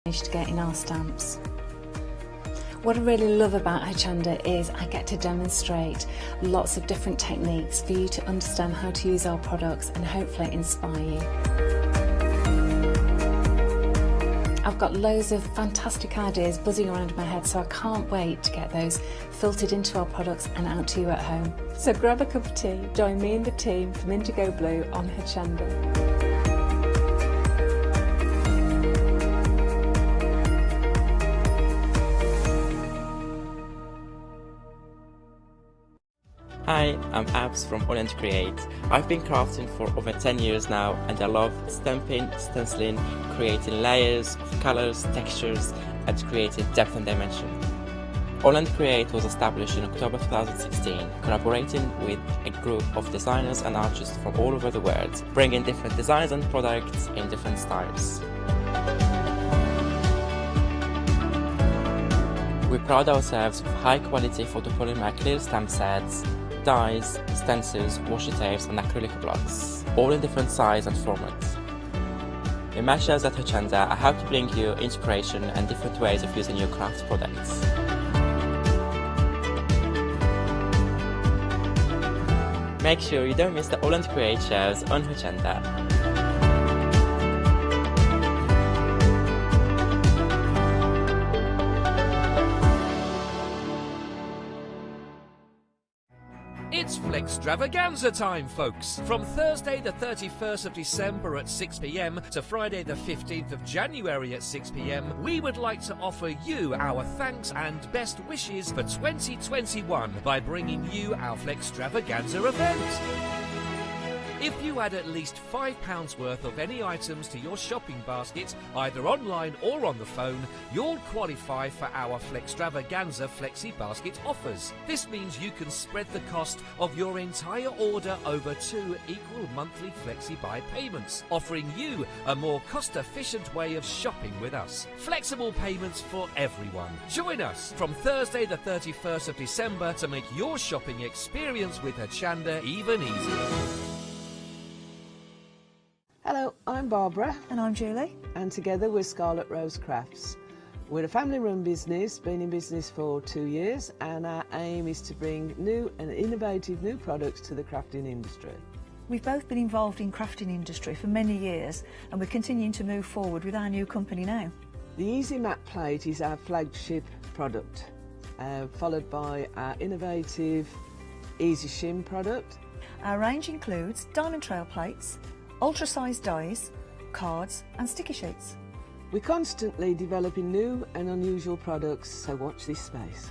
managed to get in our stamps. What I really love about Hochanda is I get to demonstrate lots of different techniques for you to understand how to use our products and hopefully inspire you. I've got loads of fantastic ideas buzzing around in my head, so I can't wait to get those filtered into our products and out to you at home. So grab a cup of tea, join me and the team from Indigo Blue on Hochanda. Hi, I'm Abs from Helen Create. I've been crafting for over 10 years now and I love stamping, stenciling, creating layers of colors, textures and creating depth and dimension. Helen Create was established in October 2016, collaborating with a group of designers and artists from all over the world, bringing different designs and products in different styles. We pride ourselves with high quality photopolymer clear stamp sets, dies, stencils, washi tapes and acrylic blocks, all in different size and formats. In my shows at Hochanda, I hope to bring you inspiration and different ways of using your craft products. Make sure you don't miss the All and Create shows on Hochanda. It's Flexstravaganza time, folks! From Thursday the 31st of December at 6 p.m. to Friday the 15th of January at 6 p.m, we would like to offer you our thanks and best wishes for 2021 by bringing you our Flexstravaganza event. If you add at least £5 worth of any items to your shopping basket, either online or on the phone, you'll qualify for our Flexstravaganza Flexi Basket offers. This means you can spread the cost of your entire order over 2 equal monthly Flexi Buy payments, offering you a more cost-efficient way of shopping with us. Flexible payments for everyone. Join us from Thursday the 31st of December to make your shopping experience with Hochanda even easier. Hello, I'm Barbara. And I'm Julie. And together we're Scarlet Rose Crafts. We're a family-run business, been in business for 2 years, and our aim is to bring new and innovative new products to the crafting industry. We've both been involved in crafting industry for many years, and we're continuing to move forward with our new company now. The Easy Mat Plate is our flagship product, followed by our innovative Easy Shim product. Our range includes diamond trail plates, ultra-sized dies, cards and sticky sheets. We're constantly developing new and unusual products, so watch this space.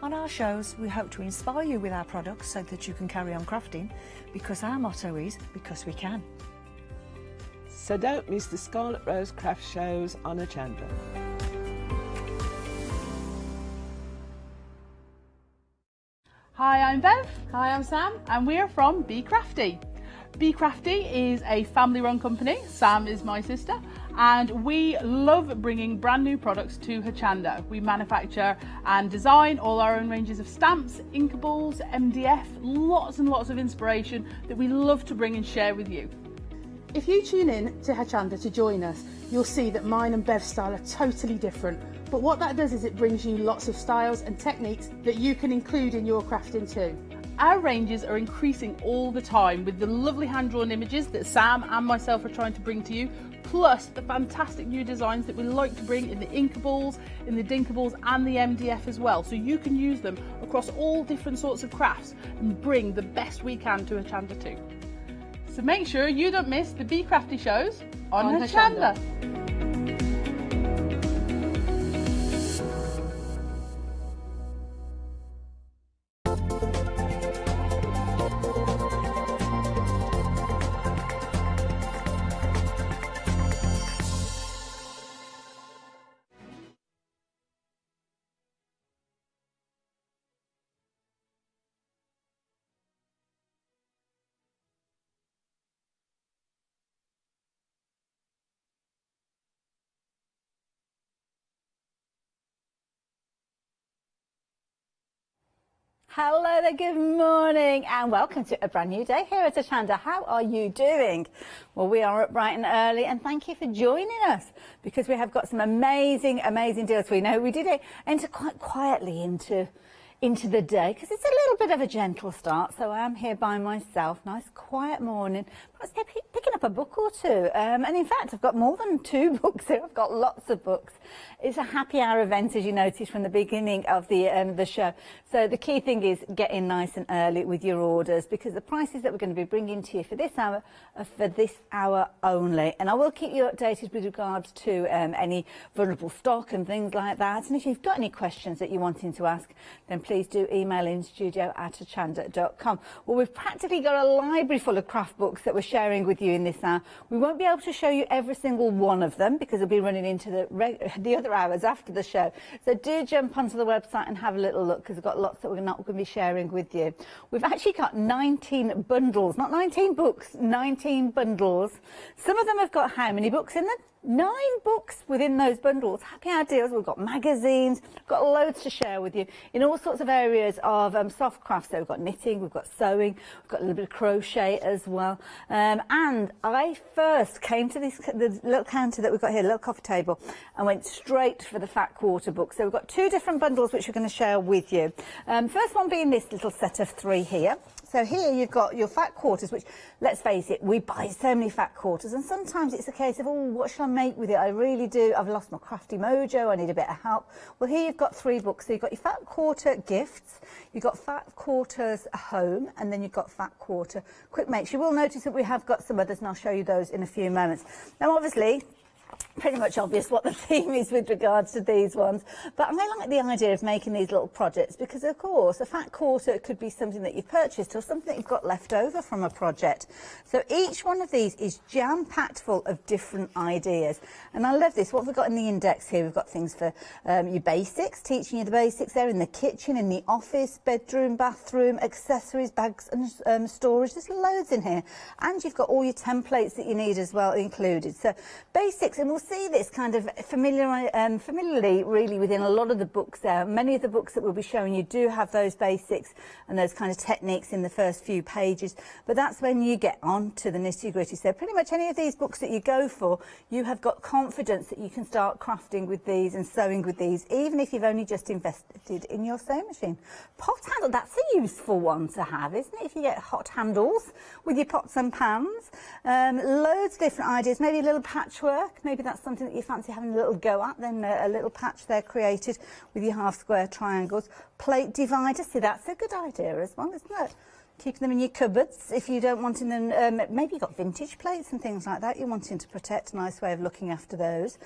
On our shows, we hope to inspire you with our products so that you can carry on crafting, because our motto is, because we can. So don't miss the Scarlet Rose Craft shows on Hochanda. Hi, I'm Bev. Hi, I'm Sam. And we're from Be Crafty. Be Crafty is a family-run company. Sam is my sister. And we love bringing brand new products to Hochanda. We manufacture and design all our own ranges of stamps, inkables, MDF, lots and lots of inspiration that we love to bring and share with you. If you tune in to Hochanda to join us, you'll see that mine and Bev's style are totally different. But what that does is it brings you lots of styles and techniques that you can include in your crafting too. Our ranges are increasing all the time with the lovely hand-drawn images that Sam and myself are trying to bring to you, plus the fantastic new designs that we like to bring in the inkables, in the dinkables and the MDF as well, so you can use them across all different sorts of crafts and bring the best we can to Hochanda too. So make sure you don't miss the Be Crafty shows on Hochanda. Hello there, good morning and welcome to a brand new day here at Hochanda. How are you doing? Well, we are up bright and early and thank you for joining us because we have got some amazing deals for you. Now, we did enter quite quietly into the day because it's a little bit of a gentle start, so I am here by myself. Nice quiet morning. I was picking up a book or two, and in fact I've got more than 2 books here. I've got lots of books. It's a happy hour event, as you noticed from the beginning of the show. So the key thing is getting nice and early with your orders because the prices that we're going to be bringing to you for this hour are for this hour only. And I will keep you updated with regards to any vulnerable stock and things like that. And if you've got any questions that you're wanting to ask, then please do email in studio@hochanda.com. Well, we've practically got a library full of craft books that we're sharing with you in this hour. We won't be able to show you every single one of them because we'll be running into the other hours after the show. So do jump onto the website and have a little look because we've got lots that we're not going to be sharing with you. We've actually got 19 bundles, not 19 books, 19 bundles. Some of them have got how many books in them? 9 books within those bundles. Happy hour deals. We've got magazines, we've got loads to share with you in all sorts of areas of soft crafts. So we've got knitting, we've got sewing, we've got a little bit of crochet as well. And I first came to the little counter that we've got here, the little coffee table, and went straight for the Fat Quarter book. So we've got 2 different bundles which we're going to share with you. First one being this little set of 3 here. So here you've got your fat quarters, which, let's face it, we buy so many fat quarters, and sometimes it's a case of, oh, what shall I make with it? I really do. I've lost my crafty mojo. I need a bit of help. Well, here you've got 3 books. So you've got your fat quarter gifts, you've got fat quarters home, and then you've got fat quarter quick makes. You will notice that we have got some others, and I'll show you those in a few moments. Now, obviously, pretty much obvious what the theme is with regards to these ones, but I like the idea of making these little projects because, of course, a fat quarter could be something that you've purchased or something that you've got left over from a project. So each one of these is jam-packed full of different ideas, and I love this. What have we got in the index here? We've got things for your basics, teaching you the basics there in the kitchen, in the office, bedroom, bathroom, accessories, bags and storage. There's loads in here, and you've got all your templates that you need as well included. So basics. And we'll see this kind of familiarly really within a lot of the books there. Many of the books that we'll be showing you do have those basics and those kind of techniques in the first few pages, but that's when you get on to the nitty-gritty. So pretty much any of these books that you go for, you have got confidence that you can start crafting with these and sewing with these, even if you've only just invested in your sewing machine. Pot handle, that's a useful one to have, isn't it? If you get hot handles with your pots and pans. Loads of different ideas, maybe a little patchwork. Maybe that's something that you fancy having a little go at, then a little patch there created with your half square triangles. Plate divider, see, that's a good idea as well, isn't it? Keeping them in your cupboards if you don't want them, maybe you've got vintage plates and things like that you're wanting to protect. A nice way of looking after those.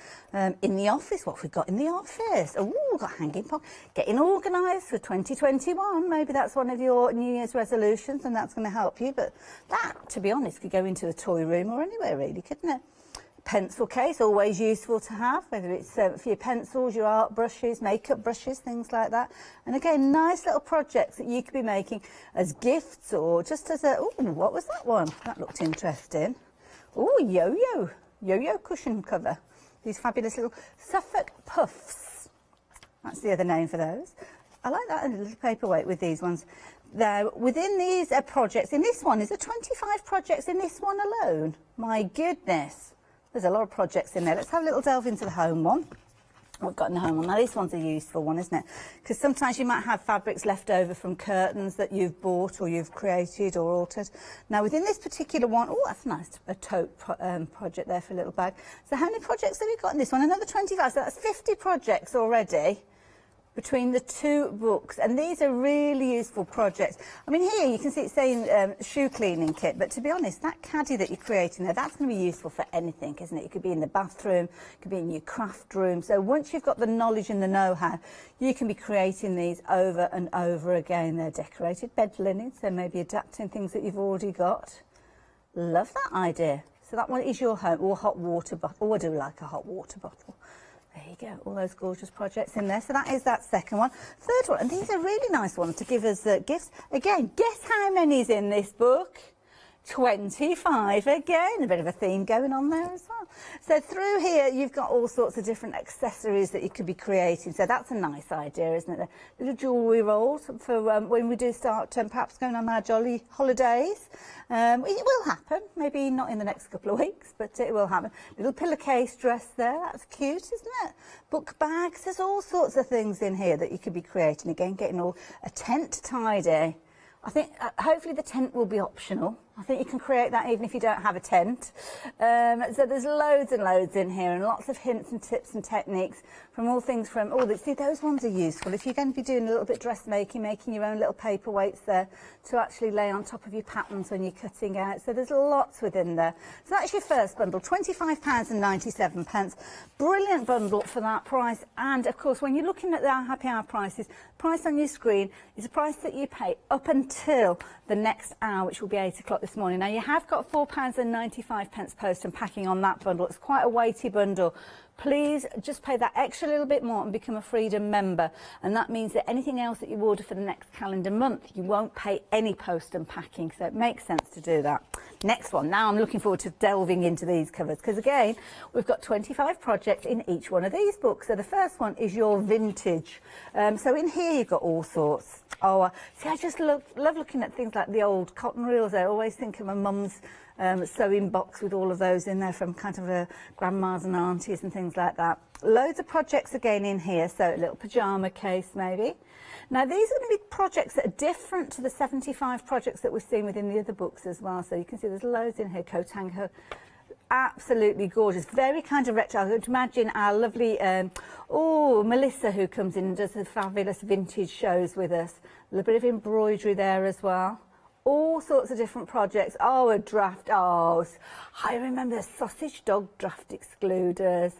In the office, what have we got in the office? Oh, we've got hanging pot. Getting organised for 2021. Maybe that's one of your New Year's resolutions and that's going to help you. But that, to be honest, could go into the toy room or anywhere really, couldn't it? Pencil case, always useful to have, whether it's for your pencils, your art brushes, makeup brushes, things like that. And again, nice little projects that you could be making as gifts or just as a, oh, what was that one? That looked interesting. Oh, yo-yo cushion cover. These fabulous little Suffolk puffs. That's the other name for those. I like that, and a little paperweight with these ones. There, within these projects, in this one, is there 25 projects in this one alone? My goodness. There's a lot of projects in there. Let's have a little delve into the home one. What we've got in the home one. Now, this one's a useful one, isn't it? Because sometimes you might have fabrics left over from curtains that you've bought or you've created or altered. Now, within this particular one, oh, that's nice, a tote project there for a little bag. So how many projects have we got in this one? Another 25. So that's 50 projects already between the 2 books, and these are really useful projects. I mean, here you can see it's saying shoe cleaning kit, but to be honest, that caddy that you're creating there, that's going to be useful for anything, isn't it? It could be in the bathroom, it could be in your craft room. So once you've got the knowledge and the know-how, you can be creating these over and over again. They're decorated bed linen, so maybe adapting things that you've already got. Love that idea. So that one is your home, or hot water bottle. Oh, I do like a hot water bottle. There you go, all those gorgeous projects in there. So that is that second one. Third one, and these are really nice ones to give us gifts. Again, guess how many's in this book? 25 again, a bit of a theme going on there as well. So through here you've got all sorts of different accessories that you could be creating, so that's a nice idea, isn't it? Little jewellery rolls for when we do start perhaps going on our jolly holidays. It will happen, maybe not in the next couple of weeks, but it will happen. Little pillowcase dress there, that's cute, isn't it? Book bags, there's all sorts of things in here that you could be creating. Again, getting all a tent tidy. I think hopefully the tent will be optional. I think you can create that even if you don't have a tent. So there's loads and loads in here, and lots of hints and tips and techniques from all things from, see, those ones are useful. If you're going to be doing a little bit dressmaking, making your own little paperweights there to actually lay on top of your patterns when you're cutting out. So there's lots within there. So that's your first bundle, £25.97. Brilliant bundle for that price. And of course, when you're looking at our happy hour prices, price on your screen is a price that you pay up until the next hour, which will be 8 o'clock this morning. Now you have got £4.95 post and packing on that bundle. It's quite a weighty bundle. Please just pay that extra little bit more and become a Freedom member, and that means that anything else that you order for the next calendar month, you won't pay any post and packing, so it makes sense to do that. Next one, now I'm looking forward to delving into these covers, because again we've got 25 projects in each one of these books. So the first one is your vintage, so in here you've got all sorts. See, I just love looking at things like the old cotton reels. I always think of my mum's sewing box with all of those in there from kind of grandmas and aunties and things like that. Loads of projects again in here, so a little pyjama case maybe. Now these are going to be projects that are different to the 75 projects that we've seen within the other books as well. So you can see there's loads in here. Coat hanger, absolutely gorgeous, very kind of retro. I would imagine our lovely Melissa, who comes in and does the fabulous vintage shows with us. A little bit of embroidery there as well. All sorts of different projects. A draft. I remember the sausage dog draft excluders.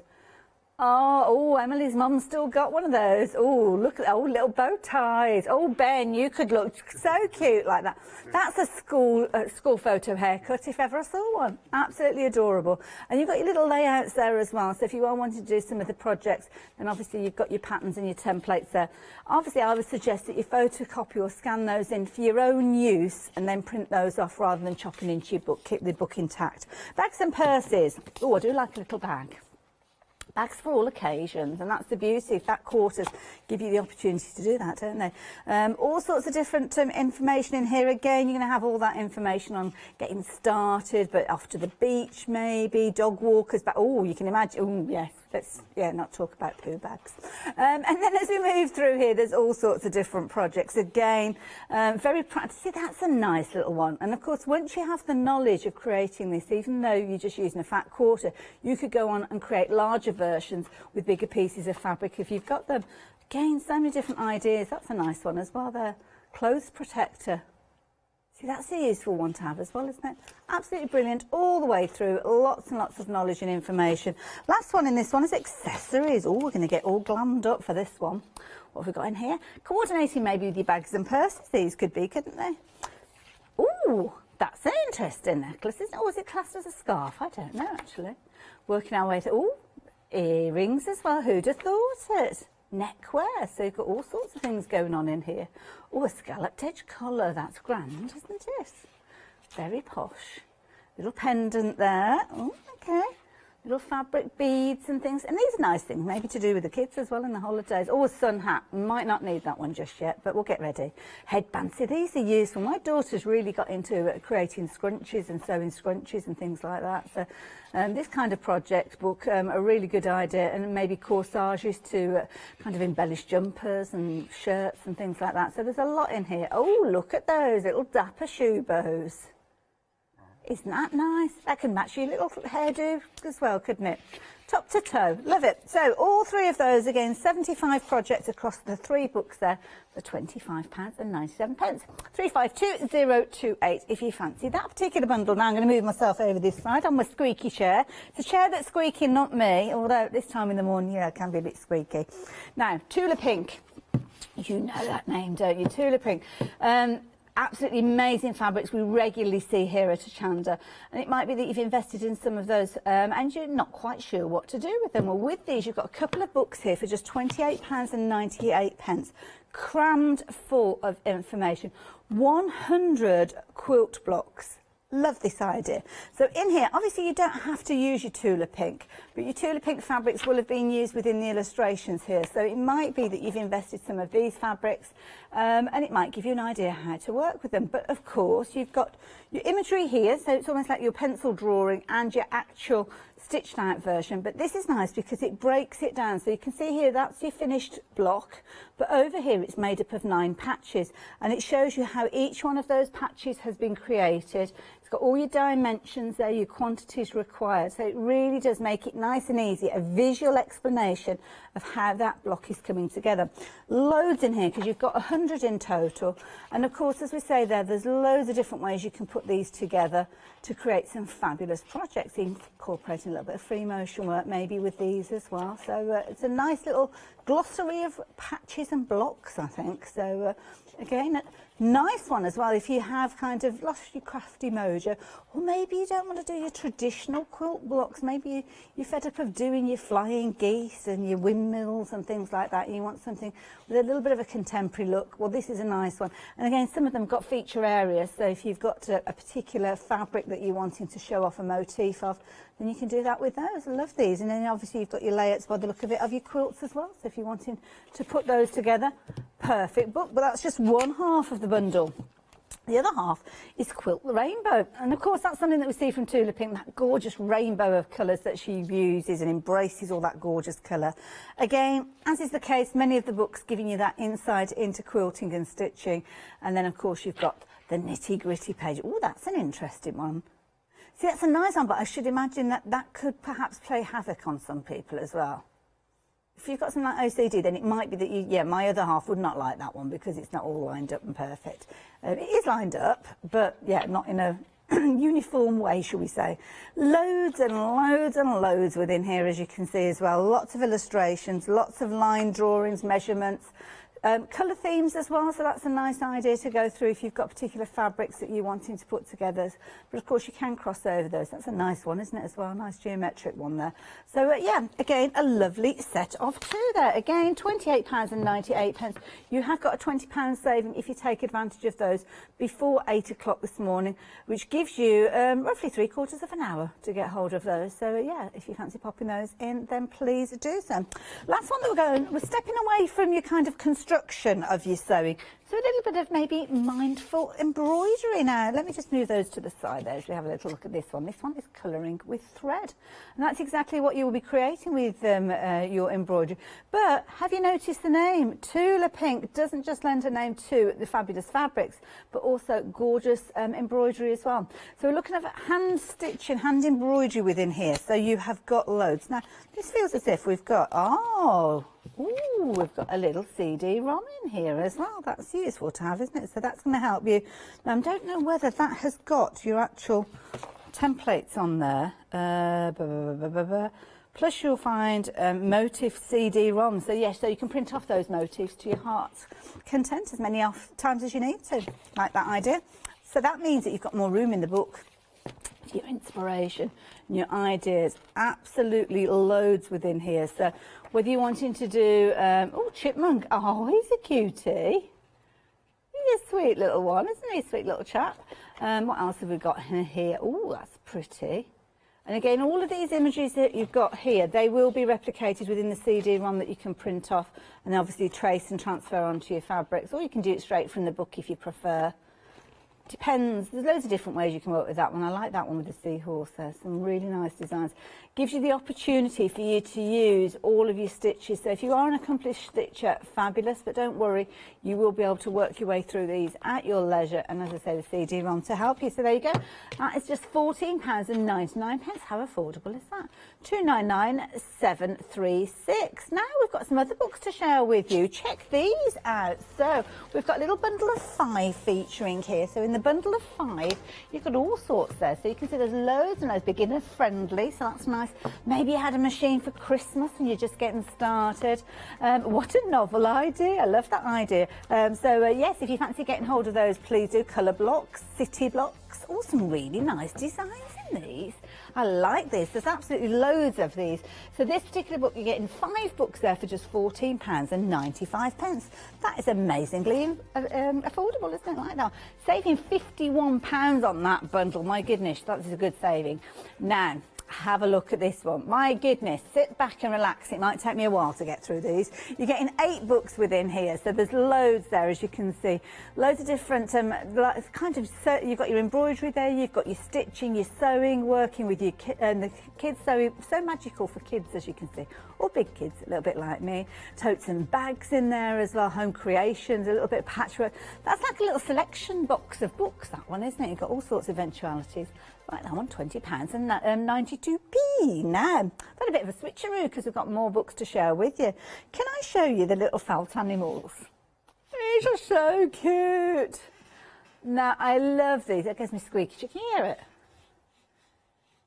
Emily's mum's still got one of those. Look at little bow ties. Ben, you could look so cute like that. That's a school photo haircut if ever I saw one. Absolutely adorable. And you've got your little layouts there as well. So if you are wanting to do some of the projects, then obviously you've got your patterns and your templates there. Obviously, I would suggest that you photocopy or scan those in for your own use and then print those off rather than chopping into your book. Keep the book intact. Bags and purses. I do like a little bag. Bags for all occasions, and that's the beauty. Fat quarters give you the opportunity to do that, don't they? All sorts of different information in here. Again, you're going to have all that information on getting started, but off to the beach maybe, dog walkers. But you can imagine. Yes, let's not talk about poo bags. And then as we move through here, there's all sorts of different projects. Again, very practical. See, that's a nice little one. And of course, once you have the knowledge of creating this, even though you're just using a fat quarter, you could go on and create larger versions with bigger pieces of fabric if you've got them. Again, so many different ideas. That's a nice one as well there. Clothes protector. See, that's a useful one to have as well, isn't it? Absolutely brilliant all the way through. Lots and lots of knowledge and information. Last one in this one is accessories. We're going to get all glammed up for this one. What have we got in here? Coordinating maybe with your bags and purses. These could be, couldn't they? That's an interesting necklace, isn't it? Or is it classed as a scarf? I don't know, actually. Working our way through. Earrings as well. Who'd have thought it? Neckwear. So you've got all sorts of things going on in here. A scalloped edge collar. That's grand, isn't it? Very posh. Little pendant there. Okay. Little fabric beads and things. And these are nice things, maybe to do with the kids as well in the holidays. A sun hat. Might not need that one just yet, but we'll get ready. Headbands. See, these are useful. My daughter's really got into creating scrunchies and sewing scrunchies and things like that. So this kind of project book, a really good idea. And maybe corsages to kind of embellish jumpers and shirts and things like that. So there's a lot in here. Look at those little dapper shoe bows. Isn't that nice? That can match your little hairdo as well, couldn't it? Top to toe. Love it. So all three of those, again, 75 projects across the three books there for £25.97. 352028 if you fancy that particular bundle. Now I'm going to move myself over this side on my squeaky chair. It's a chair that's squeaky, not me, although at this time in the morning, it can be a bit squeaky. Now, Tula Pink. You know that name, don't you? Tula Pink. Absolutely amazing fabrics we regularly see here at Hochanda, and it might be that you've invested in some of those and you're not quite sure what to do with them. Well, with these you've got a couple of books here for just £28.98, crammed full of information. 100 quilt blocks. Love this idea. So in here, obviously you don't have to use your Tula Pink, but your Tula Pink fabrics will have been used within the illustrations here. So it might be that you've invested some of these fabrics and it might give you an idea how to work with them. But of course, you've got your imagery here, so it's almost like your pencil drawing and your actual stitched out version. But this is nice because it breaks it down. So you can see here, that's your finished block, but over here it's made up of 9 patches, and it shows you how each one of those patches has been created. It's got all your dimensions there, your quantities required, so it really does make it nice and easy, a visual explanation of how that block is coming together. Loads in here because you've got 100 in total, and of course, as we say there, there's loads of different ways you can put these together to create some fabulous projects, incorporating a little bit of free motion work maybe with these as well. So it's a nice little glossary of patches and blocks, I think. So again, a nice one as well if you have kind of lost your crafty mojo, or maybe you don't want to do your traditional quilt blocks. Maybe you're fed up of doing your flying geese and your windmills and things like that. You want something with a little bit of a contemporary look. Well, this is a nice one. And again, some of them got feature areas. So if you've got a particular fabric that you're wanting to show off a motif of, then you can do that with those. I love these. And then obviously you've got your layouts by the look of it of your quilts as well. So if you're wanting to put those together, perfect book. But that's just one half of the bundle. The other half is Quilt the Rainbow. And of course, that's something that we see from Tula Pink, that gorgeous rainbow of colours that she uses and embraces all that gorgeous colour. Again, as is the case, many of the books giving you that insight into quilting and stitching. And then, of course, you've got the nitty-gritty page. Oh, that's an interesting one. See, that's a nice one, but I should imagine that that could perhaps play havoc on some people as well. If you've got something like OCD, then it might be that you, yeah, my other half would not like that one because it's not all lined up and perfect. It is lined up, but yeah, not in a uniform way, shall we say. Loads and loads and loads within here, as you can see as well. Lots of illustrations, lots of line drawings, measurements. Colour themes as well, so that's a nice idea to go through if you've got particular fabrics that you're wanting to put together. But of course you can cross over those. That's a nice one, isn't it, as well? Nice geometric one there. So yeah, again, a lovely set of 2 there. Again, £28.98. You have got a £20 saving if you take advantage of those before 8 o'clock this morning, which gives you roughly 3/4 of an hour to get hold of those. So yeah, if you fancy popping those in, then please do so. Last one that we're stepping away from your kind of construction of your sewing. So a little bit of maybe mindful embroidery now. Let me just move those to the side there as we have a little look at this one. This one is colouring with thread. And that's exactly what you will be creating with your embroidery. But have you noticed the name? Tula Pink doesn't just lend a name to the fabulous fabrics, but also gorgeous embroidery as well. So we're looking at hand stitch and hand embroidery within here. So you have got loads. Now, this feels as if we've got, we've got a little CD-ROM in here as well. That's useful to have, isn't it? So that's going to help you. Now, I don't know whether that has got your actual templates on there. Plus you'll find motif CD-ROM. So yes, so you can print off those motifs to your heart's content as many times as you need to. Like that idea. So that means that you've got more room in the book for your inspiration and your ideas. Absolutely loads within here. So whether you're wanting to do, chipmunk. Oh, he's a cutie. He's a sweet little one, isn't he? Sweet little chap. What else have we got in here? Oh, that's pretty. And again, all of these images that you've got here, they will be replicated within the CD-ROM that you can print off and obviously trace and transfer onto your fabrics, or you can do it straight from the book if you prefer. Depends. There's loads of different ways you can work with that one. I like that one with the seahorse. There's some really nice designs. Gives you the opportunity for you to use all of your stitches. So if you are an accomplished stitcher, fabulous, but don't worry, you will be able to work your way through these at your leisure. And as I say, the CD-ROM to help you. So there you go. That is just £14.99. How affordable is that? £299,736. Now we've got some other books to share with you. Check these out. So we've got a little bundle of 5 featuring here. So in the bundle of 5, you've got all sorts there. So you can see there's loads and those beginner friendly. So that's nice. Maybe you had a machine for Christmas and you're just getting started. What a novel idea. I love that idea. Yes, if you fancy getting hold of those, please do. Colour blocks, city blocks, all some really nice designs in these. I like this. There's absolutely loads of these. So this particular book, you're getting 5 books there for just £14.95. That is amazingly affordable, isn't it? Like that. Saving £51 on that bundle. My goodness, that is a good saving. Now, have a look at this one. My goodness, sit back and relax. It might take me a while to get through these. You're getting 8 books within here, so there's loads there, as you can see. Loads of different you've got your embroidery there, you've got your stitching, your sewing, working with your the kids sewing. So magical for kids, as you can see, or big kids, a little bit like me. Totes and bags in there as well, home creations, a little bit of patchwork. That's like a little selection box of books, that one, isn't it? You've got all sorts of eventualities. Like that one, £20 and 92p. Now, I've had a bit of a switcheroo because we've got more books to share with you. Can I show you the little felt animals? These are so cute. Now, I love these. That gives me squeaky. Can you hear it?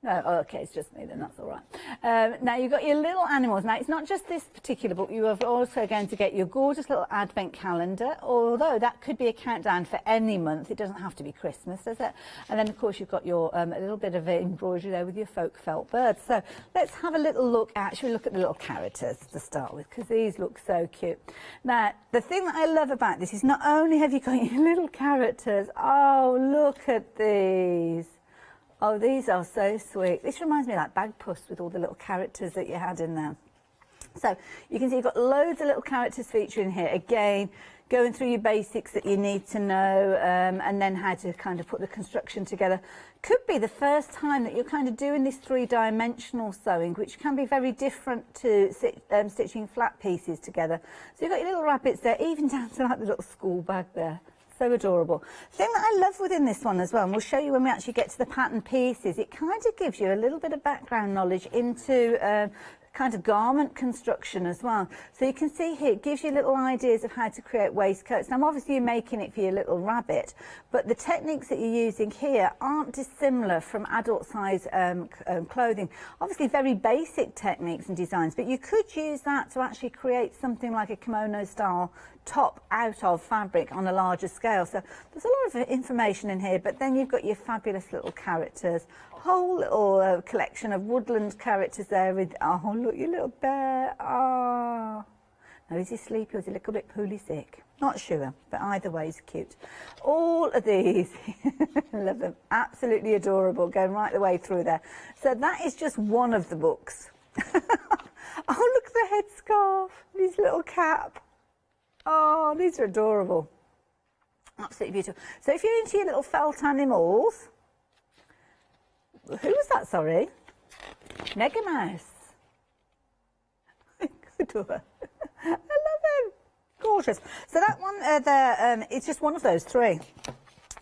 No, oh, okay, it's just me then, that's all right. Now, you've got your little animals. Now, it's not just this particular book. You are also going to get your gorgeous little advent calendar, although that could be a countdown for any month. It doesn't have to be Christmas, does it? And then, of course, you've got your a little bit of embroidery there with your folk felt birds. So let's have a little look. Actually, look at the little characters to start with, because these look so cute. Now, the thing that I love about this is not only have you got your little characters, oh, look at these. Oh, these are so sweet. This reminds me of like Bagpuss with all the little characters that you had in there. So you can see you've got loads of little characters featuring here. Again, going through your basics that you need to know, and then how to kind of put the construction together. Could be the first time that you're kind of doing this 3-dimensional sewing, which can be very different to stitching flat pieces together. So you've got your little rabbits there, even down to like the little school bag there. So adorable. The thing that I love within this one as well, and we'll show you when we actually get to the pattern pieces, it kind of gives you a little bit of background knowledge into kind of garment construction as well. So you can see here, it gives you little ideas of how to create waistcoats. Now, obviously, you're making it for your little rabbit, but the techniques that you're using here aren't dissimilar from adult size clothing. Obviously, very basic techniques and designs, but you could use that to actually create something like a kimono style top out of fabric on a larger scale. So there's a lot of information in here, but then you've got your fabulous little characters, whole little collection of woodland characters there with, oh look, your little bear. Oh, now is he sleepy or is he a little bit poorly sick? Not sure, but either way he's cute. All of these, love them, absolutely adorable, going right the way through there. So that is just one of the books. Oh, look at the headscarf, his little cap. Oh, these are adorable. Absolutely beautiful. So if you're into your little felt animals, who was that, sorry? Mega Mouse. Adore. I love him. Gorgeous. So that one there, it's just one of those 3.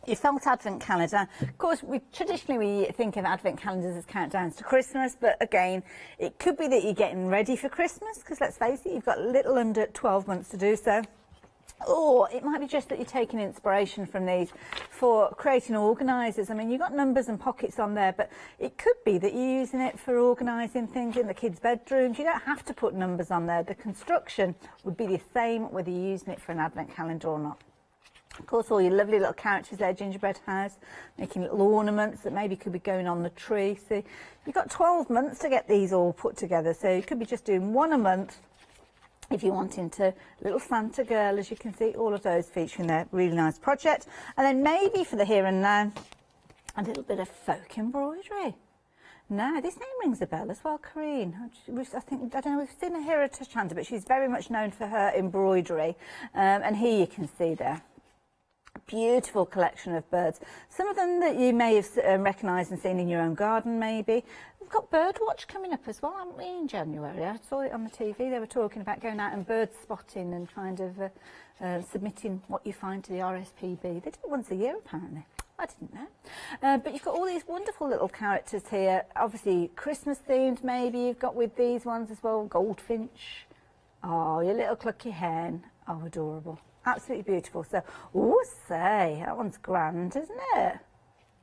Your felt advent calendar. Of course, traditionally we think of advent calendars as countdowns to Christmas, but again, it could be that you're getting ready for Christmas, because let's face it, you've got a little under 12 months to do so. Or it might be just that you're taking inspiration from these for creating organisers. I mean, you've got numbers and pockets on there, but it could be that you're using it for organising things in the kids' bedrooms. You don't have to put numbers on there. The construction would be the same whether you're using it for an advent calendar or not. Of course, all your lovely little characters there, gingerbread house, making little ornaments that maybe could be going on the tree. So you've got 12 months to get these all put together. So you could be just doing one a month if you're wanting to. Little Santa girl, as you can see, all of those featuring their really nice project. And then maybe for the here and now, a little bit of folk embroidery. Now, this name rings a bell as well, Corrine. I don't know, we've seen her here at Hochanda, but she's very much known for her embroidery. And here you can see there. Beautiful collection of birds. Some of them that you may have recognised and seen in your own garden, maybe. We've got Birdwatch coming up as well, haven't we, in January? I saw it on the TV. They were talking about going out and bird spotting and kind of submitting what you find to the RSPB. They do it once a year, apparently. I didn't know. But you've got all these wonderful little characters here. Obviously, Christmas themed, maybe you've got with these ones as well. Goldfinch. Oh, your little clucky hen. Oh, adorable. Absolutely beautiful. So, oh, say, that one's grand, isn't it?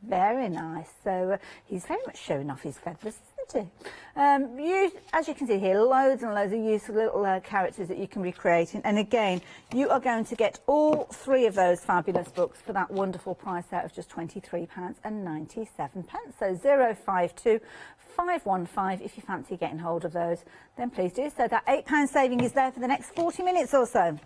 Very nice. So he's very much showing off his feathers, isn't already. As you can see here, loads and loads of useful little characters that you can be creating. And again, you are going to get all 3 of those fabulous books for that wonderful price out of just £23.97. So 052 515. If you fancy getting hold of those, then please do so. That £8 saving is there for the next 40 minutes or so.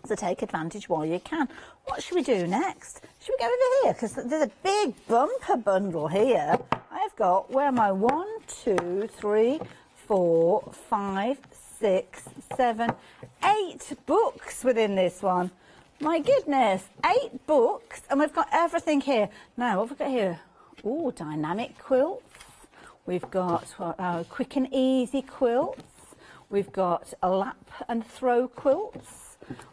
So take advantage while you can. What should we do next? Should we go over here? Because there's a big bumper bundle here. I've got, where am I? 1, 2, 3, 4, 5, 6, 7, 8 books within this one. My goodness, 8 books, and we've got everything here. Now, what have we got here? Oh, dynamic quilts. We've got quick and easy quilts. We've got a lap and throw quilts.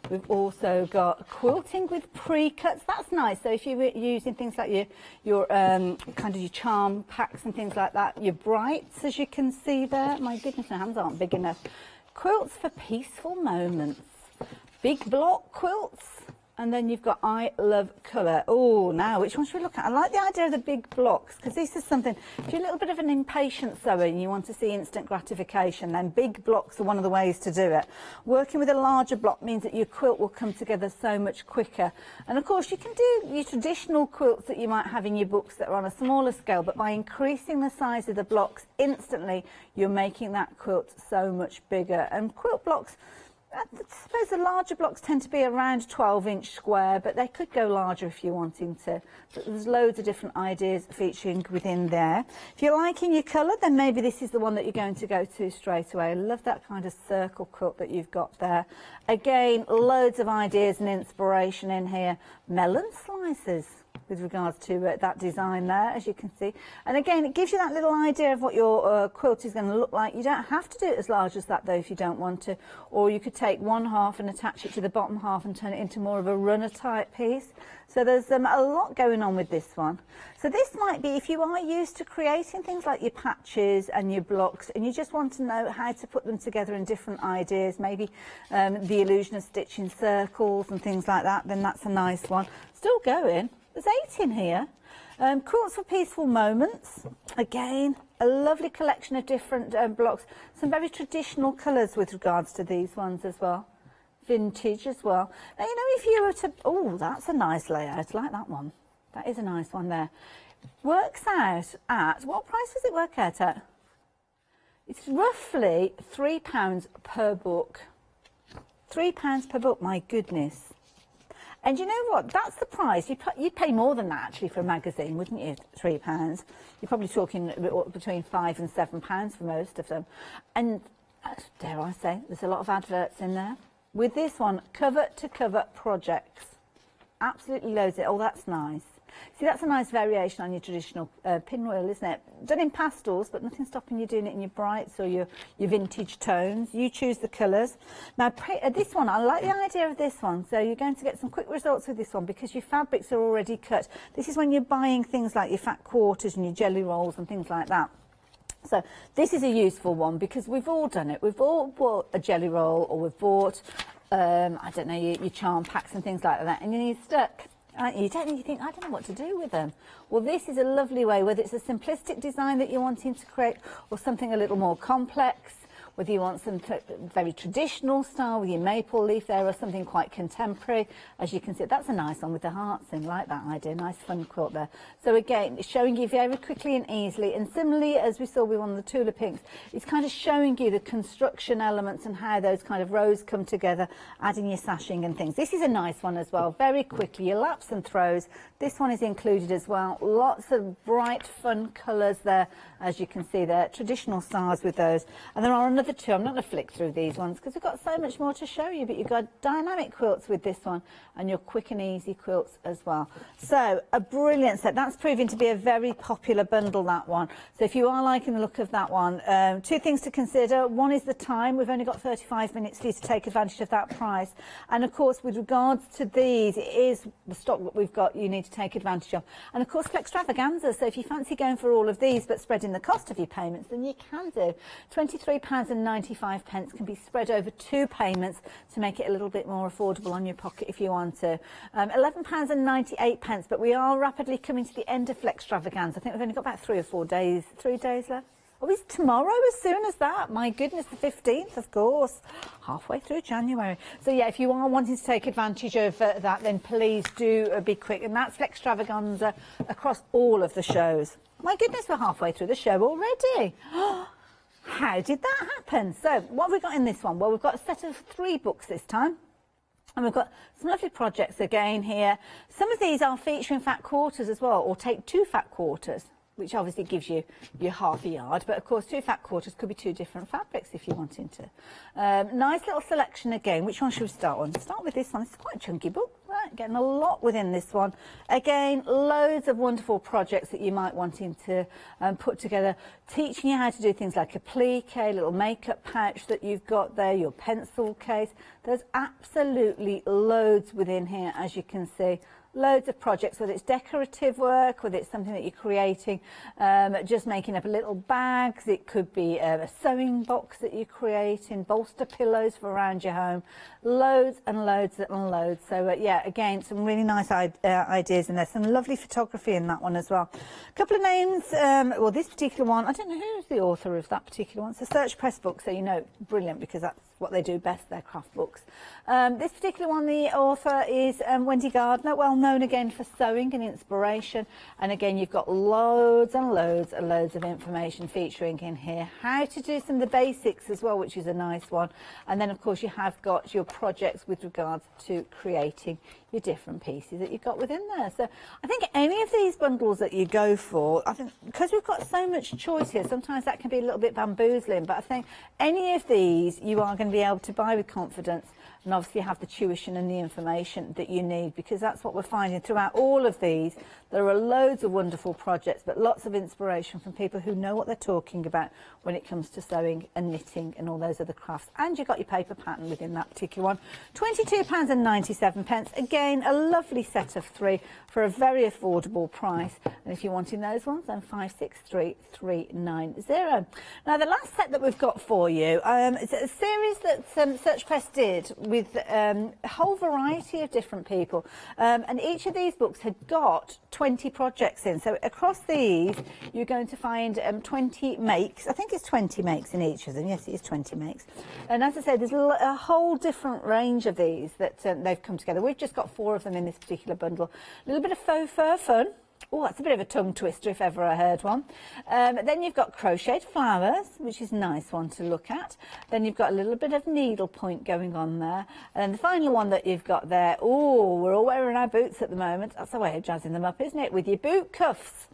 We've also got quilting with pre-cuts. That's nice. So if you're using things like your kind of your charm packs and things like that, your brights, as you can see there. My goodness, my hands aren't big enough. Quilts for peaceful moments. Big block quilts. And then you've got I Love Colour. Oh, now, which one should we look at? I like the idea of the big blocks, because this is something, if you're a little bit of an impatient sewer and you want to see instant gratification, then big blocks are one of the ways to do it. Working with a larger block means that your quilt will come together so much quicker. And of course, you can do your traditional quilts that you might have in your books that are on a smaller scale, but by increasing the size of the blocks instantly, you're making that quilt so much bigger. And quilt blocks, I suppose the larger blocks tend to be around 12-inch square, but they could go larger if you're wanting to. But there's loads of different ideas featuring within there. If you're liking your colour, then maybe this is the one that you're going to go to straight away. I love that kind of circle quilt that you've got there. Again, loads of ideas and inspiration in here. Melon slices with regards to that design there, as you can see. And again, it gives you that little idea of what your quilt is going to look like. You don't have to do it as large as that, though, if you don't want to. Or you could take one half and attach it to the bottom half and turn it into more of a runner type piece. So there's a lot going on with this one. So this might be, if you are used to creating things like your patches and your blocks, and you just want to know how to put them together in different ideas, maybe the illusion of stitching circles and things like that, then that's a nice one. Still going. There's 8 in here. Quilts for peaceful moments. Again, a lovely collection of different blocks. Some very traditional colours with regards to these ones as well. Vintage as well. Now, you know, if you were to... Oh, that's a nice layout. I like that one. That is a nice one there. Works out at... What price does it work out at? It's roughly £3 per book. £3 per book, my goodness. And you know what? That's the price. You'd pay more than that, actually, for a magazine, wouldn't you? £3. You're probably talking between £5 and £7 for most of them. And, dare I say, there's a lot of adverts in there. With this one, cover-to-cover projects. Absolutely loads of it. Oh, that's nice. See, that's a nice variation on your traditional pinwheel, isn't it? Done in pastels, but nothing stopping you doing it in your brights or your vintage tones. You choose the colours. Now, this one, I like the idea of this one. So you're going to get some quick results with this one because your fabrics are already cut. This is when you're buying things like your fat quarters and your jelly rolls and things like that. So this is a useful one because we've all done it. We've all bought a jelly roll or we've bought, I don't know, your charm packs and things like that, and you're stuck. You think, I don't know what to do with them. Well, this is a lovely way, whether it's a simplistic design that you're wanting to create or something a little more complex, whether you want some very traditional style with your maple leaf there or something quite contemporary. As you can see, that's a nice one with the hearts in, like that idea, nice fun quilt there. So again, it's showing you very quickly and easily, and similarly as we saw with one of the Tula Pinks, it's kind of showing you the construction elements and how those kind of rows come together, adding your sashing and things. This is a nice one as well, very quickly, your laps and throws. This one is included as well. Lots of bright, fun colours there, as you can see there, traditional styles with those. And there are another two. I'm not going to flick through these ones because we've got so much more to show you, but you've got dynamic quilts with this one and your quick and easy quilts as well. So a brilliant set. That's proving to be a very popular bundle, that one. So if you are liking the look of that one, 2 things to consider. One is the time. We've only got 35 minutes for you to take advantage of that price. And of course, with regards to these, it is the stock that we've got you need to take advantage of. And of course, Flexstravaganza. So if you fancy going for all of these but spreading the cost of your payments, then you can do. £23.95 can be spread over 2 payments to make it a little bit more affordable on your pocket if you want to. £11.98, but we are rapidly coming to the end of Flexstravaganza. I think we've only got about 3 or 4 days, 3 days left. Oh, it's tomorrow as soon as that. My goodness, the 15th, of course. Halfway through January. So yeah, if you are wanting to take advantage of that, then please do be quick. And that's Flexstravaganza across all of the shows. My goodness, we're halfway through the show already. How did that happen? So what have we got in this one? Well, we've got a set of 3 books this time. And we've got some lovely projects again here. Some of these are featuring fat quarters as well, or take 2 fat quarters, which obviously gives you your half a yard. But of course, 2 fat quarters could be 2 different fabrics if you're wanting to. Nice little selection again. Which one should we start on? Start with this one. It's quite a chunky book. Right, getting a lot within this one. Again, loads of wonderful projects that you might wanting to put together, teaching you how to do things like applique, a little makeup pouch that you've got there, your pencil case. There's absolutely loads within here, as you can see. Loads of projects, whether it's decorative work, whether it's something that you're creating, just making up little bags. It could be a sewing box that you're creating, bolster pillows for around your home. Loads and loads and loads. So yeah, again, some really nice ideas in there. Some lovely photography in that one as well. A couple of names. Well, this particular one, I don't know who's the author of that particular one. It's a Search Press book, so you know, brilliant, because that's what they do best, their craft books. This particular one, the author is Wendy Gardner, well known again for sewing and inspiration. And again, you've got loads and loads and loads of information featuring in here. How to do some of the basics as well, which is a nice one. And then, of course, you have got your projects with regards to creating your different pieces that you've got within there. So I think any of these bundles that you go for, I think because we've got so much choice here, sometimes that can be a little bit bamboozling, but I think any of these you are going to be able to buy with confidence, and obviously have the tuition and the information that you need, because that's what we're finding throughout all of these. There are loads of wonderful projects, but lots of inspiration from people who know what they're talking about when it comes to sewing and knitting and all those other crafts. And you've got your paper pattern within that particular one. £22.97. Again, a lovely set of 3 for a very affordable price. And if you're wanting those ones, then 563390. Now, the last set that we've got for you is a series that Search Press did with a whole variety of different people. And each of these books had got 20 projects in. So across these, you're going to find 20 makes. I think it's 20 makes in each of them. Yes, it is 20 makes. And as I said, there's a whole different range of these that they've come together. We've just got 4 of them in this particular bundle. A little bit of faux fur fun. Oh, that's a bit of a tongue twister if ever I heard one. Then you've got crocheted flowers, which is a nice one to look at. Then you've got a little bit of needlepoint going on there. And then the final one that you've got there, oh, we're all wearing our boots at the moment. That's the way of jazzing them up, isn't it? With your boot cuffs.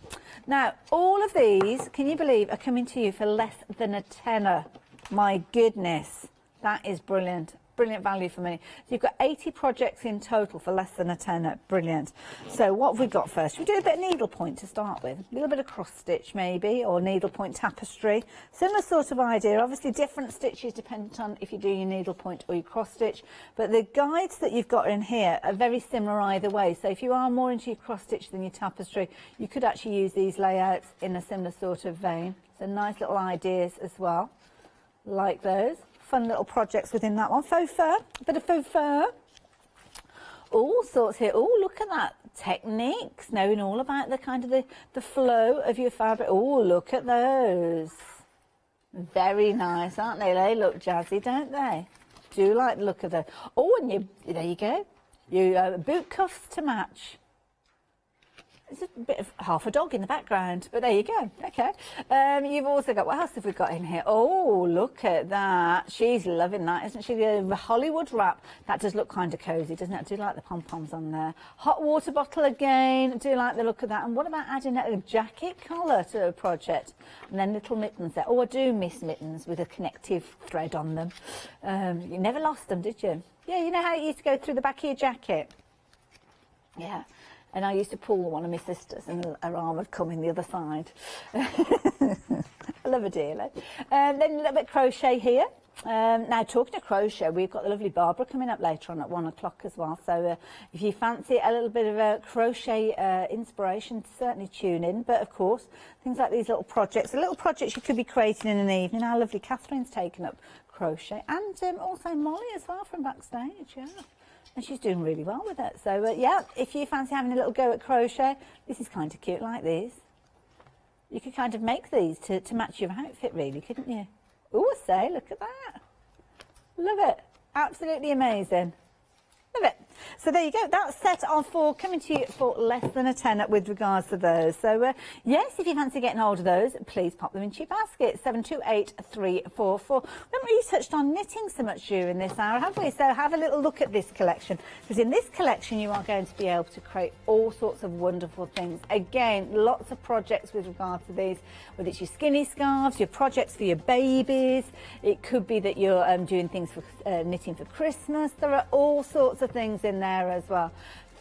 Now, all of these, can you believe, are coming to you for less than a tenner. My goodness, that is brilliant. Brilliant value for money. So you've got 80 projects in total for less than a tenner. Brilliant. So what have we got first? We do a bit of needlepoint to start with. A little bit of cross stitch maybe, or needlepoint tapestry. Similar sort of idea. Obviously different stitches dependent on if you do your needlepoint or your cross stitch. But the guides that you've got in here are very similar either way. So if you are more into your cross stitch than your tapestry, you could actually use these layouts in a similar sort of vein. So nice little ideas as well, like those. Fun little projects within that one. Faux fur, a bit of faux fur. All sorts here. Oh, look at that. Techniques, knowing all about the kind of the flow of your fabric. Oh, look at those. Very nice, aren't they? They look jazzy, don't they? Do like the look of those. Oh, and there you go. You boot cuffs to match. It's a bit of half a dog in the background, but there you go. Okay. You've also got, what else have we got in here? Oh, look at that. She's loving that, isn't she? The Hollywood wrap. That does look kind of cosy, doesn't it? I do like the pom-poms on there. Hot water bottle again. I do like the look of that. And what about adding a jacket collar to a project? And then little mittens there. Oh, I do miss mittens with a connective thread on them. You never lost them, did you? Yeah, you know how it used to go through the back of your jacket? Yeah. And I used to pull one of my sisters and her arm would come in the other side. I love her dearly. Then a little bit of crochet here. Now, talking of crochet, we've got the lovely Barbara coming up later on at 1 o'clock as well. So if you fancy a little bit of a crochet inspiration, certainly tune in. But of course, things like these little projects, the little projects you could be creating in an evening. Our lovely Catherine's taken up crochet, and also Molly as well from backstage, yeah. And she's doing really well with it. So, yeah, if you fancy having a little go at crochet, this is kind of cute, like these. you could kind of make these to match your outfit, really, couldn't you? Oh, I say, look at that. Love it. Absolutely amazing. Love it. So there you go. That's set on for coming to you for less than a tenner with regards to those. So yes, if you fancy getting hold of those, please pop them into your basket. 728344. We haven't really touched on knitting so much during this hour, have we? So have a little look at this collection, because in this collection you are going to be able to create all sorts of wonderful things. Again, lots of projects with regards to these, whether it's your skinny scarves, your projects for your babies. It could be that you're doing things for knitting for Christmas. There are all sorts of things in there as well.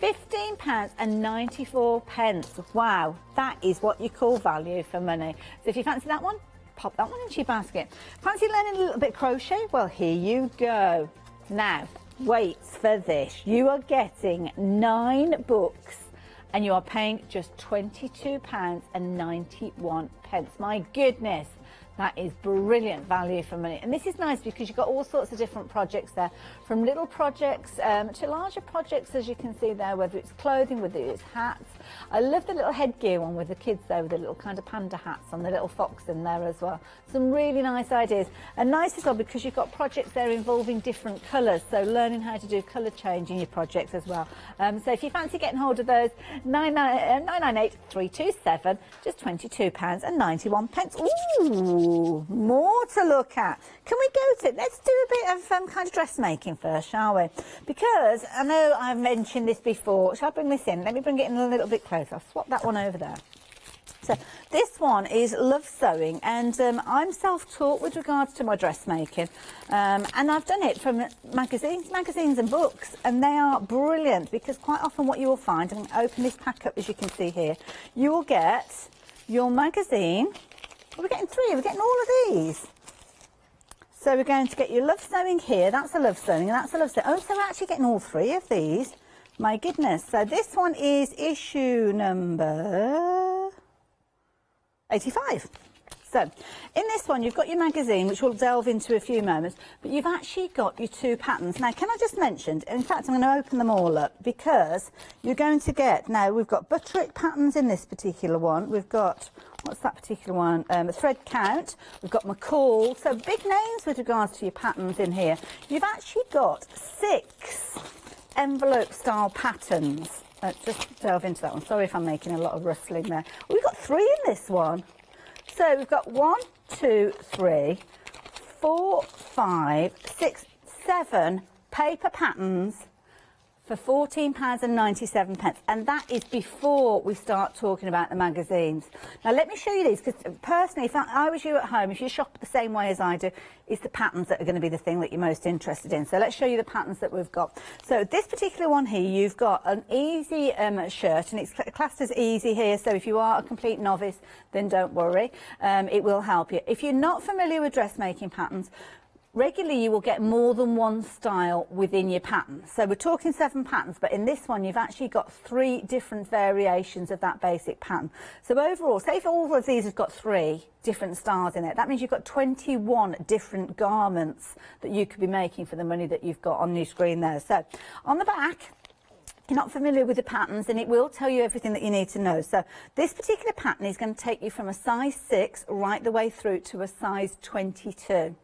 £15.94. Wow, that is what you call value for money. So if you fancy that one, pop that one into your basket. Fancy learning a little bit of crochet? Well, here you go. Now, wait for this. You are getting 9 books and you are paying just £22.91. My goodness. That is brilliant value for money. And this is nice because you've got all sorts of different projects there, from little projects to larger projects, as you can see there, whether it's clothing, whether it's hats. I love the little headgear one with the kids there, with the little kind of panda hats on the little fox in there as well. Some really nice ideas. And nice as well because you've got projects there involving different colours, so learning how to do colour change in your projects as well. So if you fancy getting hold of those, 998327, just £22.91. Ooh, more to look at. Can we go to, let's do a bit of kind of dressmaking first, shall we? Because I know I've mentioned this before. Shall I bring this in? Let me bring it in a little bit closer. I'll swap that one over there. So this one is Love Sewing, and I'm self-taught with regards to my dressmaking, and I've done it from magazines and books, and they are brilliant because quite often what you will find, I'm going to open this pack up as you can see here, you will get your magazine. We're getting 3, we're getting all of these. So we're going to get your Love Sewing here, that's a Love Sewing, and that's a Love Sewing. Oh, so we're actually getting all 3 of these. My goodness. So this one is issue number 85. So in this one, you've got your magazine, which we'll delve into a few moments, but you've actually got your 2 patterns. Now, can I just mention, in fact, I'm going to open them all up because you're going to get, now we've got butterick patterns in this particular one. We've got, what's that particular one? A thread count. We've got McCall. So big names with regards to your patterns in here. You've actually got 6 envelope style patterns. Let's just delve into that one. Sorry if I'm making a lot of rustling there. We've got 3 in this one. So we've got 1, 2, 3, 4, 5, 6, 7 paper patterns for £14.97, and that is before we start talking about the magazines. Now let me show you these, because personally, if I was you at home, if you shop the same way as I do, it's the patterns that are going to be the thing that you're most interested in. So let's show you the patterns that we've got. So this particular one here, you've got an easy shirt, and it's classed as easy here, so if you are a complete novice, then don't worry, it will help you. If you're not familiar with dressmaking patterns, regularly you will get more than one style within your pattern. So we're talking 7 patterns, but in this one you've actually got 3 different variations of that basic pattern. So overall, say if all of these have got 3 different styles in it, that means you've got 21 different garments that you could be making for the money that you've got on your screen there. So on the back, if you're not familiar with the patterns, then it will tell you everything that you need to know. So this particular pattern is going to take you from a size 6 right the way through to a size 22.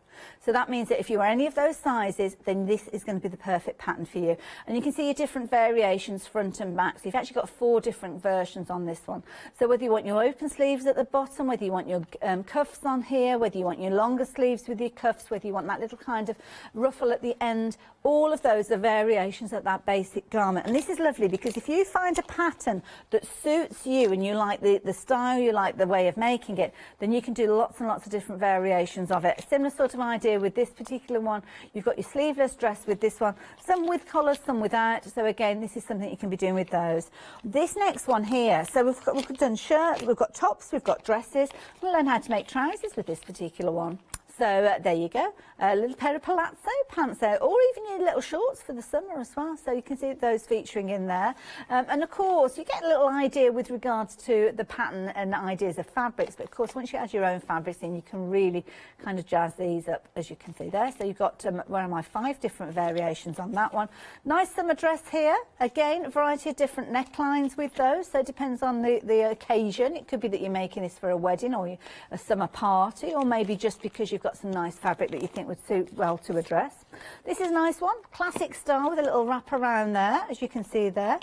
So that means that if you are any of those sizes, then this is going to be the perfect pattern for you. And you can see your different variations front and back. So you've actually got 4 different versions on this one. So whether you want your open sleeves at the bottom, whether you want your cuffs on here, whether you want your longer sleeves with your cuffs, whether you want that little kind of ruffle at the end, all of those are variations of that basic garment. And this is lovely because if you find a pattern that suits you and you like the style, you like the way of making it, then you can do lots and lots of different variations of it. Similar sort of idea with this particular one. You've got your sleeveless dress with this one, some with collars, some without. So again, this is something you can be doing with those. This next one here, so we've done shirts, we've got tops, we've got dresses. We'll learn how to make trousers with this particular one. So there you go, a little pair of palazzo pants there, or even your little shorts for the summer as well. So you can see those featuring in there. And of course, you get a little idea with regards to the pattern and ideas of fabrics. But of course, once you add your own fabrics in, you can really kind of jazz these up, as you can see there. So you've got, where am I, 5 different variations on that one. Nice summer dress here. Again, a variety of different necklines with those. So it depends on the occasion. It could be that you're making this for a wedding or a summer party, or maybe just because you've got some nice fabric that you think would suit well to a dress. This is a nice one, classic style with a little wrap around there, as you can see there.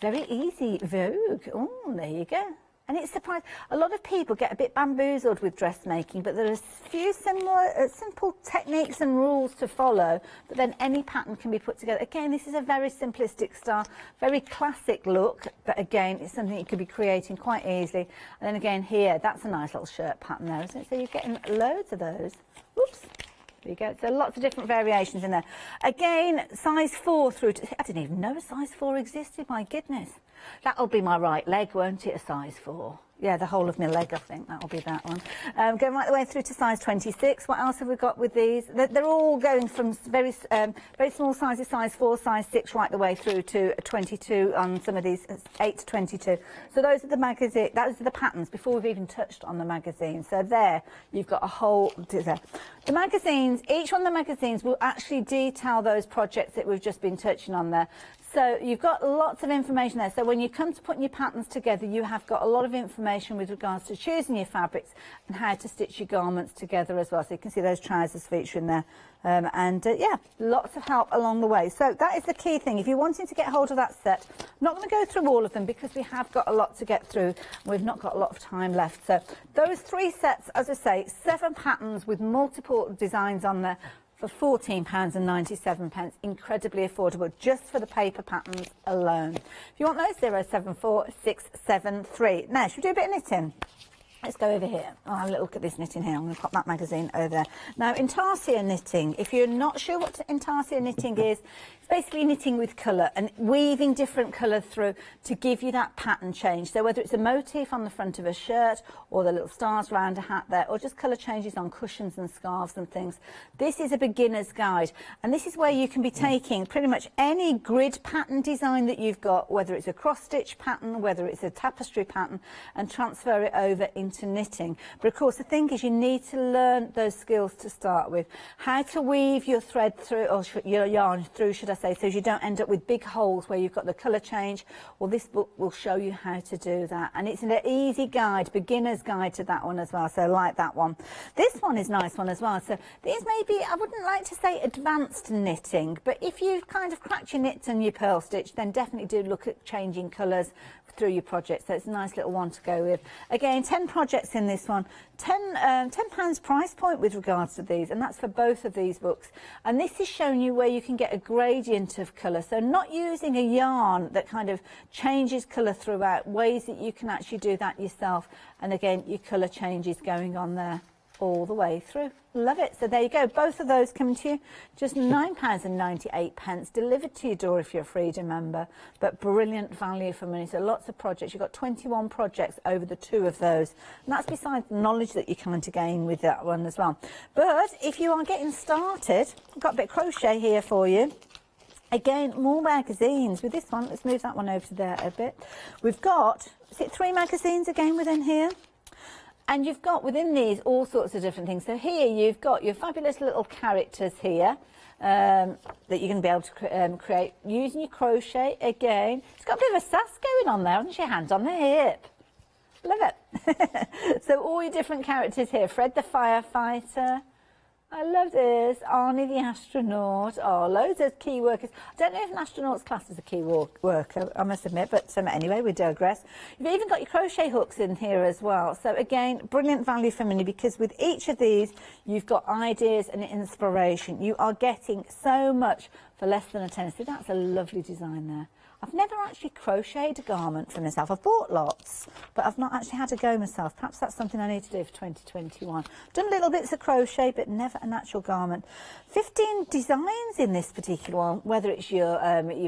Very easy vogue. Oh, there you go. And it's surprising. A lot of people get a bit bamboozled with dressmaking, but there are a few similar, simple techniques and rules to follow, but then any pattern can be put together. Again, this is a very simplistic style, very classic look, but again, it's something you could be creating quite easily. And then again here, that's a nice little shirt pattern there, isn't it? So you're getting loads of those. Whoops. There you go. So lots of different variations in there. Again, size 4 through to, I didn't even know a size 4 existed, my goodness. That'll be my right leg, won't it, a size 4? Yeah, the whole of my leg, I think that'll be that one. Going right the way through to size 26. What else have we got with these? They're all going from very small sizes, size 4, size 6, right the way through to 22 on some of these, 8 to 22. So those are the magazine, those are the patterns before we've even touched on the magazine. So there, you've got a whole, there. The magazines, each one of the magazines will actually detail those projects that we've just been touching on there. So you've got lots of information there. So when you come to putting your patterns together, you have got a lot of information with regards to choosing your fabrics and how to stitch your garments together as well. So you can see those trousers featuring there. Yeah, lots of help along the way. So that is the key thing. If you're wanting to get hold of that set, I'm not going to go through all of them because we have got a lot to get through. We've not got a lot of time left. So those 3 sets, as I say, 7 patterns with multiple designs on there, for £14.97, incredibly affordable, just for the paper patterns alone. If you want those, 074673. Now, should we do a bit of knitting? Let's go over here. I'll have a little look at this knitting here. I'm going to pop that magazine over there. Now, intarsia knitting, if you're not sure what intarsia knitting is, it's basically knitting with colour and weaving different colours through to give you that pattern change. So whether it's a motif on the front of a shirt or the little stars around a hat there, or just colour changes on cushions and scarves and things, this is a beginner's guide. And this is where you can be taking pretty much any grid pattern design that you've got, whether it's a cross-stitch pattern, whether it's a tapestry pattern, and transfer it over into knitting. But of course, the thing is, you need to learn those skills to start with. How to weave your thread through, or your yarn through, should I say, so you don't end up with big holes where you've got the colour change. Well, this book will show you how to do that, and it's an easy guide, beginner's guide to that one as well. So like that one. This one is a nice one as well. So these may be, I wouldn't like to say advanced knitting, but if you've kind of cracked your knits and your purl stitch, then definitely do look at changing colours through your project. So it's a nice little one to go with. Again, 10 projects in this one, £10 price point with regards to these, and that's for both of these books. And this is showing you where you can get a gradient of colour, so not using a yarn that kind of changes colour throughout, ways that you can actually do that yourself. And again, your colour changes going on there all the way through. Love it. So there you go, both of those coming to you, just £9.98 delivered to your door if you're a Freedom member, but brilliant value for money. So lots of projects. You've got 21 projects over the 2 of those, and that's besides the knowledge that you kind of gain with that one as well. But if you are getting started, I've got a bit of crochet here for you. Again, more magazines with this one. Let's move that one over to there a bit. We've got, is it 3 magazines again within here? And you've got within these all sorts of different things. So here you've got your fabulous little characters here that you're going to be able to create using your crochet again. It's got a bit of a sass going on there, hasn't she? Hands on the hip. Love it. So all your different characters here. Fred the firefighter. I love this. Arnie the astronaut. Oh, loads of key workers. I don't know if an astronaut's class is a key worker, I must admit, but anyway, we digress. You've even got your crochet hooks in here as well. So again, brilliant value for money, because with each of these, you've got ideas and inspiration. You are getting so much for less than a tenner. So that's a lovely design there. I've never actually crocheted a garment for myself. I've bought lots, but I've not actually had a go myself. Perhaps that's something I need to do for 2021. Done little bits of crochet, but never an actual garment. 15 designs in this particular one, whether it's your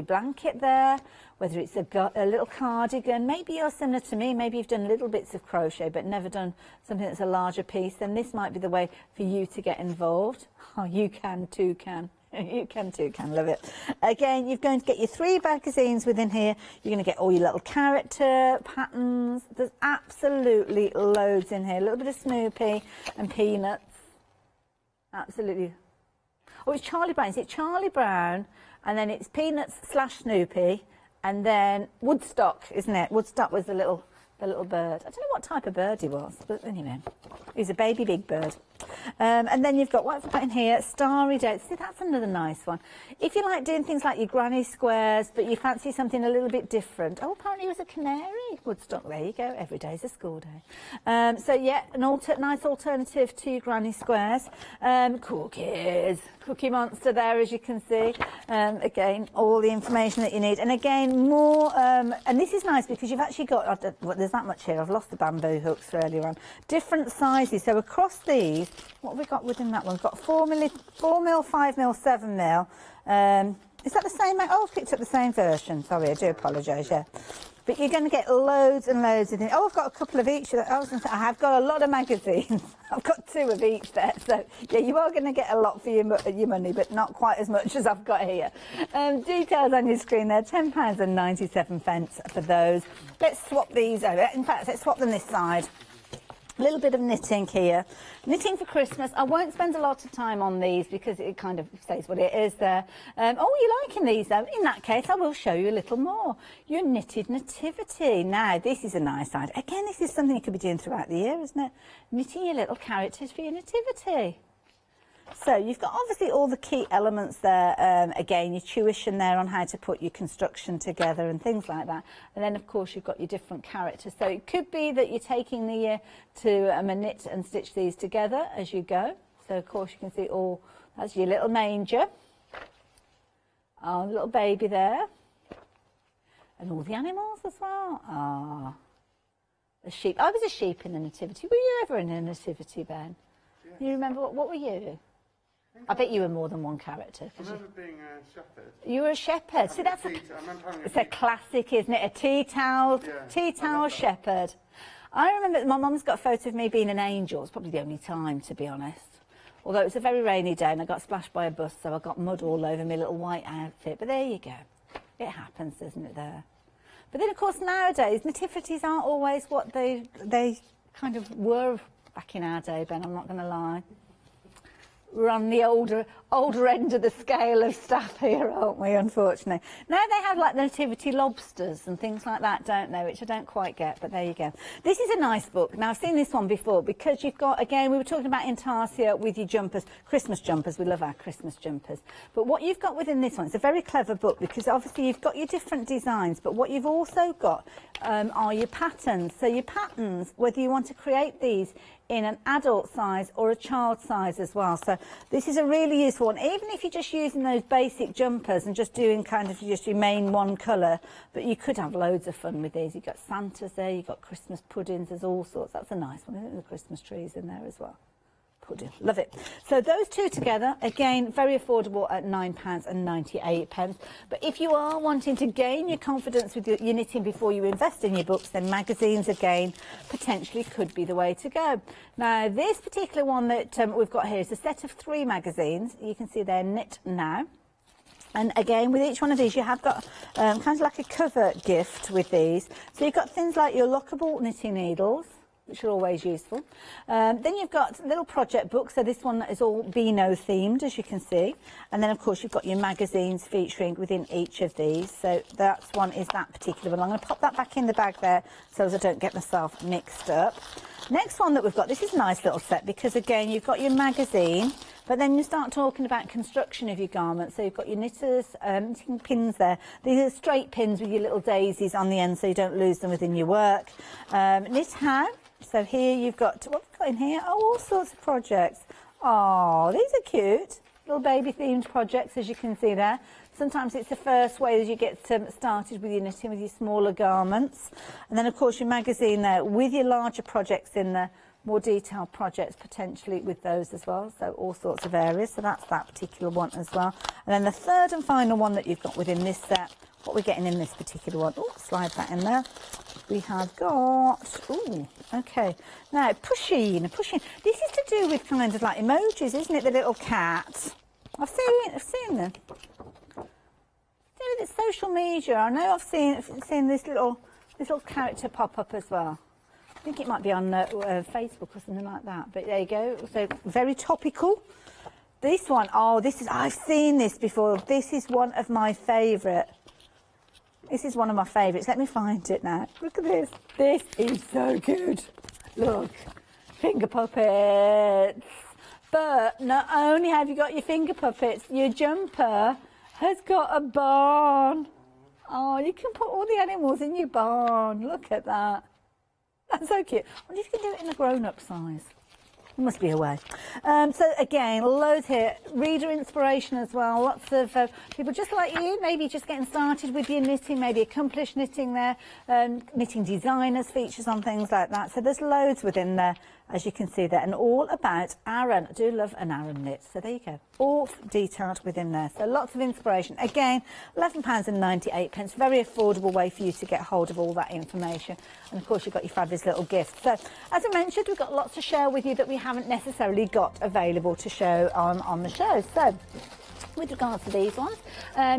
blanket there, whether it's a little cardigan, maybe you're similar to me, maybe you've done little bits of crochet but never done something that's a larger piece, then this might be the way for you to get involved. Oh, you can too, can. You can too, can. Love it. Again, you're going to get your 3 magazines within here. You're going to get all your little character patterns. There's absolutely loads in here. A little bit of Snoopy and Peanuts. Absolutely. Oh, it's Charlie Brown. Is it Charlie Brown? And then it's Peanuts / Snoopy. And then Woodstock, isn't it? Woodstock was the little bird. I don't know what type of bird he was, but anyway, he was a baby big bird. And then you've got, what have I got in here? Starry Day. See, that's another nice one. If you like doing things like your granny squares, but you fancy something a little bit different. Oh, apparently it was a canary. Woodstock, there you go. Every day's a school day. So yeah, nice alternative to your granny squares. Cookies. Cookie Monster there, as you can see. Again, all the information that you need. And again, more, and this is nice because you've actually got, well, there's that much here. I've lost the bamboo hooks for earlier on. Different sizes. So across these, what have we got within that one? We've got 4 mil, 5 mil, 7 mil. Is that the same? Oh, I've picked up the same version. Sorry, I do apologise, yeah. But you're going to get loads and loads of things. Oh, I've got a couple of each. I have got a lot of magazines. I've got 2 of each there. So, yeah, you are going to get a lot for your money, but not quite as much as I've got here. Details on your screen there, £10.97 for those. Let's swap these over. In fact, let's swap them this side. A little bit of knitting here. Knitting for Christmas. I won't spend a lot of time on these because it kind of says what it is there. Oh, you're liking these though? In that case, I will show you a little more. Your knitted nativity. Now, this is a nice idea. Again, this is something you could be doing throughout the year, isn't it? Knitting your little characters for your nativity. So you've got obviously all the key elements there. Again, your tuition there on how to put your construction together and things like that. And then, of course, you've got your different characters. So it could be that you're taking the year to knit and stitch these together as you go. So, of course, you can see all, that's your little manger. Oh, little baby there. And all the animals as well. Ah, a sheep. I was a sheep in a nativity. Were you ever in a nativity, Ben? Yes. You remember, what were you? I bet you were more than one character. I remember being a shepherd. You were a shepherd. See, that's it's a classic, isn't it? A tea towel shepherd. I remember my mum's got a photo of me being an angel. It's probably the only time, to be honest. Although it was a very rainy day and I got splashed by a bus, so I got mud all over my little white outfit. But there you go. It happens, doesn't it, there? But then, of course, nowadays, nativities aren't always what they kind of were back in our day, Ben, I'm not going to lie. We're on the older end of the scale of stuff here, aren't we, unfortunately. Now they have like the nativity lobsters and things like that, don't they, which I don't quite get, but there you go. This is a nice book. Now, I've seen this one before because you've got, again, we were talking about intarsia with your jumpers, Christmas jumpers. We love our Christmas jumpers. But what you've got within this one, it's a very clever book because obviously you've got your different designs, but what you've also got are your patterns. So your patterns, whether you want to create these in an adult size or a child size as well. So this is a really useful one, even if you're just using those basic jumpers and just doing kind of just your main one colour, but you could have loads of fun with these. You've got Santas there, you've got Christmas puddings, there's all sorts. That's a nice one, isn't it? The Christmas trees in there as well. Pudding, love it. So those two together, again, very affordable at £9.98. But if you are wanting to gain your confidence with your knitting before you invest in your books, then magazines, again, potentially could be the way to go. Now, this particular one that we've got here is a set of 3 magazines. You can see they're Knit Now. And again, with each one of these, you have got kind of like a cover gift with these. So you've got things like your lockable knitting needles, which are always useful. Then you've got little project books. So this one is all Beano themed, as you can see. And then, of course, you've got your magazines featuring within each of these. So that one is that particular one. I'm going to pop that back in the bag there so as I don't get myself mixed up. Next one that we've got, this is a nice little set because, again, you've got your magazine, but then you start talking about construction of your garments. So you've got your knitters, pins there. These are straight pins with your little daisies on the end so you don't lose them within your work. Knit How. So here you've got, what have we got in here? Oh, all sorts of projects. Oh, these are cute. Little baby themed projects, as you can see there. Sometimes it's the first way as you get started with your knitting with your smaller garments. And then of course your magazine there with your larger projects in there, more detailed projects potentially with those as well. So all sorts of areas. So that's that particular one as well. And then the third and final one that you've got within this set, what we're getting in this particular one. Oh, slide that in there. We have got, ooh, okay. Now, pushing. This is to do with kind of like emojis, isn't it? The little cat. I've seen them. With social media, I know I've seen this little character pop up as well. I think it might be on Facebook or something like that. But there you go. So very topical. This one, oh, I've seen this before. This is one of my favourite. This is one of my favourites. Let me find it now. Look at this. This is so good. Look, finger puppets. But not only have you got your finger puppets, your jumper has got a barn. Oh, you can put all the animals in your barn. Look at that. That's so cute. I wonder if you can do it in a grown-up size. There must be a way. So again, loads here. Reader inspiration as well. Lots of people just like you, maybe just getting started with your knitting, maybe accomplished knitting there. Knitting designers, features on things like that. So there's loads within there, as you can see there, and all about Aran. I do love an Aran knit. So there you go. All detailed within there. So lots of inspiration. Again, £11.98. Very affordable way for you to get hold of all that information. And of course, you've got your fabulous little gift. So as I mentioned, we've got lots to share with you that we haven't necessarily got available to show on the show. So with regards to these ones,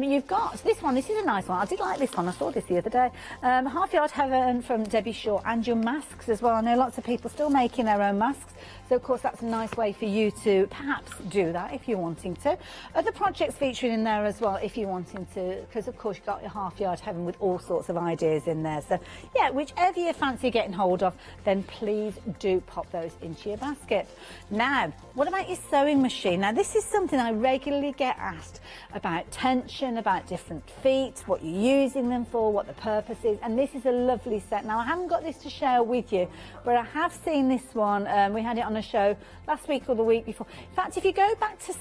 you've got this one. This is a nice one. I did like this one. I saw this the other day. Half Yard Heaven from Debbie Shaw, and your masks as well. I know lots of people still making their own masks. So of course that's a nice way for you to perhaps do that if you're wanting to. Other projects featuring in there as well if you're wanting to, because of course you've got your Half Yard Heaven with all sorts of ideas in there. So yeah, whichever you fancy getting hold of, then please do pop those into your basket. Now, what about your sewing machine? Now this is something I regularly get asked about: tension, about different feet, what you're using them for, what the purpose is, and this is a lovely set. Now I haven't got this to share with you, but I have seen this one. We had it on a show last week or the week before. In fact, if you go back to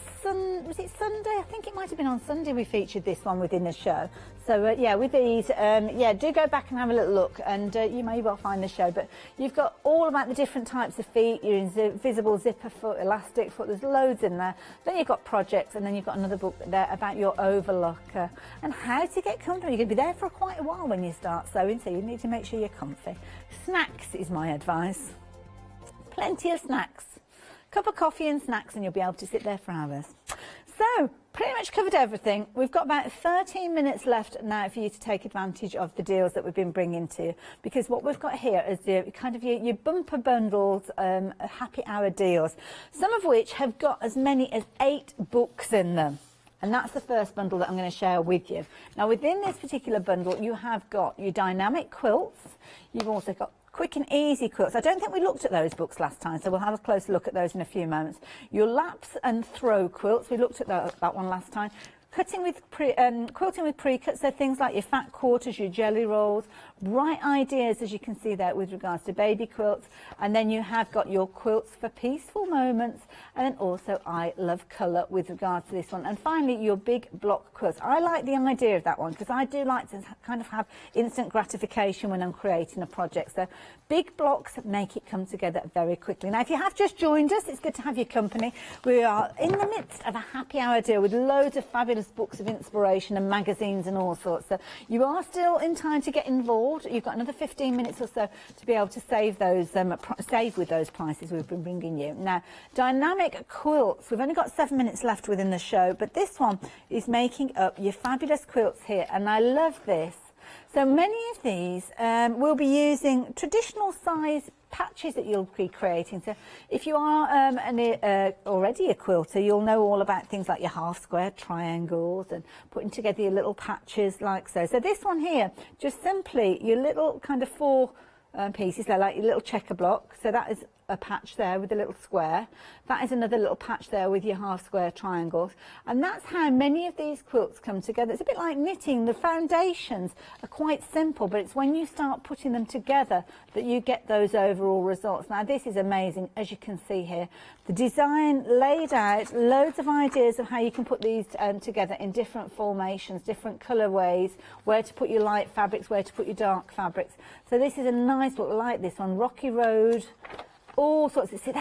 was it Sunday? I think it might have been on Sunday we featured this one within the show. So yeah, with these, yeah, do go back and have a little look, and you may well find the show. But you've got all about the different types of feet, your invisible zipper foot, elastic foot, there's loads in there. Then you've got projects, and then you've got another book there about your overlocker and how to get comfortable. You're going to be there for quite a while when you start sewing, so you need to make sure you're comfy. Snacks is my advice. Plenty of snacks. Cup of coffee and snacks, and you'll be able to sit there for hours. So, pretty much covered everything. We've got about 13 minutes left now for you to take advantage of the deals that we've been bringing to you, because what we've got here is your bumper bundles, happy hour deals, some of which have got as many as 8 books in them. And that's the first bundle that I'm going to share with you. Now, within this particular bundle, you have got your dynamic quilts. You've also got quick and easy quilts. I don't think we looked at those books last time, so we'll have a closer look at those in a few moments. Your lapse and throw quilts, we looked at that one last time. Quilting with pre-cuts, so things like your fat quarters, your jelly rolls, bright ideas, as you can see there, with regards to baby quilts. And then you have got your quilts for peaceful moments, and then also I love colour with regards to this one. And finally, your big block quilts. I like the idea of that one, because I do like to kind of have instant gratification when I'm creating a project. So big blocks make it come together very quickly. Now, if you have just joined us, it's good to have your company. We are in the midst of a happy hour deal with loads of fabulous books of inspiration and magazines and all sorts. So you are still in time to get involved. You've got another 15 minutes or so to be able to save those, save with those prices we've been bringing you. Now, dynamic quilts. We've only got 7 minutes left within the show, but this one is making up your fabulous quilts here, and I love this. So many of these will be using traditional size patches that you'll be creating. So if you are already a quilter, you'll know all about things like your half square triangles and putting together your little patches like so. So this one here, just simply your little kind of 4 pieces, they're like your little checker block. So that is a patch there with a little square. That is another little patch there with your half square triangles. And that's how many of these quilts come together. It's a bit like knitting. The foundations are quite simple, but it's when you start putting them together that you get those overall results. Now this is amazing, as you can see here. The design laid out, loads of ideas of how you can put these together in different formations, different colourways, where to put your light fabrics, where to put your dark fabrics. So this is a nice book like this one, Rocky Road, all sorts of, see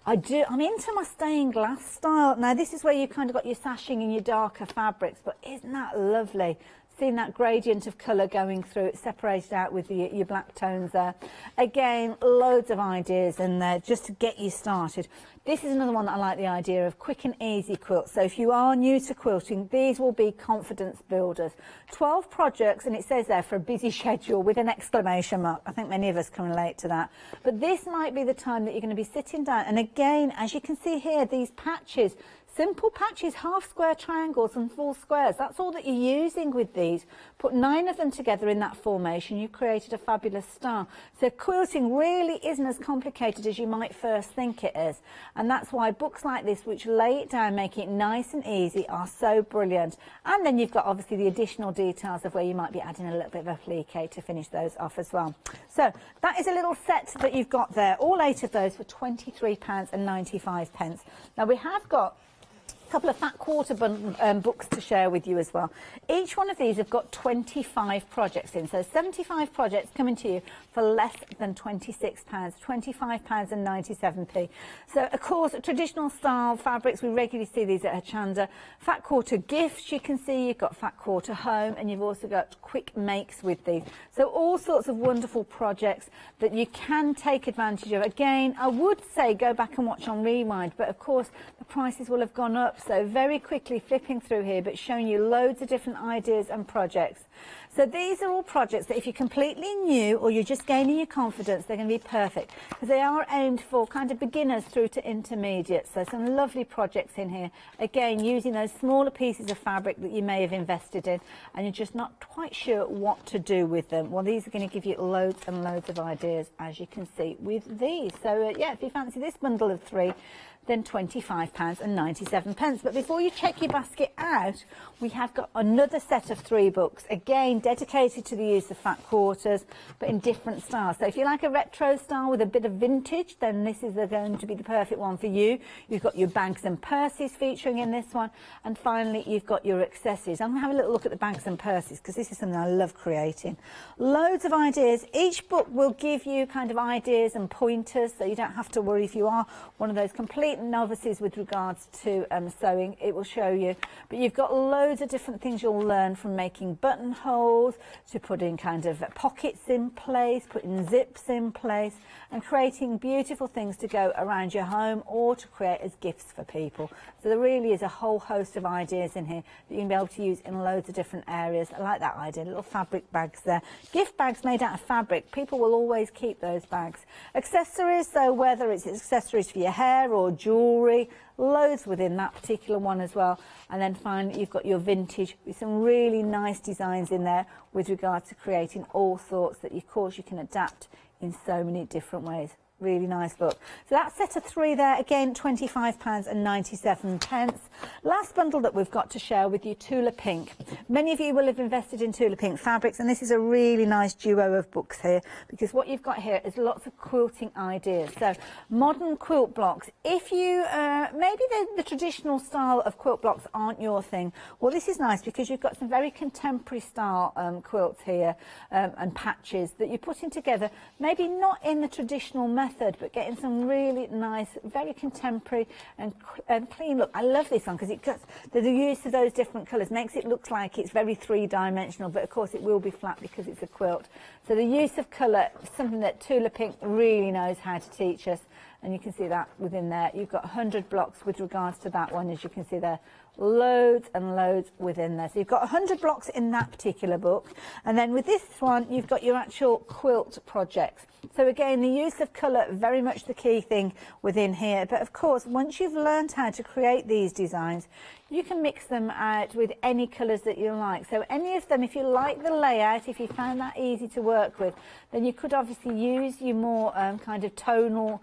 I'm into my stained glass style. Now this is where you kind of got your sashing and your darker fabrics, but isn't that lovely? Seeing that gradient of colour going through, it's separated out with your black tones there. Again, loads of ideas in there just to get you started. This is another one that I like the idea of, quick and easy quilts. So if you are new to quilting, these will be confidence builders. 12 projects, and it says there for a busy schedule with an exclamation mark. I think many of us can relate to that. But this might be the time that you're going to be sitting down. And again, as you can see here, these patches, simple patches, half square triangles and full squares. That's all that you're using with these. Put 9 of them together in that formation, you've created a fabulous star. So quilting really isn't as complicated as you might first think it is. And that's why books like this, which lay it down, make it nice and easy, are so brilliant. And then you've got obviously the additional details of where you might be adding a little bit of applique to finish those off as well. So that is a little set that you've got there, all 8 of those for £23.95. Now we have got a couple of fat quarter books to share with you as well. Each one of these have got 25 projects in, so 75 projects coming to you for less than £26, £25.97. So of course, traditional style fabrics, we regularly see these at Hochanda. Fat quarter gifts, you can see you've got fat quarter home, and you've also got quick makes with these. So all sorts of wonderful projects that you can take advantage of. Again, I would say go back and watch on rewind, but of course the prices will have gone up. So very quickly flipping through here, but showing you loads of different ideas and projects. So these are all projects that if you're completely new or you're just gaining your confidence, they're going to be perfect, because they are aimed for kind of beginners through to intermediate. So some lovely projects in here. Again, using those smaller pieces of fabric that you may have invested in and you're just not quite sure what to do with them. Well, these are going to give you loads and loads of ideas, as you can see with these. So yeah, if you fancy this bundle of 3, then £25.97. But before you check your basket out, we have got another set of 3 books, again dedicated to the use of fat quarters, but in different styles. So if you like a retro style with a bit of vintage, then this is going to be the perfect one for you. You've got your bags and purses featuring in this one, and finally you've got your accessories. I'm going to have a little look at the bags and purses, because this is something I love creating. Loads of ideas. Each book will give you kind of ideas and pointers, so you don't have to worry if you are one of those complete novices with regards to sewing. It will show you, but you've got loads of different things you'll learn, from making buttonholes to putting kind of pockets in place, putting zips in place, and creating beautiful things to go around your home or to create as gifts for people. So there really is a whole host of ideas in here that you can be able to use in loads of different areas. I like that idea, little fabric bags there. Gift bags made out of fabric, people will always keep those bags. Accessories, so whether it's accessories for your hair or jewellery, loads within that particular one as well. And then finally you've got your vintage with some really nice designs in there with regard to creating all sorts that of course you can adapt in so many different ways. Really nice book. So that set of 3 there, again £25.97. Last bundle that we've got to share with you, Tula Pink. Many of you will have invested in Tula Pink fabrics, and this is a really nice duo of books here, because what you've got here is lots of quilting ideas. So modern quilt blocks. If you maybe the traditional style of quilt blocks aren't your thing, well, this is nice because you've got some very contemporary style quilts here and patches that you're putting together, maybe not in the traditional method, but getting some really nice, very contemporary and clean look. I love this one because it gets the use of those different colours makes it look like it's very 3-dimensional, but of course it will be flat because it's a quilt. So the use of colour is something that Tula Pink really knows how to teach us, and you can see that within there. You've got 100 blocks with regards to that one, as you can see there. Loads and loads within there. So you've got 100 blocks in that particular book, and then with this one you've got your actual quilt projects. So again, the use of colour, very much the key thing within here. But of course, once you've learned how to create these designs, you can mix them out with any colours that you like. So any of them, if you like the layout, if you found that easy to work with, then you could obviously use your more kind of tonal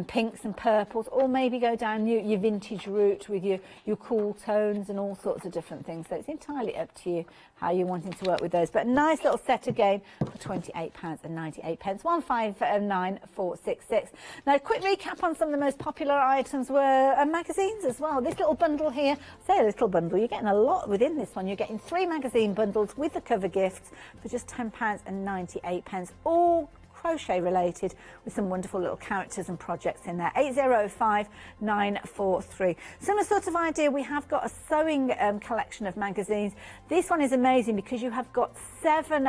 pinks and purples, or maybe go down your vintage route with your cool tones and all sorts of different things. So it's entirely up to you how you're wanting to work with those. But a nice little set again for £28.98, 159466. Now, a quick recap on some of the most popular items were magazines as well. This little bundle here, say a little bundle, you're getting a lot within this one. You're getting 3 magazine bundles with the cover gifts for just £10.98, all crochet related, with some wonderful little characters and projects in there. 805943. Similar sort of idea, we have got a sewing collection of magazines. This one is amazing because you have got 7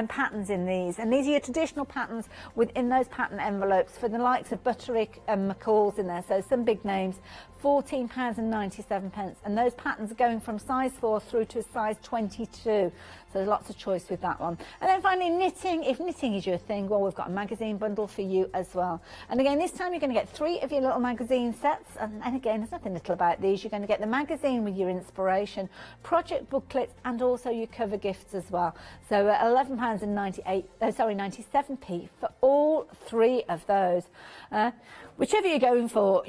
patterns in these, and these are your traditional patterns within those pattern envelopes for the likes of Butterick and McCall's in there, so some big names. £14.97, and those patterns are going from size 4 through to a size 22, so there's lots of choice with that one. And then finally, knitting. If knitting is your thing, well, we've got a magazine bundle for you as well. And again, this time you're going to get 3 of your little magazine sets, and again, there's nothing little about these. You're going to get the magazine with your inspiration, project booklets, and also your cover gifts as well. So £11.97 for all 3 of those. Whichever you're going for,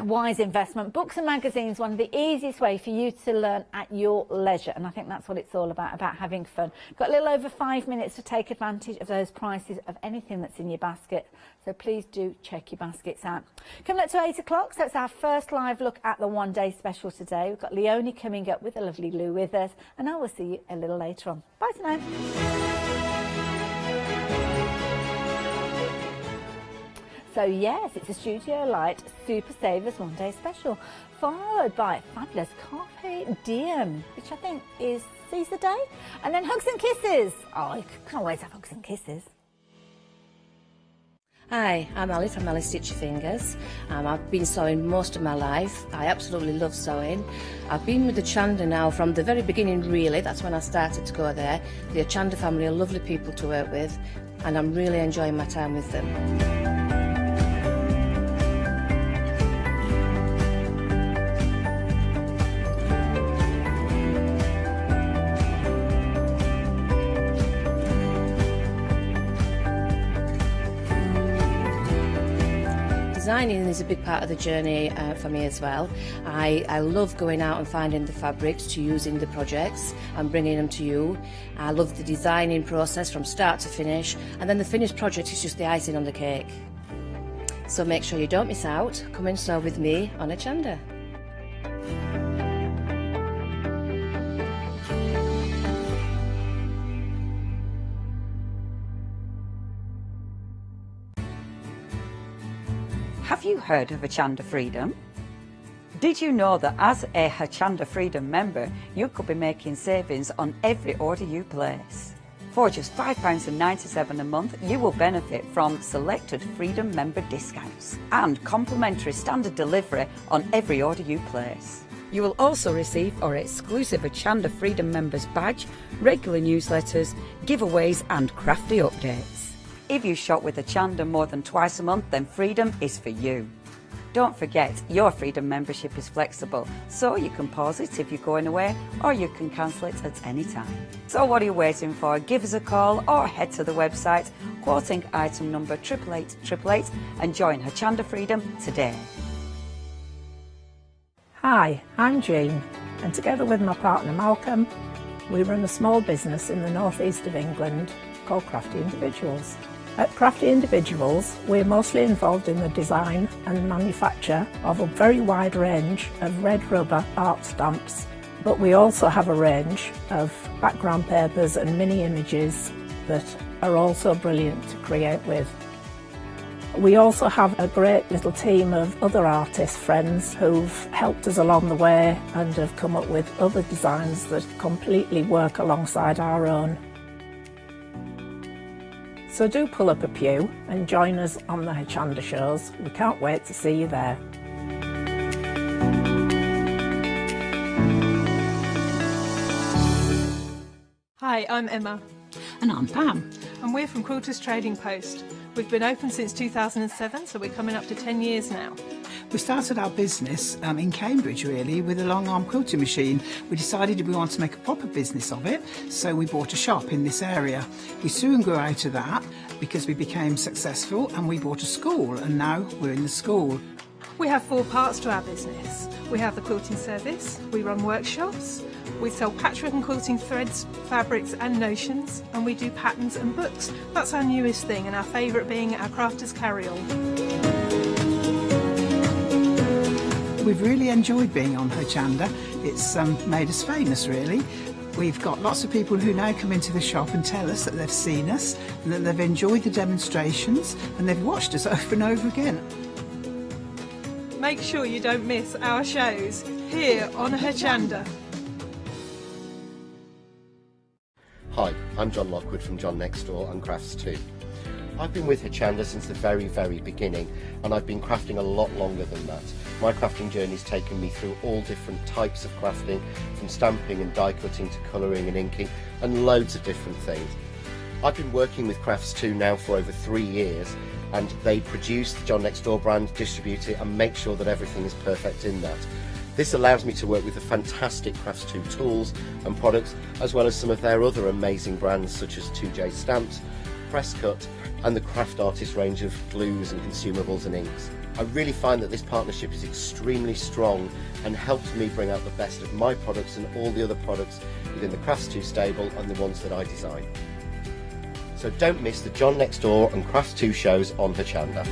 wise investment. Books and magazines, one of the easiest way for you to learn at your leisure, and I think that's what it's all about having fun. Got a little over 5 minutes to take advantage of those prices of anything that's in your basket, so please do check your baskets out. Coming up to 8 o'clock, so it's our first live look at the one-day special today. We've got Leonie coming up with a lovely Lou with us, and I will see you a little later on. Bye for now. So yes, it's a Studio Light Super Savers One Day Special, followed by fabulous Carpe Diem, which I think is Caesar Day, and then Hugs and Kisses. Oh, you can always have Hugs and Kisses. Hi, I'm Alice from Alice Stitch Your Fingers. I've been sewing most of my life. I absolutely love sewing. I've been with the Hochanda now from the very beginning, really. That's when I started to go there. The Hochanda family are lovely people to work with, and I'm really enjoying my time with them. Designing is a big part of the journey for me as well. I love going out and finding the fabrics to use in the projects and bringing them to you. I love the designing process from start to finish, and then the finished project is just the icing on the cake. So make sure you don't miss out. Come and sew with me on Hochanda. Have you heard of Hochanda Freedom? Did you know that as a Hochanda Freedom member, you could be making savings on every order you place? For just £5.97 a month, you will benefit from selected Freedom member discounts and complimentary standard delivery on every order you place. You will also receive our exclusive Hochanda Freedom members badge, regular newsletters, giveaways and crafty updates. If you shop with Hochanda more than twice a month, then Freedom is for you. Don't forget, your Freedom membership is flexible, so you can pause it if you're going away, or you can cancel it at any time. So what are you waiting for? Give us a call or head to the website, quoting item number 88888, and join Hochanda Freedom today. Hi, I'm Jean, and together with my partner Malcolm, we run a small business in the northeast of England called Crafty Individuals. At Crafty Individuals, we're mostly involved in the design and manufacture of a very wide range of red rubber art stamps, but we also have a range of background papers and mini images that are also brilliant to create with. We also have a great little team of other artist friends who've helped us along the way and have come up with other designs that completely work alongside our own. So do pull up a pew and join us on the Hochanda shows. We can't wait to see you there. Hi, I'm Emma. And I'm Pam. And we're from Quilters Trading Post. We've been open since 2007, so we're coming up to 10 years now. We started our business in Cambridge really with a long arm quilting machine. We decided we wanted to make a proper business of it, so we bought a shop in this area. We soon grew out of that because we became successful, and we bought a school, and now we're in the school. We have 4 parts to our business. We have the quilting service, we run workshops, we sell patchwork and quilting threads, fabrics and notions, and we do patterns and books. That's our newest thing, and our favourite being our crafters carry-on. We've really enjoyed being on Hochanda. It's made us famous really. We've got lots of people who now come into the shop and tell us that they've seen us and that they've enjoyed the demonstrations and they've watched us over and over again. Make sure you don't miss our shows here on Hochanda. Hi, I'm John Lockwood from John Next Door and Crafts Too. I've been with Hochanda since the very beginning, and I've been crafting a lot longer than that. My crafting journey's taken me through all different types of crafting, from stamping and die cutting to colouring and inking, and loads of different things. I've been working with Crafts Too now for over 3 years, and they produce the John Next Door brand, distribute it, and make sure that everything is perfect in that. This allows me to work with the fantastic Crafts Too tools and products, as well as some of their other amazing brands such as 2J Stamps, Press Cut, and the Craft Artist range of glues and consumables and inks. I really find that this partnership is extremely strong and helps me bring out the best of my products and all the other products within the Crafts Too stable and the ones that I design. So don't miss the John Next Door and Crafts Too shows on Hochanda.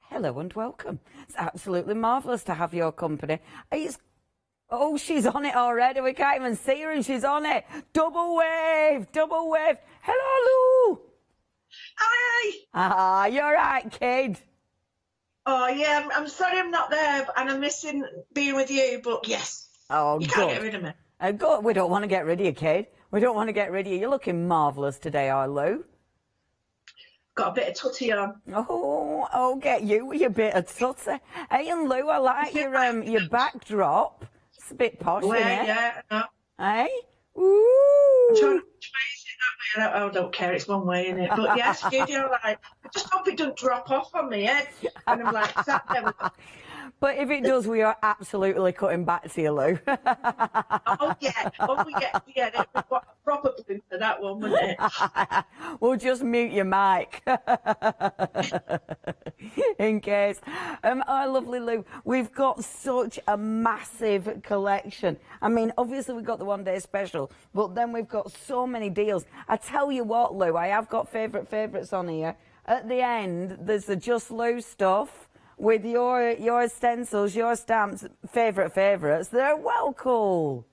Hello and welcome. It's absolutely marvellous to have your company. Oh, she's on it already. We can't even see her and she's on it. Double wave, double wave. Hello, Lou. Hi. Ah, you're right, kid. Oh, yeah, I'm sorry I'm not there and I'm missing being with you, but yes. Oh, you good. can't get rid of me. Good. We don't want to get rid of you, kid. We don't want to get rid of you. You're looking marvellous today, are Lou? Got a bit of tutty on. Oh, I'll get you with your bit of tutty. Hey, and Lou, I like your backdrop. It's a bit posh, isn't it? Yeah, I know. Hey? Ooh. I'm trying to trace it that way. I don't care, it's one way, innit? But yes, you're right. I just hope it doesn't drop off on me head. And I'm like, sat there with... But if it does, we are absolutely cutting back to you, Lou. Oh, yeah. Oh, yeah, proper blue for that one, wouldn't it? We'll just mute your mic. In case. Oh, lovely, Lou. We've got such a massive collection. I mean, obviously we've got the one-day special, but then we've got so many deals. I tell you what, Lou, I have got favourites on here. At the end, there's the Just Lou stuff. With your stencils, your stamps, favourites, they're well cool.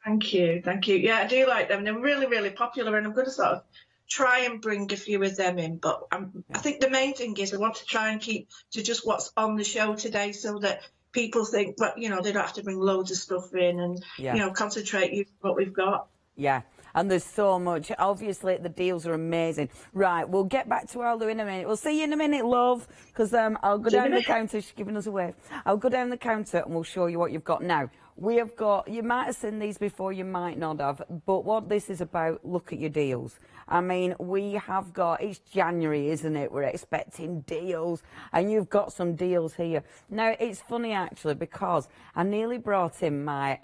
Thank you. Yeah, I do like them. They're really popular, and I'm going to sort of try and bring a few of them in. But I think the main thing is I want to try and keep to just what's on the show today, so that people think, well, they don't have to bring loads of stuff in, and concentrate on what we've got. Yeah. And there's so much. Obviously, the deals are amazing. Right, we'll get back to our Lou in a minute. We'll see you in a minute, love, because I'll go down the counter. She's giving us a wave. I'll go down the counter and we'll show you what you've got now. We have got, you might have seen these before, you might not have, but what this is about, look at your deals. I mean, we have got, it's January, isn't it? We're expecting deals, and you've got some deals here. Now, it's funny, actually, because I nearly brought in my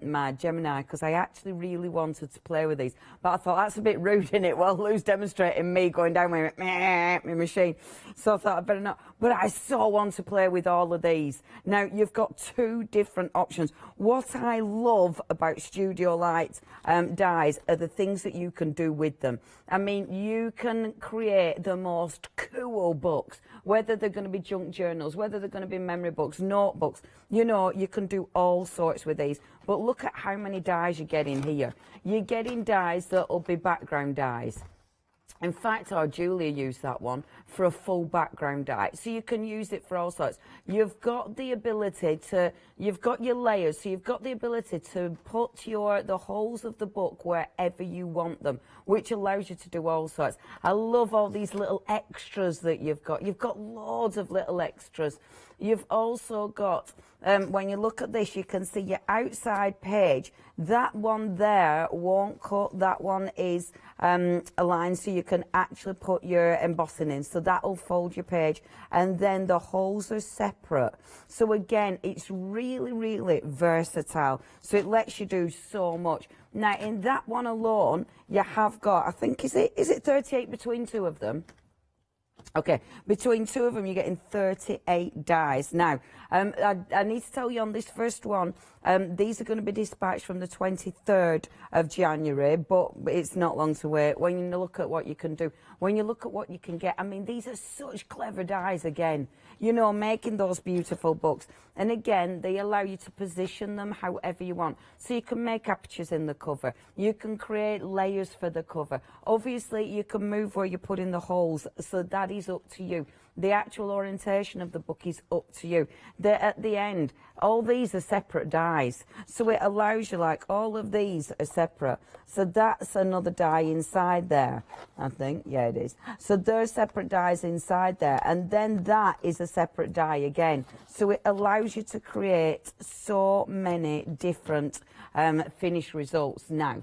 my Gemini, because I actually really wanted to play with these, but I thought, that's a bit rude, isn't it? Well, Lou's demonstrating me going down with my machine, so I thought I'd better not. But I so want to play with all of these. Now, you've got 2 different options. What I love about Studio Light dies are the things that you can do with them. I mean, you can create the most cool books, whether they're going to be junk journals, whether they're going to be memory books, notebooks. You can do all sorts with these. But look at how many dies you get in here. You're getting dies that will be background dies. In fact, our Julia used that one for a full background die. So you can use it for all sorts. You've got the ability to, you've got your layers, so you've got the ability to put the holes of the book wherever you want them, which allows you to do all sorts. I love all these little extras that you've got. You've got loads of little extras. You've also got, when you look at this, you can see your outside page. That one there won't cut. That one is aligned, so you can actually put your embossing in. So that'll fold your page. And then the holes are separate. So again, it's really, really versatile. So it lets you do so much. Now, in that one alone, you have got, I think, is it 38 between two of them? Okay, between two of them, you're getting 38 dies. Now, I need to tell you on this first one, these are going to be dispatched from the 23rd of January, but it's not long to wait. When you look at what you can do, when you look at what you can get, I mean, these are such clever dies again, you know, making those beautiful books. And again, they allow you to position them however you want. So you can make apertures in the cover. You can create layers for the cover. Obviously, you can move where you put in the holes, so that is up to you. The actual orientation of the book is up to you. At the end, all these are separate dies. So it allows you, like, all of these are separate. So that's another die inside there, I think. Yeah, it is. So there's separate dies inside there. And then that is a separate die again. So it allows you to create so many different finished results. Now,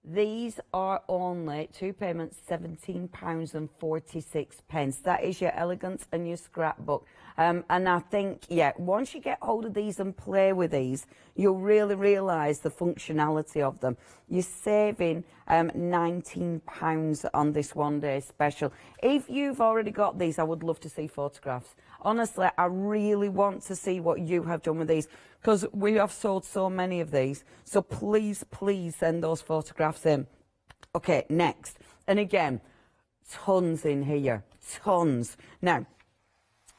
these are only two payments, £17.46. That is your elegance and your scrapbook. And I think, yeah, once you get hold of these and play with these, you'll really realise the functionality of them. You're saving £19 on this one-day special. If you've already got these, I would love to see photographs. Honestly, I really want to see what you have done with these, because we have sold so many of these. So please, please send those photographs in. Okay, next. And again, tons in here. Tons. Now,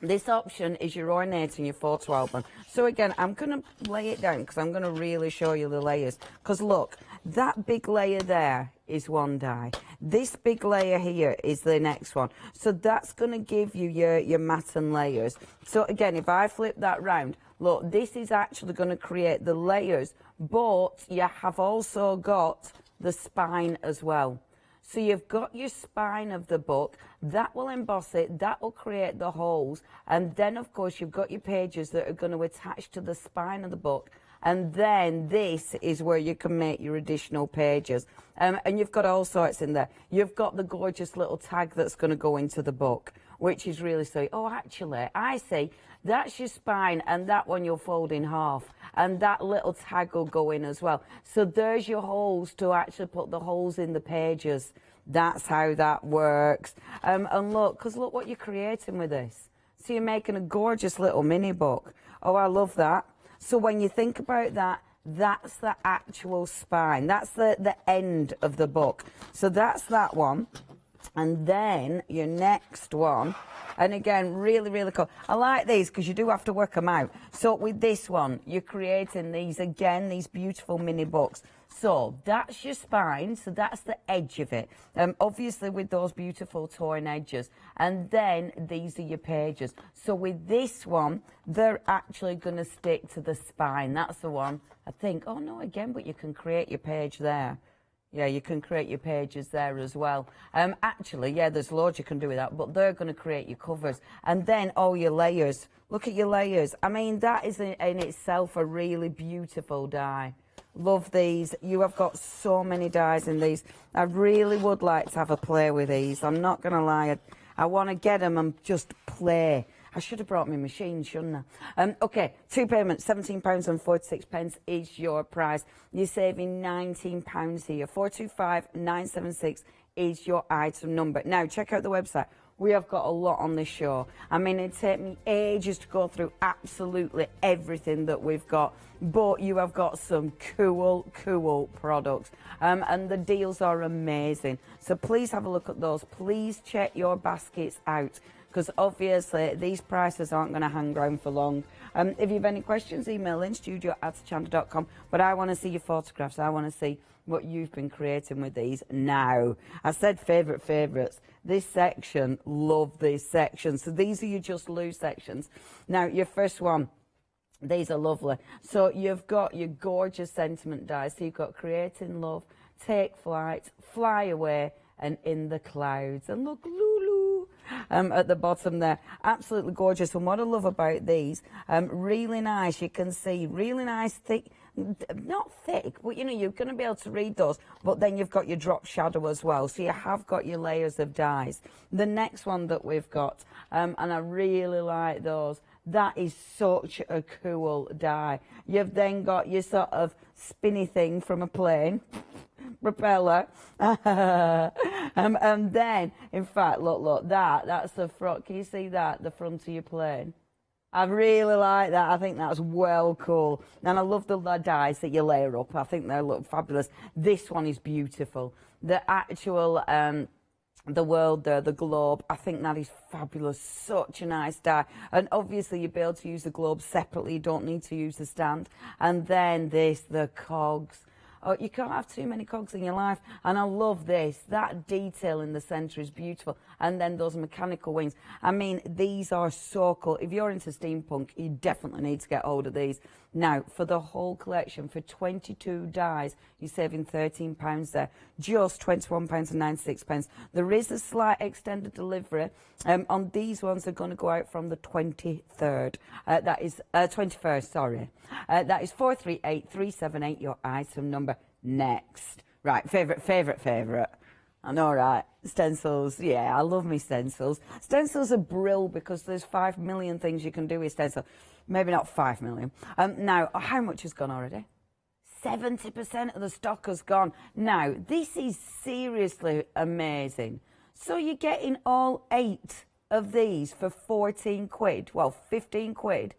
this option is your ornating your photo album. So again, I'm going to lay it down because I'm going to really show you the layers. Because look, that big layer there is one die. This big layer here is the next one. So that's going to give you your matten layers. So again, if I flip that round, look, this is actually going to create the layers, but you have also got the spine as well. So you've got your spine of the book, that will emboss it, that will create the holes, and then of course you've got your pages that are going to attach to the spine of the book, and then this is where you can make your additional pages. And you've got all sorts in there. You've got the gorgeous little tag that's going to go into the book, which is really sweet. Oh, actually, I see. That's your spine, and that one you'll fold in half, and that little tag will go in as well. So there's your holes to actually put the holes in the pages. That's how that works. And look, because look what you're creating with this. So you're making a gorgeous little mini book. Oh, I love that. So when you think about that, that's the actual spine. That's the end of the book. So that's that one. And then your next one, and again, really, really cool. I like these because you do have to work them out. So with this one, you're creating these, again, these beautiful mini books. So that's your spine, so that's the edge of it. Obviously with those beautiful torn edges. And then these are your pages. So with this one, they're actually going to stick to the spine. That's the one, I think. Oh no, again, but you can create your page there. Yeah, you can create your pages there as well. Actually, yeah, there's loads you can do with that, but they're going to create your covers. And then all your layers. Look at your layers. I mean, that is in itself a really beautiful die. Love these. You have got so many dies in these. I really would like to have a play with these. I'm not going to lie. I want to get them and just play. I should have brought my machine, shouldn't I? Okay, two payments, £17.46 is your price. You're saving £19 here. 425976 is your item number. Now, check out the website. We have got a lot on this show. I mean, it'd take me ages to go through absolutely everything that we've got, but you have got some cool, cool products. And the deals are amazing. So please have a look at those. Please check your baskets out, because obviously these prices aren't going to hang around for long. If you have any questions, email in studio@hochanda.com. But I want to see your photographs. I want to see what you've been creating with these. Now, I said favourites. This section, love this section. So these are your just loose sections. Now, your first one, these are lovely. So you've got your gorgeous sentiment dies. So you've got Creating Love, Take Flight, Fly Away, and In the Clouds. And look, Lulu, at the bottom there. Absolutely gorgeous. And what I love about these, really nice, you can see, really nice, thick, not thick, but you know, you're going to be able to read those, but then you've got your drop shadow as well, so you have got your layers of dies. The next one that we've got, and I really like those, that is such a cool die. You've then got your sort of spinny thing from a plane, propeller, and then, in fact, look, that's the front, can you see that, the front of your plane? I really like that. I think that's well cool. And I love the dies that you layer up. I think they look fabulous. This one is beautiful. The actual, the world there, the globe, I think that is fabulous. Such a nice die. And obviously you'll be able to use the globe separately. You don't need to use the stand. And then this, the cogs. Oh, you can't have too many cogs in your life. And I love this. That detail in the centre is beautiful. And then those mechanical wings. I mean, these are so cool. If you're into steampunk, you definitely need to get hold of these. Now, for the whole collection, for 22 dies, you're saving £13 there. Just £21.96. There is a slight extended delivery. On these ones, they're going to go out from the 23rd. That is 21st, sorry. That is 438378, your item number. Next. Right, favourite. I know, right? Stencils. Yeah, I love me stencils. Stencils are brill because there's 5 million things you can do with stencil. Maybe not 5 million. Now, how much has gone already? 70% of the stock has gone. Now, this is seriously amazing. So you're getting all 8 of these for 14 quid. Well, 15 quid.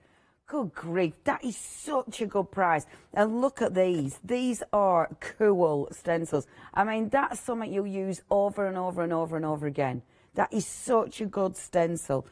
Good grief, that is such a good price. And look at these. These are cool stencils. I mean, that's something you'll use over and over and over and over again. That is such a good stencil.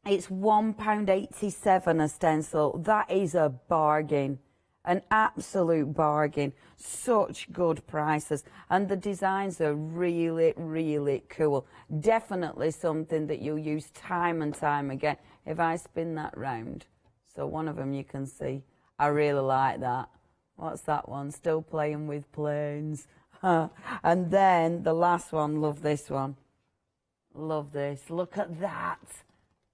It's £1.87 a stencil. That is a bargain. An absolute bargain. Such good prices. And the designs are really, really cool. Definitely something that you'll use time and time again. If I spin that round, so one of them you can see, I really like that. What's that one? Still Playing with Planes. And then the last one, love this one. Love this. Look at that.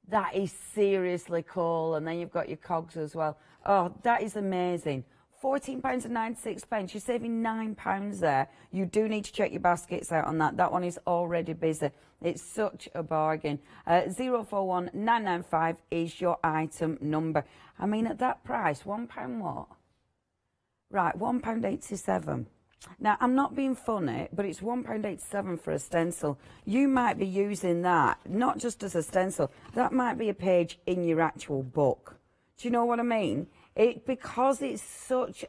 That is seriously cool. And then you've got your cogs as well. Oh, that is amazing. £14.96. You're saving £9 there. You do need to check your baskets out on that. That one is already busy. It's such a bargain. 041995 is your item number. I mean, at that price, £1 what? Right, £1.87. Now, I'm not being funny, but it's £1.87 for a stencil. You might be using that, not just as a stencil. That might be a page in your actual book. Do you know what I mean? Because it's such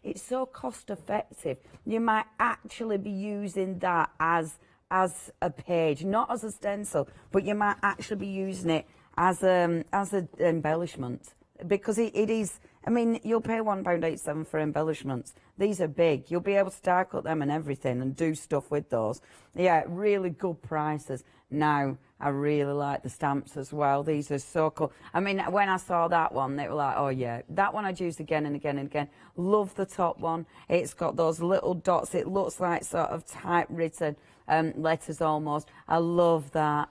it's so cost effective, you might actually be using that as a page, not as a stencil, but you might actually be using it as an embellishment, because it is. I mean, you'll pay £1.87 for embellishments. These are big. You'll be able to die cut them and everything and do stuff with those. Yeah, really good prices. Now, I really like the stamps as well. These are so cool. I mean, when I saw that one, they were like, oh yeah, that one I'd use again and again and again. Love the top one. It's got those little dots. It looks like sort of typewritten letters almost. I love that.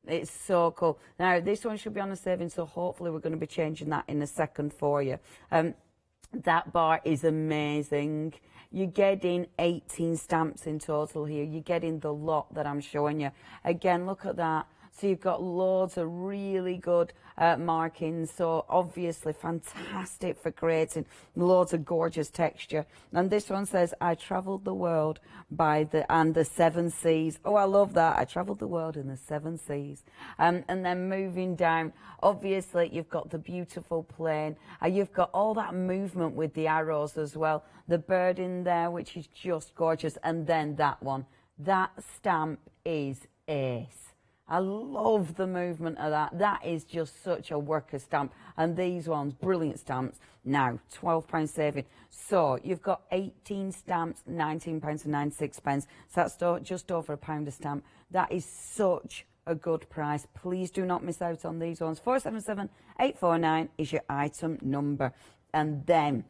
It's so cool. Now, this one should be on a saving, so hopefully we're going to be changing that in a second for you. That bar is amazing. You're getting 18 stamps in total here. You're getting the lot that I'm showing you. Again, look at that. So you've got loads of really good markings. So obviously fantastic for creating loads of gorgeous texture. And this one says, I travelled the world and the 7 seas. Oh, I love that. I travelled the world in the 7 seas. And then moving down, obviously you've got the beautiful plane. You've got all that movement with the arrows as well. The bird in there, which is just gorgeous. And then that one. That stamp is ace. I love the movement of that. That is just such a worker stamp. And these ones, brilliant stamps. Now, £12 saving. So you've got 18 stamps, £19.96. So that's just over £1 a stamp. That is such a good price. Please do not miss out on these ones. 477849 is your item number. And then,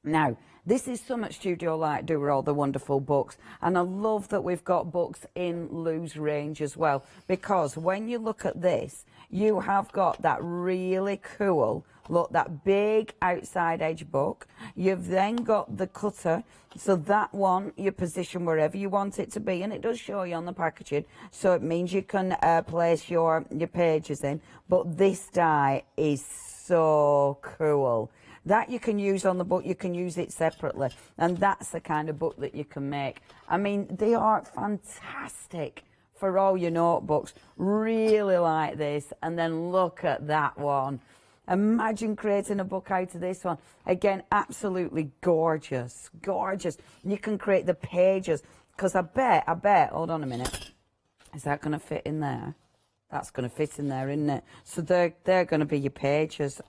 now, this is Summit Studio Light do with all the wonderful books, and I love that we've got books in Lou's range as well, because when you look at this, you have got that really cool, look, that big outside edge book. You've then got the cutter, so that one you position wherever you want it to be, and it does show you on the packaging, so it means you can place your pages in. But this die is so cool. That you can use on the book, you can use it separately. And that's the kind of book that you can make. I mean, they are fantastic for all your notebooks. Really like this. And then look at that one. Imagine creating a book out of this one. Again, absolutely gorgeous. Gorgeous. You can create the pages. Because I bet, hold on a minute. Is that going to fit in there? That's going to fit in there, isn't it? So they're going to be your pages.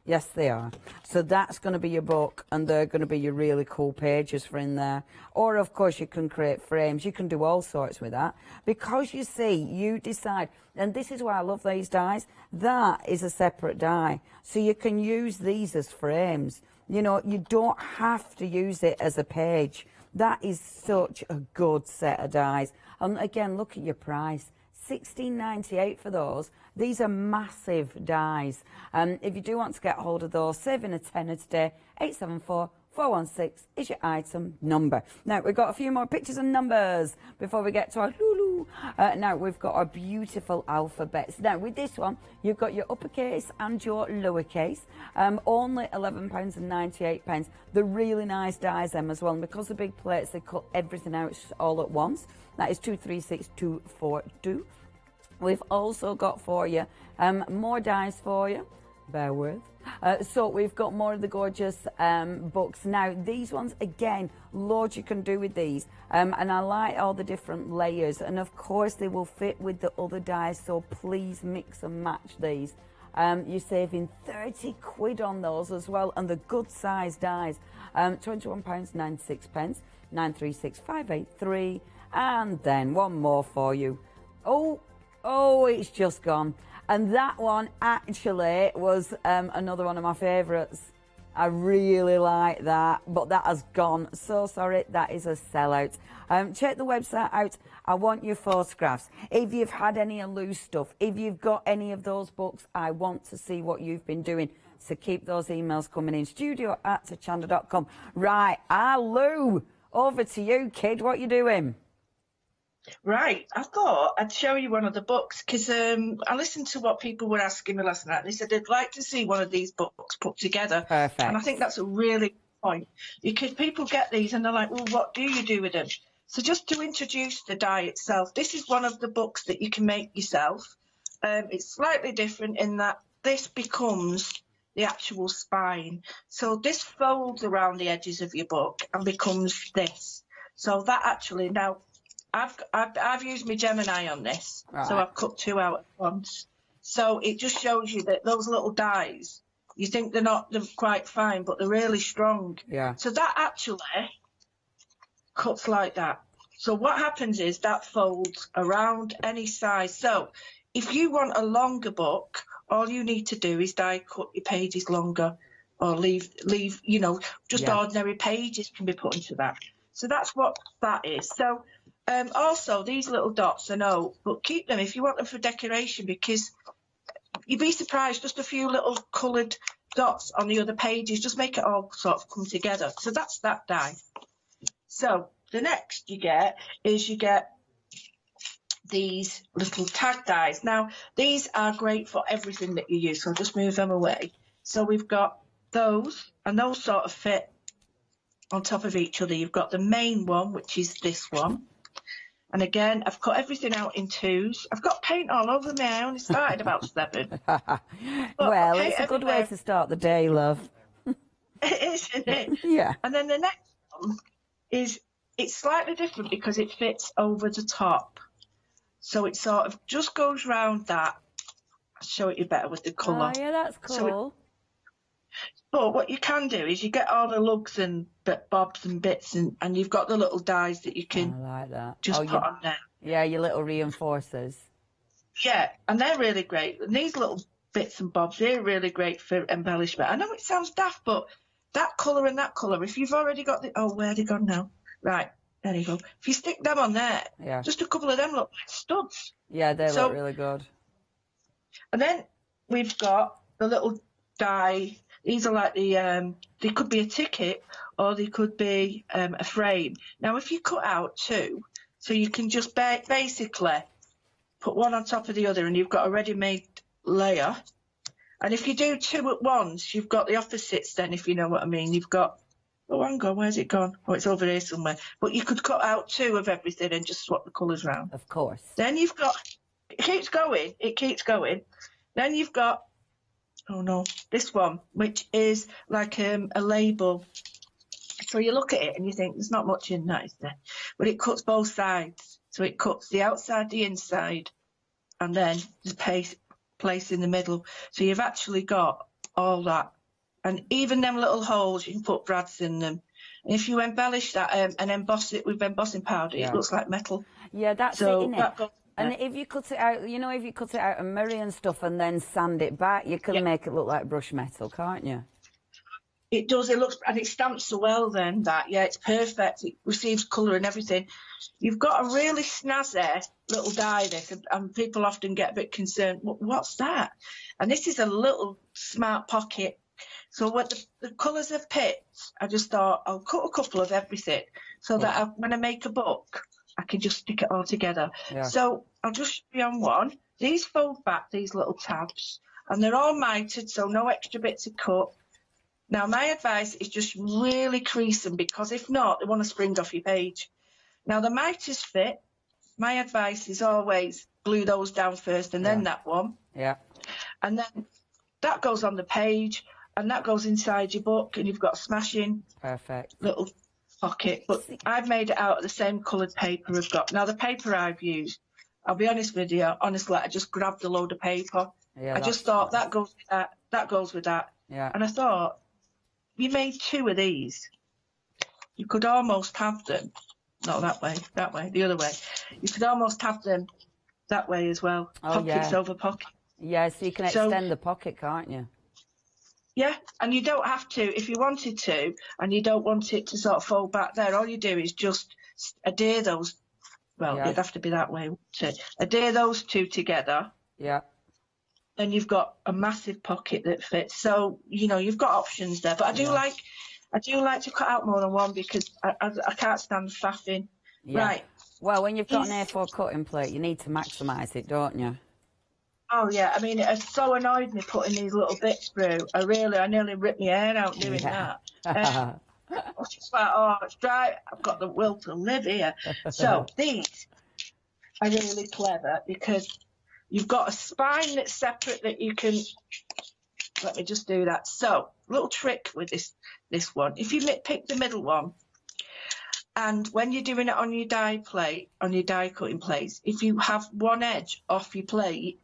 Yes, they are. So that's going to be your book, and they're going to be your really cool pages for in there. Or, of course, you can create frames. You can do all sorts with that. Because, you see, you decide, and this is why I love these dies, that is a separate die. So you can use these as frames. You know, you don't have to use it as a page. That is such a good set of dies. And, again, look at your price. $16.98 for those. These are massive dies. If you do want to get hold of those, saving a tenner today, 874-416 is your item number. Now, we've got a few more pictures and numbers before we get to our Lulu. Now, we've got our beautiful alphabets. Now, with this one, you've got your uppercase and your lowercase. Only £11.98. They're really nice dies, them as well. And because the big plates, they cut everything out all at once. That is 236242. We've also got for you more dies for you. Bear with. So we've got more of the gorgeous books. Now, these ones, again, loads you can do with these. And I like all the different layers. And, of course, they will fit with the other dies. So please mix and match these. You're saving 30 quid on those as well. And the good size dies. £21.96, 936583. And then one more for you. Oh, it's just gone. And that one actually was another one of my favourites. I really like that, but that has gone. So sorry, that is a sellout. Check the website out. I want your photographs. If you've had any of Lou's stuff, if you've got any of those books, I want to see what you've been doing. So keep those emails coming in. studio@hochanda.com. Right, Lou, over to you, kid. What you doing? Right, I thought I'd show you one of the books because I listened to what people were asking me last night. They said they'd like to see one of these books put together. Perfect. And I think that's a really good point because people get these and they're like, well, what do you do with them? So just to introduce the die itself, this is one of the books that you can make yourself. It's slightly different in that this becomes the actual spine. So this folds around the edges of your book and becomes this. So that actually now... I've used my Gemini on this, right. So I've cut two out at once. So it just shows you that those little dies, you think they're quite fine, but they're really strong. Yeah. So that actually cuts like that. So what happens is that folds around any size. So if you want a longer book, all you need to do is die cut your pages longer, or leave you know, just ordinary pages can be put into that. So that's what that is. So. Also, these little dots, I know, but keep them if you want them for decoration because you'd be surprised, just a few little coloured dots on the other pages, just make it all sort of come together. So that's that die. So the next you get these little tag dies. Now, these are great for everything that you use, so I'll just move them away. So we've got those, and those sort of fit on top of each other. You've got the main one, which is this one. And again, I've cut everything out in twos. I've got paint all over me. I only started about 7. Well, it's a good way to start the day, love. It is, isn't it? Yeah. And then the next one is, it's slightly different because it fits over the top. So it sort of just goes round that. I'll show it you better with the colour. Oh, yeah, that's cool. But what you can do is you get all the lugs and bobs and bits, and you've got the little dies that you can like that. just put on there. Yeah, your little reinforcers. Yeah, and they're really great. And these little bits and bobs, they're really great for embellishment. I know it sounds daft, but that colour and that colour, if you've already got the... Oh, where are they gone now? Right, there you go. If you stick them on there, just a couple of them look like studs. Yeah, they look really good. And then we've got the little die. These are like the, they could be a ticket or they could be a frame. Now, if you cut out two, so you can just basically put one on top of the other and you've got a ready-made layer. And if you do two at once, you've got the opposites then, if you know what I mean. You've got, oh, hang on, where's it gone? Oh, it's over here somewhere. But you could cut out two of everything and just swap the colours round. Of course. Then you've got, it keeps going. Then you've got, oh no, this one, which is like a label. So you look at it and you think, there's not much in that, is there? But it cuts both sides. So it cuts the outside, the inside, and then the place in the middle. So you've actually got all that. And even them little holes, you can put brads in them. And if you embellish that and emboss it with embossing powder, it looks like metal. Yeah, that's so it, innit? That goes, and if you cut it out, you know, if you cut it out of mirror and stuff and then sand it back, you can make it look like brush metal, can't you? It does. It looks, and it stamps so well then that, it's perfect. It receives colour and everything. You've got a really snazzy little die this, and people often get a bit concerned, what's that? And this is a little smart pocket. So when the colours are picked, I just thought I'll cut a couple of everything so that when I make a book, I can just stick it all together. Yeah. So I'll just show you on one. These fold back, these little tabs, and they're all mitered, so no extra bits to cut. Now, my advice is just really crease them, because if not, they want to spring off your page. Now, the miters fit. My advice is always glue those down first and then that one. Yeah. And then that goes on the page and that goes inside your book, and you've got a smashing little pocket. But I've made it out of the same coloured paper I've got. Now, the paper I've used, I'll be honest with you, honestly, I just grabbed a load of paper. Yeah, I just thought that goes with that, that goes with that. Yeah. And I thought, you made two of these, you could almost have them, not that way, the other way. You could almost have them that way as well. Pockets over pocket. Yeah, so you can extend the pocket, can't you? Yeah, and you don't have to, if you wanted to, and you don't want it to sort of fold back there, all you do is just adhere those, it'd have to be that way, wouldn't it? Adhere those two together. Yeah. Then you've got a massive pocket that fits. So, you know, you've got options there. But I do like to cut out more than one, because I can't stand faffing. Yeah. Right. Well, when you've got an A4 cutting plate, you need to maximise it, don't you? Oh, yeah. I mean, it has so annoyed me putting these little bits through. I nearly ripped my hair out doing that. I was just like, oh, it's dry. I've got the will to live here. So these are really clever, because you've got a spine that's separate that you can, let me just do that. So, little trick with this one. If you pick the middle one, and when you're doing it on your die plate, on your die cutting plates, if you have one edge off your plate,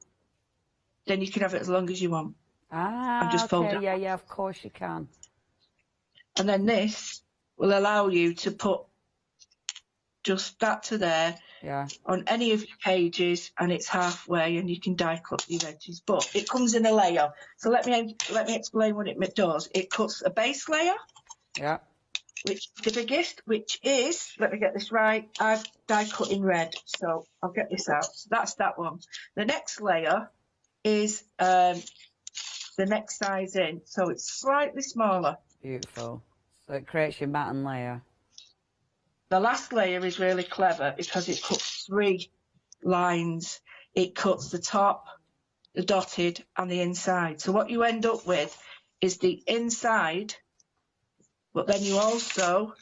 then you can have it as long as you want. And just fold it. Yeah, of course you can. And then this will allow you to put just that to there on any of your pages, and it's halfway, and you can die cut your edges. But it comes in a layer. So let me explain what it does. It cuts a base layer. Yeah. Which is the biggest, which is, let me get this right, I've die cut in red, so I'll get this out. So that's that one. The next layer is the next size in, so it's slightly smaller. Beautiful. So it creates your matten layer. The last layer is really clever, because it cuts 3 lines. It cuts the top, the dotted, and the inside. So what you end up with is the inside, but then you also,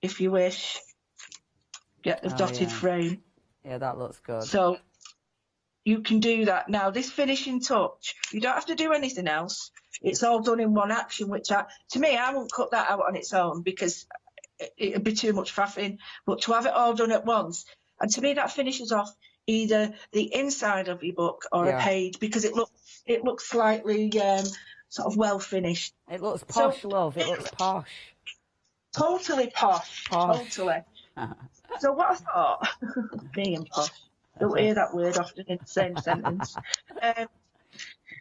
if you wish, get the dotted frame. Yeah, that looks good. So you can do that. Now, this finishing touch, you don't have to do anything else. It's all done in one action, which to me, I won't cut that out on its own, because it'd be too much faffing. But to have it all done at once, and to me that finishes off either the inside of your book or a page, because it looks slightly sort of well finished. It looks posh, love. It looks posh. Totally posh. Totally. So what I thought, being posh, don't hear that word often in the same sentence.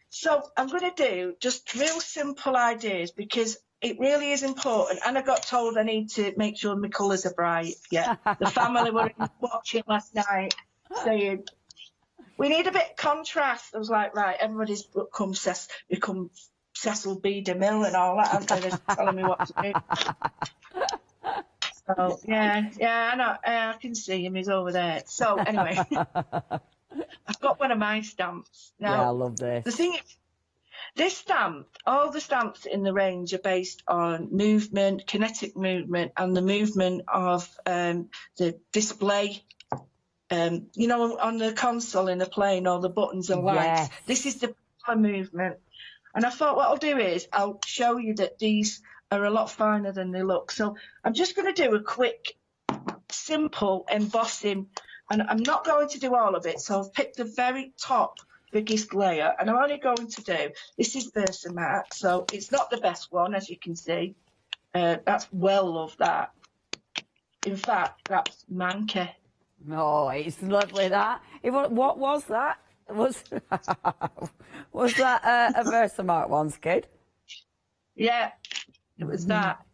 So I'm going to do just real simple ideas because it really is important. And I got told I need to make sure my colours are bright. Yeah, the family were watching last night saying, we need a bit of contrast. I was like, right, everybody's become Cecil B. DeMille and all that, and they're telling me what to do. So, yeah, I know. I can see him. He's over there. So, anyway, I've got one of my stamps. Now, yeah, I love this. The thing is, this stamp, all the stamps in the range are based on movement, kinetic movement, and the movement of the display. You know, on the console in the plane, all the buttons and lights. Yes. This is the movement. And I thought what I'll do is I'll show you that these are a lot finer than they look. So I'm just going to do a quick, simple embossing, and I'm not going to do all of it. So I've picked the very top, biggest layer, and I'm only going to do, this is Versamark, so it's not the best one, as you can see. That's well loved, that. In fact, that's Manke. Oh, it's lovely, that. What was that? Was that a Versamark once, kid? Yeah, it was that.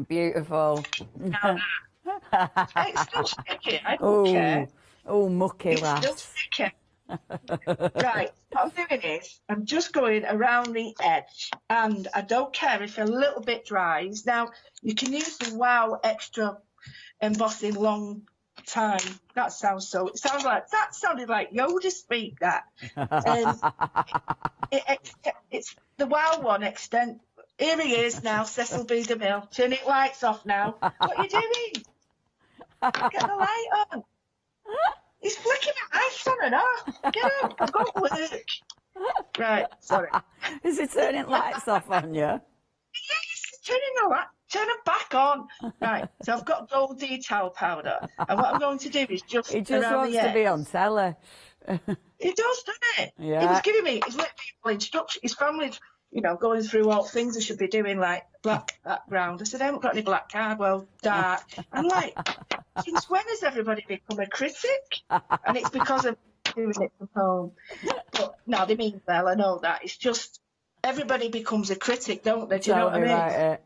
Beautiful. It's still sticky. I don't care. Oh, mucky, it's lass. still sticky. Right, what I'm doing is I'm just going around the edge, and I don't care if a little bit dries. Now, you can use the Wow Extra Embossing Long Time. That sounded like Yoda speak, that. It's the Wow one extent. Here he is now, Cecil B. DeMille. Turn it lights off now. What are you doing? Get the light on. He's flicking the lights on and off. Get up. I've got to work. Right, sorry. Is it turning lights off on you? Yes, turn them back on. Right, so I've got gold detail powder. And what I'm going to do is just He just around wants the to edge. be on telly. He does, doesn't it? Yeah. He was giving me his little instructions. His family's, going through all things I should be doing, like black background. I said, I haven't got any black card. Well, dark. I'm like, since when has everybody become a critic? And it's because I'm doing it from home. But no, they mean well. I know that. It's just everybody becomes a critic, don't they? Do you know what I mean? Tell me about it.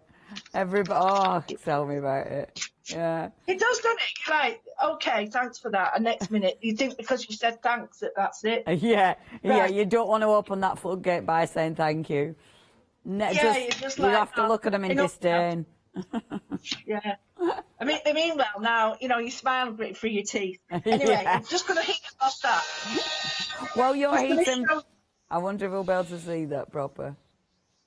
Everybody, tell me about it. Yeah. It does, doesn't it? You're like, okay, thanks for that. And next minute, you think because you said thanks that's it. Yeah, yeah. Right. You don't want to open that floodgate by saying thank you. You have to look at them in disdain. Yeah. I mean, they mean well now. You smile pretty through your teeth. Anyway, I'm just going to heat up that. Well, you're heating. I wonder if we'll be able to see that proper.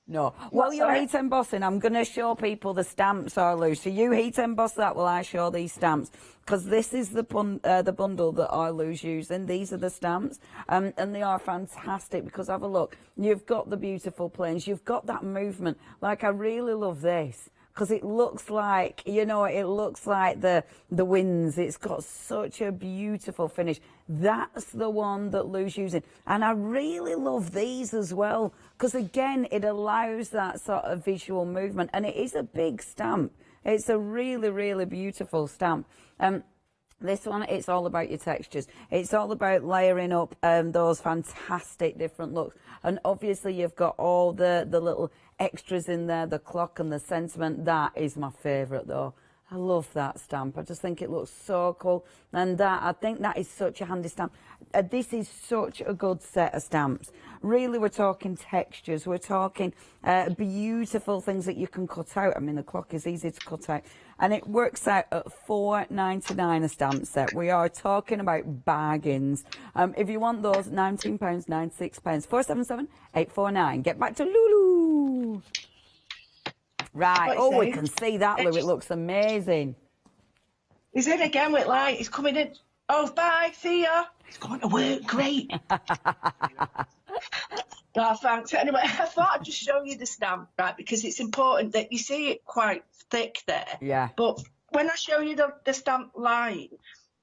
No. Well, you're heat embossing. I'm going to show people the stamps I lose. So you heat emboss that while I show these stamps. Because this is the bundle that I lose using. These are the stamps. And they are fantastic because have a look. You've got the beautiful planes. You've got that movement. Like, I really love this. Because it looks like, it looks like the winds. It's got such a beautiful finish. That's the one that Lou's using. And I really love these as well. Because, again, it allows that sort of visual movement. And it is a big stamp. It's a really, really beautiful stamp. This one, it's all about your textures. It's all about layering up those fantastic different looks. And obviously you've got all the little extras in there, the clock and the sentiment. That is my favourite though. I love that stamp. I just think it looks so cool. And I think that is such a handy stamp. This is such a good set of stamps. Really, we're talking textures. We're talking beautiful things that you can cut out. I mean, the clock is easy to cut out. And it works out at £4.99 a stamp set. We are talking about bargains. If you want those, £19.96. 477-849. Get back to Lulu. Right. Oh, we can see that, Lou. It looks amazing. He's in again with light. He's coming in. Oh, bye. See ya. He's going to work. Great. Oh, thanks. Anyway, I thought I'd just show you the stamp, right, because it's important that you see it quite thick there. Yeah. But when I show you the stamp line,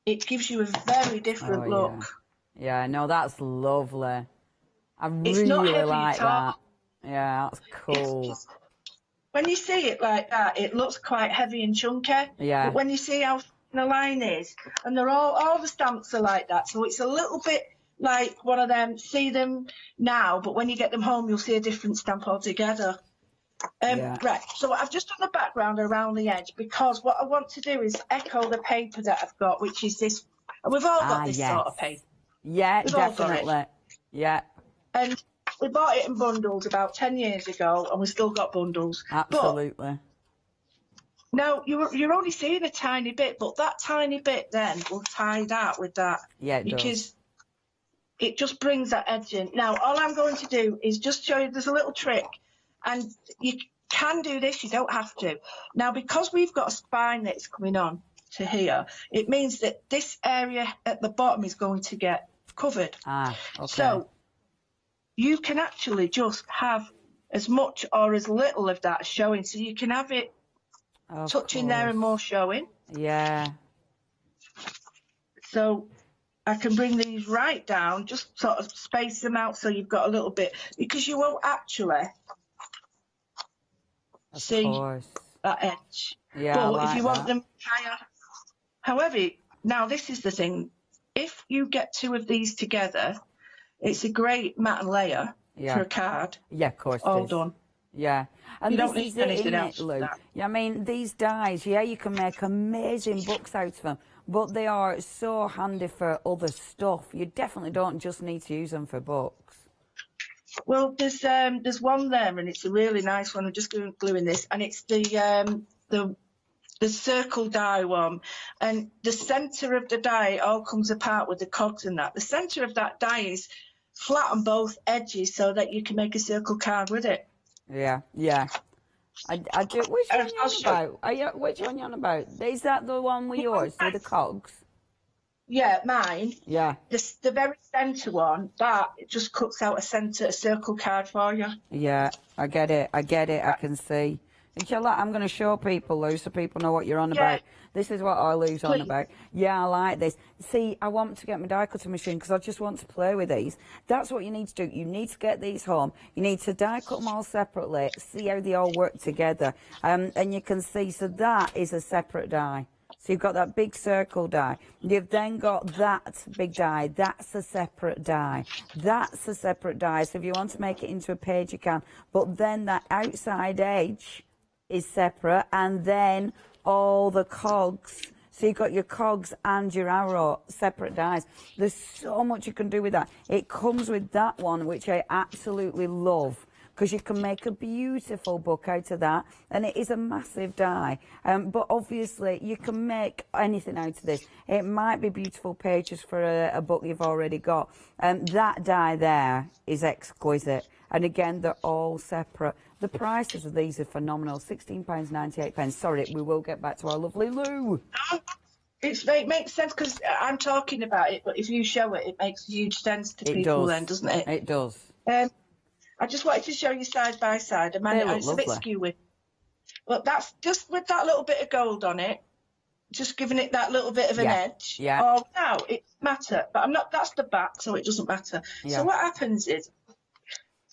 it gives you a very different look. Yeah, no, that's lovely. I It's really not heavy like at all. that. Yeah, that's cool. When you see it like that, it looks quite heavy and chunky. Yeah. But when you see how thin the line is, and they're all the stamps are like that, so it's a little bit like one of them. See them now, but when you get them home, you'll see a different stamp altogether. Right, so I've just done the background around the edge because what I want to do is echo the paper that I've got, which is this. And we've all got this sort of paper. Yeah, We've all got definitely. it. Yeah. And we bought it in bundles about 10 years ago, and we've still got bundles. Absolutely. Now, you're only seeing a tiny bit, but that tiny bit then will tie that with that. Yeah, it because does. it just brings that edge in. Now, all I'm going to do is just show you, there's a little trick, and you can do this, you don't have to. Now, because we've got a spine that's coming on to here, it means that this area at the bottom is going to get covered. Okay. So you can actually just have as much or as little of that showing. So you can have it touching there and more showing. Yeah. So I can bring these right down, just sort of space them out so you've got a little bit, because you won't actually see that edge. Yeah, but I like if you that. want them higher. However, now this is the thing. If you get two of these together, it's a great matte layer for a card. Yeah, of course. All done. Yeah. And You this don't is need it, anything isn't else it, for Lou? that. Yeah, I mean, these dies, yeah, you can make amazing books out of them, but they are so handy for other stuff. You definitely don't just need to use them for books. Well, there's one there, and it's a really nice one. I'm just gluing this, and it's the circle die one, and the centre of the die all comes apart with the cogs and that. The centre of that die is flat on both edges, so that you can make a circle card with it. Yeah, yeah. I do. Which one you on about? Which one you on about? Is that the one with yours, with the cogs? Yeah, mine. Yeah. The very centre one, that it just cuts out a circle card for you. Yeah, I get it. I can see. Inshallah, I'm going to show people, Lou, so people know what you're on about. This is what I Lou's on about. Yeah, I like this. See, I want to get my die cutting machine because I just want to play with these. That's what you need to do. You need to get these home. You need to die cut them all separately, see how they all work together. And you can see, so that is a separate die. So you've got that big circle die. You've then got that big die. That's a separate die. That's a separate die. So if you want to make it into a page, you can. But then that outside edge is separate, and then all the cogs. So you've got your cogs and your arrow, separate dies. There's so much you can do with that. It comes with that one, which I absolutely love, because you can make a beautiful book out of that, and it is a massive die. But obviously, you can make anything out of this. It might be beautiful pages for a book you've already got. That die there is exquisite. And again, they're all separate. The prices of these are phenomenal. £16.98. Sorry, we will get back to our lovely Lou. It makes sense because I'm talking about it, but if you show it, it makes huge sense to people then, doesn't it? It does. I just wanted to show you side by side. It's a bit skewy. But that's just with that little bit of gold on it, just giving it that little bit of an edge. Yeah. Oh, no, it matter. But that's the back, so it doesn't matter. Yeah. So what happens is,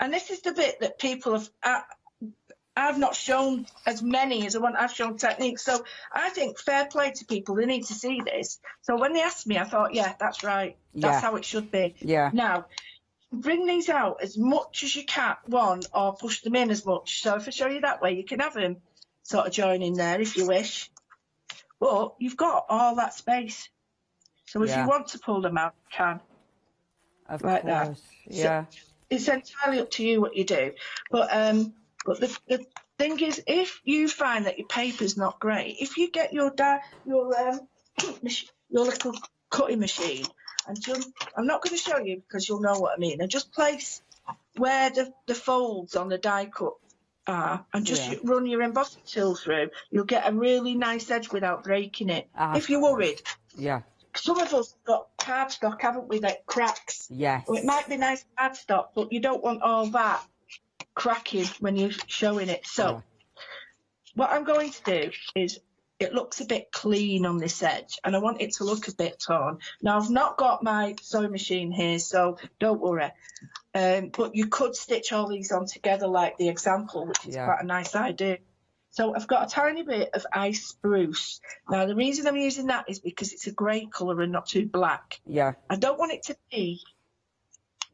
and this is the bit that people have, I've not shown as many as I've shown techniques. So I think fair play to people. They need to see this. So when they asked me, I thought, yeah, that's right. That's how it should be. Yeah. Now, bring these out as much as you can, or push them in as much. So if I show you that way, you can have them sort of join in there if you wish. But you've got all that space. So if you want to pull them out, you can. Of like course. That. Yeah. So it's entirely up to you what you do. But the thing is, if you find that your paper's not great, if you get your little cutting machine, and I'm not going to show you because you'll know what I mean, and just place where the folds on the die cut are, and just run your embossing tool through, you'll get a really nice edge without breaking it. If you're worried. Yeah. Some of us have got cardstock, haven't we, that cracks? Yes. Well, it might be nice cardstock, but you don't want all that cracking when you're showing it. So what I'm going to do is it looks a bit clean on this edge, and I want it to look a bit torn. Now, I've not got my sewing machine here, so don't worry. But you could stitch all these on together like the example, which is quite a nice idea. So I've got a tiny bit of ice spruce. Now, the reason I'm using that is because it's a grey colour and not too black. Yeah. I don't want it to be...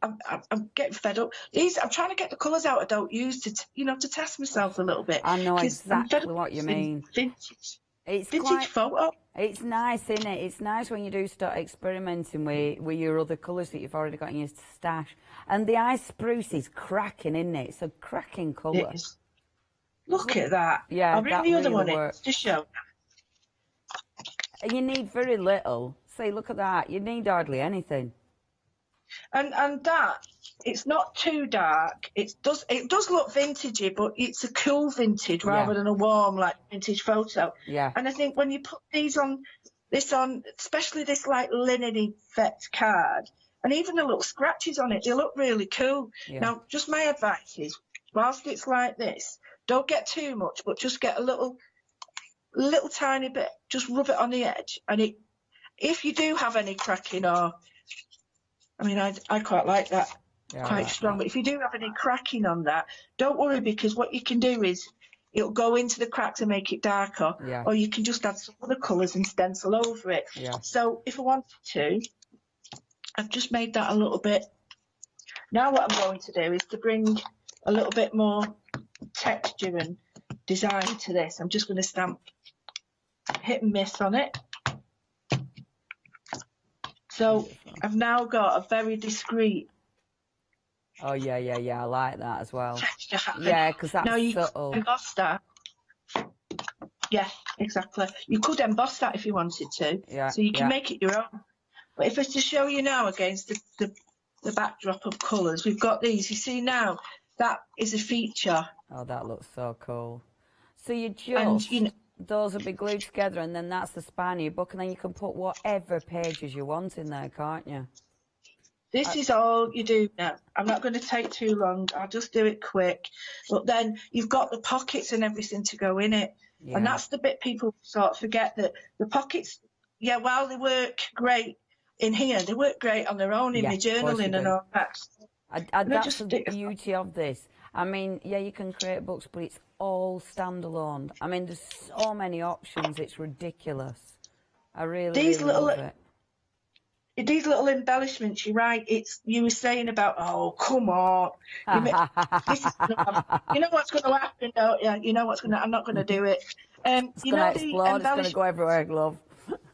I'm getting fed up. I'm trying to get the colours out I don't use to test myself a little bit. I know exactly what you mean. Vintage. It's vintage photo. It's nice, isn't it? It's nice when you do start experimenting with your other colours that you've already got in your stash. And the ice spruce is cracking, isn't it? It's a cracking colour. It is. Look at that. Yeah, I'll bring the other one in to show. And you need very little. See, look at that. You need hardly anything. And that, it's not too dark. It does look vintagey, but it's a cool vintage rather than a warm like vintage photo. Yeah. And I think when you put this on, especially this like linen effect card, and even the little scratches on it, they look really cool. Yeah. Now, just my advice is, whilst it's like this, don't get too much, but just get a little tiny bit. Just rub it on the edge, and if you do have any cracking or I quite like that, quite strong. But if you do have any cracking on that, don't worry, because what you can do is it'll go into the crack to make it darker, or you can just add some other colours and stencil over it. Yeah. So if I wanted to, I've just made that a little bit. Now what I'm going to do is to bring a little bit more texture and design to this. I'm just going to stamp hit and miss on it. So I've now got a very discreet. Oh, yeah, I like that as well. Yeah, because that's now you subtle. could emboss that. Yeah, exactly. You could emboss that if you wanted to. Yeah, so you can make it your own. But if it's to show you now against the backdrop of colours, we've got these. You see now, that is a feature. Oh, that looks so cool. So those will be glued together, and then that's the spine of your book, and then you can put whatever pages you want in there, can't you? This is all you do now. I'm not going to take too long. I'll just do it quick. But then you've got the pockets and everything to go in it. Yeah. And that's the bit people sort of forget, that the pockets, while they work great in here, they work great on their own in my journaling and all that. That's the beauty of this. I mean, you can create books, but it's all standalone. I mean, there's so many options, it's ridiculous. I really love it. These little embellishments, you're right, you were saying about, oh, come on. You know what's going to happen, don't you? You know I'm not going to do it. It's going to explode, it's going to go everywhere, love.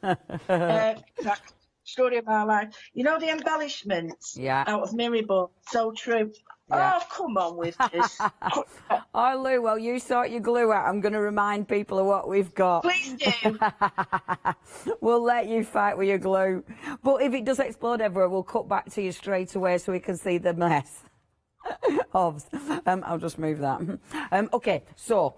Exactly. Story of our life. You know the embellishments out of Mirabel, so true. Yeah. Oh, come on with this. Oh, Lou, well, you sort your glue out. I'm going to remind people of what we've got. Please do. We'll let you fight with your glue. But if it does explode everywhere, we'll cut back to you straight away so we can see the mess. Hobbs. I'll just move that. Okay, so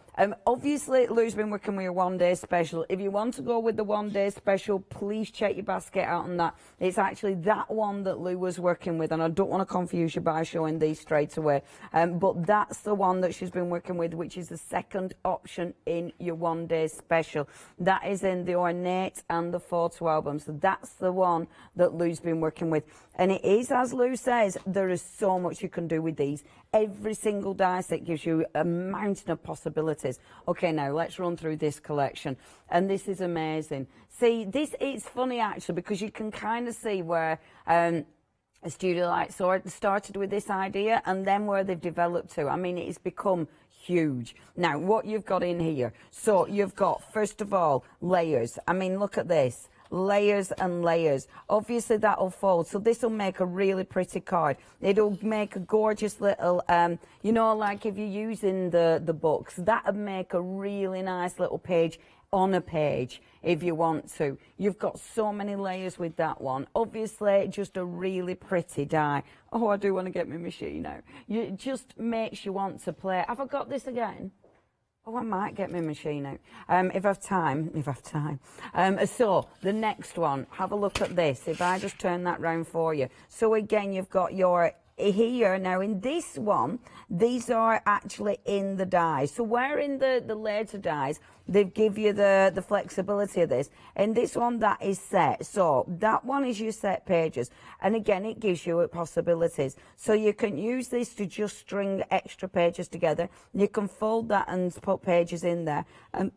obviously Lou's been working with your 1 day special. If you want to go with the 1 day special, please check your basket out on that. It's actually that one that Lou was working with, and I don't want to confuse you by showing these straight away. But that's the one that she's been working with, which is the second option in your 1 day special. That is in the ornate and the photo album. So that's the one that Lou's been working with. And it is, as Lou says, there is so much you can do with these. Every single die set gives you a mountain of possibilities. Okay, now let's run through this collection. And this is amazing. See, it's funny actually, because you can kind of see where a studio like started with this idea and then where they've developed to. I mean, it's become huge. Now, what you've got in here. So you've got, first of all, layers. I mean, look at this. Layers and layers. Obviously that'll fold, so this will make a really pretty card. It'll make a gorgeous little like if you're using the books, that'll make a really nice little page on a page if you want to. You've got so many layers with that one. Obviously just a really pretty die. Oh, I do want to get my machine out. It just makes you want to play. Have I got this again? Oh, I might get my machine out, if I have time. So, the next one, have a look at this. If I just turn that round for you. So again, you've got your here now in this one, these are actually in the dies. So where in the later dies, they give you the flexibility of this. In this one, that is set. So that one is your set pages. And again, it gives you possibilities. So you can use this to just string extra pages together. You can fold that and put pages in there. And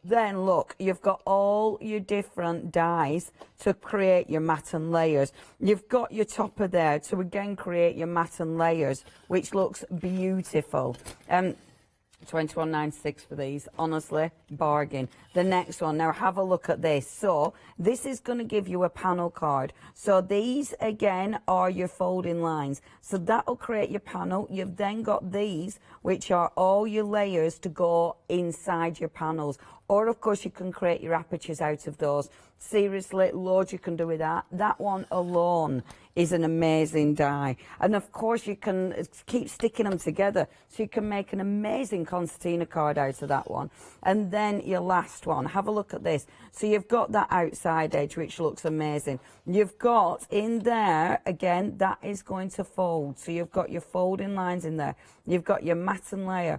then look, you've got all your different dies to create your mat and layers. You've got your topper there to again create your mat and layers, which looks beautiful. $21.96 for these, honestly, bargain. The next one, now have a look at this. So this is going to give you a panel card. So these again are your folding lines. So that will create your panel. You've then got these, which are all your layers to go inside your panels. Or of course you can create your apertures out of those. Seriously, loads you can do with that. That one alone is an amazing die. And of course you can keep sticking them together. So you can make an amazing concertina card out of that one. And then your last one, have a look at this. So you've got that outside edge, which looks amazing. You've got in there, again, that is going to fold. So you've got your folding lines in there. You've got your mat and layer.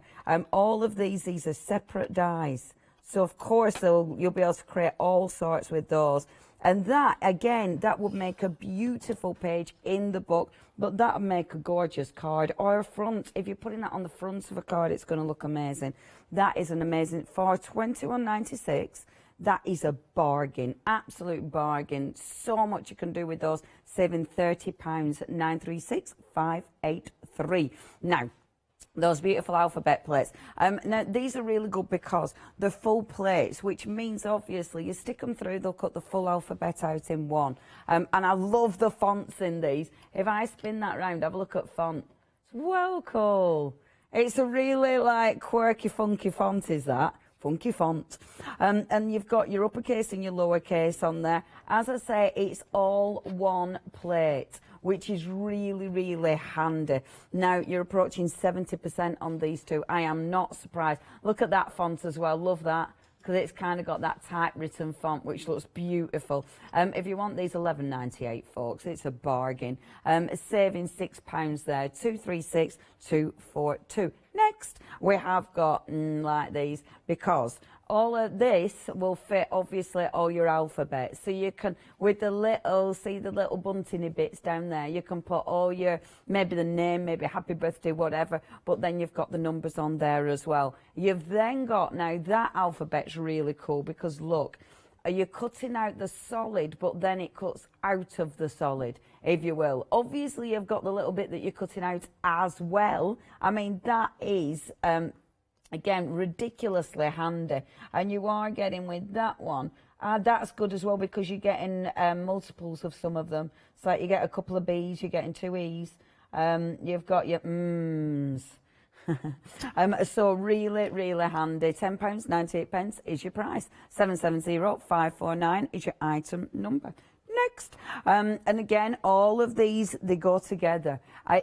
All of these are separate dies. So of course you'll be able to create all sorts with those. And that, again, that would make a beautiful page in the book, but that would make a gorgeous card. Or a front, if you're putting that on the front of a card, it's going to look amazing. That is an amazing, for $21.96, that is a bargain, absolute bargain. So much you can do with those, saving £30, $936,583. Now, those beautiful alphabet plates. Now, these are really good because they're full plates, which means, obviously, you stick them through, they'll cut the full alphabet out in one. And I love the fonts in these. If I spin that round, have a look at font. It's well cool. It's a really, like, quirky, funky font, is that? Funky font. And you've got your uppercase and your lowercase on there. As I say, it's all one plate, which is really, really handy. Now, you're approaching 70% on these two. I am not surprised. Look at that font as well. Love that, because it's kind of got that typewritten font, which looks beautiful. If you want these, $11.98, folks. It's a bargain. Saving £6 there, $236,242. Next, we have got like these, because all of this will fit, obviously, all your alphabet. So you can, with the little, see the little bunting bits down there, you can put all your, maybe the name, maybe happy birthday, whatever, but then you've got the numbers on there as well. You've then got, now that alphabet's really cool, because look, you're cutting out the solid, but then it cuts out of the solid, if you will. Obviously, you've got the little bit that you're cutting out as well. I mean, that is, again, ridiculously handy. And you are getting with that one. That's good as well, because you're getting multiples of some of them. So like you get a couple of B's, you're getting 2 E's. You've got your mms. So really, really handy. £10.98 is your price. 770549 is your item number. Next, and again, all of these, they go together.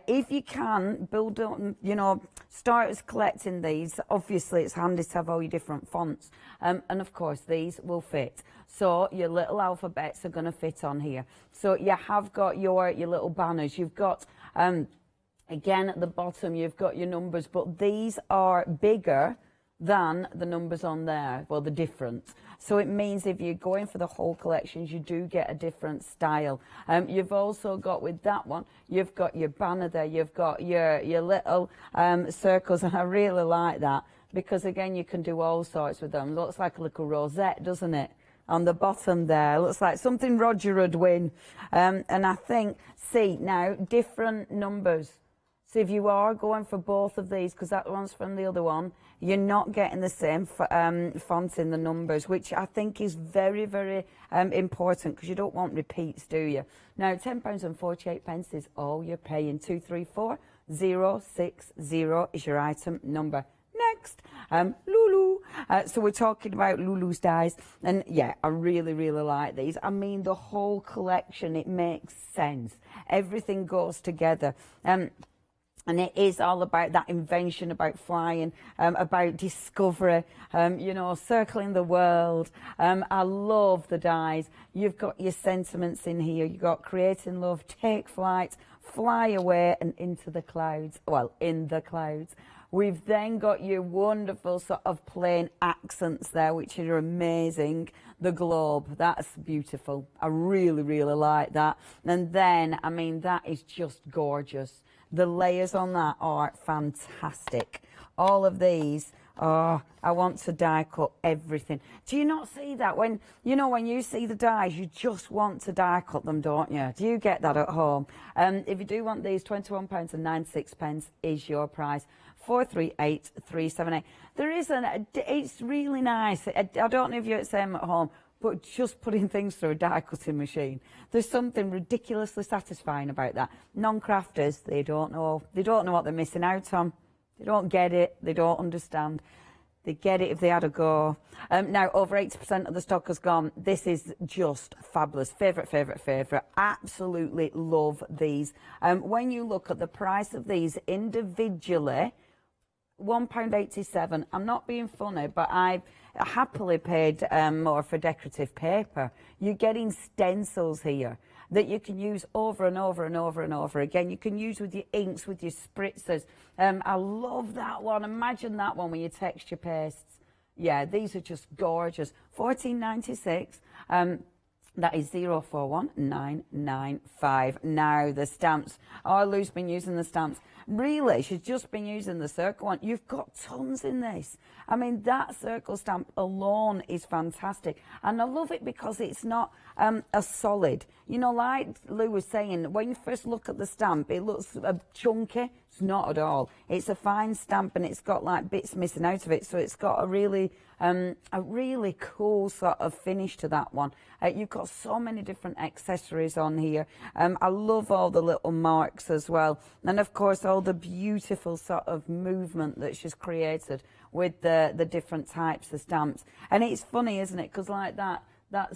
If you can build on, you know, start collecting these. Obviously, it's handy to have all your different fonts, and of course, these will fit. So your little alphabets are going to fit on here. So you have got your little banners. You've got. Again, at the bottom, you've got your numbers, but these are bigger than the numbers on there. Well, the difference. So it means if you're going for the whole collections, you do get a different style. You've also got, with that one, you've got your banner there. You've got your little circles, and I really like that, because, again, you can do all sorts with them. Looks like a little rosette, doesn't it? On the bottom there, looks like something Roger would win. And I think, see, now, different numbers. So if you are going for both of these, because that one's from the other one, you're not getting the same font in the numbers, which I think is very, very important, because you don't want repeats, do you? Now, £10.48 is all you're paying. 234060 is your item number. Next, Lulu. So we're talking about Lulu's dies, and yeah, I really, really like these. I mean, the whole collection, it makes sense. Everything goes together. And it is all about that invention, about flying, about discovery, you know, circling the world. I love the dies. You've got your sentiments in here. You've got creating love, take flight, fly away and into the clouds. Well, in the clouds. We've then got your wonderful sort of plain accents there, which are amazing. The globe, that's beautiful. I really, really like that. And then, I mean, that is just gorgeous. The layers on that are fantastic. All of these, oh, I want to die cut everything. Do you not see that? When you see the dies, you just want to die cut them, don't you? Do you get that at home? If you do want these, £21.96 is your price. 438378. There is it's really nice. I don't know if you're the same at home, but just putting things through a die cutting machine, there's something ridiculously satisfying about that. Non-crafters, they don't know what they're missing out on. They don't get it. They don't understand. They get it if they had a go. Now, over 80% of the stock has gone. This is just fabulous. Favourite. Absolutely love these. When you look at the price of these individually, £1.87. I'm not being funny, but I've happily paid more for decorative paper. You're getting stencils here that you can use over and over and over and over again. You can use with your inks, with your spritzers. I love that one. Imagine that one with your texture pastes. Yeah, these are just gorgeous. £14.96. That is 041995. Now the stamps. Oh, Lou's been using the stamps. Really, she's just been using the circle one. You've got tons in this. I mean, that circle stamp alone is fantastic. And I love it because it's not a solid. You know, like Lou was saying, when you first look at the stamp, it looks chunky. It's not at all. It's a fine stamp and it's got like bits missing out of it. So it's got a really cool sort of finish to that one. You've got so many different accessories on here. I love all the little marks as well. And of course, all the beautiful sort of movement that she's created with the different types of stamps. And it's funny, isn't it? Because like that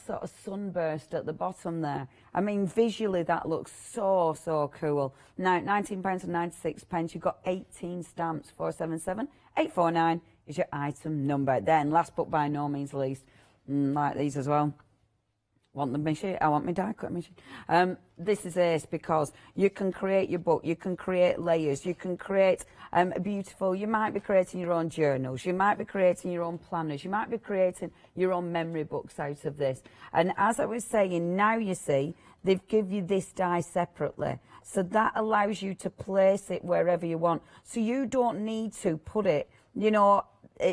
sort of sunburst at the bottom there. I mean, visually that looks so cool. Now, £19.96. You've got 18 stamps. 477849 is your item number. Then, last but by no means least, like these as well. Want the machine? I want my die cut machine. This is ace because you can create your book, you can create layers, you can create beautiful, you might be creating your own journals, you might be creating your own planners, you might be creating your own memory books out of this. And as I was saying, now you see, they've given you this die separately. So that allows you to place it wherever you want. So you don't need to put it, you know,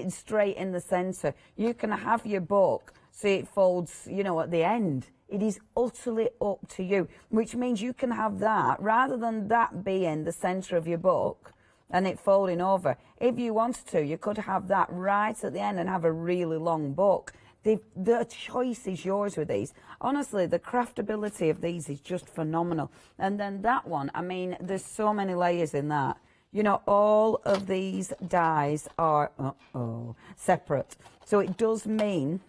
straight in the centre. You can have your book so it folds, you know, at the end. It is utterly up to you, which means you can have that, rather than that being the centre of your book and it folding over. If you wanted to, you could have that right at the end and have a really long book. The choice is yours with these. Honestly, the craftability of these is just phenomenal. And then that one, I mean, there's so many layers in that. You know, all of these dies are separate. So it does mean,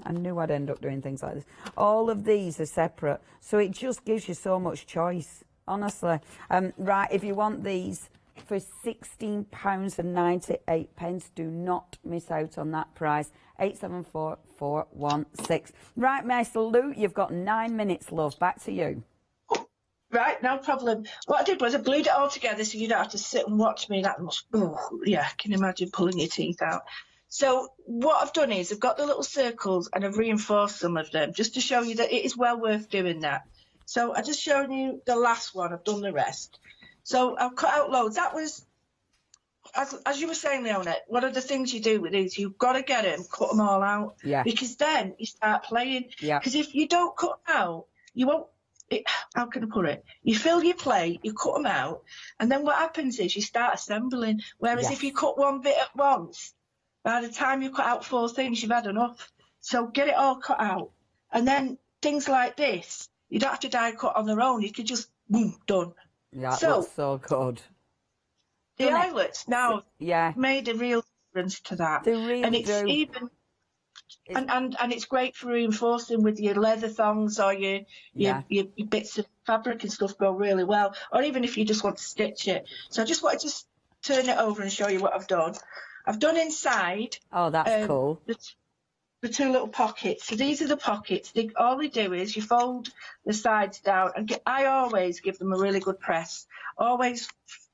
I knew I'd end up doing things like this. All of these are separate. So it just gives you so much choice, honestly. Right, if you want these for £16.98, do not miss out on that price. 874416. Right, Miss Lou, you've got 9 minutes, love. Back to you. Right, no problem. What I did was I glued it all together so you don't have to sit and watch me that much. Oh, yeah, can you imagine pulling your teeth out? So what I've done is I've got the little circles and I've reinforced some of them just to show you that it is well worth doing that. So I just showed you the last one. I've done the rest. So I've cut out loads. That was, as you were saying, Leona, one of the things you do with these, you've got to get them, cut them all out. Yeah. Because then you start playing. Yeah. Because if you don't cut them out, you won't. How can I put it? You fill your plate, you cut them out, and then what happens is you start assembling. Whereas if you cut one bit at once, by the time you cut out 4 things, you've had enough. So get it all cut out. And then things like this, you don't have to die cut on their own. You could just, boom, done. Yeah, that looks so good. The eyelets now made a real difference to that. They really and it's do. Even... And it's great for reinforcing with your leather thongs or your bits of fabric and stuff go really well. Or even if you just want to stitch it. So I just wanted to turn it over and show you what I've done. I've done inside. Oh, that's cool. the two little pockets. So these are the pockets. All they do is you fold the sides down, and I always give them a really good press. Always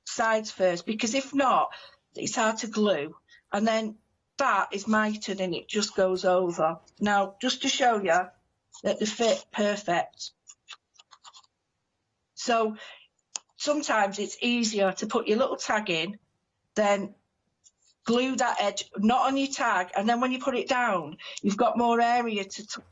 sides first, because if not, it's hard to glue. And then that is mitered and it just goes over. Now, just to show you that they fit perfect. So sometimes it's easier to put your little tag in, then glue that edge, not on your tag, and then when you put it down, you've got more area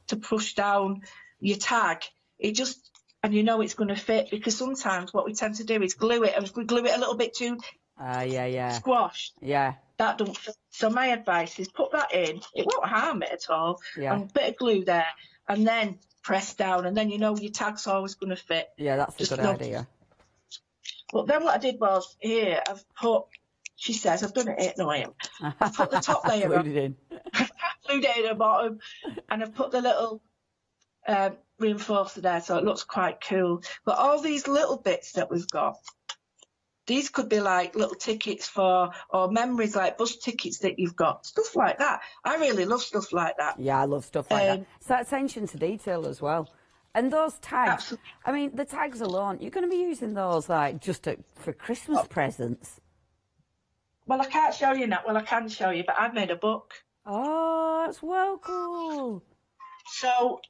to push down your tag. It just, and you know it's going to fit, because sometimes what we tend to do is glue it, and if we glue it a little bit too squashed, that don't fit. So my advice is put that in, it won't harm it at all, and a bit of glue there, and then press down, and then you know your tag's always going to fit. Yeah, that's a good idea. But then what I did was, here, I've put, she says, I've done it, no I am. I've put the top layer on, glued it in the bottom, and I've put the little reinforcer there, so it looks quite cool. But all these little bits that we've got, these could be like little tickets for, or memories, like bus tickets that you've got, stuff like that. I really love stuff like that. Yeah, I love stuff like that. It's that attention to detail as well. And those tags, absolutely. I mean, the tags alone, you're going to be using those like just for Christmas presents. Well, I can't show you now. Well, I can show you, but I've made a book. Oh, that's well cool. So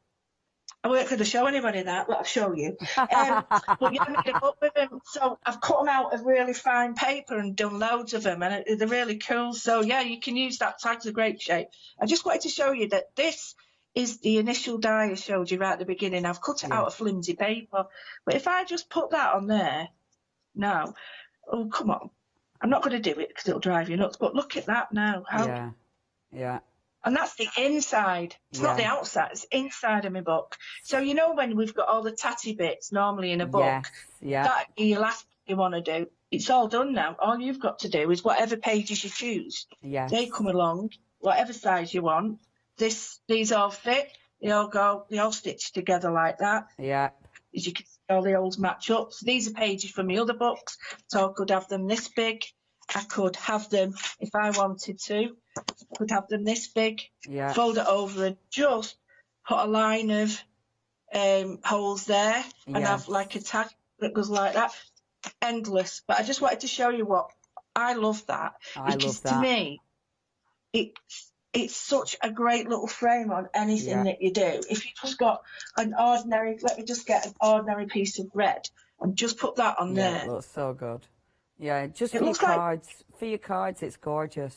I weren't going to show anybody that, but I'll show you. But yeah, I made a book with them. So I've cut them out of really fine paper and done loads of them, and they're really cool. So yeah, you can use that. Tag's a great shape. I just wanted to show you that this is the initial die I showed you right at the beginning. I've cut it out of flimsy paper. But if I just put that on there now, oh, come on. I'm not going to do it because it'll drive you nuts, but look at that now. Yeah. And that's the inside. It's not the outside. It's inside of my book. So you know when we've got all the tatty bits normally in a book, that your last thing you want to do, it's all done now. All you've got to do is whatever pages you choose. They come along, whatever size you want. These all fit. They all stitch together like that. Yeah. As you can see, all the olds match up. So these are pages from my other books. So I could have them this big. I could have them, if I wanted to, I could have them this big. Yeah. Fold it over and just put a line of holes there and have like a tag that goes like that. Endless. But I just wanted to show you what I love that. Because to me, it's such a great little frame on anything that you do. If you just got an ordinary, let me just get an ordinary piece of red and just put that on there. It looks so good. Yeah, just for your cards. For your cards, it's gorgeous.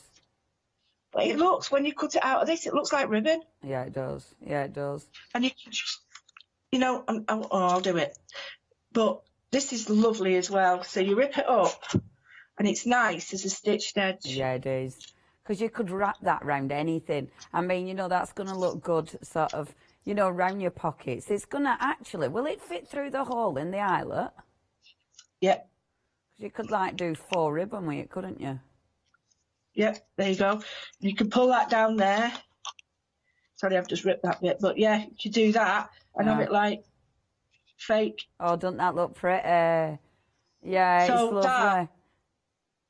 But it looks, when you cut it out of this, it looks like ribbon. Yeah, it does. Yeah, it does. And you can just, you know, I'll do it. But this is lovely as well. So you rip it up and it's nice as a stitched edge. Yeah, it is. Because you could wrap that around anything. I mean, you know, that's going to look good sort of, you know, around your pockets. It's going to actually, will it fit through the hole in the eyelet? Yep. You could like do 4 ribbon with it, couldn't you? Yep, there you go. You can pull that down there. Sorry, I've just ripped that bit. But yeah, you could do that and have it like fake. Oh, doesn't that look pretty? Yeah, so it's lovely.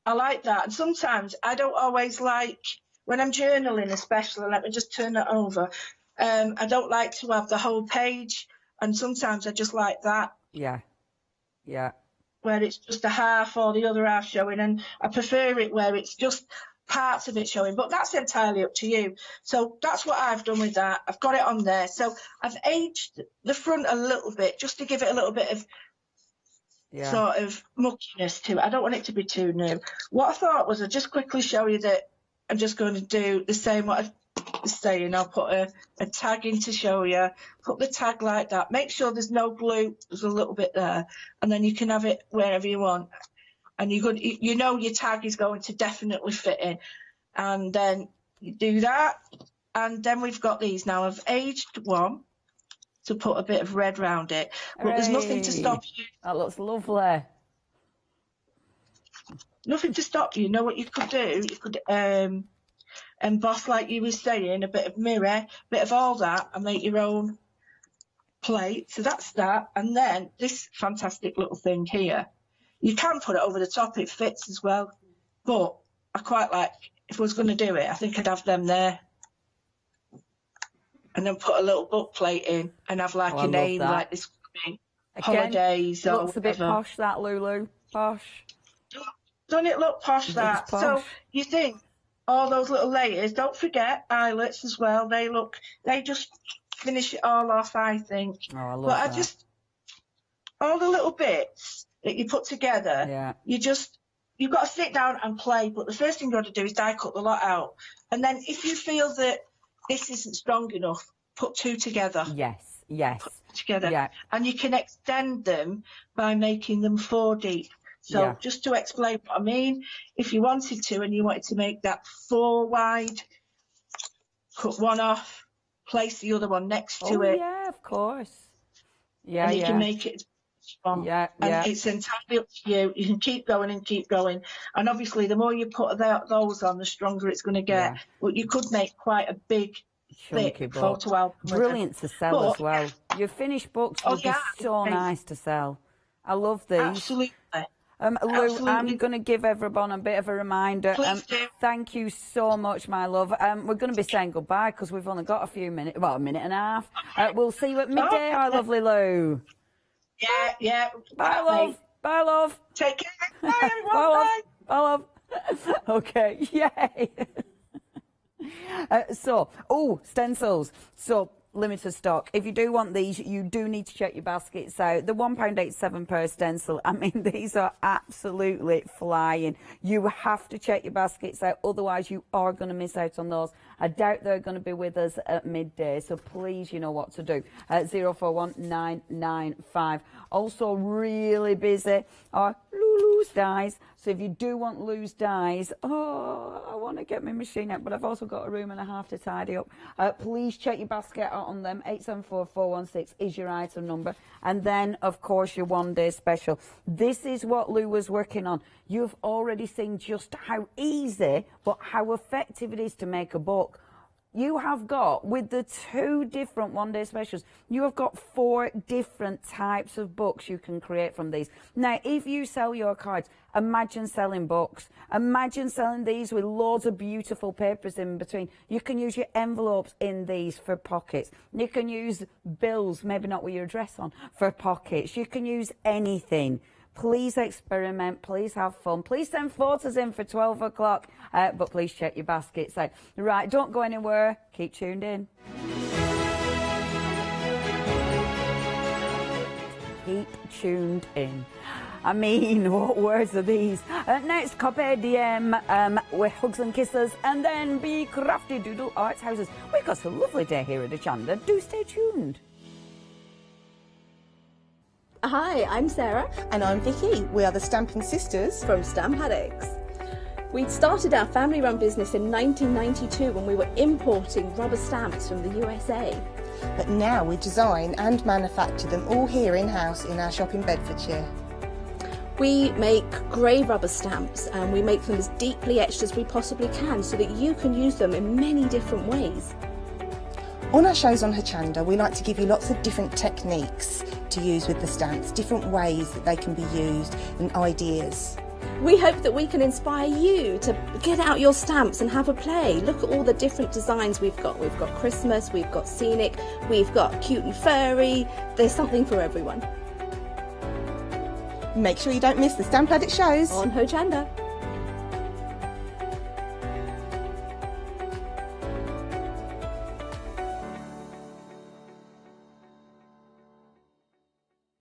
I like that. And sometimes I don't always like, when I'm journaling especially, let me just turn it over, I don't like to have the whole page. And sometimes I just like that. Yeah. Yeah. Where it's just a half or the other half showing, and I prefer it where it's just parts of it showing, but that's entirely up to you. So that's what I've done with that. I've got it on there. So I've aged the front a little bit just to give it a little bit of sort of muckiness to it. I don't want it to be too new. What I thought was I'd just quickly show you that I'm just going to do the same what I was saying. I'll put a tag in to show you. Put the tag like that. Make sure there's no glue. There's a little bit there. And then you can have it wherever you want. And you know your tag is going to definitely fit in. And then you do that. And then we've got these. Now I've aged one to put a bit of red round it. But there's nothing to stop you. That looks lovely. Nothing to stop you. You know what you could do? You could emboss, like you were saying, a bit of mirror, a bit of all that, and make your own plate. So that's that. And then this fantastic little thing here. You can put it over the top. It fits as well. But I quite like, if I was going to do it, I think I'd have them there. and then put a little book plate in and have like I a love name that. like this thing, Again, holidays or looks a bit whatever. posh, that, Lulu. Posh. Doesn't it look posh, It that? looks posh. So you think all those little layers, don't forget eyelets as well. They just finish it all off, I think. Oh, I love But that. all the little bits that you put together, you've got to sit down and play. But the first thing you've got to do is die cut the lot out. And then if you feel that this isn't strong enough, put two together. Yes. Put together. Yeah. And you can extend them by making them 4 deep. So just to explain what I mean, if you wanted to and you wanted to make that 4 wide, cut one off, place the other one next to it. Yeah, of course. Yeah, and you can make it strong. Yeah, and it's entirely up to you. You can keep going and keep going. And obviously, the more you put those on, the stronger it's going to get. But you could make quite a big, thick Chunky book. photo album. Brilliant to sell as well. Your finished books would be so nice to sell. I love these. Absolutely. Lou, I'm going to give everyone a bit of a reminder. Thank you so much, my love. We're going to be saying goodbye because we've only got a few minutes, well, a minute and a half. We'll see you at midday, our lovely Lou. Yeah. Bye, love. Bye, love. Take care. Bye, everyone. Bye, love. Bye, love. Okay, yay. Stencils. So, limited stock. If you do want these, you do need to check your baskets out. The £1.87 per stencil, I mean, these are absolutely flying. You have to check your baskets out, otherwise you are going to miss out on those. I doubt they're going to be with us at midday, so please, you know what to do. 041995. Also really busy are Lulu's dies. So if you do want Lou's dies, I want to get my machine out, but I've also got a room and a half to tidy up. Please check your basket out on them. 874416 is your item number. And then, of course, your one-day special. This is what Lou was working on. You've already seen just how easy, but how effective it is to make a book. You have got, with the 2 different one-day specials, you have got 4 different types of books you can create from these. Now, if you sell your cards, imagine selling books. Imagine selling these with loads of beautiful papers in between. You can use your envelopes in these for pockets. You can use bills, maybe not with your address on, for pockets. You can use anything. Please experiment, please have fun. Please send photos in for 12 o'clock, but please check your baskets out. Right, don't go anywhere. Keep tuned in. Keep tuned in. I mean, what words are these? Next, Carpe Diem with Hugs and Kisses, and then Be Crafty Doodle Arts Houses. We've got a lovely day here at Hochanda. Do stay tuned. Hi, I'm Sarah. And I'm Vicky. We are the Stamping Sisters from Stamp Addicts. We started our family-run business in 1992 when we were importing rubber stamps from the USA. But now we design and manufacture them all here in-house in our shop in Bedfordshire. We make grey rubber stamps and we make them as deeply etched as we possibly can so that you can use them in many different ways. On our shows on Hochanda, we like to give you lots of different techniques to use with the stamps, different ways that they can be used and ideas. We hope that we can inspire you to get out your stamps and have a play. Look at all the different designs we've got. We've got Christmas, we've got scenic, we've got cute and furry. There's something for everyone. Make sure you don't miss the Stamp Addict shows on Hochanda.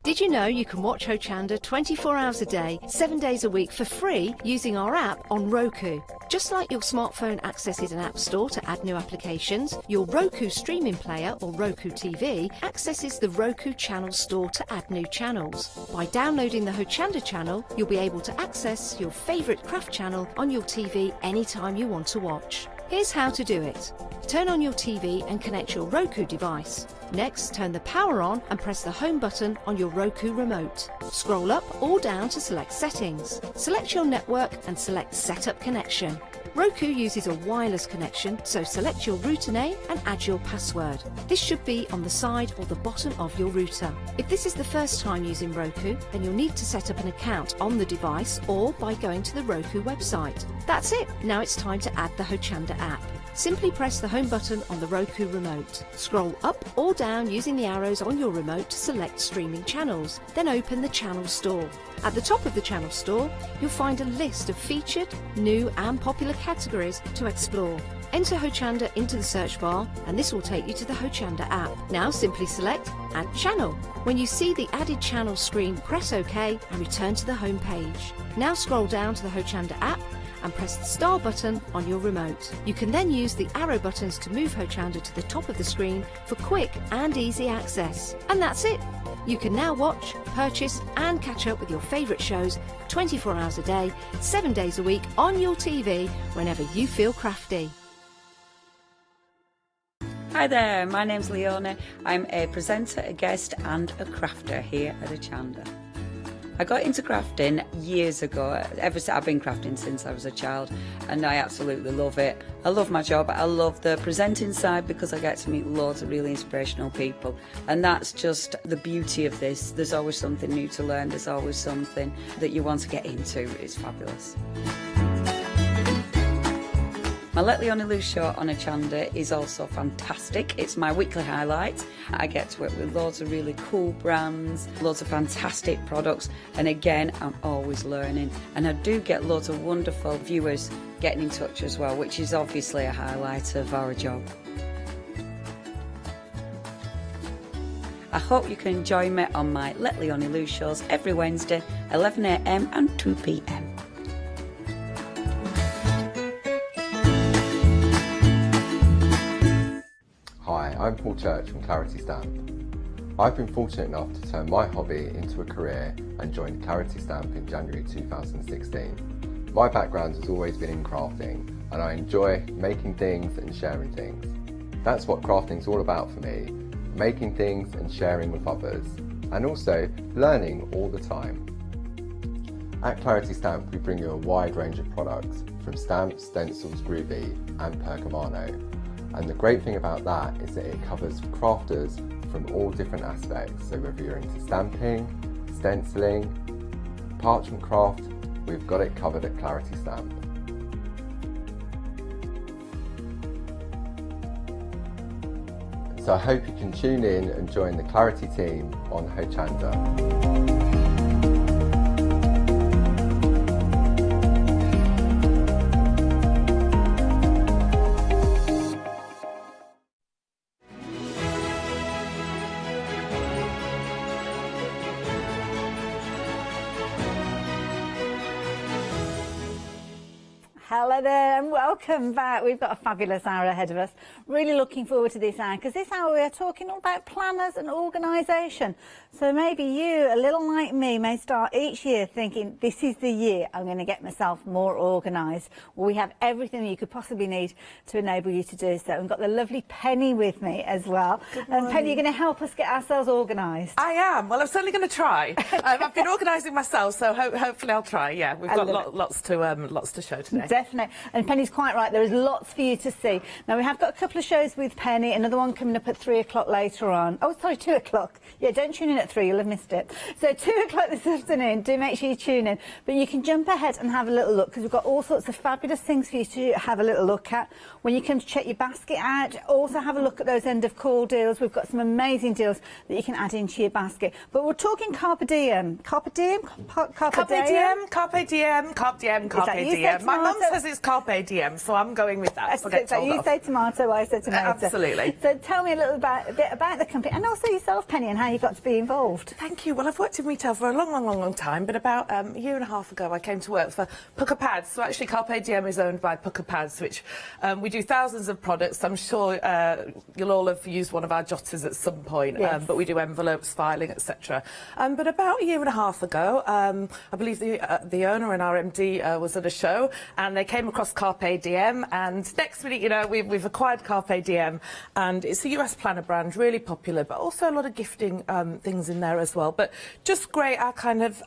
Did you know you can watch Hochanda 24 hours a day, 7 days a week for free using our app on Roku? Just like your smartphone accesses an app store to add new applications, your Roku streaming player or Roku TV accesses the Roku channel store to add new channels. By downloading the Hochanda channel, you'll be able to access your favourite craft channel on your TV anytime you want to watch. Here's how to do it. Turn on your TV and connect your Roku device. Next, turn the power on and press the home button on your Roku remote. Scroll up or down to select Settings. Select your network and select Setup Connection. Roku uses a wireless connection, so select your router name and add your password. This should be on the side or the bottom of your router. If this is the first time using Roku, then you'll need to set up an account on the device or by going to the Roku website. That's it. Now it's time to add the Hochanda app. Simply press the home button on the Roku remote. Scroll up or down using the arrows on your remote to select streaming channels, then open the Channel Store. At the top of the Channel Store, you'll find a list of featured, new and popular categories to explore. Enter Hochanda into the search bar and this will take you to the Hochanda app. Now simply select Add Channel. When you see the added channel screen, press OK and return to the home page. Now scroll down to the Hochanda app and press the star button on your remote. You can then use the arrow buttons to move Hochanda to the top of the screen for quick and easy access. And that's it! You can now watch, purchase and catch up with your favourite shows 24 hours a day, 7 days a week on your TV whenever you feel crafty. Hi there, my name's Leona. I'm a presenter, a guest and a crafter here at Hochanda. I got into crafting years ago. I've been crafting since I was a child and I absolutely love it. I love my job. I love the presenting side because I get to meet loads of really inspirational people, and that's just the beauty of this. There's always something new to learn. There's always something that you want to get into. It's fabulous. My Let Leona Loose show on Hochanda is also fantastic. It's my weekly highlight. I get to work with loads of really cool brands, loads of fantastic products, and again, I'm always learning. And I do get loads of wonderful viewers getting in touch as well, which is obviously a highlight of our job. I hope you can join me on my Let Leona Loose shows every Wednesday, 11 AM and 2 PM. Hi, I'm Paul Church from Clarity Stamp. I've been fortunate enough to turn my hobby into a career and joined Clarity Stamp in January 2016. My background has always been in crafting and I enjoy making things and sharing things. That's what crafting's all about for me, making things and sharing with others, and also learning all the time. At Clarity Stamp we bring you a wide range of products from stamps, stencils, groovy and pergamano. And the great thing about that is that it covers crafters from all different aspects. So whether you're into stamping, stenciling, parchment craft, we've got it covered at Clarity Stamp. So I hope you can tune in and join the Clarity team on Hochanda. Hello there and welcome back. We've got a fabulous hour ahead of us. Really looking forward to this hour because this hour we are talking all about planners and organisation. So maybe you, a little like me, may start each year thinking this is the year I'm going to get myself more organised. Well, we have everything you could possibly need to enable you to do so. We've got the lovely Penny with me as well. And Penny, you're going to help us get ourselves organised. I am. Well, I'm certainly going to try. I've been organising myself, so hopefully I'll try. Yeah, we've got lots to show today. Definitely. And Penny's quite right. There is lots for you to see. Now, we have got a couple of shows with Penny, another one coming up at 3 o'clock later on. Oh, sorry, 2 o'clock. Yeah, don't tune in at 3, you'll have missed it. So 2 o'clock this afternoon, do make sure you tune in. But you can jump ahead and have a little look because we've got all sorts of fabulous things for you to have a little look at. When you come to check your basket out, also have a look at those end of call deals. We've got some amazing deals that you can add into your basket. But we're talking Carpe Diem. Carpe Diem? Carpe Diem? Carpe Diem, Carpe Diem, Carpe Diem. My mum says it's Carpe Diem, so I'm going with that. So you say tomato, I say tomato. Absolutely. So tell me a bit about the company and also yourself, Penny, and how you got to be involved. Thank you. Well, I've worked in retail for a long time, but about a year and a half ago I came to work for Pucker Pads. So actually Carpe Diem is owned by Pucker Pads, which we do thousands of products. I'm sure you'll all have used one of our jotters at some point, yes. But we do envelopes, filing, etc. But about a year and a half ago, I believe the owner and our MD was at a show and they came across Carpe Diem, and next minute, you know, we've acquired Carpe Diem, and it's a US planner brand, really popular, but also a lot of gifting things in there as well. But just great, our kind of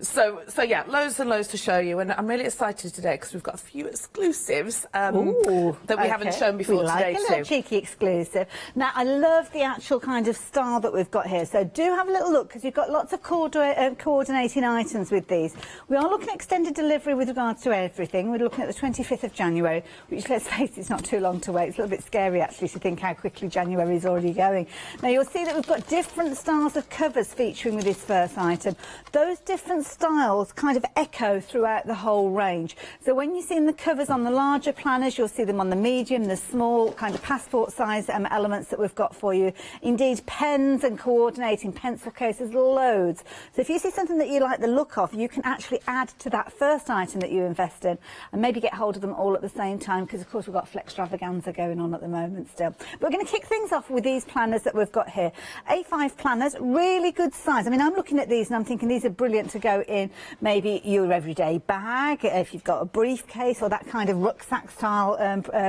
so yeah, loads and loads to show you, and I'm really excited today because we've got a few exclusives that we haven't shown before today too. A little cheeky exclusive. Now, I love the actual kind of style that we've got here, so do have a little look because you've got lots of coordinating items with these. We are looking at extended delivery with regards to everything. everything. We're looking at the 25th of January, which, let's face it, it's not too long to wait. It's a little bit scary, actually, to think how quickly January is already going. Now, you'll see that we've got different styles of covers featuring with this first item. Those different styles kind of echo throughout the whole range. So when you're seeing the covers on the larger planners, you'll see them on the medium, the small kind of passport size elements that we've got for you. Indeed, pens and coordinating pencil cases, loads. So if you see something that you like the look of, you can actually add to that first item that you invest in and maybe get hold of them all at the same time, because of course we've got Flexstravaganza going on at the moment still. But we're going to kick things off with these planners that we've got here. A5 planners, really good size. I mean, I'm looking at these and I'm thinking these are brilliant to go in maybe your everyday bag, if you've got a briefcase or that kind of rucksack style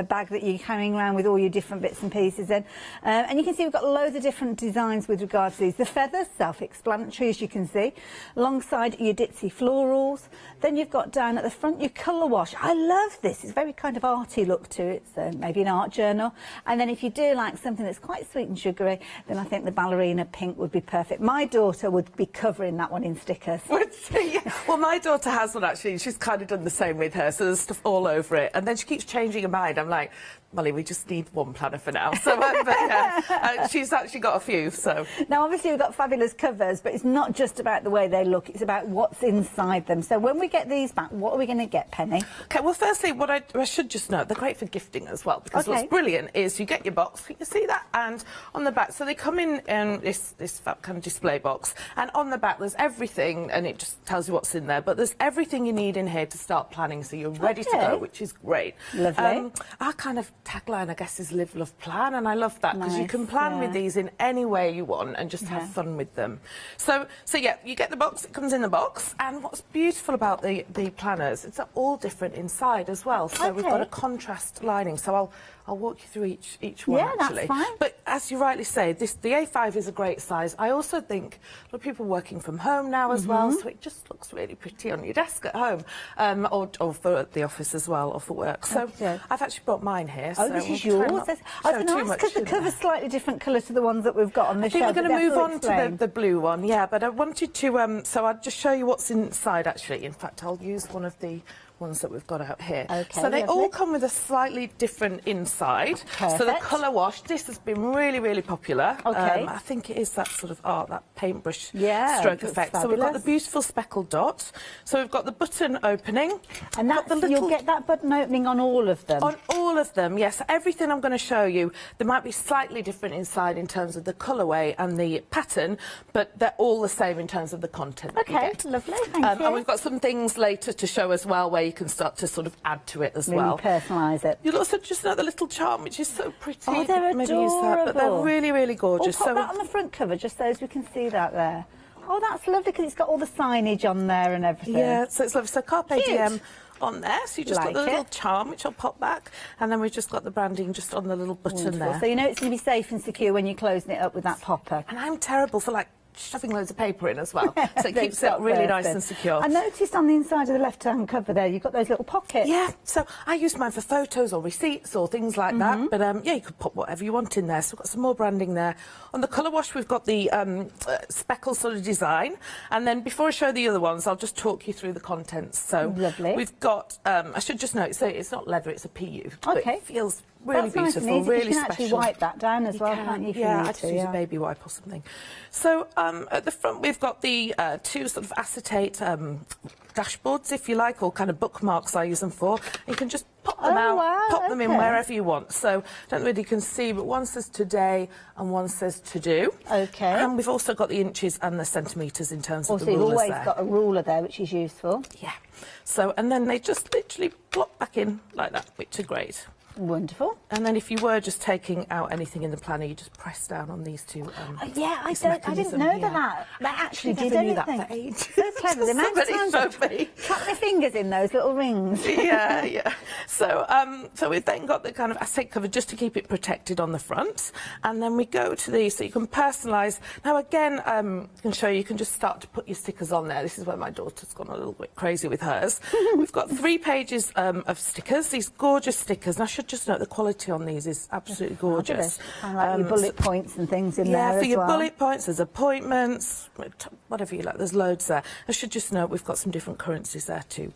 bag that you're carrying around with all your different bits and pieces in. And you can see we've got loads of different designs with regards to these. The feathers, self-explanatory, as you can see, alongside your ditzy florals. Then you've got down at the front your colour wash. I love this. It's very kind of arty look to it, so maybe an art journal. And then if you do like something that's quite sweet and sugary, then I think the ballerina pink would be perfect. My daughter would be covering that one in stickers. Well, my daughter has one, actually. She's kind of done the same with her, so there's stuff all over it. And then she keeps changing her mind. I'm like, Molly, we just need one planner for now. So, but yeah, she's actually got a few, so. Now, obviously, we've got fabulous covers, but it's not just about the way they look. It's about what's inside them. So when we get these back, what are we going to get, Penny? OK, well, firstly, what I should just note, they're great for gifting as well, because what's brilliant is you get your box, you can see that, and on the back, so they come in this kind of display box, and on the back there's everything, and it just tells you what's in there, but there's everything you need in here to start planning, so you're ready to go, which is great. Lovely. Our kind of tagline, I guess, is live, love, plan, and I love that, because you can plan with these in any way you want and just have fun with them. So yeah, you get the box, it comes in the box, and what's beautiful about the planners, it's all different inside as well. So we've got a contrast lining, so I'll walk you through each one, actually. That's fine. But as you rightly say, the A5 is a great size. I also think a lot of people working from home now as well, so it just looks really pretty on your desk at home, or for the office as well, or for work. So I've actually brought mine here. Oh, this is yours? I was going to ask, because the cover's slightly different colour to the ones that we've got on the shelf. I think we're going to move on to the blue one, yeah, but I wanted to, so I'll just show you what's inside, actually. In fact, I'll use one of the ones that we've got out here. Okay, so they all come with a slightly different inside. Perfect. So the colour wash, this has been really, really popular. Okay. I think it is that sort of art, that paintbrush it's stroke effect. fabulous. So we've got the beautiful speckled dot. So we've got the button opening. And that's, you'll get that button opening on all of them? On all of them, yes. Everything I'm going to show you, they might be slightly different inside in terms of the colourway and the pattern, but they're all the same in terms of the content that you get. Lovely, thank you. And we've got some things later to show as well, where you can start to sort of add to it as well. Personalise it. You'll also just know the little charm, which is so pretty. Oh, they're Maybe use that, but they're really, really gorgeous. We'll pop that on the front cover, just so as we can see that there. Oh, that's lovely, because it's got all the signage on there and everything. Yeah, so it's lovely. So Carpe Diem on there, so you just got the little charm, which I'll pop back, and then we've just got the branding just on the little button there. So you know it's going to be safe and secure when you're closing it up with that popper. And I'm terrible for, like, shoving loads of paper in as well, so it keeps it really nice and secure. I noticed on the inside of the left-hand cover there, you've got those little pockets. Yeah, so I use mine for photos or receipts or things like that, but yeah, you could put whatever you want in there. So we've got some more branding there. On the colour wash, we've got the speckle sort of design, and then before I show the other ones, I'll just talk you through the contents. So we've got, I should just note, so it's not leather, it's a PU, but it feels really beautiful, nice and easy, really you can special. actually wipe that down as well, can't you? If Yeah, you need I just to, use a baby wipe or something. So at the front we've got the two sort of acetate dashboards, if you like, or kind of bookmarks I use them for. You can just pop them pop them in wherever you want. So I don't know whether you can see, but one says today and one says to do. Okay. And we've also got the inches and the centimetres in terms of the you've rulers always there. got a ruler there, which is useful. Yeah. So, and then they just literally plop back in like that, which are great. Wonderful. And then if you were just taking out anything in the planner, you just press down on these two. Yeah, I didn't know that actually did anything. anything. That for ages. So clever. The amount of times I cut my fingers in those little rings. Yeah. So, so we've then got the kind of acetate cover just to keep it protected on the front, and then we go to these so you can personalise. Now again, I can show you can just start to put your stickers on there. This is where my daughter's gone a little bit crazy with hers. We've got 3 pages of stickers. These gorgeous stickers. And I should just note the quality on these is absolutely gorgeous. Kind of like your bullet points and things in there as well. Yeah, for your bullet points, there's appointments, whatever you like, there's loads there. I should just note we've got some different currencies there too.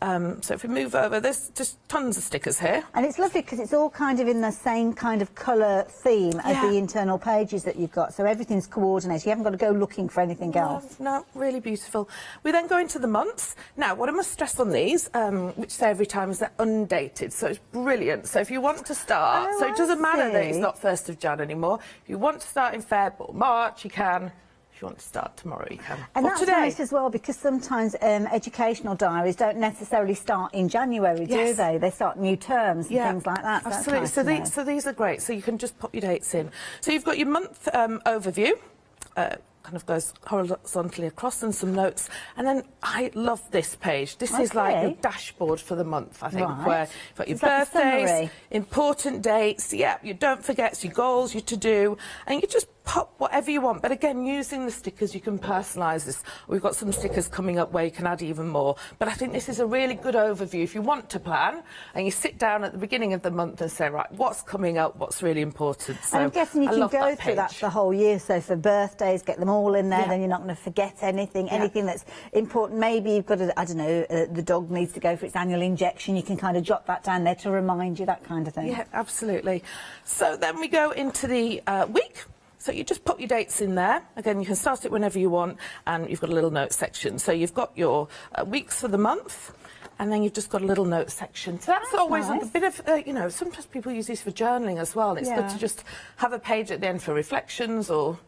So if we move over, there's just tons of stickers here. And it's lovely because it's all kind of in the same kind of colour theme as the internal pages that you've got. So everything's coordinated. You haven't got to go looking for anything else. No, really beautiful. We then go into the months. Now, what I must stress on these, which say every time, is they're undated. So it's brilliant. So if you want to start, so it doesn't matter that it's not 1st of Jan anymore. If you want to start in Feb or March, you can. If you want to start tomorrow, you can. And or that's today. nice as well, because sometimes educational diaries don't necessarily start in January, do they? They start new terms and things like that. Absolutely. So, So these are great. So you can just pop your dates in. So you've got your month overview. Kind of goes horizontally across, and some notes. And then I love this page. This is like your dashboard for the month, I think, where you've got your birthdays, important dates, you don't forget your goals, your to-do, and you just pop whatever you want. But again, using the stickers, you can personalise this. We've got some stickers coming up where you can add even more. But I think this is a really good overview if you want to plan, and you sit down at the beginning of the month and say, right, what's coming up, what's really important. So and I'm guessing you can go through that the whole year. So for birthdays, get them all in there, then you're not going to forget anything that's important. Maybe you've got to, I don't know, the dog needs to go for its annual injection. You can kind of jot that down there to remind you, that kind of thing. Yeah, absolutely. So then we go into the week. So you just pop your dates in there. Again, you can start it whenever you want, and you've got a little note section. So you've got your weeks for the month, and then you've just got a little note section. So that's always a bit of, you know, sometimes people use these for journaling as well. It's good to just have a page at the end for reflections or...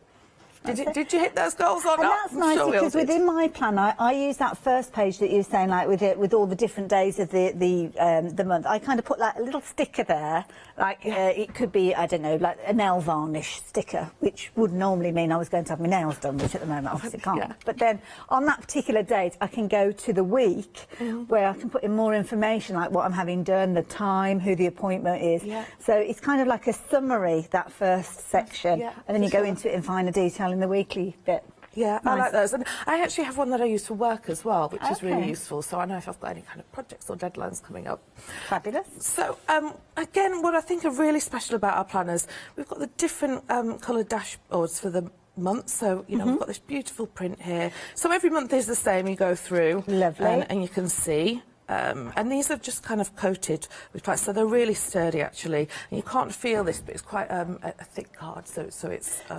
Did you hit those goals or not? And that's nice because within my plan, I use that first page that you were saying, like with all the different days of the month. I kind of put like a little sticker there, like it could be, I don't know, like a nail varnish sticker, which would normally mean I was going to have my nails done, which at the moment obviously can't. But then on that particular date, I can go to the week where I can put in more information, like what I'm having done, the time, who the appointment is. So it's kind of like a summary, that first section, and then you go into it in finer detail in the weekly bit. Yeah, I like those. And I actually have one that I use for work as well, which is really useful. So I know if I've got any kind of projects or deadlines coming up. Fabulous. So, again, what I think are really special about our planners, we've got the different coloured dashboards for the month. So, you know, we've got this beautiful print here. So every month is the same. You go through. Lovely. And you can see. And these are just kind of coated with plastic, so they're really sturdy actually. And you can't feel this, but it's quite a thick card, so it's so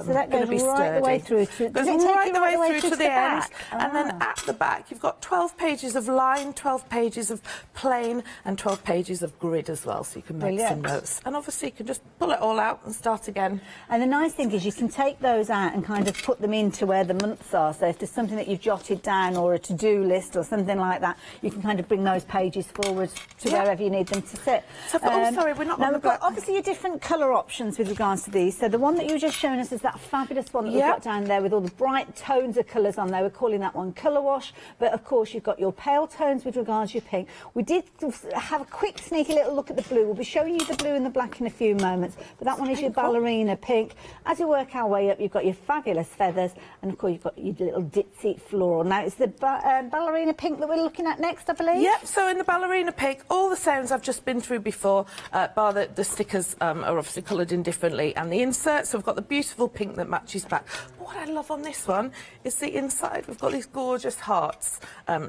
that goes going to be right sturdy. The way through to, goes right the way through to the end, and then at the back you've got 12 pages of line, 12 pages of plain, and 12 pages of grid as well, so you can make some notes. And obviously you can just pull it all out and start again. And the nice thing is you can take those out and kind of put them into where the months are. So if there's something that you've jotted down or a to-do list or something like that, you can kind of bring those pages forward to wherever you need them to sit. So, sorry, we're not on the black. Obviously, your different colour options with regards to these. So the one that you were just showing us is that fabulous one that we've got down there with all the bright tones of colours on there. We're calling that one Colour Wash. But of course, you've got your pale tones with regards to your pink. We did have a quick sneaky little look at the blue. We'll be showing you the blue and the black in a few moments. But that one is your ballerina pink. As you work our way up, you've got your fabulous feathers, and of course, you've got your little ditzy floral. Now it's the ballerina pink that we're looking at next, I believe. Yep. So in the ballerina pink, all the sounds I've just been through before, bar the stickers are obviously coloured in differently, and the inserts. So we've got the beautiful pink that matches back. But what I love on this one is the inside. We've got these gorgeous hearts.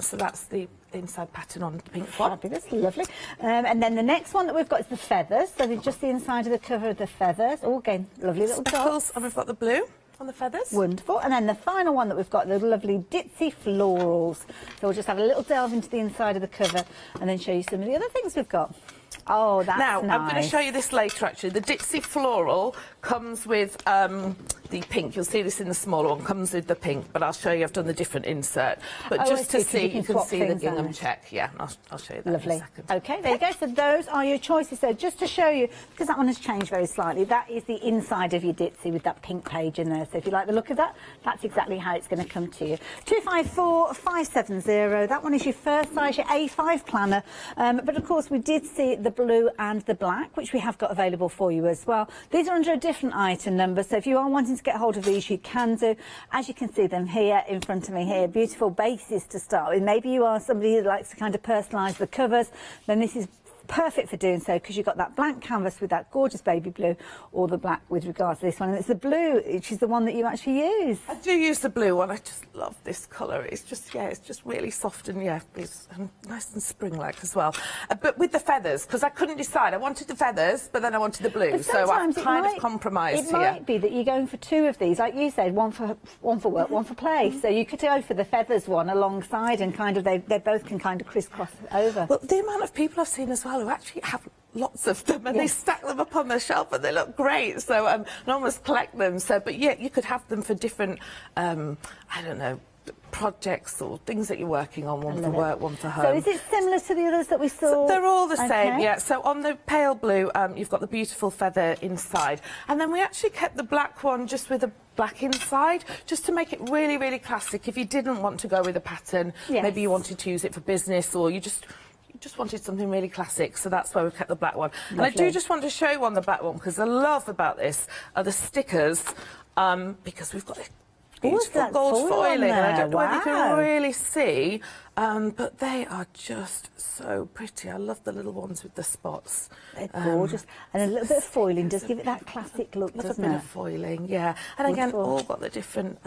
So that's the inside pattern on the pink one. Fabulous, lovely. And then the next one that we've got is the feathers. So they're just the inside of the cover of the feathers. Oh, again, lovely little dots. And we've got the blue on the feathers. Wonderful. And then the final one that we've got, the lovely ditzy florals. So we'll just have a little delve into the inside of the cover and then show you some of the other things we've got. Oh, that's nice. Now, I'm going to show you this later, actually. The ditzy floral comes with the pink. You'll see this in the smaller one, comes with the pink, but I'll show you, I've done the different insert. But just to see, you can see the gingham check. Yeah, I'll show you that Lovely. in a second. OK, there you go. So those are your choices. So just to show you, because that one has changed very slightly, that is the inside of your ditzy with that pink page in there. So if you like the look of that, that's exactly how it's going to come to you. 254570, that one is your first size, your A5 planner. But of course, we did see the blue and the black, which we have got available for you as well. These are under a different item number, so if you are wanting to get hold of these, you can do. As you can see them here in front of me here, beautiful bases to start with. Maybe you are somebody who likes to kind of personalise the covers, then this is perfect for doing so because you've got that blank canvas with that gorgeous baby blue, or the black with regards to this one. And it's the blue, which is the one that you actually use. I do use the blue one. I just love this colour. It's just, yeah, it's just really soft and, yeah, it's nice and spring-like as well. But with the feathers, because I couldn't decide. I wanted the feathers, but then I wanted the blue. So I've kind of compromised here. It might be that you're going for two of these, like you said, one for work, one for play. So you could go for the feathers one alongside, and kind of they both can kind of crisscross over. Well, the amount of people I've seen as well who actually have lots of them, and they stack them up on the shelf and they look great, so I almost collect them. So, but yeah, you could have them for different I don't know, projects or things that you're working on, one for work, one for home. So is it similar to the others that we saw? So they're all the same, yeah. So on the pale blue, you've got the beautiful feather inside, and then we actually kept the black one just with a black inside, just to make it really, really classic. If you didn't want to go with a pattern, maybe you wanted to use it for business, or you just wanted something really classic, so that's why we've kept the black one. Lovely. And I do just want to show you on the black one, because I love about this are the stickers, because we've got beautiful gold foiling, and I don't know whether you can really see, but they are just so pretty. I love the little ones with the spots. They're gorgeous, and a little bit of foiling does give it that classic look, doesn't it? A bit of foiling, yeah. And again, all got the different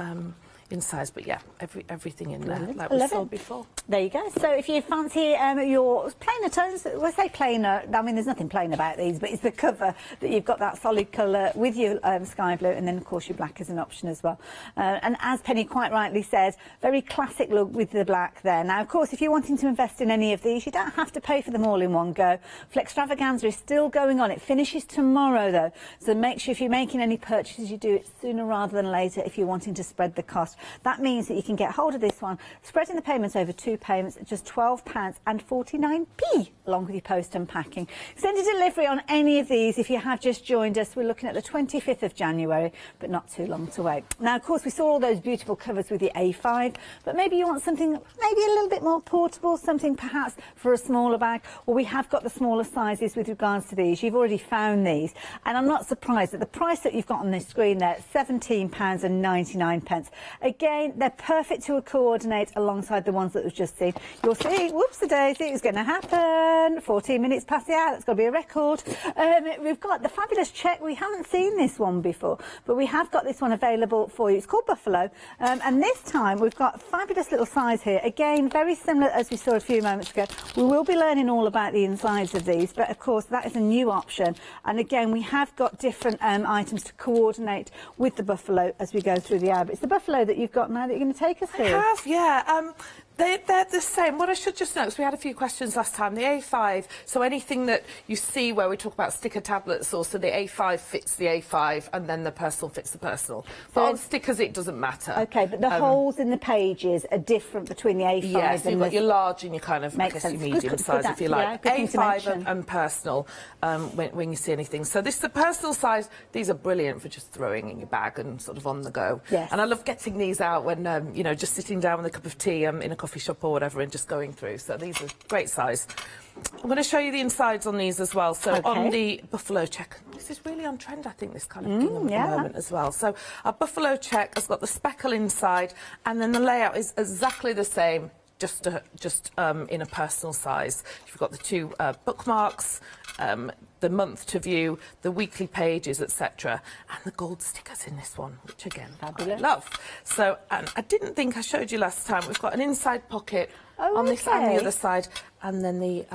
insides, but yeah, everything in there, like we saw before. There you go. So if you fancy your plainer tones, we'll say plainer, I mean, there's nothing plain about these, but it's the cover that you've got that solid colour with your sky blue, and then of course your black is an option as well. And as Penny quite rightly says, very classic look with the black there. Now, of course, if you're wanting to invest in any of these, you don't have to pay for them all in one go. Flexstravaganza is still going on. It finishes tomorrow though, so make sure if you're making any purchases, you do it sooner rather than later if you're wanting to spread the cost. That means that you can get hold of this one, spreading the payments over 2 payments at just £12.49p, along with your post and packing. Extended delivery on any of these if you have just joined us. We're looking at the 25th of January, but not too long to wait. Now, of course, we saw all those beautiful covers with the A5, but maybe you want something maybe a little bit more portable, something perhaps for a smaller bag. Well, we have got the smaller sizes with regards to these. You've already found these, and I'm not surprised at the price that you've got on this screen there, £17.99. Again, they're perfect to coordinate alongside the ones that we've just seen. You'll see, whoops-a-daisy, it's going to happen. 14 minutes past the hour, that's got to be a record. We've got the fabulous check. We haven't seen this one before, but we have got this one available for you. It's called Buffalo, and this time we've got a fabulous little size here. Again, very similar as we saw a few moments ago. We will be learning all about the insides of these, but of course that is a new option. And again, we have got different items to coordinate with the Buffalo as we go through the hour. But it's the Buffalo that you've got now that you're going to take us through. I have, yeah. They're the same. What I should just note, because we had a few questions last time, the A5, so anything that you see where we talk about sticker tablets, or so the A5 fits the A5 and then the personal fits the personal. But on stickers it doesn't matter. OK, but the holes in the pages are different between the A5 yes, and you've got your large and your kind of, I guess, your medium size, if you like. Yeah, A5 and personal, when you see anything. So this is the personal size. These are brilliant for just throwing in your bag and sort of on the go. Yes. And I love getting these out when, you know, just sitting down with a cup of tea in a coffee shop or whatever and just going through. So these are great size. I'm going to show you the insides on these as well. So on the Buffalo check, this is really on trend, I think, this kind of gingham at the moment as well. So our Buffalo check has got the speckle inside, and then the layout is exactly the same, just in a personal size. You've got the two bookmarks, the month to view, the weekly pages, etc., and the gold stickers in this one, which again I love. So, and I didn't think I showed you last time. We've got an inside pocket on this and the other side, and then the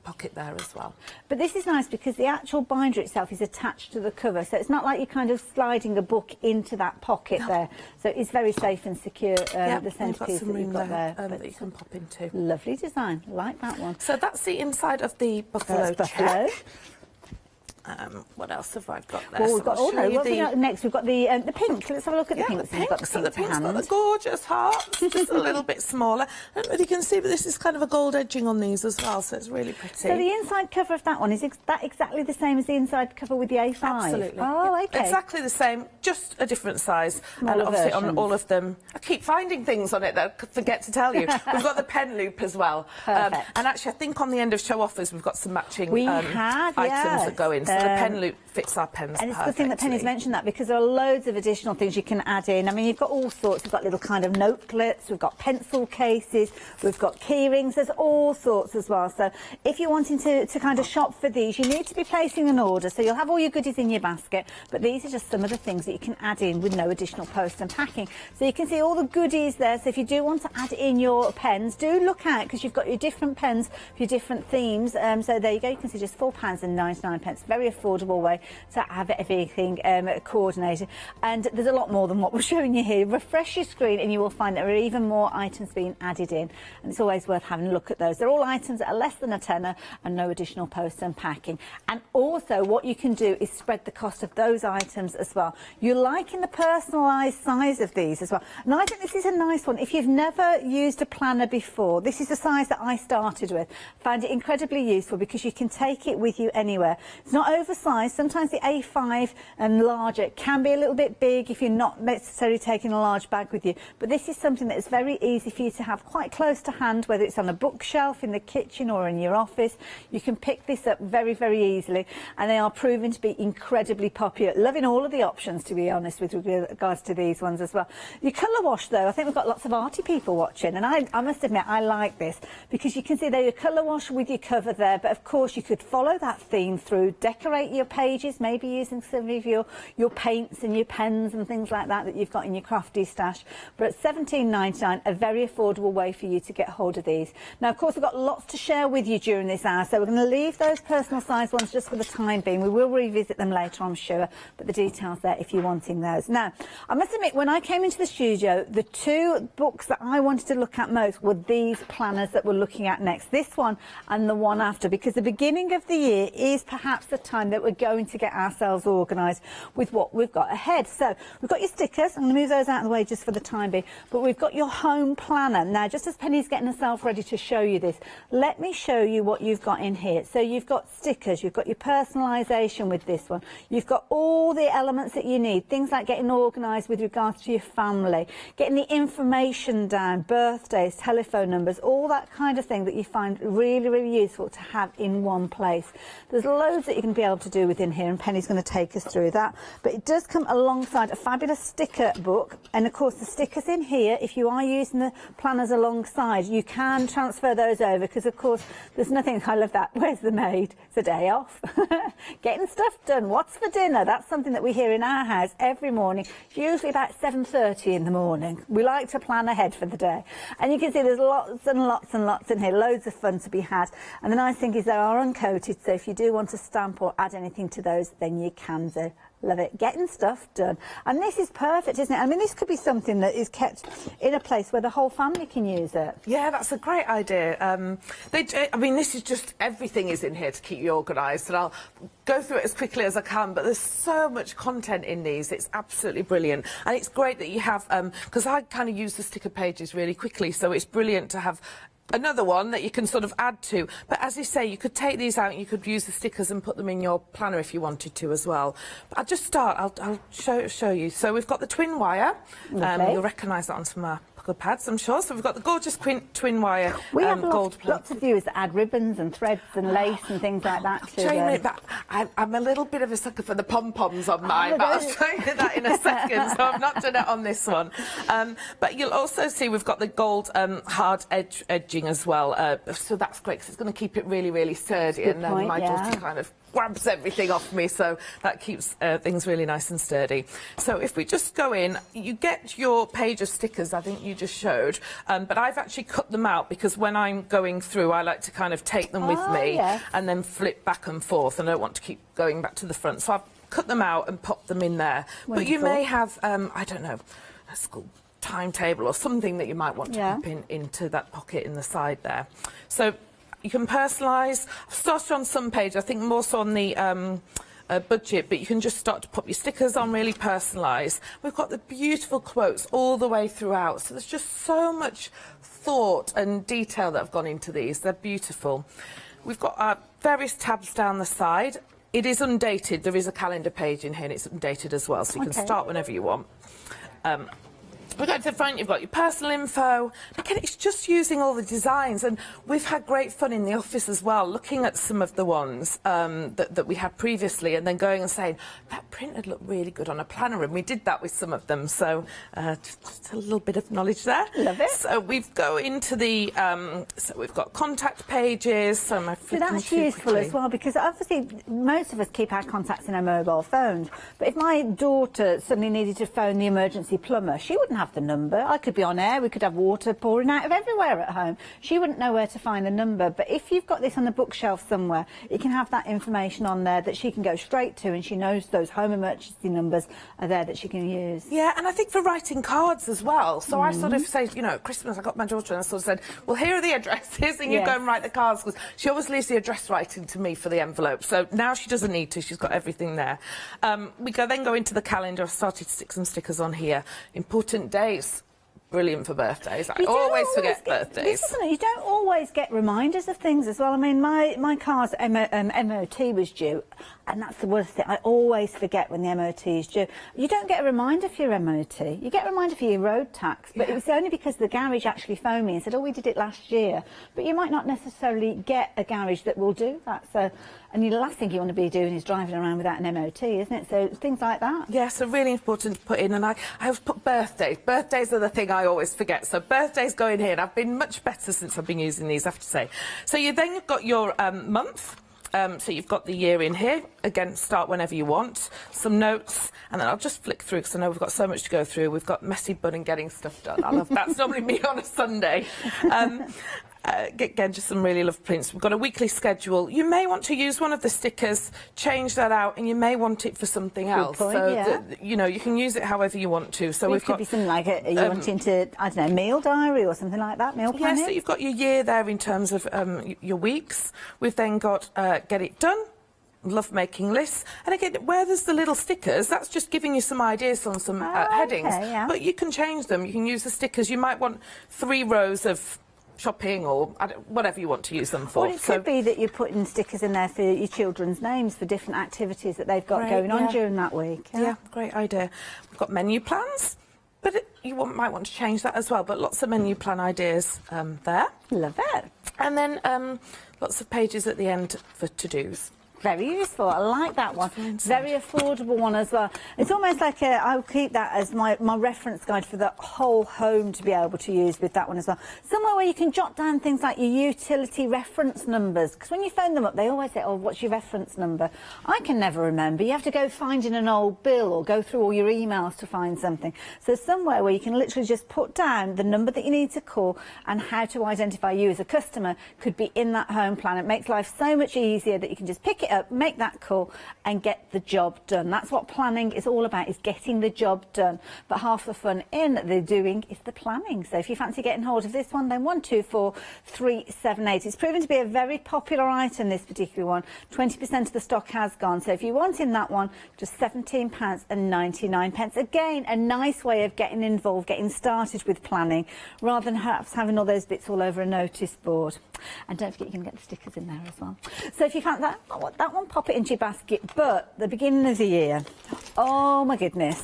pocket there as well. But this is nice because the actual binder itself is attached to the cover, so it's not like you're kind of sliding a book into that pocket there. So it's very safe and secure, the centrepiece that you've got there. That you can pop into. Lovely design, like that one. So that's the inside of the Buffalo check. What else have I got there? Well, we've got, next we've got the pink. Let's have a look at the pink. So the pink's got the gorgeous hearts, just a little bit smaller. I don't know if you can see, but this is kind of a gold edging on these as well, so it's really pretty. So the inside cover of that one, is that exactly the same as the inside cover with the A5? Absolutely. Oh, OK. Exactly the same, just a different size. Smaller and obviously versions. on all of them, I keep finding things on it that I forget to tell you. We've got the pen loop as well. Perfect. And actually, I think on the end of show offers, we've got some matching items that go in. So the pen loop fits our pens And it's a good thing that Penny's mentioned that, because there are loads of additional things you can add in. I mean, you've got all sorts. We've got little kind of notelets, we've got pencil cases, we've got key rings. There's all sorts as well. So if you're wanting to kind of shop for these, you need to be placing an order. So you'll have all your goodies in your basket, but these are just some of the things that you can add in with no additional post and packing. So you can see all the goodies there. So if you do want to add in your pens, do look out, because you've got your different pens for your different themes. So there you go. You can see just £4.99. Very affordable way to have everything coordinated. And there's a lot more than what we're showing you here. Refresh your screen and you will find there are even more items being added in. And it's always worth having a look at those. They're all items that are less than a tenner and no additional post and packing. And also what you can do is spread the cost of those items as well. You're liking the personalised size of these as well. And I think this is a nice one. If you've never used a planner before, this is the size that I started with. Found it incredibly useful because you can take it with you anywhere. It's not oversized. Sometimes the A5 and larger can be a little bit big if you're not necessarily taking a large bag with you. But this is something that is very easy for you to have quite close to hand, whether it's on a bookshelf, in the kitchen or in your office. You can pick this up very, very easily, and they are proven to be incredibly popular. Loving all of the options, to be honest, with regards to these ones as well. Your colour wash, though, I think we've got lots of arty people watching, and I must admit I like this, because you can see there your colour wash with your cover there, but of course you could follow that theme through, decorate your pages, maybe using some of your paints and your pens and things like that you've got in your Crafty stash. But at £17.99, a very affordable way for you to get hold of these. Now, of course, we've got lots to share with you during this hour, so we're going to leave those personal size ones just for the time being. We will revisit them later, I'm sure, but the details there if you're wanting those. Now, I must admit, when I came into the studio, the two books that I wanted to look at most were these planners that we're looking at next, this one and the one after, because the beginning of the year is perhaps the time that we're going to get ourselves organised with what we've got ahead. So we've got your stickers. I'm going to move those out of the way just for the time being, but we've got your home planner. Now, just as Penny's getting herself ready to show you this, let me show you what you've got in here. So you've got stickers, you've got your personalisation with this one, you've got all the elements that you need, things like getting organised with regards to your family, getting the information down, birthdays, telephone numbers, all that kind of thing that you find really, really useful to have in one place. There's loads that you can be able to do within here, and Penny's going to take us through that, but it does come alongside a fabulous sticker book. And of course the stickers in here, if you are using the planners alongside, you can transfer those over, because of course there's nothing, I love that, where's the maid? It's a day off. Getting stuff done, what's for dinner? That's something that we hear in our house every morning, usually about 7:30 in the morning. We like to plan ahead for the day. And you can see there's lots and lots and lots in here, loads of fun to be had. And the nice thing is they are uncoated, so if you do want to stamp or add anything to those, then you can do. Love it. Getting stuff done. And this is perfect, isn't it? I mean, this could be something that is kept in a place where the whole family can use it. Yeah, that's a great idea. I mean, this is just, everything is in here to keep you organised, and I'll go through it as quickly as I can, but there's so much content in these. It's absolutely brilliant. And it's great that you have, because I kind of use the sticker pages really quickly, so it's brilliant to have another one that you can sort of add to. But as you say, you could take these out and you could use the stickers and put them in your planner if you wanted to as well. But I'll just start, I'll show you. So we've got the twin wire. You'll recognise that on some pucker pads, I'm sure. So we've got the gorgeous twin wire we have gold lots of viewers that add ribbons and threads and lace and things like that to them. But I'm a little bit of a sucker for the pom-poms on mine, but I'll show you that in a second, so I've not done it on this one. But you'll also see we've got the gold hard edging as well, so that's great because it's going to keep it really, really sturdy. And then my daughter kind of grabs everything off me, so that keeps things really nice and sturdy. So if we just go in, you get your page of stickers, I think you just showed, but I've actually cut them out because when I'm going through, I like to kind of take them with me and then flip back and forth, and I don't want to keep going back to the front. So I've cut them out and popped them in there. Wonderful. But you may have, I don't know, a school timetable or something that you might want to pop into that pocket in the side there. So you can personalise. I've started on some page, I think more so on the budget, but you can just start to pop your stickers on, really personalise. We've got the beautiful quotes all the way throughout, so there's just so much thought and detail that have gone into these. They're beautiful. We've got various tabs down the side. It is undated. There is a calendar page in here and it's undated as well, so you can start whenever you want. we go to the front, you've got your personal info. Again, it's just using all the designs, and we've had great fun in the office as well, looking at some of the ones that we had previously, and then going and saying, that print would look really good on a planner, and we did that with some of them, so just a little bit of knowledge there. Love it. So we've go into the, so we've got contact pages, so my So that's useful as well, because obviously most of us keep our contacts in our mobile phones, but if my daughter suddenly needed to phone the emergency plumber, she wouldn't have the number. I could be on air, we could have water pouring out of everywhere at home. She wouldn't know where to find the number, but if you've got this on the bookshelf somewhere, you can have that information on there that she can go straight to, and she knows those home emergency numbers are there that she can use. Yeah, and I think for writing cards as well. So I sort of say, you know, at Christmas I got my daughter and I sort of said, well, here are the addresses, and you go and write the cards, because she always leaves the address writing to me for the envelope. So now she doesn't need to, she's got everything there. We then go into the calendar. I've started to stick some stickers on here. Important days. Brilliant for birthdays. I always forget birthdays. This isn't it? You don't always get reminders of things as well. I mean, my car's MOT was due, and that's the worst thing. I always forget when the MOT is due. You don't get a reminder for your MOT. You get a reminder for your road tax, but it was only because the garage actually phoned me and said, oh, we did it last year. But you might not necessarily get a garage that will do that. So, and the last thing you want to be doing is driving around without an MOT, isn't it? So things like that. Yeah, so really important to put in. And I have put birthdays. Birthdays are the thing I always forget. So birthdays go in here, and I've been much better since I've been using these, I have to say. So you've got your month. So you've got the year in here. Again, start whenever you want. Some notes, and then I'll just flick through because I know we've got so much to go through. We've got messy bun and getting stuff done. I love that's normally me on a Sunday. Again, just some really lovely prints. We've got a weekly schedule. You may want to use one of the stickers, change that out, and you may want it for something else. Good point, so yeah. you know, you can use it however you want to. So it could be something like are you wanting to, I don't know, meal diary or something like that, meal planning? Yeah, so you've got your year there in terms of your weeks. We've then got get it done. Love making lists, and again, where there's the little stickers, that's just giving you some ideas on some headings. Okay, yeah. But you can change them. You can use the stickers. You might want 3 rows of shopping or whatever you want to use them for. Or it could be that you're putting stickers in there for your children's names for different activities that they've got going on during that week. Yeah, great idea. We've got menu plans, but you might want to change that as well. But lots of menu plan ideas there. Love it. And then lots of pages at the end for to-dos. Very useful. I like that one. Very affordable one as well. It's almost like I'll keep that as my reference guide for the whole home to be able to use with that one as well. Somewhere where you can jot down things like your utility reference numbers, because when you phone them up, they always say, oh, what's your reference number? I can never remember. You have to go find in an old bill or go through all your emails to find something. So somewhere where you can literally just put down the number that you need to call and how to identify you as a customer could be in that home plan. It makes life so much easier that you can just pick it up, make that call and get the job done. That's what planning is all about, is getting the job done. But half the fun in the doing is the planning. So if you fancy getting hold of this one, then 124378. It's proven to be a very popular item, this particular one. 20% of the stock has gone. So if you want in that one, just £17.99. Again, a nice way of getting involved, getting started with planning, rather than perhaps having all those bits all over a notice board. And don't forget, you can get the stickers in there as well. So if you fancy that one, pop it into your basket. But the beginning of the year, oh my goodness,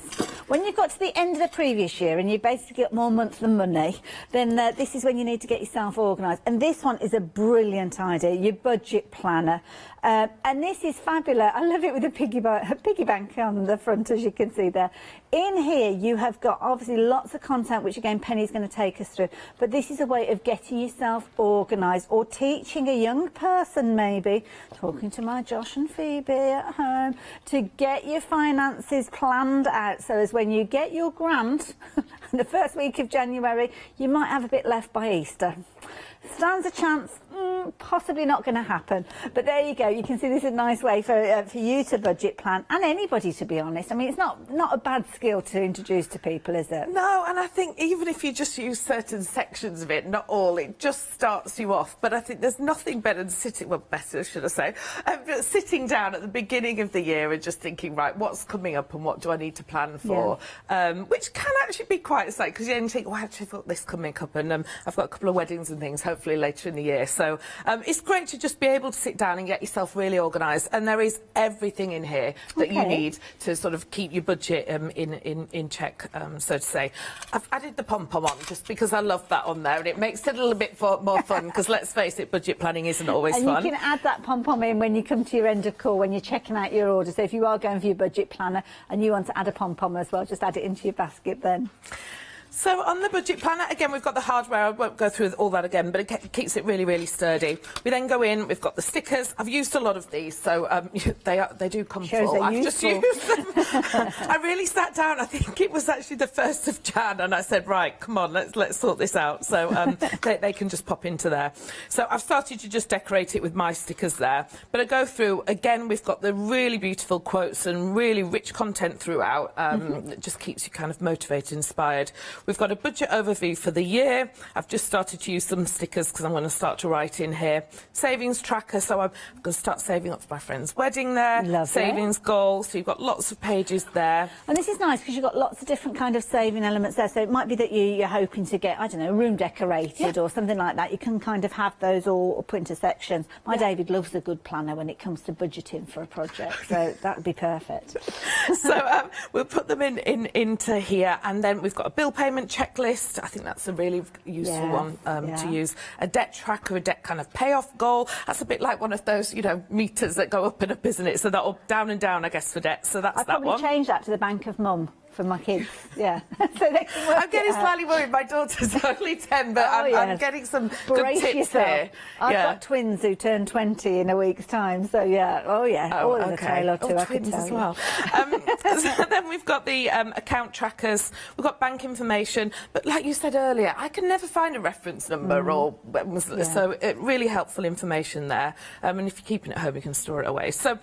when you've got to the end of the previous year and you've basically got more months than money, then this is when you need to get yourself organised. And this one is a brilliant idea, your budget planner. And this is fabulous. I love it with a piggy bank on the front, as you can see there. In here, you have got obviously lots of content, which again, Penny's going to take us through. But this is a way of getting yourself organised, or teaching a young person, maybe, talking to my Josh and Phoebe at home, to get your finances planned out. So as when you get your grant, the first week of January, you might have a bit left by Easter. Stands a chance, possibly not going to happen. But there you go. You can see this is a nice way for you to budget plan, and anybody, to be honest. I mean, it's not a bad skill to introduce to people, is it? No, and I think even if you just use certain sections of it, not all, it just starts you off. But I think there's nothing better than sitting down at the beginning of the year and just thinking, right, what's coming up and what do I need to plan for? Yeah. Which can actually be quite exciting, because you only think, oh, I actually thought this coming up, and I've got a couple of weddings and things hopefully later in the year. So it's great to just be able to sit down and get yourself really organised, and there is everything in here that you need to sort of keep your budget in check, so to say. I've added the pom-pom on just because I love that on there, and it makes it a little bit more fun, because let's face it, budget planning isn't always fun. And you can add that pom-pom in when you come to your end of call, when you're checking out your order. So if you are going for your budget planner and you want to add a pom-pom as well, just add it into your basket then. So on the budget planner, again, we've got the hardware. I won't go through all that again, but it keeps it really, really sturdy. We then go in, we've got the stickers. I've used a lot of these, so they do come full. I've just used them. I really sat down, I think it was actually the 1st of Jan, and I said, right, come on, let's sort this out. So they can just pop into there. So I've started to just decorate it with my stickers there. But I go through, again, we've got the really beautiful quotes and really rich content throughout. That just keeps you kind of motivated, inspired. We've got a budget overview for the year. I've just started to use some stickers because I'm going to start to write in here. Savings tracker, so I'm going to start saving up for my friend's wedding there. Love Savings goals, so you've got lots of pages there. And this is nice because you've got lots of different kind of saving elements there. So it might be that you're hoping to get, I don't know, a room decorated or something like that. You can kind of have those all put into sections. My David loves a good planner when it comes to budgeting for a project, so that would be perfect. So we'll put them into here, and then we've got a bill payment checklist. I think that's a really useful one to use. A debt tracker, a debt kind of payoff goal. That's a bit like one of those, you know, meters that go up and up, isn't it? So that up, down and down, I guess, for debt. So that's that one. I'd probably change that to the Bank of Mum for my kids, so they can work I'm getting slightly worried. My daughter's only 10, but I'm getting some good tips here. I've got twins who turn 20 in a week's time, so all in a tale or two, I can twins tell as well. So then we've got the account trackers, we've got bank information, but like you said earlier, I can never find a reference number so really helpful information there. And if you're keeping it at home, you can store it away. So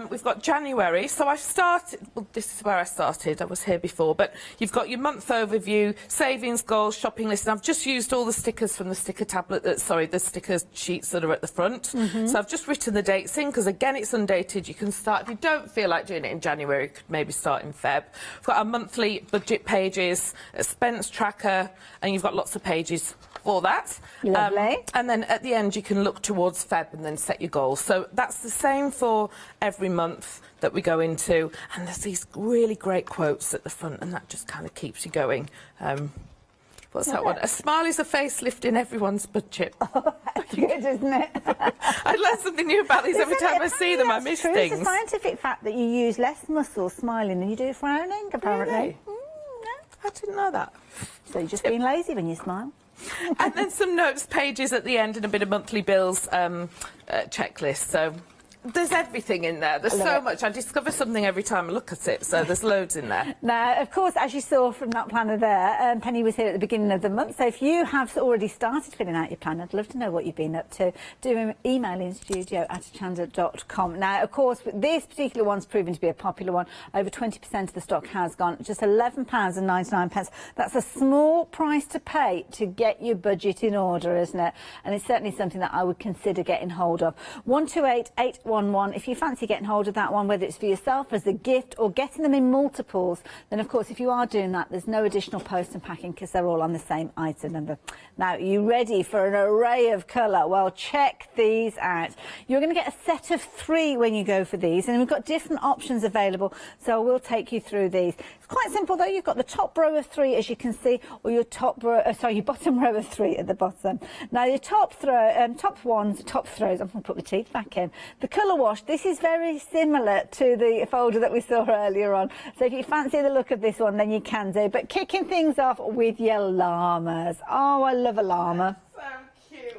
we've got January. So I've started, well, this is where I started. I was here before, but you've got your month overview, savings goals, shopping list, and I've just used all the stickers from the sticker tablet, the sticker sheets that are at the front. So I've just written the dates in, because again, it's undated. You can start, if you don't feel like doing it in January, you could maybe start in Feb. We've got our monthly budget pages, a expense tracker, and you've got lots of pages for that. Lovely. And then at the end, you can look towards Feb and then set your goals. So that's the same for every month that we go into, and there's these really great quotes at the front, and that just kind of keeps you going. What's that one? A smile is a facelift in everyone's budget. Oh, that's good, isn't it? I learn something new about these every time I see them. I miss things. It's a scientific fact that you use less muscle smiling than you do frowning, apparently. Really? I didn't know that. So you're just being lazy when you smile. And then some notes pages at the end and a bit of monthly bills checklist. So there's everything in there. There's so much. I discover something every time I look at it, so there's loads in there. Now, of course, as you saw from that planner there, Penny was here at the beginning of the month, so if you have already started filling out your plan, I'd love to know what you've been up to. Do an email in studio@hochanda.com. Now, of course, this particular one's proven to be a popular one. Over 20% of the stock has gone. Just £11.99. That's a small price to pay to get your budget in order, isn't it? And it's certainly something that I would consider getting hold of. 128811. If you fancy getting hold of that one, whether it's for yourself as a gift or getting them in multiples, then of course if you are doing that, there's no additional post and packing because they're all on the same item number. Now, are you ready for an array of colour? Well, check these out. You're going to get a set of 3 when you go for these, and we've got different options available, so we'll take you through these. It's quite simple though. You've got the top row of 3, as you can see, or your your bottom row of 3 at the bottom. Now your top throws, I'm going to put my teeth back in. The colour wash, this is very similar to the folder that we saw earlier on. So if you fancy the look of this one, then you can do. But kicking things off with your llamas. Oh, I love a llama.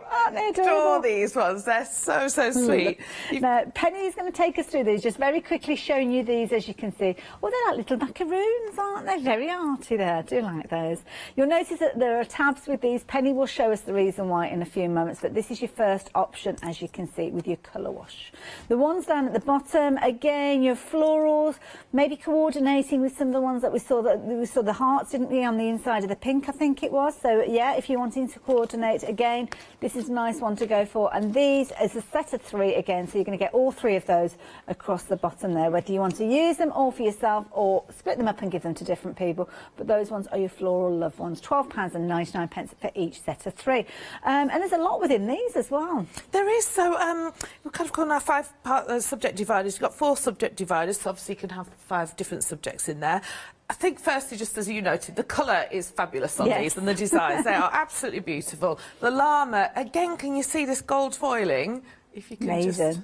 Aren't they adorable? I adore these ones. They're so sweet. Now, Penny's going to take us through these, just very quickly showing you these, as you can see. Oh, they're like little macaroons, aren't they? Very arty there. I do like those. You'll notice that there are tabs with these. Penny will show us the reason why in a few moments, but this is your first option, as you can see, with your colour wash. The ones down at the bottom, again, your florals, maybe coordinating with some of the ones that we saw the hearts, didn't we, on the inside of the pink, I think it was. So, yeah, if you're wanting to coordinate, again, this is is a nice one to go for. And these is a set of 3 again, so you're going to get all 3 of those across the bottom there, whether you want to use them all for yourself or split them up and give them to different people. But those ones are your floral love ones. £12.99 for each set of 3. And there's a lot within these as well. There is, so we've kind of got our 5-part subject dividers. You've got 4 subject dividers, so obviously you can have 5 different subjects in there. I think firstly, just as you noted, the colour is fabulous on these, and the designs, they are absolutely beautiful. The llama, again, can you see this gold foiling? If you can just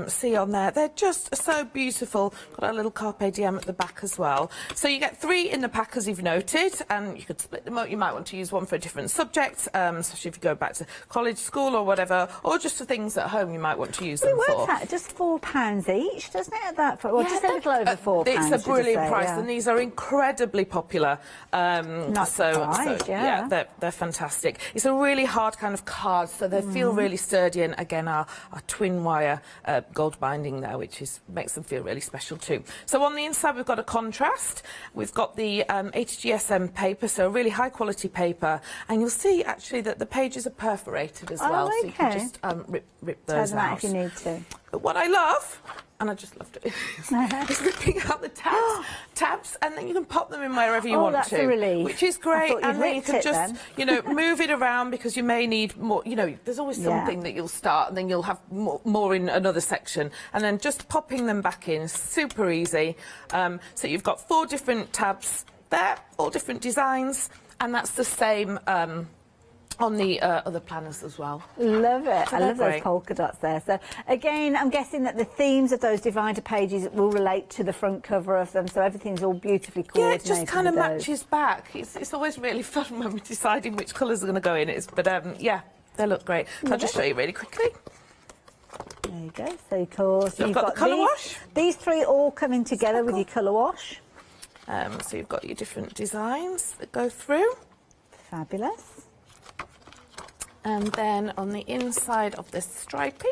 see on there, they're just so beautiful. Got a little Carpe Diem at the back as well. So you get 3 in the pack, as you've noted, and you could split them up. You might want to use one for a different subject, especially if you go back to college, school or whatever, or just for things at home you might want to use them for. It works out just £4 each, doesn't it? Well, just a little over £4. It's a brilliant price, and these are incredibly popular. Yeah, they're fantastic. It's a really hard kind of card, so they feel really sturdy, and again, our twin wire gold binding there, which makes them feel really special too. So on the inside we've got a contrast. We've got the 80 GSM paper, so a really high quality paper, and you'll see actually that the pages are perforated as well, so you can just rip those out if you need to. But what I love, and I just loved it, is ripping out the tabs, and then you can pop them in wherever you want that's to, a relief. which is great. And then you can just, then. you know, move it around, because you may need more. You know, there's always something that you'll start, and then you'll have more in another section, and then just popping them back in is super easy. So you've got 4 different tabs there, all different designs, and that's the same on the other planners as well. Love it. So I love those great. polka dots there. So again, I'm guessing that the themes of those divider pages will relate to the front cover of them, so everything's all beautifully coordinated. Yeah, it just kind of matches back. It's always really fun when we're deciding which colours are going to go in. Yeah, they look great. I'll just show you really quickly. There you go. So of course you've got the colour wash. These 3 all coming together with your colour wash. So you've got your different designs that go through. Fabulous. And then on the inside of this stripy,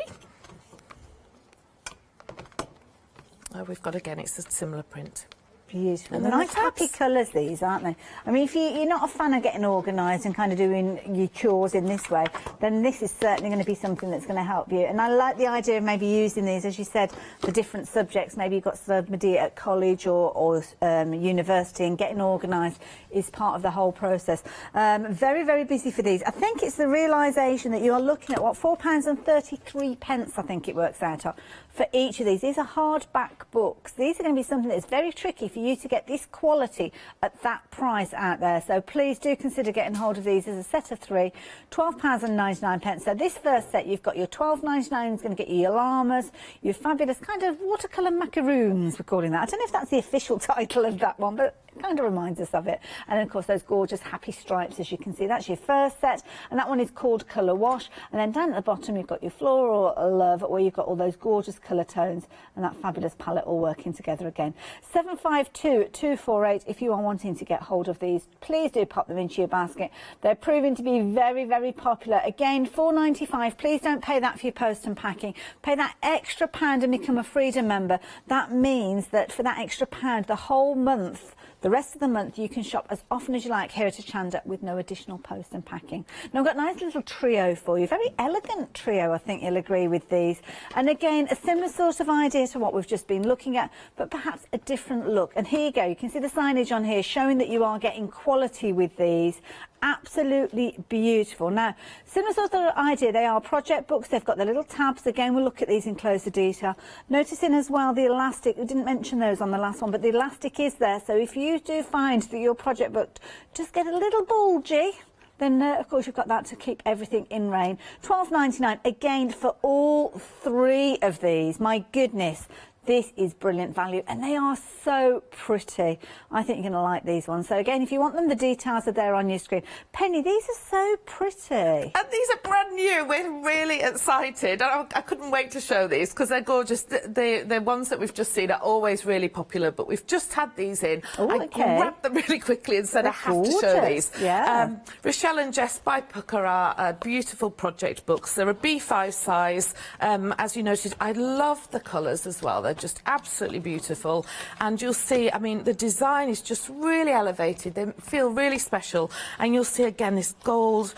we've got, again, it's a similar print. Beautiful. And They're then nice happy colours, these, aren't they? I mean, if you're not a fan of getting organised and kind of doing your chores in this way, then this is certainly going to be something that's going to help you. And I like the idea of maybe using these, as you said, for different subjects. Maybe you've got somebody at college or university, and getting organised is part of the whole process. Very, very busy for these. I think it's the realisation that you are looking at, what, £4.33, I think it works out at, for each of these. These are hardback books. These are going to be something that's very tricky for you to get this quality at that price out there. So please do consider getting hold of these as a set of 3, £12.99. So this first set, you've got your £12.99 is going to get you your llamas, your fabulous kind of watercolour macaroons, we're calling that. I don't know if that's the official title of that one, but it kind of reminds us of it. And then, of course, those gorgeous happy stripes, as you can see. That's your first set, and that one is called Colour Wash. And then down at the bottom, you've got your Floral Love, where you've got all those gorgeous colour tones and that fabulous palette all working together again. 752-248, if you are wanting to get hold of these, please do pop them into your basket. They're proving to be very, very popular. Again, £4.95. Please don't pay that for your post and packing. Pay that extra £1 and become a Freedom member. That means that for that extra £1, the whole month, the rest of the month, you can shop as often as you like here at Hochanda with no additional post and packing. Now, I've got a nice little trio for you. Very elegant trio, I think you'll agree with these. And again, a similar sort of idea to what we've just been looking at, but perhaps a different look. And here you go. You can see the signage on here showing that you are getting quality with these. Absolutely beautiful. Now, similar sort of idea, they are project books. They've got the little tabs. Again, we'll look at these in closer detail. Noticing as well the elastic, we didn't mention those on the last one, but the elastic is there. So if you do find that your project book just get a little bulgy, then of course you've got that to keep everything in rein. £12.99 again for all 3 of these. My goodness. This is brilliant value, and they are so pretty. I think you're going to like these ones. So again, if you want them, the details are there on your screen. Penny, these are so pretty. And these are brand new. We're really excited. I couldn't wait to show these because they're gorgeous. The ones that we've just seen are always really popular, but we've just had these in. I grabbed them really quickly and said I have to show these. Yeah. Rochelle and Jess by Pucker are beautiful project books. They're a B5 size. As you noted, I love the colours as well. They're just absolutely beautiful. And you'll see, I mean, the design is just really elevated. They feel really special. And you'll see, again, this gold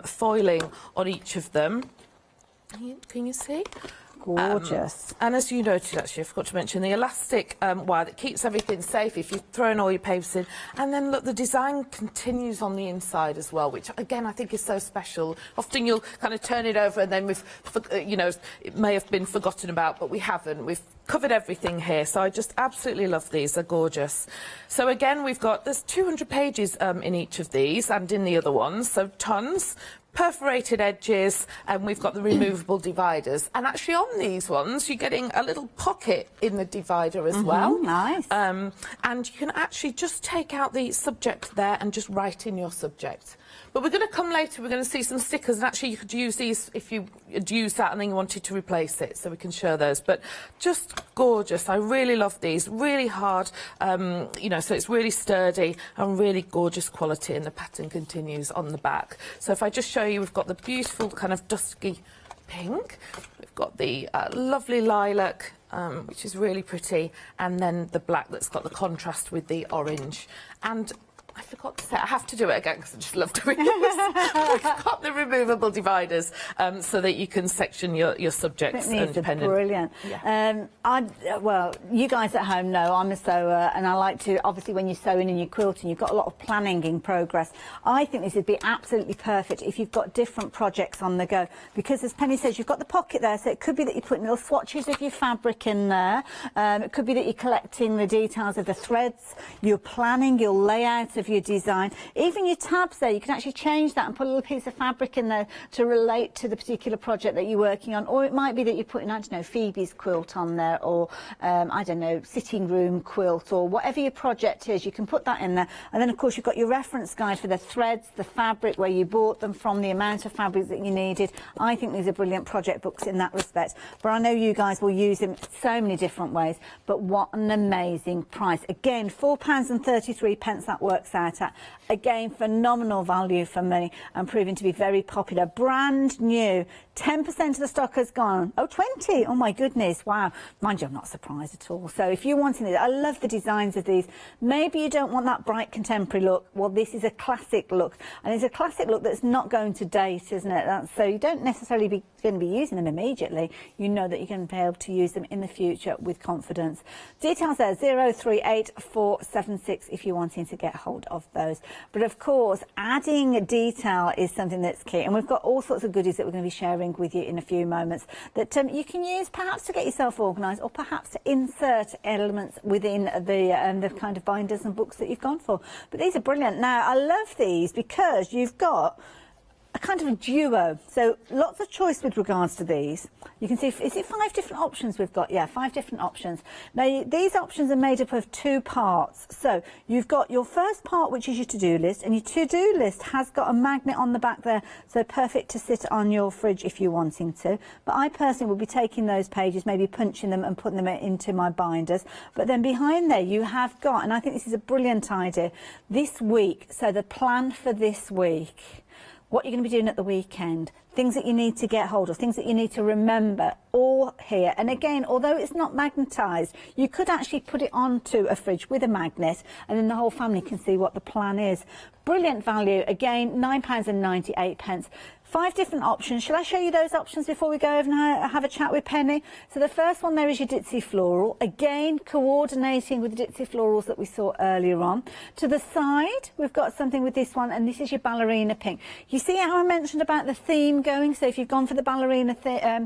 foiling on each of them. Can you see? Gorgeous. And as you noted, actually, I forgot to mention the elastic wire that keeps everything safe if you've thrown all your papers in. And then, look, the design continues on the inside as well, which, again, I think is so special. Often you'll kind of turn it over and then you know, it may have been forgotten about, but we haven't. We've covered everything here, so I just absolutely love these. They're gorgeous. So, again, there's 200 pages in each of these and in the other ones, so tons. Perforated edges, and we've got the removable dividers. And actually on these ones, you're getting a little pocket in the divider as well. Nice. And you can actually just take out the subject there and just write in your subject. But we're going to come later, we're going to see some stickers, and actually you could use these if you had used that and then you wanted to replace it, so we can show those. But just gorgeous. I really love these. Really hard, you know, so it's really sturdy and really gorgeous quality, and the pattern continues on the back. So if I just show you, we've got the beautiful kind of dusky pink, we've got the lovely lilac, which is really pretty, and then the black that's got the contrast with the orange. And I forgot to say, I have to do it again because I just love doing this. We've got the removable dividers so that you can section your subjects independently. Brilliant. Yeah. Well, you guys at home know I'm a sewer, and I like to, obviously, when you're sewing and you're quilting, you've got a lot of planning in progress. I think this would be absolutely perfect if you've got different projects on the go, because as Penny says, you've got the pocket there, so it could be that you're putting little swatches of your fabric in there. It could be that you're collecting the details of the threads, you're planning your layout of your design. Even your tabs there, you can actually change that and put a little piece of fabric in there to relate to the particular project that you're working on. Or it might be that you're putting, I don't know, Phoebe's quilt on there, or I don't know, sitting room quilt, or whatever your project is, you can put that in there. And then of course you've got your reference guide for the threads, the fabric, where you bought them from, the amount of fabric that you needed. I think these are brilliant project books in that respect, but I know you guys will use them so many different ways. But what an amazing price. Again, £4.33 that works out at. Again, phenomenal value for money and proving to be very popular. Brand new. 10% of the stock has gone. Oh, 20. Oh my goodness. Wow. Mind you, I'm not surprised at all. So if you're wanting it, I love the designs of these. Maybe you don't want that bright contemporary look. Well, this is a classic look, and it's a classic look that's not going to date, isn't it? So you don't necessarily be going to be using them immediately. You know that you're going to be able to use them in the future with confidence. Details there, 038476 if you're wanting to get hold of those. But of course, adding detail is something that's key, and we've got all sorts of goodies that we're going to be sharing with you in a few moments that you can use perhaps to get yourself organised, or perhaps to insert elements within the kind of binders and books that you've gone for. But these are brilliant. Now, I love these because you've got a kind of a duo, so lots of choice with regards to these. You can see, is it 5 different options we've got? Yeah, 5 different options. Now, these options are made up of 2 parts. So you've got your first part, which is your to-do list, and your to-do list has got a magnet on the back there, so perfect to sit on your fridge if you're wanting to. But I personally will be taking those pages, maybe punching them and putting them into my binders. But then behind there you have got, and I think this is a brilliant idea, this week, so the plan for this week, what you're going to be doing at the weekend, things that you need to get hold of, things that you need to remember, all here. And again, although it's not magnetised, you could actually put it onto a fridge with a magnet, and then the whole family can see what the plan is. Brilliant value. Again, £9.98. 5 different options. Shall I show you those options before we go over and have a chat with Penny? So the first one there is your ditzy floral. Again, coordinating with the ditzy florals that we saw earlier on. To the side, we've got something with this one, and this is your ballerina pink. You see how I mentioned about the theme going? So if you've gone for the ballerina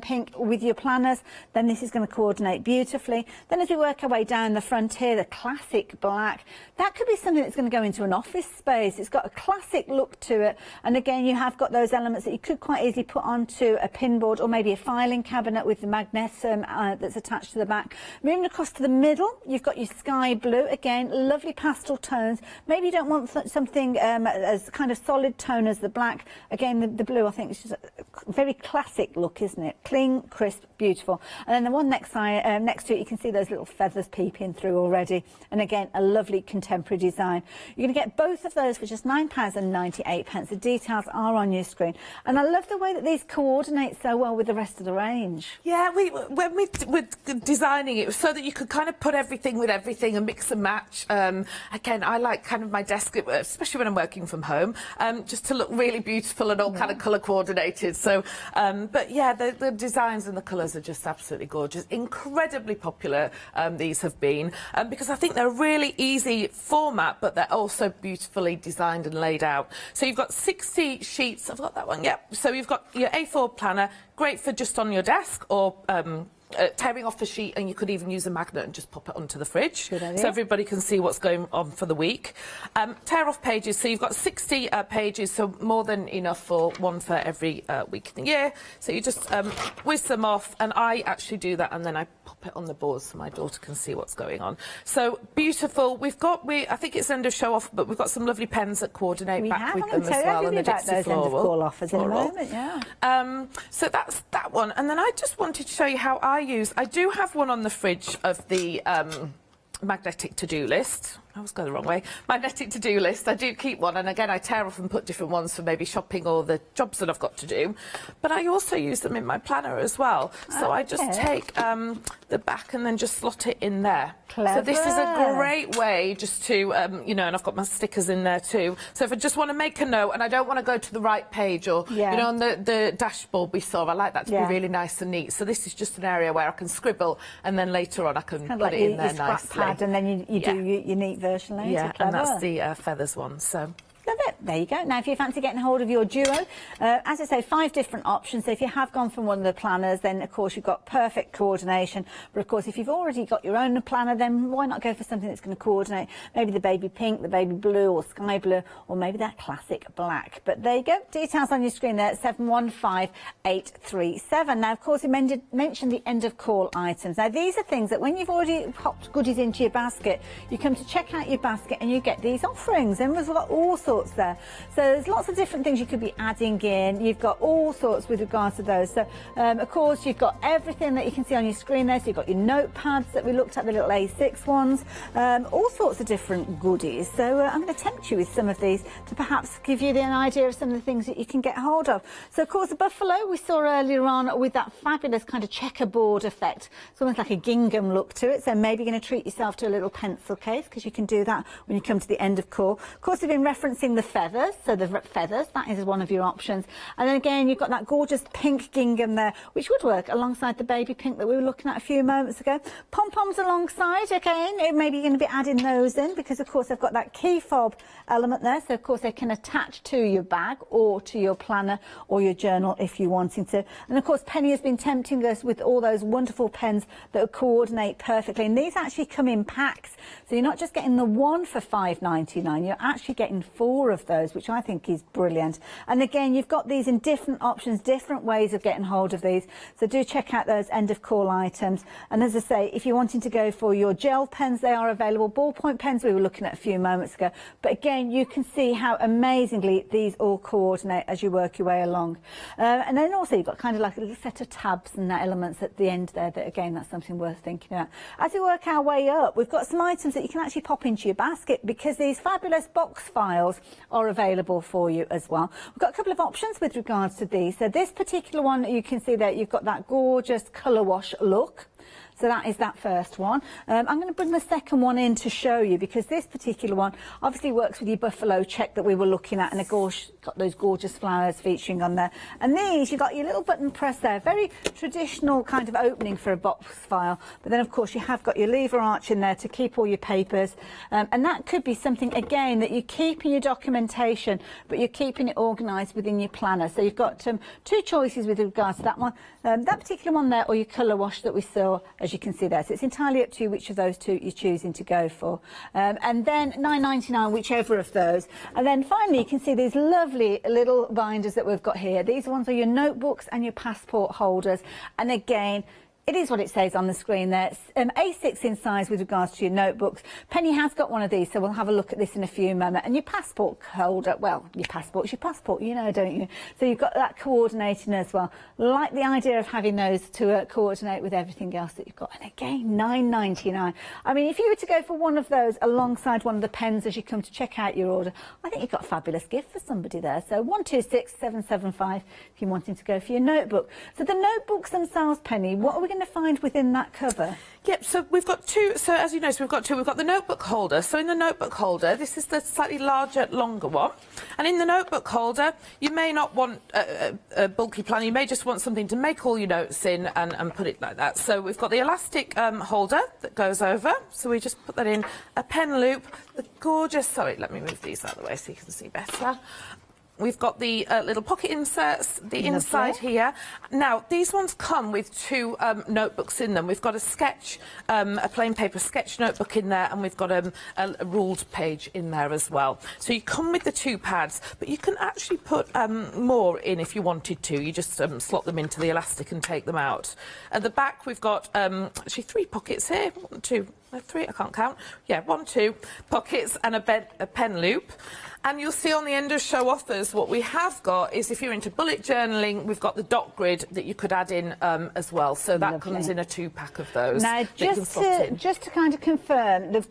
pink with your planners, then this is going to coordinate beautifully. Then as we work our way down the front here, the classic black, that could be something that's going to go into an office space. It's got a classic look to it. And again, you have got those elements that you could quite easily put onto a pinboard or maybe a filing cabinet with the magnetism that's attached to the back. Moving across to the middle, you've got your sky blue. Again, lovely pastel tones. Maybe you don't want something as kind of solid tone as the black. Again, the blue, I think, is just a very classic look, isn't it? Clean, crisp, beautiful. And then the one next to it, you can see those little feathers peeping through already. And again, a lovely contemporary design. You're going to get both of those for just £9.98. The details are on your screen. And I love the way that these coordinate so well with the rest of the range. Yeah, when we were designing it was so that you could kind of put everything with everything and mix and match. Again, I like kind of my desk, especially when I'm working from home, just to look really beautiful and all kind of colour coordinated. So, but yeah, the designs and the colours are just absolutely gorgeous. Incredibly popular these have been, because I think they're a really easy format, but they're also beautifully designed and laid out. So you've got 60 sheets. I've got that one, yep. So you've got your A4 planner, great for just on your desk, or tearing off the sheet, and you could even use a magnet and just pop it onto the fridge so everybody can see what's going on for the week. Tear off pages, so you've got 60 pages, so more than enough for one for every week in the year. So you just whiz them off, and I actually do that, and then I pop it on the board so my daughter can see what's going on. So beautiful. We've got, I think it's end of show off, but we've got some lovely pens that coordinate back with them as well, and the Dixie those end of call offers in a moment, yeah. So that's that one, and then I just wanted to show you how I do have one on the fridge of the magnetic to-do list. I was going the wrong way. Magnetic to-do list. I do keep one, and again I tear off and put different ones for maybe shopping or the jobs that I've got to do. But I also use them in my planner as well. So I just take the back and then just slot it in there. Clever. So this is a great way just to, you know, and I've got my stickers in there too. So if I just want to make a note and I don't want to go to the right page, or, you know, on the dashboard we saw, I like that to be really nice and neat. So this is just an area where I can scribble, and then later on I can kind of put like it in there nicely. Pad, and then you do your neat version later. Yeah, Clever. and that's the feathers one. So. Love it. There you go. Now, if you fancy getting hold of your duo, as I say, 5 different options. So if you have gone from one of the planners, then of course you've got perfect coordination. But of course, if you've already got your own planner, then why not go for something that's going to coordinate? Maybe the baby pink, the baby blue, or sky blue, or maybe that classic black. But there you go. Details on your screen there at 715837. Now, of course, we mentioned the end of call items. Now, these are things that when you've already popped goodies into your basket, you come to check out your basket and you get these offerings. And we've got all sorts there. So there's lots of different things you could be adding in. You've got all sorts with regards to those. So of course you've got everything that you can see on your screen there. So you've got your notepads that we looked at, the little A6 ones, all sorts of different goodies. So I'm going to tempt you with some of these to perhaps give you an idea of some of the things that you can get hold of. So of course the buffalo we saw earlier on with that fabulous kind of checkerboard effect. It's almost like a gingham look to it. So maybe you're going to treat yourself to a little pencil case, because you can do that when you come to the end of call. Of course, we've been referencing the feathers, so the feathers, that is one of your options. And then again, you've got that gorgeous pink gingham there, which would work alongside the baby pink that we were looking at a few moments ago. Pom-poms alongside, again, maybe you're going to be adding those in, because of course they've got that key fob element there, so of course they can attach to your bag or to your planner or your journal if you're wanting to. And of course Penny has been tempting us with all those wonderful pens that coordinate perfectly, and these actually come in packs, so you're not just getting the one for $5.99, you're actually getting 4 of those, which I think is brilliant. And again, you've got these in different options, different ways of getting hold of these, so do check out those end of call items. And as I say, if you're wanting to go for your gel pens, they are available. Ballpoint pens we were looking at a few moments ago, but again you can see how amazingly these all coordinate as you work your way along. And then also you've got kind of like a little set of tabs and elements at the end there, that again, that's something worth thinking about. As we work our way up, we've got some items that you can actually pop into your basket, because these fabulous box files are available for you as well. We've got a couple of options with regards to these. So this particular one, you can see that you've got that gorgeous colour wash look. So that is that first one. I'm going to bring the second one in to show you, because this particular one obviously works with your buffalo check that we were looking at, and of course got those gorgeous flowers featuring on there. And these, you've got your little button press there, very traditional kind of opening for a box file, but then of course you have got your lever arch in there to keep all your papers, and that could be something again that you keep in your documentation, but you're keeping it organised within your planner. So you've got 2 choices with regards to that one, that particular one there, or your colour wash that we saw, as you can see there. So it's entirely up to you which of those 2 you're choosing to go for. And then $9.99 whichever of those. And then finally you can see these lovely little binders that we've got here. These ones are your notebooks and your passport holders. And again, It is what it says on the screen there. A6 in size with regards to your notebooks. Penny has got one of these, so we'll have a look at this in a few moments. And your passport holder, well, your passport's your passport, you know, don't you? So you've got that coordinating as well. Like the idea of having those to coordinate with everything else that you've got. And again, £9.99. I mean, if you were to go for one of those alongside one of the pens as you come to check out your order, I think you've got a fabulous gift for somebody there. So 126775 if you're wanting to go for your notebook. So the notebooks themselves, Penny, what are we going to find within that cover? Yep, so we've got two, so as you know, so we've got two. We've got the notebook holder. So in the notebook holder, this is the slightly larger, longer one. And in the notebook holder, you may not want a bulky planner, you may just want something to make all your notes in and put it like that. So we've got the elastic holder that goes over. So we just put that in, a pen loop, the gorgeous, sorry, let me move these out of the way so you can see better. We've got the little pocket inserts, the inside here. Now, these ones come with two notebooks in them. We've got a sketch, a plain paper sketch notebook in there, and we've got a ruled page in there as well. So you come with the two pads, but you can actually put more in if you wanted to. You just slot them into the elastic and take them out. At the back, we've got actually 3 pockets here. 1, 2, 3, I can't count. Yeah, 1, 2 pockets and a pen loop. And you'll see on the end of show offers, what we have got is, if you're into bullet journaling, we've got the dot grid that you could add in as well. So that comes in a 2-pack of those. Now, just to kind of confirm,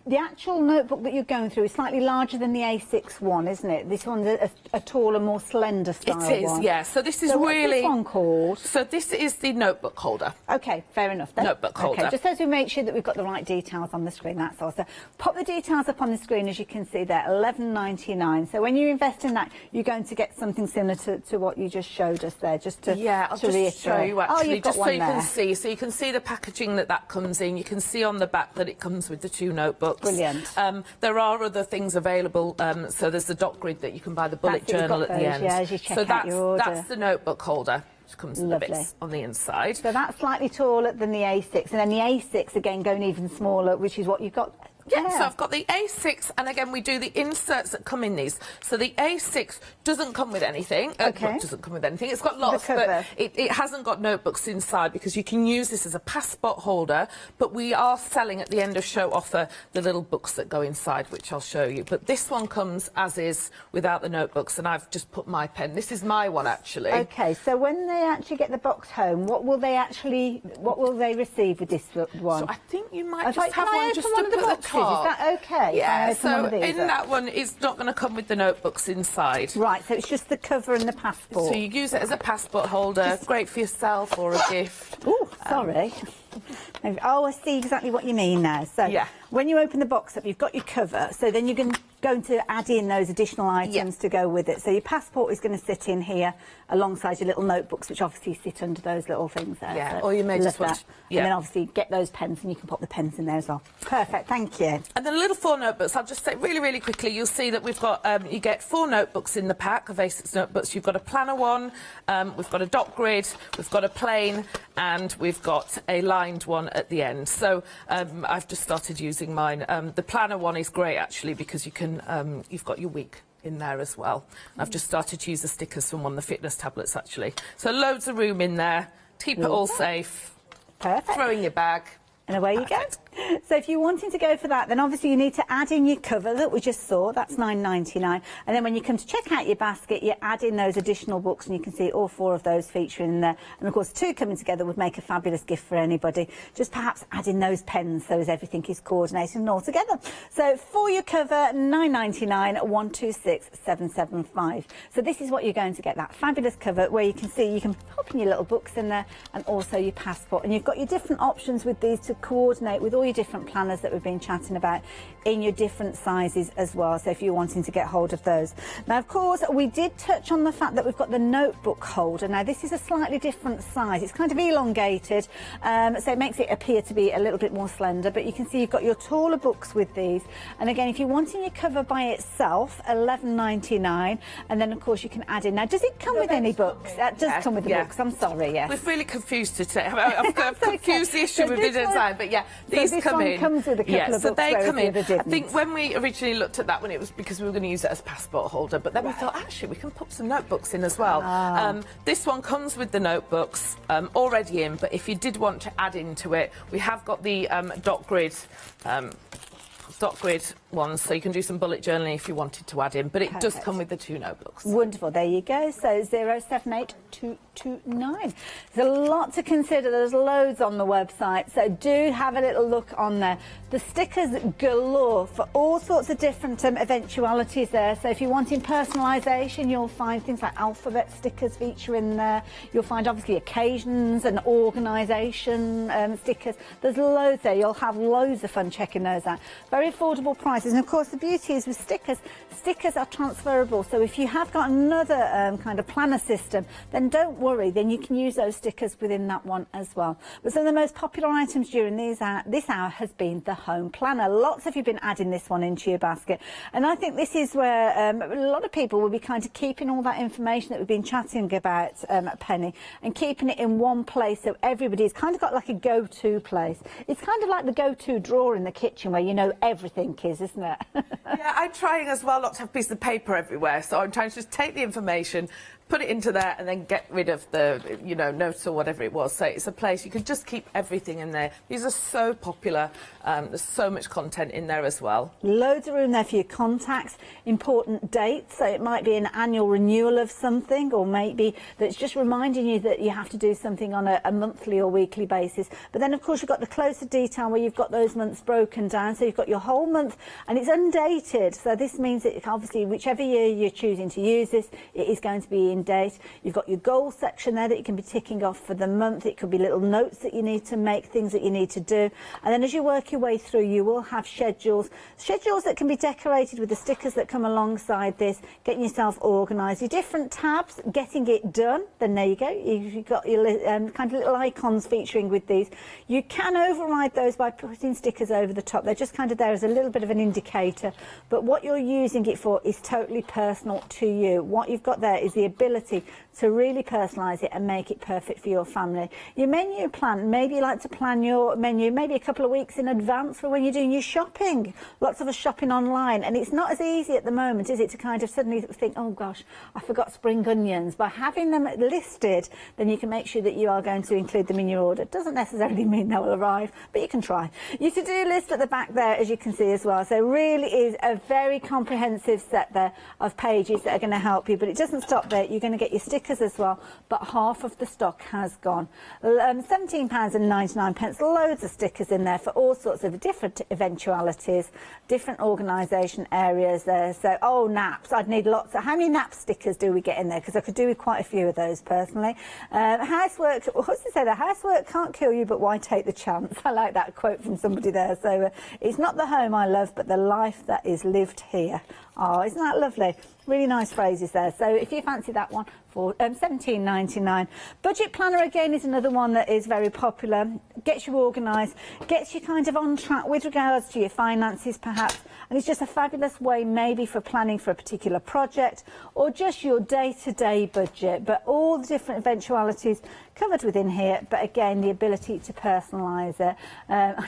the actual notebook that you're going through is slightly larger than the A6 one, isn't it? This one's a taller, more slender style one. It is, yeah. So this is so really... what's this one called? So this is the notebook holder. OK, fair enough then. Notebook holder. OK, just as we make sure that we've got the right details on the screen, that's all. So pop the details up on the screen, as you can see there, $11.99. So when you invest in that, you're going to get something similar to what you just showed us there, just to I'll just show you actually, you've got just one so you there. can see. So you can see the packaging that comes in. You can see on the back that it comes with the 2 notebooks. Brilliant. There are other things available. So there's the dot grid that you can buy the bullet journal at the end. Yeah, as you check so out your order. that's the notebook holder, which comes with the bits on the inside. So that's slightly taller than the A6, and then the A6 again going even smaller, which is what you've got. Yeah, so I've got the A6, and again, we do the inserts that come in these. So the A6 doesn't come with anything. Okay. It doesn't come with anything. It's got lots, but it hasn't got notebooks inside, because you can use this as a passport holder, but we are selling at the end of show offer the little books that go inside, which I'll show you. But this one comes as is, without the notebooks, and I've just put my pen. This is my one, actually. OK, so when they actually get the box home, what will they receive with this one? So I think you might just have one just to put the top. Is that OK? Yeah, so in that one, it's not going to come with the notebooks inside. Right, so it's just the cover and the passport. So you use it as a passport holder, great for yourself or a gift. Oh, sorry. Oh, I see exactly what you mean now. So when you open the box up, you've got your cover, so then you're going to add in those additional items to go with it. So your passport is going to sit in here alongside your little notebooks, which obviously sit under those little things there. Yeah, so or you may just want that. And then obviously get those pens, and you can pop the pens in there as well. Perfect, thank you. And then little 4 notebooks. I'll just say really, really quickly, you'll see that we've got, you get 4 notebooks in the pack of A6 notebooks. You've got a planner one, we've got a dot grid, we've got a plain, and we've got a lined one at the end. So I've just started using mine. The planner one is great, actually, because you can, you've got your week in there as well. I've just started to use the stickers from one of the fitness tablets, actually. So loads of room in there. Keep it all safe. Perfect. Throw in your bag. And away you go. So if you're wanting to go for that, then obviously you need to add in your cover that we just saw. That's $9.99. And then when you come to check out your basket, you add in those additional books, and you can see all 4 of those featuring in there. And of course, 2 coming together would make a fabulous gift for anybody. Just perhaps add in those pens so as everything is coordinated and all together. So for your cover, $9.99, 126775. So this is what you're going to get, that fabulous cover where you can see you can pop in your little books in there and also your passport. And you've got your different options with these to coordinate with all your different planners that we've been chatting about in your different sizes as well, so if you're wanting to get hold of those. Now, of course, we did touch on the fact that we've got the notebook holder. Now, this is a slightly different size. It's kind of elongated, so it makes it appear to be a little bit more slender, but you can see you've got your taller books with these. And again, if you're wanting your cover by itself, $11.99, and then, of course, you can add in. Now, does it come with any books? It does come with the books, I'm sorry, yes. We've really confused it today. I've confused the issue with the design. time. But yeah, these so this come one in. comes with a couple of so books, they whereas come the in. other I didn't. think when we originally looked at that one, it was because we were going to use it as passport holder. But then we thought, actually, we can put some notebooks in as well. This one comes with the notebooks already in, but if you did want to add into it, we have got the dot grid ones, so you can do some bullet journaling if you wanted to add in, but it does come with the 2 notebooks. Wonderful, there you go. So 078229. There's a lot to consider. There's loads on the website, so do have a little look on there. The stickers galore for all sorts of different eventualities there. So if you're wanting personalisation, you'll find things like alphabet stickers feature in there. You'll find obviously occasions and organisation stickers. There's loads there. You'll have loads of fun checking those out. Very affordable prices, and of course the beauty is with stickers are transferable, so if you have got another kind of planner system, then don't worry, then you can use those stickers within that one as well. But some of the most popular items during this hour has been the home planner. Lots of you have been adding this one into your basket, and I think this is where a lot of people will be kind of keeping all that information that we've been chatting about at Penny, and keeping it in one place, so everybody's kind of got like a go-to place. It's kind of like the go-to drawer in the kitchen where you know everything is, isn't it? Yeah, I'm trying as well not to have pieces of paper everywhere, so I'm trying to just take the information, put it into there, and then get rid of the, you know, notes or whatever it was. So it's a place you could just keep everything in there. These are so popular. There's so much content in there as well. Loads of room there for your contacts, important dates. So it might be an annual renewal of something, or maybe that's just reminding you that you have to do something on a monthly or weekly basis. But then, of course, you've got the closer detail where you've got those months broken down. So you've got your whole month, and it's undated. So this means that obviously whichever year you're choosing to use this, it is going to be in date. You've got your goals section there that you can be ticking off for the month. It could be little notes that you need to make, things that you need to do. And then as you work your way through, you will have schedules that can be decorated with the stickers that come alongside this, getting yourself organised. Your different tabs, getting it done, then there you go. You've got your kind of little icons featuring with these. You can override those by putting stickers over the top. They're just kind of there as a little bit of an indicator, but what you're using it for is totally personal to you. What you've got there is the ability to really personalise it and make it perfect for your family. Your menu plan, maybe you like to plan your menu maybe a couple of weeks in advance for when you're doing your shopping. Lots of us shopping online, and it's not as easy at the moment, is it, to kind of suddenly think, oh gosh, I forgot spring onions. By having them listed, then you can make sure that you are going to include them in your order. It doesn't necessarily mean they will arrive, but you can try. Your to-do list at the back there, as you can see as well. So really is a very comprehensive set there of pages that are going to help you, but it doesn't stop there. You're going to get your stickers as well, but half of the stock has gone. £17.99, loads of stickers in there for all sorts of different eventualities, different organisation areas there. So, oh, naps, I'd need lots of, how many nap stickers do we get in there? Because I could do with quite a few of those personally. Housework, what's it say there? Housework can't kill you, but why take the chance? I like that quote from somebody there. So it's not the home I love, but the life that is lived here. Oh, isn't that lovely? Really nice phrases there. So if you fancy that one, for £17.99. Budget planner again is another one that is very popular. Gets you organised, gets you kind of on track with regards to your finances perhaps, and it's just a fabulous way maybe for planning for a particular project or just your day-to-day budget, but all the different eventualities covered within here, but again the ability to personalise it.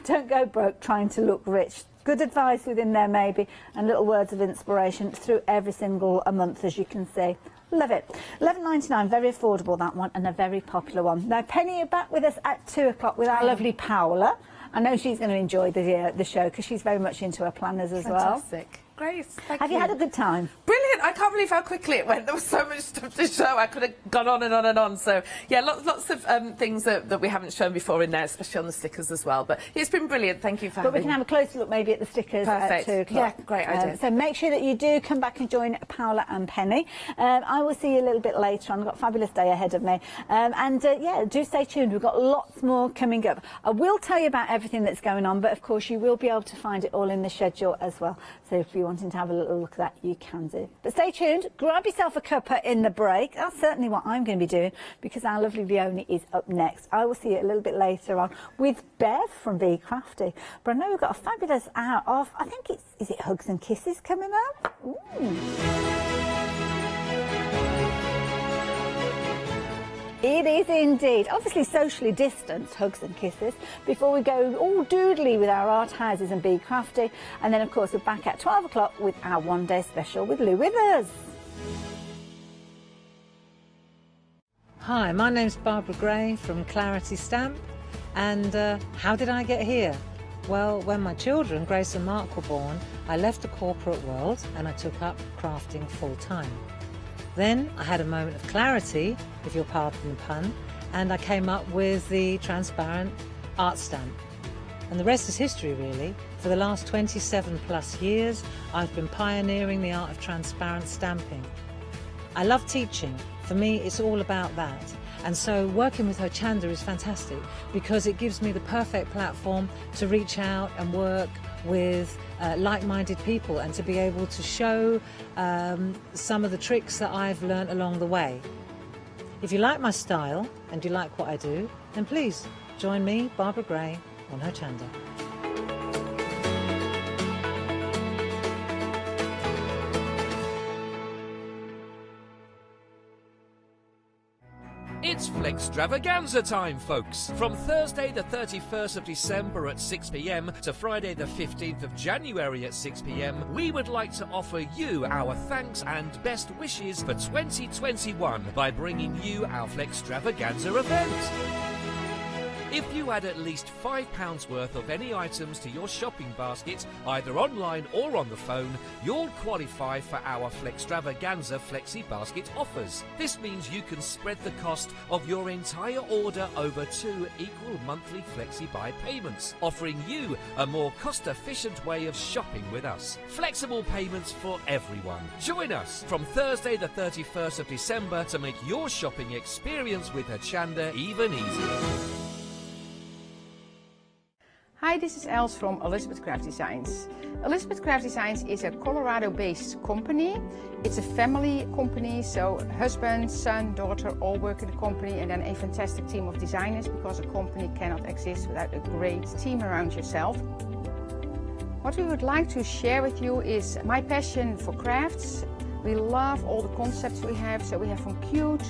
Don't go broke trying to look rich. Good advice within there maybe, and little words of inspiration through every single month, as you can see. Love it. £11.99, very affordable that one, and a very popular one. Now Penny, you're back with us at 2 o'clock with our lovely Paola. I know she's going to enjoy the show because she's very much into her planners as well. Fantastic. Great. Have you had a good time? Brilliant. I can't believe how quickly it went. There was so much stuff to show. I could have gone on and on and on. So, yeah, lots of things that we haven't shown before in there, especially on the stickers as well. But it's been brilliant. Thank you for having me. But we can have a closer look maybe at the stickers Perfect. at 2 o'clock. Yeah, great idea. So make sure that you do come back and join Paola and Penny. I will see you a little bit later on. I've got a fabulous day ahead of me. Yeah, do stay tuned. We've got lots more coming up. I will tell you about everything that's going on, but of course you will be able to find it all in the schedule as well. So if you're wanting to have a little look at that, you can do. But stay tuned. Grab yourself a cuppa in the break. That's certainly what I'm going to be doing because our lovely Leonie is up next. I will see you a little bit later on with Bev from Be Crafty. But I know we've got a fabulous hour of, I think is it Hugs and Kisses coming up? Ooh. It is indeed. Obviously socially distanced, hugs and kisses, before we go all doodly with our art houses and be crafty. And then of course we're back at 12 o'clock with our one day special with Lou Withers. Hi, my name's Barbara Gray from Clarity Stamp, and how did I get here? Well, when my children, Grace and Mark, were born, I left the corporate world and I took up crafting full time. Then I had a moment of clarity, if you'll pardon the pun, and I came up with the transparent art stamp. And the rest is history, really. For the last 27 plus years, I've been pioneering the art of transparent stamping. I love teaching. For me, it's all about that. And so working with Hochanda is fantastic because it gives me the perfect platform to reach out and work with like-minded people and to be able to show some of the tricks that I've learnt along the way. If you like my style and you like what I do, then please join me, Barbara Gray, on Hochanda. It's Flexstravaganza time, folks! From Thursday the 31st of December at 6 p.m. to Friday the 15th of January at 6 p.m, we would like to offer you our thanks and best wishes for 2021 by bringing you our Flexstravaganza event. If you add at least £5 worth of any items to your shopping basket, either online or on the phone, you'll qualify for our Flexstravaganza Flexi Basket offers. This means you can spread the cost of your entire order over 2 equal monthly Flexi Buy payments, offering you a more cost-efficient way of shopping with us. Flexible payments for everyone. Join us from Thursday the 31st of December to make your shopping experience with Hochanda even easier. Hi, this is Els from Elizabeth Craft Designs. Elizabeth Craft Designs is a Colorado-based company. It's a family company, so husband, son, daughter all work in the company, and then a fantastic team of designers, because a company cannot exist without a great team around yourself. What we would like to share with you is my passion for crafts. We love all the concepts we have, so we have from cute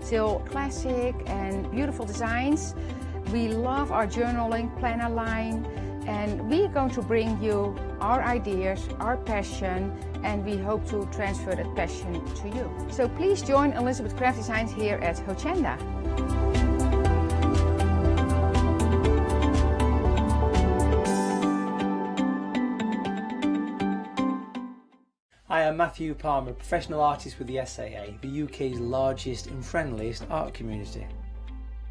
till classic and beautiful designs. We love our journaling planner line, and we're going to bring you our ideas, our passion, and we hope to transfer that passion to you. So please join Elizabeth Craft Designs here at Hochanda. Hi, I'm Matthew Palmer, professional artist with the SAA, the UK's largest and friendliest art community.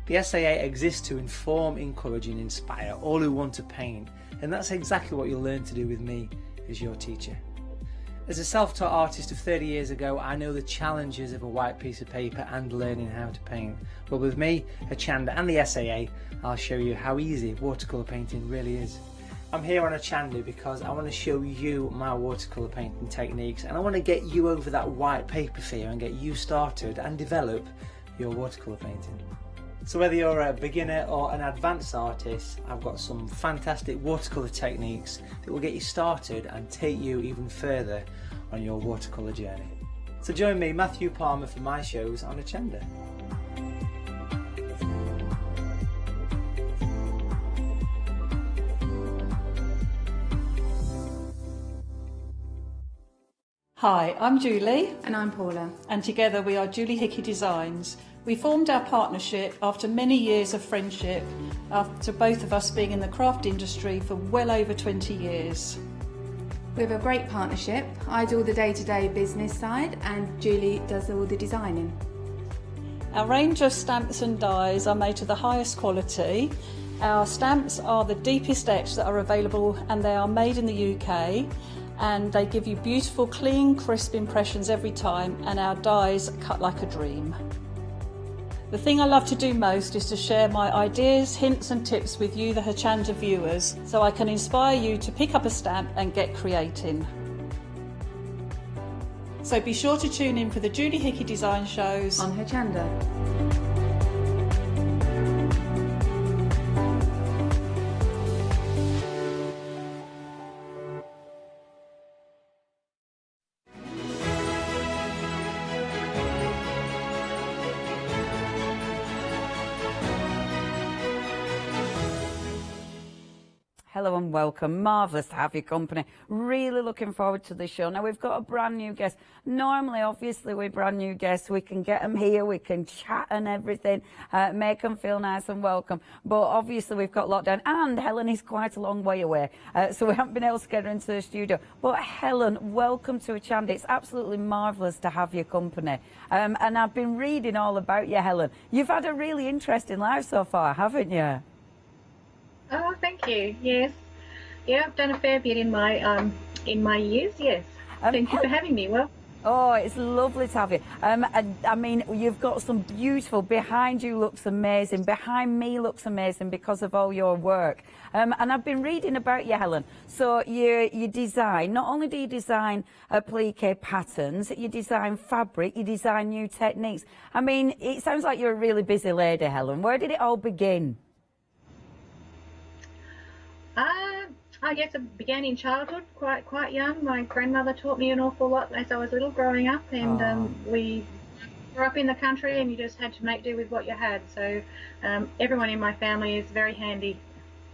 The SAA exists to inform, encourage and inspire all who want to paint, and that's exactly what you'll learn to do with me as your teacher. As a self-taught artist of 30 years ago, I know the challenges of a white piece of paper and learning how to paint. But with me, Hochanda and the SAA, I'll show you how easy watercolour painting really is. I'm here on Hochanda because I want to show you my watercolour painting techniques, and I want to get you over that white paper fear and get you started and develop your watercolour painting. So whether you're a beginner or an advanced artist, I've got some fantastic watercolour techniques that will get you started and take you even further on your watercolour journey. So join me, Matthew Palmer, for my shows on Hochanda. Hi, I'm Julie. And I'm Paula. And together we are Julie Hickey Designs. We formed our partnership after many years of friendship, after both of us being in the craft industry for well over 20 years. We have a great partnership. I do all the day-to-day business side and Julie does all the designing. Our range of stamps and dies are made to the highest quality. Our stamps are the deepest etch that are available, and they are made in the UK. And they give you beautiful, clean, crisp impressions every time, and our dies cut like a dream. The thing I love to do most is to share my ideas, hints and tips with you, the Hochanda viewers, so I can inspire you to pick up a stamp and get creating. So be sure to tune in for the Julie Hickey Design shows on Hochanda. hello and welcome. Marvellous to have your company. Really looking forward to the show. Now, we've got a brand new guest. Normally, obviously, with brand new guests, we can get them here, we can chat and everything, make them feel nice and welcome. But obviously, we've got lockdown, and Helen is quite a long way away, so we haven't been able to get her into the studio. But Helen, welcome to Hochanda. It's absolutely marvellous to have your company. And I've been reading all about you, Helen. You've had a really interesting life so far, haven't you? Oh, thank you. Yes. Yeah, I've done a fair bit in my years, yes. Thank you for having me. Well, oh, it's lovely to have you. I mean, you've got some beautiful, behind you looks amazing, behind me looks amazing because of all your work. And I've been reading about you, Helen. So you design, not only do you design applique patterns, you design fabric, you design new techniques. I mean, it sounds like you're a really busy lady, Helen. Where did it all begin? I guess it began in childhood, quite young. My grandmother taught me an awful lot as I was little growing up, and we grew up in the country and you just had to make do with what you had. So everyone in my family is very handy,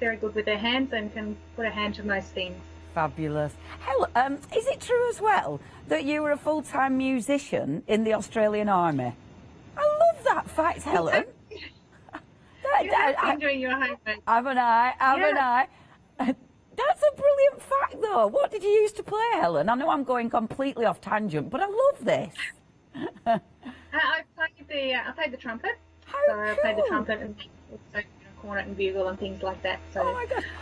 very good with their hands and can put a hand to most things. Fabulous. Helen, is it true as well that you were a full-time musician in the Australian Army? I love that fact, Helen. I'm doing your homework. Haven't I? That's a brilliant fact, though. What did you used to play, Helen? I know I'm going completely off tangent, but I love this. I played the trumpet. I played the trumpet and also cornet and bugle and things like that. So,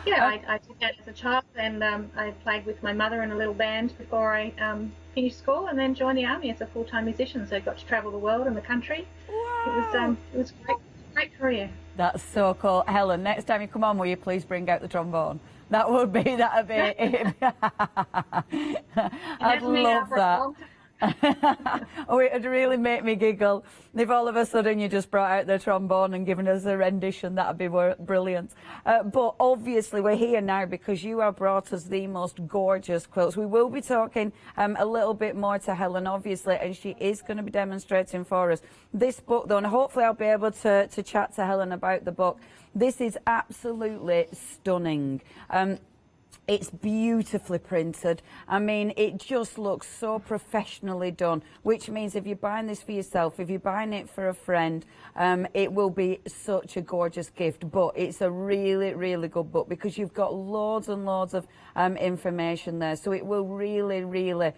yeah, I did that as a child, and I played with my mother in a little band before I finished school, and then joined the army as a full-time musician. So I got to travel the world and the country. Wow. It was a great career. That's so cool. Helen, next time you come on, will you please bring out the trombone? That'd be it. I'd love that. Oh, it'd really make me giggle if all of a sudden you just brought out the trombone and given us a rendition. That'd be brilliant. But obviously we're here now because you have brought us the most gorgeous quilts. We will be talking a little bit more to Helen, obviously, and she is going to be demonstrating for us this book, though, and hopefully I'll be able to chat to Helen about the book. This is absolutely stunning. It's beautifully printed. I mean, it just looks so professionally done, which means if you're buying this for yourself, if you're buying it for a friend, it will be such a gorgeous gift. But it's a really, really good book because you've got loads and loads of information there. So it will really, really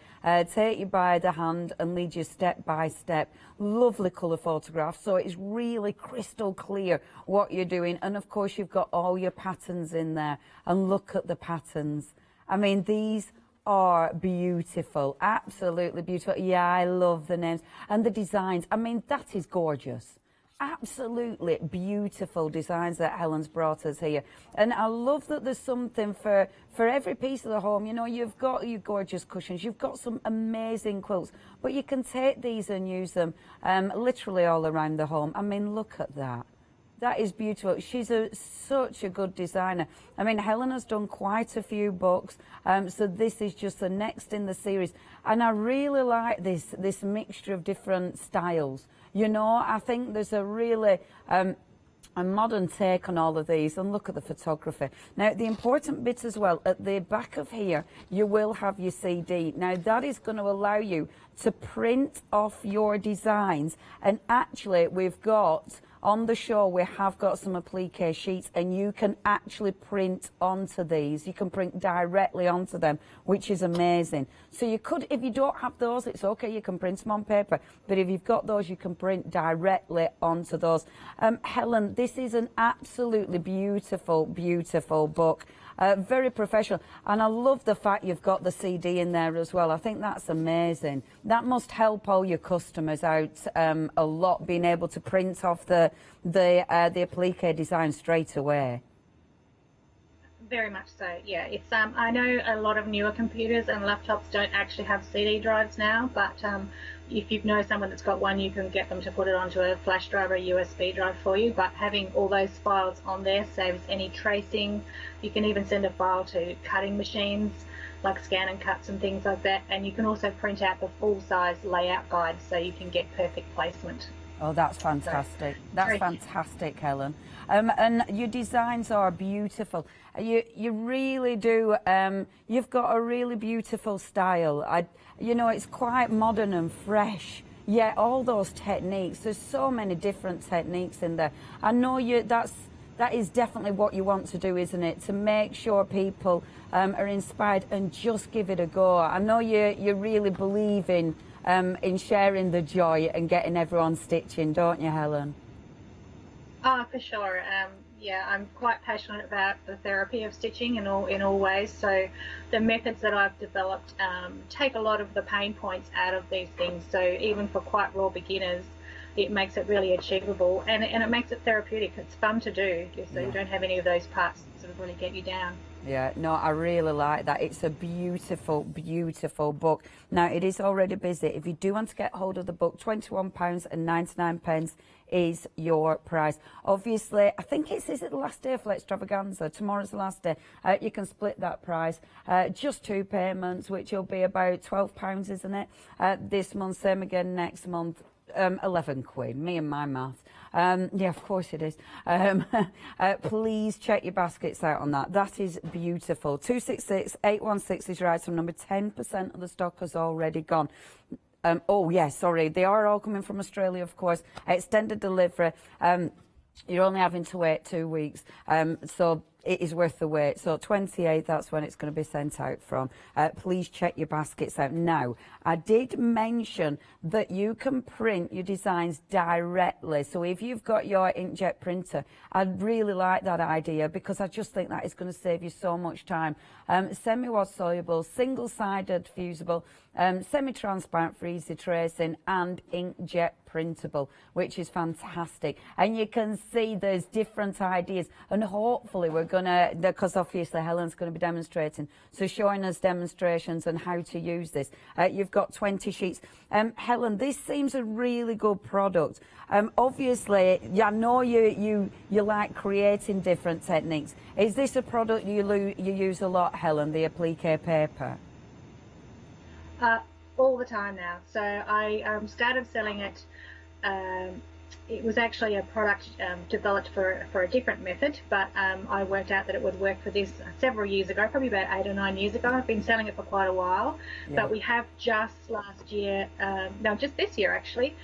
take you by the hand and lead you step by step. Lovely colour photographs. So it's really crystal clear what you're doing. And of course, you've got all your patterns in there. And look at the patterns. I mean, these are beautiful, absolutely beautiful. Yeah, I love the names and the designs. I mean, that is gorgeous. Absolutely beautiful designs that Helen's brought us here. And I love that there's something for every piece of the home. You know, you've got your gorgeous cushions, you've got some amazing quilts, but you can take these and use them literally all around the home. I mean, look at that. That is beautiful. She's such a good designer. I mean, Helen has done quite a few books, so this is just the next in the series. And I really like this mixture of different styles. You know, I think there's a really a modern take on all of these, and look at the photography. Now, the important bit as well, at the back of here, you will have your CD. Now, that is going to allow you to print off your designs, and actually, we've got on the show, we have got some applique sheets, and you can actually print onto these. You can print directly onto them, which is amazing. So you could, if you don't have those, it's okay, you can print them on paper. But if you've got those, you can print directly onto those. Helen, this is an absolutely beautiful, beautiful book. Very professional, and I love the fact you've got the CD in there as well. I think that's amazing. That must help all your customers out a lot, being able to print off the applique design straight away. Very much so, yeah. It's I know a lot of newer computers and laptops don't actually have CD drives now, but if you know someone that's got one, you can get them to put it onto a flash drive or a USB drive for you. But having all those files on there saves any tracing. You can even send a file to cutting machines, like scan and cuts and things like that. And you can also print out the full-size layout guide so you can get perfect placement. Oh, that's fantastic. That's fantastic, Helen. And your designs are beautiful. You really do. You've got a really beautiful style. You know, it's quite modern and fresh. Yeah, all those techniques. There's so many different techniques in there. I know that is definitely what you want to do, isn't it? To make sure people are inspired and just give it a go. I know you really believe in sharing the joy and getting everyone stitching, don't you, Helen? Oh, for sure. Yeah, I'm quite passionate about the therapy of stitching in all ways. So the methods that I've developed take a lot of the pain points out of these things. So even for quite raw beginners, it makes it really achievable, and it makes it therapeutic. It's fun to do, so you don't have any of those parts that sort of really get you down. Yeah, no, I really like that. It's a beautiful, beautiful book. Now, it is already busy. If you do want to get hold of the book, £21.99 is your price. Obviously, I think is it the last day of Flexstravaganza? Tomorrow's the last day. You can split that price. Just 2 payments, which will be about £12, isn't it? This month, same again next month. 11 quid, me and my math. Yeah, of course it is. Please check your baskets out on that. That is beautiful. 266-816 is your item number. 10% of the stock has already gone. Oh, yeah, sorry. They are all coming from Australia, of course. Extended delivery. You're only having to wait 2 weeks. So it is worth the wait. So 28th, that's when it's going to be sent out from. Please check your baskets out. Now, I did mention that you can print your designs directly. So if you've got your inkjet printer, I'd really like that idea, because I just think that is going to save you so much time. Semi-wash soluble, single-sided fusible, semi-transparent for easy tracing, and inkjet printable, which is fantastic. And you can see there's different ideas, and hopefully we're gonna, because obviously Helen's going to be demonstrating, so showing us demonstrations on how to use this. You've got 20 sheets. Helen, this seems a really good product. Obviously, I know you like creating different techniques. Is this a product you use a lot, Helen, the applique paper? All the time now. So I started selling it. It was actually a product developed for a different method, but I worked out that it would work for this several years ago, probably about 8 or 9 years ago. I've been selling it for quite a while, but we have just last year, no, just this year actually,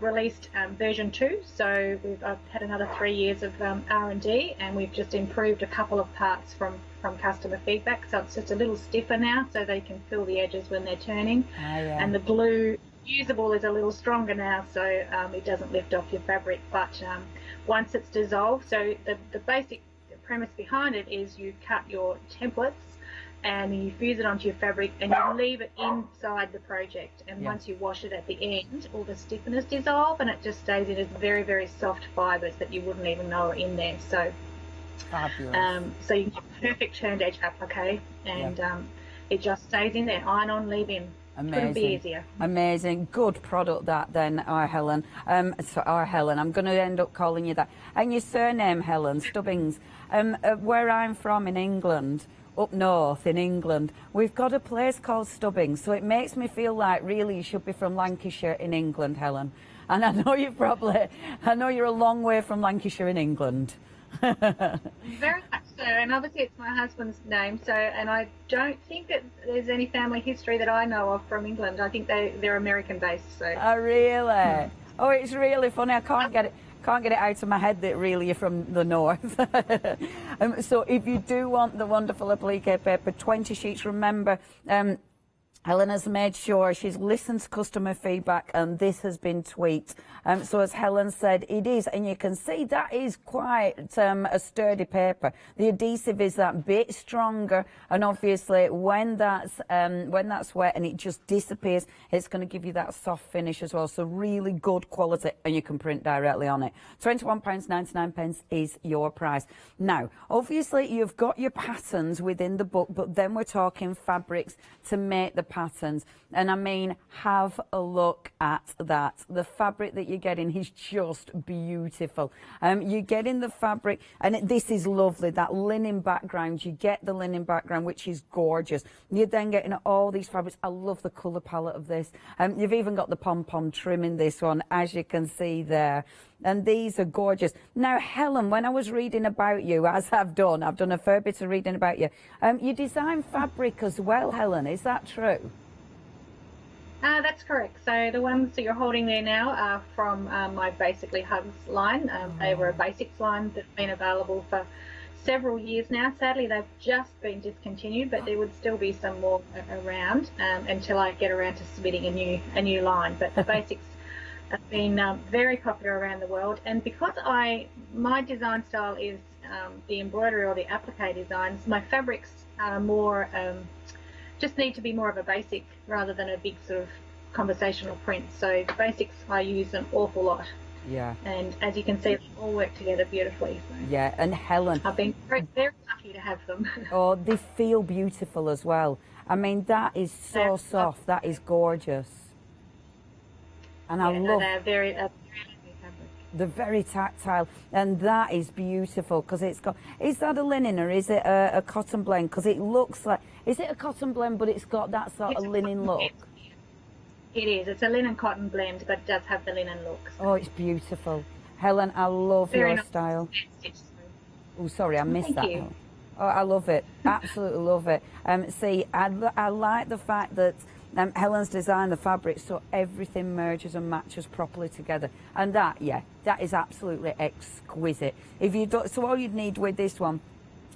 released version 2. So I've had another 3 years of R&D, and we've just improved a couple of parts from customer feedback. So it's just a little stiffer now, so they can fill the edges when they're turning. And the glue usable is a little stronger now, so it doesn't lift off your fabric. But once it's dissolved, so the basic premise behind it is you cut your templates and you fuse it onto your fabric, and you leave it inside the project, and once you wash it at the end, all the stiffness dissolve, and it just stays in as very, very soft fibres that you wouldn't even know are in there. So fabulous. So you can get perfect turned edge applique, and it just stays in there, iron on, leave in. Amazing. Couldn't be easier. Amazing. Good product that then, our Helen. So our Helen, I'm going to end up calling you that. And your surname, Helen, Stubbings. Where I'm from in England, up north in England, we've got a place called Stubbings, so it makes me feel like really you should be from Lancashire in England, Helen. And I know you're a long way from Lancashire in England. Very much so, and obviously it's my husband's name, so, and I don't think that there's any family history that I know of from England. I think they're American based. So. Oh really? Oh, it's really funny. I can't get it out of my head that really you're from the north. So if you do want the wonderful applique paper, 20 sheets, remember, Helen has made sure she's listened to customer feedback, and this has been tweaked. So as Helen said, it is, and you can see that is quite a sturdy paper. The adhesive is that bit stronger, and obviously when that's wet and it just disappears, it's going to give you that soft finish as well. So really good quality, and you can print directly on it. £21.99 is your price. Now, obviously you've got your patterns within the book, but then we're talking fabrics to make the patterns. And I mean, have a look at that. The fabric that you're getting is just beautiful. You're getting the fabric, and this is lovely, that linen background. You get the linen background, which is gorgeous. You're then getting all these fabrics. I love the colour palette of this. You've even got the pom-pom trim in this one, as you can see there. And these are gorgeous. Now, Helen, when I was reading about you, as I've done a fair bit of reading about you. You design fabric as well, Helen, is that true? That's correct. So the ones that you're holding there now are from my Basically Hugs line. They were a basics line that's been available for several years now. Sadly, they've just been discontinued, but there would still be some more around until I get around to submitting a new line. But the basics have been very popular around the world, and because my design style is the embroidery or the applique designs, my fabrics are more just need to be more of a basic rather than a big sort of conversational print. So the basics I use an awful lot. Yeah. And as you can see, they all work together beautifully. So yeah, and Helen, I've been very, very lucky to have them. Oh, they feel beautiful as well. I mean, that is so soft. That is gorgeous. And I love. They're very they're very tactile, and that is beautiful because it's got. Is that a linen or is it a cotton blend? Because it looks like. Is it a cotton blend, but it's got that sort of linen look? It is. It's a linen cotton blend, but it does have the linen look. So. Oh, it's beautiful. Helen, I love your style. Oh, sorry, I missed that. You. Oh, I love it. Absolutely love it. See, I like the fact that Helen's designed the fabric so everything merges and matches properly together. And that, yeah, that is absolutely exquisite. If you do, so all you'd need with this one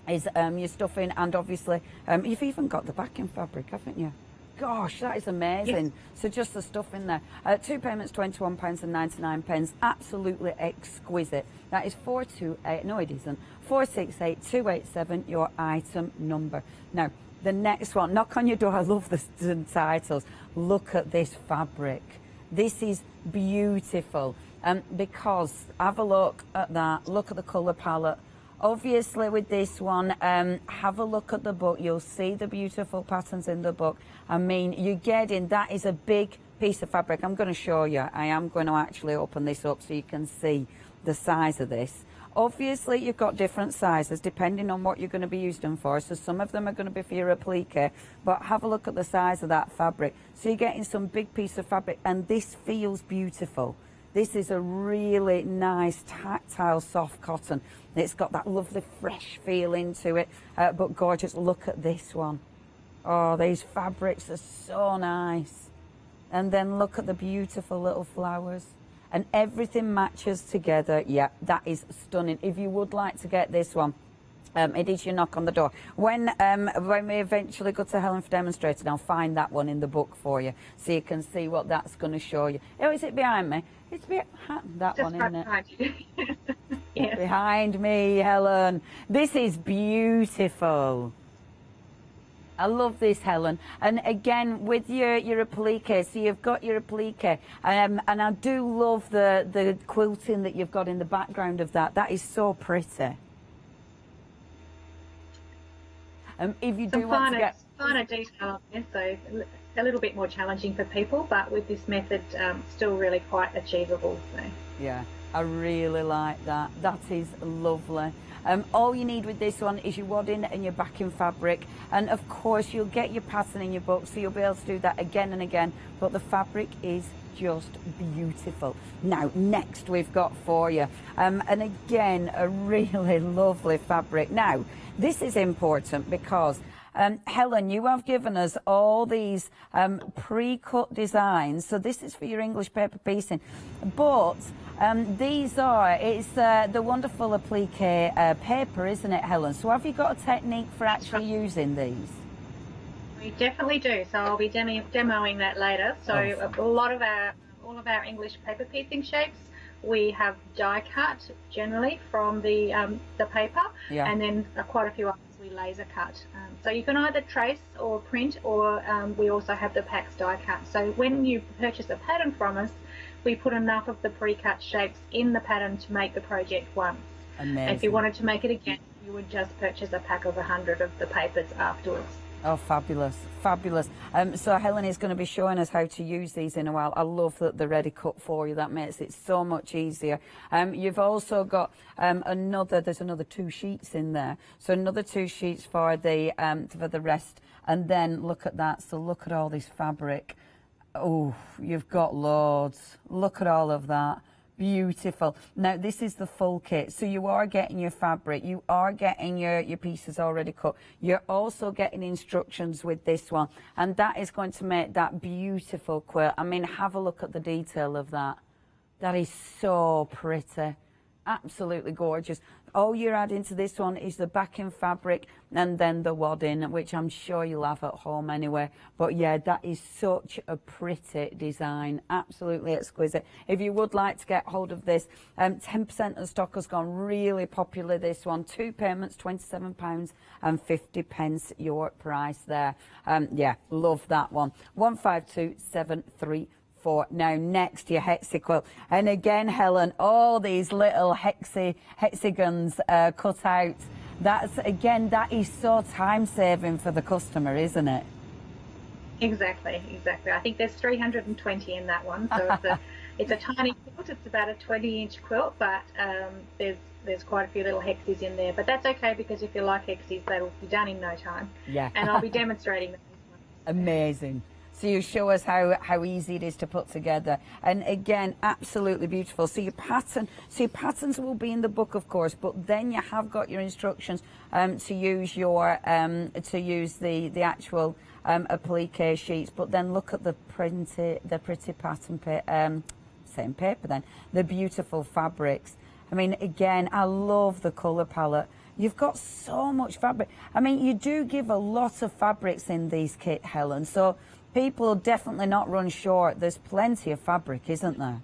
is your stuffing, and obviously you've even got the backing fabric, haven't you? Gosh, that is amazing. Yes. So just the stuff in there. 2 payments, £21.99. Absolutely exquisite. That is 428, no it isn't, 468287, your item number. Now, the next one, knock on your door. I love the titles. Look at this fabric. This is beautiful. Because, have a look at that. Look at the colour palette. Obviously with this one, have a look at the book. You'll see the beautiful patterns in the book. I mean, you're getting, that is a big piece of fabric. I'm going to show you. I am going to actually open this up so you can see the size of this. Obviously, you've got different sizes depending on what you're going to be using them for. So some of them are going to be for your applique, but have a look at the size of that fabric. So you're getting some big piece of fabric, and this feels beautiful. This is a really nice tactile soft cotton. It's got that lovely fresh feeling to it, but gorgeous. Look at this one. Oh, these fabrics are so nice. And then look at the beautiful little flowers. And everything matches together. Yeah, that is stunning. If you would like to get this one, it is your knock on the door. When we eventually go to Helen for demonstrating, I'll find that one in the book for you, so you can see what that's going to show you. Oh, is it behind me? It's behind that just one, isn't it? Behind you. Yes. Behind me, Helen. This is beautiful. I love this, Helen. And again, with your applique, so you've got your applique, and I do love the quilting that you've got in the background of that. That is so pretty. If you do want to get finer detail on this, so a little bit more challenging for people, but with this method, still really quite achievable. So. Yeah, I really like that. That is lovely. All you need with this one is your wadding and your backing fabric, and of course you'll get your pattern in your book, so you'll be able to do that again and again, but the fabric is just beautiful. Now, next we've got for you, and again, a really lovely fabric. Now, this is important because Helen, you have given us all these pre-cut designs. So this is for your English paper piecing. But these are, it's the wonderful applique paper, isn't it, Helen? So have you got a technique for actually using these? We definitely do. So I'll be demoing that later. So all of our English paper piecing shapes, we have die cut generally from the paper, and then quite a few others we laser cut. So you can either trace or print, or we also have the PAX die cut. So when you purchase a pattern from us, we put enough of the pre-cut shapes in the pattern to make the project once. Amazing. If you wanted to make it again, you would just purchase a pack of 100 of the papers afterwards. Oh, fabulous, fabulous. So Helen is going to be showing us how to use these in a while. I love that they're ready cut for you. That makes it so much easier. You've also got there's another 2 sheets in there. So another 2 sheets for the rest. And then look at that. So look at all this fabric. Oh, you've got loads. Look at all of that. Beautiful. Now this is the full kit, so you are getting your fabric, you are getting your pieces already cut, you're also getting instructions with this one, and that is going to make that beautiful quilt. I mean, have a look at the detail of that. That is so pretty, absolutely gorgeous. All you're adding to this one is the backing fabric and then the wadding, which I'm sure you'll have at home anyway. But yeah, that is such a pretty design, absolutely exquisite. If you would like to get hold of this, 10% of stock has gone really popular, this one. 2 payments, £27.50 your price there. Yeah, love that one. 152734. Now next, your hexi quilt, and again, Helen, all these little hexagons cut out. That is so time saving for the customer, isn't it? Exactly. I think there's 320 in that one, so it's a tiny quilt. It's about a 20-inch quilt, but there's quite a few little hexes in there. But that's okay, because if you like hexes, that'll be done in no time. Yeah. And I'll be demonstrating them. Amazing. So you show us how easy it is to put together, and again, absolutely beautiful. So your patterns will be in the book, of course, but then you have got your instructions to use the actual applique sheets. But then look at the pretty pattern same paper. Then the beautiful fabrics. I mean, again, I love the colour palette. You've got so much fabric. I mean, you do give a lot of fabrics in these kit, Helen, so people will definitely not run short. There's plenty of fabric, isn't there?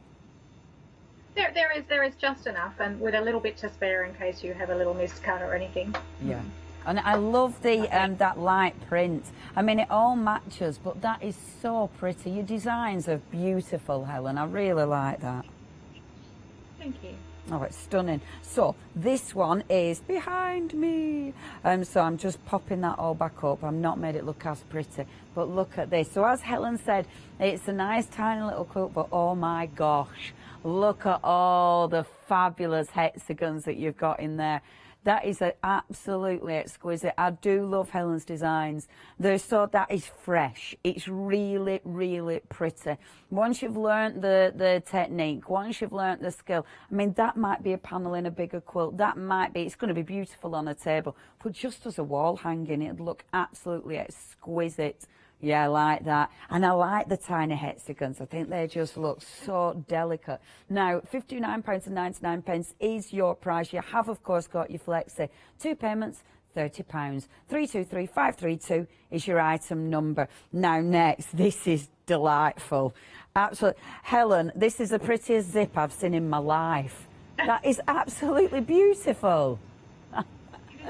There is just enough, and with a little bit to spare in case you have a little miscut or anything. Yeah. And I love the that light print. I mean, it all matches, but that is so pretty. Your designs are beautiful, Helen. I really like that. Thank you. Oh, it's stunning. So this one is behind me. So I'm just popping that all back up. I've not made it look as pretty, but look at this. So as Helen said, it's a nice tiny little quilt, but oh my gosh, look at all the fabulous hexagons that you've got in there. That is absolutely exquisite. I do love Helen's designs. That is fresh. It's really, really pretty. Once you've learnt the technique, once you've learnt the skill, I mean, that might be a panel in a bigger quilt. That might be, it's going to be beautiful on a table. But just as a wall hanging, it'd look absolutely exquisite. Yeah, I like that. And I like the tiny hexagons. I think they just look so delicate. Now, £59.99 is your price. You have, of course, got your flexi. 2 payments, £30. 323532 is your item number. Now, next, this is delightful. Absolutely. Helen, this is the prettiest zip I've seen in my life. That is absolutely beautiful.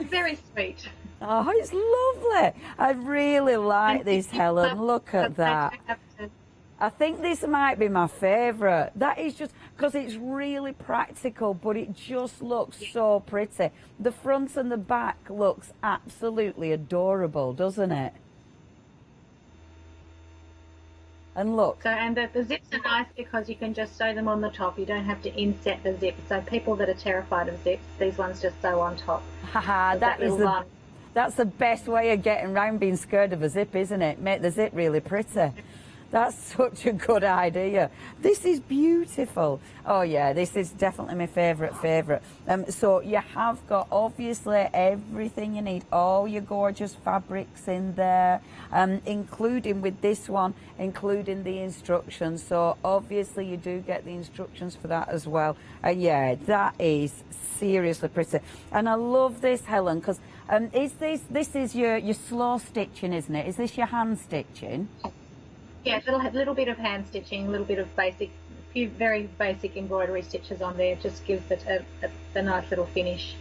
Very sweet. Oh, it's lovely. I really like this, Helen. Look at that. I think this might be my favourite. That is just because it's really practical, but it just looks so pretty. The front and the back looks absolutely adorable, doesn't it? And look. So, and the zips are nice because you can just sew them on the top. You don't have to inset the zip. So people that are terrified of zips, these ones just sew on top. Haha, that's the best way of getting around being scared of a zip, isn't it? Make the zip really pretty. That's such a good idea. This is beautiful. Oh yeah, this is definitely my favourite. So you have got obviously everything you need, all your gorgeous fabrics in there, including with this one, including the instructions. So obviously you do get the instructions for that as well. Yeah, that is seriously pretty. And I love this, Helen, because this is your slow stitching, isn't it? Is this your hand stitching? Yeah, a little bit of hand stitching, a little bit of few very basic embroidery stitches on there. It just gives it a nice little finish.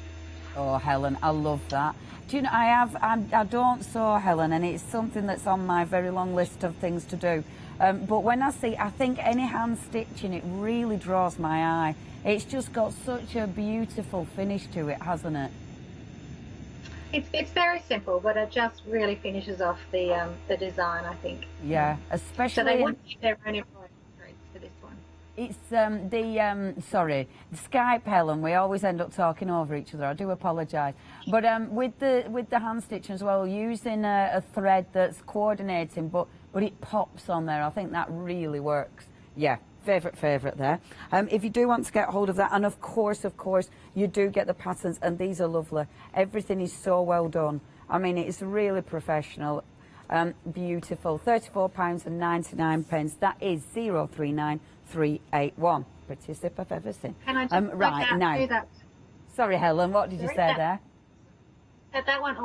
Oh, Helen, I love that. Do you know, I don't sew, Helen, and it's something that's on my very long list of things to do. But when I think any hand stitching, it really draws my eye. It's just got such a beautiful finish to it, hasn't it? It's very simple, but it just really finishes off the design, I think. Yeah, especially. So they would use their own embroidery threads for this one. It's sorry, Skype, Helen. We always end up talking over each other. I do apologise. But with the hand stitch as well, using a thread that's coordinating, but it pops on there. I think that really works. Yeah. Favourite there. If you do want to get hold of that, and of course, you do get the patterns, and these are lovely. Everything is so well done. I mean, it's really professional. Beautiful. £34.99. That is 039381. Prettiest zip I've ever seen. Can I just right now. That? Sorry, Helen. What did you say there? That one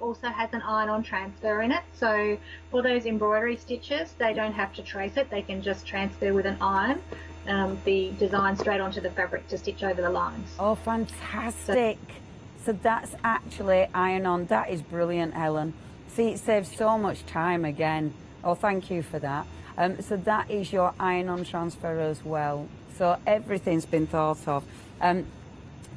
also has an iron-on transfer in it, so for those embroidery stitches, they don't have to trace it. They can just transfer with an iron the design straight onto the fabric to stitch over the lines. Oh, fantastic! So that's actually iron-on. That is brilliant, Helen. See, it saves so much time again. Oh, thank you for that. So that is your iron-on transfer as well. So everything's been thought of.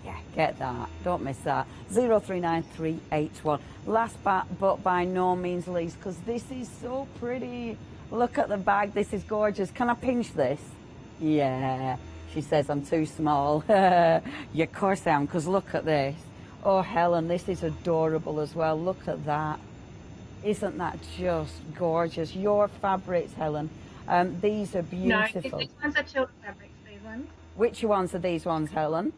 Yeah, get that. Don't miss that. 039381. Last but by no means least, because this is so pretty. Look at the bag. This is gorgeous. Can I pinch this? Yeah. She says I'm too small. Yeah, of course I am, because look at this. Oh, Helen, this is adorable as well. Look at that. Isn't that just gorgeous? Your fabrics, Helen. These are beautiful. No, these ones are Tula fabrics, these ones. Which ones are these ones, Helen?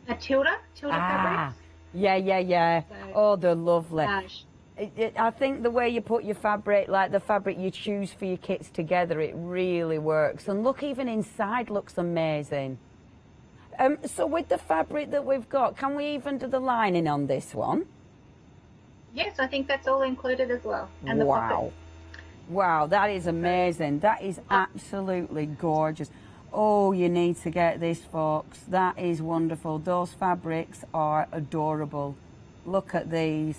A Tula fabrics. Yeah. So, oh, they're lovely. I think the way you put your fabric, like the fabric you choose for your kits together, it really works. And look, even inside looks amazing. So with the fabric that we've got, can we even do the lining on this one? Yes, I think that's all included as well. And the pocket. Wow, that is amazing. That is absolutely gorgeous. Oh, you need to get this, folks. That is wonderful. Those fabrics are adorable. Look at these.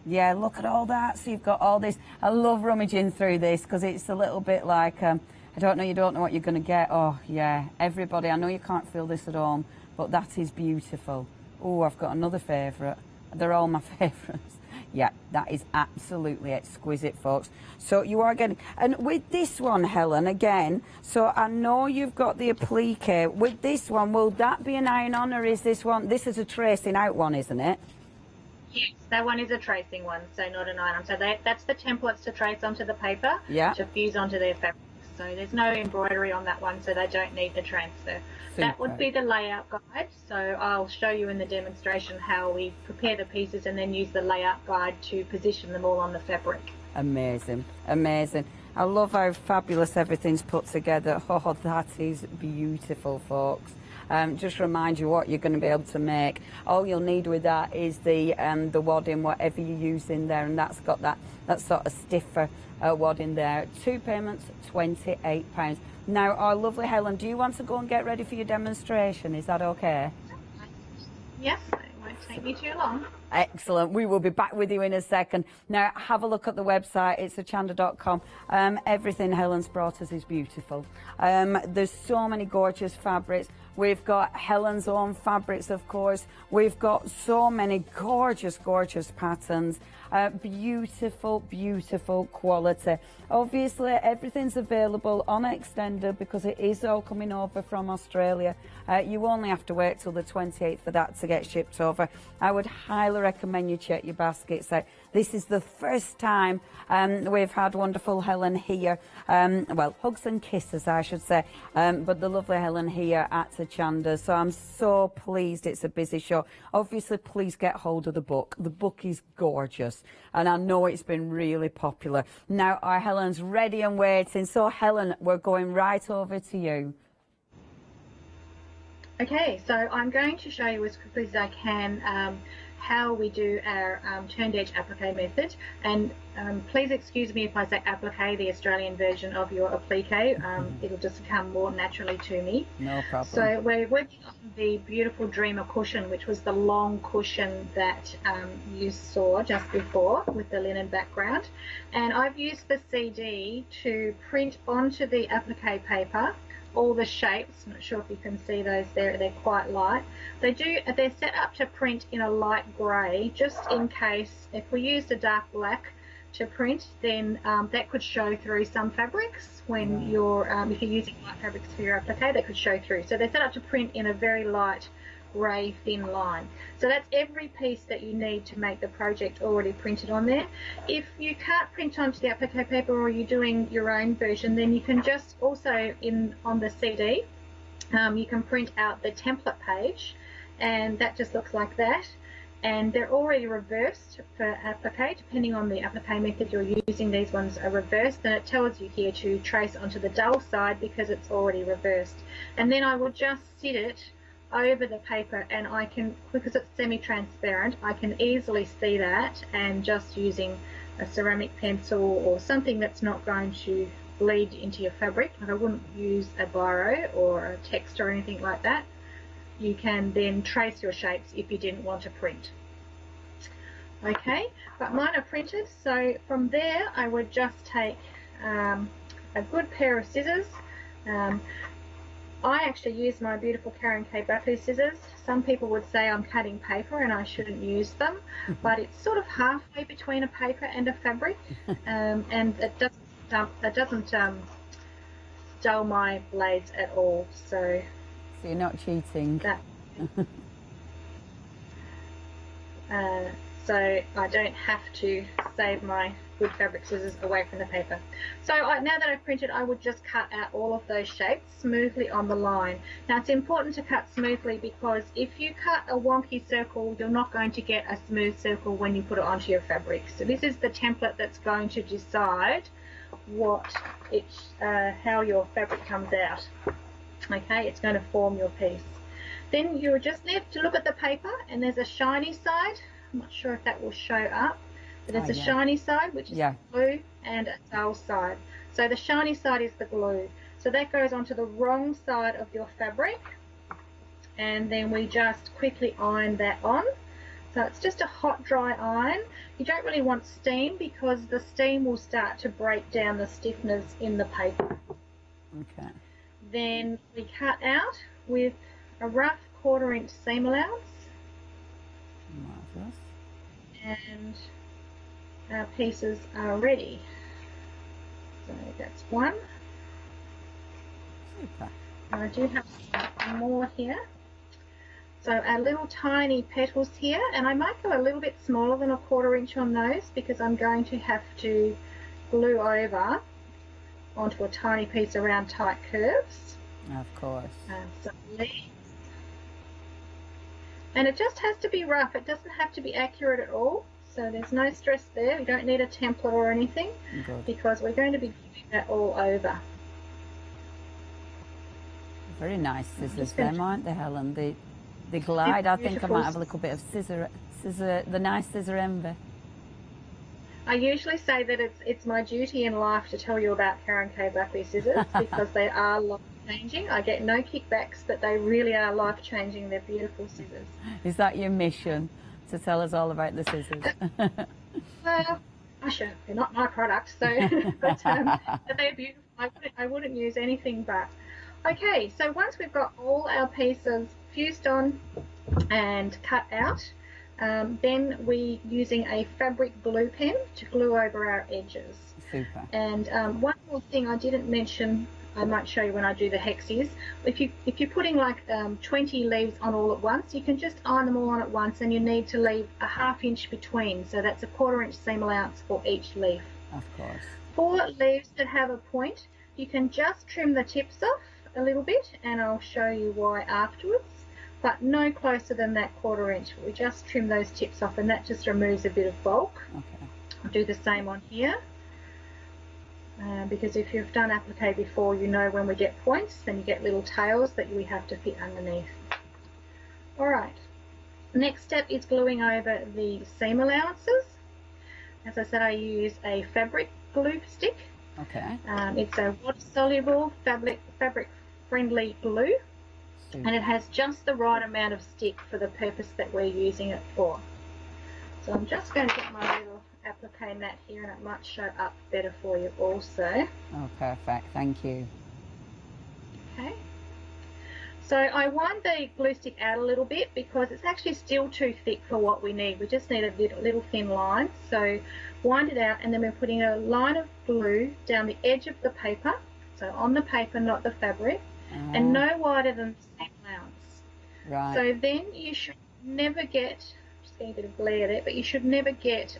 Yeah, look at all that. So you've got all this. I love rummaging through this because it's a little bit like, I don't know, you don't know what you're going to get. Oh, yeah. Everybody, I know you can't feel this at home, but that is beautiful. Oh, I've got another favourite. They're all my favourites. Yeah, that is absolutely exquisite, folks. So you are getting, and with this one, Helen, again, so I know you've got the applique. With this one, will that be an iron-on, or is this one, this is a tracing out one, isn't it? Yes, that one is a tracing one, so not an iron-on. So that's the templates to trace onto the paper, to fuse onto their fabric. So there's no embroidery on that one, so they don't need the transfer. That would be the layout guide. So I'll show you in the demonstration how we prepare the pieces and then use the layout guide to position them all on the fabric. Amazing, amazing. I love how fabulous everything's put together. Oh, that is beautiful, folks. Just remind you what you're going to be able to make. All you'll need with that is the wadding, whatever you use in there, and that's got that sort of stiffer wadding there. 2 payments, £28. Now, our lovely Helen, do you want to go and get ready for your demonstration? Is that okay? Yes, it won't take me too long. Excellent. We will be back with you in a second. Now, have a look at the website. It's hochanda.com. Everything Helen's brought us is beautiful. There's so many gorgeous fabrics. We've got Helen's own fabrics, of course. We've got so many gorgeous, gorgeous patterns. Beautiful, beautiful quality. Obviously, everything's available on Extender because it is all coming over from Australia. You only have to wait till the 28th for that to get shipped over. I would highly recommend you check your baskets out. This is the first time we've had wonderful Helen here. Well, hugs and kisses, I should say. But the lovely Helen here at Hochanda. So I'm so pleased it's a busy show. Obviously, please get hold of the book. The book is gorgeous. And I know it's been really popular. Now, our Helen's ready and waiting. So, Helen, we're going right over to you. Okay, so I'm going to show you as quickly as I can how we do our turned edge applique method. And please excuse me if I say applique, the Australian version of your applique. It'll just come more naturally to me. No problem. So we're working on the beautiful Dreamer cushion, which was the long cushion that you saw just before with the linen background. And I've used the CD to print onto the applique paper all the shapes. I'm not sure if you can see those there, they're quite light. They're set up to print in a light grey, just in case if we used a dark black to print, then that could show through some fabrics when you're, if you're using light fabrics for your applique, that could show through. So they're set up to print in a very light grey thin line. So that's every piece that you need to make the project already printed on there. If you can't print onto the applique paper or you're doing your own version, then you can just also on the CD, you can print out the template page, and that just looks like that. And they're already reversed for applique, depending on the applique method you're using. These ones are reversed, and it tells you here to trace onto the dull side because it's already reversed. And then I will just sit it over the paper, and I can, because it's semi-transparent, I can easily see that, and just using a ceramic pencil or something that's not going to bleed into your fabric, like I wouldn't use a biro or a text or anything like that, you can then trace your shapes if you didn't want to print. Okay, but mine are printed, so from there I would just take a good pair of scissors. I actually use my beautiful Karen K. Buckley scissors. Some people would say I'm cutting paper and I shouldn't use them, but it's sort of halfway between a paper and a fabric, and it doesn't dull my blades at all. So you're not cheating. So I don't have to save my good fabric scissors away from the paper. So now that I've printed, I would just cut out all of those shapes smoothly on the line. Now it's important to cut smoothly, because if you cut a wonky circle, you're not going to get a smooth circle when you put it onto your fabric. So this is the template that's going to decide how your fabric comes out. Okay, it's going to form your piece. Then you just need to look at the paper, and there's a shiny side. I'm not sure if that will show up, but there's a shiny side, which is glue, and a dull side. So the shiny side is the glue. So that goes onto the wrong side of your fabric, and then we just quickly iron that on. So it's just a hot, dry iron. You don't really want steam, because the steam will start to break down the stiffness in the paper. Okay. Then we cut out with a rough 1/4 inch seam allowance. Marvellous. And our pieces are ready. So that's one. Super. And I do have some more here. So our little tiny petals here, and I might go a little bit smaller than a 1/4 inch on those, because I'm going to have to glue over onto a tiny piece around tight curves. Of course. Some leaves. And it just has to be rough. It doesn't have to be accurate at all. So there's no stress there. We don't need a template or anything, because we're going to be doing that all over. Very nice scissors, them, aren't they, Helen? They glide. I think I might have a little bit of the nice scissor envy. I usually say that it's my duty in life to tell you about Karen K. Buckley scissors, because they are life-changing. I get no kickbacks, but they really are life-changing. They're beautiful scissors. Is that your mission, to tell us all about the scissors? Well, they're not my product, so but they're beautiful. I wouldn't use anything but. Okay, so once we've got all our pieces fused on and cut out, then we're using a fabric glue pen to glue over our edges. Super. And one more thing I didn't mention, I might show you when I do the hexes. If you're putting like 20 leaves on all at once, you can just iron them all on at once, and you need to leave a 1/2 inch between. So that's a 1/4 inch seam allowance for each leaf. Of course. For leaves that have a point, you can just trim the tips off a little bit, and I'll show you why afterwards. But no closer than that 1/4 inch. We just trim those tips off, and that just removes a bit of bulk. Okay. I'll do the same on here, because if you've done applique before, you know when we get points, then you get little tails that we have to fit underneath. Alright, next step is gluing over the seam allowances. As I said, I use a fabric glue stick. Okay. It's a water-soluble, fabric-friendly glue. And it has just the right amount of stick for the purpose that we're using it for. So I'm just going to get my little applique mat here, and it might show up better for you also. Oh, perfect. Thank you. Okay. So I wind the glue stick out a little bit because it's actually still too thick for what we need. We just need a little thin line. So wind it out, and then we're putting a line of glue down the edge of the paper. So on the paper, not the fabric, and no wider than 7 ounce. Right. So then you should never get, just getting a bit of glare there, but you should never get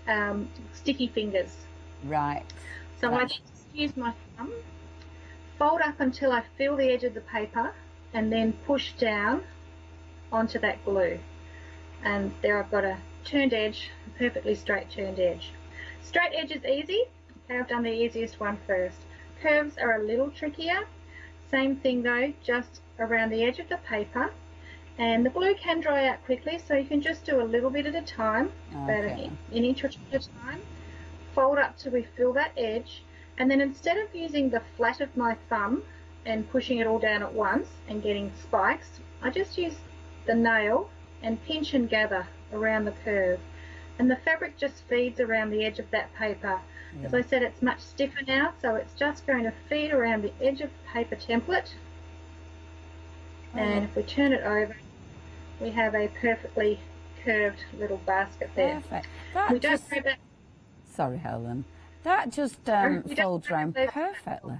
sticky fingers. Right. So I just use my thumb, fold up until I feel the edge of the paper, and then push down onto that glue. And there I've got a turned edge, a perfectly straight turned edge. Straight edge is easy. Okay, I've done the easiest one first. Curves are a little trickier. Same thing though, just around the edge of the paper. And the glue can dry out quickly, so you can just do a little bit at a time, about an inch or two at a time. Fold up till we feel that edge, and then instead of using the flat of my thumb and pushing it all down at once and getting spikes, I just use the nail and pinch and gather around the curve. And the fabric just feeds around the edge of that paper. As I said, it's much stiffer now, so it's just going to feed around the edge of the paper template. And if we turn it over, we have a perfectly curved little basket there. Perfect. We don't throw that. Sorry, Helen. That just folds around perfectly.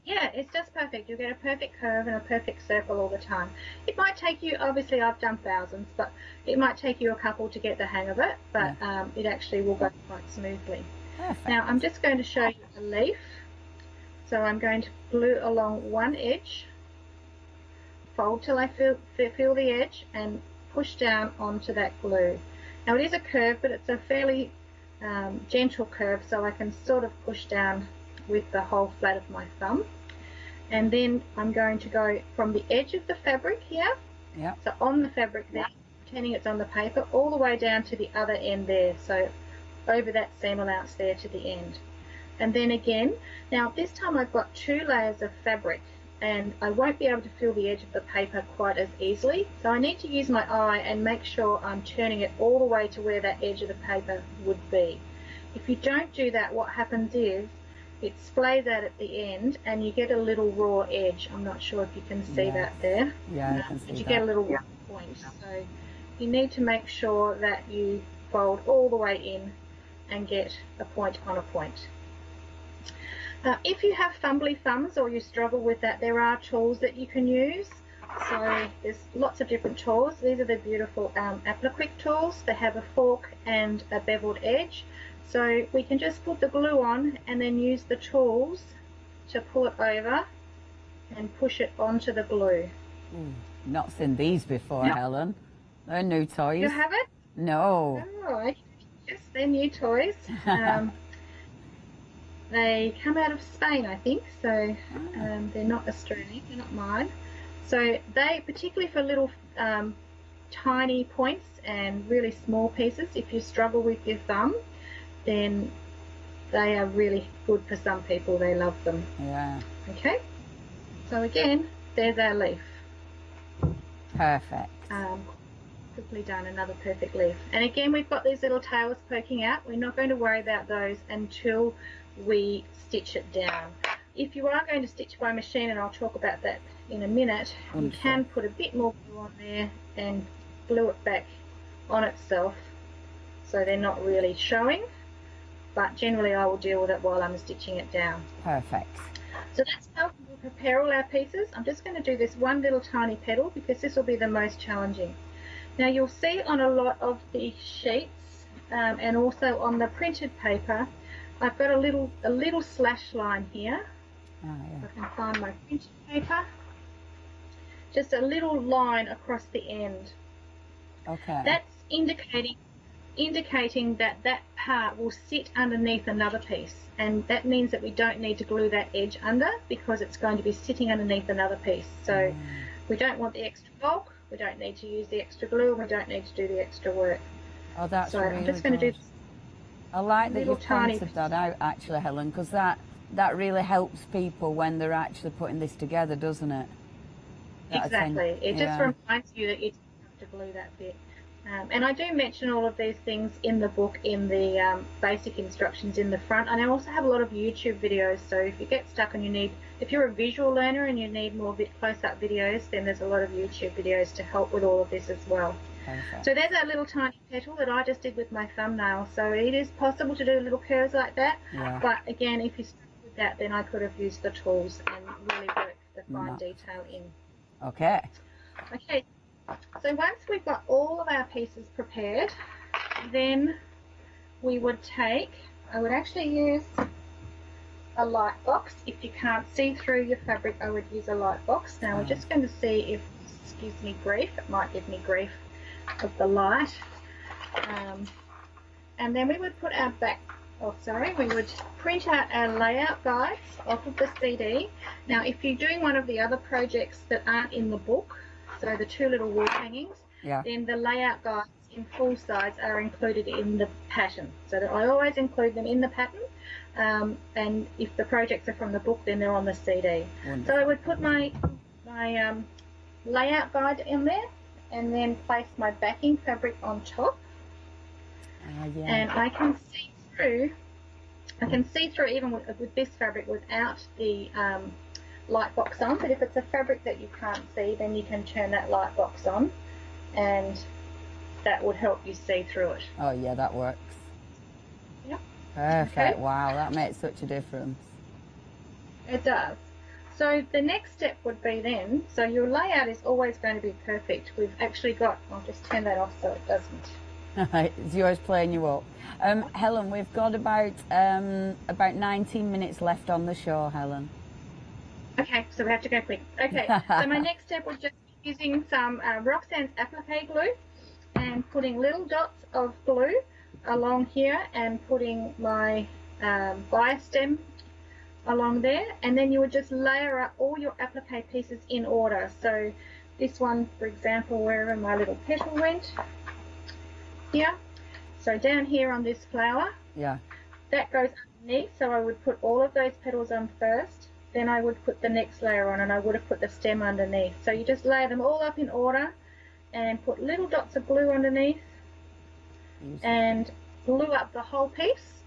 Yeah, it's just perfect. You'll get a perfect curve and a perfect circle all the time. It might take you, obviously I've done thousands, but it might take you a couple to get the hang of it, but it actually will go quite smoothly. Perfect. Now I'm just going to show you a leaf. So I'm going to glue along one edge, fold till I feel the edge, and push down onto that glue. Now it is a curve, but it's a fairly gentle curve, so I can sort of push down with the whole flat of my thumb. And then I'm going to go from the edge of the fabric here, so on the fabric there, pretending it's on the paper, all the way down to the other end there, so over that seam allowance there to the end. And then again, now this time I've got 2 layers of fabric, and I won't be able to feel the edge of the paper quite as easily, so I need to use my eye and make sure I'm turning it all the way to where that edge of the paper would be. If you don't do that, what happens is it splays out at the end and you get a little raw edge. I'm not sure if you can see that there. Yeah, I can see but you that. get a little raw point. So you need to make sure that you fold all the way in and get a point on a point. If you have fumbly thumbs or you struggle with that, there are tools that you can use. So there's lots of different tools. These are the beautiful Applique tools. They have a fork and a beveled edge. So we can just put the glue on and then use the tools to pull it over and push it onto the glue. Not seen these before, Helen. They're new toys. You haven't? No. Oh, yes, they're new toys. They come out of Spain, I think, so they're not Australian, they're not mine. So they, particularly for little tiny points and really small pieces, if you struggle with your thumb, then they are really good for some people. They love them. Yeah. Okay. So again, there's our leaf. Perfect. Quickly done, another perfect leaf. And again, we've got these little tails poking out. We're not going to worry about those until we stitch it down. If you are going to stitch by machine, and I'll talk about that in a minute, you can put a bit more glue on there and glue it back on itself so they're not really showing. But generally I will deal with it while I'm stitching it down. Perfect. So that's how we prepare all our pieces. I'm just going to do this one little tiny petal because this will be the most challenging. Now you'll see on a lot of the sheets and also on the printed paper, I've got a little slash line here. If I can find my printed paper. Just a little line across the end. Okay. That's indicating that that part will sit underneath another piece, and that means that we don't need to glue that edge under because it's going to be sitting underneath another piece. So we don't want the extra bulk, we don't need to use the extra glue, and we don't need to do the extra work. Oh, that's so really I'm just going to do this. I like that you tiny pointed that out, actually, Helen, because that really helps people when they're actually putting this together, doesn't it? Exactly. It just reminds you that you don't have to glue that bit. And I do mention all of these things in the book in the basic instructions in the front. And I also have a lot of YouTube videos, so if you get stuck and if you're a visual learner and you need more close-up videos, then there's a lot of YouTube videos to help with all of this as well. Perfect. So there's that little tiny petal that I just did with my thumbnail. So it is possible to do little curves like that, but again, if you start with that, then I could have used the tools and really worked the fine detail in. Okay. Okay. So once we've got all of our pieces prepared, then we would I would actually use a light box. If you can't see through your fabric, I would use a light box. Now we're just going to see if this gives me grief. It might give me grief of the light. And then we would put our we would print out our layout guides off of the CD. Now if you're doing one of the other projects that aren't in the book, so the two little wall hangings, then the layout guides in full size are included in the pattern. So that I always include them in the pattern, and if the projects are from the book, then they're on the CD. Wonderful. So I would put my layout guide in there, and then place my backing fabric on top, and I can see through. Even with this fabric without the light box on, but if it's a fabric that you can't see, then you can turn that light box on and that would help you see through it. Oh yeah, that works. Yep. Perfect. Okay. Wow, that makes such a difference. It does. So the next step would be then, so your layout is always going to be perfect. We've actually got, I'll just turn that off so it doesn't. It's yours playing you up. Helen, we've got about 19 minutes left on the show, Helen. Okay, so we have to go quick. Okay, so my next step would just be using some Roxanne's applique glue and putting little dots of glue along here and putting my bias stem along there, and then you would just layer up all your applique pieces in order. So this one, for example, wherever my little petal went, here, so down here on this flower, that goes underneath, so I would put all of those petals on first. Then I would put the next layer on, and I would have put the stem underneath. So you just layer them all up in order and put little dots of glue underneath and glue up the whole piece,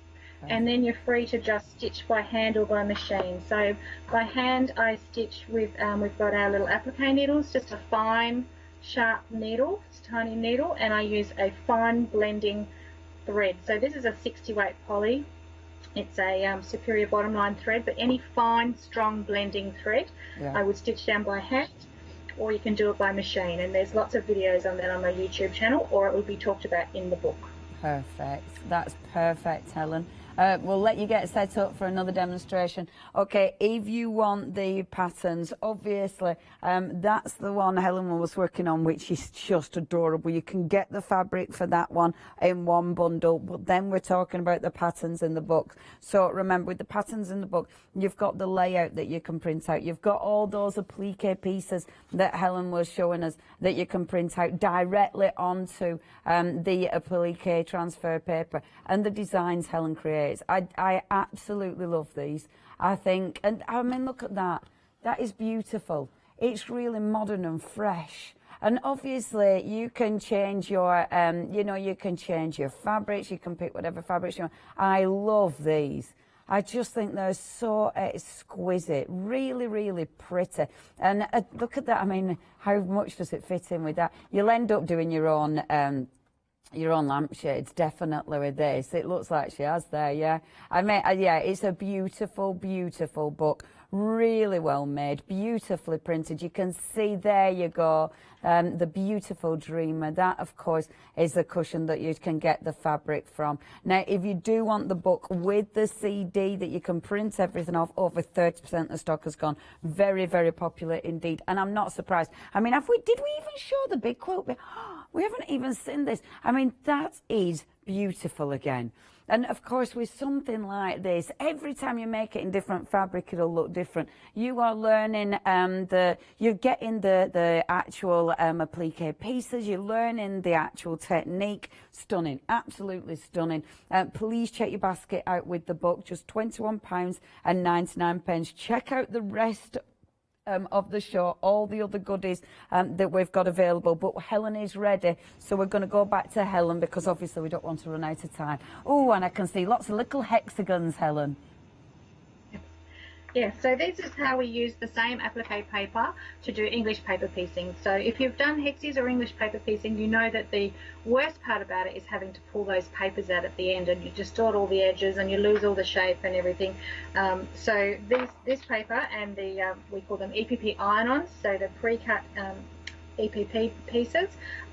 and then you're free to just stitch by hand or by machine. So by hand I stitch with, we've got our little applique needles, just a fine sharp needle, it's a tiny needle, and I use a fine blending thread. So this is a 60 weight poly. It's a superior bottom line thread, but any fine, strong blending thread I would stitch down by hand, or you can do it by machine. And there's lots of videos on that on my YouTube channel, or it will be talked about in the book. Perfect. That's perfect, Helen. We'll let you get set up for another demonstration. Okay, if you want the patterns, obviously, that's the one Helen was working on, which is just adorable. You can get the fabric for that one in one bundle, but then we're talking about the patterns in the book. So remember, with the patterns in the book, you've got the layout that you can print out. You've got all those applique pieces that Helen was showing us that you can print out directly onto the applique transfer paper, and the designs Helen creates. I absolutely love these. I think, and I mean, look at that. That is beautiful. It's really modern and fresh. And obviously, you can change your, you can change your fabrics. You can pick whatever fabrics you want. I love these. I just think they're so exquisite, really, really pretty. And look at that. I mean, how much does it fit in with that? You'll end up doing your own lampshades, definitely, with this. It looks like she has there, yeah. I mean, yeah, it's a beautiful, beautiful book. Really well made, beautifully printed. You can see, there you go, the beautiful Dreamer. That, of course, is the cushion that you can get the fabric from. Now, if you do want the book with the CD that you can print everything off, over 30% of the stock has gone. Very, very popular indeed. And I'm not surprised. I mean, did we even show the big quilt? We haven't even seen this. I mean, that is beautiful again. And of course, with something like this, every time you make it in different fabric, it'll look different. You are learning you're getting the actual applique pieces. You're learning the actual technique. Stunning, absolutely stunning. Please check your basket out with the book. Just £21.99. Check out the rest of the show, all the other goodies that we've got available. But Helen is ready, so we're going to go back to Helen because obviously we don't want to run out of time. Oh, and I can see lots of little hexagons, Helen. Yeah, so this is how we use the same applique paper to do English paper piecing. So if you've done hexies or English paper piecing, you know that the worst part about it is having to pull those papers out at the end, and you distort all the edges and you lose all the shape and everything. So this paper and the we call them EPP iron-ons, so the pre-cut EPP pieces,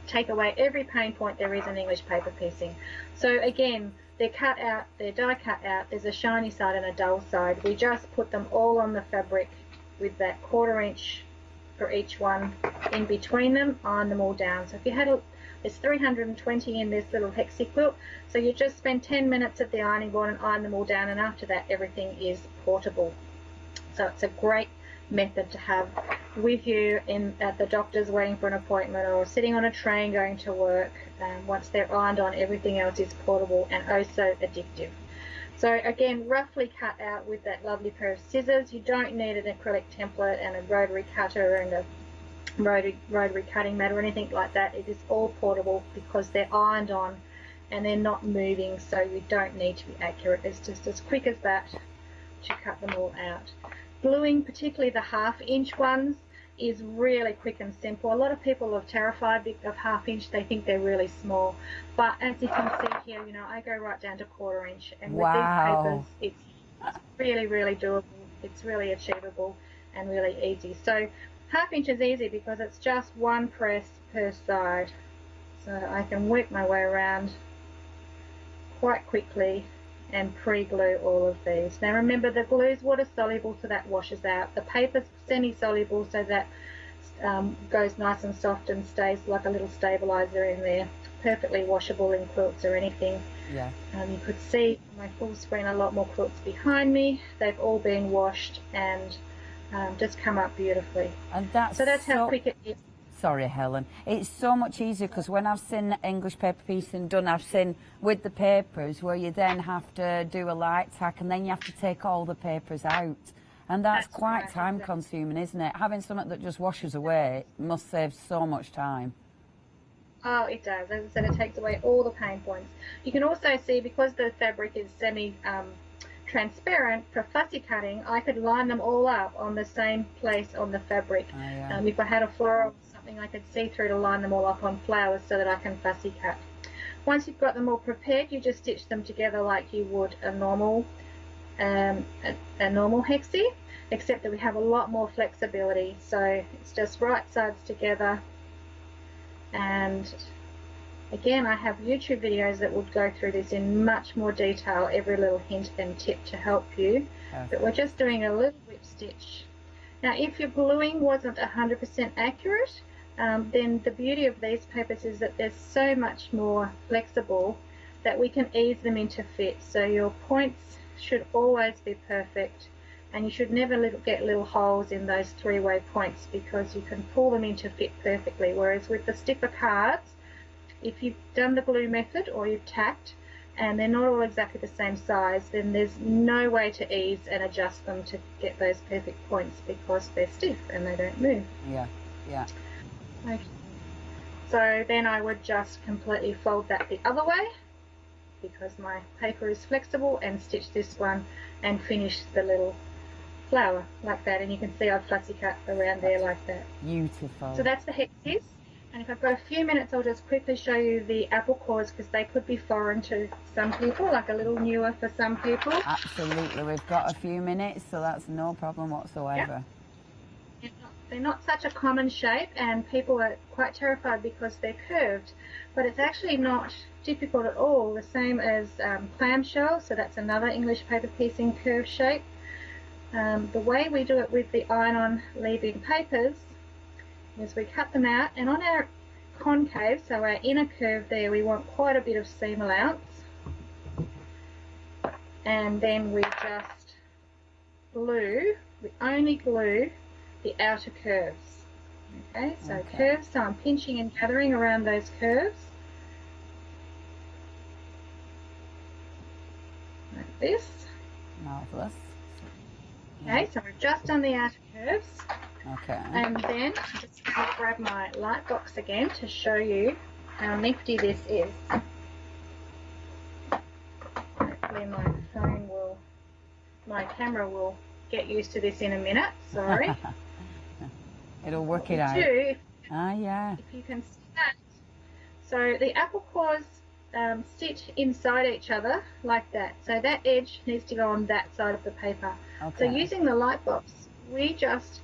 take away every pain point there is in English paper piecing. So again, they're cut out, they're die cut out, there's a shiny side and a dull side. We just put them all on the fabric with that 1/4 inch for each one in between them, iron them all down. So if you had there's 320 in this little hexi quilt, so you just spend 10 minutes at the ironing board and iron them all down, and after that everything is portable. So it's a great method to have with you at the doctor's waiting for an appointment, or sitting on a train going to work. Once they're ironed on, everything else is portable and oh so addictive. So again, roughly cut out with that lovely pair of scissors. You don't need an acrylic template and a rotary cutter and a rotary cutting mat or anything like that. It is all portable because they're ironed on and they're not moving, so you don't need to be accurate. It's just as quick as that to cut them all out. Gluing, particularly the 1/2 inch ones, is really quick and simple. A lot of people are terrified of 1/2 inch. They think they're really small, but as you can see here, you know, I go right down to 1/4 inch, and with these papers it's really, really doable. It's really achievable and really easy. So 1/2 inch is easy because it's just one press per side, so I can work my way around quite quickly and pre-glue all of these. Now remember, the glue is water soluble, so that washes out. The paper's semi-soluble, so that goes nice and soft and stays like a little stabilizer in there. Perfectly washable in quilts or anything. Yeah. You could see on my full screen a lot more quilts behind me. They've all been washed and just come up beautifully. And that's how quick it is. Sorry, Helen. It's so much easier because when I've seen English paper piecing done, I've seen with the papers where you then have to do a light tack and then you have to take all the papers out. And that's quite right, time consuming, isn't it? Having something that just washes away must save so much time. Oh, it does. As I said, it takes away all the pain points. You can also see, because the fabric is semi-transparent, for fussy cutting, I could line them all up on the same place on the fabric. Oh, yeah. If I had a floral, I could see through to line them all up on flowers so that I can fussy cut. Once you've got them all prepared, you just stitch them together like you would a normal hexie, except that we have a lot more flexibility. So it's just right sides together, and again, I have YouTube videos that would go through this in much more detail, every little hint and tip to help you. But we're just doing a little whip stitch. Now if your gluing wasn't 100% accurate, then the beauty of these papers is that they're so much more flexible that we can ease them into fit. So your points should always be perfect, and you should never get little holes in those 3-way points because you can pull them into fit perfectly. Whereas with the stiffer cards, if you've done the glue method or you've tacked and they're not all exactly the same size, then there's no way to ease and adjust them to get those perfect points because they're stiff and they don't move. Yeah, yeah. Okay. So then I would just completely fold that the other way because my paper is flexible, and stitch this one and finish the little flower like that. And you can see I've fussy cut around there like that. Beautiful. So that's the hexies. And if I've got a few minutes, I'll just quickly show you the apple cores because they could be foreign to some people, like a little newer for some people. Absolutely. We've got a few minutes, so that's no problem whatsoever. Yep. They're not such a common shape, and people are quite terrified because they're curved, but it's actually not difficult at all. The same as clamshell, so that's another English paper piecing curve shape. The way we do it with the iron-on leaving papers is we cut them out, and on our concave, so our inner curve there, we want quite a bit of seam allowance, and then we just glue, we only glue the outer curves. Okay, so curves, so I'm pinching and gathering around those curves like this. Marvellous. Okay, so we've just done the outer curves. Okay. And then I'm just going to grab my light box again to show you how nifty this is. Hopefully my camera will get used to this in a minute. Sorry. It'll work it out. Yeah. If you can see that. So the apple cores sit inside each other like that. So that edge needs to go on that side of the paper. Okay. So using the light box, we just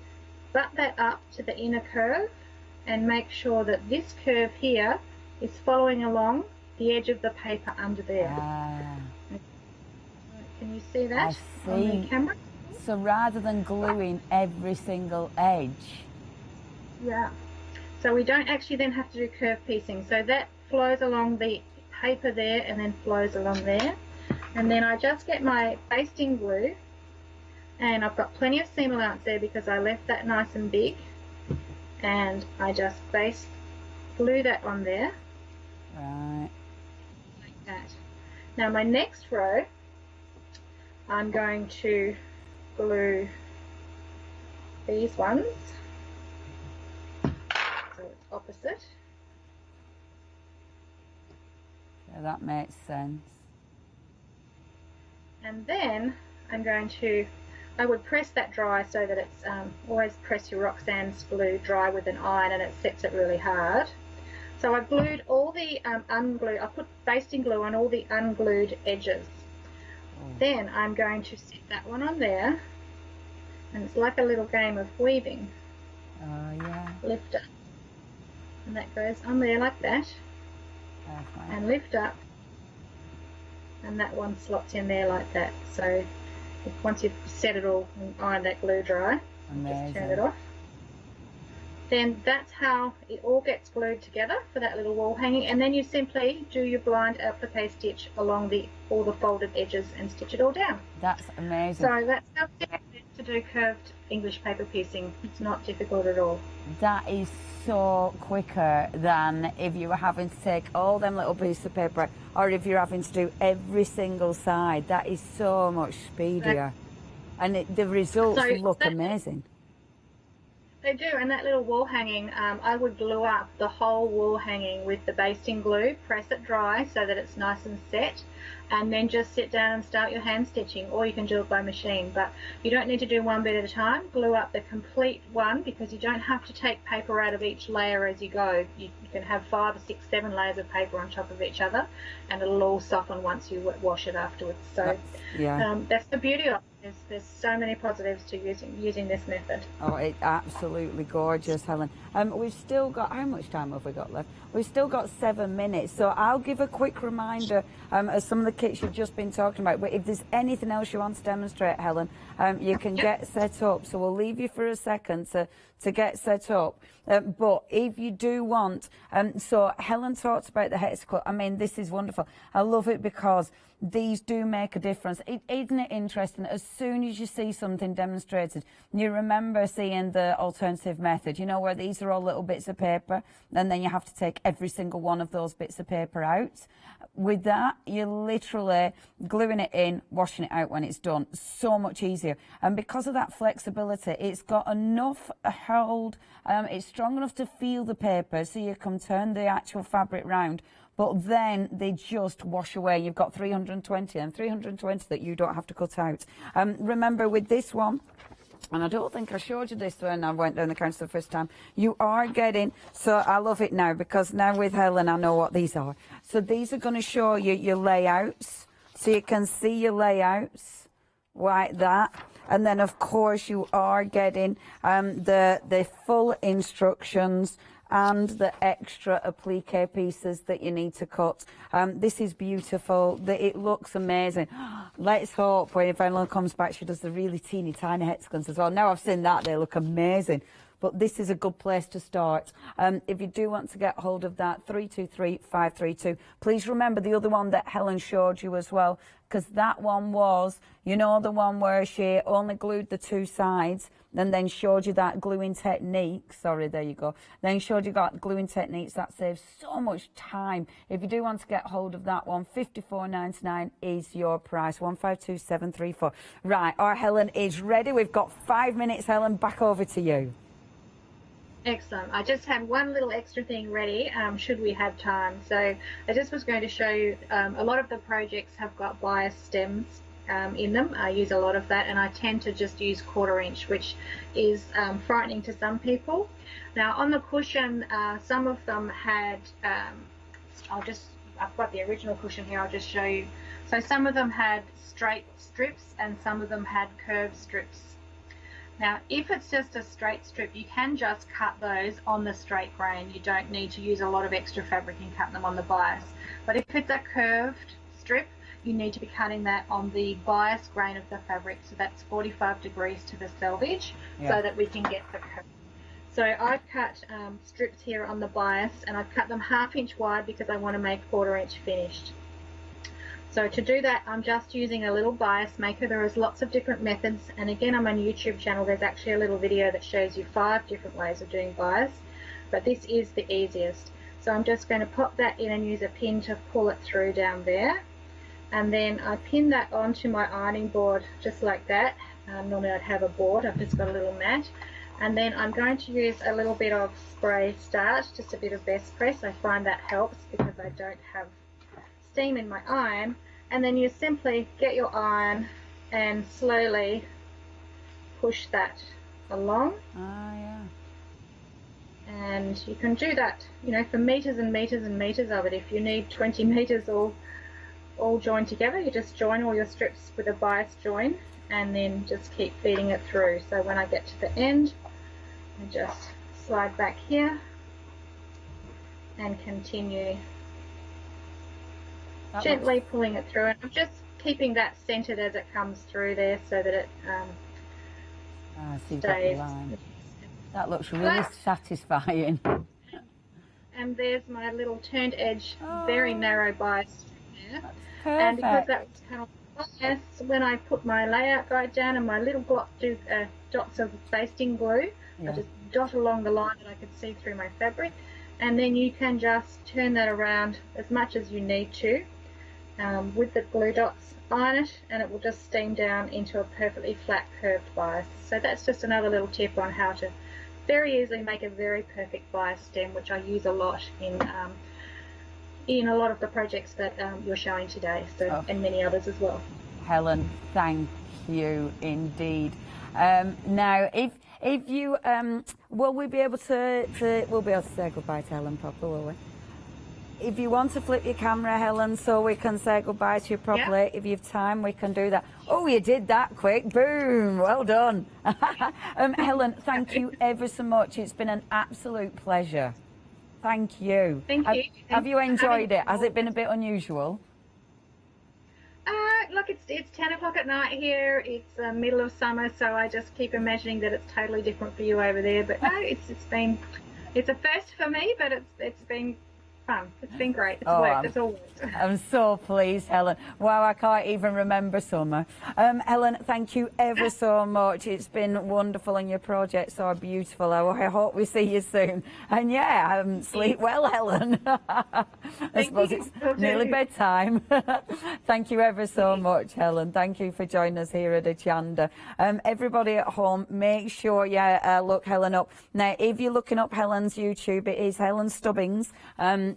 butt that up to the inner curve and make sure that this curve here is following along the edge of the paper under there. Can you see that on the camera? So rather than gluing every single edge. Yeah. So we don't actually then have to do curve piecing. So that flows along the paper there and then flows along there. And then I just get my basting glue, and I've got plenty of seam allowance there because I left that nice and big. And I just base glue that on there. Right. Like that. Now my next row, I'm going to glue these ones. So it's opposite. Yeah, that makes sense. And then I'm going to, I would press that dry so that it's, always press your Roxanne's glue dry with an iron and it sets it really hard. So I glued all the unglued, I put basting glue on all the unglued edges. Then I'm going to set that one on there, and it's like a little game of weaving. Yeah. Lift up. And that goes on there like that. And lift up. And that one slots in there like that. So once you've set it all and ironed that glue dry, just turn it off. Then that's how it all gets glued together for that little wall hanging, and then you simply do your blind applique stitch along all the folded edges and stitch it all down. That's amazing. So that's how to do curved English paper piecing. It's not difficult at all. That is so quicker than if you were having to take all them little pieces of paper, or if you're having to do every single side. That is so much speedier, and the results look amazing. They do, and that little wall hanging, I would glue up the whole wall hanging with the basting glue, press it dry so that it's nice and set, and then just sit down and start your hand stitching, or you can do it by machine. But you don't need to do one bit at a time. Glue up the complete one, because you don't have to take paper out of each layer as you go. You can have 5 or 6, 7 layers of paper on top of each other, and it'll all soften once you wash it afterwards. So that's the beauty of it. There's so many positives to using this method. Oh, it's absolutely gorgeous, Helen. We've still got, how much time have we got left? We've still got 7 minutes, so I'll give a quick reminder of some of the kits you've just been talking about. But if there's anything else you want to demonstrate, Helen, you can get set up. So we'll leave you for a second to get set up. But if you do want, so Helen talked about the hexacut. I mean, this is wonderful. I love it because these do make a difference. Isn't it interesting? As soon as you see something demonstrated, you remember seeing the alternative method, you know, where these are all little bits of paper, and then you have to take every single one of those bits of paper out. With that, you're literally gluing it in, washing it out when it's done. So much easier. And because of that flexibility, it's got enough hold, it's strong enough to feel the paper, so you can turn the actual fabric round. But then they just wash away. You've got 320 and 320 that you don't have to cut out. Remember with this one, and I don't think I showed you this when I went down the counter the first time, you are getting, so I love it now because now with Helen I know what these are. So these are going to show you your layouts, so you can see your layouts like that. And then of course you are getting the full instructions and the extra applique pieces that you need to cut. This is beautiful. It looks amazing. Let's hope when Helen comes back she does the really teeny tiny hexagons as well. Now I've seen that, they look amazing. But this is a good place to start. If you do want to get hold of that, 323-532. Please remember the other one that Helen showed you as well, because that one was, you know, the one where she only glued the 2 sides and then showed you that gluing technique. Sorry, there you go. Then showed you that gluing techniques. That saves so much time. If you do want to get hold of that one, $54.99 is your price, 152734. Right, our Helen is ready. We've got 5 minutes, Helen. Back over to you. Excellent. I just had one little extra thing ready, should we have time. So I just was going to show you, a lot of the projects have got bias stems in them. I use a lot of that, and I tend to just use 1/4 inch, which is frightening to some people. Now on the cushion, some of them had, I've got the original cushion here, I'll just show you. So some of them had straight strips and some of them had curved strips. Now, if it's just a straight strip, you can just cut those on the straight grain. You don't need to use a lot of extra fabric and cut them on the bias. But if it's a curved strip, you need to be cutting that on the bias grain of the fabric. So that's 45 degrees to the selvage, so that we can get the curve. So I've cut strips here on the bias, and I've cut them 1/2 inch wide because I want to make 1/4 inch finished. So to do that, I'm just using a little bias maker. There is lots of different methods, and again on my YouTube channel there's actually a little video that shows you 5 different ways of doing bias, but this is the easiest. So I'm just going to pop that in and use a pin to pull it through down there, and then I pin that onto my ironing board just like that. Normally I'd have a board, I've just got a little mat, and then I'm going to use a little bit of spray starch, just a bit of best press. I find that helps because I don't have steam in my iron. And then you simply get your iron and slowly push that along. And you can do that, you know, for meters and meters and meters of it. If you need 20 meters all joined together, you just join all your strips with a bias join and then just keep feeding it through. So when I get to the end, I just slide back here and continue gently pulling it through, and I'm just keeping that centered as it comes through there so that it stays. That looks really satisfying. And there's my little turned edge, very narrow bias there. Perfect. And because that was kind of bias, when I put my layout guide down and my little dots of basting glue, I just dot along the line that I could see through my fabric, and then you can just turn that around as much as you need to. With the glue dots, iron it, and it will just steam down into a perfectly flat curved bias. So that's just another little tip on how to very easily make a very perfect bias stem, which I use a lot in a lot of the projects that you're showing today, so and many others as well. Helen, thank you indeed. Now, if you will we be able to we'll be able to say goodbye to Helen properly, will we? If you want to flip your camera, Helen, so we can say goodbye to you properly, if you have time, we can do that. Oh, you did that quick. Boom. Well done. Helen, thank you ever so much. It's been an absolute pleasure. Thank you. Thank you. Have you enjoyed it? Has it been a bit unusual? Look, it's 10 o'clock at night here. It's middle of summer, so I just keep imagining that it's totally different for you over there. But no, it's a first for me, but it's been fun. It's been great. It's worked. It's all worked. I'm so pleased, Helen. Wow, I can't even remember summer. Helen, thank you ever so much. It's been wonderful, and your projects are beautiful. I hope we see you soon. And yeah, sleep well, Helen. I suppose it's nearly bedtime. Thank you ever so much, Helen. Thank you for joining us here at Hochanda. Everybody at home, make sure look Helen up. Now, if you're looking up Helen's YouTube, it is Helen Stubbings.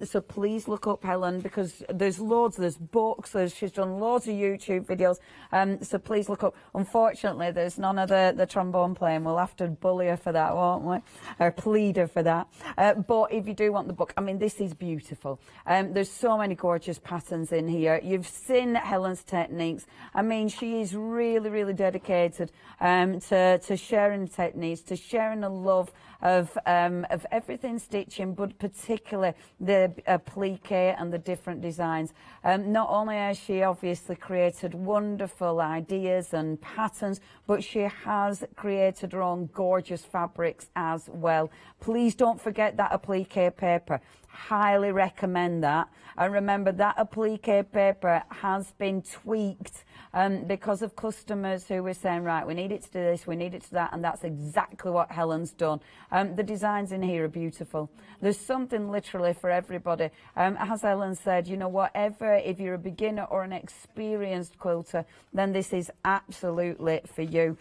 So please look up Helen, because there's books, she's done loads of YouTube videos, so please look up. Unfortunately, there's none of the trombone playing. We'll have to bully her for that, won't we? Or plead her for that. But if you do want the book, I mean, this is beautiful. There's so many gorgeous patterns in here. You've seen Helen's techniques. I mean, she is really, really dedicated to sharing techniques, to sharing a love of everything stitching, but particularly the applique and the different designs. Not only has she obviously created wonderful ideas and patterns, but she has created her own gorgeous fabrics as well. Please don't forget that applique paper. Highly recommend that. And remember, that applique paper has been tweaked because of customers who were saying, right, we need it to do this, we need it to that, and that's exactly what Helen's done. The designs in here are beautiful. There's something literally for everybody. As Helen said, you know, whatever, if you're a beginner or an experienced quilter, then this is absolutely for you.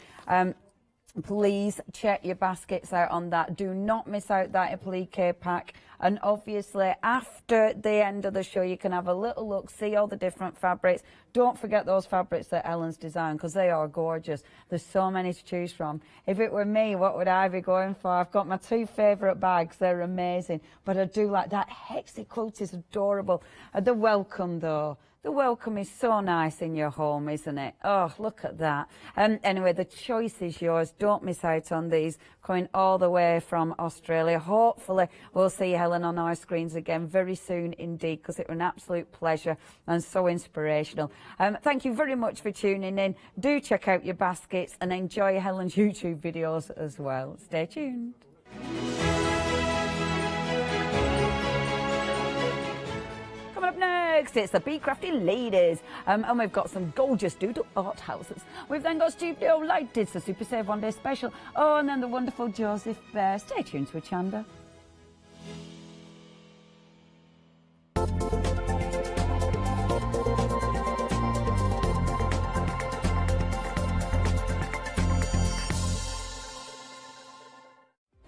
please check your baskets out on that. Do not miss out that applique pack. And obviously after the end of the show you can have a little look, see all the different fabrics. Don't forget those fabrics that Helen's designed, because they are gorgeous. There's so many to choose from. If it were me, what would I be going for? I've got my 2 favourite bags. They're amazing, but I do like that hexy quilt is adorable. The welcome though, the welcome is so nice in your home, isn't it? Oh, look at that. Anyway, the choice is yours. Don't miss out on these, coming all the way from Australia. Hopefully we'll see Helen on our screens again very soon indeed, because it was an absolute pleasure and so inspirational. Thank you very much for tuning in. Do check out your baskets and enjoy Helen's YouTube videos as well. Stay tuned. Coming up next, it's the Be Crafty ladies, and we've got some gorgeous doodle art houses. We've then got studio lighted, so Super Save One Day Special. Oh, and then the wonderful Joseph Bear. Stay tuned to Hochanda.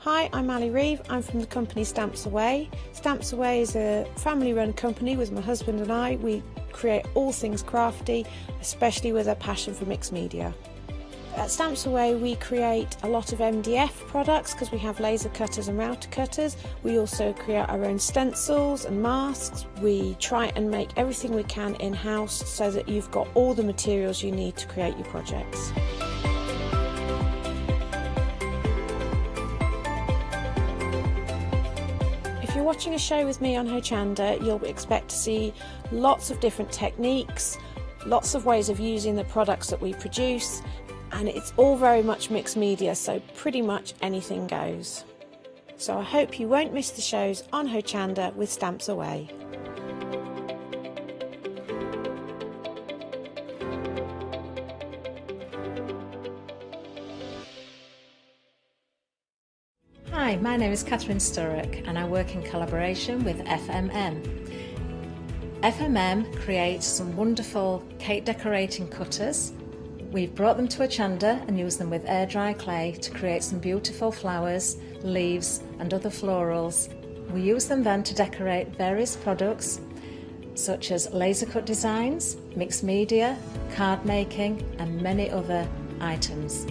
Hi, I'm Ali Reeve. I'm from the company Stamps Away. Stamps Away is a family-run company with my husband and I. We create all things crafty, especially with a passion for mixed media. At Stamps Away we create a lot of MDF products because we have laser cutters and router cutters. We also create our own stencils and masks. We try and make everything we can in-house so that you've got all the materials you need to create your projects. If you're watching a show with me on Hochanda, you'll expect to see lots of different techniques, lots of ways of using the products that we produce, and it's all very much mixed media, so pretty much anything goes. So I hope you won't miss the shows on Hochanda with Stamps Away. Hi, my name is Catherine Sturrock and I work in collaboration with FMM. FMM creates some wonderful cake decorating cutters. We've brought them to Hochanda and used them with air dry clay to create some beautiful flowers, leaves and other florals. We use them then to decorate various products such as laser cut designs, mixed media, card making and many other items.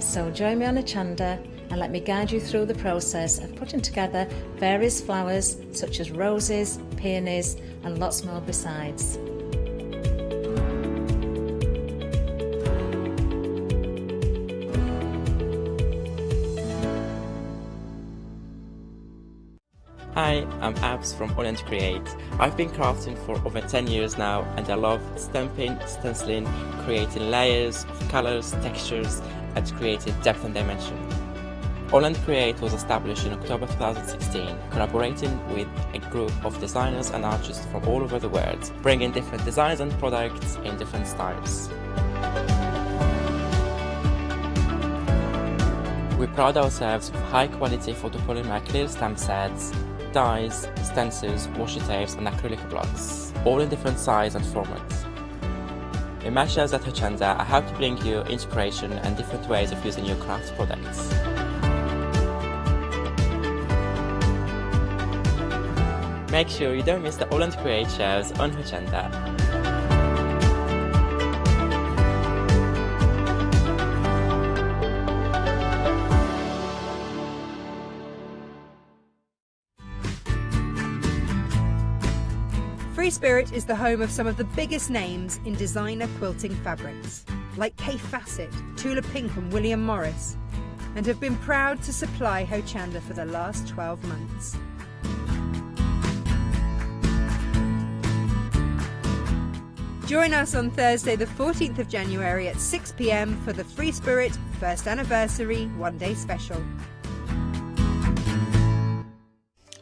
So join me on Hochanda and let me guide you through the process of putting together various flowers such as roses, peonies and lots more besides. Hi, I'm Abs from All and Create. I've been crafting for over 10 years now and I love stamping, stenciling, creating layers of colours, textures and creating depth and dimension. All and Create was established in October 2016, collaborating with a group of designers and artists from all over the world, bringing different designs and products in different styles. We pride ourselves with high quality photopolymer clear stamp sets, dies, stencils, washi tapes and acrylic blocks, all in different size and formats. In my shows at Hochanda, I hope to bring you inspiration and different ways of using your craft products. Make sure you don't miss the All and Create shows on Hochanda. Free Spirit is the home of some of the biggest names in designer quilting fabrics, like Kay Fassett, Tula Pink and William Morris, and have been proud to supply Hochanda for the last 12 months. Join us on Thursday the 14th of January at 6 p.m. for the Free Spirit First Anniversary One Day Special.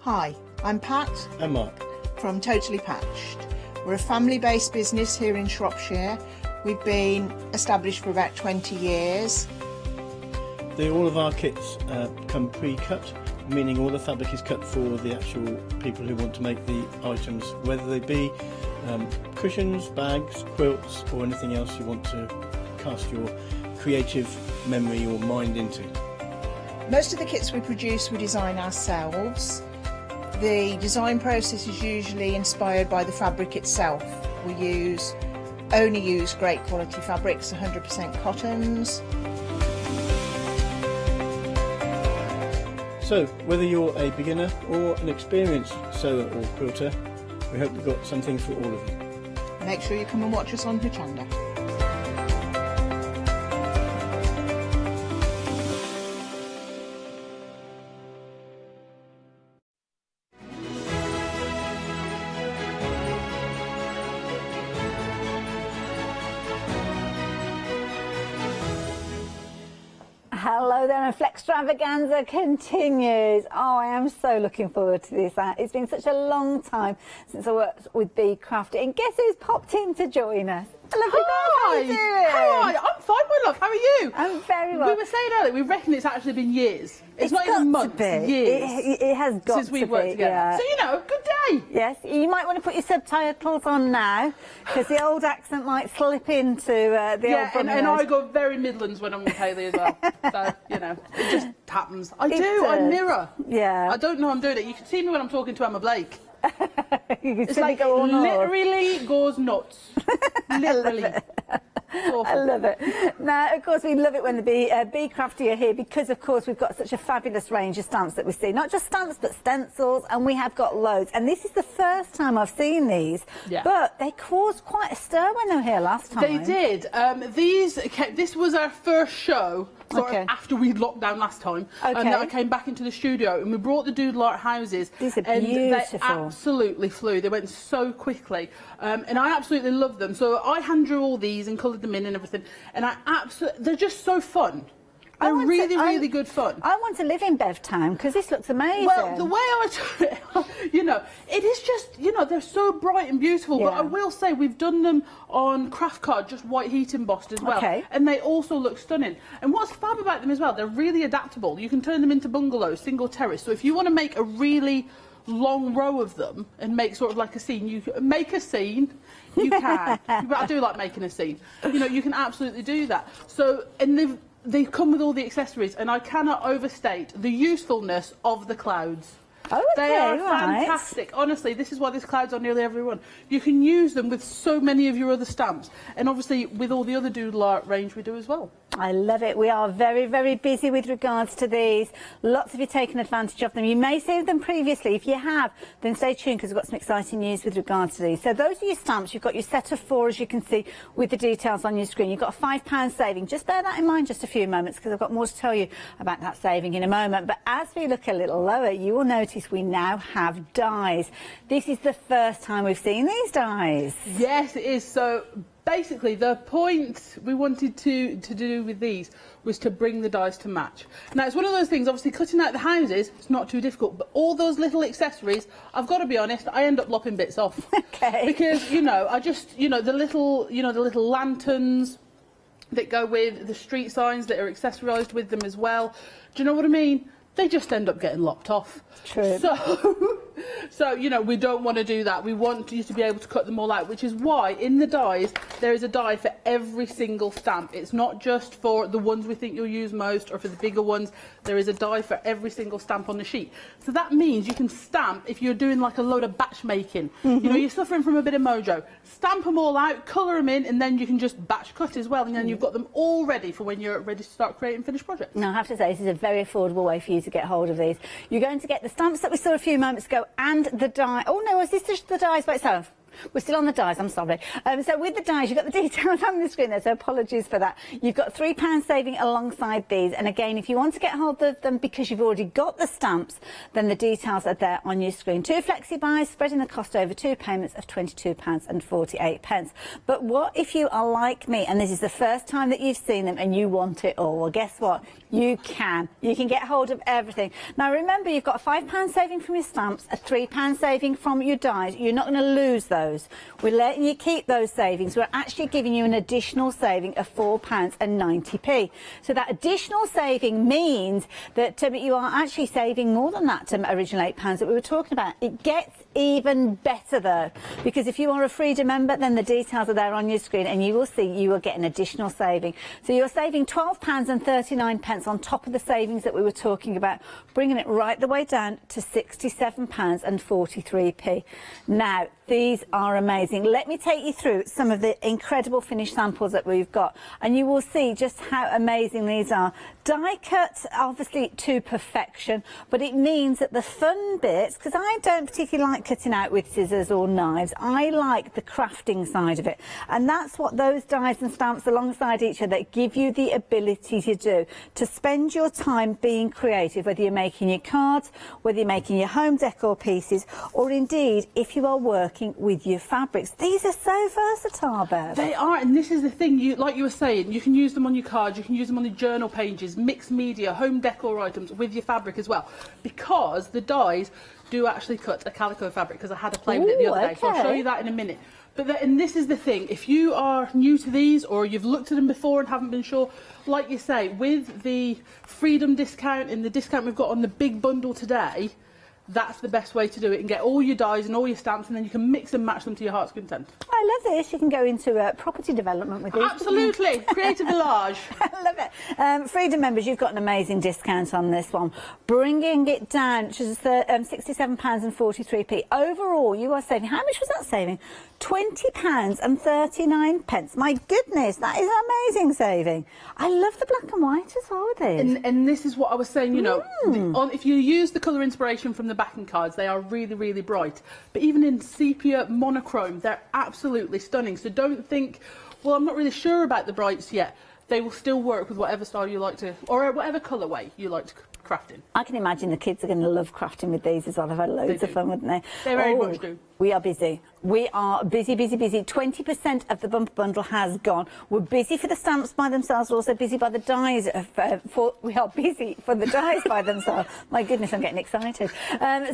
Hi, I'm Pat and Mark from Totally Patched. We're a family-based business here in Shropshire. We've been established for about 20 years. All of our kits come pre-cut, meaning all the fabric is cut for the actual people who want to make the items, whether they be cushions, bags, quilts, or anything else you want to cast your creative memory or mind into. Most of the kits we produce we design ourselves. The design process is usually inspired by the fabric itself. We only use great quality fabrics, 100% cottons. So, whether you're a beginner or an experienced sewer or quilter, we hope we've got something for all of you. Make sure you come and watch us on Hochanda. Hello there, and Flexstravaganza continues. Oh, I am so looking forward to this. It's been such a long time since I worked with Be Crafty, and guess who's popped in to join us? Hello, how are you doing? Hi, I'm fine, my love. How are you? I'm very well. We were saying earlier, we reckon it's actually been years. It's not even months, years. It has got since we've worked together. Yeah. So, you know, good day. Yes, you might want to put your subtitles on now, because the old accent might slip into the old and I go very Midlands when I'm with Hayley as well. So, you know, it just happens. I mirror. Yeah. I don't know I'm doing it. You can see me when I'm talking to Emma Blake. It's like literally goes nuts. Literally. I love it. Now, of course, we love it when the Be Crafty are here, because, of course, we've got such a fabulous range of stamps that we see. Not just stamps, but stencils, and we have got loads. And this is the first time I've seen these, but they caused quite a stir when they were here last time. They did. This was our first show, sort of after we'd locked down last time, and then I came back into the studio, and we brought the doodle art houses. These are and beautiful. They absolutely flew. They went so quickly, and I absolutely love them. So I hand drew all these and coloured them in and everything, and they're just so fun. They're really good fun. I want to live in Bevtown because this looks amazing. Well, the way I do it, you know, it is just, you know, they're so bright and beautiful. But I will say we've done them on craft card, just white heat embossed as well. And they also look stunning. And what's fab about them as well, they're really adaptable. You can turn them into bungalows, single terrace. So if you want to make a really long row of them and make sort of like a scene, you can make a scene. You can. But I do like making a scene. You know, you can absolutely do that. So, and they come with all the accessories, and I cannot overstate the usefulness of the clouds. They are fantastic. Honestly, this is why there's clouds on nearly every one. You can use them with so many of your other stamps, and obviously with all the other doodle art range we do as well. I love it. We are very, very busy with regards to these. Lots of you taking advantage of them. You may see them previously. If you have, then stay tuned, because we've got some exciting news with regards to these. So those are your stamps. You've got your set of 4, as you can see, with the details on your screen. You've got a £5 saving. Just bear that in mind just a few moments, because I've got more to tell you about that saving in a moment. But as we look a little lower, you will notice we now have dies. This is the first time we've seen these dies. Yes, it is. So basically, the point we wanted to do with these was to bring the dies to match. Now, it's one of those things, obviously, cutting out the houses, it's not too difficult, but all those little accessories, I've got to be honest, I end up lopping bits off. Because, you know, the little lanterns that go with the street signs that are accessorised with them as well. Do you know what I mean? They just end up getting lopped off. True. So, you know, we don't want to do that. We want you to be able to cut them all out, which is why in the dies, there is a die for every single stamp. It's not just for the ones we think you'll use most or for the bigger ones. There is a die for every single stamp on the sheet. So that means you can stamp if you're doing like a load of batch making. You know, you're suffering from a bit of mojo. Stamp them all out, colour them in, and then you can just batch cut as well. And then you've got them all ready for when you're ready to start creating finished projects. Now, I have to say, this is a very affordable way for you to get hold of these. You're going to get the stamps that we saw a few moments ago and the die. Oh no, is this just the dies by itself? We're still on the dies, I'm sorry. So with the dies, you've got the details on the screen there, so apologies for that. You've got £3 saving alongside these. And again, if you want to get hold of them because you've already got the stamps, then the details are there on your screen. 2 flexi buys, spreading the cost over 2 payments of £22.48. But what if you are like me and this is the first time that you've seen them and you want it all? Well, guess what? You can. You can get hold of everything. Now, remember, you've got a £5 saving from your stamps, a £3 saving from your dies. You're not going to lose those. those. We're letting you keep those savings. We're actually giving you an additional saving of £4.90. So that additional saving means that you are actually saving more than that original £8 that we were talking about. It gets even better though, because if you are a Freedom member, then the details are there on your screen and you will see you will get an additional saving. So you're saving £12.39 on top of the savings that we were talking about, bringing it right the way down to £67.43. Now, these are amazing. Let me take you through some of the incredible finished samples that we've got, and you will see just how amazing these are. Die cut, obviously, to perfection, but it means that the fun bits, because I don't particularly like cutting out with scissors or knives, I like the crafting side of it, and that's what those dies and stamps alongside each other give you the ability to do, to spend your time being creative, whether you're making your cards, whether you're making your home decor pieces, or indeed if you are working with your fabrics. These are so versatile, Bev. They are, and this is the thing, like you were saying, you can use them on your cards, you can use them on the journal pages, mixed media, home decor items with your fabric as well, because the dies do actually cut a calico fabric, because I had a play with it the other day, so I'll show you that in a minute. But and this is the thing, if you are new to these or you've looked at them before and haven't been sure, like you say, with the Freedom discount and the discount we've got on the big bundle today, that's the best way to do it, and get all your dies and all your stamps, and then you can mix and match them to your heart's content. I love this. You can go into property development with these. Absolutely. Create a village. I love it. Freedom members, you've got an amazing discount on this one, bringing it down to £67.43. Overall, you are saving, how much was that saving? £20.39. My goodness, that is an amazing saving. I love the black and white as well with this. And this is what I was saying, you know, if you use the colour inspiration from the backing cards, they are really, really bright. But even in sepia monochrome, they're absolutely stunning. So don't think, well, I'm not really sure about the brights yet. They will still work with whatever style you like to, or whatever colourway you like to craft in. I can imagine the kids are going to love crafting with these as well. They've had loads of fun, wouldn't they? They very much do. We are busy. We are busy, busy, busy. 20% of the bumper bundle has gone. We're busy for the stamps by themselves. We're also busy by the dies. We are busy for the dies by themselves. My goodness, I'm getting excited.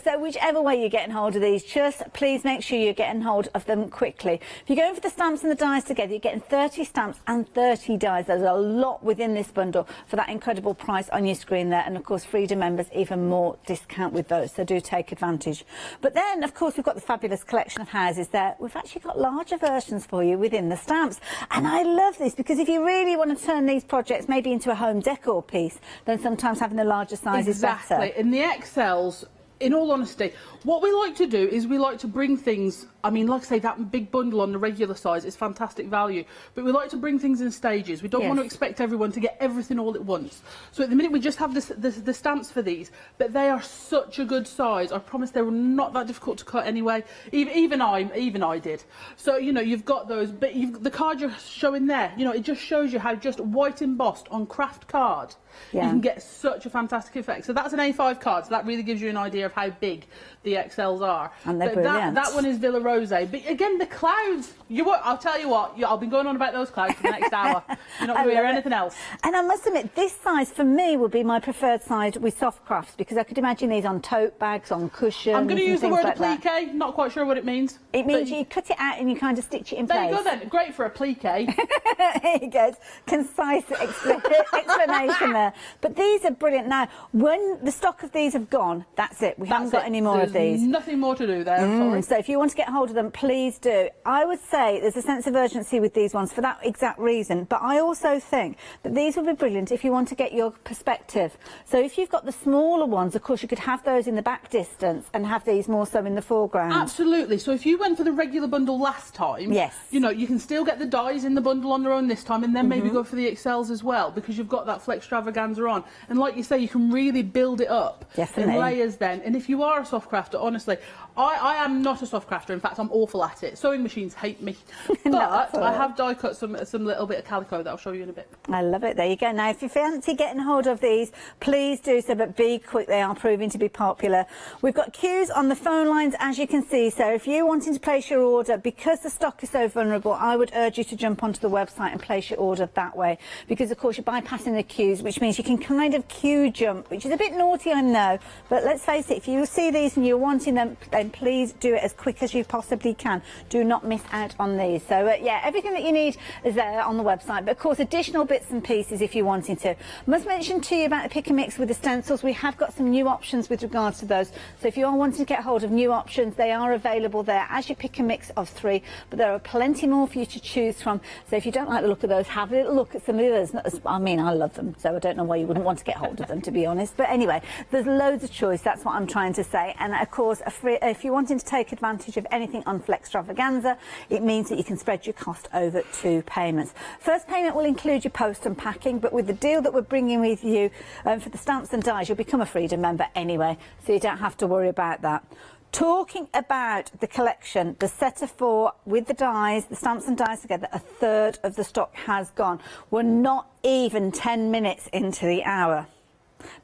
So whichever way you're getting hold of these, just please make sure you're getting hold of them quickly. If you're going for the stamps and the dies together, you're getting 30 stamps and 30 dies. There's a lot within this bundle for that incredible price on your screen there. And of course, Freedom members, even more discount with those. So do take advantage. But then, of course, we've got the fabulous collection of houses there. We've actually got larger versions for you within the stamps, and I love this because if you really want to turn these projects maybe into a home decor piece, then sometimes having the larger size is better. Exactly, and the XLs, in all honesty, what we like to do is we like to bring things, I mean, like I say, that big bundle on the regular size is fantastic value, but we like to bring things in stages. We don't want to expect everyone to get everything all at once. So at the minute we just have the stamps for these, but they are such a good size. I promise they were not that difficult to cut anyway. Even I did. So, you know, you've got those, but the card you're showing there, you know, it just shows you how just white embossed on craft card, you can get such a fantastic effect. So that's an A5 card, so that really gives you an idea of how big the XLs are. And they're brilliant. That one is Villa Rose. But again, the clouds, I'll tell you what, I'll be going on about those clouds for the next hour. You're not going to hear anything else. And I must admit, this size for me would be my preferred size with soft crafts, because I could imagine these on tote bags, on cushions. I'm going to use the word applique, not quite sure what it means. It means you cut it out and you kind of stitch it in place. There you go then, great for applique. There you go, concise explanation there. But these are brilliant. Now, when the stock of these have gone, that's it. We haven't got any more of these. Nothing more to do there, I'm sorry. So if you want to get hold of them, please do. I would say there's a sense of urgency with these ones for that exact reason, but I also think that these would be brilliant if you want to get your perspective. So if you've got the smaller ones, of course, you could have those in the back distance and have these more so in the foreground. Absolutely. So if you went for the regular bundle last time, you know, you can still get the dies in the bundle on their own this time, and then maybe go for the XLs as well, because you've got that Flexstravaganza on. And like you say, you can really build it up in layers then. And if you are a soft crafter, honestly, I am not a soft crafter. In fact, I'm awful at it. Sewing machines hate me. But I have die cut some little bit of calico that I'll show you in a bit. I love it. There you go. Now, if you fancy getting hold of these, please do so, but be quick. They are proving to be popular. We've got queues on the phone lines, as you can see. So if you're wanting to place your order, because the stock is so vulnerable, I would urge you to jump onto the website and place your order that way, because of course you're bypassing the queues, which means you can kind of queue jump, which is a bit naughty, I know, but let's face it. If you see these and you're wanting them, then please do it as quick as you possibly can. Do not miss out on these. So yeah, everything that you need is there on the website, but of course additional bits and pieces if you wanted to. Must mention to you about the pick and mix with the stencils. We have got some new options with regards to those, so if you are wanting to get hold of new options, they are available there as you pick a mix of 3, but there are plenty more for you to choose from. So if you don't like the look of those, have a little look at some of the others. I mean, I love them, so I don't know why you wouldn't want to get hold of them, to be honest. But anyway, there's loads of choice, that's what I'm trying to say. And of course, if you're wanting to take advantage of anything on Flexstravaganza, it means that you can spread your cost over 2 payments. First payment will include your post and packing, but with the deal that we're bringing with you for the stamps and dies, you'll become a Freedom member anyway, so you don't have to worry about that. Talking about the collection, the set of 4 with the dies, the stamps and dies together, a third of the stock has gone. We're not even 10 minutes into the hour.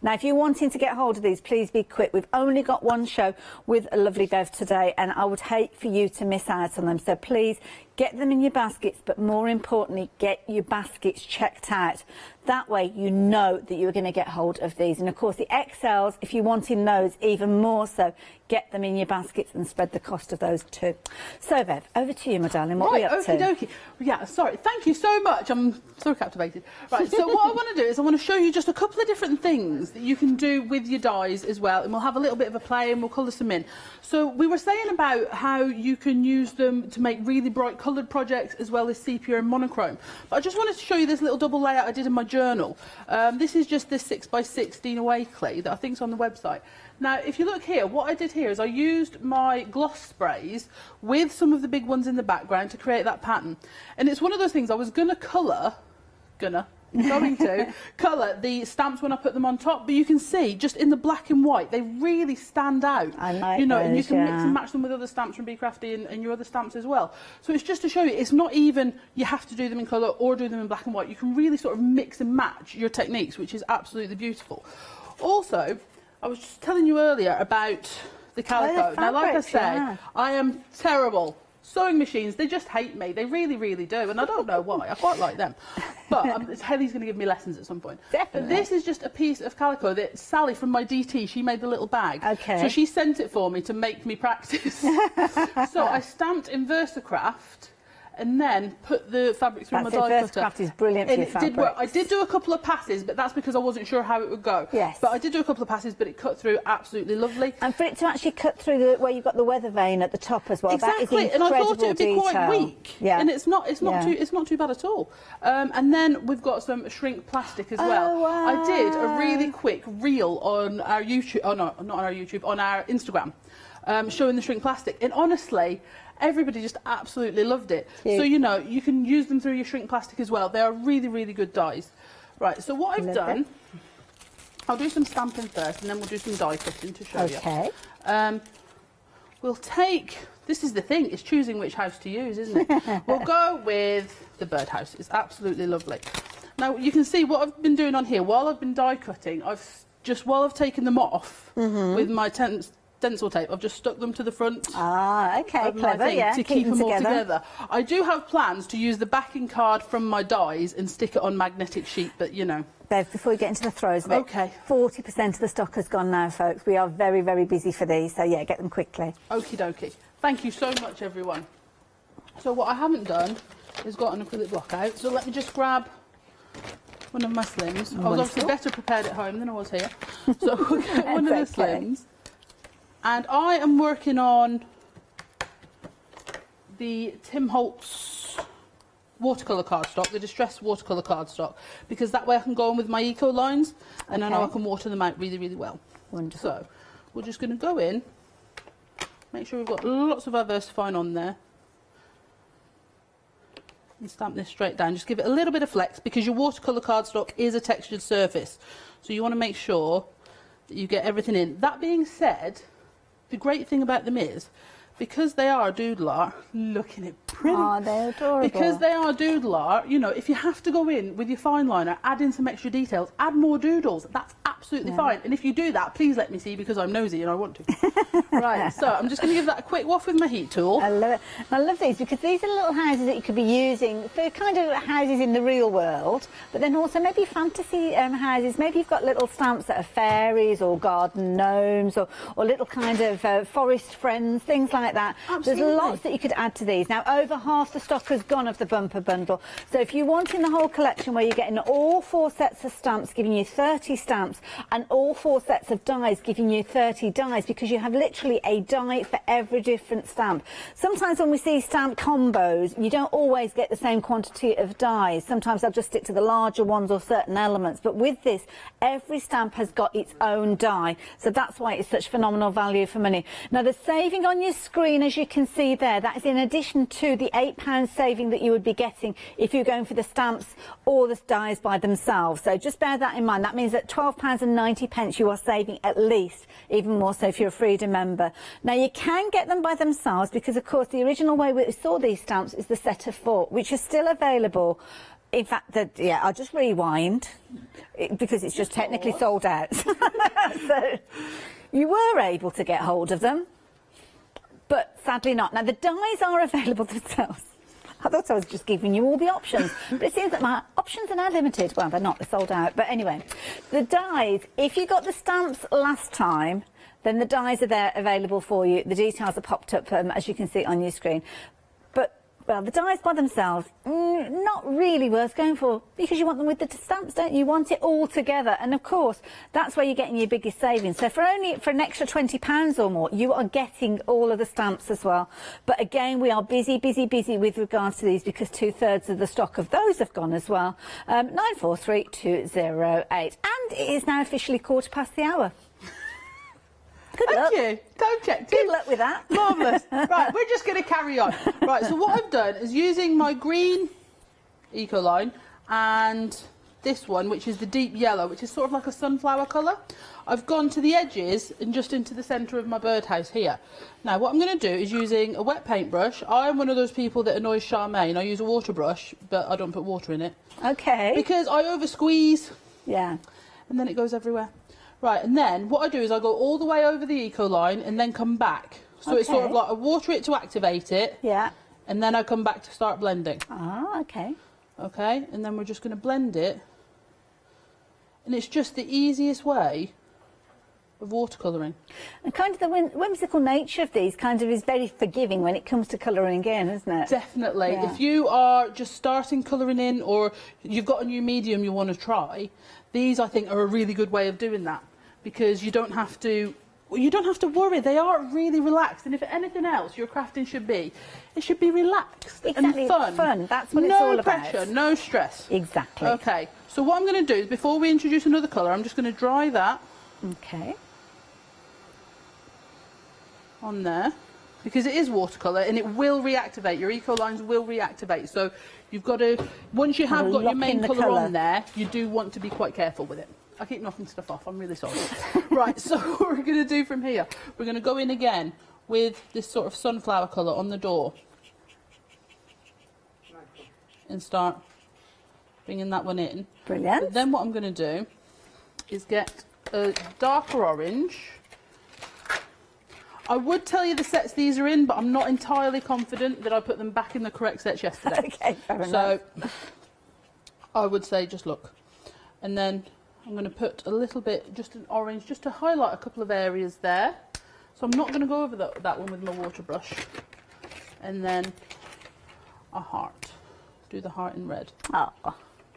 Now, if you're wanting to get hold of these, please be quick. We've only got one show with a lovely Bev today, and I would hate for you to miss out on them. So please get them in your baskets, but more importantly, get your baskets checked out. That way you know that you're going to get hold of these. And of course, the XLs, if you're wanting those even more so, get them in your baskets and spread the cost of those too. So, Bev, over to you, my darling. What are we up to? Okie. Yeah, sorry. Thank you so much. I'm so captivated. Right, so what I want to do is I want to show you just a couple of different things that you can do with your dies as well, and we'll have a little bit of a play and we'll colour some in. So we were saying about how you can use them to make really bright coloured projects as well as sepia and monochrome. But I just wanted to show you this little double layout I did in my journal. This is just this 6x16 away clay that I think is on the website. Now, if you look here, what I did here is I used my gloss sprays with some of the big ones in the background to create that pattern. And it's one of those things I was going to colour the stamps when I put them on top, but you can see just in the black and white they really stand out. I like you know, those, and you can mix and match them with other stamps from Be Crafty and your other stamps as well. So it's just to show you, it's not even you have to do them in colour or do them in black and white. You can really sort of mix and match your techniques, which is absolutely beautiful. Also, I was just telling you earlier about the calico. Now, like I say, I am terrible. Sewing machines, they just hate me. They really, really do. And I don't know why. I quite like them. But Helen's going to give me lessons at some point. Definitely. But this is just a piece of calico that Sally from my DT, she made the little bag. Okay. So she sent it for me to make me practice. So I stamped in Versacraft and then put the fabric through my die cutter. Versacraft is brilliant for your fabrics. Did work. I did do a couple of passes, but that's because I wasn't sure how it would go. Yes. But I did do a couple of passes, but it cut through absolutely lovely. And for it to actually cut through where you've got the weather vane at the top as well, exactly. That is and I thought it would be detail. quite weak. Yeah. And it's not too bad at all. And then we've got some shrink plastic as well. Oh, wow. I did a really quick reel on our YouTube. Oh no, not on our YouTube, on our Instagram, showing the shrink plastic. And honestly, everybody just absolutely loved it. So, you know, you can use them through your shrink plastic as well. They are really, really good dies. Right, so what I've done, I'll do some stamping first and then we'll do some die cutting to show you. We'll take, this is the thing, it's choosing which house to use, isn't it? We'll go with the birdhouse. It's absolutely lovely. Now, you can see what I've been doing on here. While I've been die cutting, while I've taken them off with my stencil tape, I've just stuck them to the front okay, clever, to keep them all together. I do have plans to use the backing card from my dies and stick it on magnetic sheet, but you know. Bev, before we get into the throws of it, 40% of the stock has gone now, folks. We are very, very busy for these, so yeah, get them quickly. Okie dokie. Thank you so much, everyone. So what I haven't done is got an acrylic block out, so let me just grab one of my slims. I was obviously better prepared at home than I was here. So we'll get one of the slims. And I am working on the Tim Holtz watercolour cardstock, the distressed watercolour cardstock, because that way I can go on with my eco lines and I know I can water them out really, really well. Wonderful. So we're just going to go in, make sure we've got lots of our VersaFine on there, and stamp this straight down. Just give it a little bit of flex because your watercolour cardstock is a textured surface, so you want to make sure that you get everything in. That being said, the great thing about them is, because they are doodle art, look at it pretty. Oh, they're adorable. Because they are doodle art, you know, if you have to go in with your fine liner, add in some extra details, add more doodles, that's absolutely fine. And if you do that, please let me see, because I'm nosy and I want to. Right, so I'm just going to give that a quick waff with my heat tool. I love it. I love these because these are little houses that you could be using for kind of houses in the real world, but then also maybe fantasy houses. Maybe you've got little stamps that are fairies or garden gnomes or little kind of forest friends, things like that. Absolutely. There's lots that you could add to these. Now, over half the stock has gone of the bumper bundle. So if you want in the whole collection where you're getting all 4 sets of stamps, giving you 30 stamps, and all 4 sets of dies, giving you 30 dies, because you have literally a die for every different stamp. Sometimes when we see stamp combos, you don't always get the same quantity of dies. Sometimes I'll just stick to the larger ones or certain elements. But with this, every stamp has got its own die. So that's why it's such phenomenal value for money. Now, the saving on your screen, as you can see there, that is in addition to the £8 saving that you would be getting if you're going for the stamps or the dies by themselves. So just bear that in mind. That means that £12.90 you are saving at least, even more so if you're a Freedom member. Now, you can get them by themselves because, of course, the original way we saw these stamps is the set of 4, which are still available. In fact, I'll just rewind because it's just technically sold out. So you were able to get hold of them, but sadly not. Now, the dies are available themselves. I thought I was just giving you all the options, but it seems that my options are now limited. Well, they're not, they're sold out. But anyway, the dies, if you got the stamps last time, then the dies are there available for you. The details are popped up, as you can see on your screen. But, well, the dies by themselves, not really worth going for, because you want them with the stamps, don't you? You want it all together. And, of course, that's where you're getting your biggest savings. So for an extra £20 or more, you are getting all of the stamps as well. But, again, we are busy with regards to these because 2/3 of the stock of those have gone as well. 943208. And it is now officially 1/4 Good luck. Thank you. Don't check. Good luck with that. Marvellous. Right, we're just going to carry on. Right, so what I've done is using my green Eco line and this one, which is the deep yellow, which is sort of like a sunflower colour. I've gone to the edges and just into the centre of my birdhouse here. Now, what I'm going to do is using a wet paintbrush. I'm one of those people that annoys Charmaine. I use a water brush, but I don't put water in it. Okay. Because I over squeeze. Yeah. And then it goes everywhere. Right, and then what I do is I go all the way over the Eco line and then come back. So it's sort of like I water it to activate it. Yeah. And then I come back to start blending. Ah, okay. Okay, and then we're just going to blend it. And it's just the easiest way of watercolouring. And kind of the whimsical nature of these kind of is very forgiving when it comes to colouring in, isn't it? Definitely. Yeah. If you are just starting colouring in or you've got a new medium you want to try, these I think are a really good way of doing that, because you don't have to worry. They are really relaxed, and if anything else your crafting should be, it should be relaxed and fun. That's what it's all about. No pressure, no stress. Exactly. Okay, so what I'm going to do is, before we introduce another colour, I'm just going to dry that. Okay. On there, because it is watercolour and it will reactivate. Your Eco lines will reactivate. So you've got to, once you have got your main colour on there, you do want to be quite careful with it. I keep knocking stuff off, I'm really sorry. Right, so what we're going to do from here, we're going to go in again with this sort of sunflower colour on the door. And start bringing that one in. Brilliant. But then what I'm going to do is get a darker orange. I would tell you the sets these are in, but I'm not entirely confident that I put them back in the correct sets yesterday. Okay, fair enough. So I would say just look. And then I'm going to put a little bit, just an orange, just to highlight a couple of areas there. So I'm not going to go over that one with my water brush. And then a heart. Do the heart in red. Oh.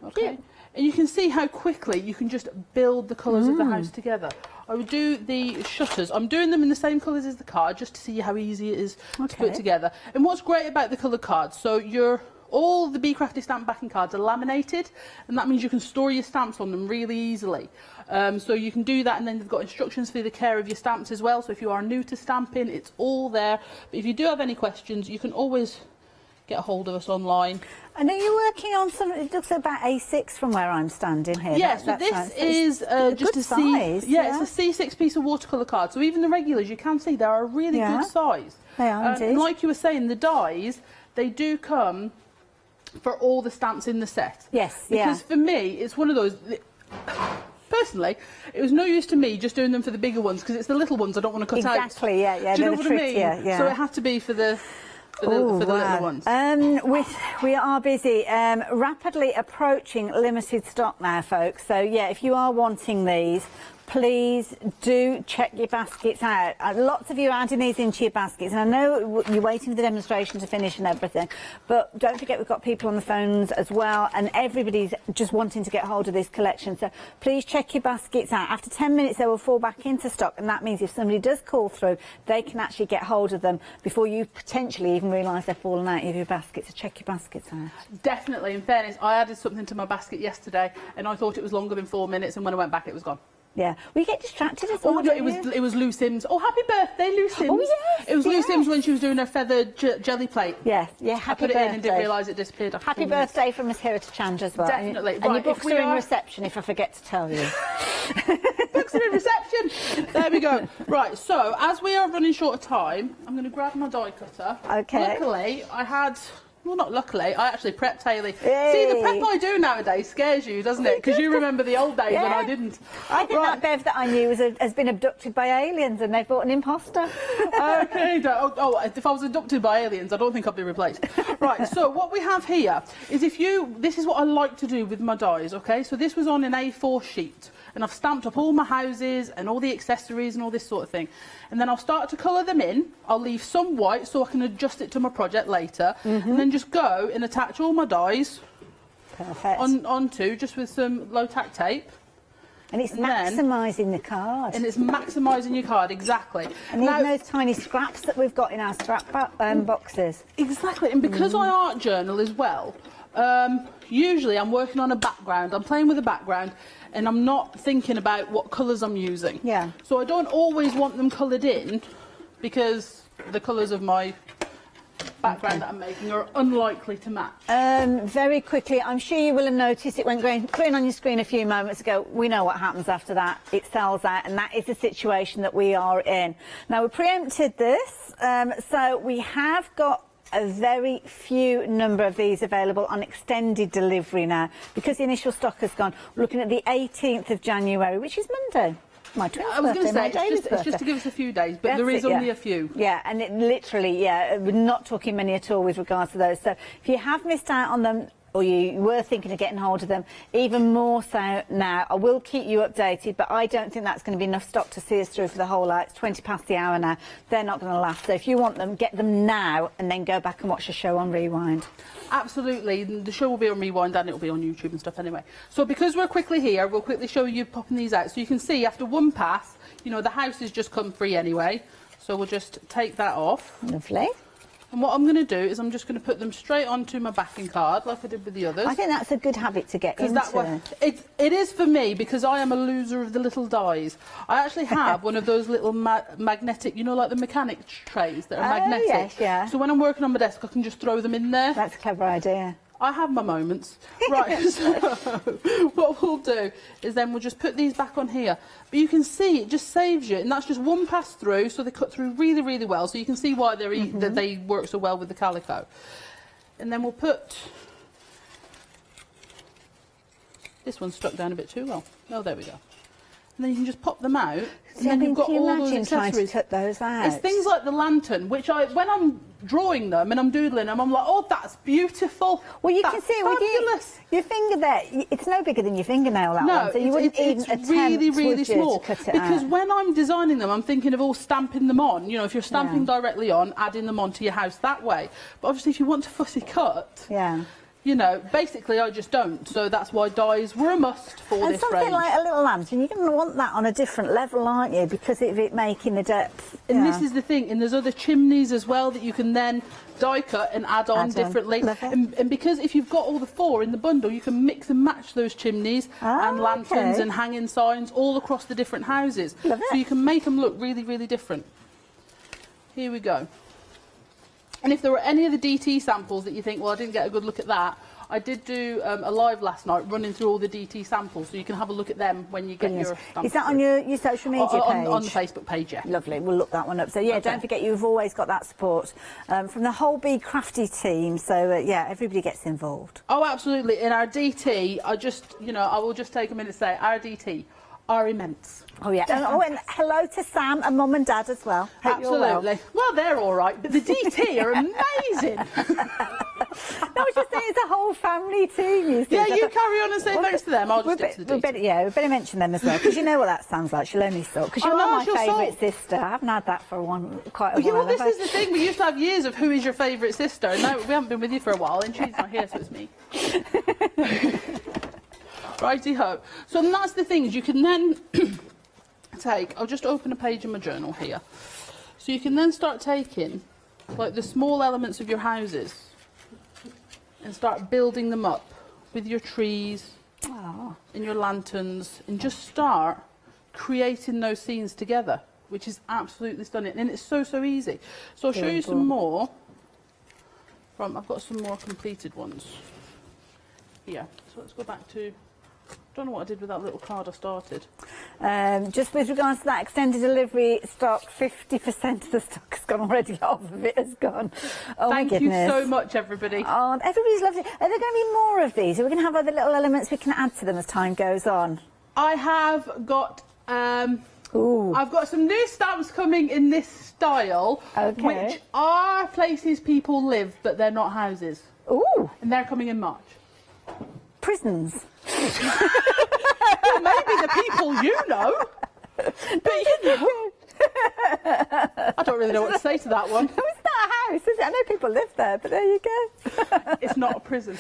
Okay. Yeah. And you can see how quickly you can just build the colours of the house together. I would do the shutters. I'm doing them in the same colours as the card, just to see how easy it is to put together. And what's great about the colour cards, so all the Be Crafty stamp backing cards are laminated, and that means you can store your stamps on them really easily. So you can do that, and then they've got instructions for the care of your stamps as well. So if you are new to stamping, it's all there. But if you do have any questions, you can always get a hold of us online. I know you're working on some, it looks about A6 from where I'm standing here. Yeah, so this is just a size. It's a C6 piece of watercolour card. So even the regulars, you can see they're a really good size. They are indeed. And like you were saying, the dies, they do come for all the stamps in the set. Yes, Because for me, it's one of those... personally, it was no use to me just doing them for the bigger ones, because it's the little ones I don't want to cut out. Exactly, yeah. Do you know what I mean? Yeah. So it had to be for the little ones. We are busy, rapidly approaching limited stock now, folks. So yeah, if you are wanting these, please do check your baskets out. Lots of you are adding these into your baskets, and I know you're waiting for the demonstration to finish and everything, but don't forget we've got people on the phones as well, and everybody's just wanting to get hold of this collection. So please check your baskets out. After 10 minutes they will fall back into stock, and that means if somebody does call through, they can actually get hold of them before you potentially even realise they're falling out of your basket. So check your baskets out. Definitely. In fairness, I added something to my basket yesterday and I thought it was longer than 4 minutes, and when I went back it was gone. Yeah, we get distracted as well. Oh, no, it was Lou Sims. Oh, happy birthday, Lou Sims. Oh, yes, it was Lou Sims when she was doing her feathered jelly plate. Yeah, happy birthday. I put it in and didn't realise it disappeared after Happy 4 minutes. birthday from us here at Hochanda as well. Definitely. And your books are in reception, if I forget to tell you. Books are in reception. There we go. Right, so as we are running short of time, I'm going to grab my die cutter. Okay. Luckily, I had... Well, not luckily, I actually prepped Hayley. See, the prep I do nowadays scares you, doesn't it? Because you remember the old days when I didn't. I think that Bev that I knew has been abducted by aliens, and they've bought an imposter. Okay, if I was abducted by aliens, I don't think I'd be replaced. Right, so what we have here is this is what I like to do with my dies, okay? So this was on an A4 sheet, and I've stamped up all my houses and all the accessories and all this sort of thing. And then I'll start to colour them in. I'll leave some white so I can adjust it to my project later. And then just go and attach all my dies onto, just with some low-tack tape. And it's maximising the card. And it's maximising your card, exactly. And even those tiny scraps that we've got in our scrap boxes. Exactly, and because I art journal as well, usually I'm working on a background, I'm playing with a background, and I'm not thinking about what colours I'm using. Yeah. So I don't always want them coloured in, because the colours of my background that I'm making are unlikely to match. Very quickly, I'm sure you will have noticed it went green on your screen a few moments ago. We know what happens after that. It sells out, and that is the situation that we are in. Now, we preempted this, so we have got a very few number of these available on extended delivery now, because the initial stock has gone. We're looking at the 18th of January, which is Monday. My twins' I was going to birthday, say, it's just to give us a few days, but there is only a few. Yeah, and it literally, we're not talking many at all with regards to those. So if you have missed out on them, or you were thinking of getting hold of them, even more so now. I will keep you updated, but I don't think that's going to be enough stock to see us through for the whole hour. It's 20 past the hour now. They're not going to last. So if you want them, get them now and then go back and watch the show on Rewind. Absolutely. The show will be on Rewind and it'll be on YouTube and stuff anyway. So because we're quickly here, we'll quickly show you popping these out. So you can see after one pass, you know, the house has just come free anyway. So we'll just take that off. Lovely. And what I'm going to do is I'm just going to put them straight onto my backing card, like I did with the others. I think that's a good habit to get into. That way, it is for me, because I am a loser of the little dies. I actually have one of those little magnetic, you know, like the mechanic trays that are magnetic. Yes, yeah. So when I'm working on my desk, I can just throw them in there. That's a clever idea. I have my moments. Right, so what we'll do is then we'll just put these back on here. But you can see it just saves you, and that's just one pass through, so they cut through really, really well. So you can see why that they work so well with the calico. And then we'll put... This one's stuck down a bit too well. Oh, there we go. And then you can just pop them out, and then you've got all those accessories. Trying to cut those out? It's things like the lantern, which when I'm drawing them and I'm doodling them, I'm like, oh, that's beautiful. Well, you can see it with your finger there. It's no bigger than your fingernail, that one. So you wouldn't even attempt, really, really small. To cut it because out. when I'm designing them, I'm thinking of all stamping them on. You know, if you're stamping directly on, adding them onto your house that way. But obviously, if you want to fussy cut, you know, basically I just don't. So that's why dies were a must for this range. And something like a little lantern, you're going to want that on a different level, aren't you? Because of it making the depth. And this is the thing. And there's other chimneys as well that you can then die cut and add on differently. And because if you've got all the 4 in the bundle, you can mix and match those chimneys and lanterns and hanging signs all across the different houses. So you can make them look really, really different. Here we go. And if there were any of the DT samples that you think, well, I didn't get a good look at that, I did do a live last night running through all the DT samples, so you can have a look at them when you get your samples. Is that on your social media page? On the Facebook page, yeah. Lovely, we'll look that one up. So, yeah, don't forget, you've always got that support from the whole Be Crafty team, so, yeah, everybody gets involved. Oh, absolutely. In our DT, I will just take a minute to say, our DT are immense. Oh yeah, and hello to Sam and Mum and Dad as well. Hope Absolutely. Well, they're all right, but the DT are amazing. No, I was just saying it's a whole family team. You see. Yeah, you carry on and say thanks to them. I'll just stick to the DT. We better mention them as well, because you know what that sounds like. She'll only sort. Because you're my favourite sister. I haven't had that for quite a while. Well, this is the thing. We used to have years of who is your favourite sister, and now we haven't been with you for a while, and she's not here, so it's me. Righty-ho. So that's the thing, is you can then take, I'll just open a page in my journal here. So you can then start taking, like, the small elements of your houses and start building them up with your trees and your lanterns, and just start creating those scenes together, which is absolutely stunning. And it's so, so easy. So I'll show you some more. I've got some more completed ones here. So let's go back to... I don't know what I did with that little card I started. Just with regards to that extended delivery stock, 50% of the stock has gone already. Half of it has gone. Oh, my goodness. Thank you so much, everybody. Oh, everybody's lovely. Are there going to be more of these? Are we going to have other little elements we can add to them as time goes on? I have got... I've got some new stamps coming in this style, which are places people live, but they're not houses. Ooh. And they're coming in March. Prisons. Well, maybe the people you know. But you know. I don't really know what to say to that one. No, it's not a house, is it? I know people live there, but there you go. It's not a prison.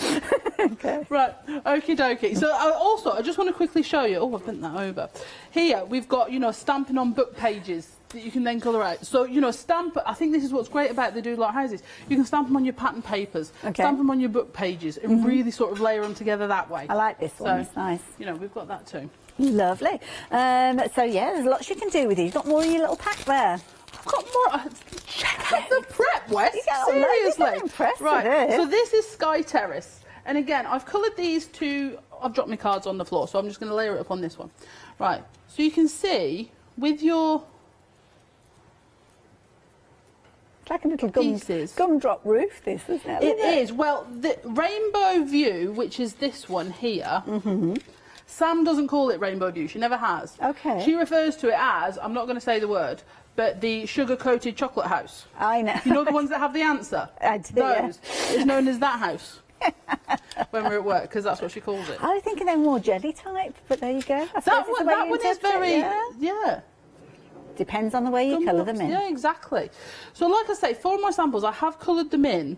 Okay. Right, okie dokie. So also, I just want to quickly show you, I've bent that over. Here, we've got, you know, stamping on book pages that you can then colour out. So, you know, stamp, I think this is what's great about the do-like houses. You can stamp them on your pattern papers, stamp them on your book pages, and really sort of layer them together that way. I like this one, it's nice. You know, we've got that too. Lovely. So, yeah, there's lots you can do with these. You've got more in your little pack there. I've got more. Check out the prep, Wes. Seriously. Right, so this is Sky Terrace. And again, I've coloured these to... I've dropped my cards on the floor, so I'm just going to layer it up on this one. Right, so you can see with your... It's like a little gumdrop roof, this, isn't it? It is. Well, the Rainbow View, which is this one here, Sam doesn't call it Rainbow View. She never has. Okay. She refers to it as, I'm not going to say the word, but the sugar-coated chocolate house. I know. You know the ones that have the answer? I do, Those. It's known as that house. When we're at work, because that's what she calls it. I was thinking they're more jelly type, but there you go. That one is very... Yeah. Depends on the way you colour them in. Yeah, exactly. So like I say, for my samples, I have coloured them in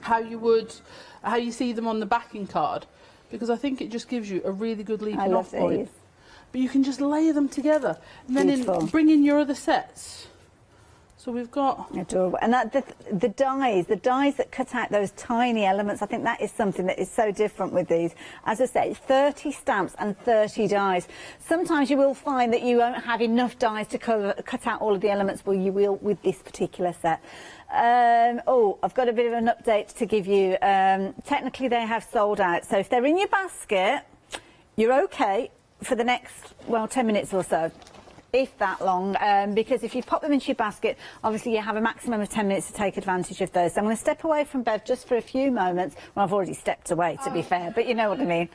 how you see them on the backing card, because I think it just gives you a really good leaping off point. But you can just layer them together, and then bring in your other sets. So we've got... Adorable. And that, the dies that cut out those tiny elements, I think that is something that is so different with these. As I say, 30 stamps and 30 dies. Sometimes you will find that you won't have enough dies to cut out all of the elements, well, you will with this particular set. I've got a bit of an update to give you. Technically, they have sold out. So if they're in your basket, you're okay for the next, 10 minutes or so. If that long, because if you pop them into your basket, obviously you have a maximum of 10 minutes to take advantage of those. So I'm going to step away from Bev just for a few moments. Well, I've already stepped away, to be fair, but you know what I mean.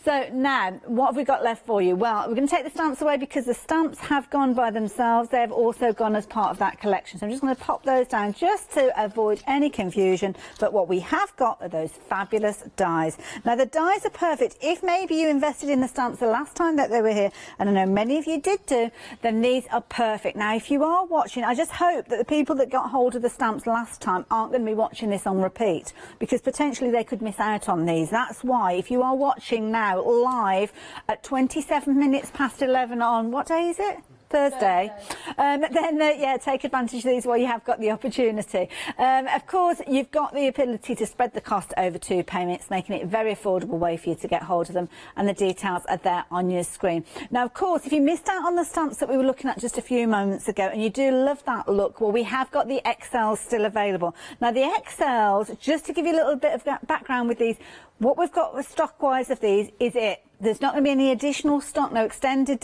So now, what have we got left for you? Well, we're going to take the stamps away because the stamps have gone by themselves. They've also gone as part of that collection. So I'm just going to pop those down just to avoid any confusion. But what we have got are those fabulous dies. Now, the dies are perfect. If maybe you invested in the stamps the last time that they were here, and I know many of you did do, then these are perfect. Now, if you are watching, I just hope that the people that got hold of the stamps last time aren't going to be watching this on repeat, because potentially they could miss out on these. That's why, if you are watching now live at 27 minutes past 11 on, what day is it? Thursday. Then take advantage of these while you have got the opportunity. Of course, you've got the ability to spread the cost over 2 payments, making it a very affordable way for you to get hold of them, and the details are there on your screen. Now, of course, if you missed out on the stamps that we were looking at just a few moments ago, and you do love that look, well, we have got the XLs still available. Now, the XLs, just to give you a little bit of background with these, What we've got with stock-wise of these is it. There's not going to be any additional stock, no extended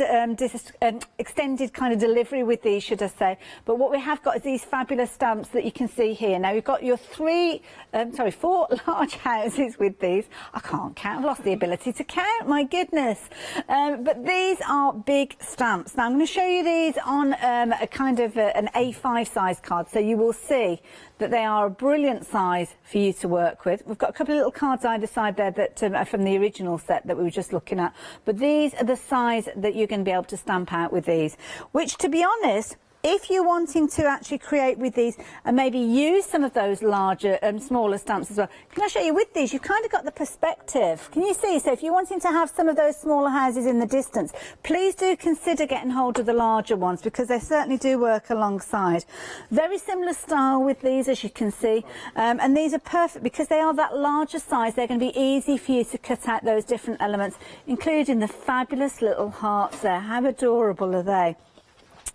extended kind of delivery with these, should I say. But what we have got is these fabulous stamps that you can see here. Now, you've got your 4 large houses with these. I can't count. I've lost the ability to count, my goodness. But these are big stamps. Now, I'm going to show you these on a kind of an A5 size card, so you will see that they are a brilliant size for you to work with. We've got a couple of little cards either side there that are from the original set that we were just looking at. But these are the size that you're going to be able to stamp out with these, which, to be honest, if you're wanting to actually create with these and maybe use some of those larger, smaller stamps as well, can I show you with these? You've kind of got the perspective. Can you see? So if you're wanting to have some of those smaller houses in the distance, please do consider getting hold of the larger ones because they certainly do work alongside. Very similar style with these, as you can see. And these are perfect because they are that larger size. They're going to be easy for you to cut out those different elements, including the fabulous little hearts there. How adorable are they?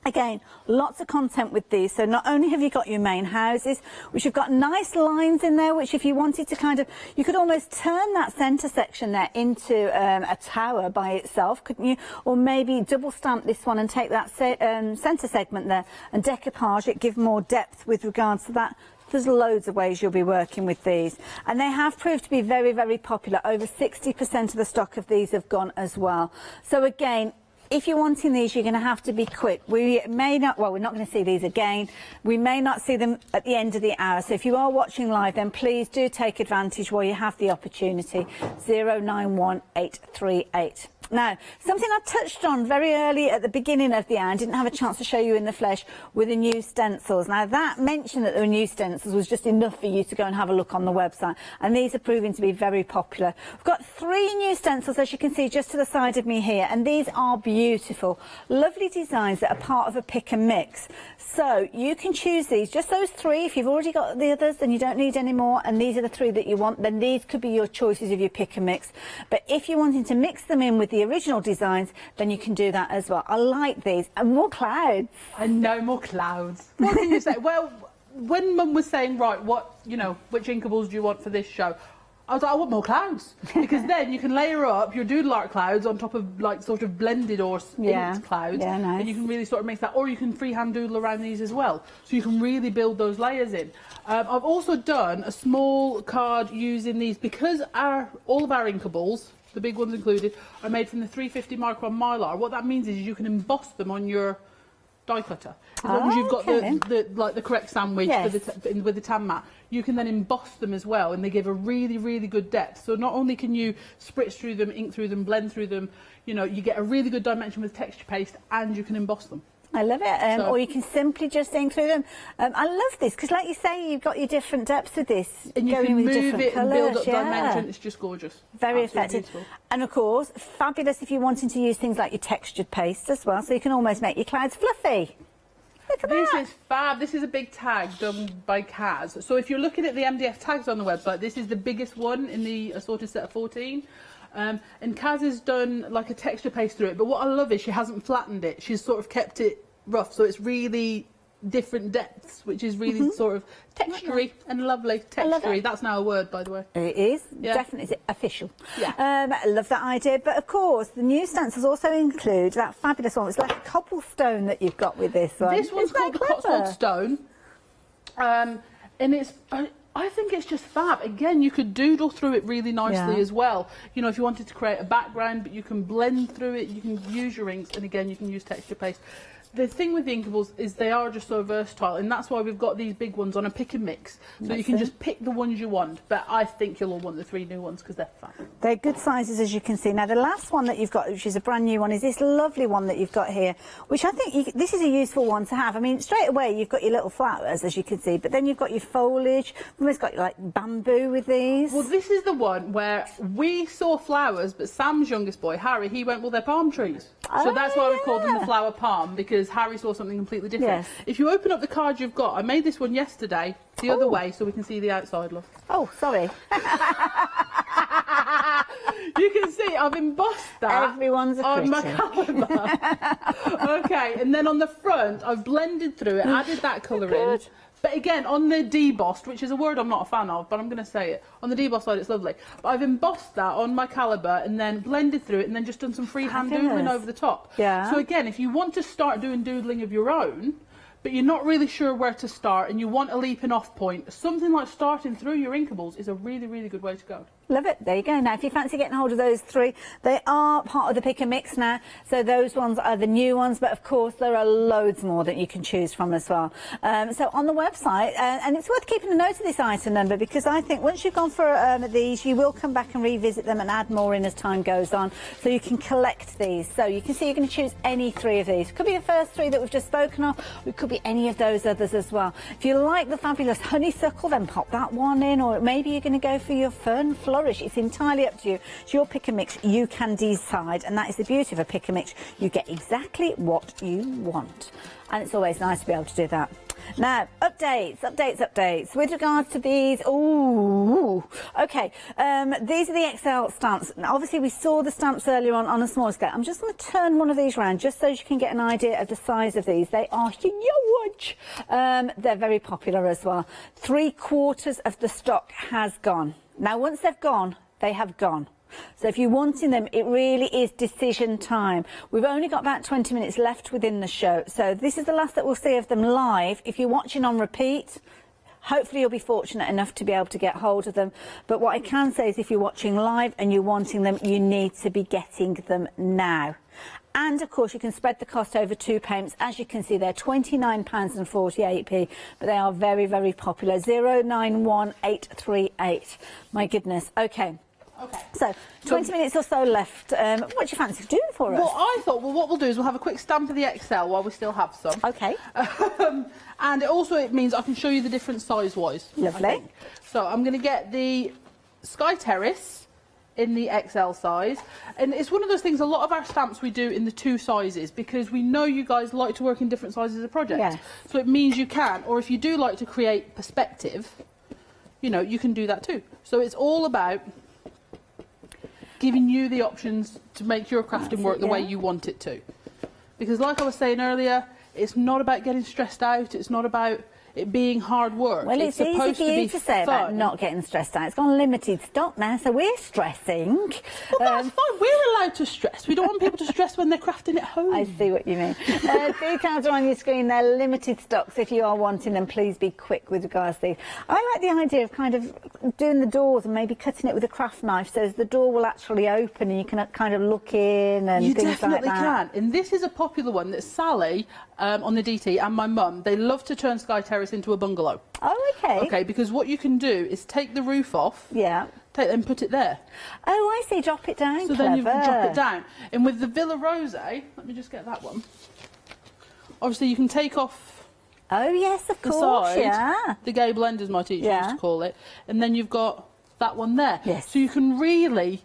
Again, lots of content with these. So not only have you got your main houses, which have got nice lines in there, which if you wanted to kind of, you could almost turn that centre section there into a tower by itself, couldn't you? Or maybe double stamp this one and take that centre segment there and decoupage it, give more depth with regards to that. There's loads of ways you'll be working with these. And they have proved to be very, very popular. Over 60% of the stock of these have gone as well. So again, if you're wanting these, you're going to have to be quick. We may not, well, we're not going to see these again. We may not see them at the end of the hour. So if you are watching live, then please do take advantage while you have the opportunity. 091838. Now, something I touched on very early at the beginning of the hour and didn't have a chance to show you in the flesh were the new stencils. Now, that mention that there were new stencils was just enough for you to go and have a look on the website. And these are proving to be very popular. We've got 3 new stencils, as you can see, just to the side of me here. And these are beautiful, lovely designs that are part of a pick and mix. So you can choose these, just those 3. If you've already got the others, then you don't need any more. And these are the 3 that you want. Then these could be your choices of your pick and mix. But if you're wanting to mix them in with the original designs, then you can do that as well. I like these. And more clouds. I know, more clouds. What can you say? Well, when Mum was saying, right, what, you know, which inkables do you want for this show? I was like, I want more clouds. Because then you can layer up your doodle art clouds on top of, like, sort of blended or inked clouds. Yeah, nice. And you can really sort of mix that. Or you can freehand doodle around these as well. So you can really build those layers in. I've also done a small card using these because all of our inkables, the big ones included, are made from the 350 micron mylar. What that means is you can emboss them on your die cutter. As long as you've got the correct sandwich with the tan mat, you can then emboss them as well, and they give a really, really good depth. So not only can you spritz through them, ink through them, blend through them, you know, you get a really good dimension with texture paste, and you can emboss them. I love it. Or you can simply just ink through them. I love this because, like you say, you've got your different depths with this. And you can move it and build up dimension. It's just gorgeous. Very effective. Beautiful. And of course, fabulous if you're wanting to use things like your textured paste as well. So you can almost make your clouds fluffy. Look at this is fab. This is a big tag done by Kaz. So if you're looking at the MDF tags on the website, this is the biggest one in the assorted set of 14. And Kaz has done like a texture paste through it, but what I love is she hasn't flattened it. She's sort of kept it rough, so it's really different depths, which is really sort of textury and lovely. Textury, that's now a word, by the way. It is, definitely, it's official. Yeah. I love that idea, but of course the new stencils also include that fabulous one. It's like a cobblestone that you've got with this one. This one's called the Cotswold Stone, and it's I think it's just fab. Again, you could doodle through it really nicely as well. You know, if you wanted to create a background, but you can blend through it, you can use your inks, and again, you can use texture paste. The thing with the inkables is they are just so versatile, and that's why we've got these big ones on a pick and mix. So you can just pick the ones you want, but I think you'll all want the 3 new ones because they're fun. They're good sizes, as you can see. Now, the last one that you've got, which is a brand new one, is this lovely one that you've got here, which I think this is a useful one to have. I mean, straight away, you've got your little flowers, as you can see, but then you've got your foliage. We've almost got, like, bamboo with these. Well, this is the one where we saw flowers, but Sam's youngest boy, Harry, he went, well, they're palm trees. So that's why we've called them the flower palm, because Harry saw something completely different. Yes. If you open up the card you've got, I made this one yesterday, the other way, so we can see the outside, love. Oh, sorry. You can see I've embossed that on my calibre. Okay, and then on the front, I've blended through it, added that colour in. But again, on the debossed, which is a word I'm not a fan of, but I'm going to say it, on the debossed side it's lovely. But I've embossed that on my calibre and then blended through it and then just done some freehand doodling over the top. Yeah. So again, if you want to start doing doodling of your own, but you're not really sure where to start and you want a leaping off point, something like starting through your inkables is a really, really good way to go. Love it. There you go. Now, if you fancy getting hold of those three, they are part of the pick and mix now. So those ones are the new ones, but of course there are loads more that you can choose from as well. So on the website, and it's worth keeping a note of this item number, because I think once you've gone for these, you will come back and revisit them and add more in as time goes on. So you can collect these. So you can see you're going to choose any three of these. Could be the first three that we've just spoken of. It could be any of those others as well. If you like the fabulous honeysuckle, then pop that one in, or maybe you're going to go for your fern flourish. It's entirely up to you. It's your pick and mix. You can decide, and that is the beauty of a pick and mix. You get exactly what you want, and it's always nice to be able to do that. Now, updates. With regards to these, ooh, okay, these are the XL stamps. Now, obviously, we saw the stamps earlier on a smaller scale. I'm just going to turn one of these around just so you can get an idea of the size of these. They are huge. They're very popular as well. 3/4 of the stock has gone. Now, once they've gone, they have gone. So if you're wanting them, it really is decision time. We've only got about 20 minutes left within the show. So this is the last that we'll see of them live. If you're watching on repeat, hopefully you'll be fortunate enough to be able to get hold of them. But what I can say is if you're watching live and you're wanting them, you need to be getting them now. And of course you can spread the cost over 2 payments. As you can see, they're £29.48, but they are very, very popular. 091838. My goodness. Okay. So 20 minutes or so left. What do you fancy doing for us? Well, I thought, what we'll do is we'll have a quick stamp of the XL while we still have some. Okay. And it means I can show you the different size-wise. Lovely. So I'm going to get the Sky Terrace in the XL size, and it's one of those things, a lot of our stamps we do in the 2 sizes because we know you guys like to work in different sizes of projects. Yes. So it means you can, or if you do like to create perspective, you know, you can do that too. So it's all about giving you the options to make your crafting work the way you want it to. Because like I was saying earlier, it's not about getting stressed out, it's not about it being hard work. Well, it's easy for you to say about not getting stressed out. It's gone limited stock now, so we're stressing. Well, that's fine. We're allowed to stress. We don't want people to stress when they're crafting at home. I see what you mean. Details are on your screen. They're limited stocks. If you are wanting them, please be quick with regards to these. I like the idea of kind of doing the doors and maybe cutting it with a craft knife so the door will actually open and you can kind of look in and you things like that. You definitely can. And this is a popular one that Sally on the DT and my mum, they love to turn Sky Terrace into a bungalow. Oh, okay. Okay, because what you can do is take the roof off. Yeah. Take and put it there. Oh, I see. Drop it down. So then you can drop it down. And with the Villa Rose, let me just get that one. Obviously, you can take off. Oh yes, of course. Side, yeah. The gable end, as my teacher used to call it, and then you've got that one there. Yes. So you can really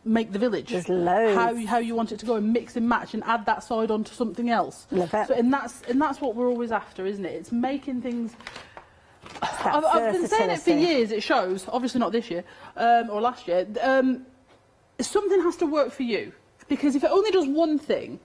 make the village. There's loads. How you want it to go and mix and match and add that side onto something else. Love it. So, and that's what we're always after, isn't it? It's making things. I've been saying it for years. It shows. Obviously not this year or last year. Something has to work for you, because if it only does one thing,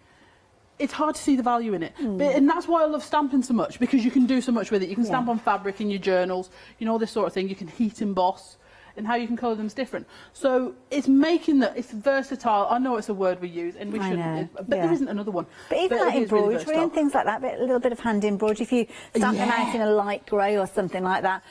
it's hard to see the value in it. And that's why I love stamping so much, because you can do so much with it. You can stamp on fabric in your journals, you know, all this sort of thing. You can heat emboss, and how you can colour them is different. So it's making it's versatile. I know it's a word we use, and we shouldn't, but there isn't another one. But even like embroidery and things like that, a little bit of hand embroidery, if you stamp them out in a light grey or something like that.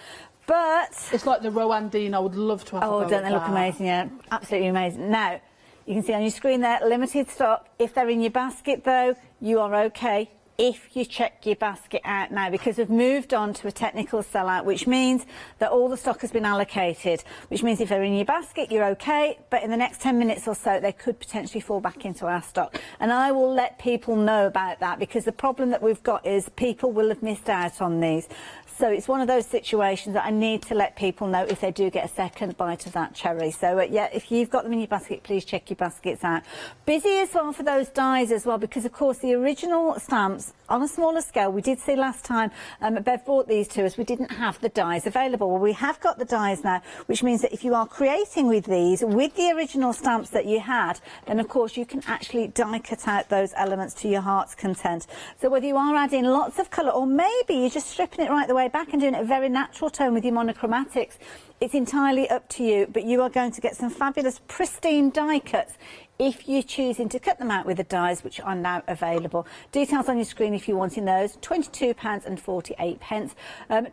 But it's like the Rowan-Dean. I would love to have. Oh, don't they look amazing? Yeah, absolutely amazing. Now, you can see on your screen there, limited stock. If they're in your basket, though, you are okay if you check your basket out now, because we've moved on to a technical sellout, which means that all the stock has been allocated, which means if they're in your basket, you're okay, but in the next 10 minutes or so, they could potentially fall back into our stock. And I will let people know about that, because the problem that we've got is people will have missed out on these. So it's one of those situations that I need to let people know if they do get a second bite of that cherry. So yeah, if you've got them in your basket, please check your baskets out. Busy as well for those dies as well, because of course the original stamps on a smaller scale, we did see last time, Bev brought these to us, we didn't have the dies available. Well, we have got the dies now, which means that if you are creating with these, with the original stamps that you had, then of course you can actually die cut out those elements to your heart's content. So whether you are adding lots of colour, or maybe you're just stripping it right the way way back and doing a very natural tone with your monochromatics. It's entirely up to you, but you are going to get some fabulous pristine die cuts if you're choosing to cut them out with the dies, which are now available. Details on your screen if you're wanting those. £22.48,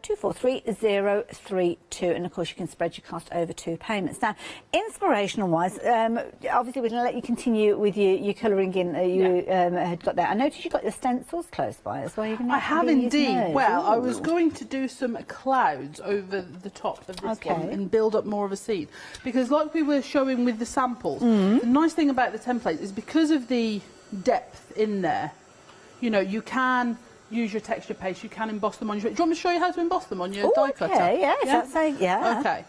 243032, and of course you can spread your cost over 2 payments. Now, inspirational wise, obviously we're going to let you continue with your colouring in that you had got there. I noticed you got the stencils close by as well. I have indeed. Well, I was going to do some clouds over the top of this one and build up more of a scene, because like we were showing with the samples, the nice thing about the templates is because of the depth in there, you know, you can use your texture paste, you can emboss them on your... Do you want me to show you how to emboss them on your die cutter? Yes,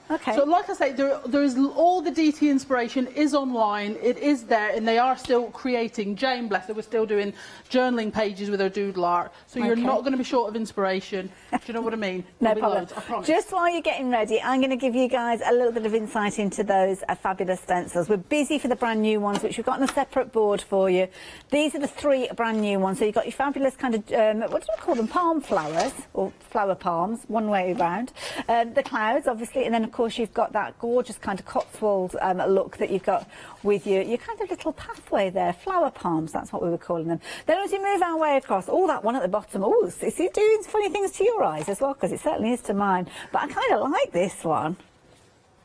Okay. So like I say, there is all the DT inspiration is online, it is there, and they are still creating. Jane, bless her, was still doing journaling pages with her doodle art, so you're not going to be short of inspiration. Do you know what I mean? No problem. Loads, I promise. Just while you're getting ready, I'm going to give you guys a little bit of insight into those fabulous stencils. We're busy for the brand new ones, which we've got on a separate board for you. These are the 3 brand new ones. So you've got your fabulous kind of, what do we call them? Palm flowers, or flower palms, one way around. The clouds, obviously, and then of course you've got that gorgeous kind of Cotswold look that you've got with your kind of little pathway there. Flower palms, that's what we were calling them. Then as you move our way across, that one at the bottom, is it doing funny things to your eyes as well? Because it certainly is to mine. But I kind of like this one.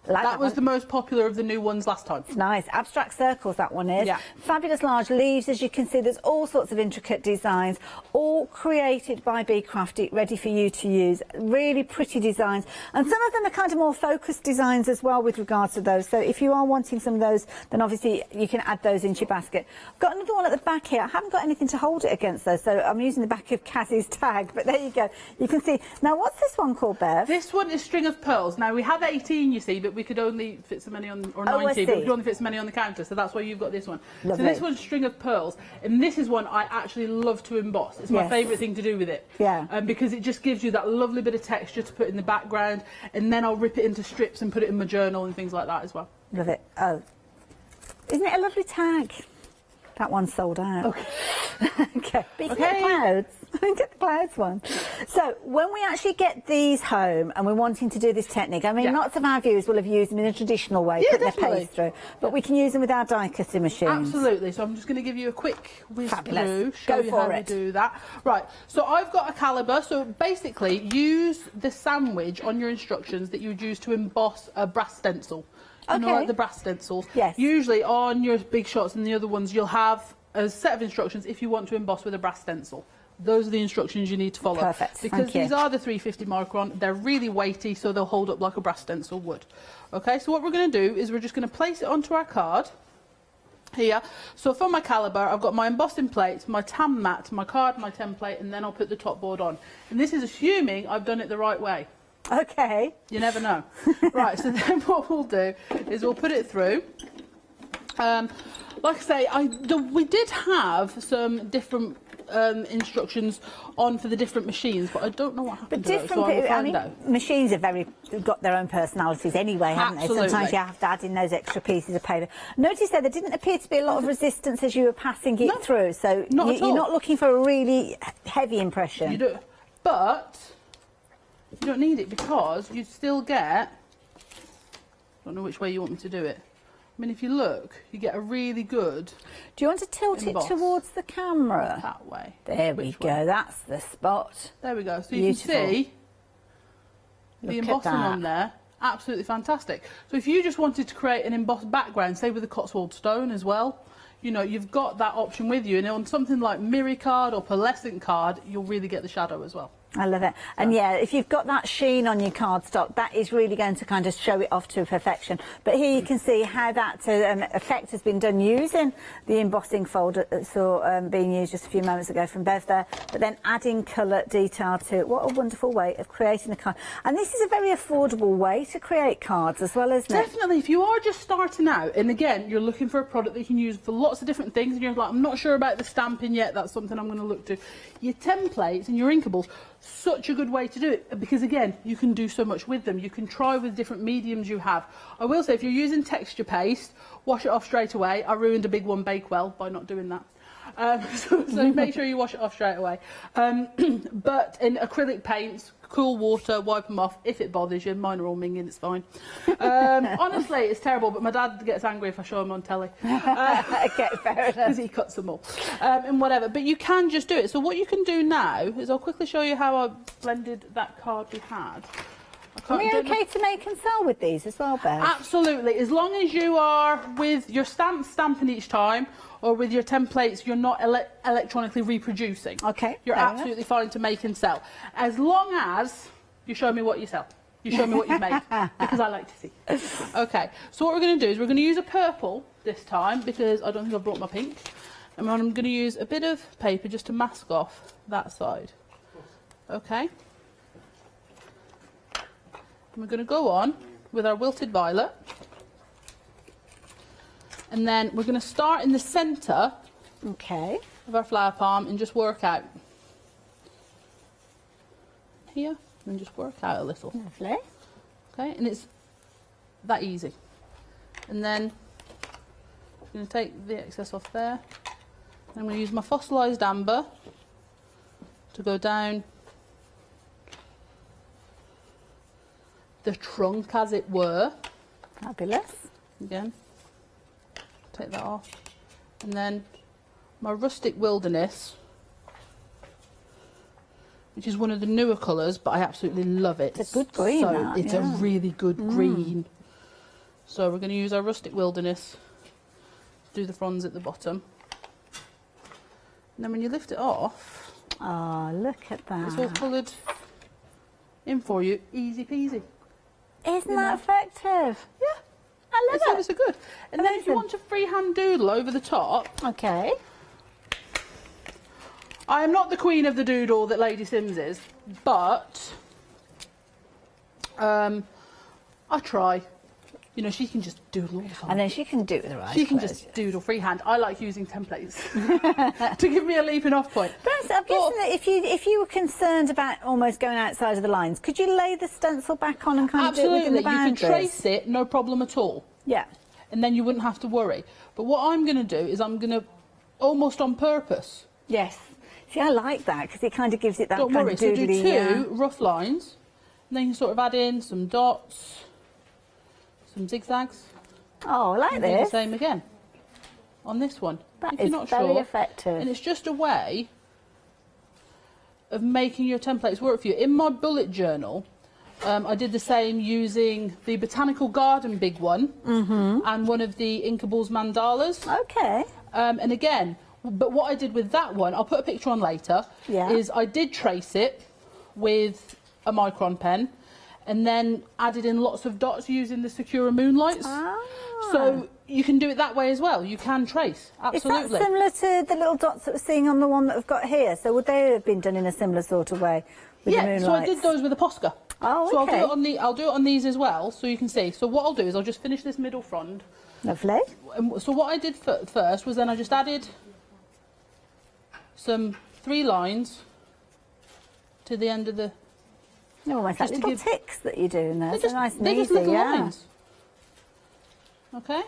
That was the most popular of the new ones last time. It's nice. Abstract circles, that one is. Yeah. Fabulous large leaves, as you can see. There's all sorts of intricate designs, all created by Be Crafty, ready for you to use. Really pretty designs. And some of them are kind of more focused designs as well with regards to those. So if you are wanting some of those, then obviously you can add those into your basket. I've got another one at the back here. I haven't got anything to hold it against those, so I'm using the back of Cassie's tag. But there you go. You can see. Now, what's this one called, Bev? This one is String of Pearls. Now, we have 18, you see, but we could only fit so many on, or 90, but we could only fit so many on the counter, so that's why you've got this one. Lovely. So this one's String of Pearls, and this is one I actually love to emboss. It's my favourite thing to do with it. Because it just gives you that lovely bit of texture to put in the background, and then I'll rip it into strips and put it in my journal and things like that as well. Love it. Oh, isn't it a lovely tag? That one's sold out. Okay. But you can get the clouds. Get the clouds one. So when we actually get these home and we're wanting to do this technique, I mean, lots of our viewers will have used them in a traditional way, putting their paste through, but we can use them with our die cutting machines. Absolutely. So I'm just going to give you a quick whiz through, Go show you for how it. to do that. Right. So I've got a calibre. So basically, use the sandwich on your instructions that you would use to emboss a brass stencil. You know, like the brass stencils. Yes. Usually on your big shots and the other ones, you'll have a set of instructions if you want to emboss with a brass stencil. Those are the instructions you need to follow. Perfect. Because these are the 350 micron. They're really weighty, so they'll hold up like a brass stencil would. Okay, so what we're going to do is we're just going to place it onto our card. Here. So for my calibre, I've got my embossing plate, my tam mat, my card, my template, and then I'll put the top board on. And this is assuming I've done it the right way. Okay. You never know. Right, so then what we'll do is we'll put it through. Like I say, we did have some different instructions on for the different machines, but I don't know what happened to those, so I will find out. Machines are got their own personalities anyway, haven't they? Sometimes you have to add in those extra pieces of paper. Notice there didn't appear to be a lot of resistance as you were passing it through, so you're not looking for a really heavy impression. You do, but you don't need it because you still get, I don't know which way you want me to do it. I mean, if you look, you get a really good. Do you want to tilt it towards the camera? That way. There we go. That's the spot. There we go. So you can see the embossing on there. Absolutely fantastic. So if you just wanted to create an embossed background, say with a Cotswold stone as well, you know, you've got that option with you. And on something like Miri card or pearlescent card, you'll really get the shadow as well. I love it. And yeah, if you've got that sheen on your cardstock, that is really going to kind of show it off to perfection. But here you can see how that effect has been done using the embossing folder that saw being used just a few moments ago from Bev there, but then adding colour detail to it. What a wonderful way of creating a card. And this is a very affordable way to create cards as well, isn't it? Definitely. If you are just starting out, and again, you're looking for a product that you can use for lots of different things, and you're like, I'm not sure about the stamping yet, that's something I'm going to look to. Your templates and your inkables, such a good way to do it, because again, you can do so much with them. You can try with different mediums you have. I will say, if you're using texture paste, wash it off straight away. I ruined a big one Bakewell by not doing that. So make sure you wash it off straight away. But in acrylic paints, cool water, wipe them off if it bothers you. Mine are all minging, it's fine. Honestly, it's terrible, but my dad gets angry if I show him on telly. Okay, fair enough. Because he cuts them all. And whatever. But you can just do it. So what you can do now is I'll quickly show you how I blended that card we had. Are we okay to make and sell with these as well, Bev? Absolutely. As long as you are with your stamps stamping each time, or with your templates, you're not electronically reproducing. Okay. You're absolutely fine to make and sell. As long as you show me what you sell. You show me what you've made, because I like to see. Okay, so what we're going to do is we're going to use a purple this time, because I don't think I've brought my pink. And I'm going to use a bit of paper just to mask off that side. Okay. And we're going to go on with our wilted violet. And then we're going to start in the centre of our flower palm and just work out here and just work out a little. Lovely. Okay, and it's that easy. And then I'm going to take the excess off there. I'm going to use my fossilised amber to go down the trunk, as it were. Fabulous. Again. Take that off, and then my Rustic Wilderness, which is one of the newer colours, but I absolutely love it. It's a good green. So it's a really good green. So we're going to use our Rustic Wilderness to do the fronds at the bottom, and then when you lift it off, oh, look at that! It's all coloured in for you, easy peasy. Isn't that effective? Yeah. I love it. It's so good. And then if you want to freehand doodle over the top. Okay. I am not the queen of the doodle that Lady Sims is, but I try. You know, she can just doodle all the time. And then she can do it with her eyes She can closed. just doodle freehand. I like using templates to give me a leaping off point. But I'm guessing that if you were concerned about almost going outside of the lines, could you lay the stencil back on and kind of do it within the boundaries? You can trace it, no problem at all. Yeah. And then you wouldn't have to worry. But what I'm going to do is I'm going to, almost on purpose. Yes. See, I like that because it kind of gives it that Don't kind worry, of so do doodly, two rough lines, and then you sort of add in some dots, some zigzags. Oh, I like and do this. the same again on this one. That if is you're not very sure. effective. And it's just a way of making your templates work for you. In my bullet journal, I did the same using the Botanical Garden big one and one of the Inkables mandalas. Okay. And again, but what I did with that one, I'll put a picture on later, is I did trace it with a micron pen and then added in lots of dots using the Sakura Moonlights. So you can do it that way as well. You can trace, absolutely. Is that similar to the little dots that we're seeing on the one that we've got here? So would they have been done in a similar sort of way with the moonlights? So I did those with a Posca. Oh, so okay. I'll do it on these as well, so you can see. So what I'll do is I'll just finish this middle frond. Lovely. So what I did first was then I just added some 3 lines to the end of the... They're almost like little ticks that you do in there. They're So nice and they're easy, just little yeah. lines. Okay.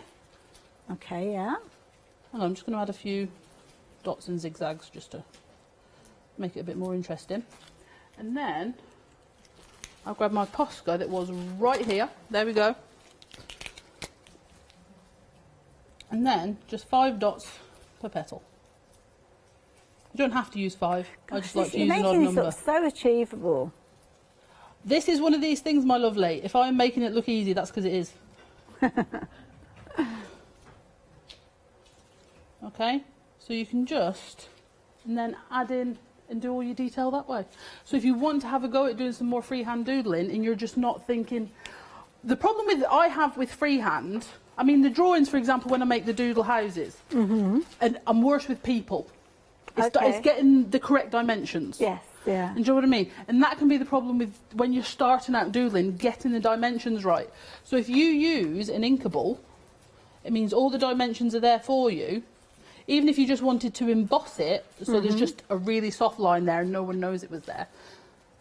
Okay, yeah. And I'm just going to add a few dots and zigzags just to make it a bit more interesting. And then I'll grab my Posca that was right here. There we go. And then just 5 dots per petal. You don't have to use 5. I just like to use an odd You're number. making this look so achievable. This is one of these things, my lovely. If I'm making it look easy, that's because it is. Okay, so you can just, and then add in and do all your detail that way. So if you want to have a go at doing some more freehand doodling and you're just not thinking, the problem with I have with freehand, I mean the drawings, for example, when I make the doodle houses, and I'm worse with people. It's getting the correct dimensions. Yes, yeah. And do you know what I mean? And that can be the problem with when you're starting out doodling, getting the dimensions right. So if you use an inkable, it means all the dimensions are there for you. Even if you just wanted to emboss it, so there's just a really soft line there and no one knows it was there.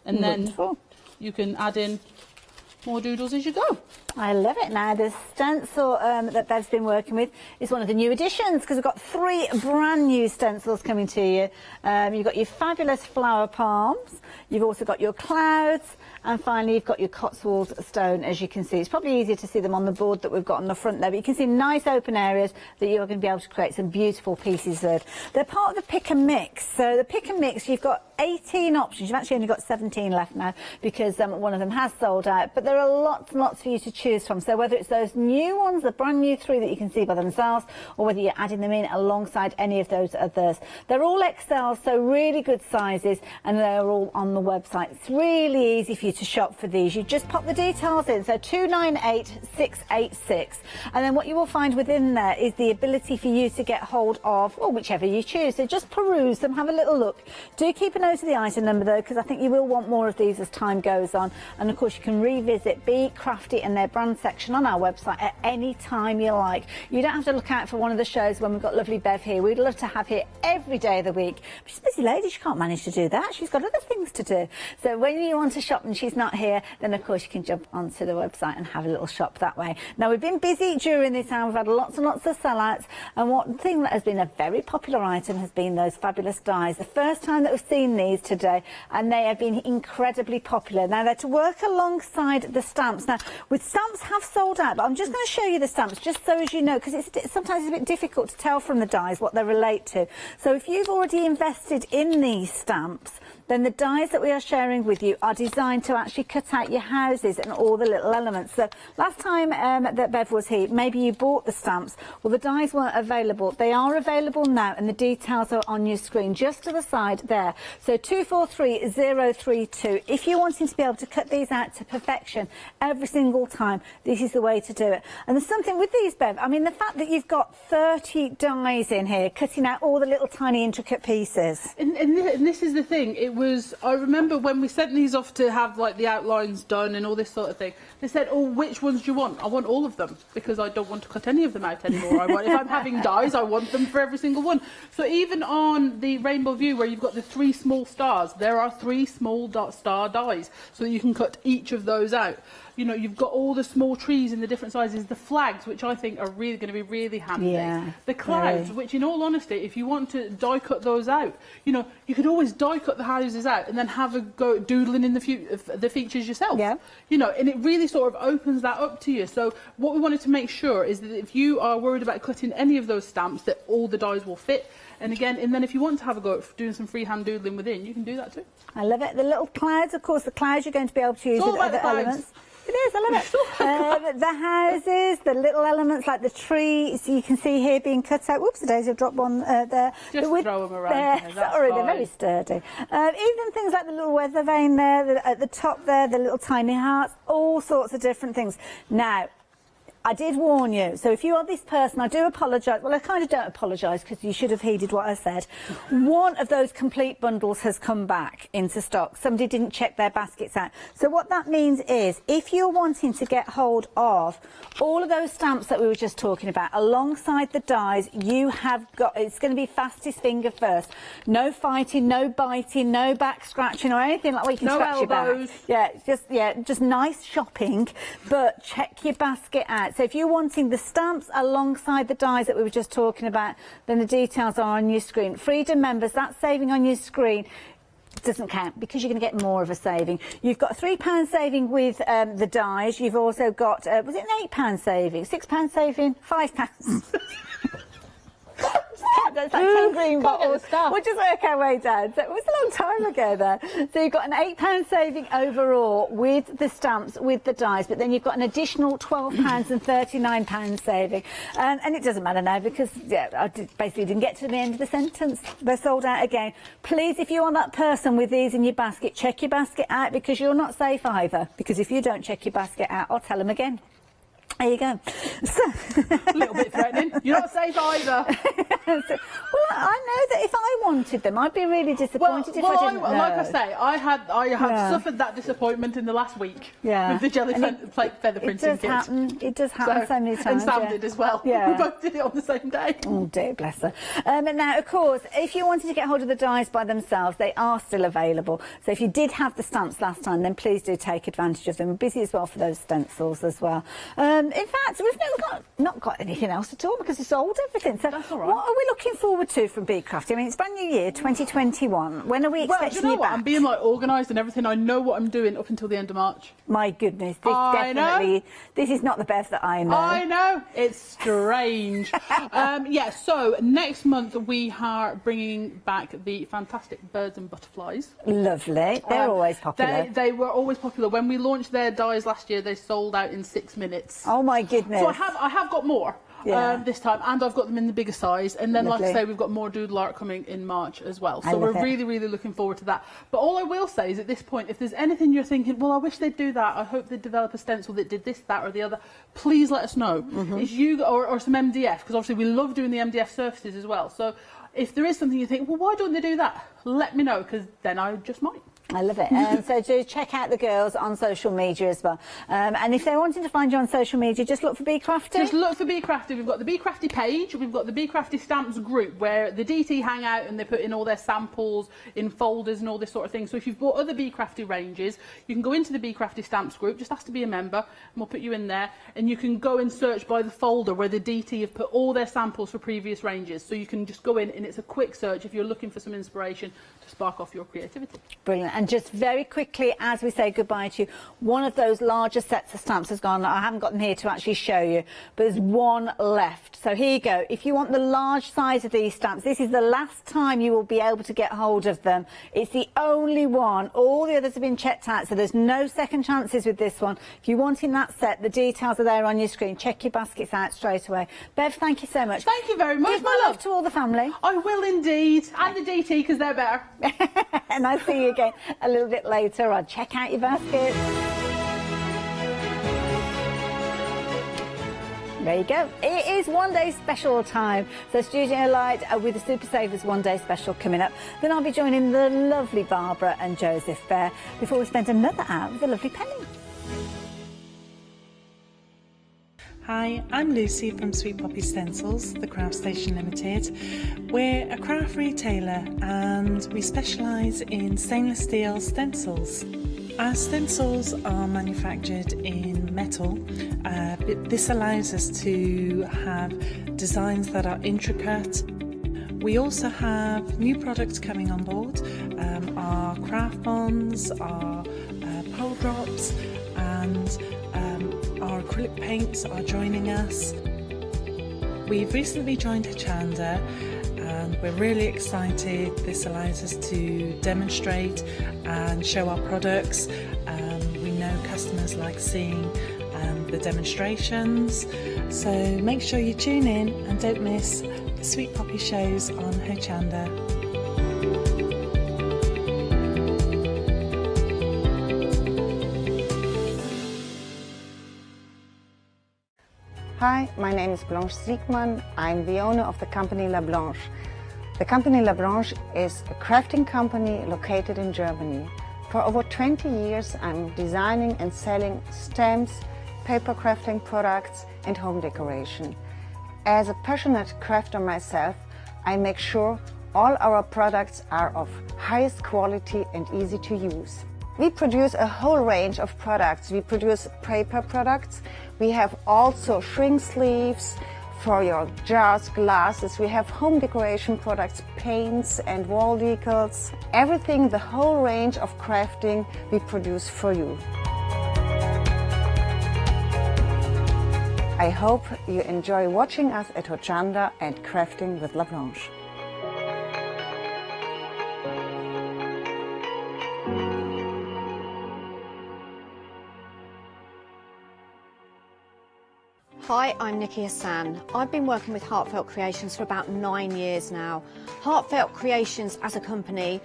And then you can add in more doodles as you go. I love it. Now, the stencil that Bev's been working with is one of the new additions, because we've got 3 brand new stencils coming to you. You've got your fabulous flower palms, you've also got your clouds, and finally you've got your Cotswold stone, as you can see. It's probably easier to see them on the board that we've got on the front there, but you can see nice open areas that you're going to be able to create some beautiful pieces with. They're part of the pick and mix. So the pick and mix, you've got 18 options. You've actually only got 17 left now, because one of them has sold out, but there are lots and lots for you to choose from. So whether it's those new ones, the brand new 3 that you can see by themselves, or whether you're adding them in alongside any of those others. They're all XL, so really good sizes, and they're all on the website. It's really easy for you to shop for these. You just pop the details in, so 298686, and then what you will find within there is the ability for you to get hold of, well, whichever you choose. So just peruse them, have a little look. Do keep a note of the item number though, because I think you will want more of these as time goes on. And of course you can revisit Be Crafty and their brand section on our website at any time you like. You don't have to look out for one of the shows when we've got lovely Bev here. We'd love to have her every day of the week. But she's a busy lady, she can't manage to do that. She's got other things to do. So when you want to shop and she's not here, then of course you can jump onto the website and have a little shop that way. Now, we've been busy during this hour. We've had lots and lots of sellouts, and one thing that has been a very popular item has been those fabulous dies. The first time that we've seen these today, and they have been incredibly popular. Now, they're to work alongside the stamps. Now, with stamps have sold out, but I'm just going to show you the stamps just so as you know, because sometimes it's a bit difficult to tell from the dies what they relate to. So if you've already invested in these stamps, then the dies that we are sharing with you are designed to actually cut out your houses and all the little elements. So last time that Bev was here, maybe you bought the stamps. Well, the dies weren't available. They are available now, and the details are on your screen just to the side there. So 243032. If you're wanting to be able to cut these out to perfection every single time, this is the way to do it. And there's something with these, Bev. I mean, the fact that you've got 30 dies in here, cutting out all the little tiny intricate pieces. And this is the thing. I remember when we sent these off to have like the outlines done and all this sort of thing, they said, oh, which ones do you want? I want all of them, because I don't want to cut any of them out anymore. If I'm having dies, I want them for every single one. So even on the Rainbow View, where you've got the 3 small stars, there are 3 small star dies, so that you can cut each of those out. You know, you've got all the small trees in the different sizes, the flags, which I think are really going to be really handy. Yeah, the clouds, which in all honesty, if you want to die cut those out, you know, you could always die cut the houses out and then have a go doodling in the features yourself. Yeah. You know, and it really sort of opens that up to you. So what we wanted to make sure is that if you are worried about cutting any of those stamps, that all the dies will fit. And again, and then if you want to have a go at doing some freehand doodling within, you can do that too. I love it. The little clouds, of course, the clouds you're going to be able to use with other elements. It is, I love it. The houses, the little elements like the tree, so you can see here being cut out. Whoops, the daisy, I've dropped one there. Just throw them around. Sorry, they're very sturdy. Even things like the little weather vane there, at the top there, the little tiny hearts, all sorts of different things. Now, I did warn you, so if you are this person, I do apologise. Well, I kind of don't apologise, because you should have heeded what I said. One of those complete bundles has come back into stock. Somebody didn't check their baskets out. So what that means is, if you're wanting to get hold of all of those stamps that we were just talking about, alongside the dies, you have got, it's going to be fastest finger first. No fighting, no biting, no back scratching or anything like that. You can scratch elbows. Your back. Just nice shopping, but check your basket out. So if you're wanting the stamps alongside the dies that we were just talking about, then the details are on your screen. Freedom members, that saving on your screen doesn't count, because you're going to get more of a saving. You've got a £3 saving with the dies. You've also got, was it an £8 saving? £6 saving? £5? That's like 10 green bottles. We'll just work our way down. So it was a long time ago there. So you've got an £8 saving overall with the stamps, with the dies, but then you've got an additional £12 and £39 saving. And it doesn't matter now, because I basically didn't get to the end of the sentence. They're sold out again. Please, if you are that person with these in your basket, check your basket out, because you're not safe either. Because if you don't check your basket out, I'll tell them again. There you go. So, a little bit threatening. You're not safe either. Well, I know that if I wanted them. I'd be really disappointed if I didn't know. Like I say, I had suffered that disappointment in the last week with the jelly plate feather printing kit. It does happen so many times. And Sam did as well. Yeah. We both did it on the same day. Oh dear, bless her. And now, of course, if you wanted to get hold of the dies by themselves, they are still available. So if you did have the stamps last time, then please do take advantage of them. We're busy as well for those stencils as well. In fact, we've not got anything else at all because we sold everything. So that's all right. What are we looking forward to from Be Crafty? I mean, it's brand new year, 2021. When are we expecting you know what? back? I'm being organised and everything. I know what I'm doing up until the end of March. My goodness, this is not the Bev that I know. I know, it's strange. So next month we are bringing back the fantastic birds and butterflies. Lovely, they're always popular. They were always popular. When we launched their dies last year, they sold out in 6 minutes. Oh my goodness. So I have got more. This time, and I've got them in the bigger size, and then Lovely. like I say, we've got more doodle art coming in March as well, so we're really looking forward to that. But all I will say is at this point, if there's anything you're thinking, well, I wish they'd do that, I hope they'd develop a stencil that did this, that or the other, please let us know. It's you or some MDF, because obviously we love doing the MDF surfaces as well, so if there is something you think, well, why don't they do that, let me know, because then I just might. I love it. So do check out the girls on social media as well. And if they're wanting to find you on social media, just look for Be Crafty. Just look for Be Crafty. We've got the Be Crafty page. We've got the Be Crafty Stamps group where the DT hang out and they put in all their samples in folders and all this sort of thing. So if you've bought other Be Crafty ranges, you can go into the Be Crafty Stamps group. Just ask to be a member and we'll put you in there. And you can go and search by the folder where the DT have put all their samples for previous ranges. So you can just go in and it's a quick search if you're looking for some inspiration to spark off your creativity. Brilliant. And just very quickly, as we say goodbye to you, one of those larger sets of stamps has gone. I haven't got them here to actually show you, but there's one left. So here you go. If you want the large size of these stamps, this is the last time you will be able to get hold of them. It's the only one. All the others have been checked out, so there's no second chances with this one. If you're wanting that set, the details are there on your screen. Check your baskets out straight away. Bev, thank you so much. Thank you very much, Give my love to all the family. I will indeed. And the DT, because they're better. And I'll see you again a little bit later on. Check out your baskets. There you go. It is one day special time. So Studio Light with the Super Savers one day special coming up. Then I'll be joining the lovely Barbara and Joseph Bear before we spend another hour with the lovely Penny. Hi, I'm Lucy from Sweet Poppy Stencils, the Craft Station Limited. We're a craft retailer and we specialise in stainless steel stencils. Our stencils are manufactured in metal. This allows us to have designs that are intricate. We also have new products coming on board, our craft bonds, our pole drops, and our acrylic paints are joining us. We've recently joined Hochanda and we're really excited. This allows us to demonstrate and show our products. We know customers like seeing the demonstrations, so make sure you tune in and don't miss the Sweet Poppy shows on Hochanda. Hi, my name is Blanche Siegmann. I'm the owner of the company La Blanche. The company La Blanche is a crafting company located in Germany. For over 20 years I'm designing and selling stamps, paper crafting products and home decoration. As a passionate crafter myself, I make sure all our products are of highest quality and easy to use. We produce a whole range of products. We produce paper products. We have also shrink sleeves for your jars, glasses. We have home decoration products, paints and wall decals. Everything, the whole range of crafting we produce for you. I hope you enjoy watching us at Hochanda and crafting with La Blanche. Hi, I'm Nikki Hassan. I've been working with Heartfelt Creations for about 9 years now. Heartfelt Creations as a company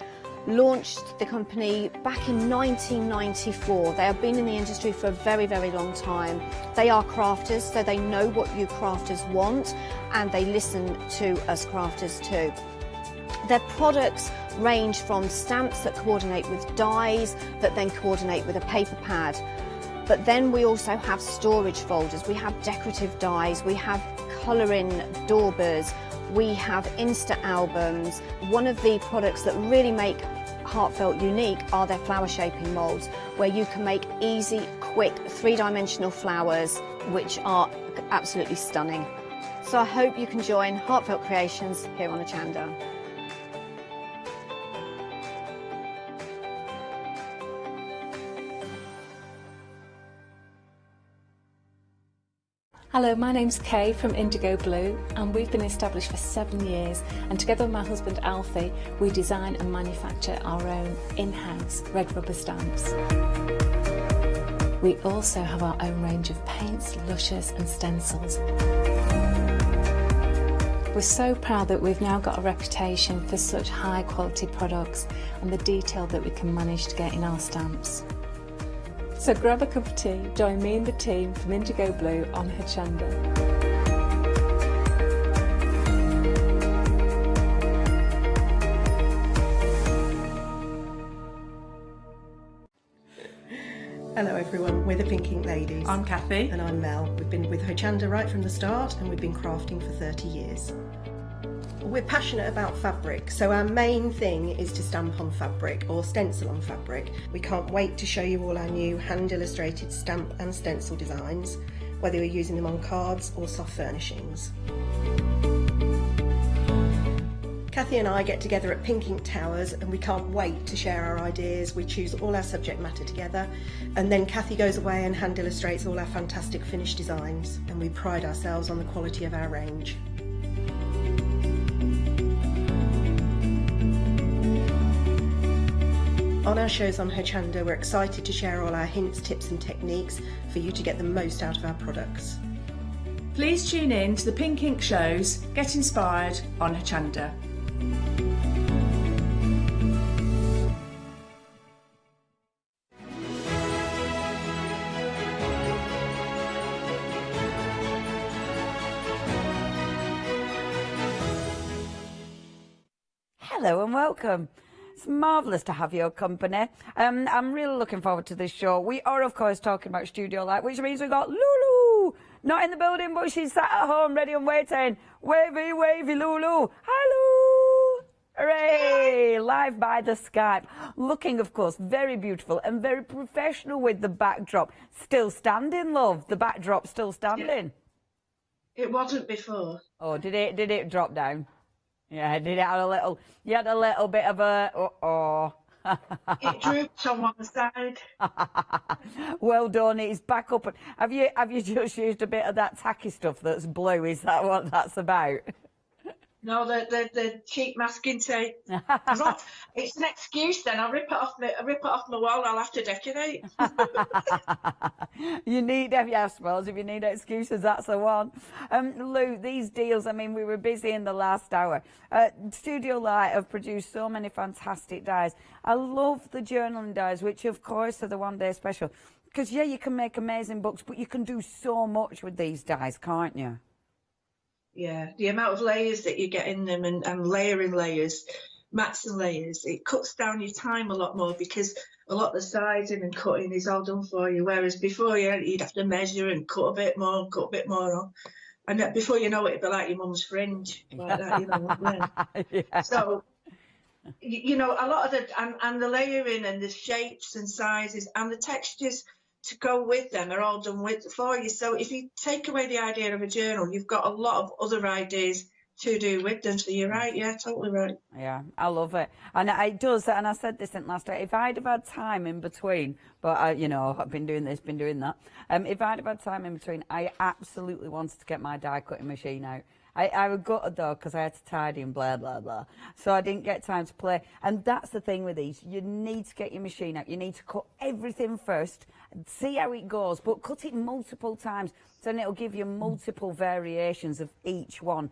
launched the company back in 1994. They have been in the industry for a very, very long time. They are crafters, so they know what you crafters want and they listen to us crafters too. Their products range from stamps that coordinate with dies that then coordinate with a paper pad. But then we also have storage folders. We have decorative dies, we have colouring daubers, we have Insta albums. One of the products that really make Heartfelt unique are their flower shaping moulds, where you can make easy, quick, three-dimensional flowers, which are absolutely stunning. So I hope you can join Heartfelt Creations here on Hochanda. Hello, my name's Kay from Indigo Blue, and we've been established for 7 years, and together with my husband Alfie we design and manufacture our own in-house red rubber stamps. We also have our own range of paints, lushes and stencils. We're so proud that we've now got a reputation for such high quality products and the detail that we can manage to get in our stamps. So grab a cup of tea, join me and the team from Indigo Blue on Hochanda. Hello everyone, we're the Pink Ink Ladies. I'm Kathy. And I'm Mel. We've been with Hochanda right from the start and we've been crafting for 30 years. We're passionate about fabric, so our main thing is to stamp on fabric or stencil on fabric. We can't wait to show you all our new hand illustrated stamp and stencil designs, whether you're using them on cards or soft furnishings. Kathy and I get together at Pink Ink Towers and we can't wait to share our ideas. We choose all our subject matter together and then Kathy goes away and hand illustrates all our fantastic finished designs, and we pride ourselves on the quality of our range. On our shows on Hochanda, we're excited to share all our hints, tips and techniques for you to get the most out of our products. Please tune in to the Pink Ink shows, get inspired on Hochanda. Hello and welcome. It's marvellous to have your company. I'm really looking forward to this show. We are, of course, talking about studio light, which means we've got Lulu. Not in the building, but she's sat at home, ready and waiting. Wavy, wavy, Lulu. Hi, Lou. Hooray! Live by the Skype. Looking, of course, very beautiful and very professional with the backdrop. Still standing, love. The backdrop still standing. It wasn't before. Oh, did it drop down? Yeah, did it have a little? You had a little bit of a It droops on one side. Well done. It's back up. Have you just used a bit of that tacky stuff that's blue? Is that what that's about? No, the cheap masking tape. It's an excuse then. I'll rip it off my wall. I'll have to decorate. You need, I suppose, if you need excuses, that's the one. Lou, these deals, I mean, we were busy in the last hour. Studio Light have produced so many fantastic dies. I love the journaling dies, which of course are the one-day special. Because, yeah, you can make amazing books, but you can do so much with these dies, can't you? Yeah, the amount of layers that you get in them and layering layers, mats and layers, it cuts down your time a lot more because a lot of the sizing and cutting is all done for you. Whereas before, you'd have to measure and cut a bit more on. And before you know it, it'd be like your mum's fringe, like that, you know. Yeah. So, you know, a lot of the layering and the shapes and sizes and the textures to go with them are all done for you. So if you take away the idea of a journal, you've got a lot of other ideas to do with them. So you're right, yeah, totally right. Yeah, I love it. And it does, and I said this in last week, if I'd have had time in between, but you know, I've been doing this, been doing that. If I'd have had time in between, I absolutely wanted to get my die cutting machine out. I was gutted though because I had to tidy and blah, blah, blah. So I didn't get time to play. And that's the thing with these. You need to get your machine out. You need to cut everything first, see how it goes, but cut it multiple times. So then it'll give you multiple variations of each one.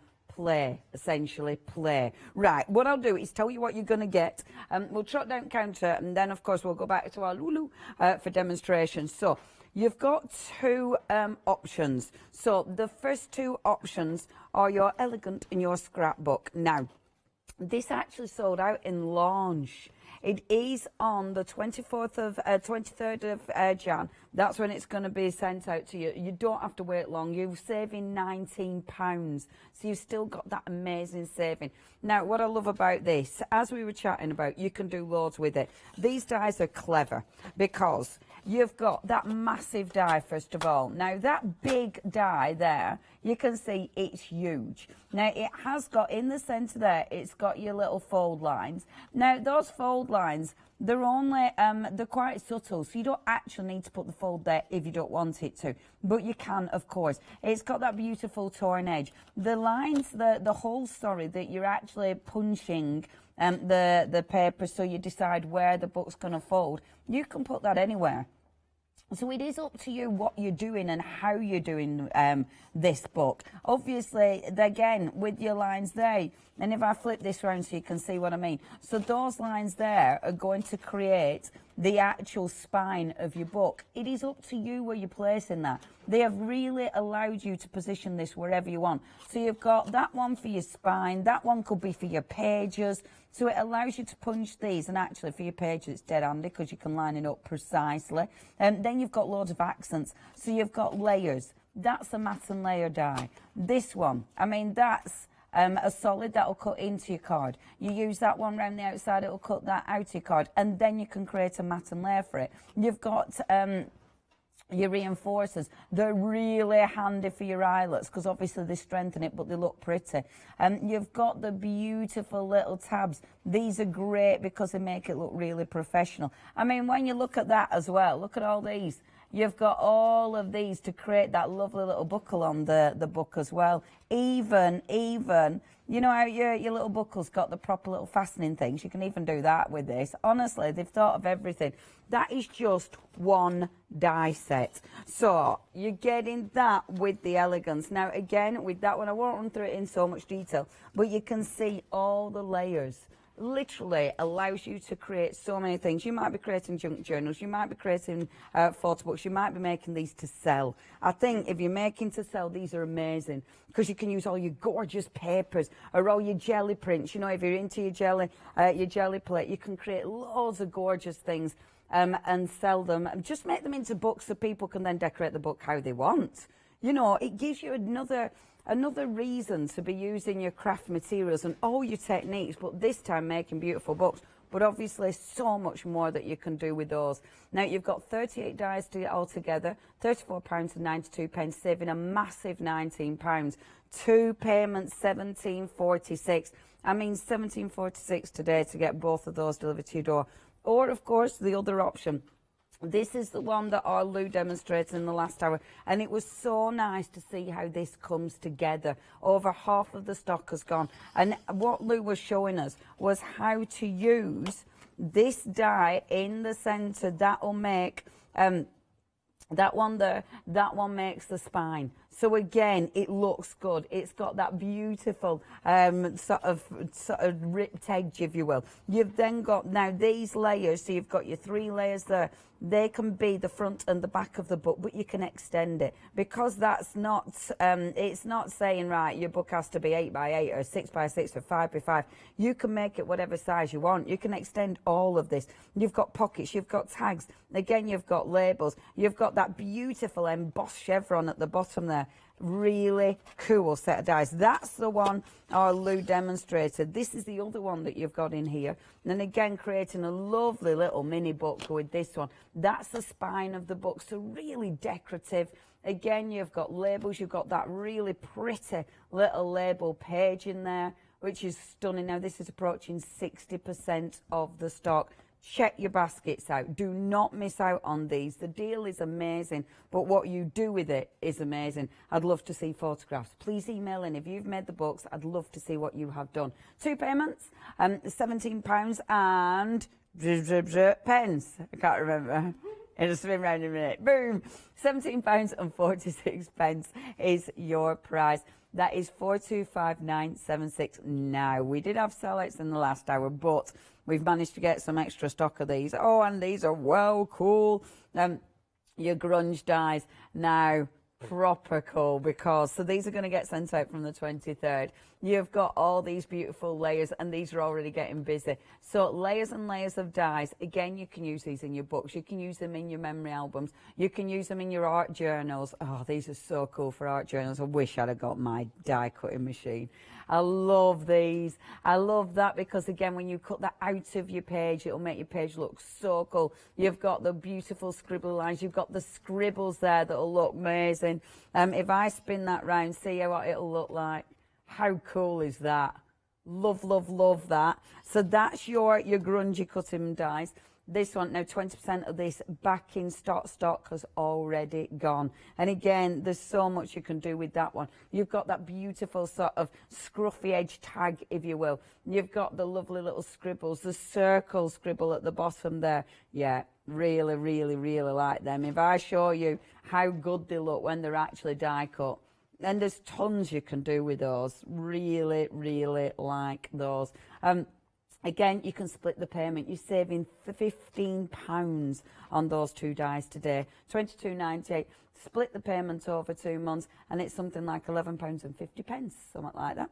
Essentially play. Right, what I'll do is tell you what you're going to get. We'll trot down counter and then, of course, we'll go back to our Lulu for demonstration. So you've got two options. So the first two options are your elegant and your scrapbook. Now, This actually sold out in launch. It is on the 23rd of Jan. That's when it's going to be sent out to you. You don't have to wait long. You're saving £19. So you've still got that amazing saving. Now, what I love about this, as we were chatting about, you can do loads with it. These dies are clever because you've got that massive die, first of all. Now, that big die there, you can see it's huge. Now, it has got, in the centre there, it's got your little fold lines. Now, those fold lines, they're only, they're quite subtle, so you don't actually need to put the fold there if you don't want it to. But you can, of course. It's got that beautiful torn edge. The lines, the holes, sorry, that you're actually punching the paper so you decide where the book's going to fold, you can put that anywhere. So it is up to you what you're doing and how you're doing this book. Obviously, again, with your lines there, and if I flip this around so you can see what I mean. So those lines there are going to create the actual spine of your book. It is up to you where you're placing that. They have really allowed you to position this wherever you want. So you've got that one for your spine, that one could be for your pages. So it allows you to punch these, and actually for your pages it's dead handy because you can line it up precisely. And then you've got loads of accents. So you've got layers. That's a matte and layer die. This one, I mean, that's a solid that'll cut into your card. You use that one round the outside, it'll cut that out of your card, and then you can create a matte and layer for it. You've got your reinforcers. They're really handy for your eyelets because obviously they strengthen it, but they look pretty. You've got the beautiful little tabs. These are great because they make it look really professional. I mean, when you look at that as well, look at all these. You've got all of these to create that lovely little buckle on the book as well. Even, you know how your little buckle's got the proper little fastening things? You can even do that with this. Honestly, they've thought of everything. That is just one die set. So you're getting that with the elegance. Now, again, with that one, I won't run through it in so much detail, but you can see all the layers. Literally allows you to create so many things. You might be creating junk journals, you might be creating photo books, you might be making these to sell. I think if you're making to sell, these are amazing because you can use all your gorgeous papers or all your jelly prints. You know, if you're into your jelly plate, you can create loads of gorgeous things and sell them. Just make them into books so people can then decorate the book how they want. You know, it gives you another reason to be using your craft materials and all your techniques, but this time making beautiful books. But obviously so much more that you can do with those. Now you've got 38 dies to get all together, £34.92, saving a massive £19. 2 payments, £17.46. I mean £17.46 today to get both of those delivered to your door. Or of course the other option. This is the one that our Lou demonstrated in the last hour, and it was so nice to see how this comes together. Over half of the stock has gone, and what Lou was showing us was how to use this die in the centre. That'll make that one there, that one makes the spine. So again, it looks good. It's got that beautiful sort of ripped edge, if you will. You've then got now these layers. So you've got your 3 layers there. They can be the front and the back of the book, but you can extend it because that's not. It's not saying right. Your book has to be 8 by 8 or 6 by 6 or 5 by 5. You can make it whatever size you want. You can extend all of this. You've got pockets. You've got tags. Again, you've got labels. You've got that beautiful embossed chevron at the bottom there. Really cool set of dies. That's the one our Lou demonstrated. This is the other one that you've got in here. And again, creating a lovely little mini book with this one. That's the spine of the book, so really decorative. Again, you've got labels. You've got that really pretty little label page in there, which is stunning. Now, this is approaching 60% of the stock. Check your baskets out. Do not miss out on these. The deal is amazing, but what you do with it is amazing. I'd love to see photographs. Please email in if you've made the books. I'd love to see what you have done. 2 payments, £17 and pence. I can't remember. It'll spin round in a minute. Boom! £17.46 is your price. That is 425976 now. We did have sellouts in the last hour, but we've managed to get some extra stock of these. Oh, and these are well cool. Your grunge dies. Now, Proper cool, because so these are going to get sent out from the 23rd. You've got all these beautiful layers, and these are already getting busy. So layers and layers of dies. Again, you can use these in your books. You can use them in your memory albums. You can use them in your art journals. Oh, these are so cool for art journals. I wish I'd have got my die cutting machine. I love these. I love that because, again, when you cut that out of your page, it'll make your page look so cool. You've got the beautiful scribbly lines. You've got the scribbles there that'll look amazing. If I spin that round, see what it'll look like. How cool is that? Love, love, love that. So that's your grungy cutting dies. This one, now 20% of this back in stock has already gone. And again, there's so much you can do with that one. You've got that beautiful sort of scruffy edge tag, if you will. You've got the lovely little scribbles, the circle scribble at the bottom there. Yeah, really, really, really like them. If I show you how good they look when they're actually die cut, and there's tons you can do with those. Really, really like those. Again, you can split the payment. You're saving £15 on those two dies today. £22.98. Split the payment over 2 months, and it's something like £11.50, something like that.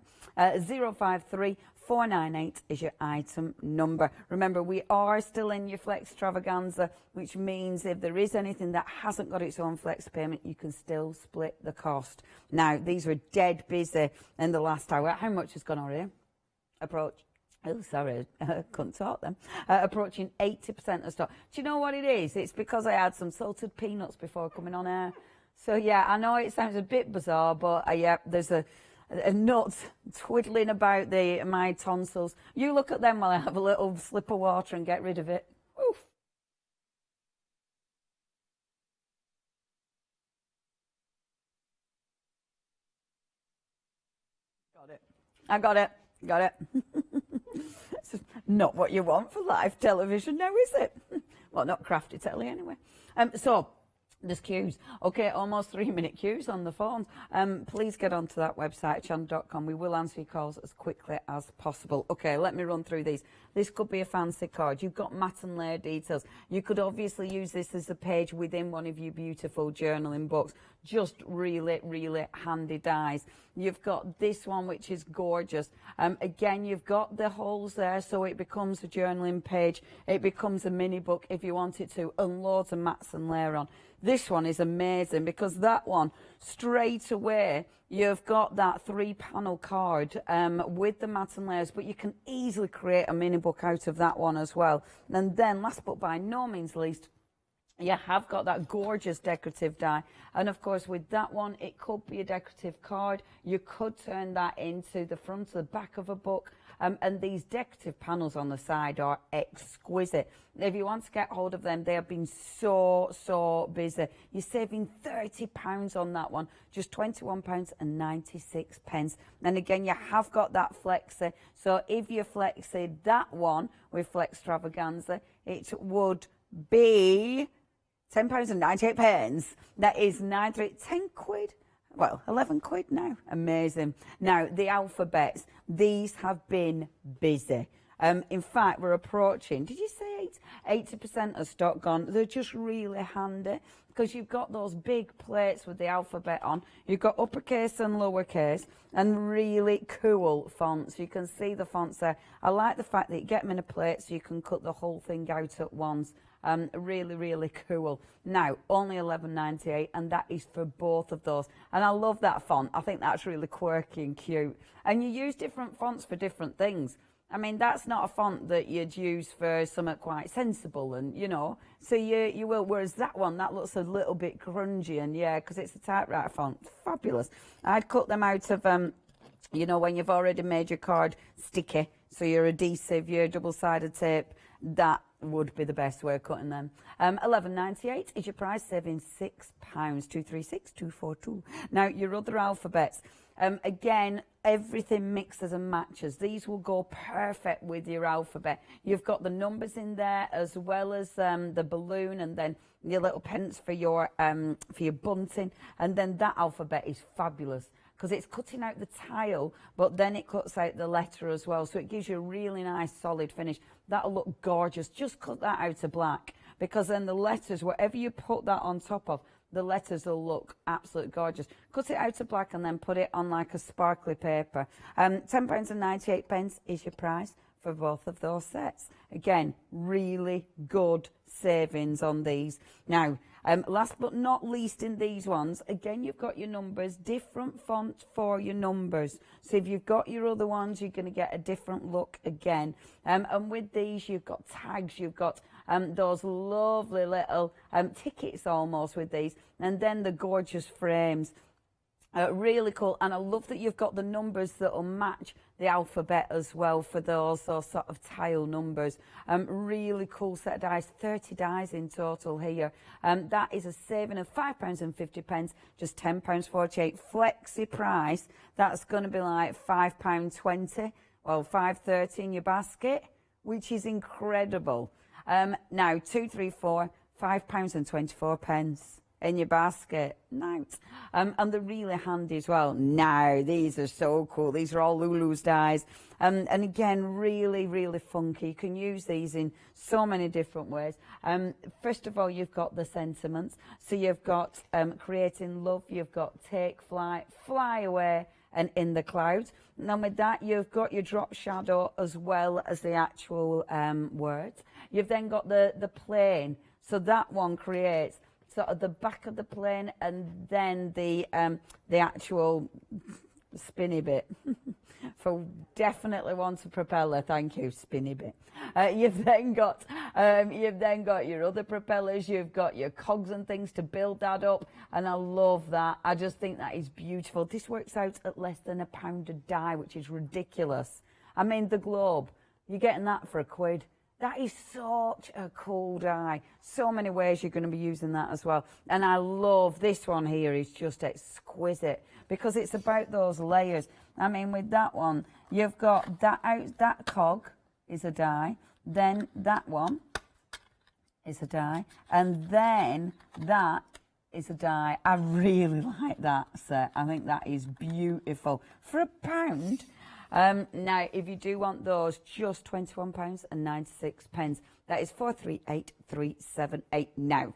053 498 is your item number. Remember, we are still in your Flexstravaganza, which means if there is anything that hasn't got its own flex payment, you can still split the cost. Now, these were dead busy in the last hour. How much has gone on here? Approach. Oh, sorry, I couldn't talk then. Approaching 80% of stock. Do you know what it is? It's because I had some salted peanuts before coming on air. So, yeah, I know it sounds a bit bizarre, but, yeah, there's a nut twiddling about my tonsils. You look at them while I have a little slip of water and get rid of it. Oof. Got it. I got it. Got it. It's not what you want for live television now, is it? Well, not crafty telly anyway. So there's queues. Okay, almost 3-minute queues on the phones. Please get onto that website, chan.com. We will answer your calls as quickly as possible. Okay, let me run through these. This could be a fancy card. You've got matte and layer details. You could obviously use this as a page within one of your beautiful journaling books. Just really, really handy dies. You've got this one, which is gorgeous. Again, you've got the holes there, so it becomes a journaling page. It becomes a mini book if you want it to, and loads of mats and layer on. This one is amazing because that one, straight away, you've got that 3-panel card with the mat and layers, but you can easily create a mini book out of that one as well. And then, last but by no means least, you have got that gorgeous decorative die. And of course, with that one, it could be a decorative card. You could turn that into the front or the back of a book. And these decorative panels on the side are exquisite. If you want to get hold of them, they have been so busy. You're saving £30 on that one, just £21.96. And again, you have got that flexi. So if you flexi that one with Flexstravaganza, it would be £10.98. That is 10 quid. Well, 11 quid now. Amazing. Now, the alphabets, these have been busy. In fact, we're approaching, did you say 80% of stock gone? They're just really handy because you've got those big plates with the alphabet on. You've got uppercase and lowercase and really cool fonts. You can see the fonts there. I like the fact that you get them in a plate so you can cut the whole thing out at once. Really, really cool. Now, only £11.98, and that is for both of those. And I love that font. I think that's really quirky and cute. And you use different fonts for different things. I mean, that's not a font that you'd use for something quite sensible, and, you know, so you will. Whereas that one, that looks a little bit grungy, and yeah, because it's a typewriter font. Fabulous. I'd cut them out of, you know, when you've already made your card sticky, so your adhesive, your double-sided tape, that would be the best way of cutting them. £11.98 is your price, saving £6. 236242. Now, your other alphabets. Again, everything mixes and matches. These will go perfect with your alphabet. You've got the numbers in there as well as the balloon, and then your little pence for your bunting. And then that alphabet is fabulous because it's cutting out the tile, but then it cuts out the letter as well. So it gives you a really nice solid finish. That'll look gorgeous. Just cut that out of black, because then the letters, whatever you put that on top of, the letters will look absolutely gorgeous. Cut it out to black and then put it on like a sparkly paper. £10.98 is your price for both of those sets. Again, really good savings on these. Now, last but not least in these ones, again, you've got your numbers, different font for your numbers. So if you've got your other ones, you're going to get a different look again. And with these, you've got tags, you've got those lovely little tickets almost with these, and then the gorgeous frames. Really cool, and I love that you've got the numbers that will match the alphabet as well for those sort of tile numbers. Really cool set of dies, 30 dies in total here. That is a saving of £5.50, just £10.48 flexi price. That's going to be like £5.20, well £5.30 in your basket, which is incredible. Now, 2, 3, 4, £5.24 in your basket. Nice. And they're really handy as well. Now, these are so cool. These are all Lulu's dies. And again, really, really funky. You can use these in so many different ways. First of all, you've got the sentiments. So you've got creating love. You've got take flight, fly away, and in the clouds. And with that, you've got your drop shadow as well as the actual words. You've then got the plane. So that one creates sort of the back of the plane and then the actual spinny bit. For definitely wants a propeller, thank you, spinny bit. You've then got your other propellers, you've got your cogs and things to build that up, and I love that. I just think that is beautiful. This works out at less than £1 a die, which is ridiculous. I mean, the globe, you're getting that for £1. That is such a cool die. So many ways you're going to be using that as well. And I love this one here, is just exquisite because it's about those layers. I mean, with that one, you've got that cog is a die, then that one is a die, and then that is a die. I really like that set. I think that is beautiful. For £1, now, if you do want those, just £21.96. That is 438378 now.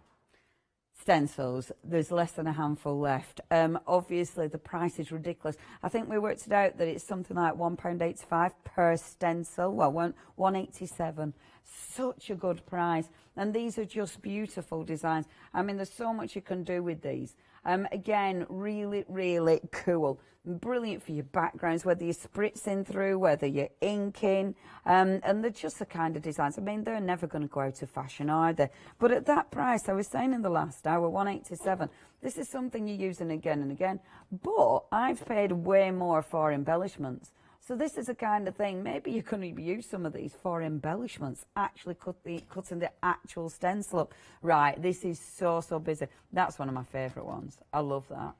Stencils, there's less than a handful left. Obviously, the price is ridiculous. I think we worked it out that it's something like £1.85 per stencil. Well, £1.87. Such a good price. And these are just beautiful designs. I mean, there's so much you can do with these. Again, really, really cool. Brilliant for your backgrounds, whether you're spritzing through, whether you're inking, and they're just the kind of designs. I mean, they're never going to go out of fashion, are they? But at that price, I was saying in the last hour, £1.87, this is something you're using again and again. But I've paid way more for embellishments. So this is the kind of thing, maybe you could use some of these for embellishments, actually cutting the actual stencil up. Right, this is so, so busy. That's one of my favourite ones. I love that.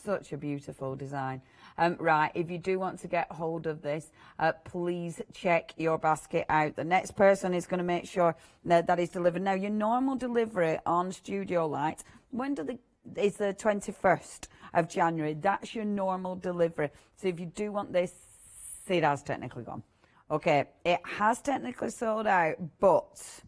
Such a beautiful design. Right, if you do want to get hold of this, please check your basket out. The next person is going to make sure that is delivered. Now, your normal delivery on Studio Light, is the 21st of January. That's your normal delivery. So if you do want this, see, it has technically gone. Okay, it has technically sold out, but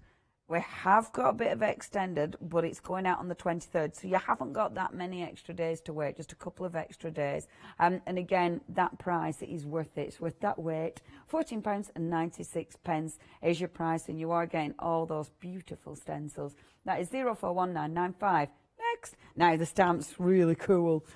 we have got a bit of extended, but it's going out on the 23rd. So you haven't got that many extra days to wait, just a couple of extra days. And again, that price is worth it. It's worth that wait. £14.96 is your price, and you are getting all those beautiful stencils. That is 041995. Next. Now, the stamp's really cool.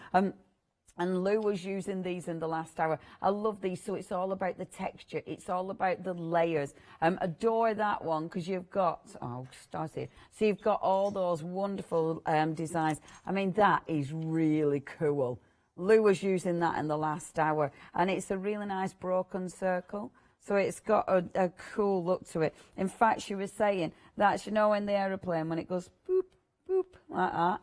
And Lou was using these in the last hour. I love these. So it's all about the texture. It's all about the layers. Adore that one because you've got, stars here. So you've got all those wonderful designs. I mean, that is really cool. Lou was using that in the last hour. And it's a really nice broken circle. So it's got a cool look to it. In fact, she was saying that, you know, in the aeroplane, when it goes boop, boop, like that,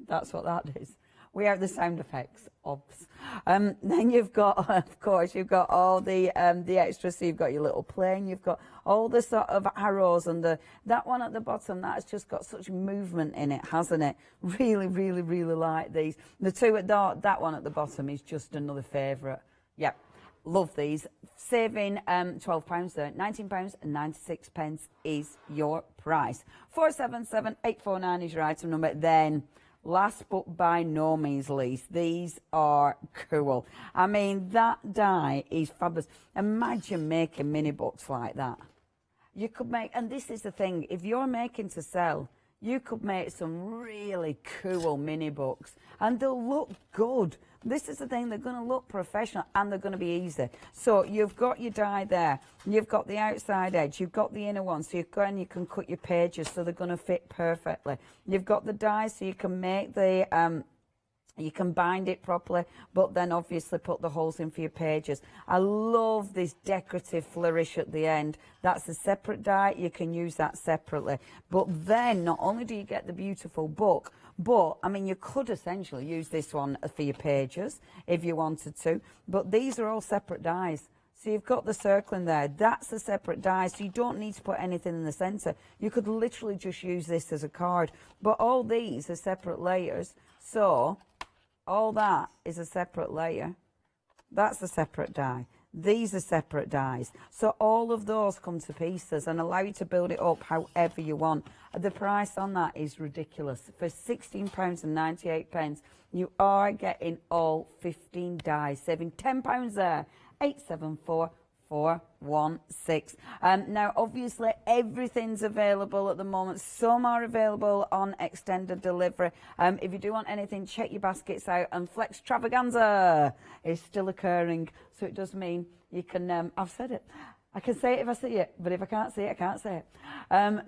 that's what that is. We have the sound effects, obs. Then you've got, of course, you've got all the extras. So you've got your little plane. You've got all the sort of arrows and that one at the bottom. That's just got such movement in it, hasn't it? Really, really, really like these. The two at that one at the bottom is just another favourite. Yep, love these. Saving £12 there. £19.96 is your price. 477849 is your item number. Then last but by no means least, these are cool. I mean, that die is fabulous. Imagine making mini books like that. You could make, and this is the thing, if you're making to sell, you could make some really cool mini books and they'll look good. This is the thing, they're going to look professional and they're going to be easy. So you've got your die there, you've got the outside edge, you've got the inner one, so you go and you can cut your pages so they're going to fit perfectly. You've got the die so you can make the, you can bind it properly, but then obviously put the holes in for your pages. I love this decorative flourish at the end. That's a separate die, you can use that separately. But then not only do you get the beautiful book, but, I mean, you could essentially use this one for your pages if you wanted to, but these are all separate dies. So you've got the circle in there, that's a separate die, so you don't need to put anything in the centre. You could literally just use this as a card, but all these are separate layers, so all that is a separate layer. That's a separate die. These are separate dies. So all of those come to pieces and allow you to build it up however you want. The price on that is ridiculous. For £16.98, you are getting all 15 dies, saving £10 there. 874416. Now, obviously, everything's available at the moment. Some are available on extended delivery. If you do want anything, check your baskets out. And Flexstravaganza is still occurring. So it does mean you can, I've said it. I can say it if I see it, but if I can't see it, I can't say it.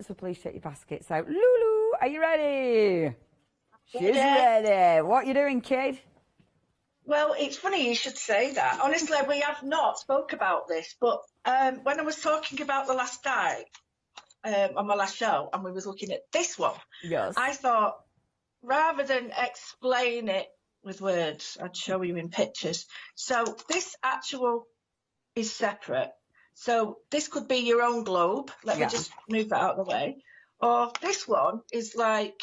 So please check your baskets out. Lulu, are you ready? She's ready. What are you doing, kid? Well, it's funny you should say that. Honestly, we have not spoke about this, but when I was talking about the last die on my last show, and we was looking at this one, yes, I thought rather than explain it with words, I'd show you in pictures. So this actual is separate. So this could be your own globe. Let me just move that out of the way. Or this one is like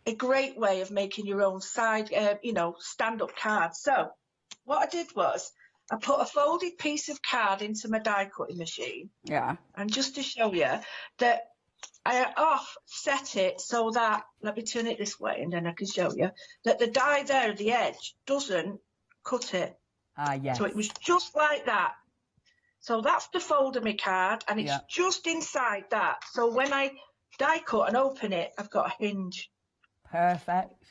a great way of making your own side, stand-up card. So what I did was I put a folded piece of card into my die cutting machine. Yeah. And just to show you that I offset it so that, let me turn it this way and then I can show you, that the die there at the edge doesn't cut it. Yes. So it was just like that. So that's the fold of my card and it's just inside that. So when I die cut and open it, I've got a hinge. Perfect.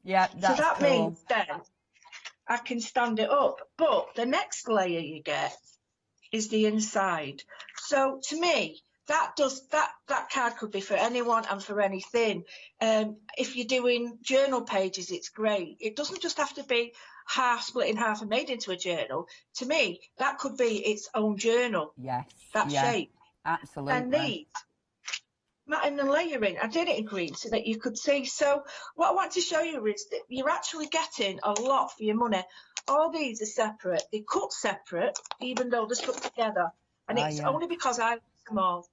Yeah, that's so that cool. means then I can stand it up. But the next layer you get is the inside. So to me, that card could be for anyone and for anything. If you're doing journal pages, it's great. It doesn't just have to be split in half and made into a journal. To me, that could be its own journal. Yes. That shape. Absolutely. And these, matting and layering, I did it in green so that you could see. So what I want to show you is that you're actually getting a lot for your money. All these are separate. They cut separate, even though they're stuck together. And it's only because I like them all.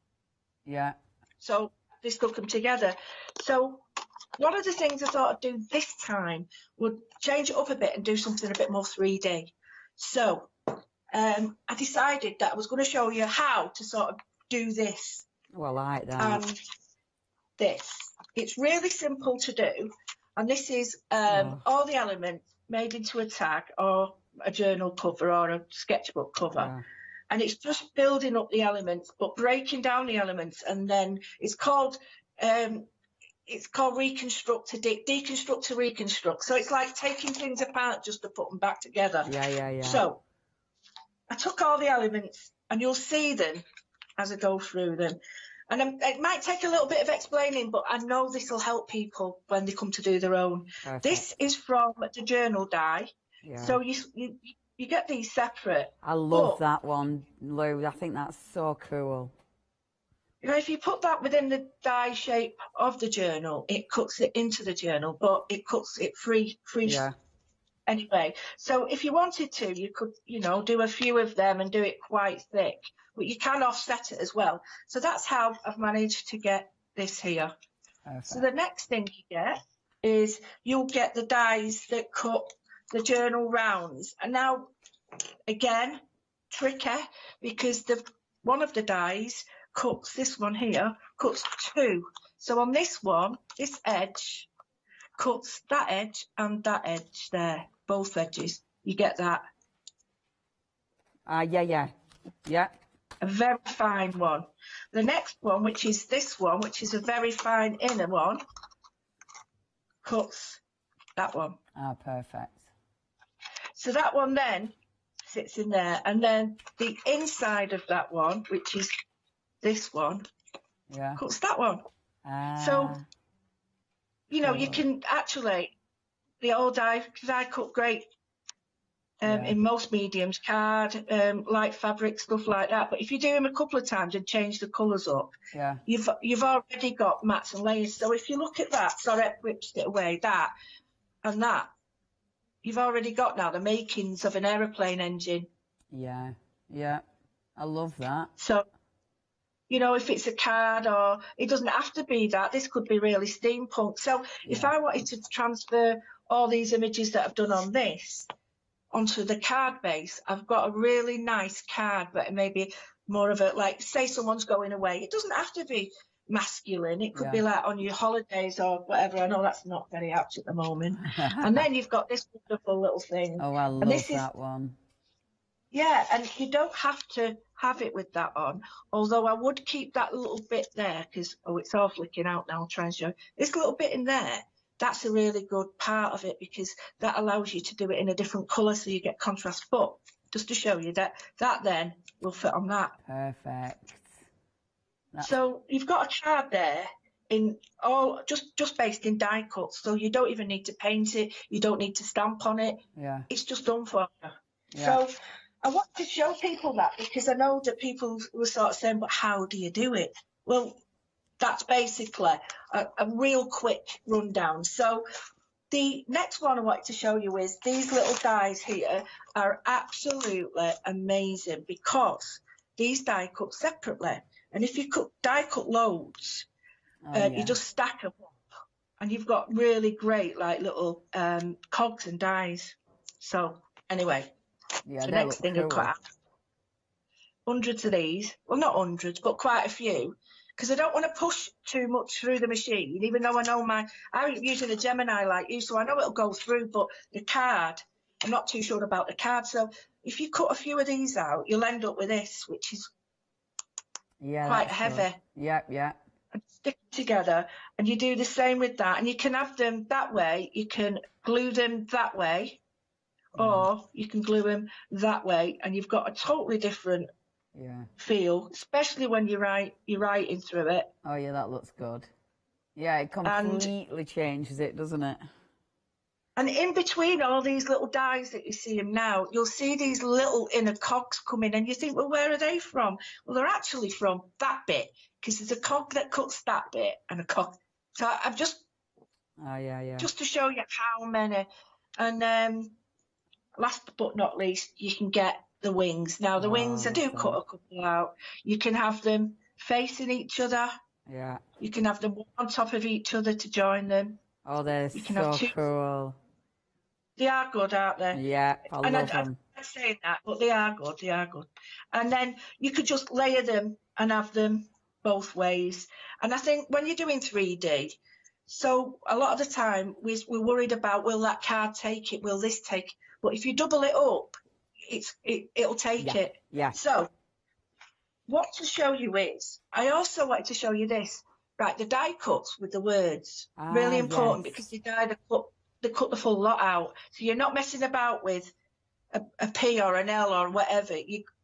Yeah. So they stuck them together. So one of the things I thought I'd do this time would change it up a bit and do something a bit more 3D. So I decided that I was going to show you how to sort of do this. Well, I like that. This. It's really simple to do. And this is all the elements made into a tag or a journal cover or a sketchbook cover. Yeah. And it's just building up the elements, but breaking down the elements. And then it's called reconstruct to deconstruct to reconstruct. So it's like taking things apart just to put them back together. Yeah. So I took all the elements and you'll see them as I go through them. And it might take a little bit of explaining, but I know this will help people when they come to do their own. Perfect. This is from the journal die. Yeah. So you get these separate. I love that one, Lou. I think that's so cool. You know, if you put that within the die shape of the journal, it cuts it into the journal, but it cuts it free. Yeah. Anyway, so if you wanted to, you could, do a few of them and do it quite thick. But you can offset it as well. So that's how I've managed to get this here. Perfect. So the next thing you get is you'll get the dies that cut the journal rounds. And now, again, tricky, because one of the dies cuts, this one here, cuts two. So on this one, this edge cuts that edge and that edge there, both edges. You get that? Yeah. A very fine one. The next one, which is this one, which is a very fine inner one, cuts that one. Perfect. So that one then sits in there, and then the inside of that one, which is this one, cuts that one. So, you know, you can actually, the old die cut great in most mediums, card, light fabric, stuff like that. But if you do them a couple of times and change the colours up, you've already got mats and layers. So if you look at that, sorry, I whipped it away, that and that, you've already got now the makings of an aeroplane engine. Yeah. I love that. So, you know, if it's a card, or it doesn't have to be that, this could be really steampunk. So if I wanted to transfer all these images that I've done on this onto the card base, I've got a really nice card, but maybe more of a, like, say someone's going away. It doesn't have to be masculine. It could be like on your holidays or whatever. I know that's not very apt at the moment. And then you've got this wonderful little thing. Oh, I love that one. Yeah, and you don't have to have it with that on, although I would keep that little bit there because, it's all flicking out now. I'll try and show you. This little bit in there, that's a really good part of it because that allows you to do it in a different colour so you get contrast. But just to show you that then will fit on that. Perfect. So you've got a card there in all just based in die cuts, so you don't even need to paint it, you don't need to stamp on it. Yeah. It's just done for you. Yeah. So I want to show people that because I know that people were sort of saying, but how do you do it? Well, that's basically a real quick rundown. So the next one I wanted to show you is these little dies here are absolutely amazing because these die cut separately. And if you die cut loads, you just stack them up and you've got really great like little cogs and dies. So anyway, the next thing I've got hundreds of these. Well, not hundreds, but quite a few. Because I don't want to push too much through the machine, even though I know I'm using a Gemini like you, so I know it'll go through, but the card, I'm not too sure about the card. So if you cut a few of these out, you'll end up with this, which is quite heavy. Good. Yeah. And stick it together, and you do the same with that. And you can have them that way, you can glue them that way, or you can glue them that way, and you've got a totally different feel, especially when you're writing through it. Oh yeah, that looks good. Yeah, it completely changes it, doesn't it? And in between all these little dies that you see them now, you'll see these little inner cogs come in, and you think, well, where are they from? Well, they're actually from that bit, because there's a cog that cuts that bit and a cog. So I've just just to show you how many. And last but not least, you can get the wings. Now the wings, I do cut a couple out. You can have them facing each other. Yeah. You can have them on top of each other to join them. Oh, they're so cool. They are good, aren't they? Yeah, I love them. I'm saying that, but they are good. They are good. And then you could just layer them and have them both ways. And I think when you're doing 3D, so a lot of the time we're worried about, will that card take it? Will this take it? But if you double it up, it'll take it. Yeah. So what to show you is, I also wanted to show you this. Right, the die cuts with the words, really important because they cut the full lot out. So you're not messing about with a P or an L or whatever.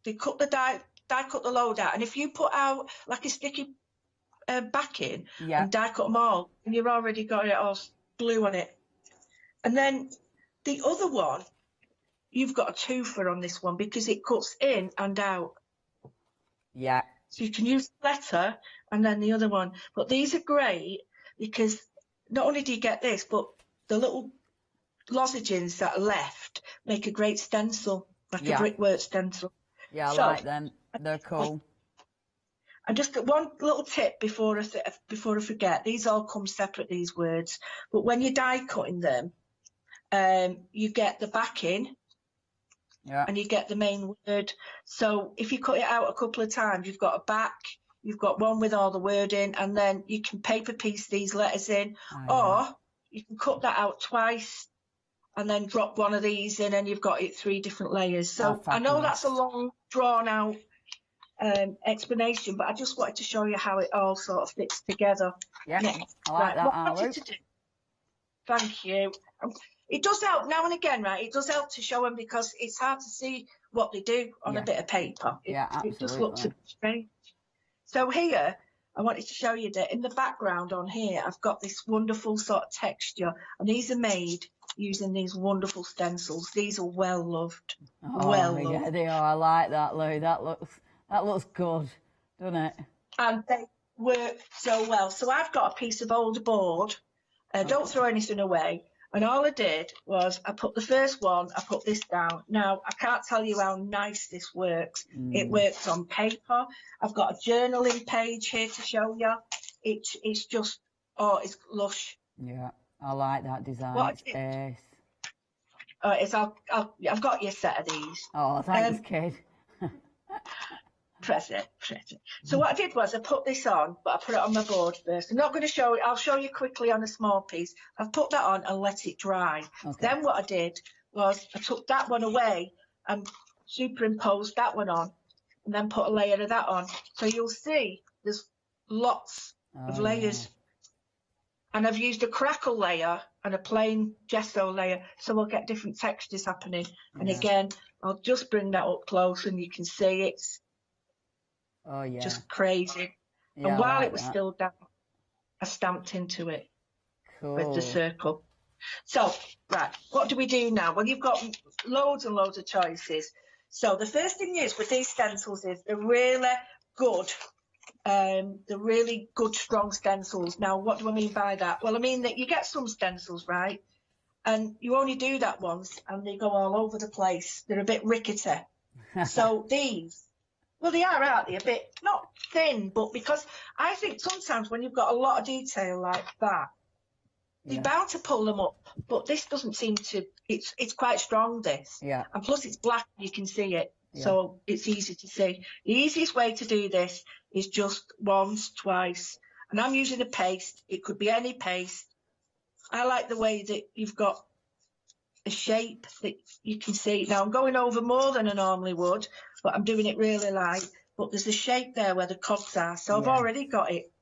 They cut the die cut the load out, and if you put out like a sticky backing and die cut them all, and you've already got it all glue on it. And then the other one, you've got a twofer on this one because it cuts in and out. Yeah. So you can use the letter and then the other one. But these are great because not only do you get this, but the little lozenges that are left make a great stencil, like a brickwork stencil. Yeah, I like them. They're cool. And just one little tip before I forget, these all come separate, these words. But when you're die cutting them, you get the backing. Yeah. And you get the main word. So if you cut it out a couple of times, you've got a back, you've got one with all the word in, and then you can paper piece these letters in, or you can cut that out twice and then drop one of these in and you've got it 3 different layers. So I know that's a long, drawn out explanation, but I just wanted to show you how it all sort of fits together. Yeah, next. I like that, what I wanted to do, thank you. It does help now and again, right? It does help to show them because it's hard to see what they do on a bit of paper. It just looks a bit strange. So here, I wanted to show you that in the background on here, I've got this wonderful sort of texture, and these are made using these wonderful stencils. These are well loved. Yeah, they are. I like that, Lou. That looks good, doesn't it? And they work so well. So I've got a piece of old board. Don't throw anything away. And all I did was I put the first one, I put this down. Now, I can't tell you how nice this works. It works on paper. I've got a journaling page here to show you. It's just, it's lush. Yeah, I like that design. I've got you a set of these. Oh, thanks, kid. Press it. So what I did was I put this on, but I put it on my board first. I'm not going to show it. I'll show you quickly on a small piece. I've put that on and let it dry. Then what I did was I took that one away and superimposed that one on and then put a layer of that on. So you'll see there's lots of layers. And I've used a crackle layer and a plain gesso layer, so we'll get different textures happening. And again, I'll just bring that up close and you can see it's just crazy. Yeah, and while like it was that. still down, I stamped into it Cool. with the circle. So, right, what do we do now? Well, you've got loads and loads of choices. So the first thing is with these stencils is they're really good. Strong stencils. Now, what do I mean by that? Well, I mean that you get some stencils, right? And you only do that once and they go all over the place. They're a bit rickety. So these, well, they are, aren't they? A bit, not thin, but because I think sometimes when you've got a lot of detail like that, you're bound to pull them up. But this doesn't seem to, it's quite strong, this. Yeah. And plus it's black, you can see it. So it's easy to see. The easiest way to do this is just once, twice. And I'm using a paste. It could be any paste. I like the way that you've got a shape that you can see. Now, I'm going over more than I normally would, but I'm doing it really light. But there's a shape there where the cogs are. So I've already got it.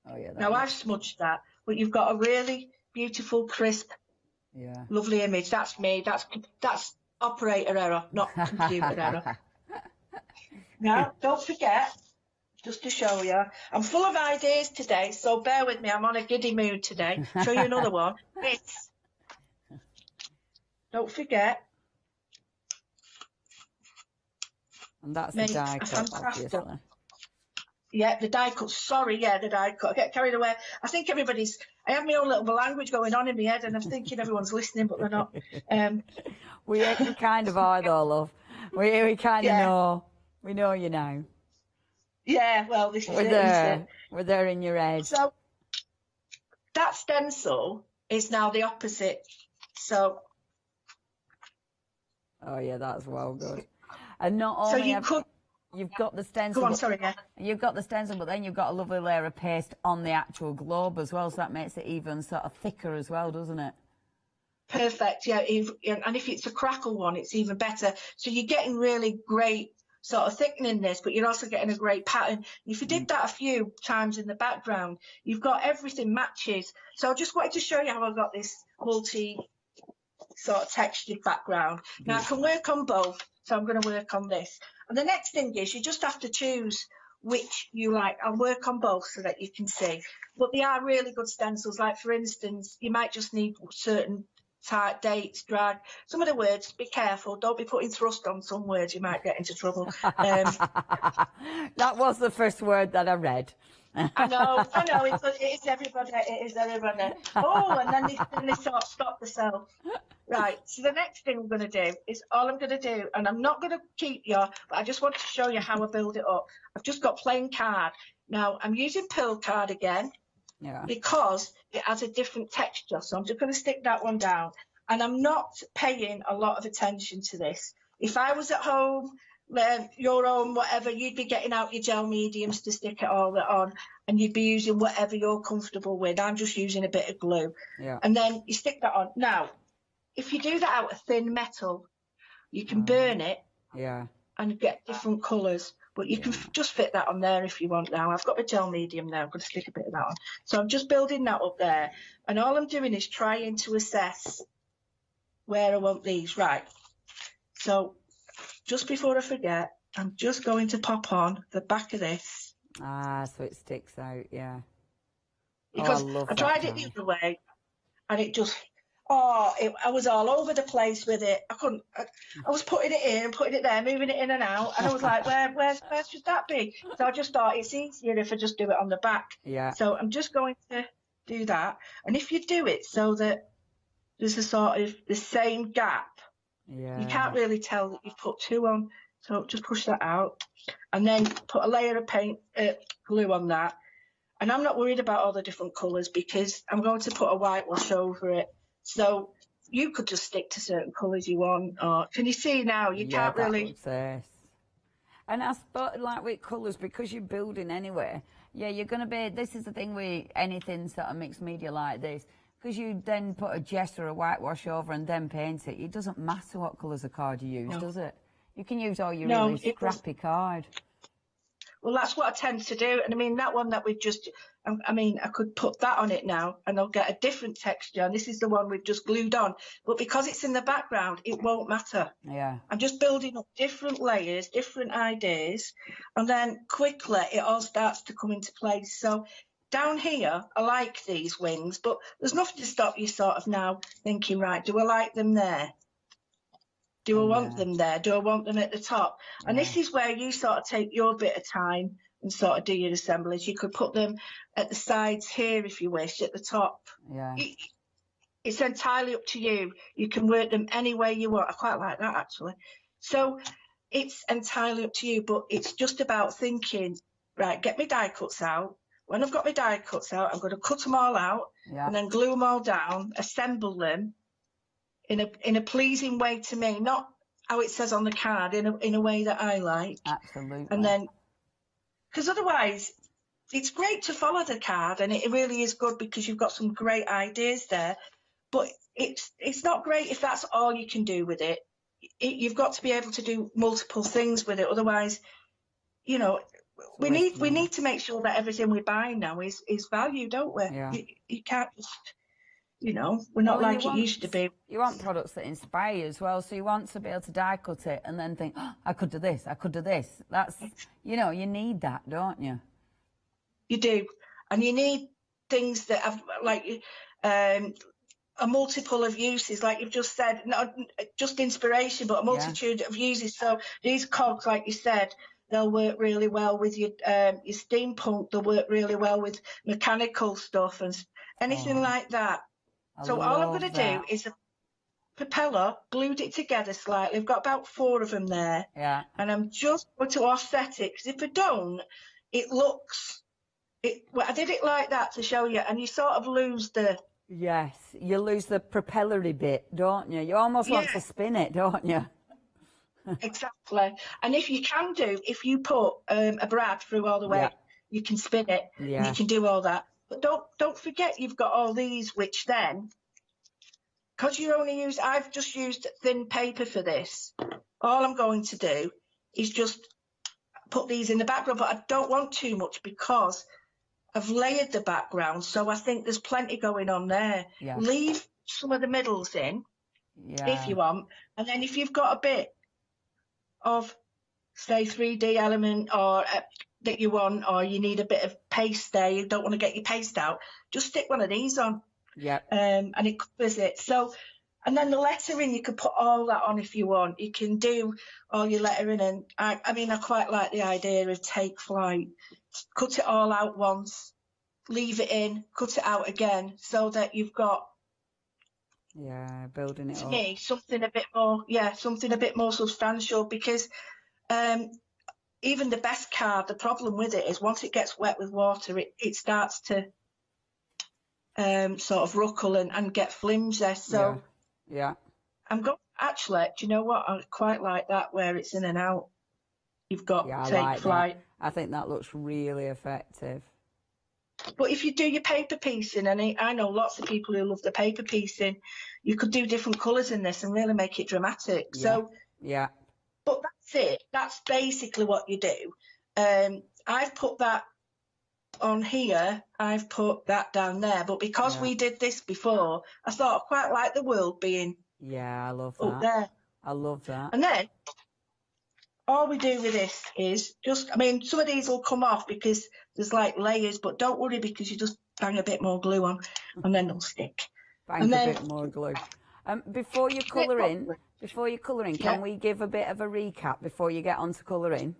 Oh, yeah. Now, I've smudged that. But you've got a really beautiful, crisp, lovely image. That's me. That's operator error, not computer error. Now, don't forget, just to show you, I'm full of ideas today, so bear with me. I'm on a giddy mood today. Show you another one. This. Don't forget. And that's the die cut, obviously. Yeah, the die cut. Sorry, the die cut. I get carried away. I think I have my own little language going on in my head, and I'm thinking everyone's listening, but they're not. We kind of are, though, love. We kind of know. We know you now. Yeah, well, this is it. We're there in your head. So that stencil is now the opposite. So. Oh yeah, that's well good. And not only you've got the stencil. Go on, sorry, You've got the stencil, but then you've got a lovely layer of paste on the actual globe as well, so that makes it even sort of thicker as well, doesn't it? Perfect, yeah. And if it's a crackle one, it's even better. So you're getting really great sort of thickening this, but you're also getting a great pattern. If you did that a few times in the background, you've got everything matches. So I just wanted to show you how I've got this multi sort of textured background. Now I can work on both, so I'm going to work on this. And the next thing is you just have to choose which you like. I'll work on both so that you can see. But they are really good stencils. Like, for instance, you might just need certain type, dates, drag. Some of the words, be careful. Don't be putting thrust on some words. You might get into trouble. That was the first word that I read. I know. It is everybody. Oh, and then they sort of stop themselves. Right, so the next thing I'm going to do is and I'm not going to keep you, but I just want to show you how I build it up. I've just got plain card. Now, I'm using pearl card again because it has a different texture. So I'm just going to stick that one down. And I'm not paying a lot of attention to this. If I was at home your own whatever, you'd be getting out your gel mediums to stick it all on, and you'd be using whatever you're comfortable with. I'm just using a bit of glue. Yeah. And then you stick that on. Now, if you do that out of thin metal, you can burn it and get different colours. But you can just fit that on there if you want now. I've got my gel medium now. I'm going to stick a bit of that on. So I'm just building that up there. And all I'm doing is trying to assess where I want these. Right. So just before I forget, I'm just going to pop on the back of this. Ah, so it sticks out, yeah. Because I tried it the other way, and it just, I was all over the place with it. I was putting it in, putting it there, moving it in and out, and I was like, where should that be? So I just thought it's easier if I just do it on the back. Yeah. So I'm just going to do that. And if you do it so that there's a sort of the same gap, you can't really tell that you've put two on. So just push that out and then put a layer of glue on that. And I'm not worried about all the different colours because I'm going to put a whitewash over it. So you could just stick to certain colours you want. Or can you see now? You can't really. And I suppose, like with colours, because you're building anyway, you're going to be, this is the thing with anything sort of mixed media like this, because you then put a gesso or a whitewash over and then paint it, it doesn't matter what colours of card you use, does it? You can use all your really scrappy card. Well, that's what I tend to do. And I mean, that one that we've just, I could put that on it now and I'll get a different texture. And this is the one we've just glued on. But because it's in the background, it won't matter. Yeah. I'm just building up different layers, different ideas. And then quickly, it all starts to come into place. So down here, I like these wings, but there's nothing to stop you sort of now thinking, right, do I like them there? Do I want them there? Do I want them at the top? And this is where you sort of take your bit of time and sort of do your assemblies. You could put them at the sides here if you wish, at the top. Yeah. It's entirely up to you. You can work them any way you want. I quite like that, actually. So it's entirely up to you, but it's just about thinking, right, get my die cuts out. When I've got my die cuts out, I'm going to cut them all out and then glue them all down, assemble them in a pleasing way to me, not how it says on the card, in a way that I like. Absolutely. And then, because otherwise, it's great to follow the card, and it really is good because you've got some great ideas there. But it's not great if that's all you can do with it. You've got to be able to do multiple things with it. Otherwise, you know, we need to make sure that everything we buy now is value, don't we? Yeah. You can't just. You know, we're not like it used to be. You want products that inspire you as well, so you want to be able to die cut it and then think, I could do this, I could do this. That's, you know, you need that, don't you? You do. And you need things that have, like, a multiple of uses, like you've just said, not just inspiration, but a multitude of uses. So these cogs, like you said, they'll work really well with your steampunk, they'll work really well with mechanical stuff and anything like that. So all I'm going to do is a propeller, glued it together slightly. I've got about 4 of them there. Yeah. And I'm just going to offset it, because if I don't, it looks... Well, I did it like that to show you, and you sort of lose the... Yes, you lose the propellery bit, don't you? You almost want to spin it, don't you? Exactly. And if you can do, if you put a brad through all the way, you can spin it, and you can do all that. But don't forget you've got all these, which then, because I've just used thin paper for this, all I'm going to do is just put these in the background, but I don't want too much because I've layered the background, so I think there's plenty going on there. Yeah. Leave some of the middles in, if you want, and then if you've got a bit of, say, 3D element or... that you want, or you need a bit of paste there, you don't want to get your paste out, just stick one of these on. Yeah. And it covers it. So, and then the lettering, you could put all that on if you want. You can do all your lettering, and I mean, I quite like the idea of take flight. Cut it all out once, leave it in, cut it out again, so that you've got... Yeah, building it up. To me, something a bit more substantial, because... even the best card, the problem with it is once it gets wet with water, it starts to sort of ruckle and get flimsy. So yeah. I'm going, actually, do you know what? I quite like that where it's in and out. you've got Yeah, I take like flight. that. I think that looks really effective. But if you do your paper piecing, and I know lots of people who love the paper piecing, you could do different colours in this and really make it dramatic. Yeah. So, yeah. But that's it. That's basically what you do. I've put that on here. I've put that down there. But because we did this before, I thought I quite like the world being I love up that. there. I love that. And then all we do with this is just, I mean, some of these will come off because there's like layers, but don't worry because you just bang a bit more glue on and then they'll stick. Bang a bit more glue. Before you colour in, can we give a bit of a recap before you get on to colouring?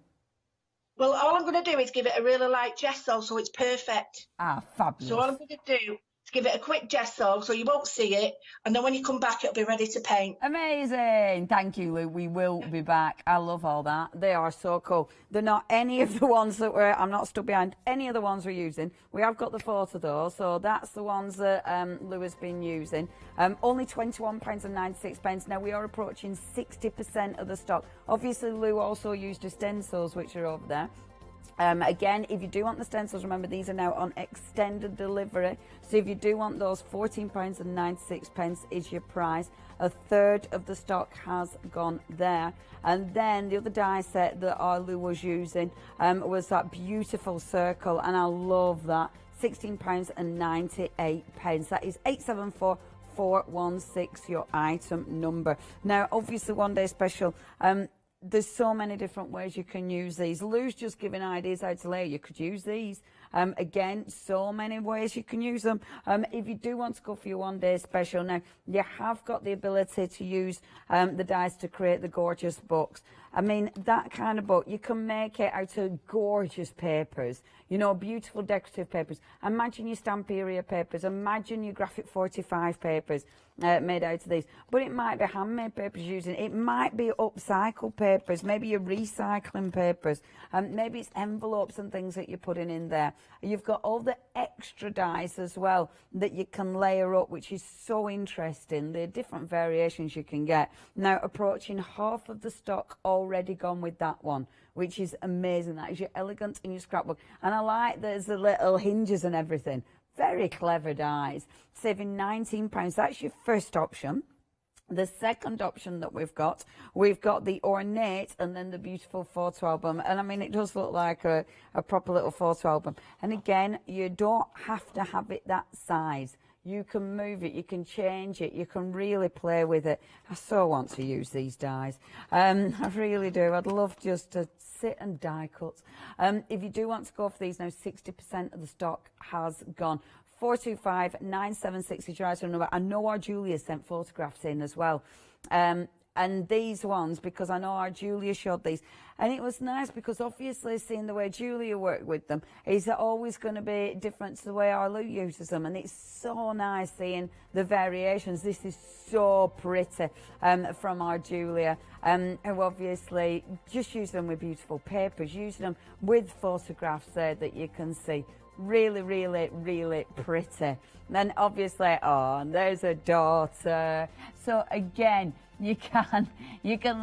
Well, all I'm going to do is give it a really light gesso so it's perfect. Ah, fabulous. So all I'm going to do is give it a quick gesso so you won't see it, and then when you come back it'll be ready to paint. Amazing. Thank you, Lou. We will be back. I love all that. They are so cool. They're not any of the ones that I'm not stuck behind any of the ones we're using. We have got the photo though, so that's the ones that Lou has been using. Only £21.96. Now we are approaching 60% of the stock. Obviously Lou also used the stencils which are over there. Again, if you do want the stencils, remember these are now on extended delivery. So if you do want those, £14.96 is your price. A third of the stock has gone there. And then the other die set that Lou was using was that beautiful circle, and I love that. £16.98. That is 874416, your item number. Now, obviously, one day special. There's so many different ways you can use these. Lou's just giving ideas how to layer. You could use these. Again, so many ways you can use them. If you do want to go for your one day special, now you have got the ability to use the dies to create the gorgeous books. I mean, that kind of book, you can make it out of gorgeous papers, you know, beautiful decorative papers. Imagine your Stamperia papers, imagine your Graphic 45 papers made out of these. But it might be handmade papers using, it might be upcycled papers, maybe your recycling papers, maybe it's envelopes and things that you're putting in there. You've got all the extra dies as well that you can layer up, which is so interesting. The different variations you can get. Now, approaching half of the stock already gone with that one, which is amazing. That is your elegant and your scrapbook. And I like there's the little hinges and everything. Very clever dies. Saving £19. That's your first option. The second option that we've got the ornate and then the beautiful photo album. And I mean, it does look like a proper little photo album. And again, you don't have to have it that size. You can move it, you can change it, you can really play with it. I so want to use these dies. I really do. I'd love just to sit and die cut. If you do want to go for these now, 60% of the stock has gone. 425-976 is your item number. I know our Julia sent photographs in as well. And these ones, because I know our Julia showed these. And it was nice because obviously seeing the way Julia worked with them is always going to be different to the way our Lou uses them. And it's so nice seeing the variations. This is so pretty from our Julia, who obviously just use them with beautiful papers, using them with photographs there that you can see. Really, really, really pretty. And then obviously, oh, and there's a daughter. So again, you can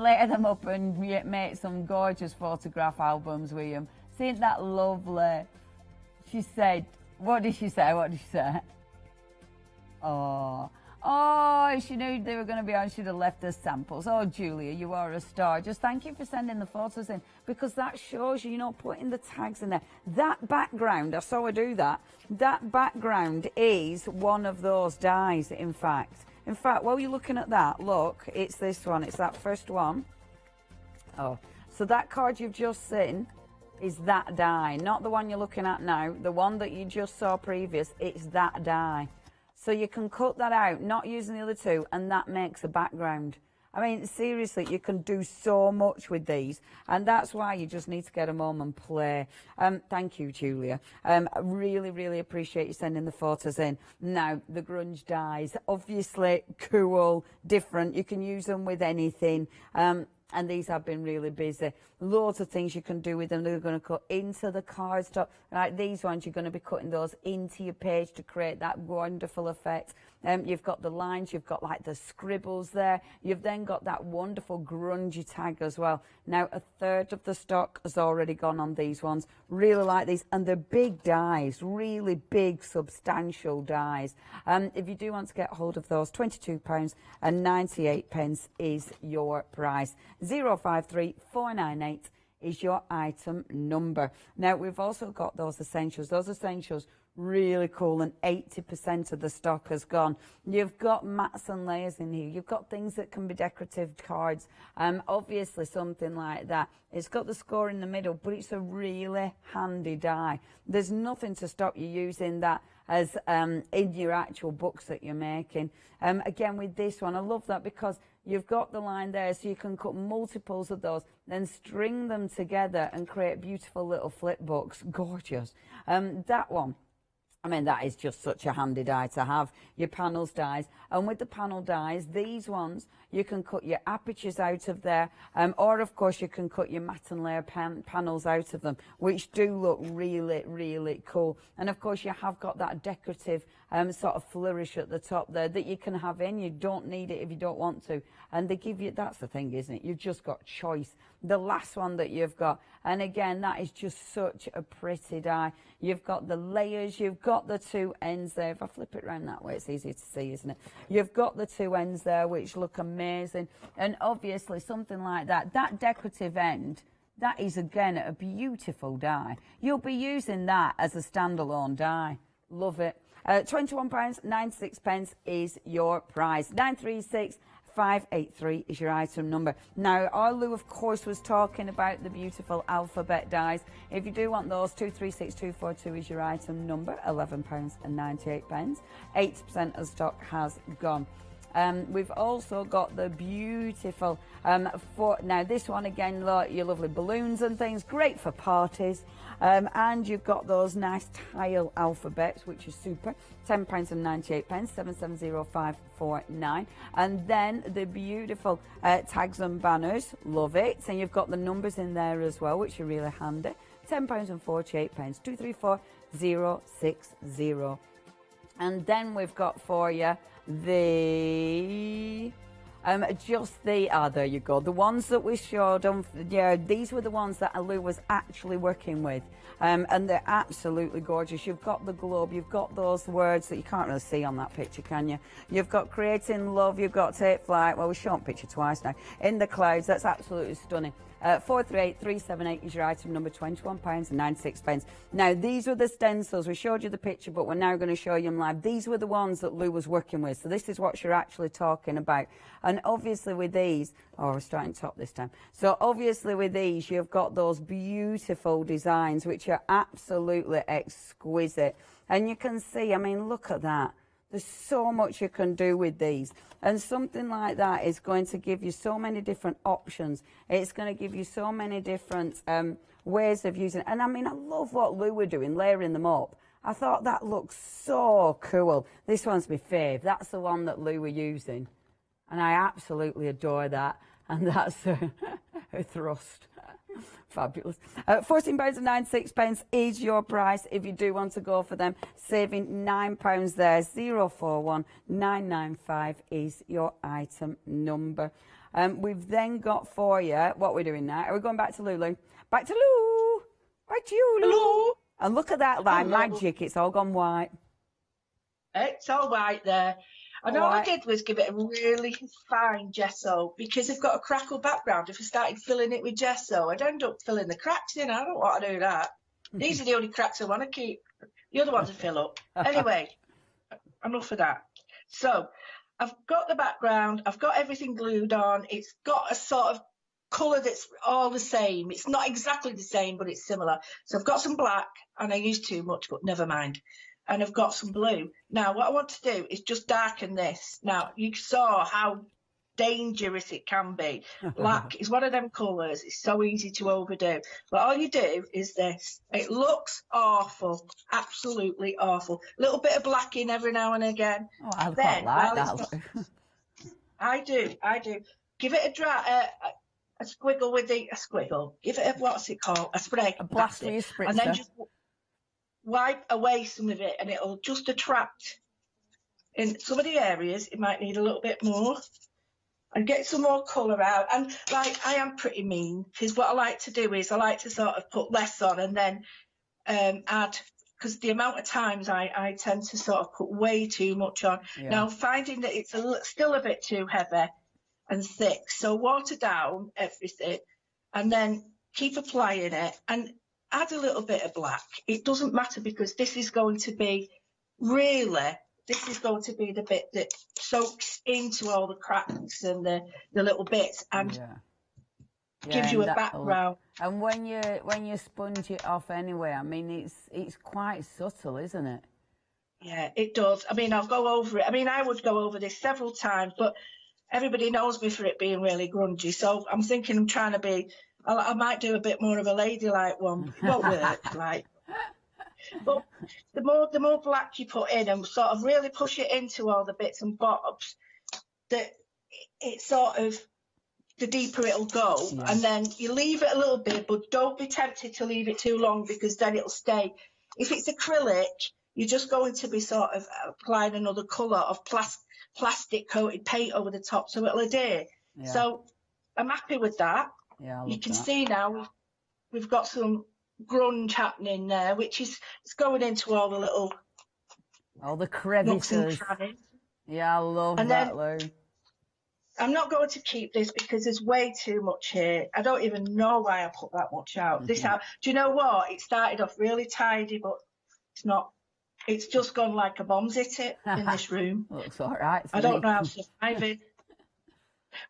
layer them up and make some gorgeous photograph albums with them. Isn't that lovely? She said, what did she say? Oh, if she knew they were going to be on, she'd have left us samples. Oh, Julia, you are a star. Just thank you for sending the photos in, because that shows you, putting the tags in there. That background, I saw her do that. That background is one of those dies, in fact. In fact, while you're looking at that, look, it's this one. It's that first one. Oh, so that card you've just seen is that die, not the one you're looking at now. The one that you just saw previous, it's that die. So you can cut that out, not using the other two, and that makes a background. I mean, seriously, you can do so much with these, and that's why you just need to get them home and play. Thank you, Julia. I really, really appreciate you sending the photos in. Now, the grunge dies, obviously cool, different. You can use them with anything. and these have been really busy. Loads of things you can do with them. They're going to cut into the cardstock. Like these ones, you're going to be cutting those into your page to create that wonderful effect. You've got the lines, you've got like the scribbles there. You've then got that wonderful grungy tag as well. Now, a third of the stock has already gone on these ones. Really like these, and they're big dies, really big, substantial dies. If you do want to get hold of those, £22.98 is your price. 053498 is your item number. Now, we've also got those essentials. Those essentials, really cool, and 80% of the stock has gone. You've got mats and layers in here. You've got things that can be decorative cards. Obviously, something like that. It's got the score in the middle, but it's a really handy die. There's nothing to stop you using that as in your actual books that you're making. Again, with this one, I love that because you've got the line there, so you can cut multiples of those, then string them together and create beautiful little flip books. Gorgeous. That one, I mean, that is just such a handy die to have, your panels dies. And with the panel dies, these ones, you can cut your apertures out of there, or of course you can cut your mat and layer panels out of them, which do look really, really cool. And of course you have got that decorative sort of flourish at the top there that you can have in. You don't need it if you don't want to. And they give you, that's the thing, isn't it? You've just got choice. The last one that you've got, and again, that is just such a pretty die. You've got the layers, you've got the two ends there. If I flip it around that way, it's easier to see, isn't it? You've got the two ends there, which look amazing. And obviously, something like that, that decorative end, that is, again, a beautiful die. You'll be using that as a standalone die. Love it. £21.96 is your price. 936-583 is your item number. Now, our Lou, of course, was talking about the beautiful alphabet dies. If you do want those, 236242 is your item number, £11.98. 80% of stock has gone. We've also got the beautiful, now this one again, your lovely balloons and things, great for parties. And you've got those nice tile alphabets, which is super, £10.98, 770549. And then the beautiful tags and banners, love it. And you've got the numbers in there as well, which are really handy, £10.48, 234060. And then we've got for you the there you go, the ones that we showed on, yeah, these were the ones that Lou was actually working with, and they're absolutely gorgeous. You've got the globe, you've got those words that you can't really see on that picture, can you? You've got creating love, you've got take flight, well, we've shown picture twice now, in the clouds. That's absolutely stunning. 438378 is your item number, £21.96. Now, these were the stencils. We showed you the picture, but we're now going to show you them live. These were the ones that Lou was working with. So this is what you're actually talking about. And obviously with these, we're starting top this time. So obviously with these, you've got those beautiful designs, which are absolutely exquisite. And you can see, I mean, look at that. There's so much you can do with these. And something like that is going to give you so many different options. It's going to give you so many different ways of using it. And I mean, I love what Lou were doing, layering them up. I thought that looks so cool. This one's my fave. That's the one that Lou were using. And I absolutely adore that. And that's her thrust. Fabulous. £14.96 is your price if you do want to go for them, saving £9 there. 041995 is your item number. We've then got for you, what we're doing now, are we going back to Lulu? Back to Lou. Back to you, Lou. Hello. And look at that line, magic, it's all gone white. It's all white there. And all I did was give it a really fine gesso, because I've got a crackle background. If I started filling it with gesso, I'd end up filling the cracks in. I don't want to do that. These are the only cracks I want to keep. The other ones I fill up. Anyway, enough of that. So I've got the background. I've got everything glued on. It's got a sort of colour that's all the same. It's not exactly the same, but it's similar. So I've got some black, and I used too much, but never mind. And I've got some blue. Now, what I want to do is just darken this. Now, you saw how dangerous it can be. Black is one of them colours. It's so easy to overdo. But all you do is this. It looks awful, absolutely awful. A little bit of black in every now and again. Oh, I quite like that. I do. Give it a squiggle with a squiggle. Give it a, what's it called? A spray. A blast with your spritzer. And then just wipe away some of it, and it'll just attract. In some of the areas, it might need a little bit more. And get some more colour out. And like, I am pretty mean, because what I like to do is I like to sort of put less on and then add, because the amount of times I tend to sort of put way too much on. Yeah. Now, finding that it's still a bit too heavy and thick, so water down everything and then keep applying it and add a little bit of black. It doesn't matter, because this is going to be this is going to be the bit that soaks into all the cracks and the little bits and gives you a background. And when you sponge it off anyway, I mean, it's quite subtle, isn't it? Yeah, it does. I mean, I'll go over it. I mean, I would go over this several times, but everybody knows me for it being really grungy. So I'm thinking I'm trying to be, I might do a bit more of a ladylike one. It won't work, like. But the more black you put in and sort of really push it into all the bits and bobs, that it sort of, the deeper it'll go. Yeah. And then you leave it a little bit, but don't be tempted to leave it too long, because then it'll stay. If it's acrylic, you're just going to be sort of applying another colour of plastic coated paint over the top, so it'll adhere. Yeah. So I'm happy with that. Yeah, you can see now we've got some grunge happening there, which is it's going into all the crevices. Yeah, I love that, Lou. I'm not going to keep this because there's way too much here. I don't even know why I put that much out. Do you know what? It started off really tidy, but it's not. It's just gone like a bomb's hit it in this room. Looks all right. I don't know how to survive it.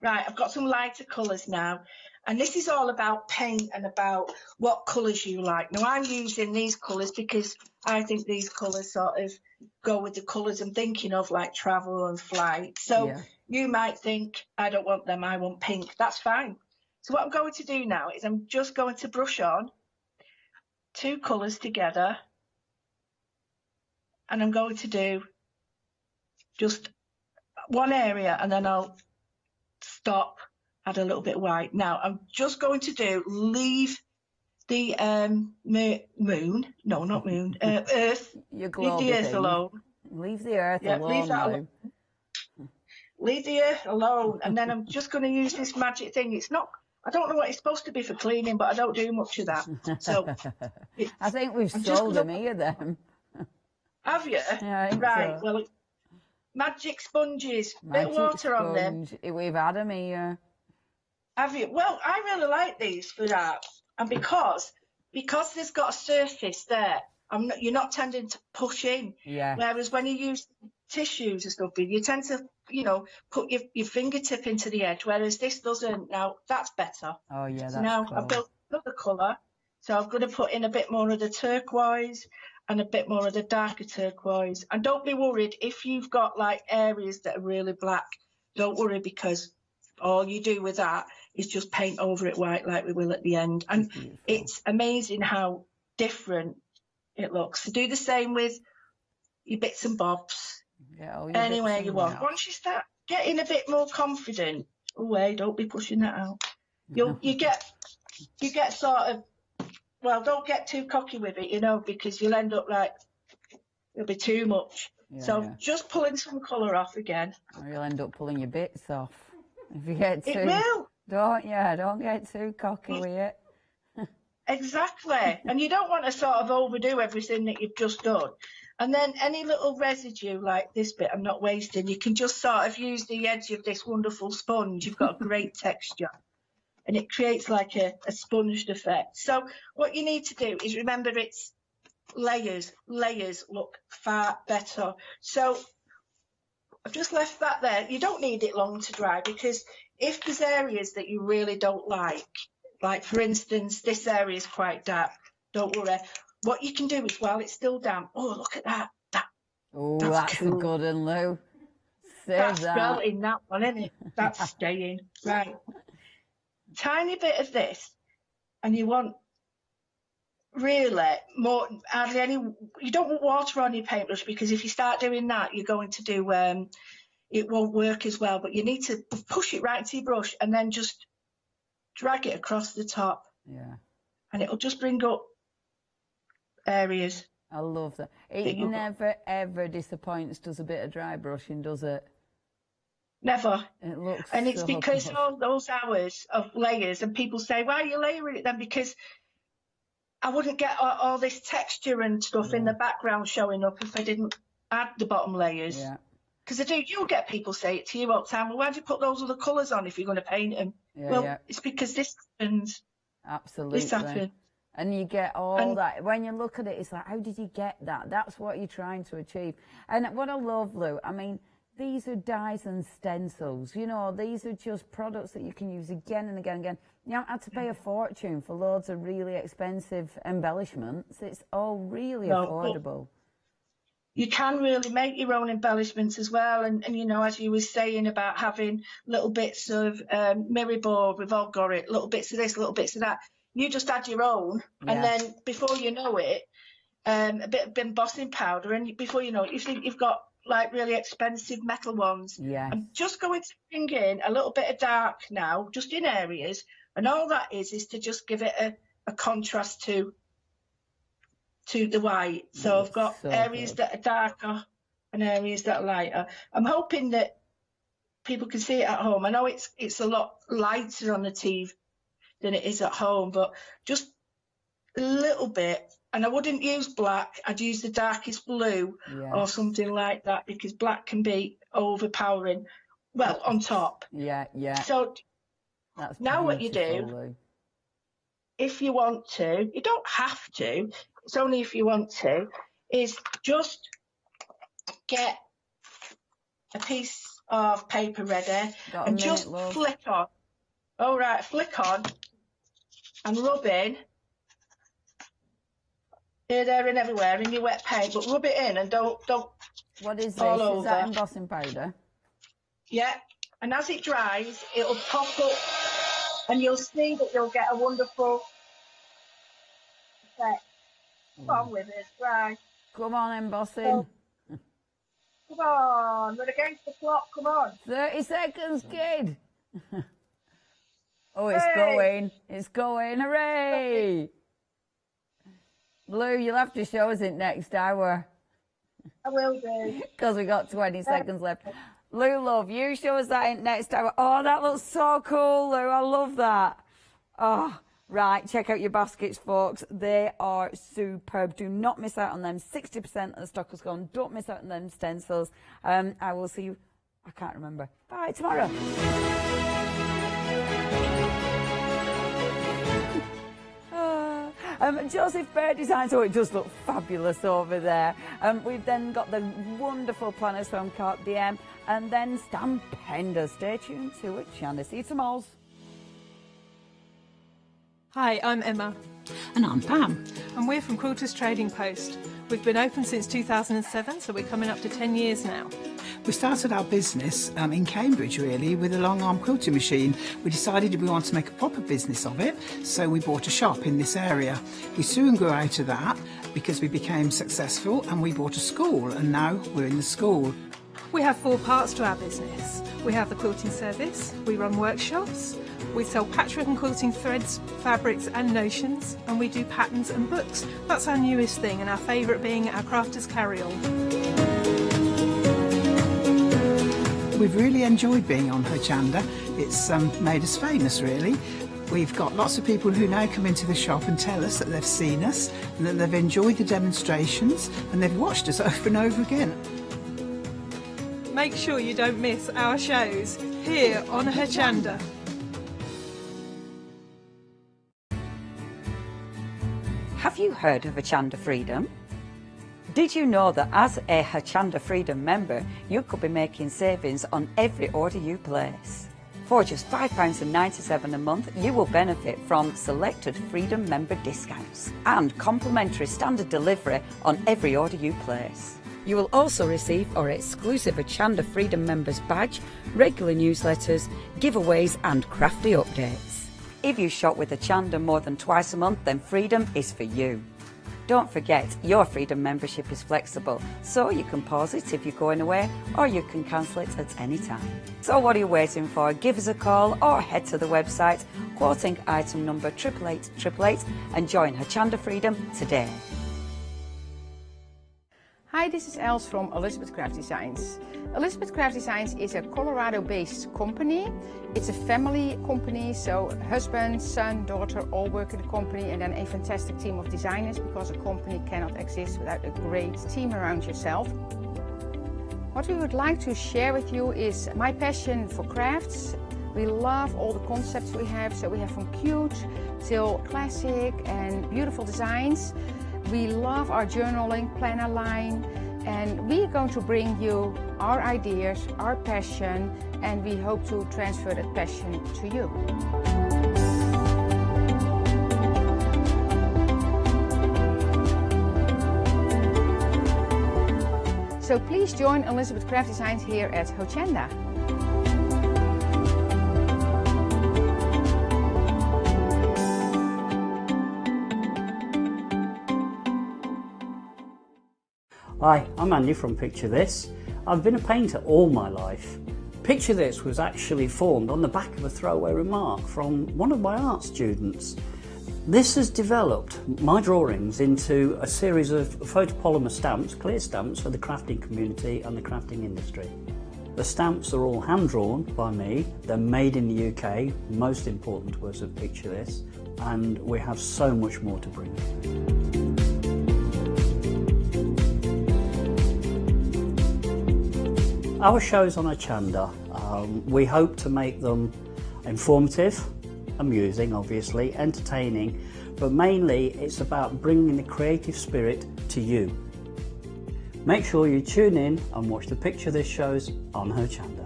Right, I've got some lighter colours now. And this is all about paint and about what colours you like. Now, I'm using these colours because I think these colours sort of go with the colours I'm thinking of, like travel and flight. So you might think, I don't want them, I want pink. That's fine. So what I'm going to do now is I'm just going to brush on 2 colours together. And I'm going to do just one area, and then I'll stop, add a little bit of white. Now I'm just going to leave the moon, no, not moon, earth, leave the earth alone. Leave the earth alone. Leave the earth alone, and then I'm just going to use this magic thing. It's not, I don't know what it's supposed to be for cleaning, but I don't do much of that. So I think we've sold them here then. Have you? Yeah, right, so. Well, magic sponges, bit of water on them. We've had them here. Have you? Well, I really like these for that, and because there's got a surface there, you're not tending to push in. Yeah. Whereas when you use tissues and stuff, you tend to, put your fingertip into the edge, whereas this doesn't. Now that's better. Oh yeah. That's now cool. I've built another colour, so I'm going to put in a bit more of the turquoise and a bit more of the darker turquoise. And don't be worried if you've got like areas that are really black. Don't worry, because all you do with that is just paint over it white like we will at the end. And it's amazing how different it looks. So do the same with your bits and bobs. Yeah, anywhere you want. Once you start getting a bit more confident, don't be pushing that out. You get sort of, well, don't get too cocky with it, because you'll end up like, it'll be too much. Yeah, just pulling some colour off again. Or you'll end up pulling your bits off. If you get too... It will. Don't get too cocky with it. Exactly. And you don't want to sort of overdo everything that you've just done. And then any little residue like this bit I'm not wasting, you can just sort of use the edge of this wonderful sponge. You've got a great texture. And it creates like a sponged effect. So what you need to do is remember it's layers. Layers look far better. So I've just left that there. You don't need it long to dry, because if there's areas that you really don't like for instance, this area is quite dark, don't worry. What you can do is, while it's still damp, look at that. That's cool. A good one, Lou. That's in that one, isn't it? That's staying. Right. Tiny bit of this, and you want really more, hardly any, you don't want water on your paintbrush, because if you start doing that, you're going to do, it won't work as well, but you need to push it right into your brush and then just drag it across the top. Yeah. And it'll just bring up areas. I love that. It never ever disappoints, does a bit of dry brushing, does it? Never. It looks and it's so because good. all those hours of layers, and people say, why are you layering it then? Because I wouldn't get all this texture and stuff in the background showing up if I didn't add the bottom layers. Yeah. Because you'll get people say it to you all the time, well, why do you put those other colours on if you're going to paint them? It's because this happens. Absolutely. This happened. And you get all that. When you look at it, it's like, how did you get that? That's what you're trying to achieve. And what I love, Lou, I mean, these are dies and stencils. You know, these are just products that you can use again and again and again. You haven't had to pay a fortune for loads of really expensive embellishments. It's all really affordable. You can really make your own embellishments as well. And you know, as you were saying about having little bits of mirror board, we've all got it, little bits of this, little bits of that. You just add your own, and then before you know it, a bit of embossing powder, and before you know it, you think you've got like really expensive metal ones. Yeah. I'm just going to bring in a little bit of dark now, just in areas, and all that is to just give it a contrast to the white. So I've got areas that are darker and areas that are lighter. I'm hoping that people can see it at home. I know it's a lot lighter on the TV than it is at home, but just a little bit. And I wouldn't use black. I'd use the darkest blue or something like that, because black can be overpowering. Well, on top. Yeah, yeah. So that's now what you do, Lou. if you want to, you don't have to, it's only if you want to, is just get a piece of paper ready and just flick on. All right, flick on and rub in. Here, there and everywhere in your wet paint, but rub it in and don't What is this? all over. Is that embossing powder? Yeah, and as it dries, it'll pop up and you'll see that you'll get a wonderful effect. Come on with it, dry. Come on, embossing. Come on, we're against the clock, come on. 30 seconds, kid. Oh, it's going. It's going. Hooray! Lou, you'll have to show us it next hour. I will do. Because we got 20 seconds left. Lou, love, you show us that in next hour. Oh, that looks so cool, Lou. I love that. Oh, right. Check out your baskets, folks. They are superb. Do not miss out on them. 60% of the stock is gone. Don't miss out on them stencils. I will see you. I can't remember. Bye, tomorrow. Joseph Bear Designs, oh, it does look fabulous over there. We've then got the wonderful planners from Carpe Diem, and then Stampendous. Stay tuned to it, Hochanda. See you tomorrow. Hi, I'm Emma. And I'm Pam. And we're from Quilters Trading Post. We've been open since 2007, so we're coming up to 10 years now. We started our business in Cambridge, really, with a long arm quilting machine. We decided we wanted to make a proper business of it, so we bought a shop in this area. We soon grew out of that because we became successful, and we bought a school, and now we're in the school. We have 4 parts to our business. We have the quilting service, we run workshops, we sell patchwork and quilting threads, fabrics and notions, and we do patterns and books. That's our newest thing, and our favourite being our crafters carry-all. We've really enjoyed being on Hochanda. It's made us famous, really. We've got lots of people who now come into the shop and tell us that they've seen us and that they've enjoyed the demonstrations and they've watched us over and over again. Make sure you don't miss our shows here on Hochanda. Have you heard of Hochanda Freedom? Did you know that as a Hochanda Freedom member, you could be making savings on every order you place? For just £5.97 a month, you will benefit from selected Freedom member discounts and complimentary standard delivery on every order you place. You will also receive our exclusive Hochanda Freedom members badge, regular newsletters, giveaways and crafty updates. If you shop with Hochanda more than twice a month, then Freedom is for you. Don't forget, your Freedom membership is flexible, so you can pause it if you're going away, or you can cancel it at any time. So what are you waiting for? Give us a call or head to the website, quoting item number 88888, and join Hochanda Freedom today. Hi, this is Els from Elizabeth Craft Designs. Elizabeth Craft Designs is a Colorado-based company. It's a family company, so husband, son, daughter all work in the company, and then a fantastic team of designers, because a company cannot exist without a great team around yourself. What we would like to share with you is my passion for crafts. We love all the concepts we have, so we have from cute till classic and beautiful designs. We love our journaling planner line, and we are going to bring you our ideas, our passion, and we hope to transfer that passion to you. So please join Elizabeth Craft Designs here at Hochanda. Hi, I'm Andy from Picture This. I've been a painter all my life. Picture This was actually formed on the back of a throwaway remark from one of my art students. This has developed my drawings into a series of photopolymer stamps, clear stamps for the crafting community and the crafting industry. The stamps are all hand-drawn by me, they're made in the UK, most important to us at Picture This, and we have so much more to bring. Our shows on Hochanda, we hope to make them informative, amusing obviously, entertaining, but mainly it's about bringing the creative spirit to you. Make sure you tune in and watch the Picture This shows on Hochanda.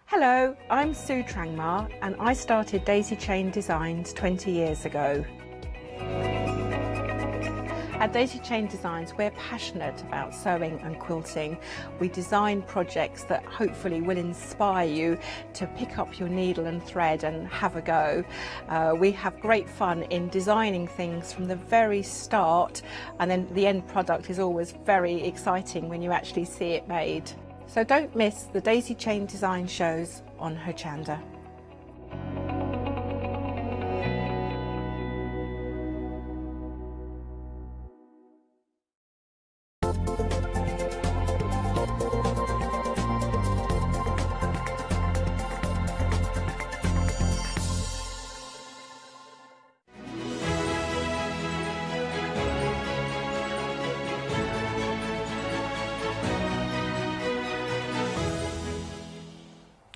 Hello, I'm Sue Trangmar and I started Daisy Chain Designs 20 years ago. At Daisy Chain Designs, we're passionate about sewing and quilting. We design projects that hopefully will inspire you to pick up your needle and thread and have a go. We have great fun in designing things from the very start, and then the end product is always very exciting when you actually see it made. So don't miss the Daisy Chain Design shows on Hochanda.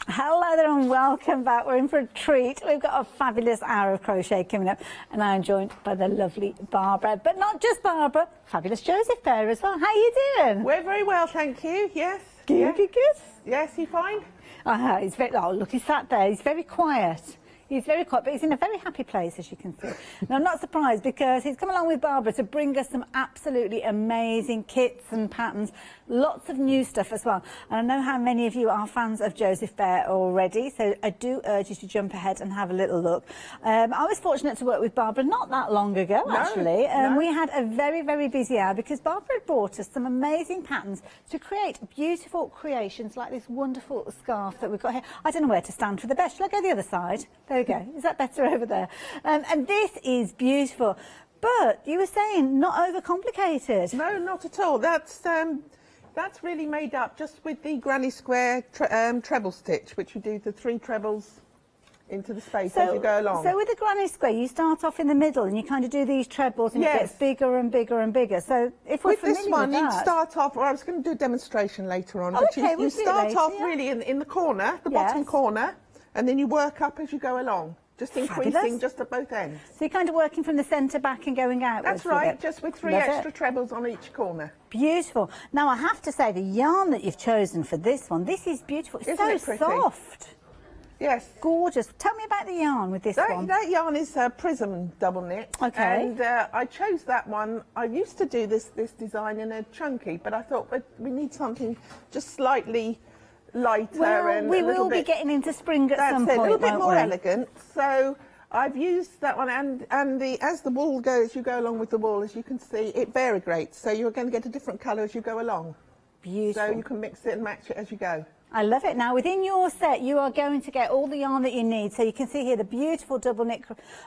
Hello there and welcome back. We're in for a treat. We've got a fabulous hour of crochet coming up, and I'm joined by the lovely Barbara, but not just Barbara, fabulous Joseph there as well. How are you doing? We're very well, thank you. Yes. Good, yeah. good, good. Yes, you fine? He's very, oh, look, he's sat there. He's very quiet. He's very quiet, but he's in a very happy place, as you can see. Now, I'm not surprised because he's come along with Barbara to bring us some absolutely amazing kits and patterns, lots of new stuff as well. And I know how many of you are fans of Joseph Bear already, so I do urge you to jump ahead and have a little look. I was fortunate to work with Barbara not that long ago, actually. We had a very, very busy hour because Barbara had brought us some amazing patterns to create beautiful creations like this wonderful scarf that we've got here. I don't know where to stand for the best. Shall I go the other side? There we go. Is that better over there? And this is beautiful. But you were saying not overcomplicated. No, not at all. That's really made up just with the granny square treble stitch, which you do the 3 trebles into the space as you go along. So with the granny square, you start off in the middle and you kind of do these trebles and it gets bigger and bigger and bigger. So if we're familiar with this one, with that, you start off, or I was going to do a demonstration later on, Oh, but okay, you start off really in the corner, the bottom corner, and then you work up as you go along, just increasing just at both ends. So you're kind of working from the centre back and going outwards. That's right, just with 3 extra trebles on each corner. Beautiful. Now I have to say the yarn that you've chosen for this one, this is beautiful. It's Isn't so it pretty? soft. Yes. Gorgeous. Tell me about the yarn with this one. That yarn is Prism double knit. Okay. And I chose that one. I used to do this design in a chunky, but I thought we need something just slightly lighter. Well, and we will be getting into spring at some point, a little bit won't more we? elegant. So I've used that one, and as the wool goes, you go along with the wool, as you can see, it variegates. So you're going to get a different colour as you go along. Beautiful. So you can mix it and match it as you go. I love it. Now, within your set, you are going to get all the yarn that you need. So you can see here the beautiful double knit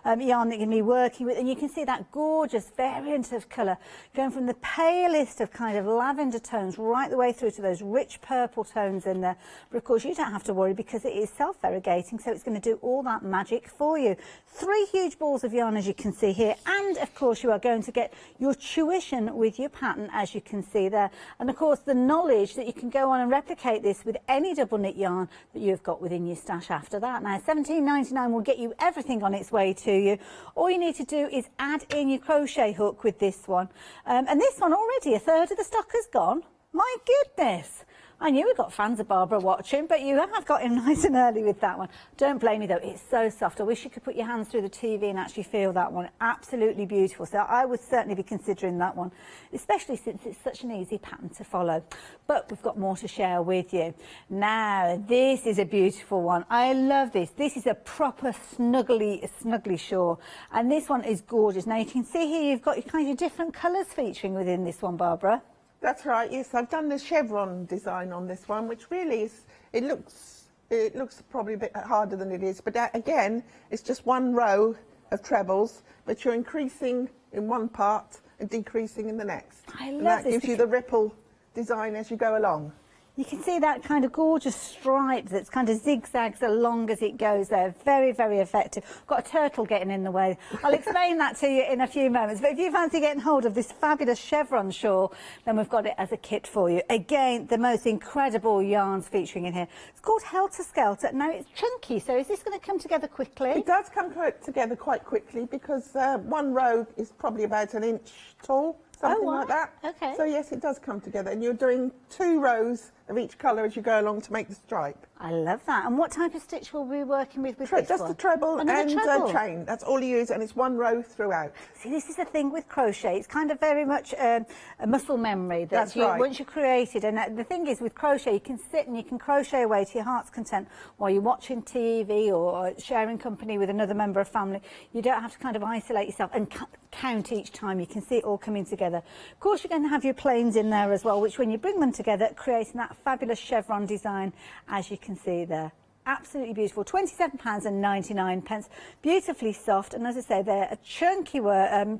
yarn that you're going to be working with. And you can see that gorgeous variant of colour going from the palest of kind of lavender tones right the way through to those rich purple tones in there. But of course, you don't have to worry because it is self-variegating. So it's going to do all that magic for you. 3 huge balls of yarn, as you can see here. And of course, you are going to get your tuition with your pattern, as you can see there. And of course, the knowledge that you can go on and replicate this with any double knit yarn that you've got within your stash after that. Now, $17.99 will get you everything on its way to you. All you need to do is add in your crochet hook with this one. And this one already, 1/3 of the stock has gone. My goodness. I knew we got fans of Barbara watching, but you have got in nice and early with that one. Don't blame me though, it's so soft. I wish you could put your hands through the TV and actually feel that one. Absolutely beautiful. So I would certainly be considering that one, especially since it's such an easy pattern to follow. But we've got more to share with you. Now, this is a beautiful one. I love this. This is a proper snuggly shawl. And this one is gorgeous. Now you can see here you've got your kind of different colours featuring within this one, Barbara. That's right, yes. I've done the chevron design on this one, which really is, it looks probably a bit harder than it is, but again, it's just one row of trebles, but you're increasing in one part and decreasing in the next. I love and that this gives you the ripple design as you go along. You can see that kind of gorgeous stripe that's kind of zigzags along as it goes there. Very, very effective. Got a turtle getting in the way. I'll explain that to you in a few moments. But if you fancy getting hold of this fabulous chevron shawl, then we've got it as a kit for you. Again, the most incredible yarns featuring in here. It's called Helter Skelter. Now, it's chunky, so is this going to come together quickly? It does come together quite quickly because one row is probably about 1 inch tall. Something like that. Okay. So yes, it does come together, and you're doing 2 rows of each colour as you go along to make the stripe. I love that. And what type of stitch will we be working with this Just one? a treble and treble. a chain. That's all you use, and it's 1 row throughout. See, this is the thing with crochet. It's kind of very much a muscle memory that That's right. Once you create it. And the thing is, with crochet, you can sit and you can crochet away to your heart's content while you're watching TV or sharing company with another member of family. You don't have to kind of isolate yourself and count each time. You can see it all coming together. Of course, you're going to have your planes in there as well, which when you bring them together, creating that fabulous chevron design, as you can see there. Absolutely beautiful. £27.99. Beautifully soft, and as I say, they're a chunky yarn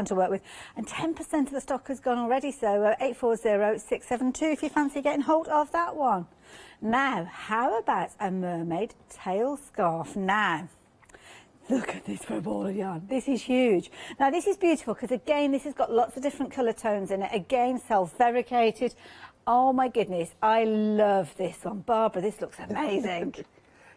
to work with, and 10% of the stock has gone already. So 840672 if you fancy getting hold of that one. Now, how about a mermaid tail scarf? Now, look at this for a ball of yarn. This is huge. Now, this is beautiful because, again, this has got lots of different colour tones in it. Again, self-variegated. Oh, my goodness. I love this one. Barbara, this looks amazing.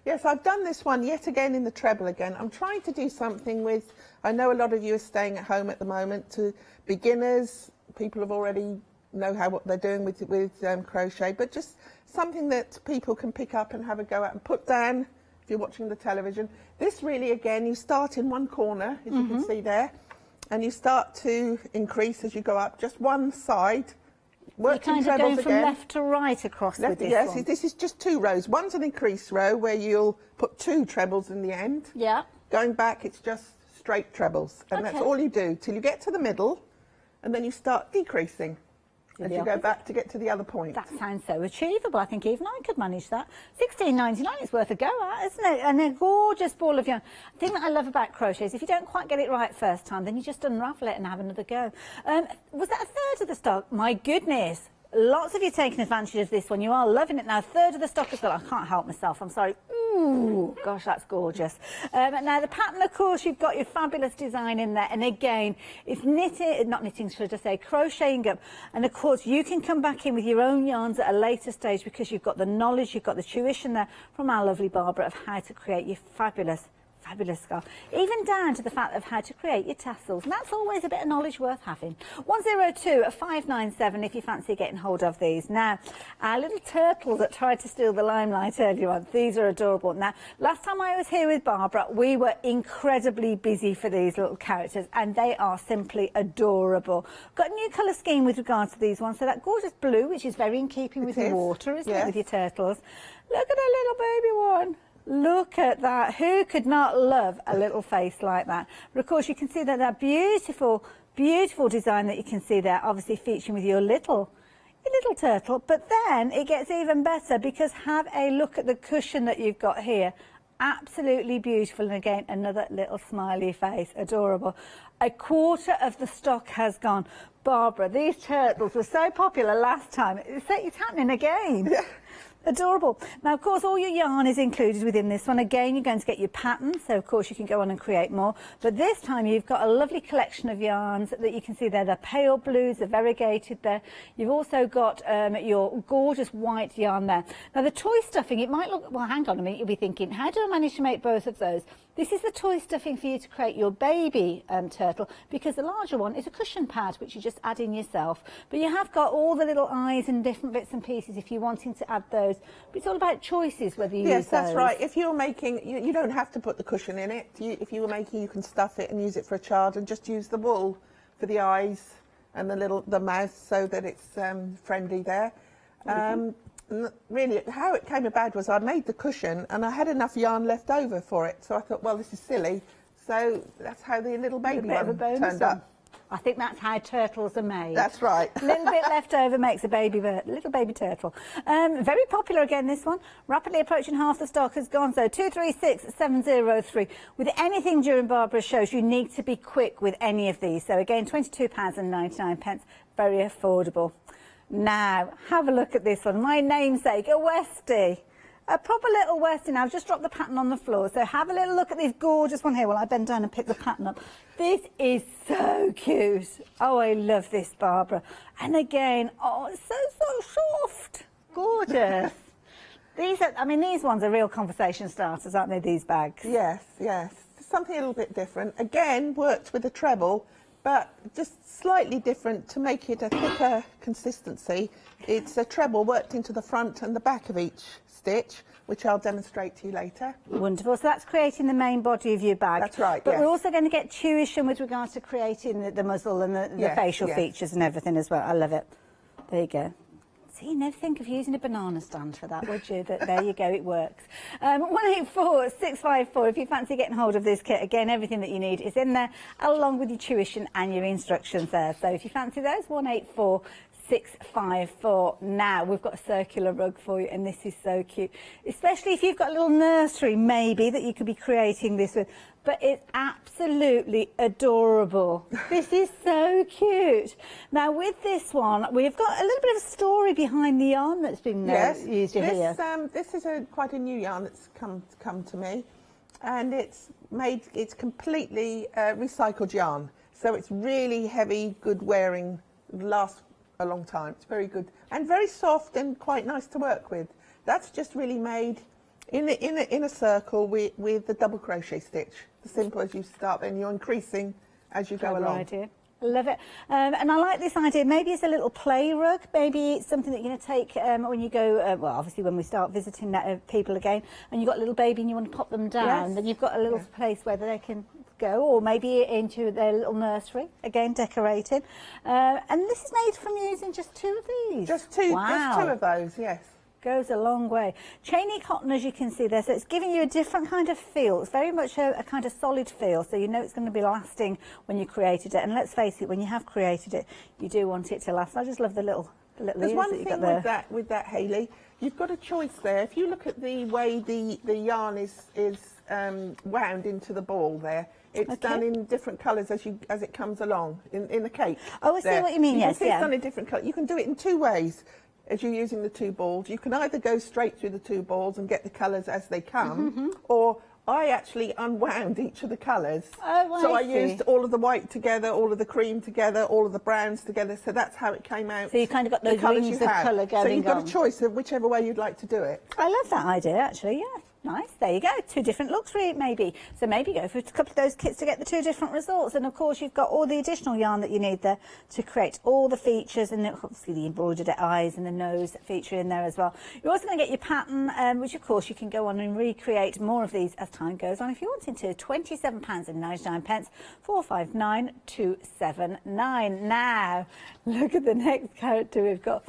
Yes, I've done this one yet again in the treble again. I'm trying to do something with, I know a lot of you are staying at home at the moment, to beginners. People have already know what they're doing with crochet, but just something that people can pick up and have a go at and put down if you're watching the television. This really, again, you start in one corner, as you can see there, and you start to increase as you go up, just one side. You're kind of going from left to right across with this one. Yes, this is just 2 rows. One's an increase row where you'll put 2 trebles in the end. Yeah. Going back, it's just straight trebles. And that's all you do till you get to the middle, and then you start decreasing as you go back to get to the other point. That sounds so achievable. I think even I could manage that. $16.99 is worth a go at, isn't it? And a gorgeous ball of yarn. The thing that I love about crochet is if you don't quite get it right first time, then you just unravel it and have another go. Was that 1/3 of the stock? My goodness. Lots of you taking advantage of this one. You are loving it now. 1/3 of the stock as well. I can't help myself. I'm sorry. Ooh, gosh, that's gorgeous. Now, the pattern, of course, you've got your fabulous design in there. And again, it's crocheting up. And, of course, you can come back in with your own yarns at a later stage because you've got the knowledge, you've got the tuition there from our lovely Barbara of how to create your fabulous Fabulous scarf. Even down to the fact of how to create your tassels. And that's always a bit of knowledge worth having. 102-597 if you fancy getting hold of these. Now, our little turtle that tried to steal the limelight earlier on, these are adorable. Now, last time I was here with Barbara, we were incredibly busy for these little characters, and they are simply adorable. Got a new colour scheme with regards to these ones. So that gorgeous blue, which is very in keeping with the water, isn't it, with your turtles. Look at a little baby one. Look at that. Who could not love a little face like that? But of course, you can see that beautiful, beautiful design that you can see there, obviously featuring with your little turtle. But then it gets even better, because have a look at the cushion that you've got here. Absolutely beautiful. And again, another little smiley face. Adorable. A quarter of the stock has gone. Barbara, these turtles were so popular last time. It's happening again. Yeah. Adorable. Now, of course, all your yarn is included within this one. Again, you're going to get your pattern, so of course you can go on and create more. But this time you've got a lovely collection of yarns that you can see there. The pale blues, the variegated there. You've also got your gorgeous white yarn there. Now, the toy stuffing, it might look, well, hang on a minute, you'll be thinking, how do I manage to make both of those? This is the toy stuffing for you to create your baby turtle, because the larger one is a cushion pad, which you just add in yourself. But you have got all the little eyes and different bits and pieces if you're wanting to add those. But it's all about choices whether you use those. Yes, that's right. If you're making, you don't have to put the cushion in it. If you were making, you can stuff it and use it for a child, and just use the wool for the eyes and the mouth, so that it's friendly there. Really, how it came about was I made the cushion and I had enough yarn left over for it, so I thought, well, this is silly. So that's how the little baby one turned up. I think that's how turtles are made. That's right. A little bit left over makes a little baby turtle. Very popular again, this one. Rapidly approaching half the stock has gone. So 236703. With anything during Barbara's shows, you need to be quick with any of these. So again, £22.99. Very affordable. Now, have a look at this one. My namesake, a Westie. A proper little Westie. Now, I've just dropped the pattern on the floor, so have a little look at this gorgeous one here while I bend down and pick the pattern up. This is so cute. Oh, I love this, Barbara. And again, oh, it's so soft. Gorgeous. These ones are real conversation starters, aren't they, these bags? Yes, yes. Something a little bit different. Again, worked with a treble, but just slightly different to make it a thicker consistency. It's a treble worked into the front and the back of each stitch, which I'll demonstrate to you later. Wonderful. So that's creating the main body of your bag. That's right, But yes. we're also going to get tuition with regards to creating the muzzle and the facial features and everything as well. I love it. There you go. See, you never think of using a banana stand for that, would you? But there you go, it works. 184654, if you fancy getting hold of this kit, again, everything that you need is in there, along with your tuition and your instructions there. So if you fancy those, 184654. Now, we've got a circular rug for you, and this is so cute. Especially if you've got a little nursery, maybe, that you could be creating this with. But it's absolutely adorable. This is so cute. Now, with this one, we've got a little bit of a story behind the yarn that's been used here. This is quite a new yarn that's come to me, and it's completely recycled yarn. So it's really heavy, good wearing, lasts a long time. It's very good and very soft and quite nice to work with. That's just really made in a circle with the double crochet stitch. The simple as you start, then you're increasing as you go along. Idea. Love it. And I like this idea. Maybe it's a little play rug. Maybe it's something that you're going to take when you go, well, obviously when we start visiting people again, and you've got a little baby and you want to pop them down, then you've got a little place where they can go, or maybe into their little nursery, again, decorating. And this is made from using just 2 of these. Just two of those, yes. Goes a long way. Chainy cotton, as you can see there, so it's giving you a different kind of feel. It's very much a kind of solid feel, so you know it's going to be lasting when you created it. And let's face it, when you have created it, you do want it to last. I just love the little There's one thing with that, Hayley. You've got a choice there. If you look at the way the yarn is wound into the ball there, it's done in different colours as it comes along in the cake. Oh, I see what you mean. You yes, can see it's done in different colours. You can do it in 2 ways. As you're using the 2 balls, you can either go straight through the 2 balls and get the colours as they come, or I actually unwound each of the colours. Oh, so I used all of the white together, all of the cream together, all of the browns together. So that's how it came out. So you kind of got those rings of colour going on. So you've got a choice of whichever way you'd like to do it. I love that idea, actually. Yeah, Nice, there you go, 2 different looks for it maybe. So maybe go for a couple of those kits to get the 2 different results. And of course you've got all the additional yarn that you need there to create all the features, and obviously the embroidered eyes and the nose feature in there as well. You're also going to get your pattern, which of course you can go on and recreate more of these as time goes on if you wanted to. £27.99, 459279. Now, look at the next character we've got.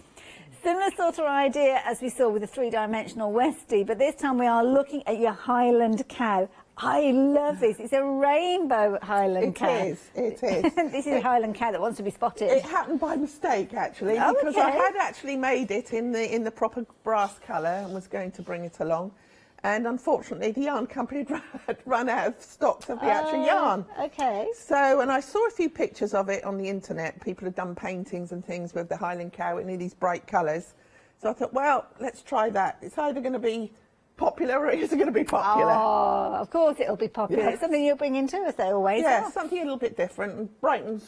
Similar sort of idea as we saw with the 3-dimensional Westie, but this time we are looking at your Highland cow. I love this. It's a rainbow Highland cow. It is. This is a Highland cow that wants to be spotted. It happened by mistake, actually, because I had actually made it in the proper brass colour and was going to bring it along. And unfortunately, the yarn company had run out of stocks of the actual yarn. Okay. So, and I saw a few pictures of it on the internet. People had done paintings and things with the Highland cow in these bright colours. So I thought, well, let's try that. It's either going to be popular or is it going to be popular? Oh, of course it'll be popular. Yes. It's something you're bringing to us, though, always. Yeah, something a little bit different and brightens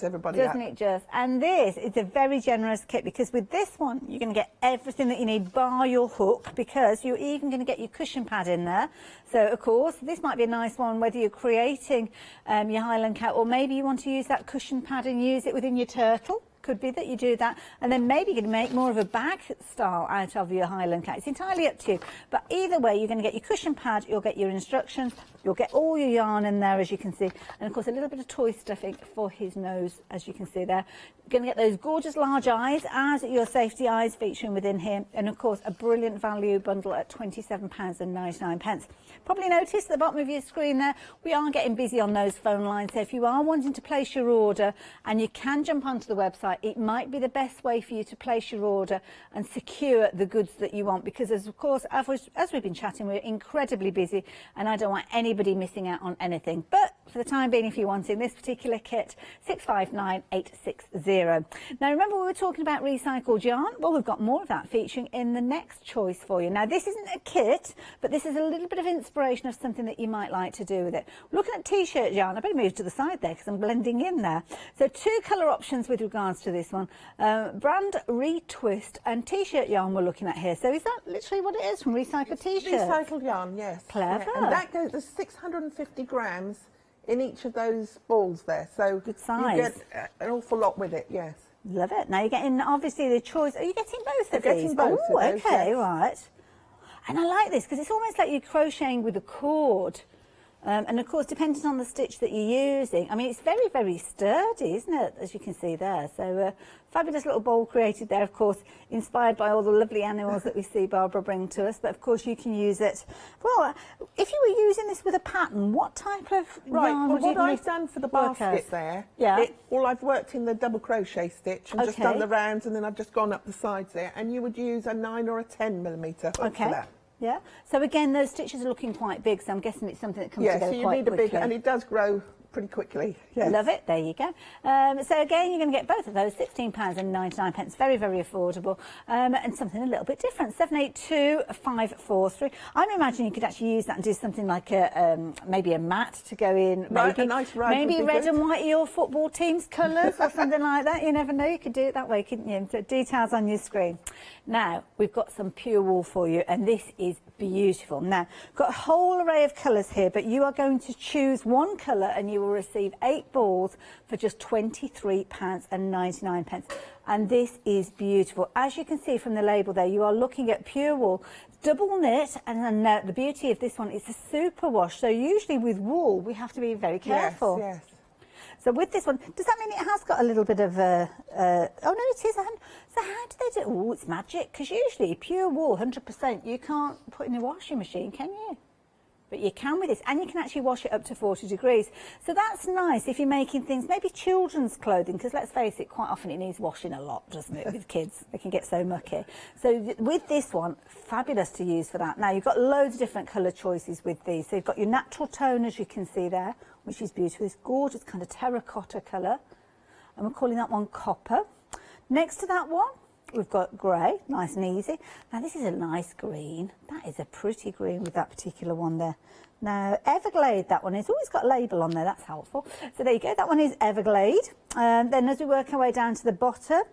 everybody up. Doesn't it just? And this is a very generous kit, because with this one you're going to get everything that you need bar your hook, because you're even going to get your cushion pad in there. So of course this might be a nice one whether you're creating your Highland cat, or maybe you want to use that cushion pad and use it within your turtle. Could be that you do that, and then maybe you're going to make more of a bag style out of your Highland cat. It's entirely up to you, but either way you're going to get your cushion pad, you'll get your instructions, you'll get all your yarn in there, as you can see, and of course a little bit of toy stuffing for his nose, as you can see there. You're going to get those gorgeous large eyes as your safety eyes featuring within here, and of course a brilliant value bundle at £27.99. Probably noticed at the bottom of your screen there, we are getting busy on those phone lines, so if you are wanting to place your order, and you can jump onto the website, it might be the best way for you to place your order and secure the goods that you want, because of course, as we've been chatting, we're incredibly busy and I don't want anybody missing out on anything. But for the time being, if you're wanting this particular kit, 659860. Now remember, we were talking about recycled yarn. Well, we've got more of that featuring in the next choice for you. Now this isn't a kit, but this is a little bit of inspiration of something that you might like to do with it. Looking at t-shirt yarn, I better move to the side there because I'm blending in there. So 2 colour options with regards to this one. Brand Retwist and t-shirt yarn we're looking at here. So is that literally what it is from recycled t-shirts? Recycled yarn, yes. Clever. Yeah. And that goes, there's 650 grams in each of those balls there. So good size. You get an awful lot with it, yes. Love it. Now you're getting obviously the choice. Are you getting both of getting these? Both oh, of those, okay, yes. right. And I like this because it's almost like you're crocheting with a cord. And of course, depending on the stitch that you're using, I mean, it's very, very sturdy, isn't it? As you can see there. So fabulous little bowl created there, of course, inspired by all the lovely animals that we see Barbara bring to us. But of course, you can use it. Well, if you were using this with a pattern, what type of yarn would you what I've done for the basket there, I've worked in the double crochet stitch and just done the rounds, and then I've just gone up the sides there. And you would use a 9 or a 10mm hook for that. Yeah. So again, those stitches are looking quite big, so I'm guessing it's something that comes together so you quite need quickly. a big, and it does grow pretty quickly. Yes. Love it. There you go. So again, you're going to get both of those, £16.99. Very, very affordable, and something a little bit different. 782543. I'm imagining you could actually use that and do something like maybe a mat to go in. Right, a nice rug. Maybe red and white, your football team's colours or something like that. You never know. You could do it that way, couldn't you? So details on your screen. Now we've got some pure wool for you, and this is beautiful. Now, got a whole array of colours here, but you are going to choose one colour and you will receive 8 balls for just £23.99. And this is beautiful. As you can see from the label there, you are looking at pure wool, double knit, and then the beauty of this one is a super wash. So usually with wool, we have to be very careful. Yes, yes. So with this one, does that mean it has got a little bit of oh no, it is. So how do they do it? Oh, it's magic, because usually pure wool, 100%, you can't put in the washing machine, can you? But you can with this, and you can actually wash it up to 40 degrees. So that's nice if you're making things, maybe children's clothing, because let's face it, quite often it needs washing a lot, doesn't it, with kids? They can get so mucky. So with this one, fabulous to use for that. Now, you've got loads of different colour choices with these. So you've got your natural tone, as you can see there, which is beautiful. This gorgeous kind of terracotta colour. And we're calling that one copper. Next to that one, we've got grey, nice and easy. Now this is a nice green. That is a pretty green with that particular one there. Now Everglade, that one is always got a label on there, that's helpful. So there you go, that one is Everglade. Then as we work our way down to the bottom,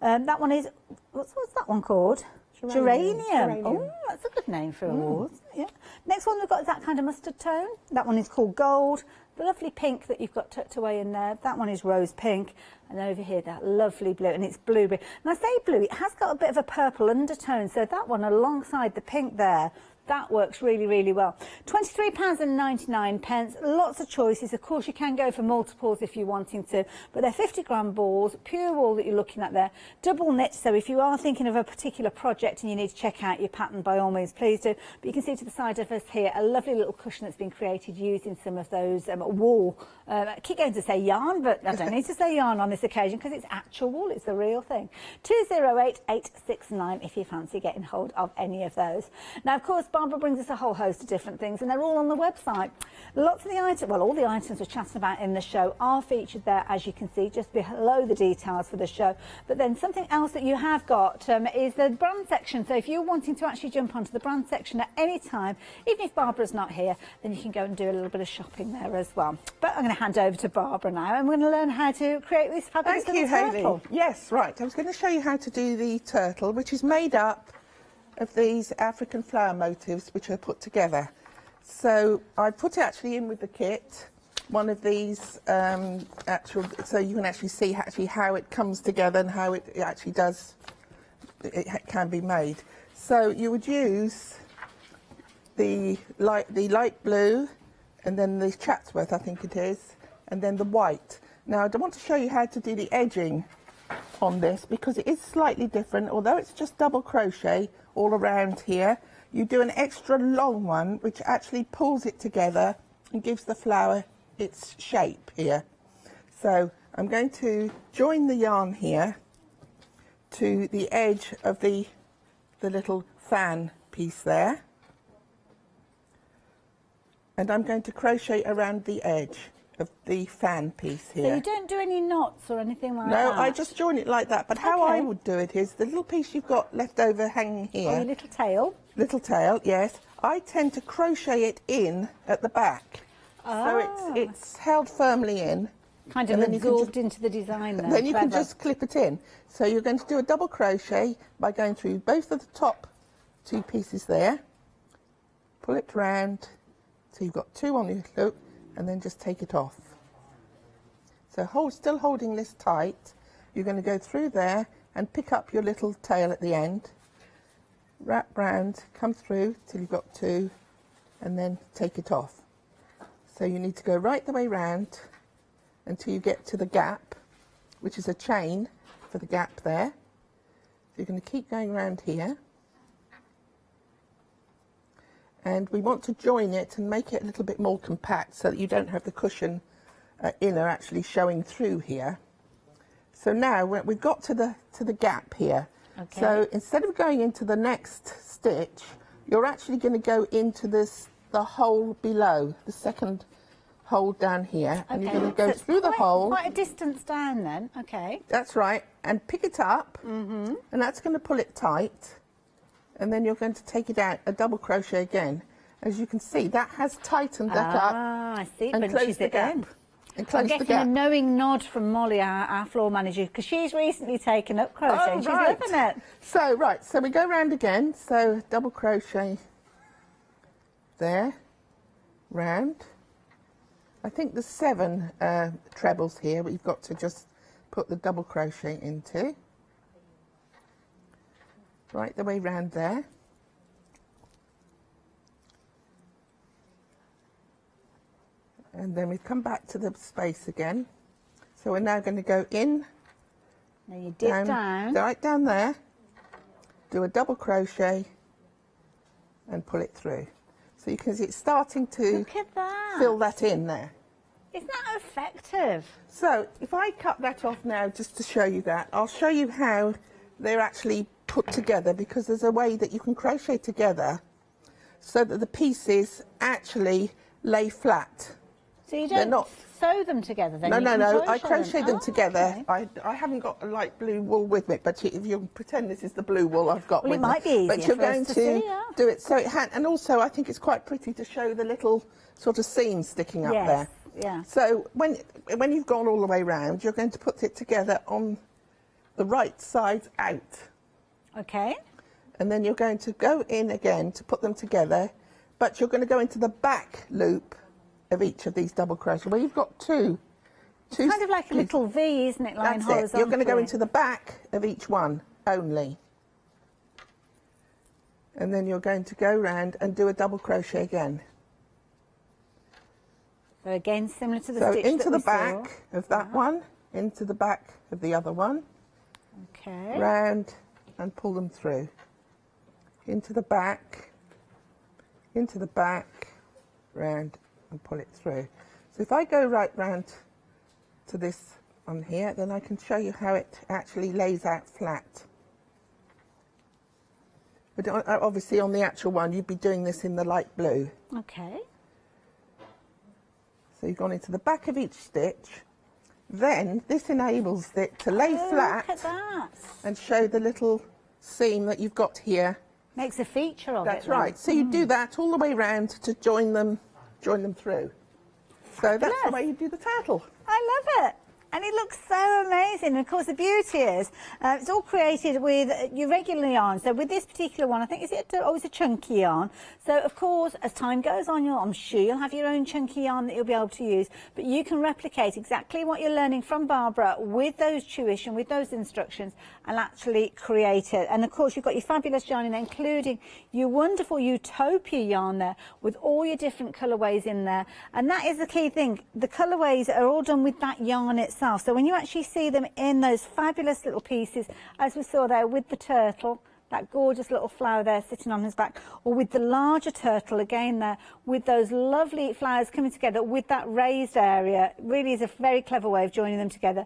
that one is, what's that one called? Geranium. Oh, that's a good name for a wall. Yeah. Next one we've got is that kind of mustard tone. That one is called Gold. The lovely pink that you've got tucked away in there, that one is Rose Pink. And over here, that lovely blue, and it's blueberry. And I say blue, it has got a bit of a purple undertone, so that one alongside the pink there, that works really, really well. £23.99. Lots of choices. Of course, you can go for multiples if you're wanting to, but they're 50-gram balls, pure wool that you're looking at there. Double knit, so if you are thinking of a particular project and you need to check out your pattern, by all means, please do. But you can see to the side of us here a lovely little cushion that's been created using some of those wool. I keep going to say yarn, but I don't need to say yarn on this occasion because it's actual wool. It's the real thing. 208869 if you fancy getting hold of any of those. Now, of course, Barbara brings us a whole host of different things, and they're all on the website. Lots of the items, well, all the items we're chatting about in the show are featured there, as you can see, just below the details for the show. But then something else that you have got is the brand section. So if you're wanting to actually jump onto the brand section at any time, even if Barbara's not here, then you can go and do a little bit of shopping there as well. But I'm going to hand over to Barbara now, and we're going to learn how to create this fabulous little turtle. Yes, right. I was going to show you how to do the turtle, which is made up of these African flower motifs which are put together. So I put it actually in with the kit, one of these so you can actually see how it comes together and how it actually does, it can be made. So you would use the light blue, and then the Chatsworth, I think it is, and then the white. Now I want to show you how to do the edging on this because it is slightly different. Although it's just double crochet all around here, you do an extra long one which actually pulls it together and gives the flower its shape here. So I'm going to join the yarn here to the edge of the little fan piece there, and I'm going to crochet around the edge of the fan piece here. So you don't do any knots or anything like that? No, I just join it like that. But how I would do it is the little piece you've got left over hanging here. Oh, your little tail. Little tail, yes. I tend to crochet it in at the back. So it's held firmly in. Kind of absorbed into the design there. Then you can just clip it in. So you're going to do a double crochet by going through both of the top two pieces there. Pull it round so you've got two on your loop, and then just take it off. So still holding this tight, you're going to go through there and pick up your little tail at the end, wrap round, come through till you've got two, and then take it off. So you need to go right the way round until you get to the gap, which is a chain for the gap there. So you're going to keep going around here. And we want to join it and make it a little bit more compact so that you don't have the cushion inner actually showing through here. So now we've got to the gap here. Okay. So instead of going into the next stitch, you're actually going to go into the hole below, the second hole down here, and you're going to go through the hole. Quite a distance down then. Okay. That's right, and pick it up, and that's going to pull it tight. And then you're going to take it out, a double crochet again. As you can see, that has tightened that up. Ah, I see. And closed the gap. And closed I'm getting a knowing nod from Molly, our floor manager, because she's recently taken up crochet. Oh, she's right. loving it. So we go round again. So double crochet there, round. I think there's 7 trebles here, but you've got to just put the double crochet into. Right the way round there. And then we come back to the space again. So we're now going to go in. Now you dip down. Right down there. Do a double crochet and pull it through. So you can see it's starting to fill that in there. Isn't that effective? So if I cut that off now just to show you that, I'll show you how they're actually put together, because there's a way that you can crochet together so that the pieces actually lay flat. So you don't sew them together then? No, I crochet them together. Okay. I haven't got a light blue wool with me, but if you pretend this is the blue wool I've got with me. Well, it might be easier but you're for us going to to see, yeah. do it so it and also I think it's quite pretty to show the little sort of seams sticking up there. Yeah. So when you've gone all the way round, you're going to put it together on the right side out. Okay. and then you're going to go in again to put them together, but you're going to go into the back loop of each of these double crochet where you've got two it's kind of like a little V, isn't it, lying horizontally? You're going to go into the back of each one only, and then you're going to go round and do a double crochet again. So again, similar to the so stitch into that the back of that one, into the back of the other one, okay, round and pull them through, into the back, round and pull it through. So if I go right round to this on here, then I can show you how it actually lays out flat. But obviously on the actual one, you'd be doing this in the light blue. Okay. So you've gone into the back of each stitch. Then this enables it to lay flat look at that. and show the little seam that you've got here. Makes a feature of it. That's right. So you do that all the way round to join them through. So that's the way you do the turtle. I love it. And it looks so amazing. And of course, the beauty is it's all created with your regular yarn. So with this particular one, I think it's a chunky yarn. So of course, as time goes on, I'm sure you'll have your own chunky yarn that you'll be able to use. But you can replicate exactly what you're learning from Barbara with those tuition, with those instructions, and actually create it. And of course, you've got your fabulous yarn in there, including your wonderful Utopia yarn there with all your different colourways in there. And that is the key thing. The colourways are all done with that yarn itself. So when you actually see them in those fabulous little pieces, as we saw there with the turtle, that gorgeous little flower there sitting on his back, or with the larger turtle again there, with those lovely flowers coming together with that raised area, it really is a very clever way of joining them together.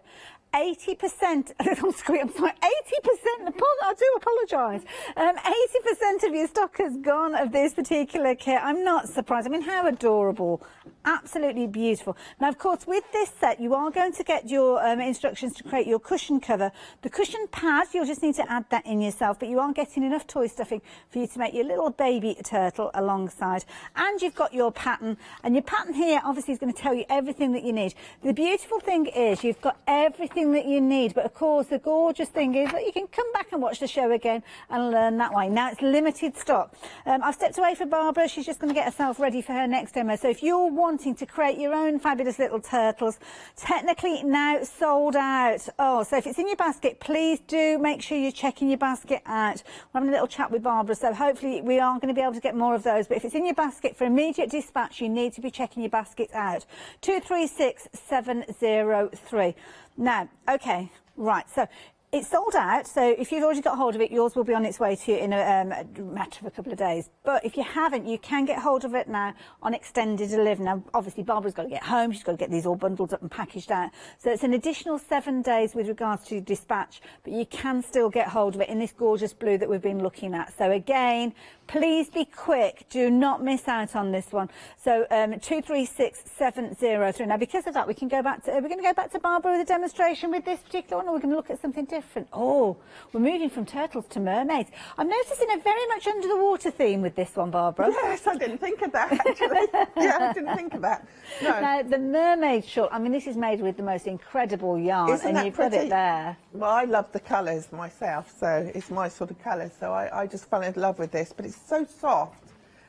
80%, I'm sorry, 80%, I do apologise, 80% of your stock has gone of this particular kit. I'm not surprised. I mean, how adorable. Absolutely beautiful. Now, of course, with this set, you are going to get your instructions to create your cushion cover. The cushion pad, you'll just need to add that in yourself, but you are getting enough toy stuffing for you to make your little baby turtle alongside. And you've got your pattern, and your pattern here obviously is going to tell you everything that you need. The beautiful thing is you've got everything that you need, but of course the gorgeous thing is that you can come back and watch the show again and learn that way. Now, it's limited stock. I've stepped away for Barbara. She's just going to get herself ready for her next demo. So if you're wanting to create your own fabulous little turtles, technically now sold out. Oh, so if it's in your basket, please do make sure you're checking your basket out. We're having a little chat with Barbara, so hopefully we are going to be able to get more of those. But if it's in your basket for immediate dispatch, you need to be checking your basket out. 236703. Now, okay, right, so it's sold out, so if you've already got hold of it, yours will be on its way to you in a matter of a couple of days. But if you haven't, you can get hold of it now on extended delivery. Now, obviously, Barbara's got to get home. She's got to get these all bundled up and packaged out. So it's an additional 7 days with regards to dispatch, but you can still get hold of it in this gorgeous blue that we've been looking at. So again, please be quick. Do not miss out on this one. So 236703. Now, because of that, we can go back to we're going to go back to Barbara with a demonstration with this particular one, or we're going to look at something different. Oh, we're moving from turtles to mermaids. I'm noticing a very much under the water theme with this one, Barbara. Yes, I didn't think of that actually. Yeah, I didn't think of that. No. Now, the mermaid shawl, I mean, this is made with the most incredible yarn. Isn't and you've got it there. Well, I love the colours myself, so it's my sort of colour, so I just fell in love with this, but it's so soft.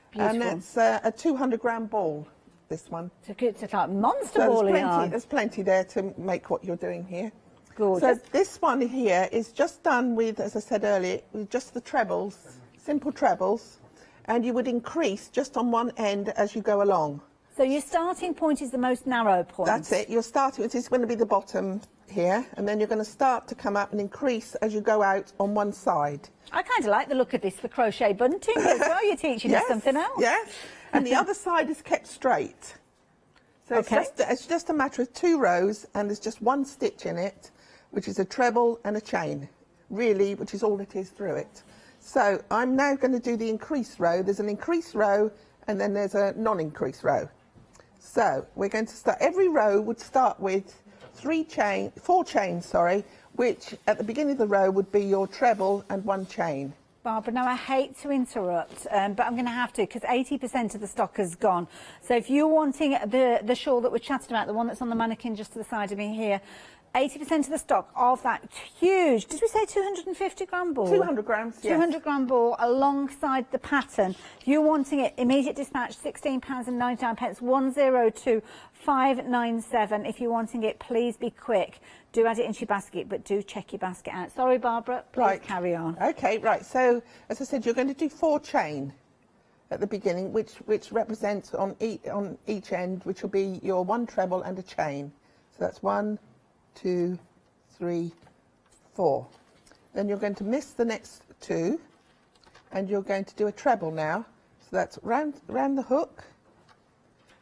Beautiful. And it's a 200-gram ball, this one. It's like a monster ball of yarn. There's plenty there to make what you're doing here. Gorgeous. So this one here is just done with, as I said earlier, with just the trebles, simple trebles, and you would increase just on one end as you go along. So your starting point is the most narrow point? That's it. You're starting, this is going to be the bottom here, and then you're going to start to come up and increase as you go out on one side. I kind of like the look of this for crochet bunting as well. You're teaching us something else. Yes, and the other side is kept straight. So it's just a matter of 2 rows, and there's just 1 stitch in it, which is a treble and a chain, really, which is all it is through it. So I'm now going to do the increase row. There's an increase row, and then there's a non-increase row. So we're going to start, every row would start with 4 chains, which at the beginning of the row would be your treble and 1 chain. Barbara, now I hate to interrupt, but I'm going to have to because 80% of the stock has gone. So if you're wanting the shawl that we're chatting about, the one that's on the mannequin just to the side of me here, 80% of the stock of that huge, did we say 250 gram ball? 200 grams, yes. 200 gram ball alongside the pattern. If you're wanting it, immediate dispatch, £16.99, 102597. If you're wanting it, please be quick. Do add it into your basket, but do check your basket out. Sorry, Barbara, please carry on. Okay, right, so as I said, you're going to do 4 chain at the beginning, which represents on each end, which will be your 1 treble and a chain. So that's 1, 2, 3, 4. Then you're going to miss the next 2, and you're going to do a treble now. So that's round the hook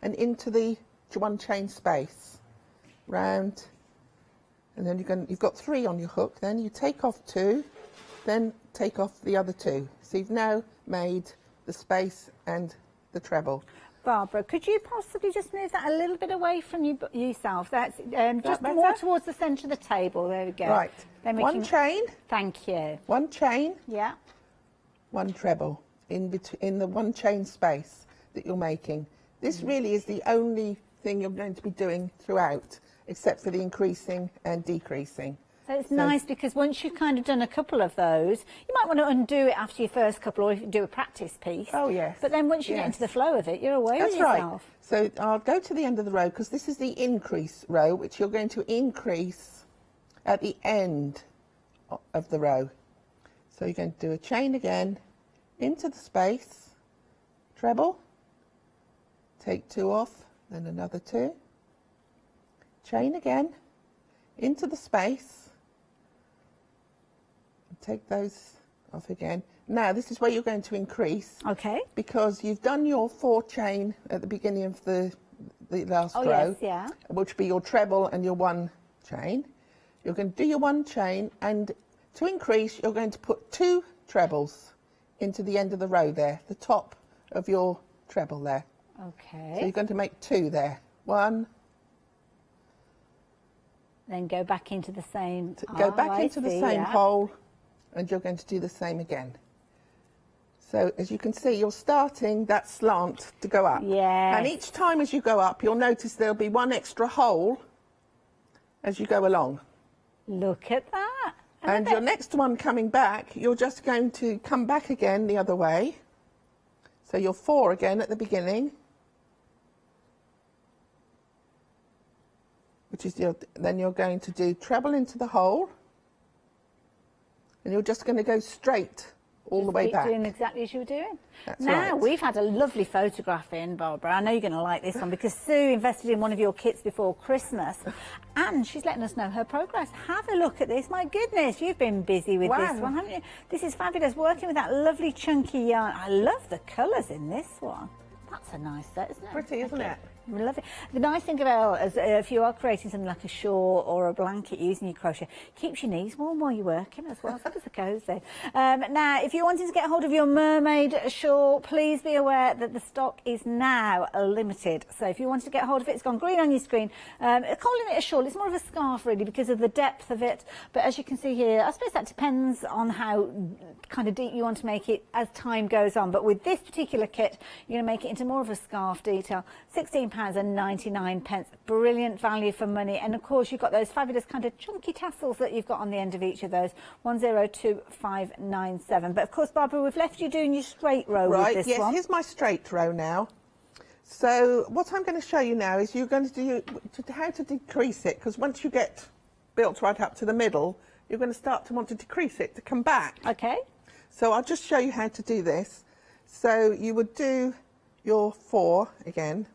and into the 1 chain space, round, and then you've got 3 on your hook. Then you take off 2, then take off the other 2. So you've now made the space and the treble. Barbara, could you possibly just move that a little bit away from yourself? That's just more towards the centre of the table. There we go. Right. Then we 1 chain. Thank you. 1 chain. Yeah. 1 treble in the 1 chain space that you're making. This really is the only thing you're going to be doing throughout, except for the increasing and decreasing. So it's nice because once you've kind of done a couple of those, you might want to undo it after your first couple, or do a practice piece. Oh, yes. But then once you get into the flow of it, you're away with yourself. So I'll go to the end of the row, because this is the increase row, which you're going to increase at the end of the row. So you're going to do a chain again, into the space, treble, take 2 off, then another 2, chain again, into the space, take those off again. Now this is where you're going to increase. Okay. Because you've done your 4 chain at the beginning of the last row. Yes, yeah. Which will be your treble and your 1 chain. You're going to do your 1 chain, and to increase you're going to put 2 trebles into the end of the row there, the top of your treble there. Okay. So you're going to make 2 there. 1. Then go back into the same. Go back into the same hole. And you're going to do the same again. So as you can see, you're starting that slant to go up. Yeah. And each time as you go up, you'll notice there'll be 1 extra hole as you go along. Look at that. And your next one coming back, you're just going to come back again the other way. So you're 4 again at the beginning. Which is then you're going to do treble into the hole. And you're just going to go straight all the way back. Doing exactly as you were doing. That's now, right. we've had a lovely photograph in, Barbara. I know you're going to like this one because Sue invested in one of your kits before Christmas and she's letting us know her progress. Have a look at this. My goodness, you've been busy with this one, haven't you? This is fabulous, working with that lovely chunky yarn. I love the colours in this one. That's a nice set, isn't it? Pretty, isn't it? Love it. The nice thing about is if you are creating something like a shawl or a blanket using your crochet, keeps your knees warm while you're working as well. So does the cozy. Now, if you're wanting to get hold of your mermaid shawl, please be aware that the stock is now limited. So if you want to get hold of it, it's gone green on your screen. Calling it a shawl, it's more of a scarf really because of the depth of it. But as you can see here, I suppose that depends on how kind of deep you want to make it as time goes on. But with this particular kit, you're going to make it into more of a scarf detail. £16.99. Brilliant value for money. And of course, you've got those fabulous kind of chunky tassels that you've got on the end of each of those. 102597. But of course, Barbara, we've left you doing your straight row with this one. Yes, here's my straight row now. So what I'm going to show you now is you're going to do how to decrease it, because once you get built right up to the middle, you're going to start to want to decrease it to come back. Okay. So I'll just show you how to do this. So you would do your 4 again,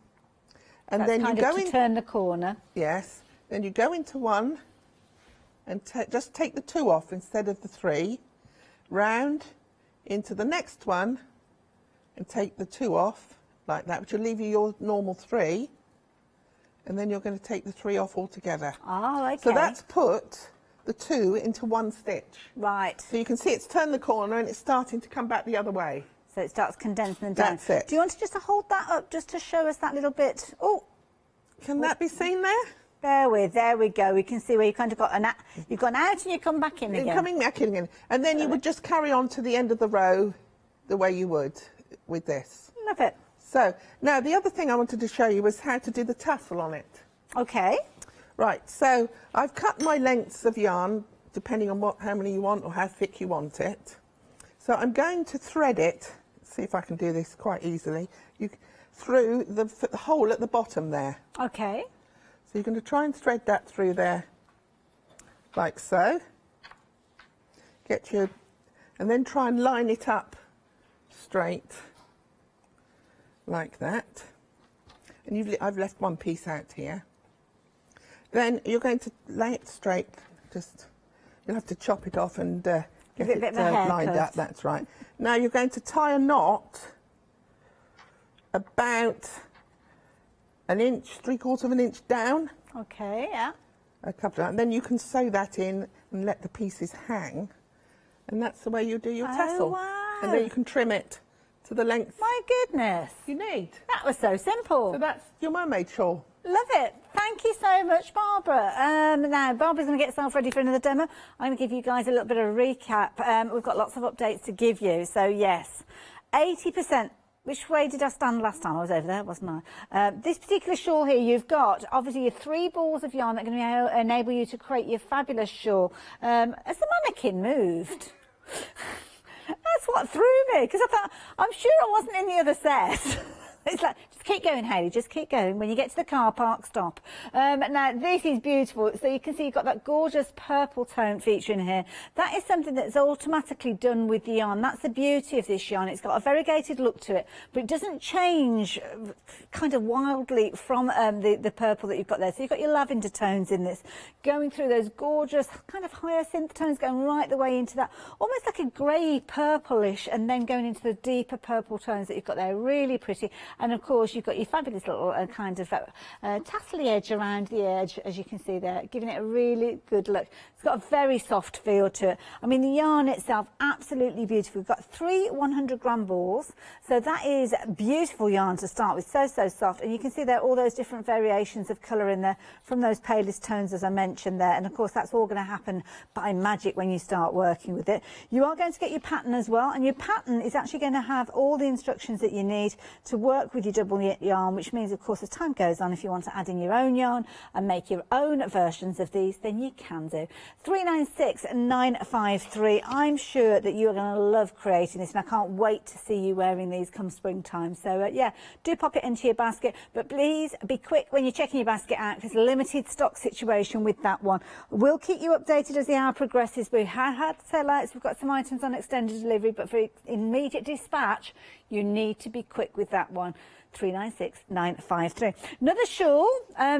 and that's then kind you of go to in. Turn the corner. Yes. Then you go into 1 and just take the 2 off instead of the 3. Round into the next one and take the 2 off like that, which will leave you your normal 3. And then you're going to take the 3 off altogether. Oh, okay. So that's put the 2 into 1 stitch. Right. So you can see it's turned the corner and it's starting to come back the other way. So it starts condensing down. That's it. Do you want to just hold that up just to show us that little bit? Oh, can that be seen there? There we go. We can see where you kind of got you've gone out and you come back in again. You're coming back in again. And then you would just carry on to the end of the row the way you would with this. Love it. So now the other thing I wanted to show you was how to do the tassel on it. Okay. Right, so I've cut my lengths of yarn depending on how many you want or how thick you want it. So I'm going to thread it, see if I can do this quite easily, through the hole at the bottom there. Okay. So you're going to try and thread that through there, like so. And then try and line it up straight, like that. And I've left one piece out here. Then you're going to lay it straight, you'll have to chop it off and get it lined up, that's right. Now you're going to tie a knot about an inch, 3/4 of an inch down. Okay, yeah. And then you can sew that in and let the pieces hang. And that's the way you do your tassel. Wow. And then you can trim it to the length my goodness you need. That was so simple. So that's your mermaid shawl. Love it. Thank you so much, Barbara. Now, Barbara's going to get herself ready for another demo. I'm going to give you guys a little bit of a recap. We've got lots of updates to give you. So, yes, 80%. Which way did I stand last time? I was over there, wasn't I? This particular shawl here, you've got, obviously, your 3 balls of yarn that are going to enable you to create your fabulous shawl. Has the mannequin moved? That's what threw me, because I thought, I'm sure I wasn't in the other set. It's like, just keep going, Hayley, just keep going. When you get to the car park, stop. Now, this is beautiful. So you can see you've got that gorgeous purple tone feature in here. That is something that's automatically done with the yarn. That's the beauty of this yarn. It's got a variegated look to it, but it doesn't change kind of wildly from the purple that you've got there. So you've got your lavender tones in this, going through those gorgeous kind of hyacinth tones, going right the way into that, almost like a grey purplish, and then going into the deeper purple tones that you've got there. Really pretty. And of course, you've got your fabulous little kind of tassely edge around the edge, as you can see there, giving it a really good look. It's got a very soft feel to it. I mean, the yarn itself, absolutely beautiful. We've got 3 100-gram balls, so that is beautiful yarn to start with. So soft. And you can see there all those different variations of colour in there from those palest tones, as I mentioned there. And of course, that's all going to happen by magic when you start working with it. You are going to get your pattern as well, and your pattern is actually going to have all the instructions that you need to work with your double knit yarn, which means, of course, as time goes on, if you want to add in your own yarn and make your own versions of these, then you can do. 396953. I'm sure that you're going to love creating this, and I can't wait to see you wearing these come springtime. So yeah, do pop it into your basket, but please be quick when you're checking your basket out. It's a limited stock situation with that one. We'll keep you updated as the hour progresses. We have had sellouts, we've got some items on extended delivery, but for immediate dispatch, you need to be quick with that one. 396953. Another shawl.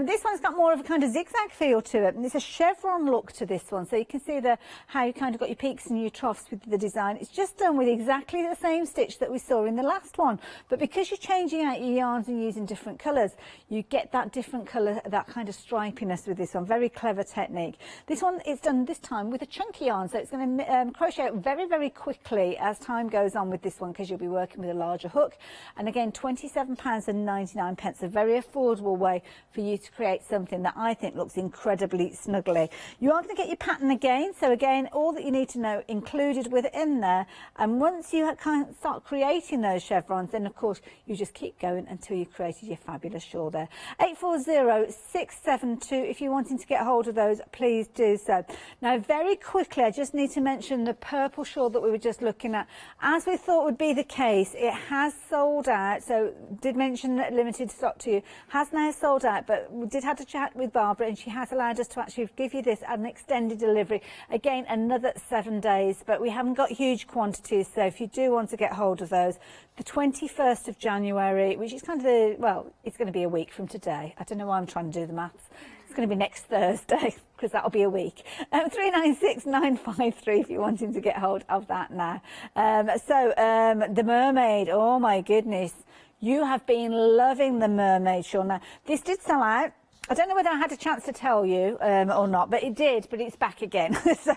This one's got more of a kind of zigzag feel to it, and it's a chevron look to this one. So you can see how you kind of got your peaks and your troughs with the design. It's just done with exactly the same stitch that we saw in the last one, but because you're changing out your yarns and using different colours, you get that different colour, that kind of stripiness with this one. Very clever technique. This one is done this time with a chunky yarn, so it's going to crochet out very quickly as time goes on with this one, because you'll be working with a larger hook. And again, £27.99, a very affordable way for you to create something that I think looks incredibly snuggly. You are going to get your pattern again, so again, all that you need to know included within there. And once you kind of start creating those chevrons, then of course you just keep going until you've created your fabulous shawl there. 840672. If you're wanting to get hold of those, please do so. Now, very quickly, I just need to mention the purple shawl that we were just looking at. As we thought would be the case, it has sold out. So did mention that limited stock to you, has now sold out, but we did have to chat with Barbara, and she has allowed us to actually give you this at an extended delivery. Again, another 7 days, but we haven't got huge quantities, so if you do want to get hold of those, the 21st of January, which is kind of well, it's going to be a week from today. I don't know why I'm trying to do the maths. It's going to be next Thursday, because that'll be a week. 396953 if you're wanting to get hold of that now. The mermaid, oh my goodness. You have been loving the mermaid shawl. Now, this did sell out. I don't know whether I had a chance to tell you or not, but it did, but it's back again. So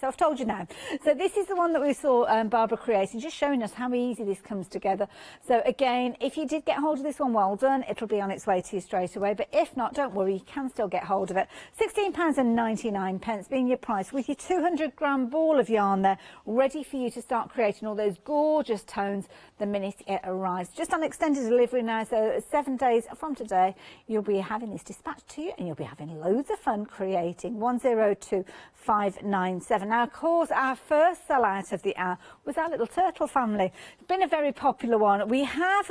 I've told you now. So this is the one that we saw Barbara creating, just showing us how easy this comes together. So again, if you did get hold of this one, well done. It'll be on its way to you straight away. But if not, don't worry, you can still get hold of it. £16.99 being your price, with your 200-gram ball of yarn there, ready for you to start creating all those gorgeous tones the minute it arrives. Just on extended delivery now, so 7 days from today, you'll be having this dispatch. attached to you, and you'll be having loads of fun creating. 102597. Now, of course, our first sellout of the hour was our little turtle family. It's been a very popular one. We have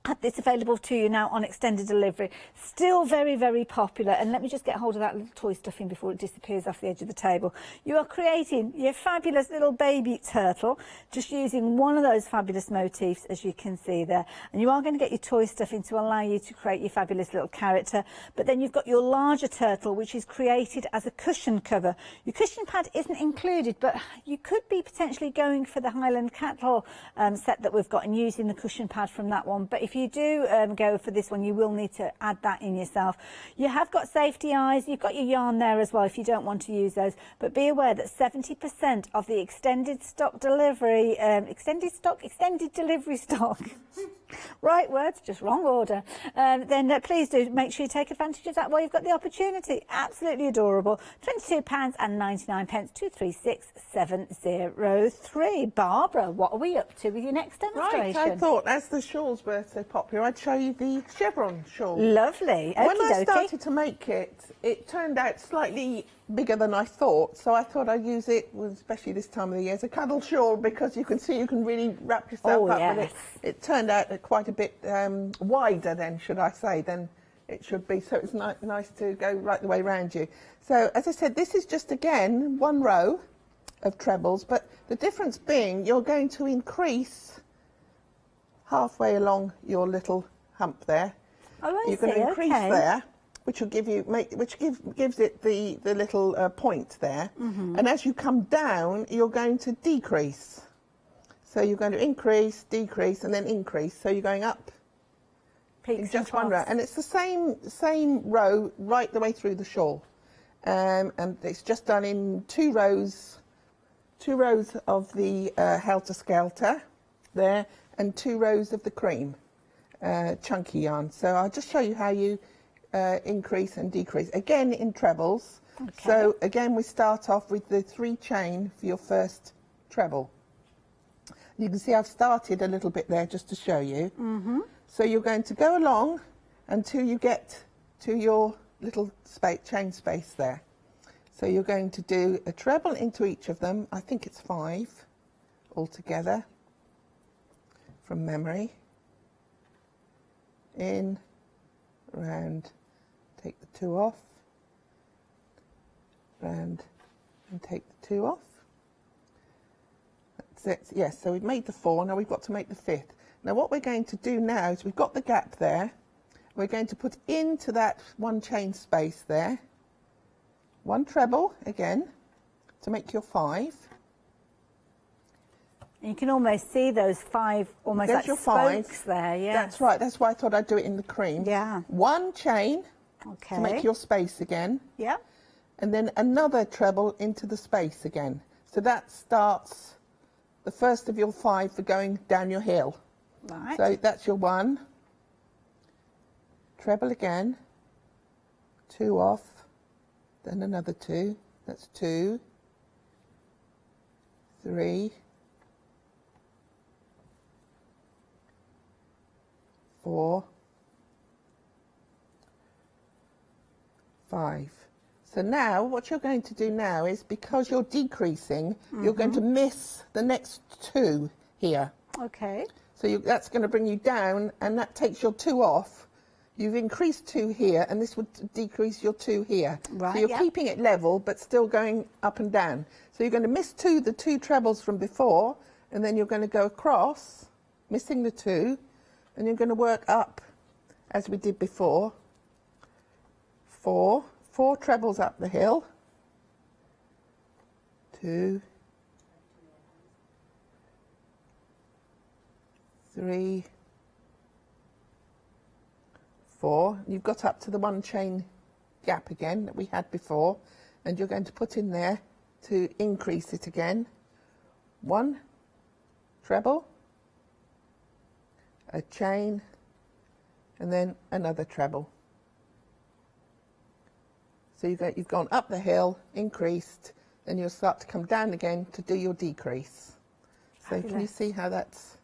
had this available to you now on extended delivery. Still very, very popular. And let me just get hold of that little toy stuffing before it disappears off the edge of the table. You are creating your fabulous little baby turtle, just using one of those fabulous motifs, as you can see there. And you are going to get your toy stuffing to allow you to create your fabulous little character. But then you've got your larger turtle, which is created as a cushion cover. Your cushion pad isn't included, but you could be potentially going for the Highland Cattle set that we've got and using the cushion pad from that one. But if you do go for this one, you will need to add that in yourself. You have got safety eyes, you've got your yarn there as well if you don't want to use those, but be aware that 70% of the extended delivery stock right words, just wrong order, then please do make sure you take advantage of that while you've got the opportunity. Absolutely adorable. £22.99, 236703. Barbara, what are we up to with your next demonstration? Right, I thought as the shawls were so popular, I'd show you the chevron shawl. Lovely. When I started to make it, it turned out slightly bigger than I thought, so I thought I'd use it, especially this time of the year, as a cuddle shawl, because you can see you can really wrap yourself up with it. It turned out quite a bit wider then, should I say, than it should be, so it's nice to go right the way around you. So as I said, this is just again one row of trebles, but the difference being you're going to increase halfway along your little hump there. Oh, you're going to increase there, which will give you gives it the little point there. And as you come down, you're going to decrease. So you're going to increase, decrease, and then increase. So you're going up in just one row, and it's the same row right the way through the shawl. And it's just done in two rows of the Helter Skelter there, and 2 rows of the cream chunky yarn. So I'll just show you how you increase and decrease, again in trebles. So again we start off with the 3 chain for your first treble. You can see I've started a little bit there just to show you. So you're going to go along until you get to your little chain space there. So you're going to do a treble into each of them. I think it's 5 altogether from memory. In, round, take the 2 off, round, and take the 2 off. That's it. Yes, so we've made the 4, now we've got to make the 5th. Now what we're going to do now is we've got the gap there. We're going to put into that 1 chain space there 1 treble again to make your 5. You can almost see those 5 almost There's like your spokes 5. there, yeah. That's right, that's why I thought I'd do it in the cream. Yeah. 1 chain to make your space again. Yeah. And then another treble into the space again. So that starts the first of your 5 for going down your hill. Right. So that's your 1. Treble again. 2 off. Then another 2. That's 2. 3. 4, 5. So now what you're going to do now is, because you're decreasing, you're going to miss the next 2 here. Okay. So that's going to bring you down, and that takes your 2 off. You've increased 2 here, and this would decrease your 2 here. Right, so you're keeping it level, but still going up and down. So you're going to miss the 2 trebles from before, and then you're going to go across, missing the 2, and you're going to work up as we did before. 4 trebles up the hill. 2, 3, 4. You've got up to the 1 chain gap again that we had before, and you're going to put in there to increase it again. 1 treble, a chain, and then another treble. So you've gone up the hill, increased, then you'll start to come down again to do your decrease. So can you see how that's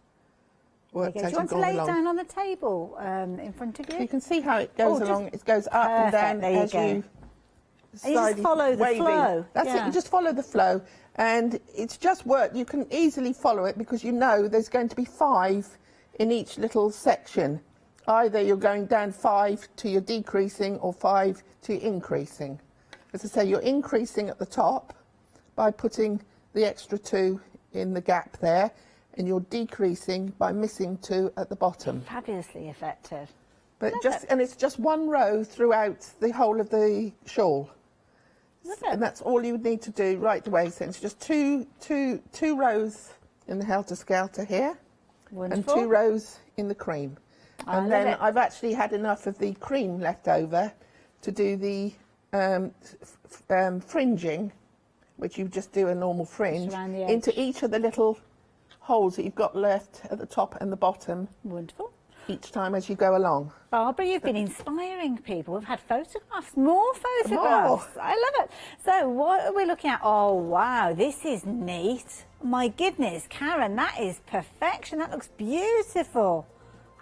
worked out Do you want and to gone lay it along. down on the table in front of you? You can see how it goes along. It goes up and down there you as go. you And you just follow the waving. flow. That's it. You just follow the flow, and it's just work. You can easily follow it because you know there's going to be 5 in each little section. Either you're going down 5 to your decreasing or 5 to your increasing. As I say, you're increasing at the top by putting the extra 2 in the gap there, and you're decreasing by missing 2 at the bottom. Fabulously effective. But it's just one row throughout the whole of the shawl. And that's all you would need to do right away. So it's just two rows in the helter-skelter here. Wonderful. And 2 rows in the cream. And then I've actually had enough of the cream left over to do the fringing, which you just do a normal fringe, into each of the little holes that you've got left at the top and the bottom. Wonderful. Each time as you go along. Barbara, you've been inspiring people. We've had photographs, more photographs. I love it. So what are we looking at? Oh, wow, this is neat. My goodness, Karen, that is perfection. That looks beautiful.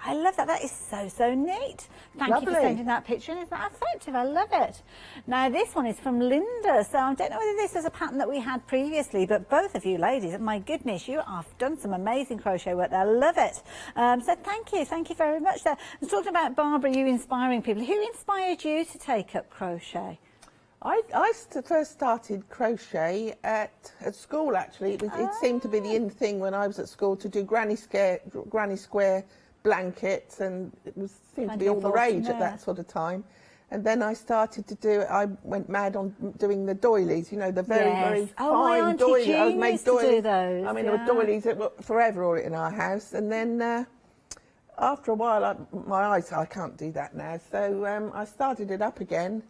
I love that. That is so neat. Thank you for sending that picture. And is that effective? I love it. Now, this one is from Linda. So I don't know whether this is a pattern that we had previously, but both of you ladies, my goodness, you have done some amazing crochet work there. I love it. So thank you. Thank you very much there. I was talking about, Barbara, you inspiring people. Who inspired you to take up crochet? I first started crochet at school, actually. It seemed to be the in thing when I was at school to do granny square blankets, and it seemed to be all the rage at that sort of time. And then I started to do it. I went mad on doing the doilies, you know, the very fine doilies. I would make doilies. Those, I mean, there were doilies that were forever in our house. And then after a while, my eyes, I can't do that now. So I started it up again.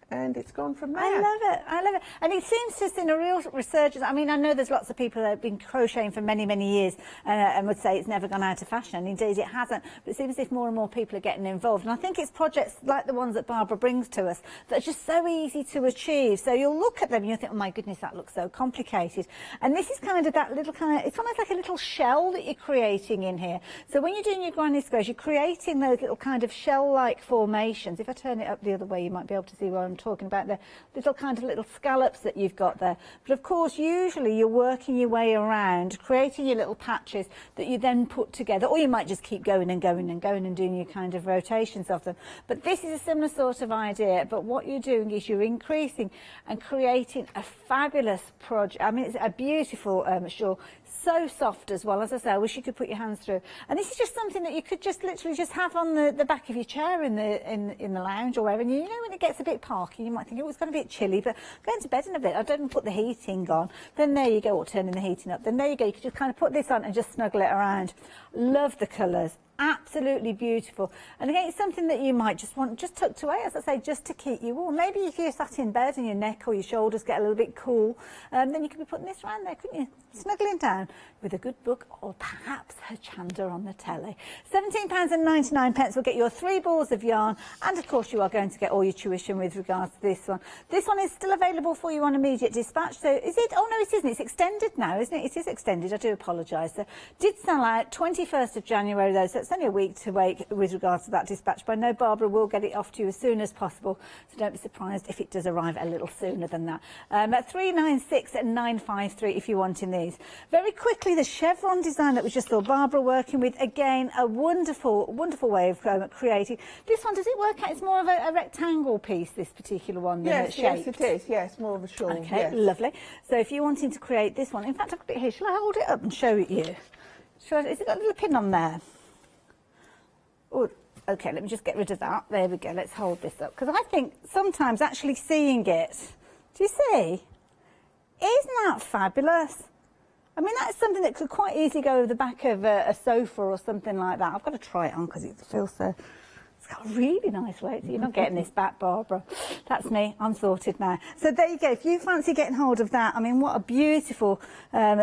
And it's gone from there. I love it. I love it. And it seems just in a real resurgence. I mean, I know there's lots of people that have been crocheting for many, many years and would say it's never gone out of fashion. And indeed, it hasn't. But it seems as if more and more people are getting involved. And I think it's projects like the ones that Barbara brings to us that are just so easy to achieve. So you'll look at them and you'll think, oh, my goodness, that looks so complicated. And this is kind of that little it's almost like a little shell that you're creating in here. So when you're doing your granny squares, you're creating those little kind of shell-like formations. If I turn it up the other way, you might be able to see what I'm talking about, the little kind of little scallops that you've got there. But of course, usually you're working your way around, creating your little patches that you then put together, or you might just keep going and going and going and doing your kind of rotations of them. But this is a similar sort of idea, but what you're doing is you're increasing and creating a fabulous project. I mean, it's a beautiful shawl, so soft as well. As I say, I wish you could put your hands through. And this is just something that you could just literally just have on the back of your chair in the lounge or wherever. And you know, when it gets a bit parky, you might think, oh, it's going to be a bit chilly, but going to bed in a bit, I don't put the heating on. Then there you go, or turning the heating up. Then there you go, you could just kind of put this on and just snuggle it around. Love the colours. Absolutely beautiful. And again, it's something that you might just want just tucked away, as I say, just to keep you warm. Maybe if you're sat in bed and your neck or your shoulders get a little bit cool, then you could be putting this around there, couldn't you? Snuggling down with a good book, or perhaps Hochanda on the telly. £17.99 will get your 3 balls of yarn, and of course you are going to get all your tuition with regards to this one. This one is still available for you on immediate dispatch. So is it? Oh no, it isn't. It's extended now, isn't it? It is extended. I do apologise. So did sell out 21st of January though, so it's only a week to wait with regards to that dispatch. But I know Barbara will get it off to you as soon as possible, so don't be surprised if it does arrive a little sooner than that. At 396,953 if you're wanting these. Very quickly, the chevron design that we just saw Barbara working with, again, a wonderful way of creating. This one, does it work out? It's more of a rectangle piece, this particular one, than it's shaped. Yes, it is. Yes, more of a shawl. Okay, yes. Lovely. So if you're wanting to create this one, in fact, I've got it here. Shall I hold it up and show it you? Has it got a little pin on there? Oh, okay, let me just get rid of that. There we go. Let's hold this up. Because I think sometimes actually seeing it, do you see? Isn't that fabulous? I mean, that's something that could quite easily go over the back of a sofa or something like that. I've got to try it on because it feels so... It's got a really nice weight. So you're not getting this back, Barbara. That's me. I'm sorted now. So there you go. If you fancy getting hold of that, I mean, what a beautiful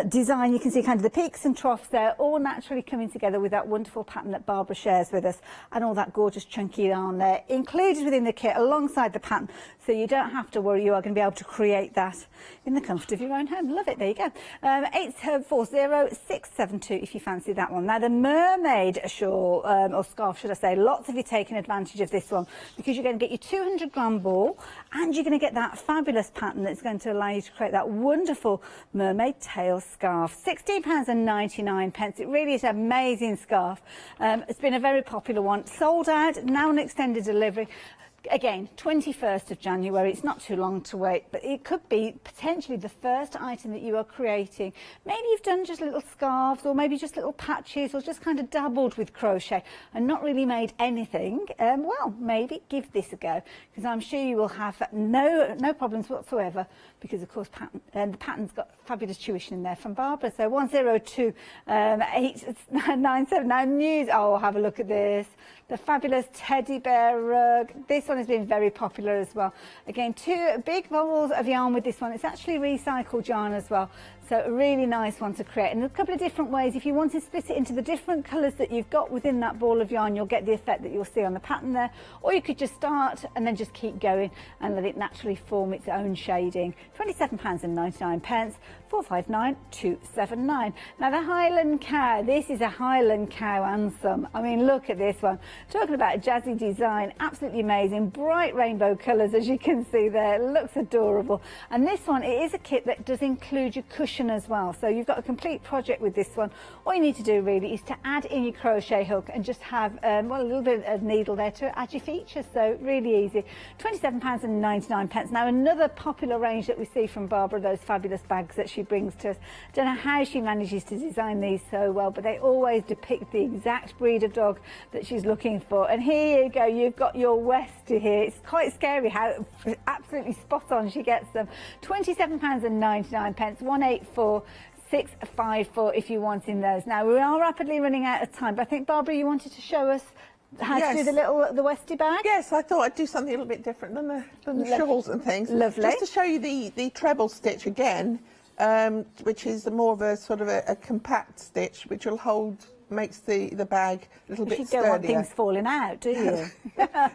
design. You can see kind of the peaks and troughs there, all naturally coming together with that wonderful pattern that Barbara shares with us, and all that gorgeous chunky yarn there included within the kit alongside the pattern. So you don't have to worry. You are going to be able to create that in the comfort of your own home. Love it. There you go. 840672 if you fancy that one. Now the mermaid shawl or scarf, should I say, lots of you taking advantage of this one because you're going to get your 200-gram ball and you're going to get that fabulous pattern that's going to allow you to create that wonderful mermaid tail scarf. £16.99. It really is an amazing scarf. It's been a very popular one. Sold out, now an extended delivery. Again, 21st of January, it's not too long to wait, but it could be potentially the first item that you are creating. Maybe you've done just little scarves or maybe just little patches or just kind of dabbled with crochet and not really made anything. Well, maybe give this a go because I'm sure you will have no problems whatsoever because, of course, the pattern's got fabulous tuition in there from Barbara. So 102897 news. Oh, have a look at this. The fabulous teddy bear rug. This one has been very popular as well. Again, 2 big balls of yarn with this one. It's actually recycled yarn as well. So a really nice one to create. And a couple of different ways. If you want to split it into the different colours that you've got within that ball of yarn, you'll get the effect that you'll see on the pattern there. Or you could just start and then just keep going and let it naturally form its own shading. £27.99. 459279. Now the Highland Cow, this is a Highland Cow anthem. I mean, look at this one. Talking about a jazzy design, absolutely amazing. Bright rainbow colours, as you can see there. It looks adorable. And this one, it is a kit that does include your cushion as well. So you've got a complete project with this one. All you need to do really is to add in your crochet hook and just have well, a little bit of needle there to add your features. So really easy. £27.99. Now another popular range that we see from Barbara, those fabulous bags that she brings to us. Don't know how she manages to design these so well, but they always depict the exact breed of dog that she's looking for. And here you go, you've got your Westie here. It's quite scary how absolutely spot on she gets them. £27.99, 184654 if you're wanting those. Now we are rapidly running out of time, but I think Barbara, you wanted to show us how to do the Westie bag? Yes, I thought I'd do something a little bit different than the shawls and things. Lovely. Just to show you the treble stitch again, which is more of a sort of a compact stitch, which will makes the bag a little bit sturdier. You don't want things falling out, do you?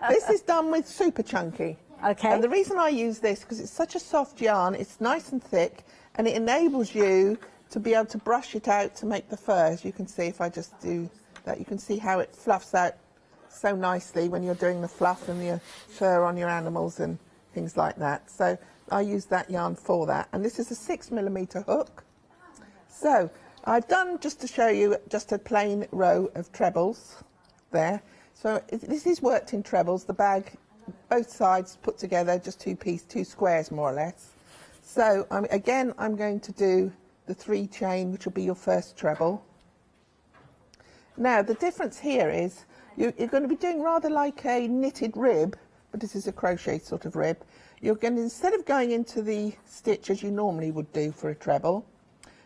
This is done with Super Chunky. Okay. And the reason I use this, because it's such a soft yarn, it's nice and thick, and it enables you to be able to brush it out to make the furs. You can see if I just do that, you can see how it fluffs out so nicely when you're doing the fluff and your fur on your animals and things like that. So I use that yarn for that. And this is a 6mm hook. So I've done, just to show you, just a plain row of trebles there. So this is worked in trebles, the bag, both sides put together, just two squares more or less. So again, I'm going to do the 3 chain, which will be your first treble. Now the difference here is you're going to be doing rather like a knitted rib, but this is a crochet sort of rib. You're going to, instead of going into the stitch as you normally would do for a treble,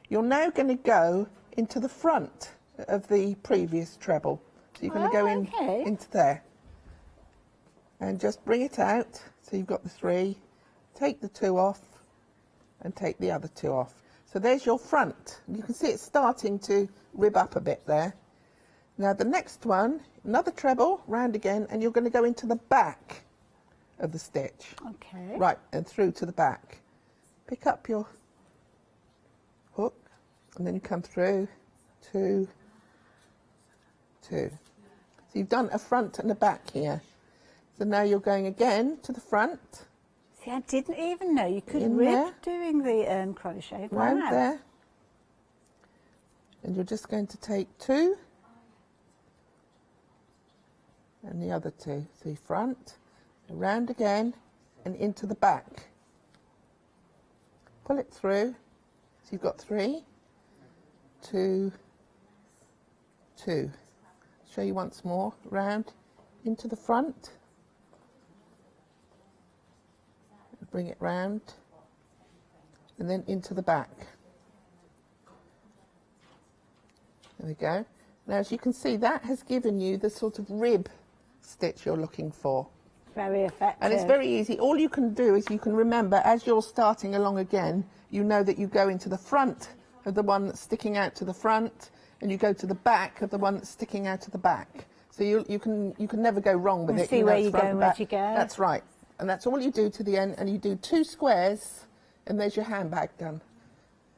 you're now going to go into the front of the previous treble. So you're going to go into there and just bring it out. So you've got the 3, take the 2 off and take the other 2 off. So there's your front. You can see it's starting to rib up a bit there. Now the next one, another treble, round again, and you're going to go into the back of the stitch. Okay. Right, and through to the back. Pick up your hook, and then you come through, 2, 2. So you've done a front and a back here. So now you're going again to the front. See, I didn't even know you could rib doing the crochet. Round Wow. there. And you're just going to take 2. And the other 2, so front, around again, and into the back. Pull it through, so you've got 3, 2, 2. Show you once more, round, into the front, bring it round, and then into the back. There we go. Now, as you can see, that has given you the sort of rib stitch you're looking for. Very effective. And it's very easy. All you can do is you can remember as you're starting along again, you know that you go into the front of the one that's sticking out to the front, and you go to the back of the one that's sticking out to the back. So you can never go wrong with it. See where you go and where you go. That's right. And that's all you do to the end, and you do 2 squares, and there's your handbag done.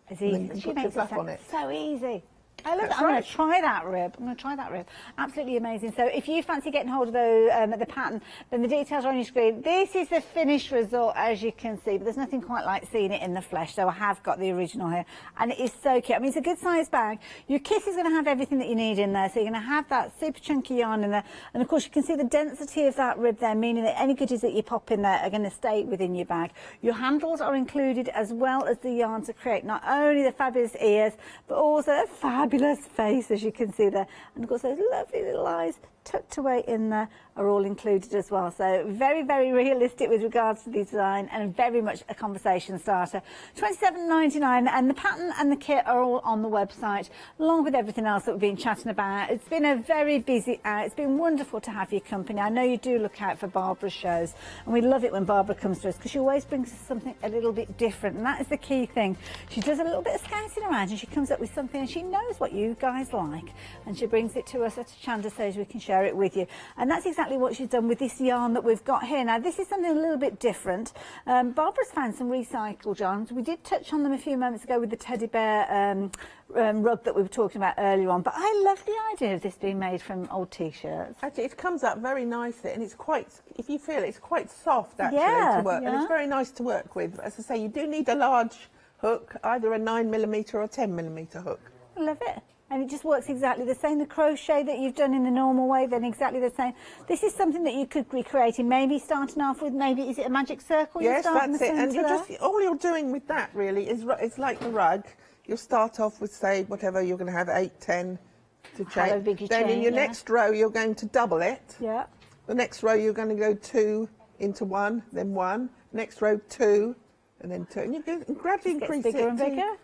It's easy. She makes it on it. So easy. I love That's it. I'm going right. to try that rib. I'm going to try that rib. Absolutely amazing. So if you fancy getting hold of the pattern, then the details are on your screen. This is the finished result, as you can see, but there's nothing quite like seeing it in the flesh. So I have got the original here, and it is so cute. I mean, it's a good size bag. Your kit is going to have everything that you need in there. So you're going to have that super chunky yarn in there, and of course you can see the density of that rib there, meaning that any goodies that you pop in there are going to stay within your bag. Your handles are included, as well as the yarn to create not only the fabulous ears, but also a fabulous face, as you can see there, and of course those lovely little eyes tucked away in there are all included as well. So very, very realistic with regards to the design, and very much a conversation starter. $27.99, and the pattern and the kit are all on the website, along with everything else that we've been chatting about. It's been a very busy hour. It's been wonderful to have your company. I know you do look out for Barbara's shows, and we love it when Barbara comes to us, because she always brings us something a little bit different, and that is the key thing. She does a little bit of scouting around, and she comes up with something, and she knows what you guys like, and she brings it to us at Hochanda so we can share it with you. And that's exactly what she's done with this yarn that we've got here. Now this is something a little bit different. Barbara's found some recycled yarns. We did touch on them a few moments ago with the teddy bear rug that we were talking about earlier on, but I love the idea of this being made from old t-shirts. Actually, it comes up very nicely, and it's quite, if you feel it, it's quite soft actually to work, and it's very nice to work with. As I say, you do need a large hook, either a 9mm or a 10mm hook. I love it. And it just works exactly the same. The crochet that you've done in the normal way, then exactly the same. This is something that you could be creating, maybe starting off with, maybe, is it a magic circle? Yes, that's it. And all you're doing with that really is, it's like the rug. You'll start off with, say, whatever, you're going to have 8, 10 to chain. Then in your next row, you're going to double it. Yeah. The next row, you're going to go 2 into 1, then 1. Next row, 2, and then 2. And you can gradually increase bigger and bigger.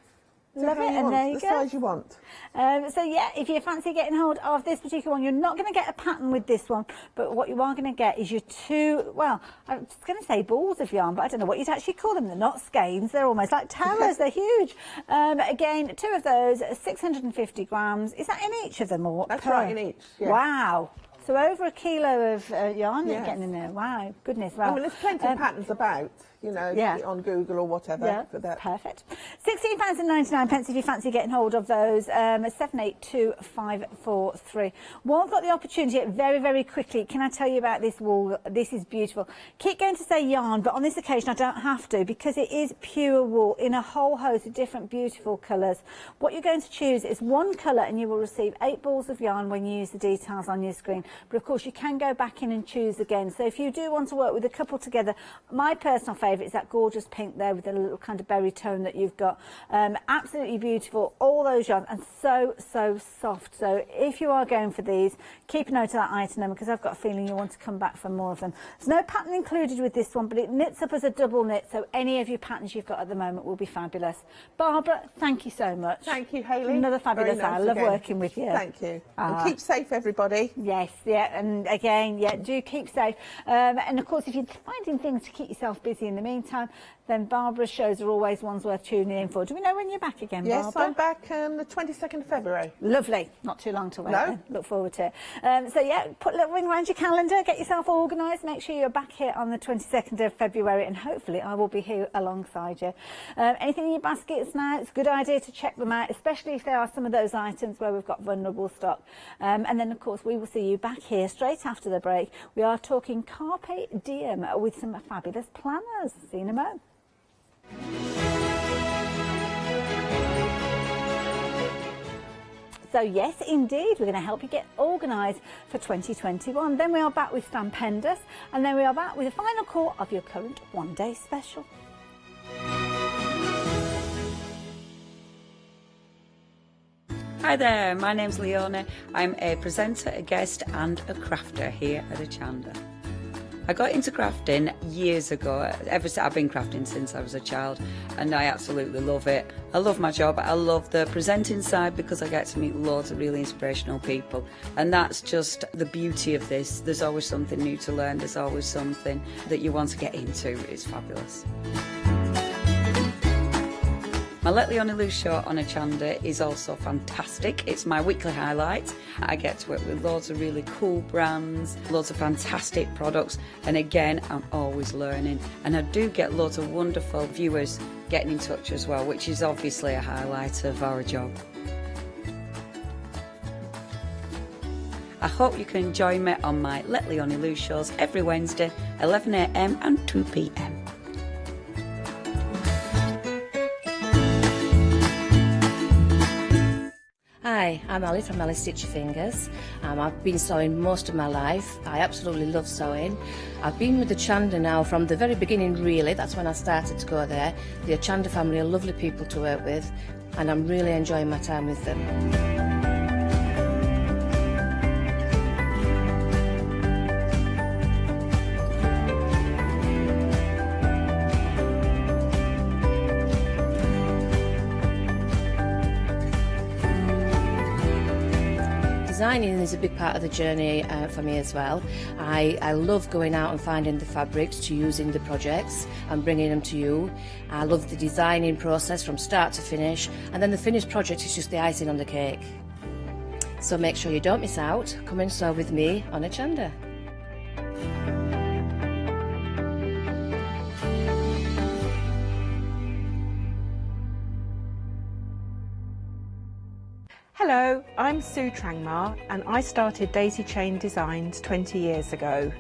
Love it, and there you go. The size you want. So yeah, if you fancy getting hold of this particular one, you're not going to get a pattern with this one, but what you are going to get is your 2, well, I was going to say balls of yarn, but I don't know what you'd actually call them. They're not skeins, they're almost like towers, they're huge. Again, 2 of those, 650 grams. Is that in each of them? Or That's right, in each. Yeah. Wow. So over a kilo of yarn you're getting in there. Wow, goodness. Wow. I mean, there's plenty of patterns about, you know, on Google or whatever. For that. Perfect. £16.99 if you fancy getting hold of those. 782543. While I've got the opportunity, very, very quickly, can I tell you about this wool? This is beautiful. Keep going to say yarn, but on this occasion I don't have to, because it is pure wool in a whole host of different beautiful colours. What you're going to choose is one colour, and you will receive 8 balls of yarn when you use the details on your screen. But of course you can go back in and choose again. So if you do want to work with a couple together, my personal favourite is that gorgeous pink there with a little kind of berry tone that you've got. Absolutely beautiful, all those yarns, and so soft. So if you are going for these, keep a note of that item number, because I've got a feeling you want to come back for more of them. There's no pattern included with this one, but it knits up as a double knit, so any of your patterns you've got at the moment will be fabulous. Barbara, thank you so much. Thank you, Hayley. Another fabulous hour. I love working with you. Thank you. And keep safe, everybody. Yes, yeah, and again, yeah, do keep safe. And of course, if you're finding things to keep yourself busy in the meantime, then Barbara's shows are always ones worth tuning in for. Do we know when you're back again, Barbara? Yes, I'm back on the 22nd of February. Lovely. Not too long to wait. No. Then. Look forward to it. So yeah, put a little ring around your calendar, get yourself organised, make sure you're back here on the 22nd of February, and hopefully I will be here alongside you. Anything in your baskets now, it's a good idea to check them out, especially if there are some of those items where we've got vulnerable stock. And then, of course, we will see you back here straight after the break. We are talking Carpe Diem with some fabulous planners. See you in a moment. So yes, indeed, we're going to help you get organised for 2021. Then we are back with Stampendous, and then we are back with the final call of your current one-day special. Hi there, my name's Leona. I'm a presenter, a guest and a crafter here at Hochanda. I got into crafting years ago. I've been crafting since I was a child, and I absolutely love it. I love my job. I love the presenting side because I get to meet loads of really inspirational people, and that's just the beauty of this. There's always something new to learn. There's always something that you want to get into. It's fabulous. My Let Leonie Loose show on Hochanda is also fantastic. It's my weekly highlight. I get to work with loads of really cool brands, loads of fantastic products, and again, I'm always learning. And I do get loads of wonderful viewers getting in touch as well, which is obviously a highlight of our job. I hope you can join me on my Let Leonie Loose shows every Wednesday, 11 AM and 2 PM. Hi, I'm Ali from Ali Stitch Your Fingers. I've been sewing most of my life. I absolutely love sewing. I've been with the Hochanda now from the very beginning, really. That's when I started to go there. The Hochanda family are lovely people to work with, and I'm really enjoying my time with them. Designing is a big part of the journey for me as well. I love going out and finding the fabrics to use in the projects and bringing them to you. I love the designing process from start to finish, and then the finished project is just the icing on the cake. So make sure you don't miss out. Come and sew with me on Hochanda. Hello, I'm Sue Trangmar and I started Daisy Chain Designs 20 years ago.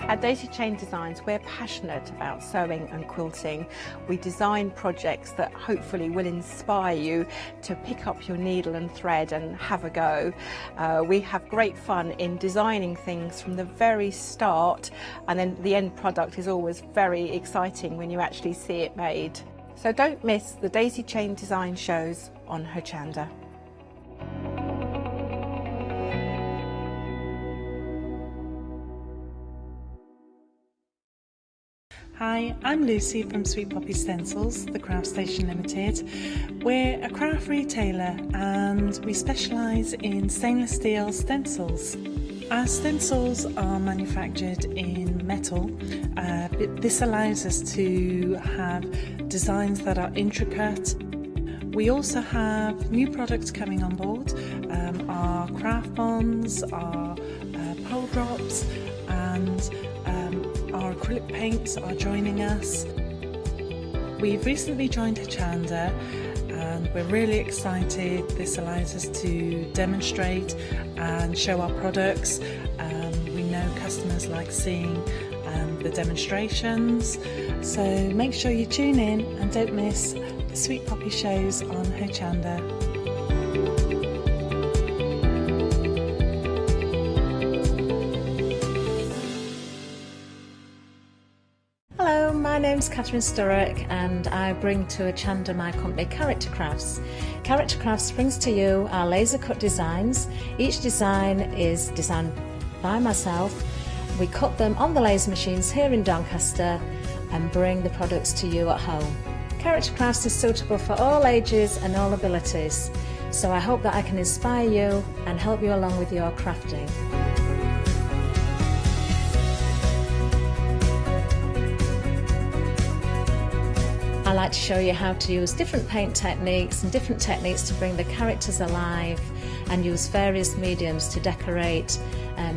At Daisy Chain Designs, we're passionate about sewing and quilting. We design projects that hopefully will inspire you to pick up your needle and thread and have a go. We have great fun in designing things from the very start, and then the end product is always very exciting when you actually see it made. So don't miss the Daisy Chain Design shows on Hochanda. Hi, I'm Lucy from Sweet Poppy Stencils, the Craft Station Limited. We're a craft retailer and we specialise in stainless steel stencils. Our stencils are manufactured in metal. This allows us to have designs that are intricate. We also have new products coming on board, our craft bonds, our pole drops, and our acrylic paints are joining us. We've recently joined Hochanda and we're really excited. This allows us to demonstrate and show our products. We know customers like seeing the demonstrations, so make sure you tune in and don't miss the Sweet Poppy shows on Hochanda. Hello, my name's Catherine Sturrock and I bring to Hochanda my company Character Crafts. Character Crafts brings to you our laser cut designs. Each design is designed by myself. We cut them on the laser machines here in Doncaster and bring the products to you at home. Character Crafts is suitable for all ages and all abilities, so I hope that I can inspire you and help you along with your crafting. I like to show you how to use different paint techniques and different techniques to bring the characters alive and use various mediums to decorate,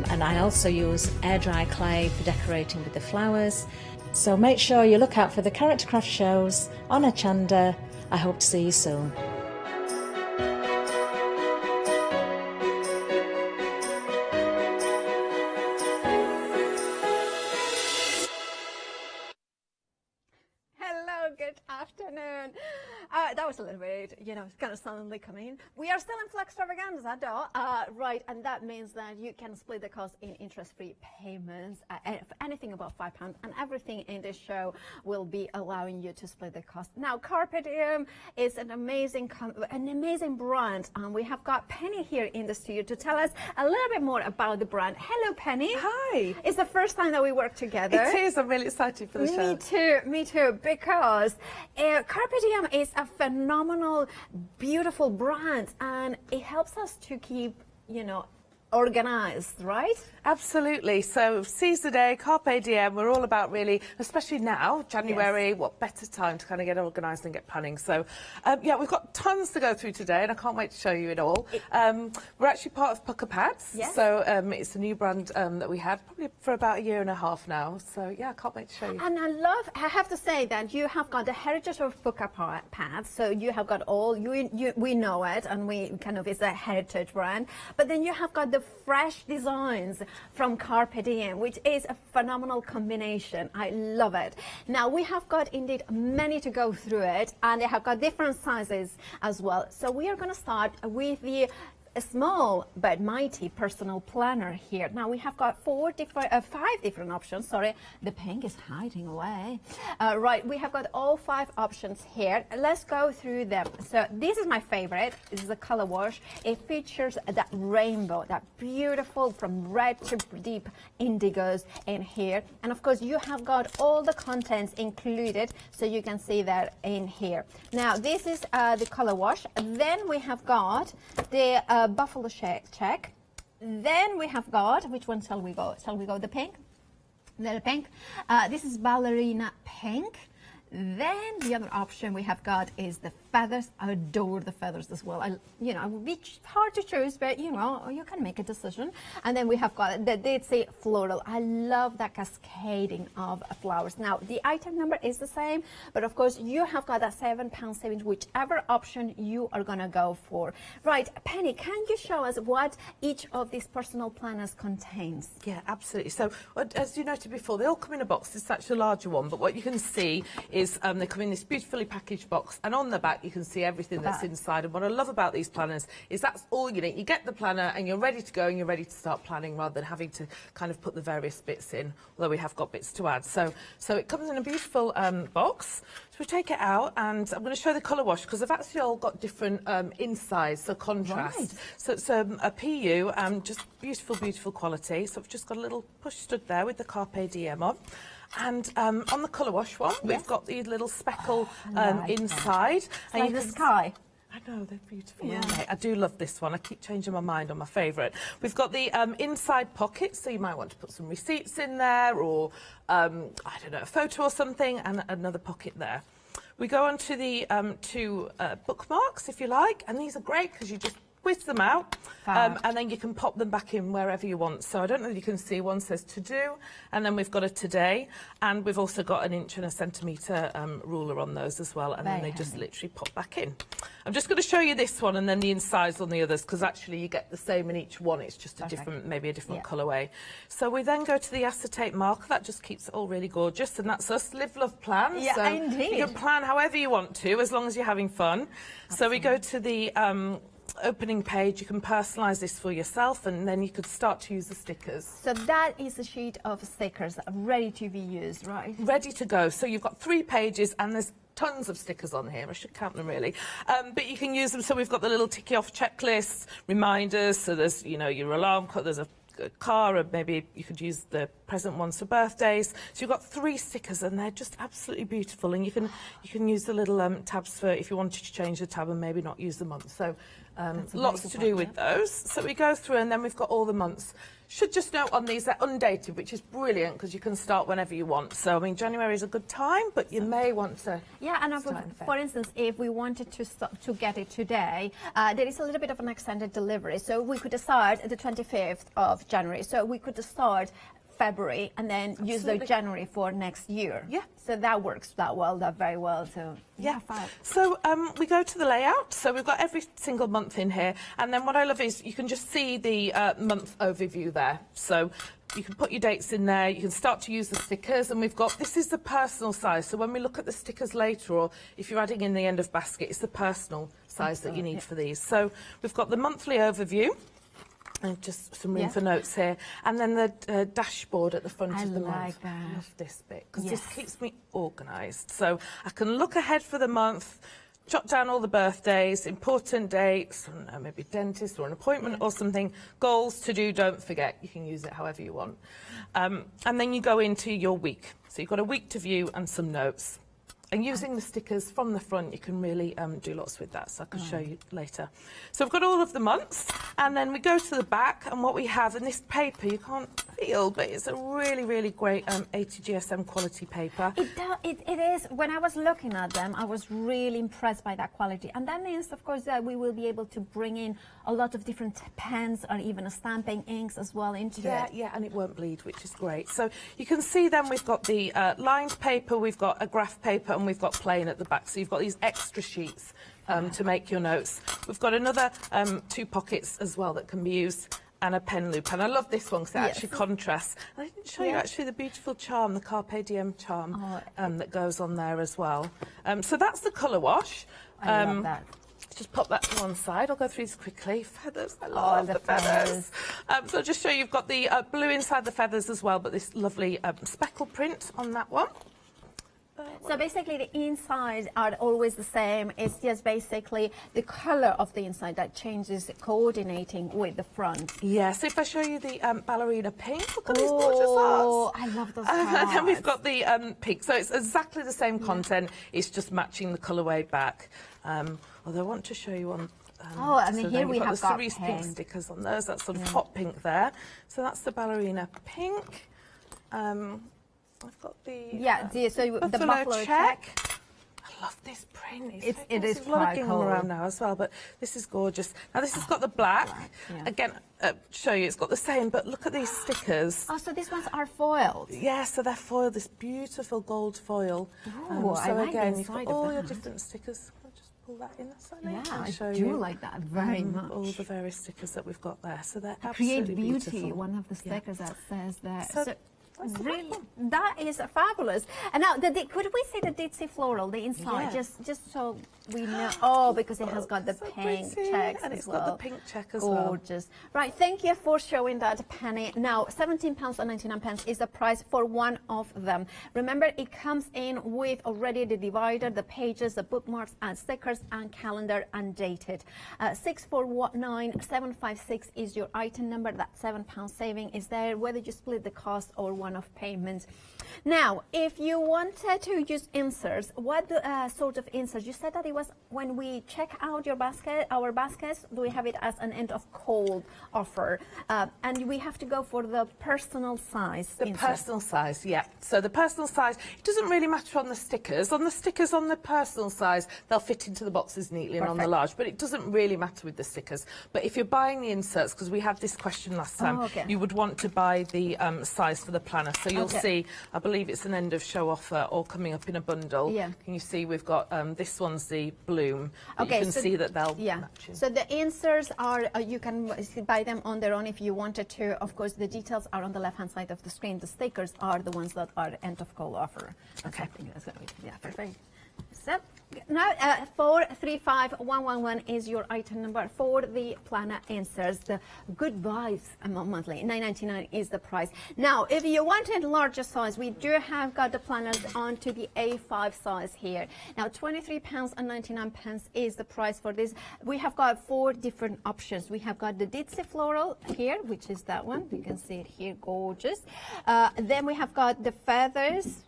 and I also use air dry clay for decorating with the flowers. So make sure you look out for the Character Craft shows on Hochanda. I hope to see you soon. Hello, good afternoon. That was a little weird, you know, it's gonna suddenly come in. We are still in Flexstravaganza, though. Right, and that means that you can split the cost in interest-free payments, anything above £5, and everything in this show will be allowing you to split the cost. Now, Carpe Diem is an amazing brand, and we have got Penny here in the studio to tell us a little bit more about the brand. Hello, Penny. Hi. It's the first time that we work together. It is. I'm really excited for the show. Me too, because Carpe Diem is a phenomenal, beautiful brand, and it helps us to keep, you know, organised, right? Absolutely. So seize the day, Carpe Diem. We're all about really, especially now, January, what better time to kind of get organised and get planning. So yeah, we've got tons to go through today, and I can't wait to show you it all. We're actually part of Pucker Pads. Yes. So it's a new brand that we had probably for about 1.5 years now. So yeah, I can't wait to show you. And I have to say that you have got the heritage of Pucker Pads. So you have got all, we know it, and we kind of, it's a heritage brand. But then you have got the fresh designs from Carpe Diem, which is a phenomenal combination. I love it. Now, we have got indeed many to go through it, and they have got different sizes as well. So we are going to start with the small but mighty personal planner here. Now we have got 5 different options. Sorry, the pink is hiding away. Right, we have got all 5 options here. Let's go through them. So this is my favorite. This is a color wash. It features that rainbow, that beautiful from red to deep indigos in here. And of course you have got all the contents included, so you can see that in here. Now this is the color wash. Then we have got the buffalo check. Then we have got, which one shall we go? Shall we go the pink? The pink. This is ballerina pink. Then the other option we have got is the feathers. I adore the feathers as well. You know, it would be hard to choose, but you know, you can make a decision. And then we have got the Ditzy floral. I love that cascading of flowers. Now, the item number is the same, but of course you have got that £7 savings, whichever option you are gonna go for. Right, Penny, can you show us what each of these personal planners contains? Yeah, absolutely. So, as you noted before, they all come in a box. This is actually a larger one, but what you can see is they come in this beautifully packaged box, and on the back you can see everything that's inside. And what I love about these planners is that's all you need. You get the planner and you're ready to go, and you're ready to start planning rather than having to kind of put the various bits in, although we have got bits to add. So it comes in a beautiful box. So we take it out, and I'm going to show the colour wash because they've actually all got different insides, so contrast. Right. So it's a PU, just beautiful, beautiful quality. So I've just got a little push stud there with the Carpe Diem on. And on the colour wash one, we've got the little speckle inside. It's like the sky. I know, they're beautiful, aren't they? I do love this one. I keep changing my mind on my favourite. We've got the inside pocket, so you might want to put some receipts in there, or, I don't know, a photo or something, and another pocket there. We go on to the 2 bookmarks, if you like, and these are great because you just whiz them out, and then you can pop them back in wherever you want. So I don't know if you can see, one says to do, and then we've got a today, and we've also got an inch and a centimetre ruler on those as well, and then they just literally pop back in. I'm just going to show you this one and then the insides on the others, because actually you get the same in each one. It's just a different, maybe a different colourway. So we then go to the acetate marker. That just keeps it all really gorgeous, and that's us. Live, love, plan. Yeah, so indeed. you can plan however you want to, as long as you're having fun. Absolutely. So we go to the opening page. You can personalise this for yourself, and then you could start to use the stickers. So that is a sheet of stickers ready to be used, right? Ready to go. So you've got 3 pages, and there's tons of stickers on here. I should count them really, but you can use them. So we've got the little ticky off checklists, reminders. So there's, you know, your alarm clock. There's a car, or maybe you could use the present ones for birthdays. So you've got 3 stickers, and they're just absolutely beautiful. And you can use the little tabs for if you wanted to change the tab and maybe not use the month. So lots to do with those. So we go through, and then we've got all the months. Should just note on these, they're undated, which is brilliant because you can start whenever you want. So, I mean, January is a good time, but you may want to... Yeah, and for instance, if we wanted to get it today, there is a little bit of an extended delivery. So we could start the 25th of January. So we could start February and then use the January for next year. Yeah. So that works that very well. So yeah, fine. So we go to the layout. So we've got every single month in here, and then what I love is you can just see the month overview there. So you can put your dates in there. You can start to use the stickers, and we've got, this is the personal size. So when we look at the stickers later, or if you're adding in the end of basket, it's the personal size that you need for these. So we've got the monthly overview. And just some room for notes here, and then the dashboard at the front of the month. That. I love this bit because this keeps me organised. So I can look ahead for the month, jot down all the birthdays, important dates, I don't know, maybe dentist or an appointment or something, goals to do, don't forget. You can use it however you want. And then you go into your week. So you've got a week to view and some notes. And using the stickers from the front, you can really do lots with that, so I can show you later. So I've got all of the months, and then we go to the back, and what we have in this paper, you can't feel, but it's a really, really great 80 GSM quality paper. It is. When I was looking at them, I was really impressed by that quality. And that means, of course, that we will be able to bring in a lot of different pens or even stamping inks as well into it. Yeah, and it won't bleed, which is great. So you can see then we've got the lined paper, we've got a graph paper, and we've got plain at the back. So you've got these extra sheets to make your notes. We've got another 2 pockets as well that can be used, and a pen loop. And I love this one because it actually contrasts. And I didn't show you actually the beautiful charm, the Carpe Diem charm that goes on there as well. So that's the colour wash. I love that. Just pop that to one side. I'll go through these quickly. Feathers, I love the feathers. So I'll just show you, you've got the blue inside the feathers as well, but this lovely speckle print on that one. So basically the inside are always the same. It's just basically the colour of the inside that changes, coordinating with the front. Yeah, so if I show you the ballerina pink, look at these gorgeous hearts. I love those And then we've got the pink. So it's exactly the same content. It's just matching the colourway back. Although I want to show you on... and so here we have the cerise pink stickers on those. That's sort of hot pink there. So that's the ballerina pink. I've got the so the buffalo check. I love this print. It is a lot of gingham around now as well, but this is gorgeous. Now this has got the black. Again, show you, it's got the same, but look at these stickers. Oh, so these ones are foiled. Yeah, so they're foiled, this beautiful gold foil. Oh, I like again, you've got all your different stickers. I'll just pull that in slightly. Yeah, I do like that very much. All the various stickers that we've got there, so they're Create absolutely Beauty, beautiful. one of the stickers that says that. So really, that is fabulous. And now, could we see the ditzy floral, the inside, just so we know? Oh, because it has got the pink checks and as got the pink check as well. Gorgeous. Right, thank you for showing that, Penny. Now, £17.99 is the price for one of them. Remember, it comes in with already the divider, the pages, the bookmarks, and stickers, and calendar, and dated. 649756 is your item number. That £7 saving is there, whether you split the cost or one-off payment. Now, if you wanted to use inserts, what sort of inserts? You said that it was when we check out our baskets, do we have it as an end of cold offer? And we have to go for the personal size. The personal size, yeah. So the personal size, it doesn't really matter on the stickers. On the stickers on the personal size, they'll fit into the boxes neatly and on the large, but it doesn't really matter with the stickers. But if you're buying the inserts, because we had this question last time, you would want to buy the size for the planner. So you'll see, I believe it's an end of show offer or coming up in a bundle. Yeah. Can you see we've got, this one's the bloom. You can see that they'll match in. So the inserts are, you can buy them on their own if you wanted to. Of course, the details are on the left-hand side of the screen. The stickers are the ones that are end of cold offer. Okay. Yeah, perfect. So now 435111 is your item number for the planner inserts. The Good Vibes monthly, $9.99 is the price. Now, if you wanted larger size, we do have got the planners onto the A5 size here. Now, £23.99 is the price for this. We have got 4 different options. We have got the ditzy floral here, which is that one. You can see it here, gorgeous. Then we have got the feathers.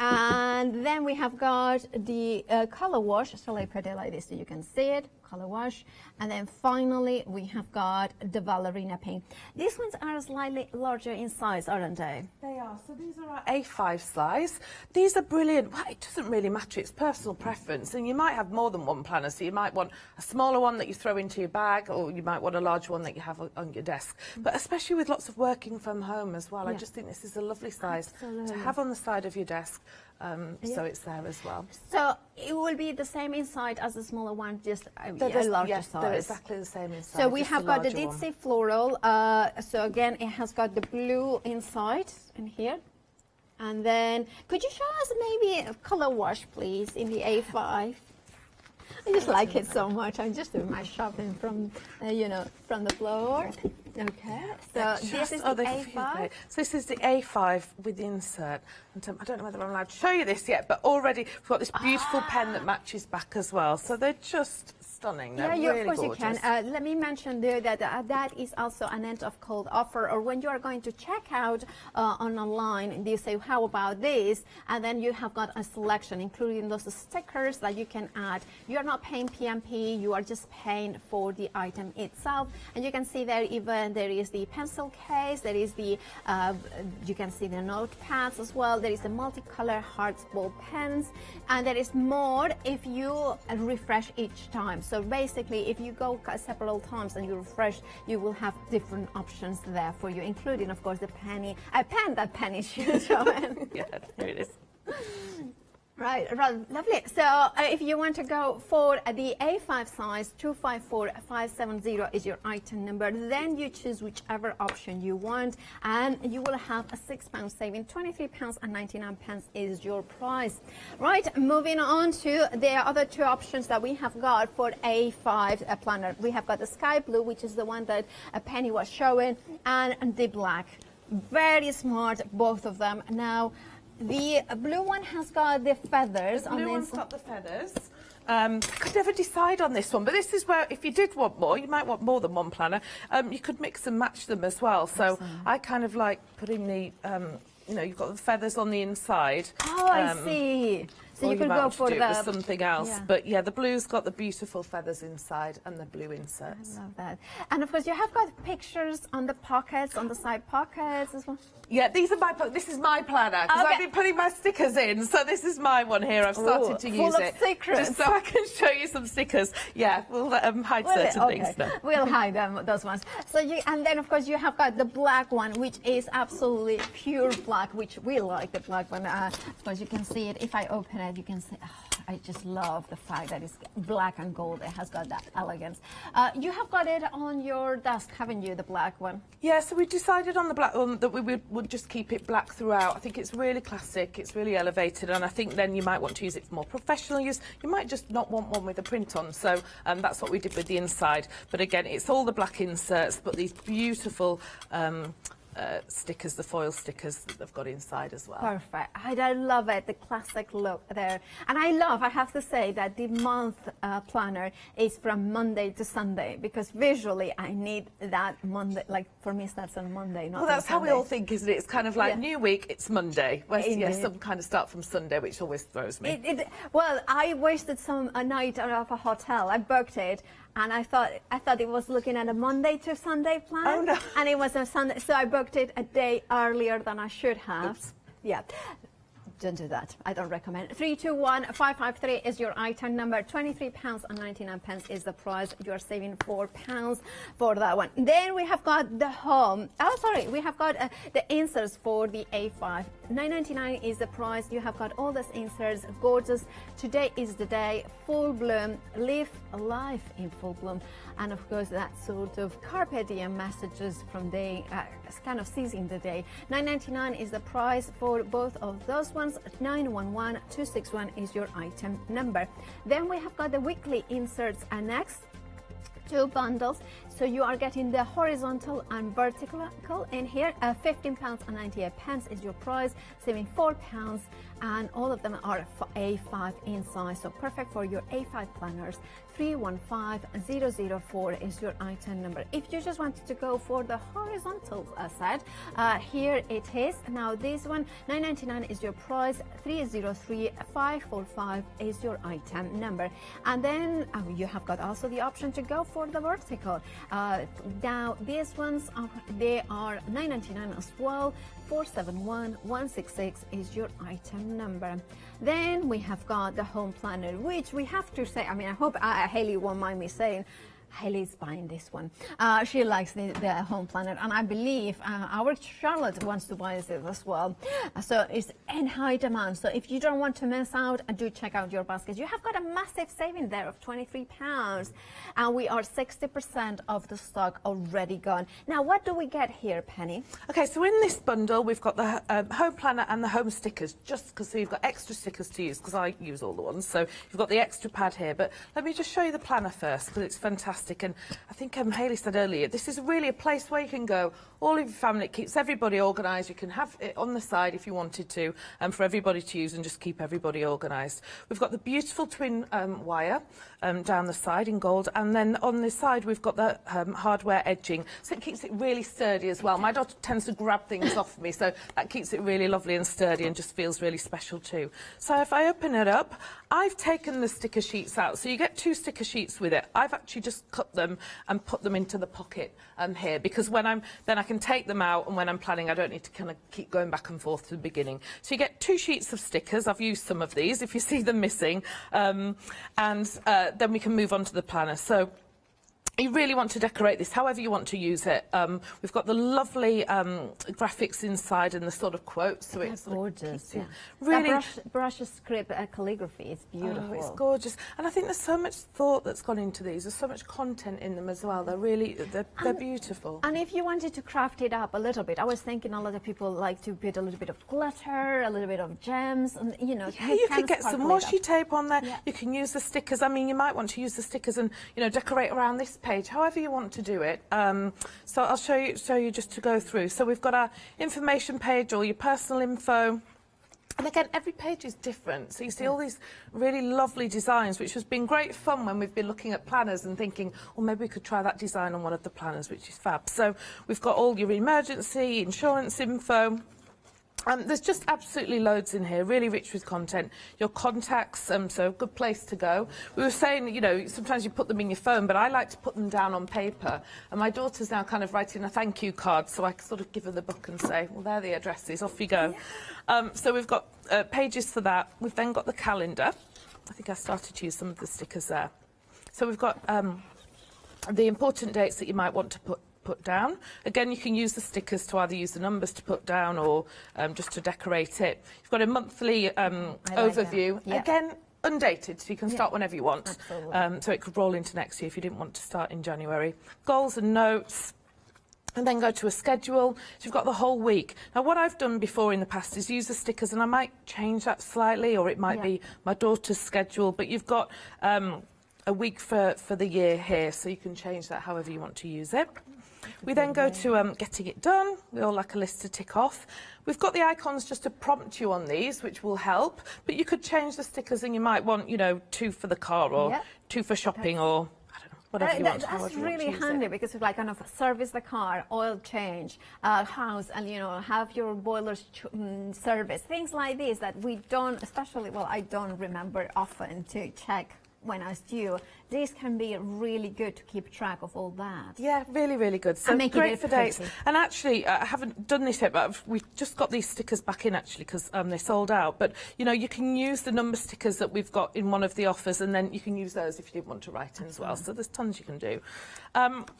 And then we have got the color wash. Shall I put it like this so you can see it? color wash. And then finally, we have got the ballerina pink. These ones are slightly larger in size, aren't they? They are. So these are our A5 size. These are brilliant. Well, it doesn't really matter. It's personal preference. And you might have more than one planner. So you might want a smaller one that you throw into your bag, or you might want a larger one that you have on your desk. But especially with lots of working from home as well, I just think this is a lovely size to have on the side of your desk. So it's there as well. So it will be the same inside as the smaller one, just a larger size. They're exactly the same inside. So we have got the Ditsy floral. So again, it has got the blue inside in here. And then, could you show us maybe a color wash, please, in the A5? I just like it so much. I'm just doing my shopping from, from the floor. Okay, so this is the A5. So this is the A5 with the insert. And I don't know whether I'm allowed to show you this yet, but already we've got this beautiful pen that matches back as well. So they're just stunning. They're really of course gorgeous. You can. Let me mention there that that is also an end of cold offer, or when you are going to check out online, you say, how about this? And then you have got a selection, including those stickers that you can add. You are not paying PMP, you are just paying for the item itself. And you can see there even there is the pencil case, there is the, you can see the notepads as well, there is the multicolor hearts ball pens, and there is more if you refresh each time. So basically, if you go several times and you refresh, you will have different options there for you, including, of course, the pen that Penny should show. Yeah, there it is. Right, lovely. So if you want to go for the A5 size, 254570 is your item number. Then you choose whichever option you want, and you will have a £6 saving. £23.99 is your price. Right, moving on to the other two options that we have got for A5 planner. We have got the sky blue, which is the one that Penny was showing, and the black. Very smart, both of them. Now, the blue one has got the feathers. The blue one's got the feathers. I could never decide on this one, but this is where, if you did want more, you might want more than one planner, you could mix and match them as well. So I kind of like putting the, you've got the feathers on the inside. Oh, I see. So you could go for with something else. But yeah, the blue's got the beautiful feathers inside and the blue inserts. I love that. And of course, you have got pictures on the pockets, on the side pockets as well. Yeah, these are this is my planner, because I've been putting my stickers in, so this is my one here. I've started to use it. Secrets. Just so I can show you some stickers. Yeah, we'll hide certain things now. We'll hide them, those ones. So and then of course you have got the black one, which is absolutely pure black, which we like the black one. Of course you can see it. If I open it, you can see. I just love the fact that it's black and gold. It has got that elegance. You have got it on your desk, haven't you, the black one? Yeah, so we decided on the black one that we would just keep it black throughout. I think it's really classic, it's really elevated, and I think then you might want to use it for more professional use. You might just not want one with a print on, so that's what we did with the inside. But again, it's all the black inserts, but these beautiful stickers, the foil stickers that they've got inside as well. Perfect. I love it, the classic look there. And I have to say that the month planner is from Monday to Sunday, because visually I need that Monday, like for me it starts on Monday, not Well, that's how we all think, isn't it? It's kind of like new week, it's Monday. Whereas, some kind of start from Sunday, which always throws me. Well, I wasted a night out of a hotel. I booked it, and I thought it was looking at a Monday to Sunday plan. Oh, no. And it was a Sunday, so I booked it a day earlier than I should have. Oops. Yeah. Don't do that. I don't recommend. 321553 is your item number. £23.99 is the price. You are saving £4 for that one. Then we have got the home. Oh, sorry. We have got the inserts for the A5. £9.99 is the price. You have got all these inserts. Gorgeous. Today is the day. Full bloom. Live life in full bloom. And of course, that sort of Carpe Diem messages from the kind of seizing the day. £9.99 is the price for both of those ones. 911261 is your item number. Then we have got the weekly inserts annex. 2 bundles, so you are getting the horizontal and vertical in here. £15.98 is your price, saving £4, and all of them are for A5 in size, so perfect for your A5 planners. 315004 is your item number. If you just wanted to go for the horizontal set, here it is. Now this one, $9.99 is your price, 303545 is your item number. And then you have got also the option to go for the vertical. Now these ones, they are $9.99 as well. 471166 is your item number. Then we have got the home planner, which we have to say, I mean, I hope Haley won't mind me saying, Haley's buying this one. She likes the home planner, and I believe our Charlotte wants to buy it as well. So it's in high demand. So if you don't want to miss out, do check out your basket. You have got a massive saving there of £23, and we are 60% of the stock already gone. Now, what do we get here, Penny? Okay, so in this bundle, we've got the home planner and the home stickers, just because you've got extra stickers to use, because I use all the ones. So you've got the extra pad here, but let me just show you the planner first, because it's fantastic. And I think Hayley said earlier, this is really a place where you can go, all of your family, it keeps everybody organised. You can have it on the side if you wanted to, for everybody to use and just keep everybody organised. We've got the beautiful twin wire down the side in gold, and then on this side we've got the hardware edging, so it keeps it really sturdy as well. My daughter tends to grab things off me, so that keeps it really lovely and sturdy and just feels really special too. So if I open it up, I've taken the sticker sheets out, so you get 2 sticker sheets with it. I've actually just cut them and put them into the pocket here, because then I can take them out, and when I'm planning I don't need to kind of keep going back and forth to the beginning. So you get 2 sheets of stickers. I've used some of these if you see them missing, and then we can move on to the planner. So you really want to decorate this however you want to use it. We've got the lovely graphics inside and the sort of quotes, so it's gorgeous. Yeah. Really, brush script calligraphy is beautiful. Oh, it's gorgeous, and I think there's so much thought that's gone into these. There's so much content in them as well. They're beautiful. And if you wanted to craft it up a little bit, I was thinking a lot of people like to put a little bit of glitter, a little bit of gems, and you know. Yeah, you could get some washi tape on there. Yeah. You can use the stickers. I mean, you might want to use the stickers and decorate around this page, however you want to do it. So I'll show you just to go through. So we've got our information page, all your personal info. And again, every page is different. So you see all these really lovely designs, which has been great fun when we've been looking at planners and thinking, well, maybe we could try that design on one of the planners, which is fab. So we've got all your emergency, insurance info. There's just absolutely loads in here, really rich with content. Your contacts, so a good place to go. We were saying, sometimes you put them in your phone, but I like to put them down on paper. And my daughter's now kind of writing a thank you card, so I can sort of give her the book and say, well, there are the addresses, off you go. So we've got pages for that. We've then got the calendar. I think I started to use some of the stickers there. So we've got the important dates that you might want to put down. Again, you can use the stickers to either use the numbers to put down or just to decorate it. You've got a monthly overview. Yeah. Again, undated, so you can start whenever you want. So it could roll into next year if you didn't want to start in January. Goals and notes. And then go to a schedule. So you've got the whole week. Now, what I've done before in the past is use the stickers, and I might change that slightly, or it might be my daughter's schedule, but you've got a week for the year here, so you can change that however you want to use it. We then go to getting it done. We all like a list to tick off. We've got the icons just to prompt you on these, which will help, but you could change the stickers, and you might want, 2 for the car, or 2 for shopping, or whatever you want. That's really handy because it's like kind of service the car, oil change, house, and have your boilers service, things like this that we don't, especially, well, I don't remember often to check when I stew. These can be really good to keep track of all that. Yeah, really, really good. So great for dates. And actually, I haven't done this yet, but we've just got these stickers back in actually because they sold out. But you can use the number stickers that we've got in one of the offers, and then you can use those if you didn't want to write in as well. So there's tons you can do.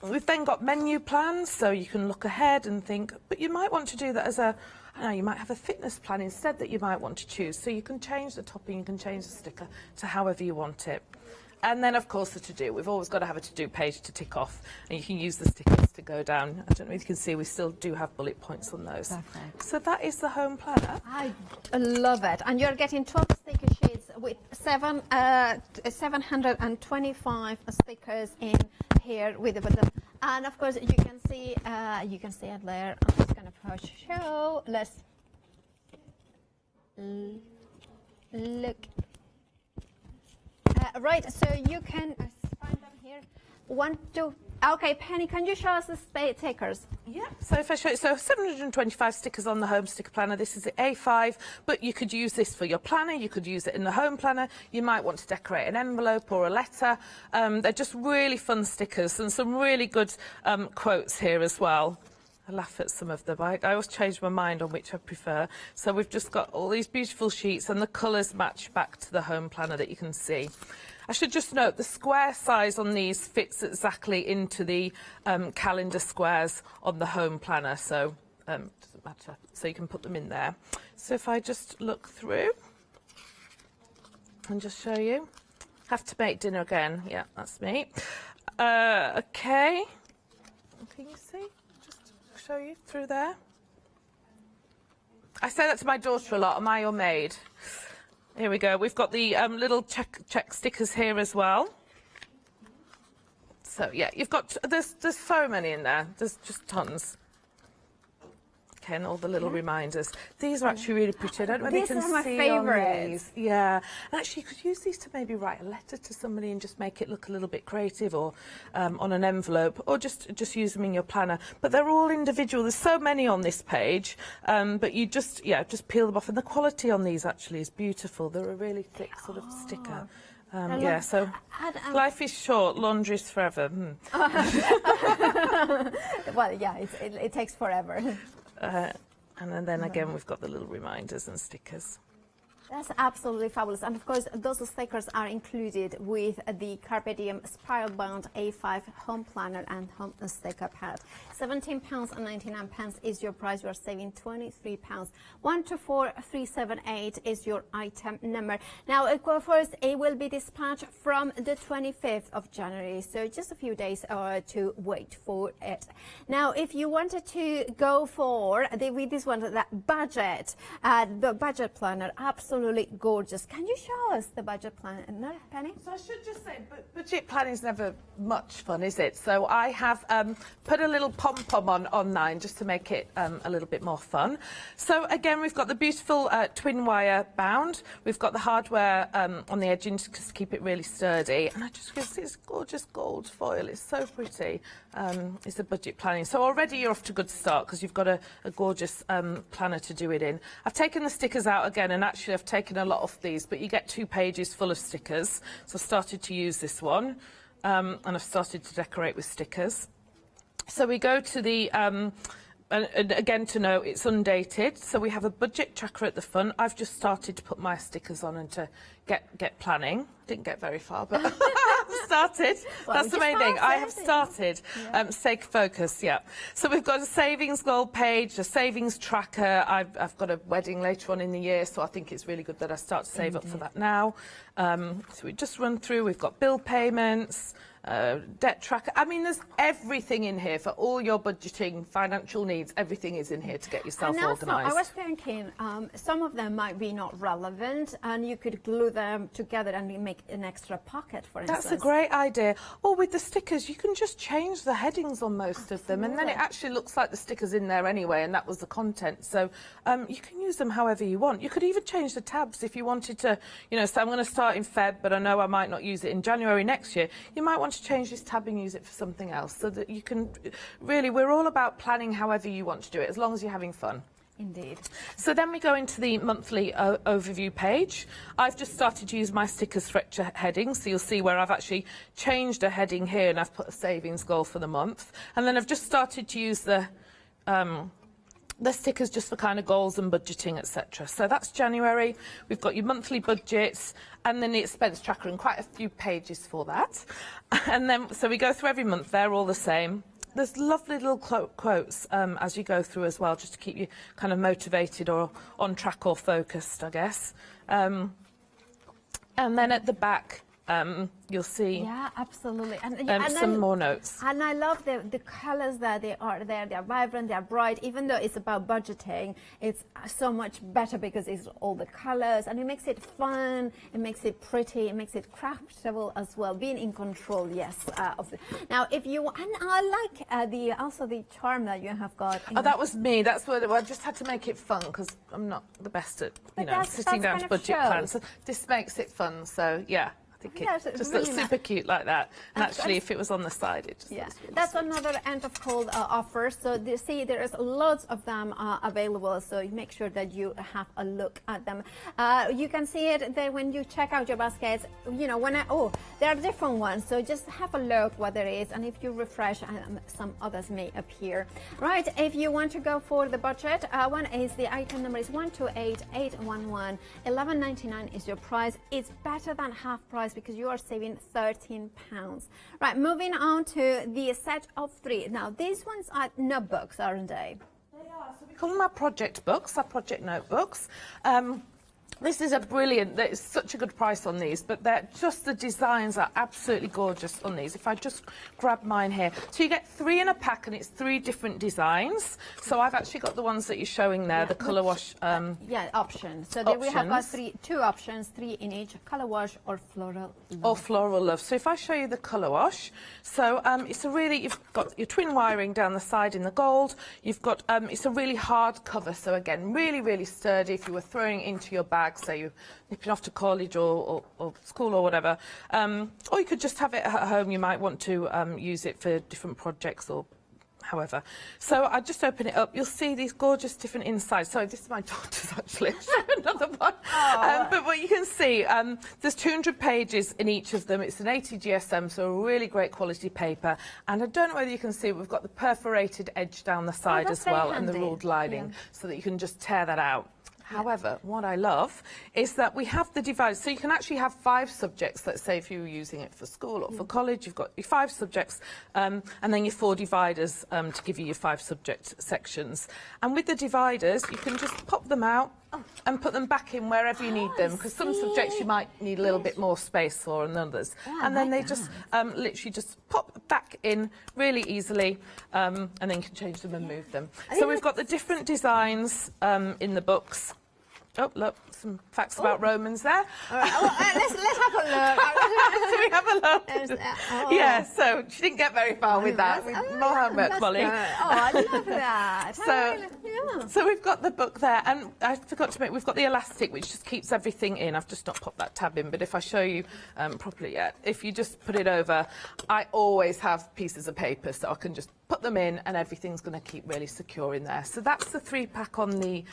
We've then got menu plans, so you can look ahead and think, but you might want to do that as a, I don't know, you might have a fitness plan instead that you might want to choose. So you can change the topping, you can change the sticker to however you want it. And then, of course, the to-do. We've always got to have a to-do page to tick off, and you can use the stickers to go down. I don't know if you can see, we still do have bullet points on those. Perfect. So that is the home planner. I love it. And you're getting 12 sticker sheets with 725 stickers in here with them. And, of course, you can see it there. I'm just going to show. Let's look. Right, so you can here. 1, 2. Okay, Penny, can you show us the stickers? Yeah, so if I show you, so 725 stickers on the home sticker planner. This is the A5, but you could use this for your planner, you could use it in the home planner, you might want to decorate an envelope or a letter. They're just really fun stickers and some really good quotes here as well. I laugh at some of them. I always change my mind on which I prefer. So we've just got all these beautiful sheets and the colours match back to the home planner that you can see. I should just note the square size on these fits exactly into the calendar squares on the home planner, so doesn't matter. So you can put them in there. So if I just look through and just show you. Have to make dinner again. Yeah, that's me. Okay. Can you see? Just show you through there. I say that to my daughter a lot. Am I your maid? Here we go. We've got the little check stickers here as well. So yeah, you've got there's so many in there. There's just tons. Okay, and all the little reminders. These are actually really pretty. I don't know whether you can These are my see favourites. on these. Yeah, and actually you could use these to maybe write a letter to somebody and just make it look a little bit creative, or on an envelope, or just use them in your planner. But they're all individual. There's so many on this page, but you just peel them off, and the quality on these actually is beautiful. They're a really thick sort of sticker. Yeah, so life is short, laundry's forever. Well, yeah, it takes forever. And then again, we've got the little reminders and stickers. That's absolutely fabulous. And of course, those stickers are included with the Carpe Diem Spiral Bound A5 home planner and home sticker pad. £17.99 is your price. You are saving £23. 124378 is your item number. Now, of course, it will be dispatched from the 25th of January. So just a few days to wait for it. Now, if you wanted to go for with this one, that budget, the budget planner, absolutely gorgeous. Can you show us the budget planner, Penny? So I should just say, budget planning is never much fun, is it? So I have put a little pom-pom on mine just to make it a little bit more fun. So again, we've got the beautiful twin wire bound. We've got the hardware on the edging to just keep it really sturdy. And I just think this gorgeous gold foil is so pretty. It's a budget planning. So already you're off to a good start because you've got a gorgeous planner to do it in. I've taken the stickers out again, and actually I've taken a lot of these, but you get 2 pages full of stickers. So I've started to use this one, and I've started to decorate with stickers. So we go to the, and again to note, it's undated. So we have a budget tracker at the front. I've just started to put my stickers on and to get planning. Didn't get very far, but started. Well, That's the main thing. I have started. Stay focused, yeah. So we've got a savings goal page, a savings tracker. I've got a wedding later on in the year, so I think it's really good that I start to save up for that now. So we just run through. We've got bill payments, debt tracker. I mean, there's everything in here for all your budgeting, financial needs. Everything is in here to get yourself organised. I was thinking some of them might be not relevant, and you could glue them together and make an extra pocket, for instance. That's a great idea. Or with the stickers, you can just change the headings on most of them, and then it actually looks like the sticker's in there anyway, and that was the content. So you can use them however you want. You could even change the tabs if you wanted to, so I'm going to start in Feb, but I know I might not use it in January next year. You might want to change this tab and use it for something else, so that you can really, we're all about planning however you want to do it, as long as you're having fun. Indeed. So then we go into the monthly overview page. I've just started to use my stickers for extra headings, so you'll see where I've actually changed a heading here and I've put a savings goal for the month. And then I've just started to use the stickers just for kind of goals and budgeting, etc. So that's January. We've got your monthly budgets and then the expense tracker, and quite a few pages for that. And then, so we go through every month. They're all the same. There's lovely little quotes as you go through as well, just to keep you kind of motivated or on track or focused, I guess. And then at the back, you'll see absolutely. And some more notes. And I love the colours that they are there. They're vibrant, they're bright. Even though it's about budgeting, it's so much better because it's all the colours, and it makes it fun, it makes it pretty, it makes it craftable as well. Being in control, yes. Now, if you, and I like also the charm that you have got. Oh, that was me. That's what I just had to make it fun, because I'm not the best at sitting down to budget plans. So this makes it fun. So yeah. think Yes, it it's just really looks super cute like that. And And actually, if it was on the side, it just Yeah, looks really that's sweet. another end of cold offer. So see, there is lots of them available. So you make sure that you have a look at them. You can see it there when you check out your baskets. You know, there are different ones. So just have a look what there is, and if you refresh, some others may appear. Right. If you want to go for the budget, one is the item number is 128811. £11.99 is your price. It's better than half price because you are saving £13. Right, moving on to the set of 3. Now, these ones are notebooks, aren't they? They are. So we call them our project books, our project notebooks. This is a brilliant, there's such a good price on these, but they're just, the designs are absolutely gorgeous on these. If I just grab mine here. So you get 3 in a pack and it's 3 different designs. So I've actually got the ones that you're showing there, the colour wash. Options. So there we have got 2 options, 3 in each, colour wash or floral love. Or floral love. So if I show you the colour wash, so it's a really, you've got your twin wiring down the side in the gold. You've got, it's a really hard cover. So again, really, really sturdy if you were throwing it into your bag. So you're nipping off to college or school or whatever. Or you could just have it at home. You might want to use it for different projects or however. So I just open it up. You'll see these gorgeous different insides. So this is my daughter's actually. Another one. But what you can see, there's 200 pages in each of them. It's an 80 GSM, so a really great quality paper. And I don't know whether you can see, we've got the perforated edge down the side as well, and the ruled lining, so that you can just tear that out. However, what I love is that we have the dividers. So you can actually have 5 subjects. Let's say if you were using it for school or for college, you've got your 5 subjects and then your 4 dividers to give you your 5 subject sections. And with the dividers, you can just pop them out and put them back in wherever you need them, because some subjects you might need a little bit more space for than others. And then they just literally just pop back in really easily, and then you can change them and move them. So we've got the different designs in the books. Oh, look, some facts about Romans there. All right, let's have a look. So we have a look. Yeah, so she didn't get very far with that. More homework, Molly. I love that. So we've got the book there, and I forgot to we've got the elastic, which just keeps everything in. I've just not popped that tab in, but if I show you properly yet, if you just put it over, I always have pieces of paper, so I can just put them in, and everything's going to keep really secure in there. So that's the 3-pack on the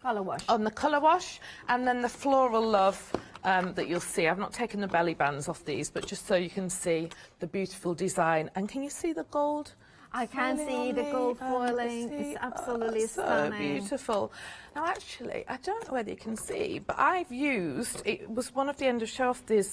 colour wash. On the colour wash, and then the floral love that you'll see. I've not taken the belly bands off these, but just so you can see the beautiful design. And can you see the gold? I can see the gold foiling. It's absolutely so stunning. beautiful. Now, actually, I don't know whether you can see, but I've used, it was one of the end of shelf, the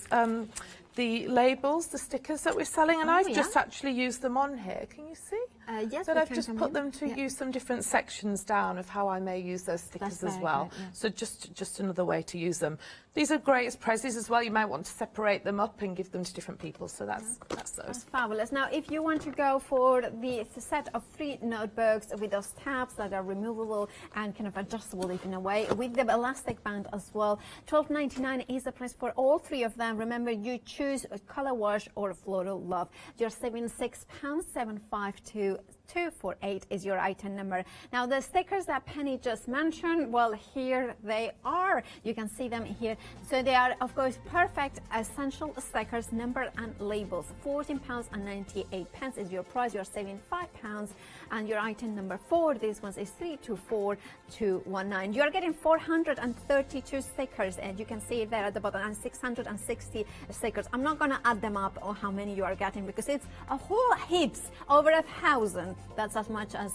labels, the stickers that we're selling, and I've just actually used them on here. Can you see? Yes, that I've just put them to use some different sections down of how I may use those stickers as well. Good, yeah. So just another way to use them. These are great as prezzies as well. You might want to separate them up and give them to different people. So that's those. That's fabulous. Now, if you want to go for the set of 3 notebooks with those tabs that are removable and kind of adjustable in a way, with the elastic band as well, £12.99 is the price for all 3 of them. Remember, you choose a colour wash or a floral love. You're saving £6.752. 248 is your item number. Now, the stickers that Penny just mentioned, well, here they are. You can see them here. So they are, of course, perfect essential stickers, number and labels. £14.98 is your price. You're saving £5. And your item number 4, this one is 324219. You're getting 432 stickers, and you can see it there at the bottom, and 660 stickers. I'm not going to add them up or how many you are getting, because it's a whole heaps, over 1,000. That's as much as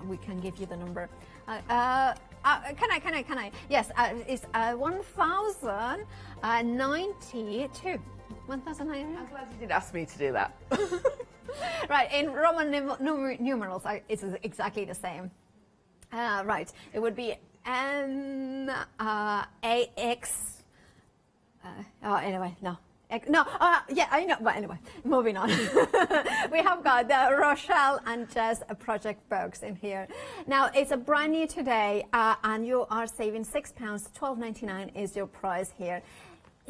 we can give you the number. Can I? Yes, it's 1,092. 1,900. I'm glad you did ask me to do that. Right, in Roman numerals, it's exactly the same. Right, it would be AX. Anyway, no. Yeah, I know. But anyway, moving on. We have got the Rochelle and Jess project books in here. Now, it's a brand new today, and you are saving £6. £12.99 is your price here.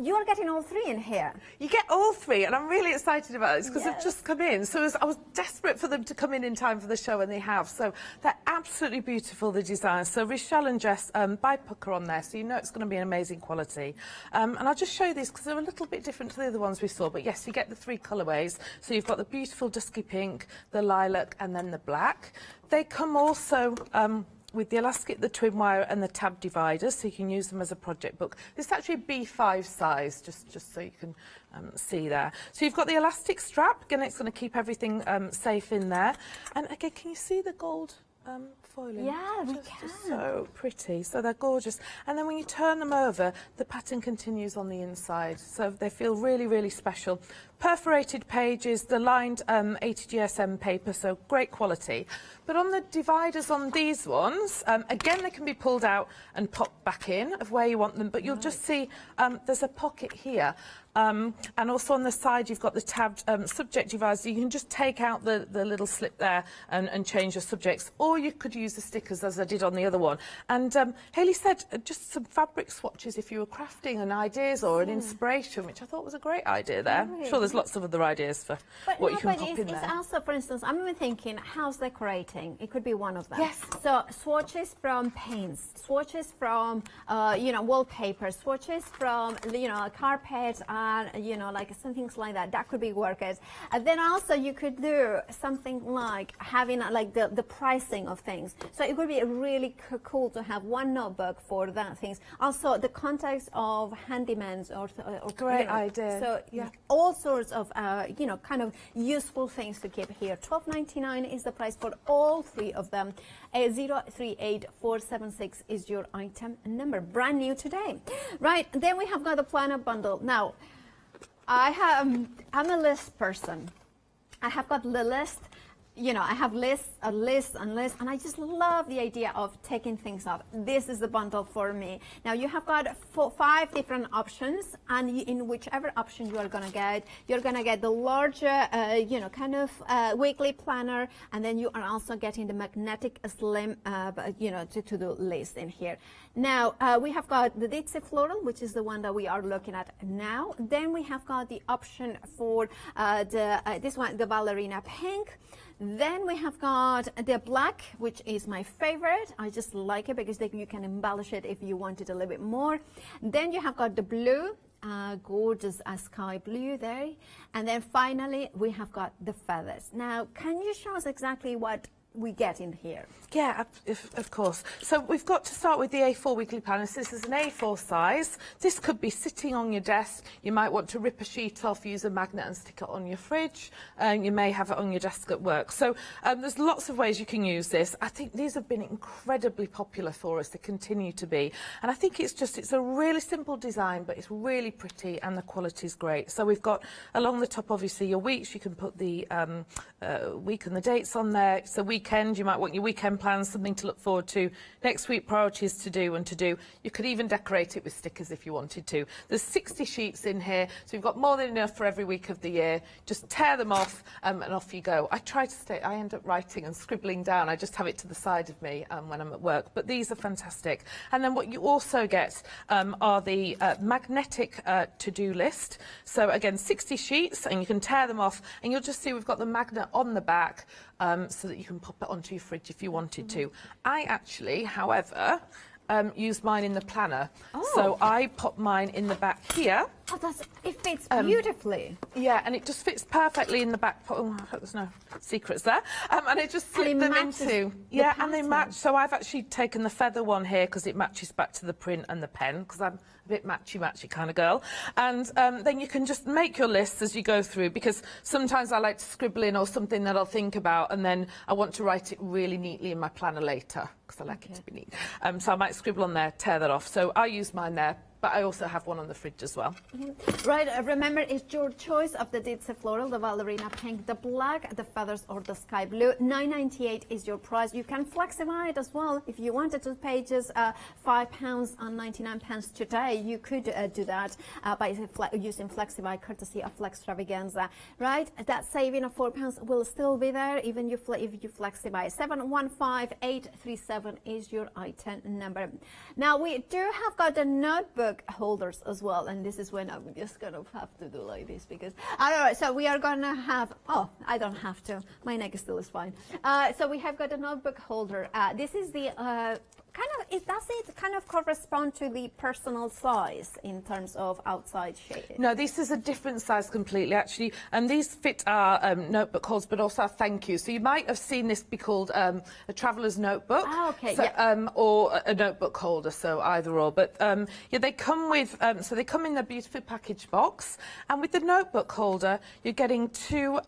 You are getting all three in here. You get all three, and I'm really excited about this because Yes. they've just come in. So I was desperate for them to come in time for the show, and they have. So they're absolutely beautiful, the designs. So Richelle and Jess by Pucker on there, so you know it's going to be an amazing quality. And I'll just show you these because they're a little bit different to the other ones we saw. But yes, you get the three colourways. So you've got the beautiful dusky pink, the lilac, and then the black. They come also with the elastic, the twin wire and the tab dividers, so you can use them as a project book. This is actually a B5 size, just so you can see there. So you've got the elastic strap, again it's going to keep everything safe in there. And again, can you see the gold foiling? Yeah, we can. Just so pretty, so they're gorgeous. And then when you turn them over, the pattern continues on the inside, so they feel really, really special. Perforated pages, the lined 80 GSM paper, so great quality. But on the dividers on these ones, again, they can be pulled out and popped back in of where you want them, but you'll just see there's a pocket here. And also on the side, you've got the tabbed subject divider. You can just take out the little slip there and change your subjects, or you could use the stickers as I did on the other one. And Hayley said just some fabric swatches if you were crafting and ideas or an inspiration, which I thought was a great idea there. I'm sure there's lots of other ideas for what you can pop in there. It's also, for instance, I'm even thinking house decorating. It could be one of them. Yes. So swatches from paints, swatches from wallpaper, swatches from carpet and like some things like that. That could be workers. And then also you could do something like having like the pricing of things. So it would be really cool to have one notebook for that things. Also the context of handymans or great idea. So yeah, all sorts of kind of useful things to keep here. $12.99 is the price for all three of them. 038476 is your item number, brand new today. Right, then we have got the planner bundle. Now, I'm a list person. I have got the list. I have lists, and I just love the idea of taking things off. This is the bundle for me. Now you have got 5 different options, and in whichever option you are going to get, you're going to get the larger, weekly planner, and then you are also getting the magnetic slim, to-do list in here. Now we have got the Ditsy Floral, which is the one that we are looking at now. Then we have got the option for this one, the Ballerina Pink. Then we have got the black, which is my favorite. I just like it because you can embellish it if you want it a little bit more. Then you have got the blue, gorgeous sky blue there. And then finally, we have got the feathers. Now, can you show us exactly what we get in here? Yeah, of course. So we've got to start with the A4 weekly planner. So this is an A4 size. This could be sitting on your desk. You might want to rip a sheet off, use a magnet and stick it on your fridge. You may have it on your desk at work. So there's lots of ways you can use this. I think these have been incredibly popular for us. They continue to be. And I think it's a really simple design, but it's really pretty and the quality is great. So we've got along the top, obviously, your weeks. You can put the week and the dates on there. It's a weekend. You might want your weekend plans, something to look forward to. Next week, priorities to do and to do. You could even decorate it with stickers if you wanted to. There's 60 sheets in here, so you've got more than enough for every week of the year. Just tear them off and off you go. I end up writing and scribbling down. I just have it to the side of me when I'm at work. But these are fantastic. And then what you also get are the magnetic to-do list. So again, 60 sheets, and you can tear them off, and you'll just see we've got the magnet on the back so that you can pop it onto your fridge if you wanted to. I actually, however, use mine in the planner. So I pop mine in the back here. Oh, it fits beautifully. Yeah, and it just fits perfectly in the back. Oh, I hope there's no secrets there. And it just slips them into. Yeah, and they match. So I've actually taken the feather one here because it matches back to the print and the pen, because I'm a bit matchy-matchy kind of girl. And then you can just make your lists as you go through, because sometimes I like to scribble in or something that I'll think about, and then I want to write it really neatly in my planner later, because I like it to be neat. So I might scribble on there, tear that off. So I use mine there. But I also have one on the fridge as well. Right, remember, it's your choice of the Ditsy Floral, the Ballerina Pink, the black, the feathers, or the sky blue. $9.98 is your price. You can flexify it as well. If you wanted to pay just £5.99 today, you could do that by using Flexify, courtesy of Flexstravaganza. Right, that saving of £4 will still be there, even if you Flexify. 715837 is your item number. Now, we do have got a notebook notebook holders as well, and this is when I'm just gonna have to do like this because all right. So we are gonna have. Oh, I don't have to. My neck still is fine. So we have got a notebook holder. This is the does it kind of correspond to the personal size in terms of outside shape? No, this is a different size completely, actually. And these fit our notebook holders, but also our thank you. So you might have seen this be called a traveller's notebook. Okay, so, or a notebook holder, so either or. But yeah, they come with, so they come in a beautifully packaged box. And with the notebook holder, you're getting two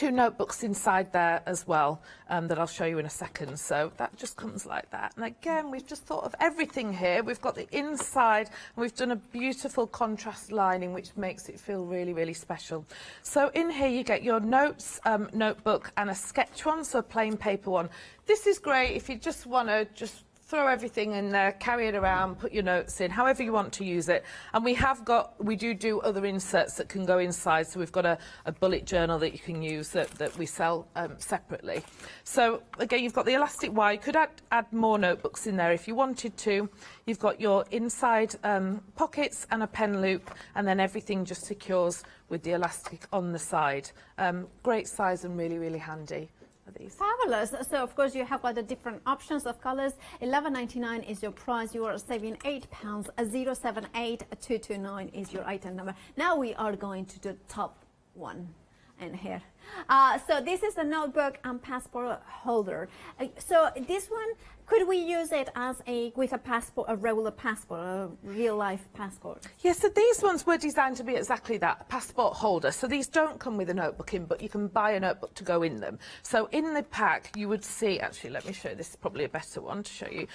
notebooks inside there as well that I'll show you in a second. So that just comes like that. And again, we've just thought of everything here. We've got the inside and we've done a beautiful contrast lining which makes it feel really, really special. So in here you get your notes notebook and a sketch one, so a plain paper one. This is great if you just want to throw everything in there, carry it around, put your notes in, however you want to use it. And we do other inserts that can go inside. So we've got a bullet journal that you can use that we sell separately. So again, you've got the elastic wire. You could add more notebooks in there if you wanted to. You've got your inside pockets and a pen loop, and then everything just secures with the elastic on the side. Great size and really, really handy. These. Fabulous. So of course you have got the different options of colors. £11.99 is your price. You are saving £8. 078229 is your item number. Now we are going to the top one in here. So this is a notebook and passport holder. So this one, could we use it as with a passport, a regular passport, a real life passport? Yes, so these ones were designed to be exactly that, a passport holder. So these don't come with a notebook in, but you can buy a notebook to go in them. So in the pack, you would see, actually, let me show you, this is probably a better one to show you.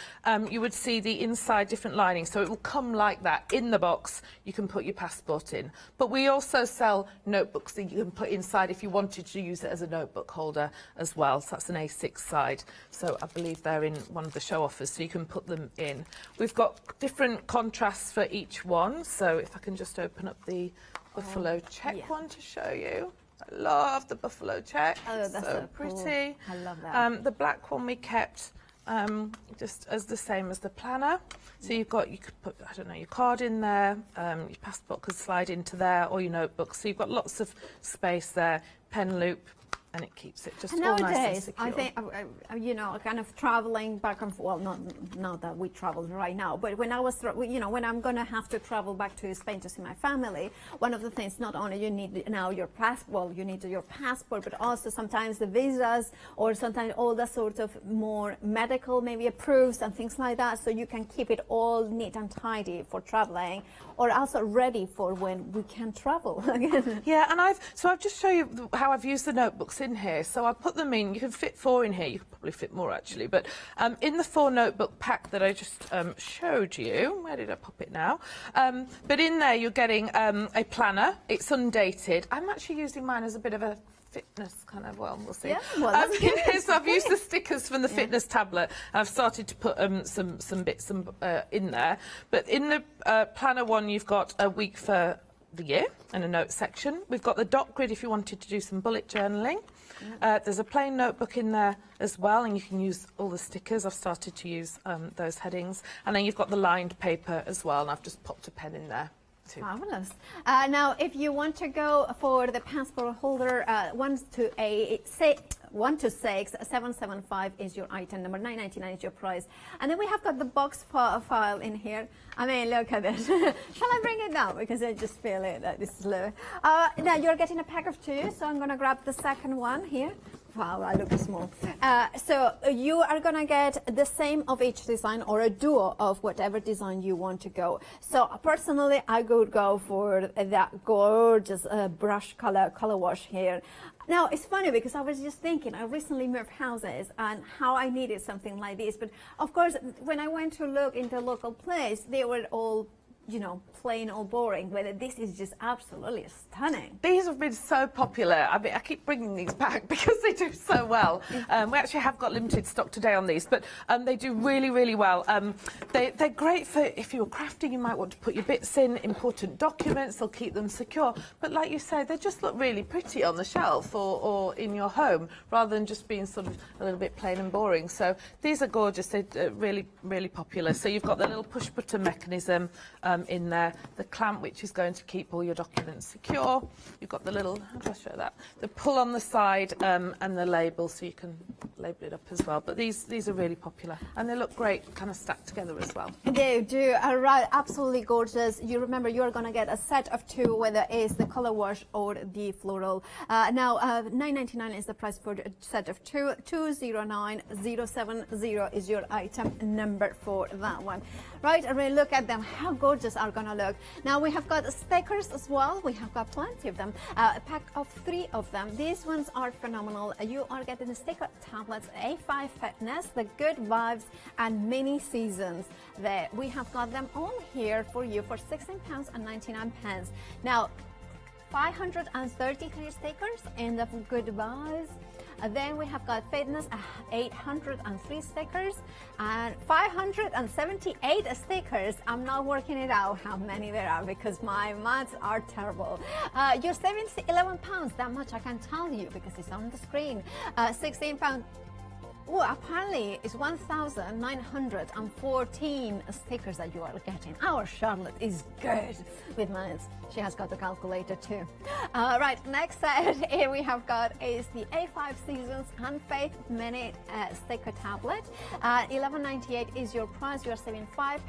You would see the inside different lining. So it will come like that. In the box, you can put your passport in. But we also sell notebooks that you can put inside if you wanted to use it as a notebook holder as well. So that's an A6 side. So I believe they're in one of the show offers, so you can put them in. We've got different contrasts for each one. So if I can just open up the buffalo check one to show you. I love the buffalo check. Oh, that's so pretty. Cool. I love that. The black one we kept just as the same as the planner. So you could put, I don't know, your card in there, your passport could slide into there, or your notebook. So you've got lots of space there, pen loop, and it keeps it just all nice and secure. I think, you know, kind of traveling back and forth, well, not that we travel right now, but when I was, you know, when I'm going to have to travel back to Spain to see my family, one of the things, not only you need now your passport, you need your passport, but also sometimes the visas, or sometimes all the sort of more medical, maybe approves and things like that, so you can keep it all neat and tidy for traveling, or also ready for when we can travel again. Yeah, and I've just shown you how I've used the notebooks in here. So I put them in. You can fit 4 in here. You could probably fit more actually, but in the 4 notebook pack that I just showed you, where did I pop it now? But in there you're getting a planner. It's undated. I'm actually using mine as a bit of a fitness kind of, well, we'll see. Yeah, well, so I've used the stickers from the fitness tablet, and I've started to put some bits in there. But in the planner one, you've got a week for the year and a note section. We've got the dot grid if you wanted to do some bullet journaling. There's a plain notebook in there as well, and you can use all the stickers. I've started to use those headings. And then you've got the lined paper as well, and I've just popped a pen in there too. Fabulous. Now, if you want to go for the passport holder, 1 to 6, 775 is your item number, 9.99 is your price. And then we have got the box file in here. I mean, look at this. Shall I bring it down? Because I just feel it, this is low. Now, you're getting a pack of 2, so I'm going to grab the second one here. Wow, I look small. So you are going to get the same of each design, or a duo of whatever design you want to go. So personally, I would go for that gorgeous brush color wash here. Now, it's funny because I was just thinking, I recently moved houses and how I needed something like this. But of course, when I went to look in the local place, they were all you know, plain or boring, whether this is just absolutely stunning. These have been so popular. I mean, I keep bringing these back because they do so well. We actually have got limited stock today on these, but they do really, really well. They're great for if you're crafting, you might want to put your bits in, important documents, they'll keep them secure. But like you say, they just look really pretty on the shelf or in your home, rather than just being sort of a little bit plain and boring. So these are gorgeous. They're really, really popular. So you've got the little push button mechanism in there, the clamp which is going to keep all your documents secure. You've got the little, how do I show that? The pull on the side and the label, so you can label it up as well. But these are really popular and they look great kind of stacked together as well. They do, right, absolutely gorgeous. You remember you're going to get a set of two, whether it's the color wash or the floral. Now $9.99 is the price for the set of two. 209070 is your item number for that one. Right, and we look at them, how gorgeous are going to look. Now we have got stickers as well. We have got plenty of them, a pack of 3 of them. These ones are phenomenal. You are getting the sticker tablets, A5 Fitness, the Good Vibes and Mini Seasons. There we have got them all here for you for £16.99. Now 533 stickers in the Good Vibes. Then we have got Fitness, 803 stickers and 578 stickers. I'm not working it out how many there are because my maths are terrible. You're saving £11. That much I can tell you because it's on the screen. £16. Oh, apparently it's 1,914 stickers that you are getting. Our Charlotte is good with maths. She has got the calculator too. Right, next set here we have got is the A5 Seasons and Faith Mini sticker tablet. $11.98 is your price. You are saving £5,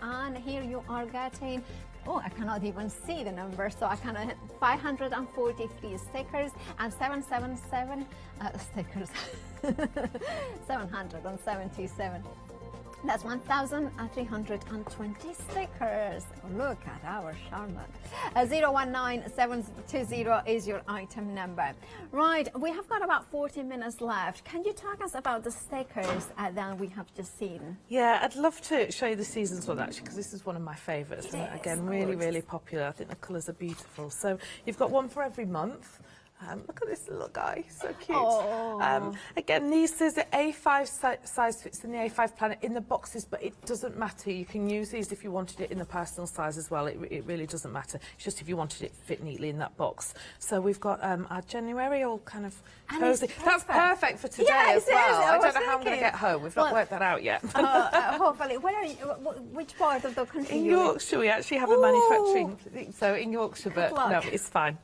and here you are getting, oh, I cannot even see the number, so I cannot, 543 stickers and 777 stickers. 777. That's 1,320 stickers. Look at our Charlotte. 019720 is your item number. Right, we have got about 40 minutes left. Can you talk us about the stickers that we have just seen? Yeah, I'd love to show you the Seasons one actually, because this is one of my favourites. Again, really, really popular. I think the colours are beautiful. So you've got one for every month. Look at this little guy, so cute. Again, these is the A5 size fits in the A5 planner in the boxes, but it doesn't matter. You can use these if you wanted it in the personal size as well. It really doesn't matter. It's just if you wanted it fit neatly in that box. So we've got our January all kind of cozy. That's perfect for today as well. I don't know how I'm going to get home. We've not worked that out yet. Hopefully. Where are you? Which part of the country? In Yorkshire, we actually have a manufacturing thing, so in Yorkshire, but no, it's fine.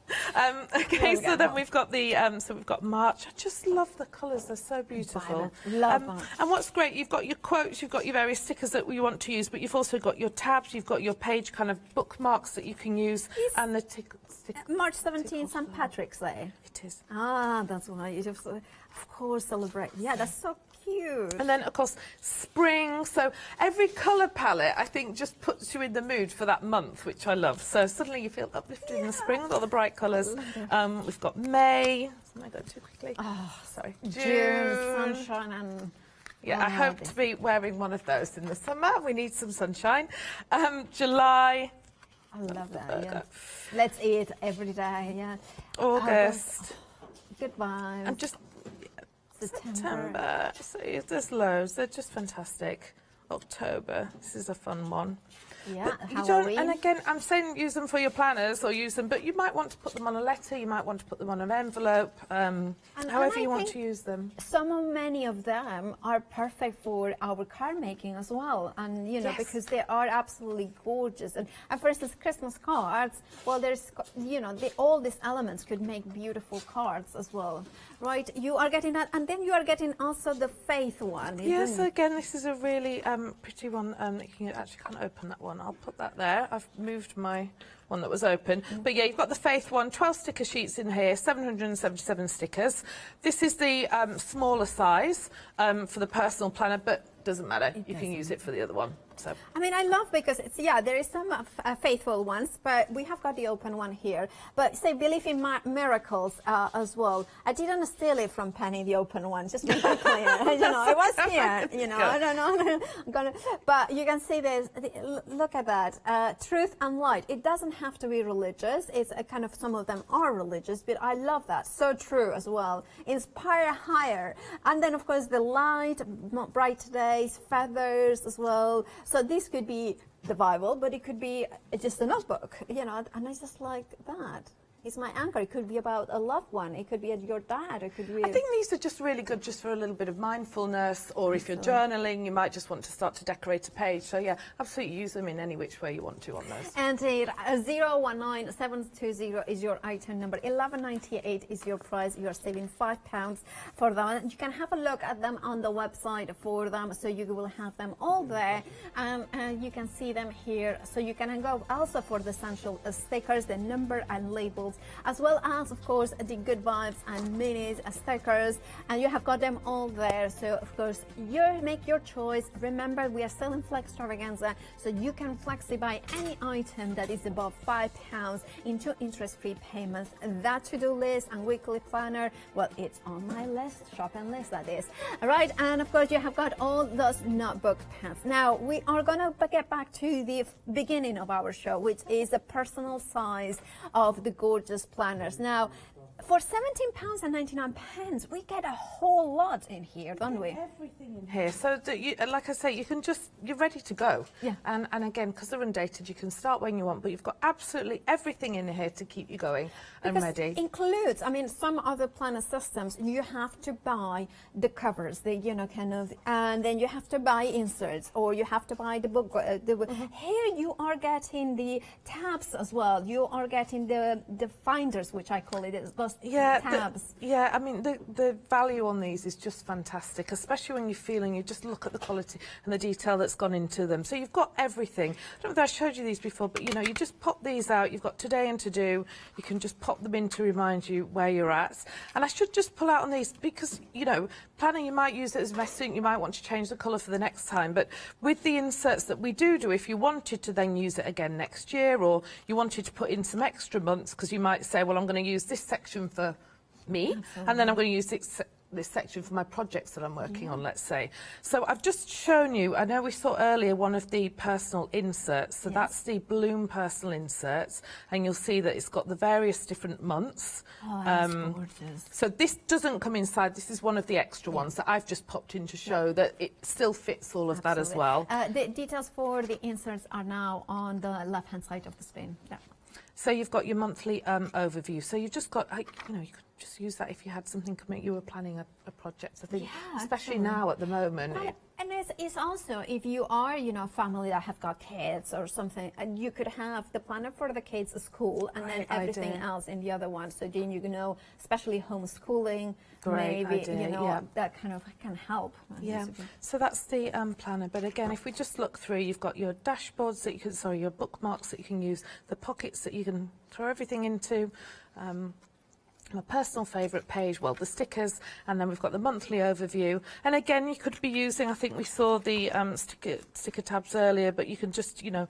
Okay, so then we've got the so we've got March. I just love the colours; they're so beautiful. Love them. And what's great, you've got your quotes, you've got your various stickers that you want to use, but you've also got your tabs, you've got your page kind of bookmarks that you can use, and the March 17th, St. Patrick's Day. It is. Ah, that's why you just, of course, celebrate. Yeah, that's so cute. And then, of course, spring. So every colour palette, I think, just puts you in the mood for that month, which I love. So suddenly you feel uplifted in the spring with all the bright colours. We've got May. Am I going too quickly? Oh, sorry. June, sunshine and... Yeah, I hope to be wearing one of those in the summer. We need some sunshine. July. I love that, yeah. Let's eat every day, yeah. August. Good vibes. And just September. So there's loads. They're just fantastic. October. This is a fun one. Yeah, Halloween. And again, I'm saying use them for your planners or use them, but you might want to put them on a letter, you might want to put them on an envelope, however you want to use them. Many of them are perfect for our card making as well, and you know, because they are absolutely gorgeous. And for instance, Christmas cards, well, there's, you know, all these elements could make beautiful cards as well, right? You are getting that, and then you are getting also the faith one. Yes, again, this is a really pretty one. You can actually can't open that one. I'll put that there. I've moved my one that was open. But yeah, you've got the Faith one, 12 sticker sheets in here, 777 stickers. This is the smaller size for the personal planner, but doesn't matter. You can use it for the other one. So I mean, I love because it's, yeah, there is some faithful ones, but we have got the open one here. But say, believe in miracles as well. I didn't steal it from Penny, the open one, just to be clear. You know, it was here, you know, I don't know. I'm gonna, but you can see this, look at that, truth and light. It doesn't have to be religious. It's a kind of, some of them are religious, but I love that. So true as well. Inspire higher. And then, of course, the light, bright days, feathers as well. So this could be the Bible, but it could be just a notebook, you know, and I just like that. It's my anchor. It could be about a loved one. It could be your dad. It could be. I think these are just really good just for a little bit of mindfulness, or if you're journaling, you might just want to start to decorate a page. So yeah, absolutely use them in any which way you want to on those. And 019720 is your item number. 11.98 is your price. You are saving £5 for them. And you can have a look at them on the website for them, so you will have them all there. You can see them here. So you can go also for the essential stickers, the number and labels, as well as, of course, the good vibes and minis, stickers, and you have got them all there. So, of course, you make your choice. Remember, we are selling Flexstravaganza, so you can flexi buy any item that is above £5 into interest-free payments. That to-do list and weekly planner, well, it's on my list, shopping list, that is. All right, and of course, you have got all those notebook pens. Now, we are going to get back to the beginning of our show, which is the personal size of the gorgeous planners. Now, for £17.99, we get a whole lot in here, don't we? Everything in here. So, that you, like I say, you can just, you're ready to go. Yeah. And again, because they're undated, you can start when you want, but you've got absolutely everything in here to keep you going and Because ready. Includes, I mean, some other planner systems, you have to buy the covers, the, you know, kind of, and then you have to buy inserts, or you have to buy the book. Here you are getting the tabs as well. You are getting the finders, which I call it, those tabs. I mean, the value on these is just fantastic, especially when you're feeling, you just look at the quality and the detail that's gone into them. So you've got everything. I don't know if I showed you these before, but, you know, you just pop these out. You've got today and to do. You can just pop them in to remind you where you're at. And I should just pull out on these because, you know, planning, you might use it as messing. You might want to change the colour for the next time. But with the inserts that we do, if you wanted to then use it again next year, or you wanted to put in some extra months, because you might say, well, I'm going to use this section for me, and then I'm going to use this section for my projects that I'm working on, let's say. So I've just shown you, I know we saw earlier one of the personal inserts, so that's the Bloom personal inserts, and you'll see that it's got the various different months. Oh, that's gorgeous. So this doesn't come inside, this is one of the extra ones that I've just popped in to show that it still fits all of that as well. The details for the inserts are now on the left-hand side of the screen. Yeah. So you've got your monthly overview. So you've just got, you know, you could just use that if you had something coming, you were planning a project, I think, especially now at the moment. And it's also, if you are, you know, a family that have got kids or something, and you could have the planner for the kids' school and then everything else in the other one. So then you know, especially homeschooling, maybe, you know, that kind of can help. Yeah, so that's the planner. But again, if we just look through, you've got your dashboards that you can, sorry, your bookmarks that you can use, the pockets that you can throw everything into. My personal favourite page, well, the stickers, and then we've got the monthly overview. And again, you could be using, I think we saw the sticker tabs earlier, but you can just, you know,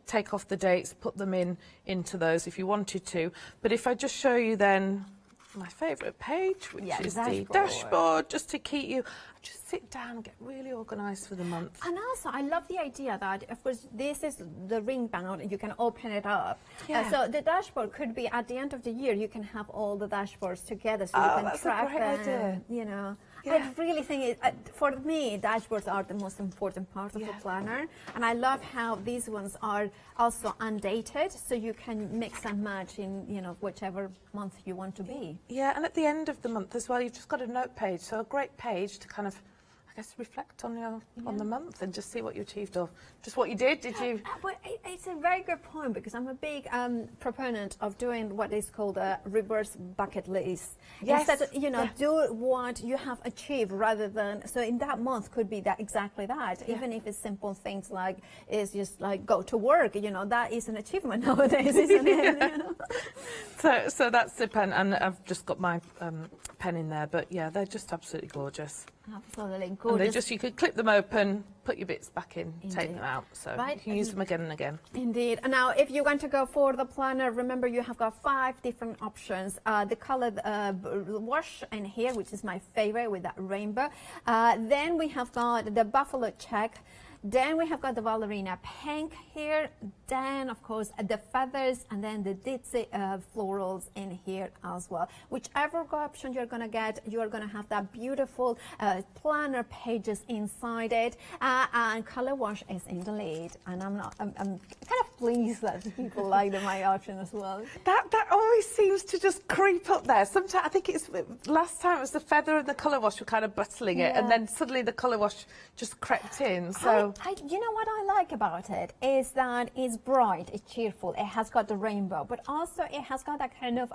take off the dates, put them into those if you wanted to. But if I just show you then my favourite page, which is the dashboard, just to keep you, just sit down and get really organised for the month. And also, I love the idea that, of course, this is the ring bound, and you can open it up. So the dashboard could be, at the end of the year, you can have all the dashboards together, so you can track them, you know. I really think, for me, dashboards are the most important part of the planner. And I love how these ones are also undated, so you can mix and match in, you know, whichever month you want to be. Yeah, and at the end of the month as well, you've just got a note page, so a great page to kind of, I guess, reflect on your on the month and just see what you achieved or just what you did. Did you? But it's a very good point, because I'm a big proponent of doing what is called a reverse bucket list. Yes. Instead, you know, do what you have achieved rather than, so in that month could be that exactly that. Even if it's simple things like, is just like go to work, you know, that is an achievement nowadays, isn't it? You know? So that's the pen, and I've just got my pen in there, but yeah, they're just absolutely gorgeous. Absolutely And gorgeous. they just, you could clip them open, put your bits back in, take Indeed. them out. So Right. you can use them again and again. Indeed. And now, if you want to go for the planner, remember you have got 5 different options. The colored wash in here, which is my favorite with that rainbow. Then we have got the buffalo check. Then we have got the ballerina pink here. Then, of course, the feathers, and then the ditzy florals in here as well. Whichever option you're going to get, you're going to have that beautiful planner pages inside it. And color wash is in the lead. And I'm kind of pleased that people like my option as well. That always seems to just creep up there. Sometimes I think it's last time it was the feather and the colour wash were kind of bustling it, and then suddenly the colour wash just crept in. So you know what I like about it is that it's bright, it's cheerful, it has got the rainbow, but also it has got that kind of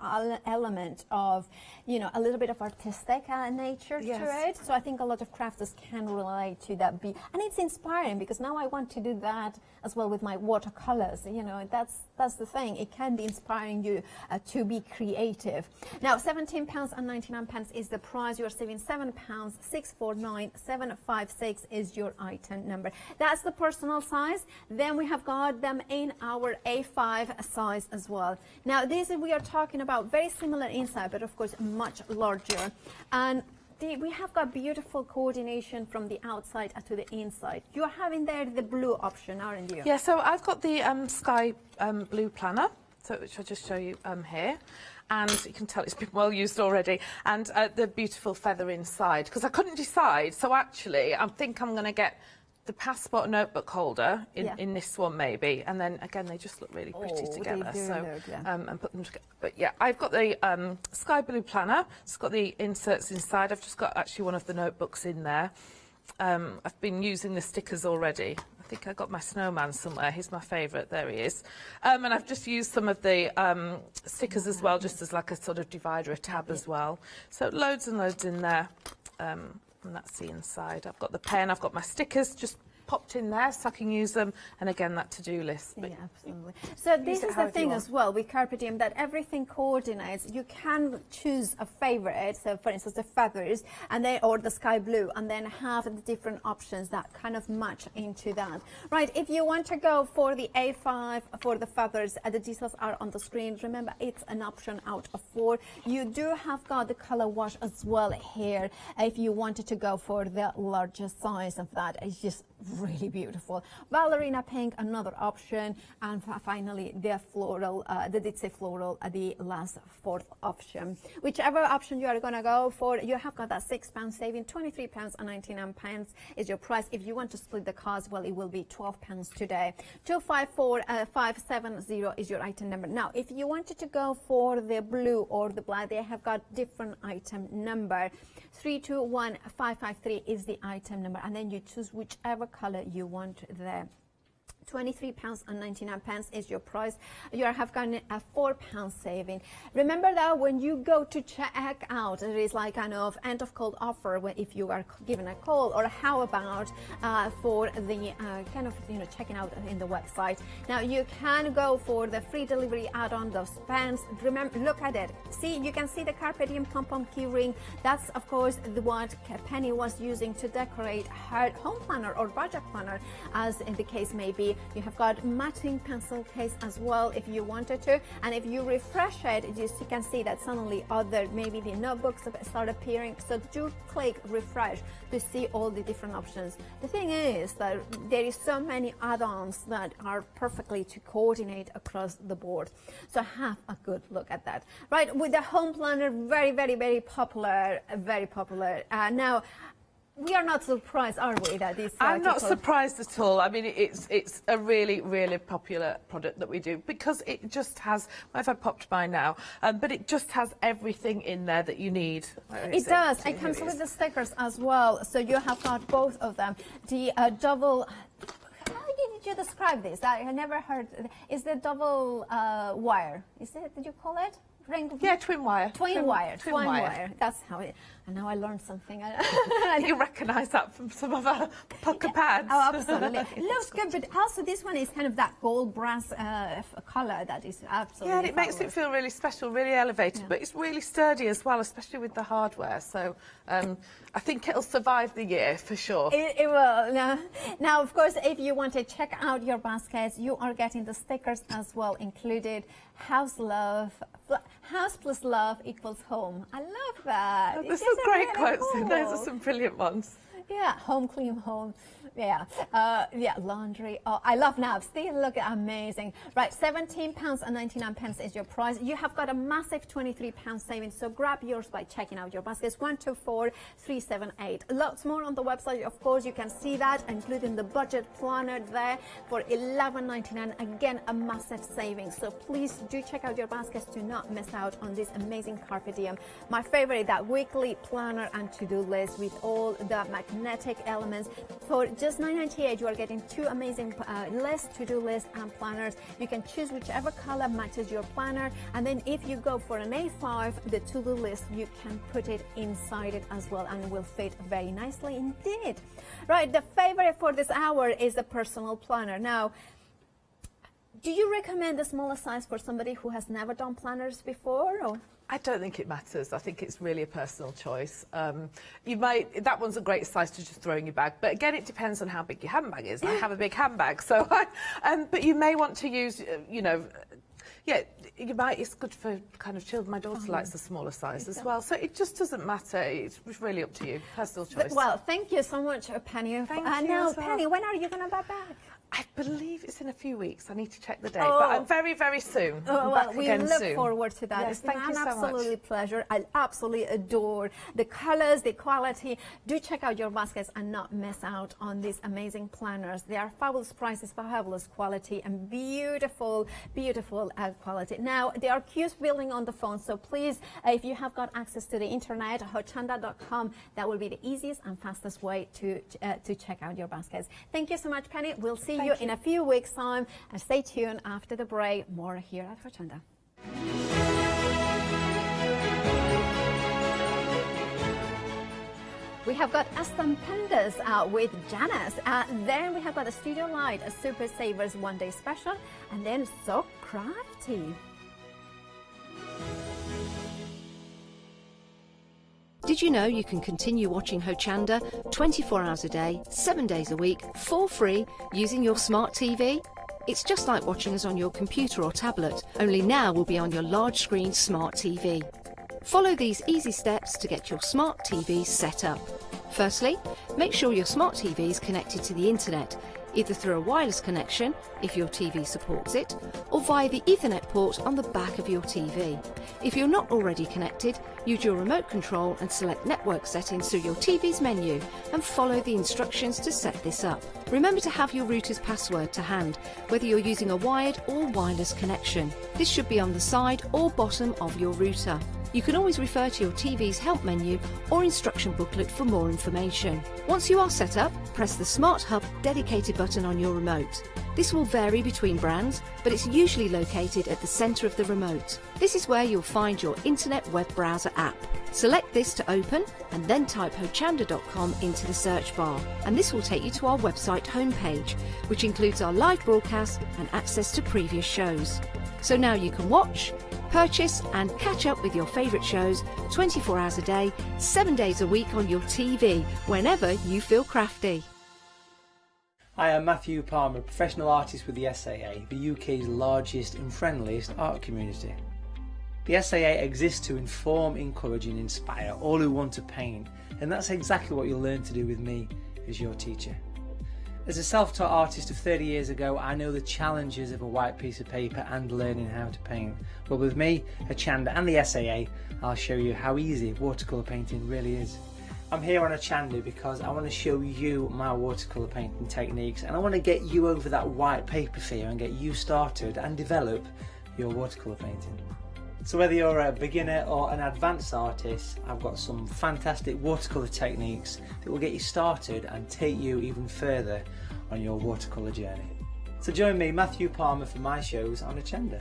element of, you know, a little bit of artistic nature to it. So I think a lot of crafters can relate to that. And it's inspiring because now I want to do that as well with my watercolors. You know, that's the thing. It can be inspiring you to be creative. Now, £17.99 is the price. You are saving £7.649,756 is your item number. That's the personal size. Then we have got them in our A5 size as well. Now, these we are talking about very similar inside, but of course much larger. And we have got beautiful coordination from the outside to the inside. You're having there the blue option, aren't you? yeah, so I've got the sky blue planner, so which I'll just show you here. And you can tell it's been well used already. And the beautiful feather inside, because I couldn't decide. So actually, I think I'm going to get the passport notebook holder in this one maybe, and then again they just look really pretty together. And put them together. But yeah, I've got the sky blue planner. It's got the inserts inside. I've just got actually one of the notebooks in there. I've been using the stickers already. I think I got my snowman somewhere. He's my favourite. There he is. And I've just used some of the stickers as well, just as like a sort of divider, a tab as well. So loads and loads in there. And that's the inside. I've got the pen, I've got my stickers just popped in there so I can use them, and again that to-do list. Yeah, absolutely. So this is the thing as well with Carpe Diem, that everything coordinates. You can choose a favorite, so for instance the feathers, and then or the sky blue, and then have the different options that kind of match into that. Right, if you want to go for the A5 for the feathers, the details are on the screen. Remember, it's an option out of 4. You do have got the color wash as well here if you wanted to go for the larger size of that. It's just really beautiful. Ballerina pink, another option, and finally the floral, the ditzy floral, the last 4th option. Whichever option you are going to go for, you have got that £6 saving. £23.99 is your price. If you want to split the cost, well, it will be £12 today. 254570 is your item number. Now, if you wanted to go for the blue or the black, they have got different item number. 321553 is the item number, and then you choose whichever color you want there. £23.99 is your price. You have gotten a £4 saving. Remember that when you go to check out, there is like kind of end of call offer where if you are given a call, or how about for the kind of, you know, checking out in the website. Now you can go for the free delivery add-on, those pens. Remember, look at it. See, you can see the Carpe Diem pom-pom key ring. That's of course what Penny was using to decorate her home planner or budget planner, as in the case may be. You have got matching pencil case as well if you wanted to, and if you refresh it, you can see that suddenly maybe the notebooks start appearing. So do click refresh to see all the different options. The thing is that there is so many add-ons that are perfectly to coordinate across the board. So have a good look at that. Right, with the home planner, very, very, very popular, very popular. Now, we are not surprised, are we, that this... I'm not surprised at all. I mean, it's a really, really popular product that we do, because it just has... Where have I popped by now? But it just has everything in there that you need. It does. It comes with the stickers as well. So you have got both of them. The double... How did you describe this? I never heard... Is the double wire? Is it... Did you call it? Yeah, twin wire. Twin wire. That's how it... And now I learned something. You recognise that from some of our pucker pads. Oh, absolutely. It looks good, but also this one is kind of that gold brass colour that is absolutely Yeah, and it makes it feel really special, really elevated, but it's really sturdy as well, especially with the hardware. So I think it'll survive the year for sure. It will. Now, of course, if you want to check out your baskets, you are getting the stickers as well included. House plus love equals home. I love that. There's some great quotes in there. Those are some brilliant ones. Yeah, home, clean home. Yeah, laundry. Oh, I love nabs. They look amazing. Right, £17.99 is your price. You have got a massive £23 savings, so grab yours by checking out your baskets. 124378. Lots more on the website, of course. You can see that, including the budget planner there for £11.99. Again, a massive savings. So please do check out your baskets to not miss out on this amazing Carpe Diem. My favorite, that weekly planner and to-do list with all the magnetic elements. For just $9.98, you are getting two amazing lists, to-do lists and planners. You can choose whichever color matches your planner, and then if you go for an A5, the to-do list, you can put it inside it as well, and it will fit very nicely indeed. Right, the favorite for this hour is the personal planner. Now, do you recommend a smaller size for somebody who has never done planners before? Or? I don't think it matters. I think it's really a personal choice. That one's a great size to just throw in your bag, but again, it depends on how big your handbag is. I have a big handbag, so but you may want to use, it's good for kind of children. My daughter likes the smaller size as well, so it just doesn't matter. It's really up to you, personal choice. Well, thank you so much, Penny. Thank you. Now, Penny, when are you going to be back? I believe it's in a few weeks. I need to check the date, but I'm very, very soon. We look forward to that. Yes, it's been thank an you so absolutely much. pleasure. I absolutely adore the colors, the quality. Do check out your baskets and not miss out on these amazing planners. They are fabulous prices, fabulous quality, and beautiful, beautiful quality. Now, there are queues building on the phone, so please, if you have got access to the internet, hochanda.com, that will be the easiest and fastest way to check out your baskets. Thank you so much, Penny. We'll see you in a few weeks' time, and stay tuned after the break. More here at Hochanda. We have got a Stampendous with Janice. Then we have got a Studio Light, a Super Savers one-day special, and then So Crafty. Did you know you can continue watching Hochanda 24 hours a day, 7 days a week, for free using your smart TV? It's just like watching us on your computer or tablet, only now we'll be on your large screen smart TV. Follow these easy steps to get your smart TV set up. Firstly, make sure your smart TV is connected to the internet, either through a wireless connection, if your TV supports it, or via the Ethernet port on the back of your TV. If you're not already connected, use your remote control and select network settings through your TV's menu and follow the instructions to set this up. Remember to have your router's password to hand, whether you're using a wired or wireless connection. This should be on the side or bottom of your router. You can always refer to your TV's help menu or instruction booklet for more information. Once you are set up, press the Smart Hub dedicated button on your remote. This will vary between brands, but it's usually located at the centre of the remote. This is where you'll find your internet web browser app. Select this to open and then type hochanda.com into the search bar, and this will take you to our website homepage, which includes our live broadcast and access to previous shows. So now you can watch, purchase and catch up with your favourite shows 24 hours a day, 7 days a week on your TV, whenever you feel crafty. Hi, I'm Matthew Palmer, professional artist with the SAA, the UK's largest and friendliest art community. The SAA exists to inform, encourage and inspire all who want to paint, and that's exactly what you'll learn to do with me as your teacher. As a self-taught artist of 30 years ago, I know the challenges of a white piece of paper and learning how to paint. But with me, Hochanda and the SAA, I'll show you how easy watercolour painting really is. I'm here on Hochanda because I want to show you my watercolour painting techniques, and I want to get you over that white paper fear and get you started and develop your watercolour painting. So whether you're a beginner or an advanced artist, I've got some fantastic watercolour techniques that will get you started and take you even further on your watercolour journey. So join me, Matthew Palmer, for my shows on Hochanda.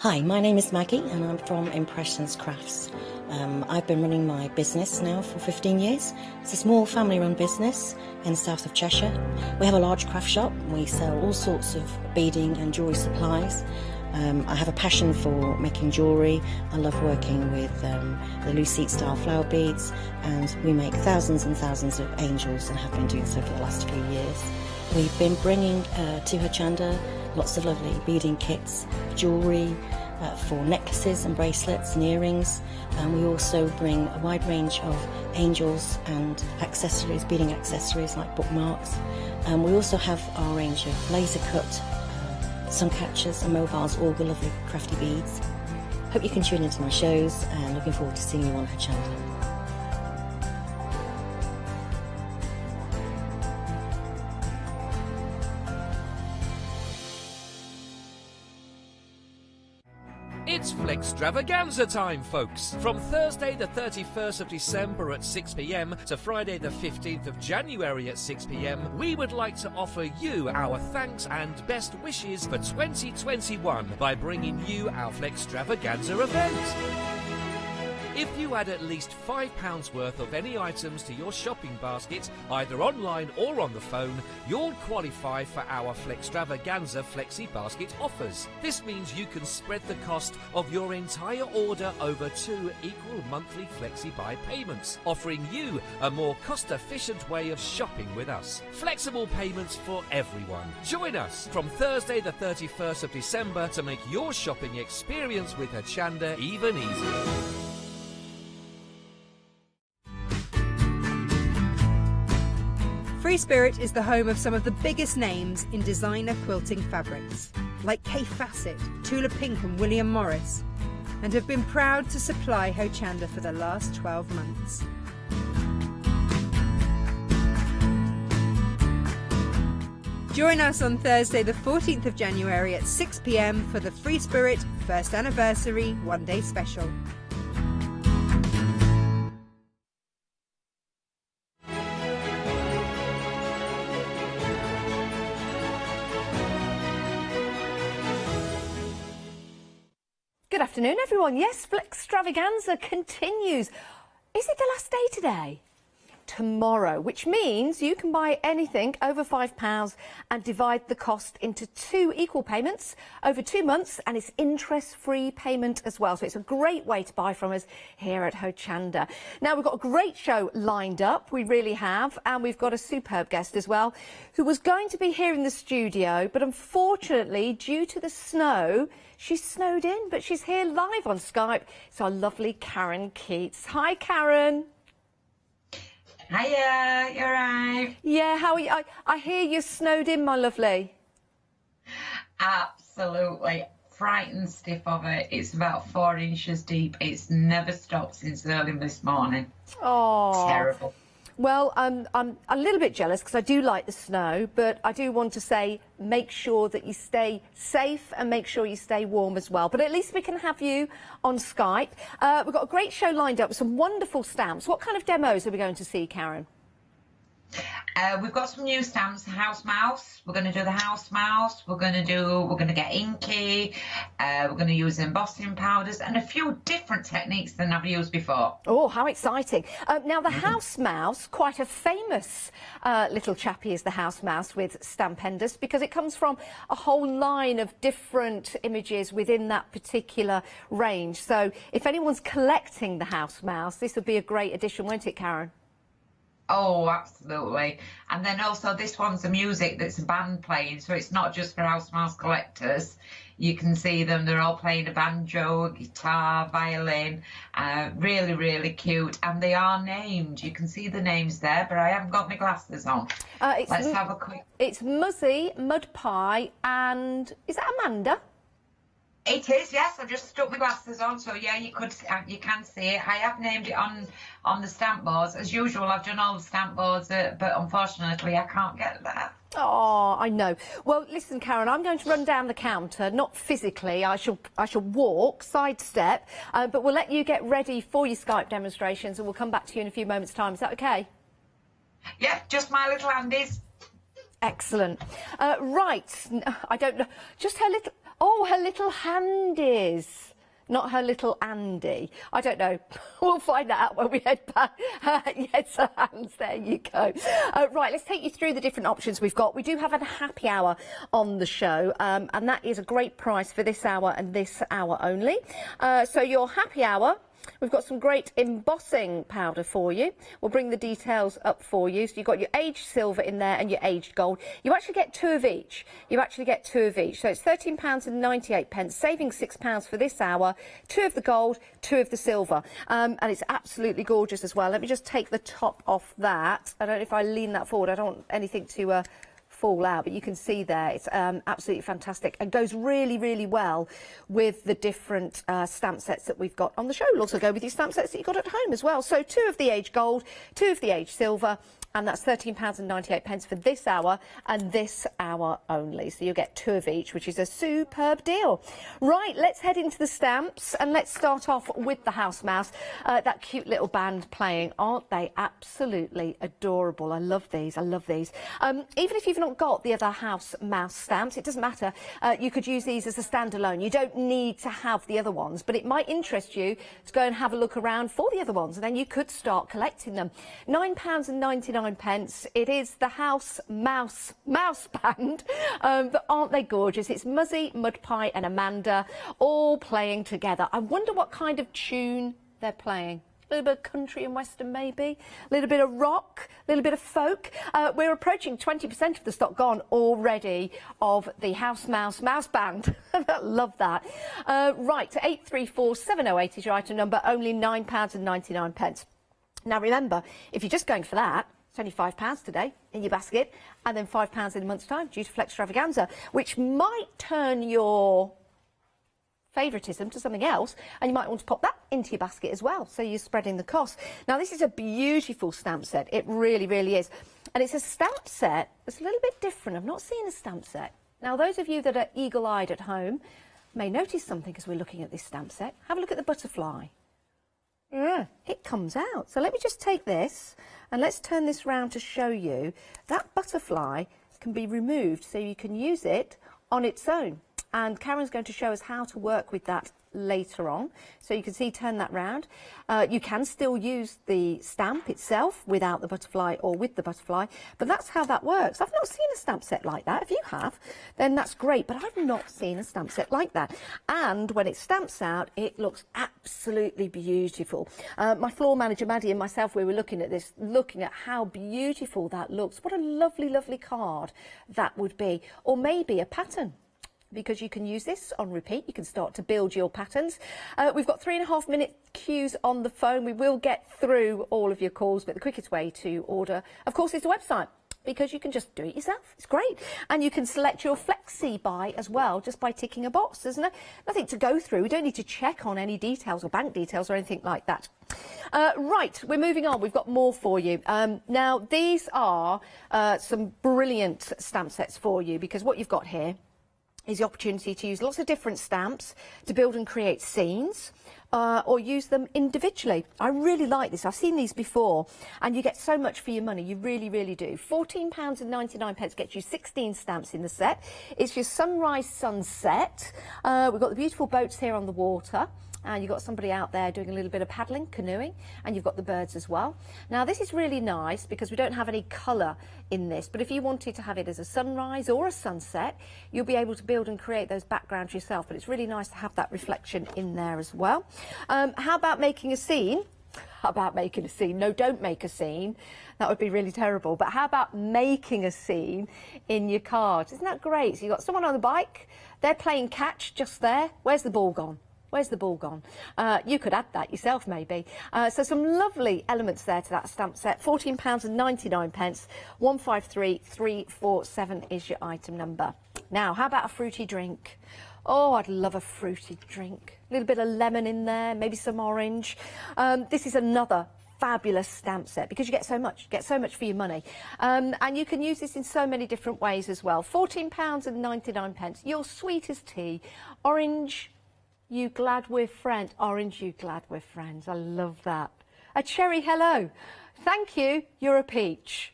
Hi, my name is Maggie and I'm from Impressions Crafts. I've been running my business now for 15 years. It's a small family-run business in the south of Cheshire. We have a large craft shop. We sell all sorts of beading and jewellery supplies. I have a passion for making jewellery. I love working with the loose seat style flower beads, and we make thousands and thousands of angels and have been doing so for the last few years. We've been bringing to Hochanda lots of lovely beading kits, jewellery, for necklaces and bracelets and earrings, and we also bring a wide range of angels and accessories, beading accessories like bookmarks, and we also have our range of laser cut sun catchers and mobiles, all the lovely crafty beads. Hope you can tune into my shows, and looking forward to seeing you on Hochanda. It's Flexstravaganza time, folks! From Thursday the 31st of December at 6 p.m. to Friday the 15th of January at 6 p.m, we would like to offer you our thanks and best wishes for 2021 by bringing you our Flexstravaganza event. If you add at least £5 worth of any items to your shopping basket, either online or on the phone, you'll qualify for our Flexstravaganza Flexi Basket offers. This means you can spread the cost of your entire order over 2 equal monthly Flexi Buy payments, offering you a more cost-efficient way of shopping with us. Flexible payments for everyone. Join us from Thursday the 31st of December to make your shopping experience with Hochanda even easier. Free Spirit is the home of some of the biggest names in designer quilting fabrics, like Kay Fassett, Tula Pink and William Morris, and have been proud to supply Hochanda for the last 12 months. Join us on Thursday the 14th of January at 6 p.m. for the Free Spirit First Anniversary One-Day Special. Good afternoon, everyone. Yes, Flexstravaganza continues. Is it the last day today? Tomorrow, which means you can buy anything over £5 and divide the cost into 2 equal payments over 2 months, and it's interest-free payment as well. So it's a great way to buy from us here at Hochanda. Now, we've got a great show lined up, we really have, and we've got a superb guest as well, who was going to be here in the studio, but unfortunately, due to the snow, she's snowed in, but she's here live on Skype. It's our lovely Karen Keats. Hi, Karen. Hiya, you alright? Yeah, how are you? I hear you're snowed in, my lovely. Absolutely. Frightened stiff of it. It's about 4 inches deep. It's never stopped since early this morning. Oh. Terrible. Well, I'm a little bit jealous because I do like the snow, but I do want to say make sure that you stay safe and make sure you stay warm as well. But at least we can have you on Skype. We've got a great show lined up with some wonderful stamps. What kind of demos are we going to see, Karen? We've got some new stamps, House Mouse. We're going to do the House Mouse. We're going to get inky. We're going to use embossing powders and a few different techniques than I've used before. Oh, how exciting. Now, the House Mouse, quite a famous little chappie is the House Mouse with Stampendous, because it comes from a whole line of different images within that particular range. So if anyone's collecting the House Mouse, this would be a great addition, won't it, Karen? Oh, absolutely. And then also this one's a music that's a band playing, so it's not just for House Mouse collectors. You can see them, they're all playing a banjo, guitar, violin, really, really cute. And they are named. You can see the names there, but I haven't got my glasses on. Let's have a quick... It's Muzzy, Mud Pie, and is that Amanda? It is, yes. I've just stuck my glasses on, so yeah, you can see it. I have named it on the stamp boards. As usual, I've done all the stamp boards, but unfortunately, I can't get there. Oh, I know. Well, listen, Karen, I'm going to run down the counter, not physically. I shall walk, sidestep, but we'll let you get ready for your Skype demonstrations, and we'll come back to you in a few moments' time. Is that okay? Yeah, just my little handies. Excellent. Right, I don't know. Just her little... Oh, her little handies. Not her little Andy. I don't know. We'll find that out when we head back. Yes, her hands. There you go. Right, let's take you through the different options we've got. We do have a happy hour on the show, and that is a great price for this hour and this hour only. So your happy hour, we've got some great embossing powder for you. We'll bring the details up for you. So you've got your aged silver in there and your aged gold. You actually get 2 of each. You actually get 2 of each. So it's £13.98, saving £6 for this hour. 2 of the gold, 2 of the silver. And it's absolutely gorgeous as well. Let me just take the top off that. I don't know if I lean that forward. I don't want anything to fall out, but you can see there it's absolutely fantastic and goes really, really well with the different stamp sets that we've got on the show. It'll also go with your stamp sets that you've got at home as well. So 2 of the aged gold, 2 of the aged silver, and that's £13.98 for this hour and this hour only. So you'll get 2 of each, which is a superb deal. Right, let's head into the stamps and let's start off with the house mouse. That cute little band playing. Aren't they absolutely adorable? I love these. I love these. Even if you've not got the other house mouse stamps, it doesn't matter. You could use these as a standalone. You don't need to have the other ones, but it might interest you to go and have a look around for the other ones, and then you could start collecting them. £9.99. It is the house mouse band, but aren't they gorgeous? It's Muzzy, Mud Pie and Amanda all playing together. I wonder what kind of tune they're playing. A little bit of country and western maybe, a little bit of rock, a little bit of folk. We're approaching 20% of the stock gone already of the house mouse band. Love that. Right, 834708 is your item number, only £9.99. Now remember, if you're just going for that, it's only £5 today in your basket, and then £5 in a month's time due to Flexstravaganza, which might turn your favouritism to something else, and you might want to pop that into your basket as well, so you're spreading the cost. Now this is a beautiful stamp set, it really, really is, and it's a stamp set that's a little bit different. I've not seen a stamp set. Now those of you that are eagle-eyed at home may notice something as we're looking at this stamp set. Have a look at the butterfly. Yeah, it comes out. So let me just take this and let's turn this round to show you that butterfly can be removed so you can use it on its own. And Karen's going to show us how to work with that later on. So you can see, turn that round. You can still use the stamp itself without the butterfly or with the butterfly, but that's how that works. I've not seen a stamp set like that. If you have, then that's great, but I've not seen a stamp set like that. And when it stamps out, it looks absolutely beautiful. My floor manager, Maddie, and myself, we were looking at this, looking at how beautiful that looks. What a lovely, lovely card that would be. Or maybe a pattern, because you can use this on repeat. You can start to build your patterns. We've got 3.5 minute queues on the phone. We will get through all of your calls, but the quickest way to order, of course, is the website, because you can just do it yourself. It's great. And you can select your flexi buy as well, just by ticking a box. There's nothing to go through. We don't need to check on any details or bank details or anything like that. Right, we're moving on. We've got more for you. Now, these are some brilliant stamp sets for you, because what you've got here is the opportunity to use lots of different stamps to build and create scenes, or use them individually. I really like this. I've seen these before, and you get so much for your money. You really, really do. £14.99 gets you 16 stamps in the set. It's your sunrise sunset. We've got the beautiful boats here on the water. And you've got somebody out there doing a little bit of paddling, canoeing, and you've got the birds as well. Now, this is really nice because we don't have any colour in this, but if you wanted to have it as a sunrise or a sunset, you'll be able to build and create those backgrounds yourself, but it's really nice to have that reflection in there as well. How about making a scene? How about making a scene? No, don't make a scene. That would be really terrible. But how about making a scene in your cards? Isn't that great? So you've got someone on the bike, they're playing catch just there. Where's the ball gone? Where's the ball gone? You could add that yourself, maybe. So some lovely elements there to that stamp set. £14.99. 153347 is your item number. Now, how about a fruity drink? Oh, I'd love a fruity drink. A little bit of lemon in there, maybe some orange. This is another fabulous stamp set because you get so much for your money, and you can use this in so many different ways as well. £14.99. Your sweet as tea. Orange, you glad we're friends. Orange, you glad we're friends. I love that. A cherry, hello. Thank you. You're a peach.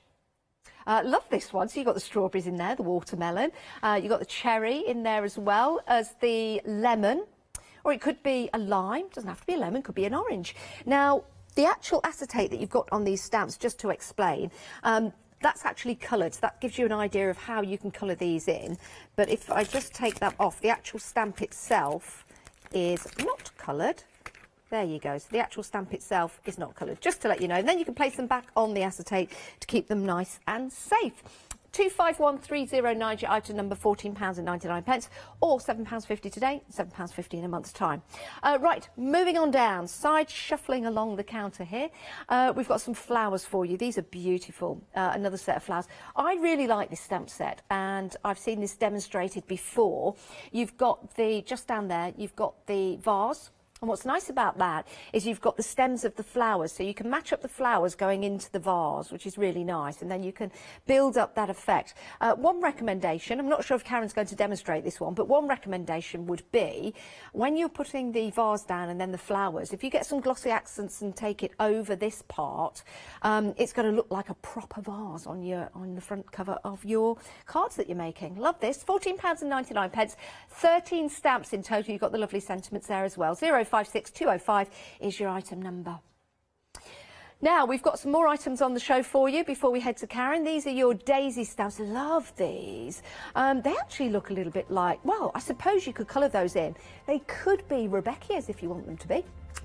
Love this one. So you've got the strawberries in there, the watermelon. You've got the cherry in there as well as the lemon. Or it could be a lime. Doesn't have to be a lemon, could be an orange. Now, the actual acetate that you've got on these stamps, just to explain, that's actually coloured. So that gives you an idea of how you can colour these in. But if I just take that off, the actual stamp itself is not coloured. There you go. So the actual stamp itself is not coloured, just to let you know. And then you can place them back on the acetate to keep them nice and safe. 251309, your item number, £14.99, or £7.50 today, £7.50 in a month's time. Right, moving on down, side shuffling along the counter here. We've got some flowers for you. These are beautiful. Another set of flowers. I really like this stamp set, and I've seen this demonstrated before. You've got the, just down there, you've got the vase. And what's nice about that is you've got the stems of the flowers, so you can match up the flowers going into the vase, which is really nice, and then you can build up that effect. One recommendation, I'm not sure if Karen's going to demonstrate this one, but one recommendation would be when you're putting the vase down and then the flowers, if you get some glossy accents and take it over this part, it's going to look like a proper vase on the front cover of your cards that you're making. Love this. £14.99, 13 stamps in total. You've got the lovely sentiments there as well. 056205 is your item number. Now, we've got some more items on the show for you before we head to Karen. These are your daisy stamps. Love these. They actually look a little bit like, well, I suppose you could colour those in. They could be Rebecca's if you want them to be.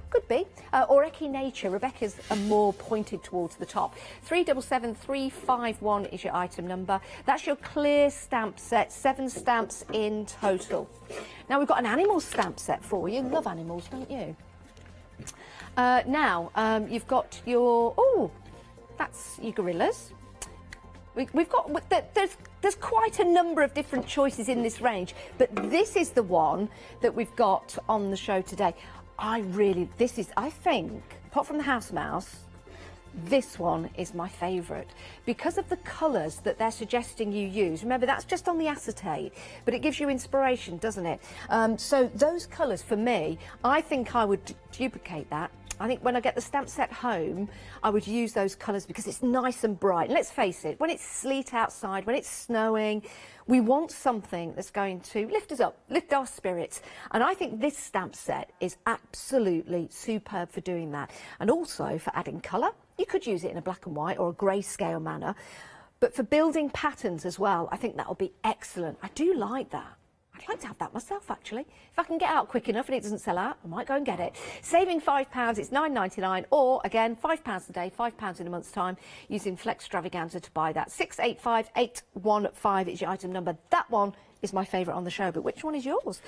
Could be. Or Echinacea. Rebecca's are more pointed towards the top. 377351 is your item number. That's your clear stamp set. 7 stamps in total. Now, we've got an animal stamp set for you. Love animals, don't you? Now, you've got your... Oh, that's your gorillas. We've got... There's quite a number of different choices in this range, but this is the one that we've got on the show today. I think, apart from the house mouse, this one is my favourite because of the colours that they're suggesting you use. Remember, that's just on the acetate, but it gives you inspiration, doesn't it? So those colours, for me, I think I would duplicate that. I think when I get the stamp set home, I would use those colours because it's nice and bright. And let's face it, when it's sleet outside, when it's snowing, we want something that's going to lift us up, lift our spirits. And I think this stamp set is absolutely superb for doing that. And also for adding colour. You could use it in a black and white or a grayscale manner. But for building patterns as well, I think that will be excellent. I do like that. I'd like to have that myself, actually. If I can get out quick enough and it doesn't sell out, I might go and get it. Saving £5, it's £9.99, or, again, £5 a day, £5 in a month's time, using Flexstravaganza to buy that. 685815 is your item number. That one is my favourite on the show, but which one is yours?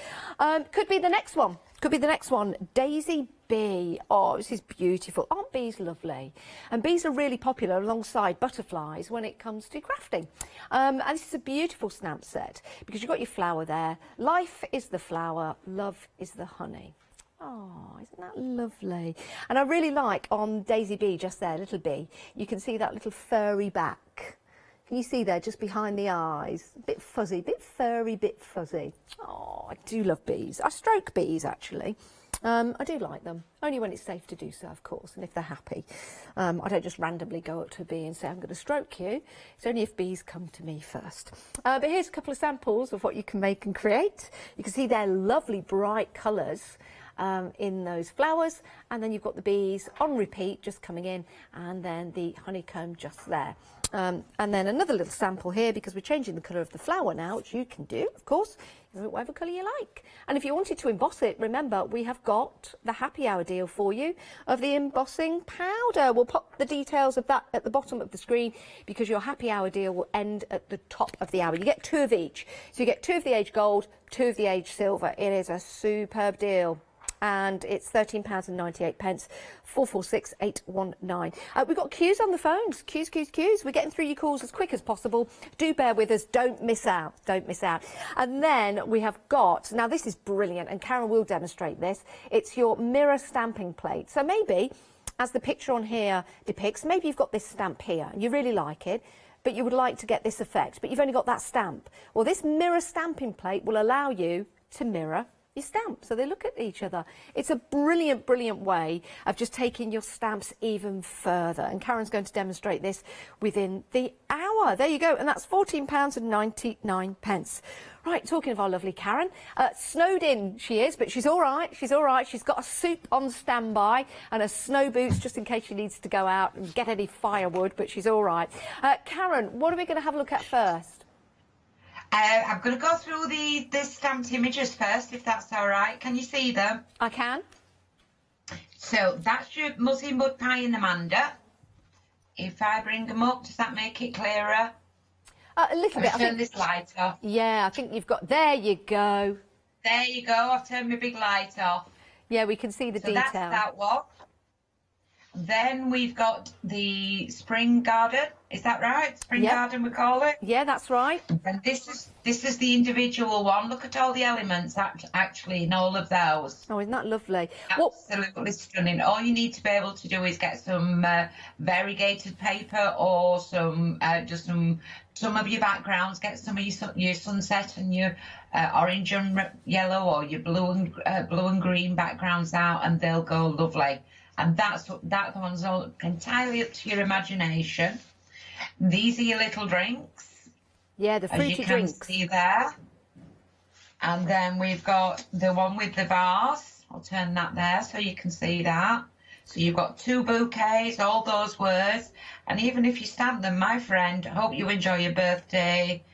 Could be the next one. Could be the next one. Daisy Bee. Oh, this is beautiful. Aren't bees lovely? And bees are really popular alongside butterflies when it comes to crafting. And this is a beautiful stamp set because you've got your flower there. Life is the flower, love is the honey. Oh, isn't that lovely? And I really like on Daisy Bee, just there, little bee, you can see that little furry back. Can you see there, just behind the eyes? A bit fuzzy, bit furry, bit fuzzy. Oh, I do love bees. I stroke bees, actually. I do like them, only when it's safe to do so, of course, and if they're happy. I don't just randomly go up to a bee and say, I'm going to stroke you. It's only if bees come to me first. But here's a couple of samples of what you can make and create. You can see their lovely bright colours in those flowers, and then you've got the bees on repeat just coming in, and then the honeycomb just there. And then another little sample here, because we're changing the colour of the flower now, which you can do, of course, whatever colour you like. And if you wanted to emboss it, remember, we have got the happy hour deal for you of the embossing powder. We'll pop the details of that at the bottom of the screen, because your happy hour deal will end at the top of the hour. You get 2 of each. So you get 2 of the age gold, 2 of the age silver. It is a superb deal. And it's £13.98, 446819. We've got queues on the phones. Queues. We're getting through your calls as quick as possible. Do bear with us. Don't miss out. And then we have got, now this is brilliant, and Karen will demonstrate this. It's your mirror stamping plate. So maybe, as the picture on here depicts, maybe you've got this stamp here and you really like it, but you would like to get this effect, but you've only got that stamp. Well, this mirror stamping plate will allow you to mirror your stamp, so they look at each other. It's a brilliant, brilliant way of just taking your stamps even further. And Karen's going to demonstrate this within the hour. There you go. And that's £14.99. Right, talking of our lovely Karen, snowed in she is, but she's all right. She's all right. She's got a soup on standby and her snow boots just in case she needs to go out and get any firewood, but she's all right. Karen, what are we going to have a look at first? I'm going to go through the stamped images first, if that's all right. Can you see them? I can. So that's your Muzzy Mud Pie and Amanda. If I bring them up, does that make it clearer? A little bit. Turn this light off. Yeah, I think you've got... There you go. There you go. I've turned my big light off. Yeah, we can see the detail. That's that one. Then we've got the spring garden. Is that right? Spring garden, we call it. Yeah, that's right. And this is the individual one. Look at all the elements actually in all of those. Oh, isn't that lovely? Absolutely stunning. All you need to be able to do is get some variegated paper or some of your backgrounds. Get some of your sunset and your orange and yellow or your blue and green backgrounds out, and they'll go lovely. And that one's all entirely up to your imagination. These are your little drinks. Yeah, the fruity drinks. As you can see there. And then we've got the one with the vase. I'll turn that there so you can see that. So you've got 2 bouquets, all those words. And even if you stamp them, my friend, hope you enjoy your birthday.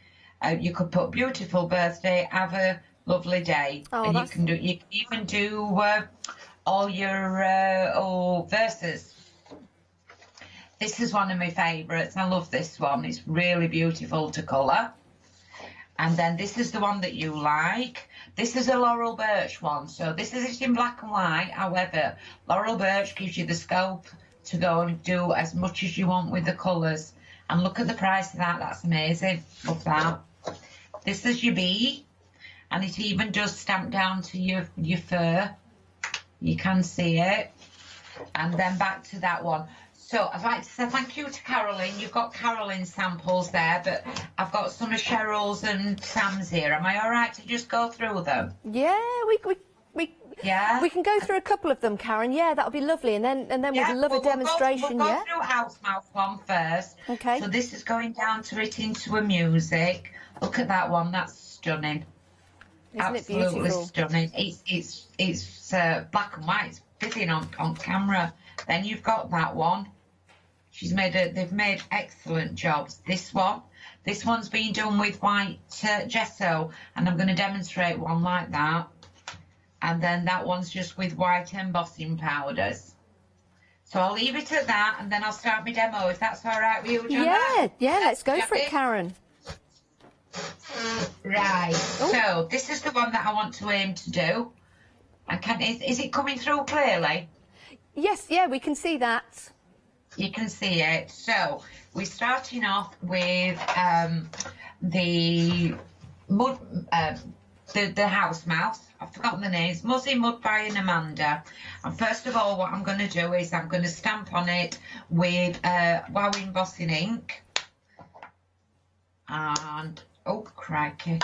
You could put beautiful birthday, have a lovely day. Oh, and you can even do all your verses. This is one of my favourites. I love this one. It's really beautiful to colour. And then this is the one that you like. This is a Laurel Birch one. So this is in black and white. However, Laurel Birch gives you the scope to go and do as much as you want with the colours. And look at the price of that. That's amazing. Love that. This is your bee. And it even does stamp down to your fur. You can see it. And then back to that one. So I'd like to say thank you to Carolyn. You've got Carolyn's samples there, but I've got some of Cheryl's and Sam's here. Am I all right to just go through them? Yeah, we can go through a couple of them, Karen. Yeah, that'll be lovely. And then we'd love a demonstration. We'll go through House Mouse one first. Okay. So this is going down to it into a music. Look at that one. That's stunning. Isn't Absolutely it beautiful? Stunning. It's black and white. It's fitting on camera. Then you've got that one. They've made excellent jobs. This one's been done with white gesso, and I'm going to demonstrate one like that. And then that one's just with white embossing powders. So I'll leave it at that, and then I'll start my demo if that's all right with you, Gemma. Yeah, let's go for it, Karen. Right. So this is the one that I want to aim to do. Is it coming through clearly? Yes, yeah, we can see that. You can see it. So we're starting off with the house mouse. I've forgotten the names. Muzzy, Mud Pie and Amanda. And first of all, what I'm going to do is I'm going to stamp on it with Wow Embossing ink. And oh crikey.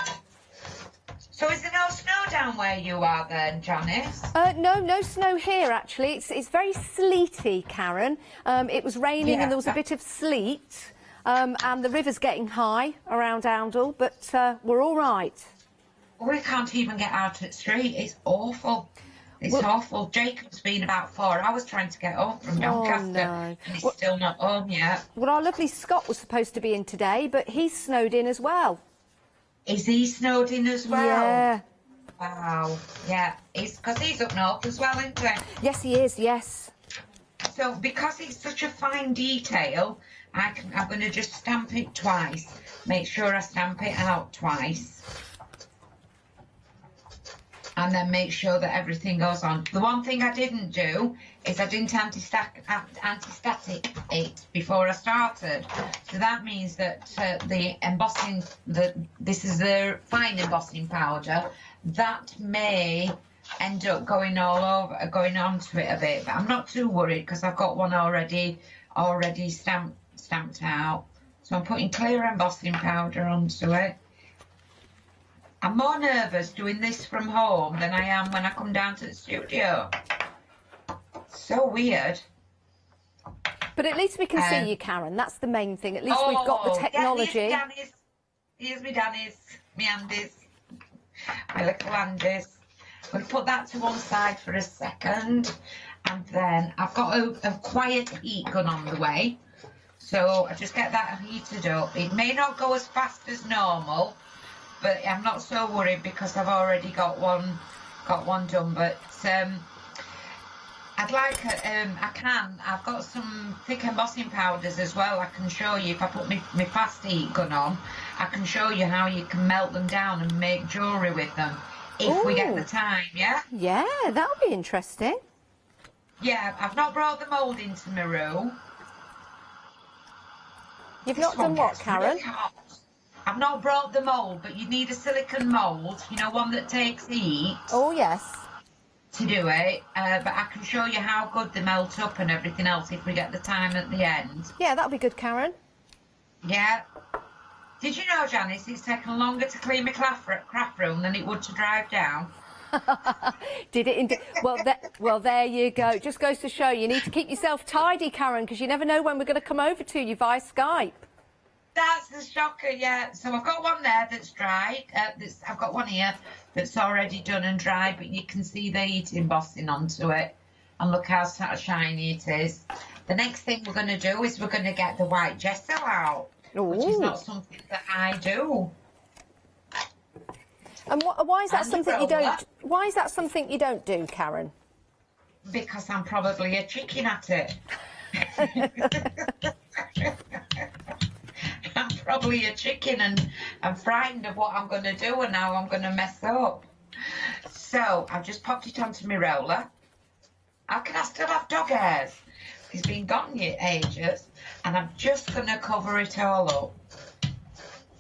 So is there no snow down where you are then, Janice? No snow here actually. It's very sleety, Karen. It was raining and there was a bit of sleet. And the river's getting high around Oundle, but we're all right. We can't even get out at the street. It's awful. It's awful. Jacob's been about 4 hours trying to get home from Doncaster, and he's still not home yet. Well, our lovely Scott was supposed to be in today, but he's snowed in as well. Is he snowed in as well? Yeah. Wow. Yeah. It's because he's up north as well, isn't he? Yes, he is. Yes. So because it's such a fine detail, I'm going to just stamp it twice. Make sure I stamp it out twice. And then make sure that everything goes on. The one thing I didn't do is I didn't anti-static it before I started. So that means that the embossing, this is the fine embossing powder, that may end up going onto it a bit. But I'm not too worried because I've got one already stamped out. So I'm putting clear embossing powder onto it. I'm more nervous doing this from home than I am when I come down to the studio. So weird. But at least we can see you, Karen. That's the main thing. At least we've got the technology. Yeah, here's me Danny's, me Andy's, my little Andy's. We'll put that to one side for a second. And then I've got a quiet heat gun on the way. So I just get that heated up. It may not go as fast as normal, but I'm not so worried because I've already got one done. But I'd like I've got some thick embossing powders as well. I can show you if I put my fast heat gun on. I can show you how you can melt them down and make jewellery with them if we get the time. Yeah. Yeah, that'll be interesting. Yeah, I've not brought the mould into my room. You've not done what, Karen? I've not brought the mould, but you need a silicone mould, you know, one that takes heat. Oh, yes. To do it, but I can show you how good they melt up and everything else if we get the time at the end. Yeah, that'll be good, Karen. Yeah. Did you know, Janice, it's taken longer to clean my craft room than it would to drive down? Did it indeed? Well, there you go. It just goes to show you need to keep yourself tidy, Karen, because you never know when we're going to come over to you via Skype. That's the shocker, yeah. So I've got one there that's dried. I've got one here that's already done and dried, but you can see the heat embossing onto it. And look how shiny it is. The next thing we're going to do is we're going to get the white gesso out, which is not something that I do. And why is that something you don't? Why is that something you don't do, Karen? Because I'm probably a chicken at it. I'm probably a chicken, and I'm frightened of what I'm going to do and how I'm going to mess up. So I've just popped it onto my roller. How can I still have dog hairs? He's been gone ages, and I'm just going to cover it all up.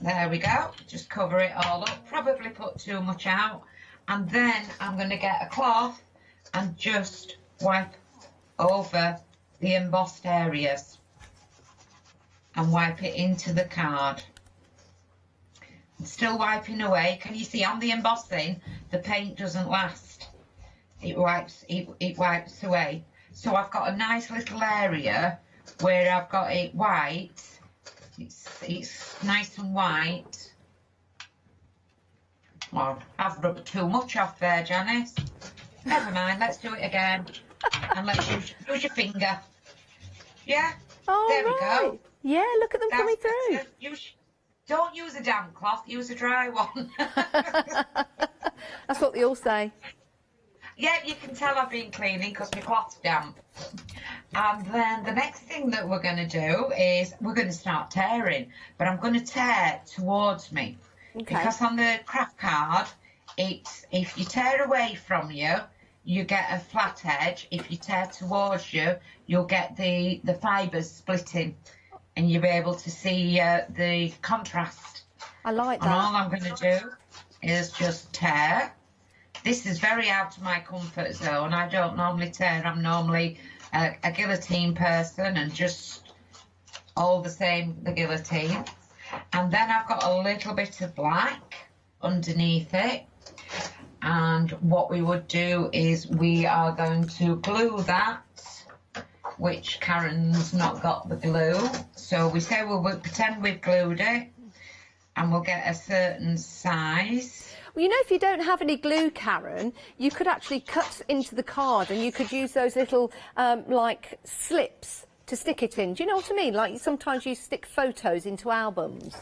There we go, just cover it all up, probably put too much out, and then I'm going to get a cloth and just wipe over the embossed areas and wipe it into the card. I'm still wiping away. Can you see on the embossing the paint doesn't last, it wipes away. So I've got a nice little area where I've got it white. It's nice and white. Well, I've rubbed too much off there, Janice. Never mind, let's do it again. And let's use your finger. Yeah? Oh, there we right. go. Yeah, look at them coming through. Don't use a damp cloth, use a dry one. That's what they all say. Yeah, you can tell I've been cleaning because my cloth's damp. And then the next thing that we're going to do is we're going to start tearing. But I'm going to tear towards me. Okay. Because on the craft card, if you tear away from you, you get a flat edge. If you tear towards you, you'll get the fibres splitting. And you'll be able to see the contrast. I like that. And all I'm going to do is just tear. This is very out of my comfort zone. I don't normally tear. I'm normally a guillotine person and just all the same, the guillotine. And then I've got a little bit of black underneath it. And what we would do is we are going to glue that, which Karen's not got the glue. So we say we'll pretend we've glued it and we'll get a certain size. Well, you know, if you don't have any glue, Karen, you could actually cut into the card and you could use those little, like, slips to stick it in. Do you know what I mean? Like, sometimes you stick photos into albums.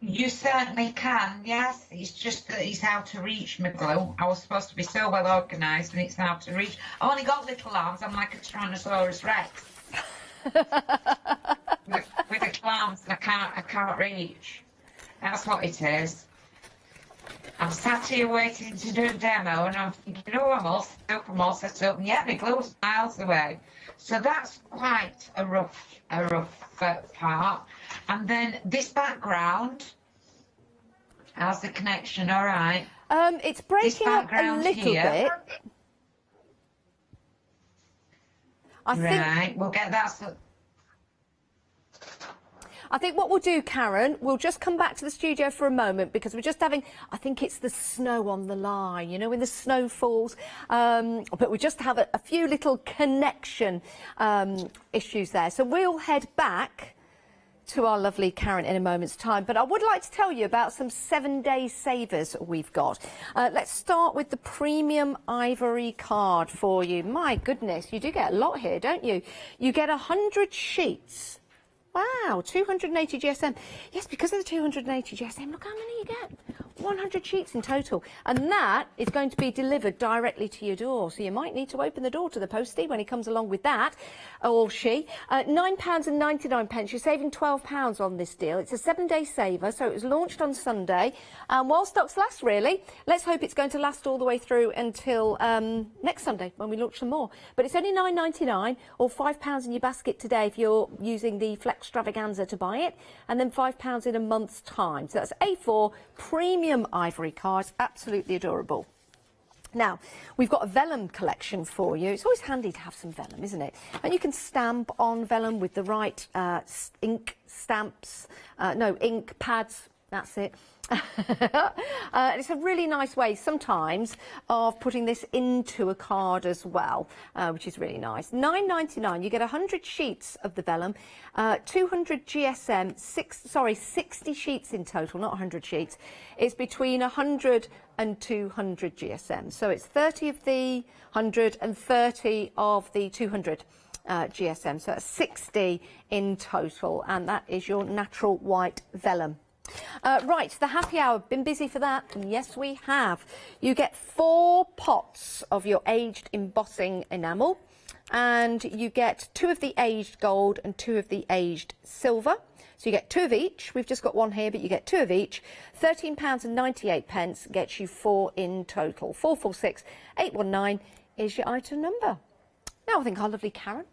You certainly can, yes. It's just that it's out of reach, my glue. I was supposed to be so well organised and it's out of reach. I only got little arms. I'm like a Tyrannosaurus Rex. with the clams I can't reach. That's what it is. I'm sat here waiting to do a demo and I'm thinking, oh, I'm all set up, and yet my glue's miles away. So that's quite a rough part. And then this background, how's the connection? All right. It's breaking up a little bit. Right, we'll get that. I think what we'll do, Karen, we'll just come back to the studio for a moment because we're just having, I think it's the snow on the line, you know, when the snow falls. But we just have a few little connection issues there. So we'll head back to our lovely Karen in a moment's time, but I would like to tell you about some 7-day savers we've got. Let's start with the premium ivory card for you. My goodness, you do get a lot here, don't you? You get 100 sheets. Wow, 280 GSM. Yes, because of the 280 GSM, look how many you get. 100 sheets in total. And that is going to be delivered directly to your door. So you might need to open the door to the postie when he comes along with that, or she. £9.99. You're saving £12 on this deal. It's a 7-day saver, so it was launched on Sunday. And while stocks last, really, let's hope it's going to last all the way through until next Sunday when we launch some more. But it's only £9.99 or £5 in your basket today if you're using the Flexstravaganza to buy it, and then £5 in a month's time. So that's A4 premium ivory cards, absolutely adorable. Now, we've got a vellum collection for you. It's always handy to have some vellum, isn't it? And you can stamp on vellum with the right ink stamps, ink pads, that's it. It's a really nice way sometimes of putting this into a card as well, which is really nice. £9.99, you get 100 sheets of the vellum, 200 GSM, 60 sheets in total, not 100 sheets. It's between 100 and 200 GSM. So it's 30 of the 100 and 30 of the 200 GSM. So that's 60 in total, and that is your natural white vellum. Right, the happy hour, been busy for that, and yes we have. You get 4 pots of your aged embossing enamel, and you get 2 of the aged gold and 2 of the aged silver. So you get 2 of each. We've just got 1 here, but you get 2 of each. £13.98 gets you 4 in total. 446819 is your item number. Now I think our lovely Karen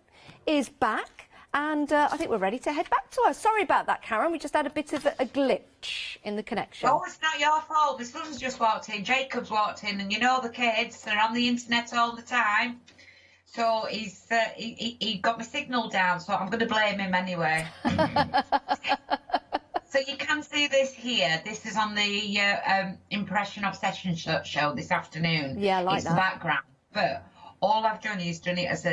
is back. And I think we're ready to head back to her. Sorry about that, Karen. We just had a bit of a glitch in the connection. Oh, it's not your fault. My son's just walked in. Jacob's walked in, and you know the kids, they're on the internet all the time. So he got my signal down, so I'm going to blame him anyway. So you can see this here. This is on the Impression Obsession show this afternoon. Yeah, I like it's that. The background. But all I've done is done it as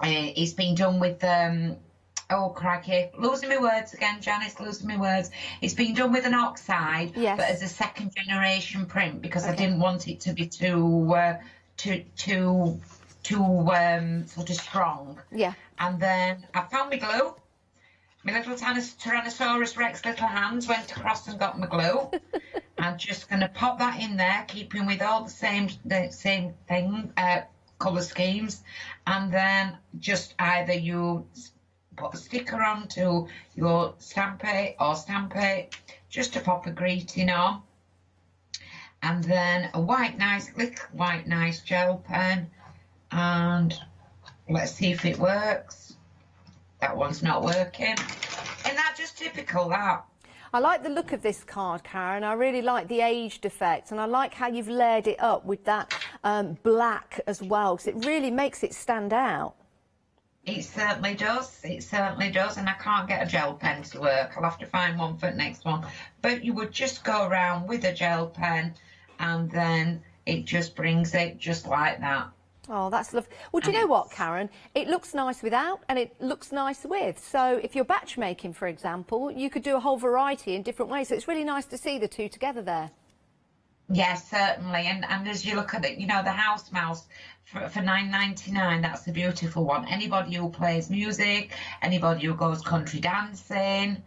it's been done with, oh crikey, losing my words again, Janice, losing my words. It's been done with an oxide, yes, but as a 2nd generation print because I didn't want it to be too sort of strong. Yeah. And then I found my glue. My little Tyrannosaurus Rex little hands went across and got my glue. I'm just going to pop that in there, keeping with all the same thing, colour schemes, and then just either you put a sticker onto your stamp it, just to pop a greeting on, and then a little white nice gel pen, and let's see if it works. That one's not working. Isn't that just typical, that? I like the look of this card, Karen. I really like the aged effect, and I like how you've layered it up with that black as well, because it really makes it stand out. It certainly does. It certainly does, and I can't get a gel pen to work. I'll have to find one for the next one. But you would just go around with a gel pen, and then it just brings it just like that. Oh, that's lovely. Well, do you know what, Karen? It looks nice without and it looks nice with. So if you're batch making, for example, you could do a whole variety in different ways. So it's really nice to see the two together there. Yes, certainly. And as you look at it, you know, the house mouse for £9.99, that's a beautiful one. Anybody who plays music, anybody who goes country dancing,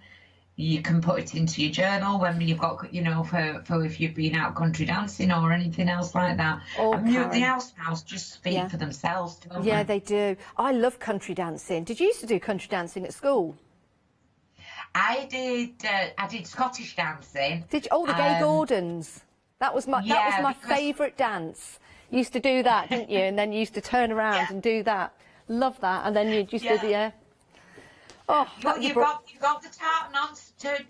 you can put it into your journal when you've got, you know, for if you've been out country dancing or anything else like that. Oh, the house mouse just speak for themselves, don't Yeah, they? they do. I love country dancing. Did you used to do country dancing at school? I did Scottish dancing. Did you? Oh, the Gay Gordons. That was my favourite dance. You used to do that, didn't you? And then you used to turn around and do that. Love that. And then you just did the Oh, well, you've got the tartan on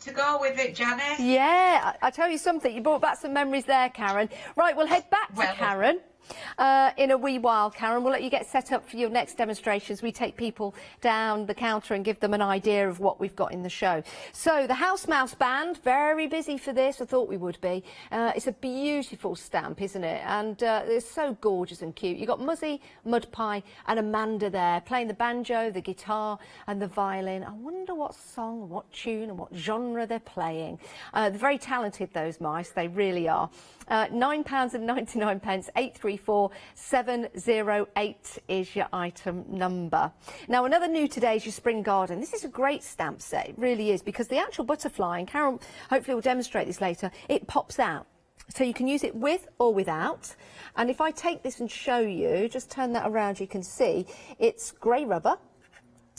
to go with it, Janice. Yeah, I tell you something, you brought back some memories there, Karen. Right, we'll head back to Karen. in a wee while, Karen. We'll let you get set up for your next demonstrations. We take people down the counter and give them an idea of what we've got in the show. So the House Mouse Band, very busy for this. I thought we would be. It's a beautiful stamp, isn't it? And it's so gorgeous and cute. You've got Muzzy, Mud Pie and Amanda there playing the banjo, the guitar and the violin. I wonder what song, what tune and what genre they're playing. They're very talented, those mice. They really are. £9.99, 834 708 is your item number. Now, another new today is your Spring Garden. This is a great stamp set, it really is, because the actual butterfly, and Carol hopefully will demonstrate this later, it pops out. So you can use it with or without. And if I take this and show you, just turn that around, you can see it's grey rubber.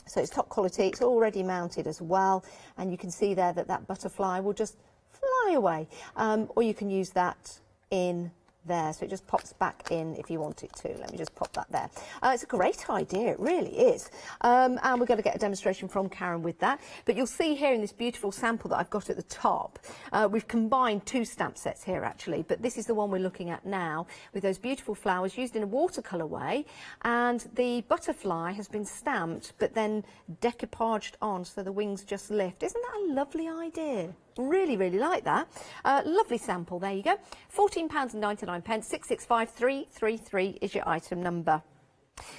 So it's top quality, it's already mounted as well. And you can see there that that butterfly will just fly away. Or you can use that in there, so it just pops back in if you want it to. Let me just pop that there. It's a great idea, it really is. And we're going to get a demonstration from Karen with that. But you'll see here in this beautiful sample that I've got at the top, we've combined two stamp sets here actually, but this is the one we're looking at now with those beautiful flowers used in a watercolour way, and the butterfly has been stamped but then decoupaged on so the wings just lift. Isn't that a lovely idea? Really, really like that. Lovely sample, there you go. £14.99, 665333 is your item number.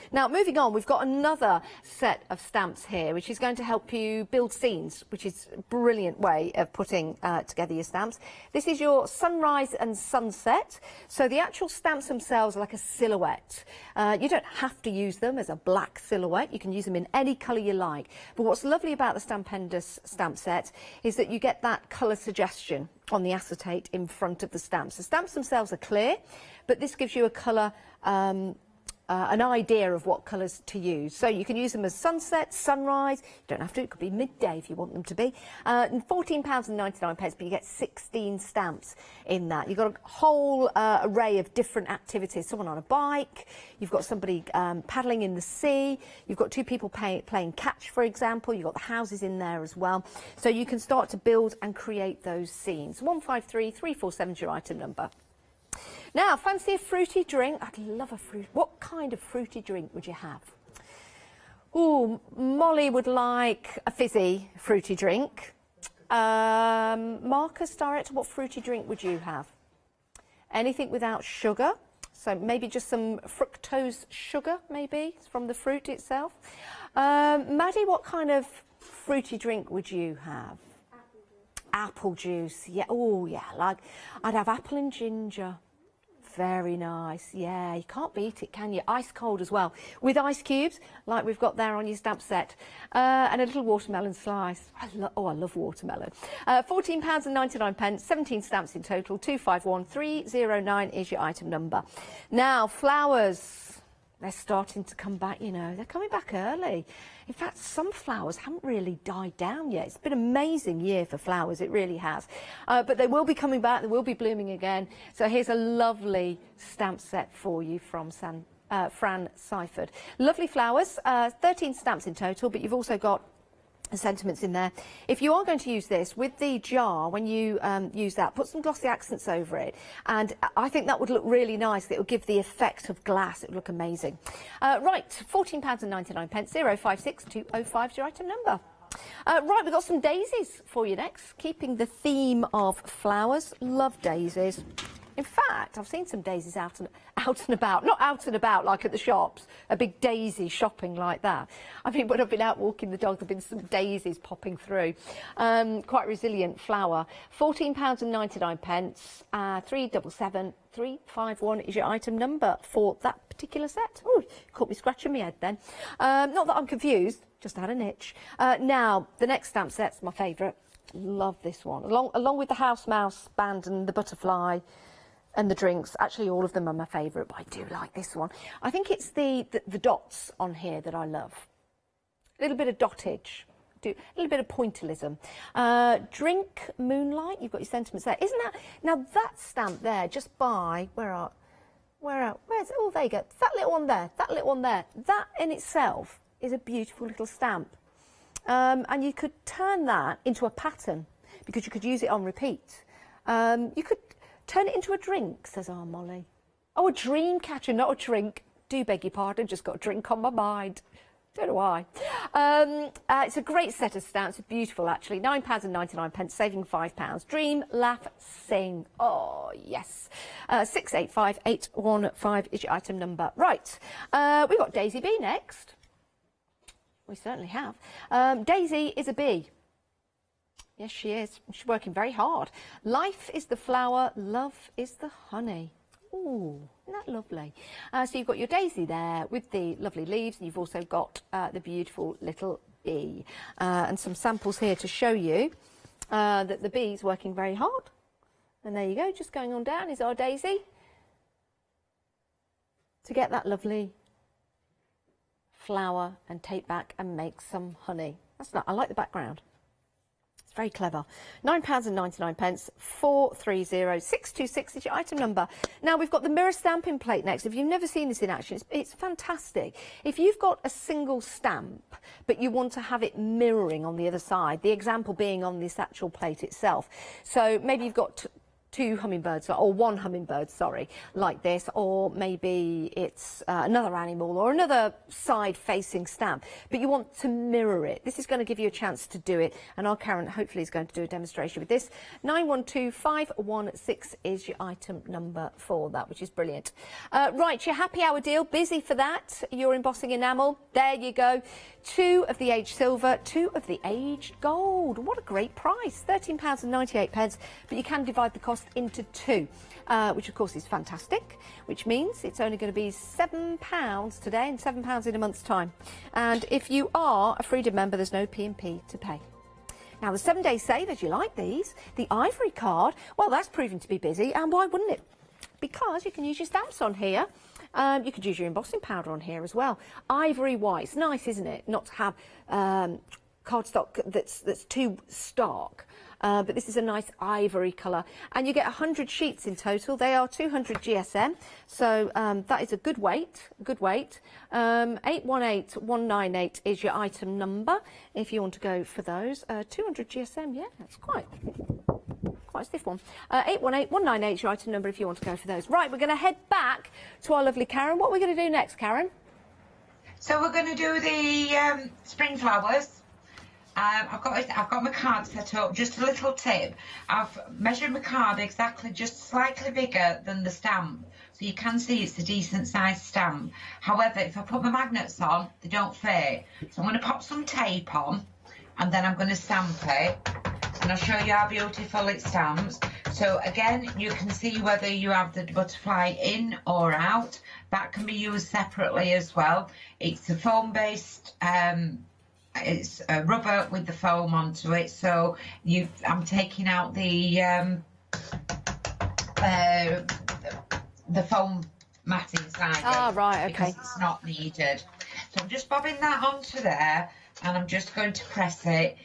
Now, moving on, we've got another set of stamps here, which is going to help you build scenes, which is a brilliant way of putting together your stamps. This is your sunrise and sunset. So the actual stamps themselves are like a silhouette. You don't have to use them as a black silhouette. You can use them in any colour you like. But what's lovely about the Stampendous stamp set is that you get that colour suggestion on the acetate in front of the stamps. The stamps themselves are clear, but this gives you a colour an idea of what colours to use. So you can use them as sunset, sunrise. You don't have to, it could be midday if you want them to be. And £14.99, but you get 16 stamps in that. You've got a whole array of different activities. Someone on a bike, you've got somebody paddling in the sea, you've got two people playing catch, for example. You've got the houses in there as well. So you can start to build and create those scenes. 153347 is your item number. Now, fancy a fruity drink? I'd love a fruit. What kind of fruity drink would you have? Oh, Molly would like a fizzy fruity drink. Marcus, director, what fruity drink would you have? Anything without sugar? So maybe just some fructose sugar, maybe, from the fruit itself. Maddie, what kind of fruity drink would you have? Apple juice. Yeah. Oh, yeah. Like, I'd have apple and ginger. Very nice. Yeah, you can't beat it, can you? Ice cold as well, with ice cubes, like we've got there on your stamp set, and a little watermelon slice. I love watermelon. £14.99, 17 stamps in total. 251309 is your item number. Now, flowers. They're starting to come back, you know. They're coming back early. In fact, some flowers haven't really died down yet. It's been an amazing year for flowers. It really has. But they will be coming back. They will be blooming again. So here's a lovely stamp set for you from Fran Seifert. Lovely flowers. 13 stamps in total, but you've also got sentiments in there. If you are going to use this with the jar, when you use that, put some glossy accents over it, and I think that would look really nice. It would give the effect of glass. It would look amazing. Right, £14.99, 056205 is your item number. Right, we've got some daisies for you next, keeping the theme of flowers. Love daisies. In fact, I've seen some daisies out and about. Not out and about like at the shops, a big daisy shopping like that. I mean, when I've been out walking the dog, there have been some daisies popping through. Quite resilient flower. £14.99, 377351 is your item number for that particular set. Oh, caught me scratching my head then. Not that I'm confused, just had an itch. Now, the next stamp set's my favourite. Love this one. Along with the House Mouse band and the butterfly and the drinks. Actually, all of them are my favourite, but I do like this one. I think it's the dots on here that I love. A little bit of dottage, a little bit of pointillism. Drink Moonlight, you've got your sentiments there. Isn't that, now that stamp there, just by, where's, oh, there you go. That little one there, that little one there. That in itself is a beautiful little stamp. And you could turn that into a pattern because you could use it on repeat. You could turn it into a drink, says our Molly. Oh, a dream catcher, not a drink. Do beg your pardon, just got a drink on my mind. Don't know why. It's a great set of stamps. It's beautiful, actually. £9.99, saving £5. Dream, laugh, sing. Oh, yes. 685815 is your item number. Right. We've got Daisy B next. We certainly have. Daisy is a bee. Yes, she is. She's working very hard. Life is the flower, love is the honey. Ooh, isn't that lovely? So you've got your daisy there with the lovely leaves, and you've also got the beautiful little bee. And some samples here to show you that the bee's working very hard. And there you go, just going on down is our daisy to get that lovely flower and take back and make some honey. That's not, I like the background. Very clever. £9.99, 430626 is your item number. Now we've got the mirror stamping plate next. If you've never seen this in action, it's fantastic. If you've got a single stamp, but you want to have it mirroring on the other side, the example being on this actual plate itself. So maybe you've got two hummingbirds, or one hummingbird, sorry, like this, or maybe it's another animal or another side-facing stamp, but you want to mirror it. This is going to give you a chance to do it, and our Karen hopefully is going to do a demonstration with this. 912516 is your item number for that, which is brilliant. Right, your happy hour deal, busy for that. Your embossing enamel, there you go. 2 of the aged silver, 2 of the aged gold. What a great price, £13.98, but you can divide the cost into 2, which of course is fantastic, which means it's only going to be £7 today and £7 in a month's time. And if you are a Freedom member, there's no P&P to pay. Now the 7-day save, as you like these, the ivory card, well, that's proving to be busy, and why wouldn't it? Because you can use your stamps on here. You could use your embossing powder on here as well. Ivory white, it's nice, isn't it, not to have cardstock that's too stark. But this is a nice ivory colour, and you get 100 sheets in total. They are 200 GSM, so that is a good weight. 818198 is your item number if you want to go for those. 200 GSM, yeah, that's quite a stiff one. 818198 is your item number if you want to go for those. Right, we're going to head back to our lovely Karen. What are we going to do next, Karen? So we're going to do the spring flowers. I've got my card set up. Just a little tip. I've measured my card exactly just slightly bigger than the stamp, so you can see it's a decent sized stamp. However, if I put my magnets on, they don't fit. So I'm going to pop some tape on, and then I'm going to stamp it, and I'll show you how beautiful it stamps. So again, you can see whether you have the butterfly in or out. That can be used separately as well. It's a foam based. It's a rubber with the foam onto it, so I'm taking out the foam matting side. Ah, right, okay. Because it's not needed. So I'm just bobbing that onto there, and I'm just going to press it.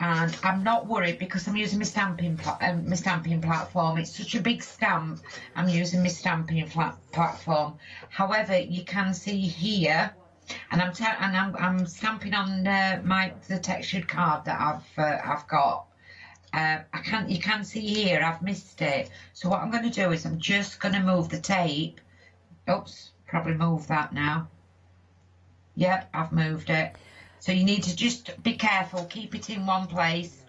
And I'm not worried because I'm using my stamping platform. It's such a big stamp. I'm using my stamping platform. However, you can see here. And I'm stamping on the textured card that I've got. You can see here I've missed it. So what I'm going to do is I'm just going to move the tape. Oops, probably move that now. Yep, I've moved it. So you need to just be careful, keep it in one place,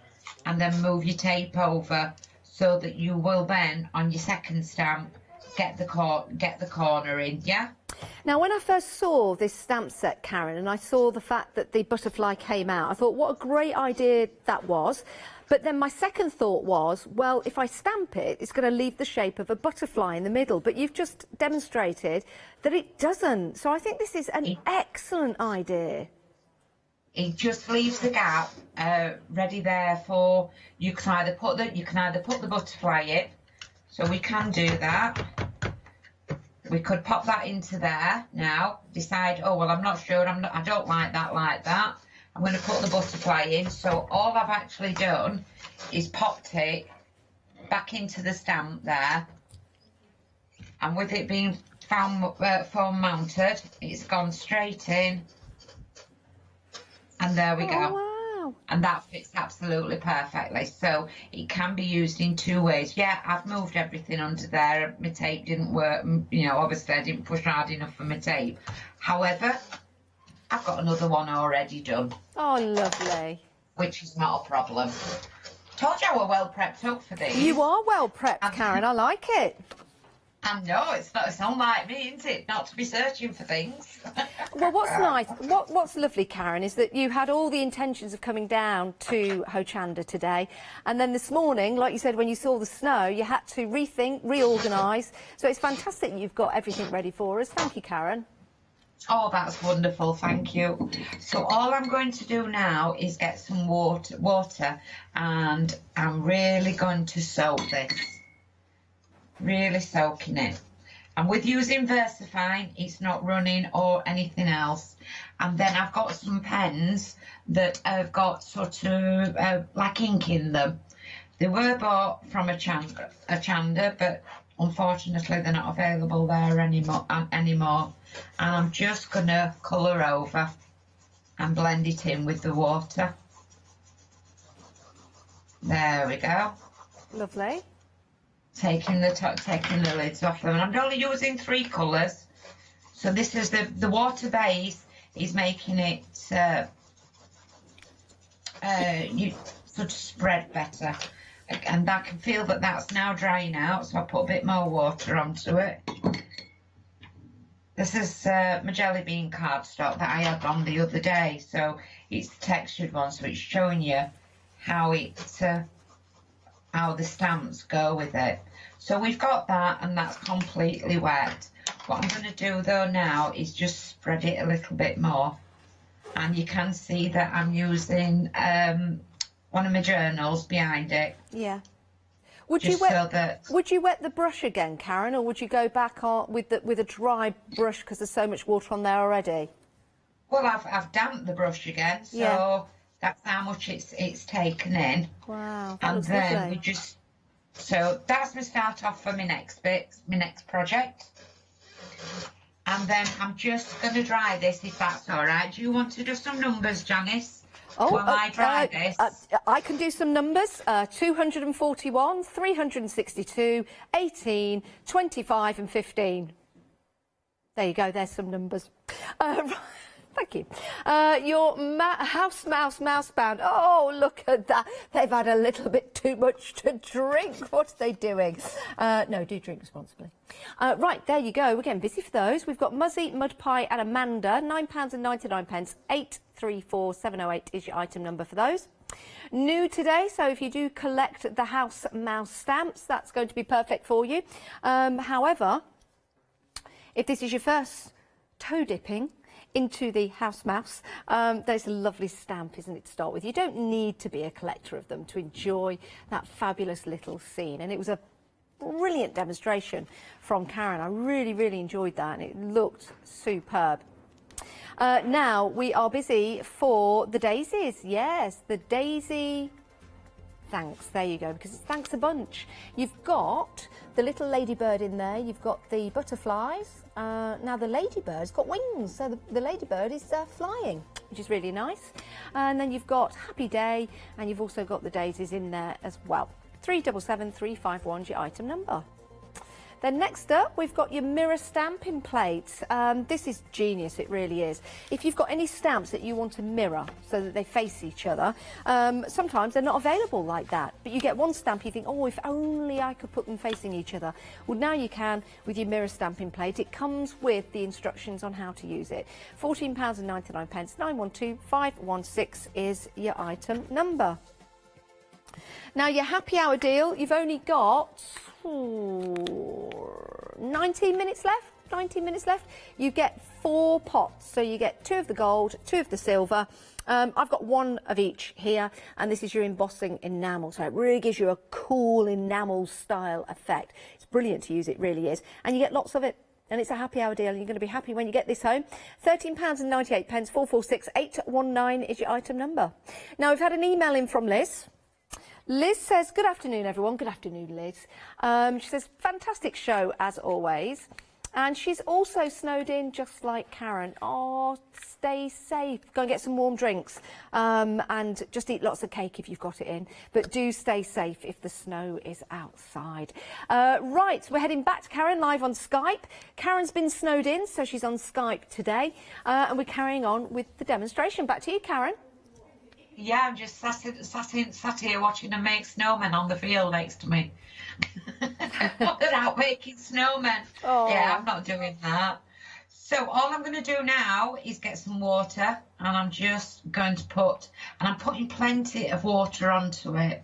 and then move your tape over so that you will then on your second stamp get the corner in. Yeah. Now, when I first saw this stamp set, Karen, and I saw the fact that the butterfly came out, I thought, what a great idea that was. But then my second thought was, well, if I stamp it, it's going to leave the shape of a butterfly in the middle. But you've just demonstrated that it doesn't. So I think this is an excellent idea. It just leaves the gap ready there for you can either put the butterfly in. So we can do that. We could pop that into there now, decide, oh, well, I'm not sure, I don't like that. I'm going to put the butterfly in. So all I've actually done is popped it back into the stamp there. And with it being foam mounted, it's gone straight in. And there we go. Oh, wow, Wow. And that fits absolutely perfectly. So it can be used in two ways. Yeah, I've moved everything under there. My tape didn't work. You know, obviously I didn't push hard enough for my tape. However, I've got another one already done. Oh, lovely. Which is not a problem. Told you I were well prepped up for these. You are well prepped, Karen. I like it. I know, it's unlike me, isn't it? Not to be searching for things. Well, what's nice, what's lovely, Karen, is that you had all the intentions of coming down to Hochanda today, and then this morning, like you said, when you saw the snow, you had to rethink, reorganise. So it's fantastic you've got everything ready for us. Thank you, Karen. Oh, that's wonderful, thank you. So all I'm going to do now is get some water, and I'm really going to soak this. Really soaking it. And with using VersaFine, it's not running or anything else. And then I've got some pens that have got sort of like ink in them. They were bought from Hochanda, but unfortunately they're not available there anymore. And I'm just going to colour over and blend it in with the water. There we go. Lovely. Taking the lids off them, and I'm only using 3 colours. So this is the water base is making it you sort of spread better, and I can feel that that's now drying out. So I put a bit more water onto it. This is my jelly bean cardstock that I had on the other day, so it's the textured one, so it's showing you how how the stamps go with it. So we've got that, and that's completely wet. What I'm going to do though now is just spread it a little bit more, and you can see that I'm using one of my journals behind it. Yeah. Would you wet the brush again, Karen, or would you go back on with a dry brush because there's so much water on there already? Well, I've damped the brush again, so yeah. That's how much it's taken in. Wow, that and looks then lovely. we just. So that's my start off for my next project. And then I'm just going to dry this, if that's all right. Do you want to do some numbers, Janice? While I dry this? I can do some numbers. 241, 362, 18, 25 and 15. There you go, there's some numbers. Thank you. Your house mouse mousebound. Oh, look at that. They've had a little bit too much to drink. What are they doing? No, do drink responsibly. Right, there you go. We're getting busy for those. We've got Muzzy, Mud Pie and Amanda. £9.99. 834708 is your item number for those. New today, so if you do collect the house mouse stamps, that's going to be perfect for you. However, if this is your first toe dipping into the house mouse, there's a lovely stamp, isn't it, to start with. You don't need to be a collector of them to enjoy that fabulous little scene, and it was a brilliant demonstration from Karen. I really, really enjoyed that, and it looked superb. Now we are busy for the daisies. Yes, the daisy thanks, there you go, because it's thanks a bunch. You've got the little ladybird in there, you've got the butterflies. Now the ladybird's got wings, so the ladybird is flying, which is really nice. And then you've got Happy Day, and you've also got the daisies in there as well. 377351 is your item number. Then next up, we've got your mirror stamping plates. This is genius, it really is. If you've got any stamps that you want to mirror so that they face each other, sometimes they're not available like that. But you get one stamp, you think, oh, if only I could put them facing each other. Well, now you can with your mirror stamping plate. It comes with the instructions on how to use it. £14.99, 912516 is your item number. Now, your happy hour deal, you've only got 19 minutes left. 19 minutes left. You get 4 pots, so you get 2 of the gold, 2 of the silver. I've got 1 of each here, and this is your embossing enamel, so it really gives you a cool enamel style effect. It's brilliant to use, it really is, and you get lots of it. And it's a happy hour deal, and you're going to be happy when you get this home. £13.98, 446819 is your item number. Now, we've had an email in from Liz. Liz says, good afternoon, everyone. Good afternoon, Liz. She says, fantastic show, as always. And she's also snowed in just like Karen. Oh, stay safe. Go and get some warm drinks and just eat lots of cake if you've got it in. But do stay safe if the snow is outside. Right, we're heading back to Karen live on Skype. Karen's been snowed in, so she's on Skype today. And we're carrying on with the demonstration. Back to you, Karen. Yeah, I'm just sat here watching them make snowmen on the field next to me. They're out making snowmen. Oh. Yeah, I'm not doing that. So all I'm going to do now is get some water, and I'm just going to I'm putting plenty of water onto it.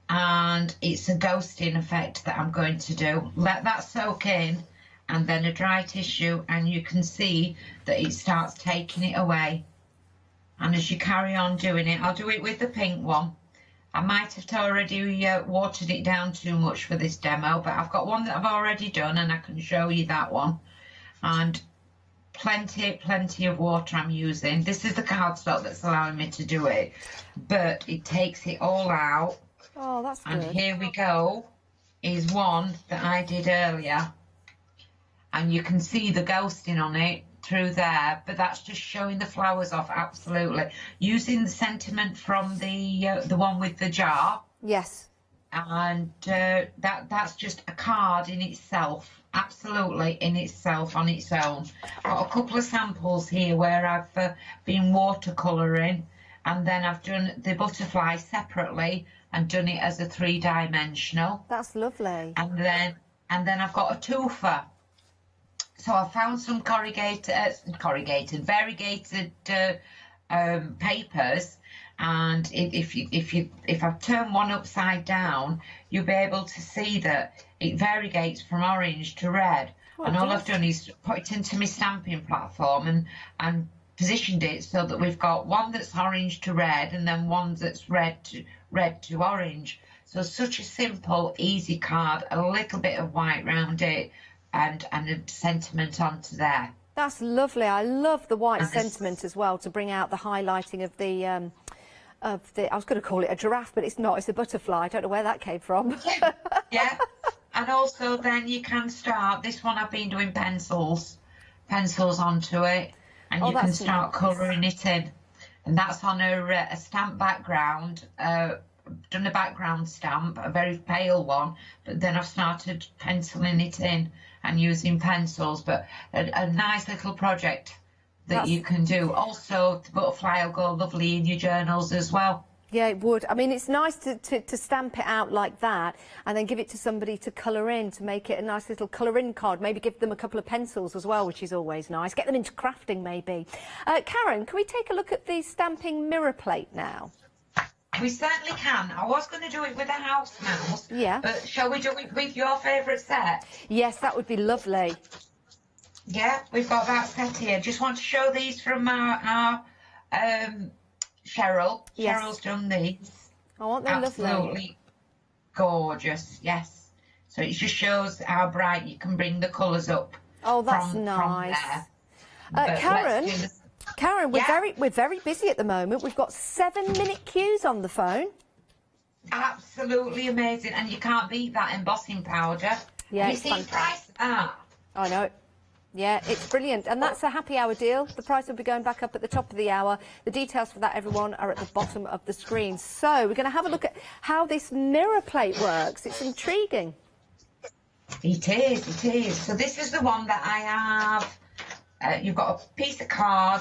And it's a ghosting effect that I'm going to do. Let that soak in, and then a dry tissue, and you can see that it starts taking it away. And as you carry on doing it, I'll do it with the pink one. I might have already watered it down too much for this demo, but I've got one that I've already done, and I can show you that one. And plenty of water I'm using. This is the cardstock that's allowing me to do it, but it takes it all out. Oh, that's good. And here we go, is one that I did earlier. And you can see the ghosting on it through there, but that's just showing the flowers off. Absolutely using the sentiment from the one with the jar. Yes. And that's just a card in itself, absolutely in itself on its own. Got a couple of samples here where I've been watercolouring, and then I've done the butterfly separately and done it as a 3-dimensional. That's lovely. And then I've got a twofer. So I found some variegated papers, and if I turn one upside down, you'll be able to see that it variegates from orange to red. Oh, and all I've done is put it into my stamping platform and positioned it so that we've got one that's orange to red, and then one that's red to orange. So such a simple, easy card, a little bit of white round it, and a sentiment onto there. That's lovely. I love the white sentiment as well, to bring out the highlighting of the I was going to call it a giraffe, but it's not. It's a butterfly. I don't know where that came from. Yeah. And also then you can start, this one I've been doing pencils onto it, and you can start colouring it in. And that's on a stamp background. Done a background stamp, a very pale one, but then I've started penciling it in and using pencils. But a nice little project that you can do. Also, the butterfly will go lovely in your journals as well. Yeah, it would. I mean, it's nice to stamp it out like that and then give it to somebody to colour in, to make it a nice little colour-in card. Maybe give them a couple of pencils as well, which is always nice. Get them into crafting, maybe. Karen, can we take a look at the stamping mirror plate now? We certainly can. I was going to do it with a house mouse. Yeah. But shall we do it with your favourite set? Yes, that would be lovely. Yeah, we've got that set here. Just want to show these from our Cheryl. Yes. Cheryl's done these. Oh, aren't they Absolutely lovely? Gorgeous, yes. So it just shows how bright you can bring the colours up. Oh, that's from nice. there. Karen, we're very busy at the moment. We've got 7-minute queues on the phone. Absolutely amazing, and you can't beat that embossing powder. Yeah, Have you it's seen the price of that? I know. Yeah, it's brilliant. And that's a happy hour deal. The price will be going back up at the top of the hour. The details for that, everyone, are at the bottom of the screen. So we're going to have a look at how this mirror plate works. It's intriguing. It is. So this is the one that I have. You've got a piece of card,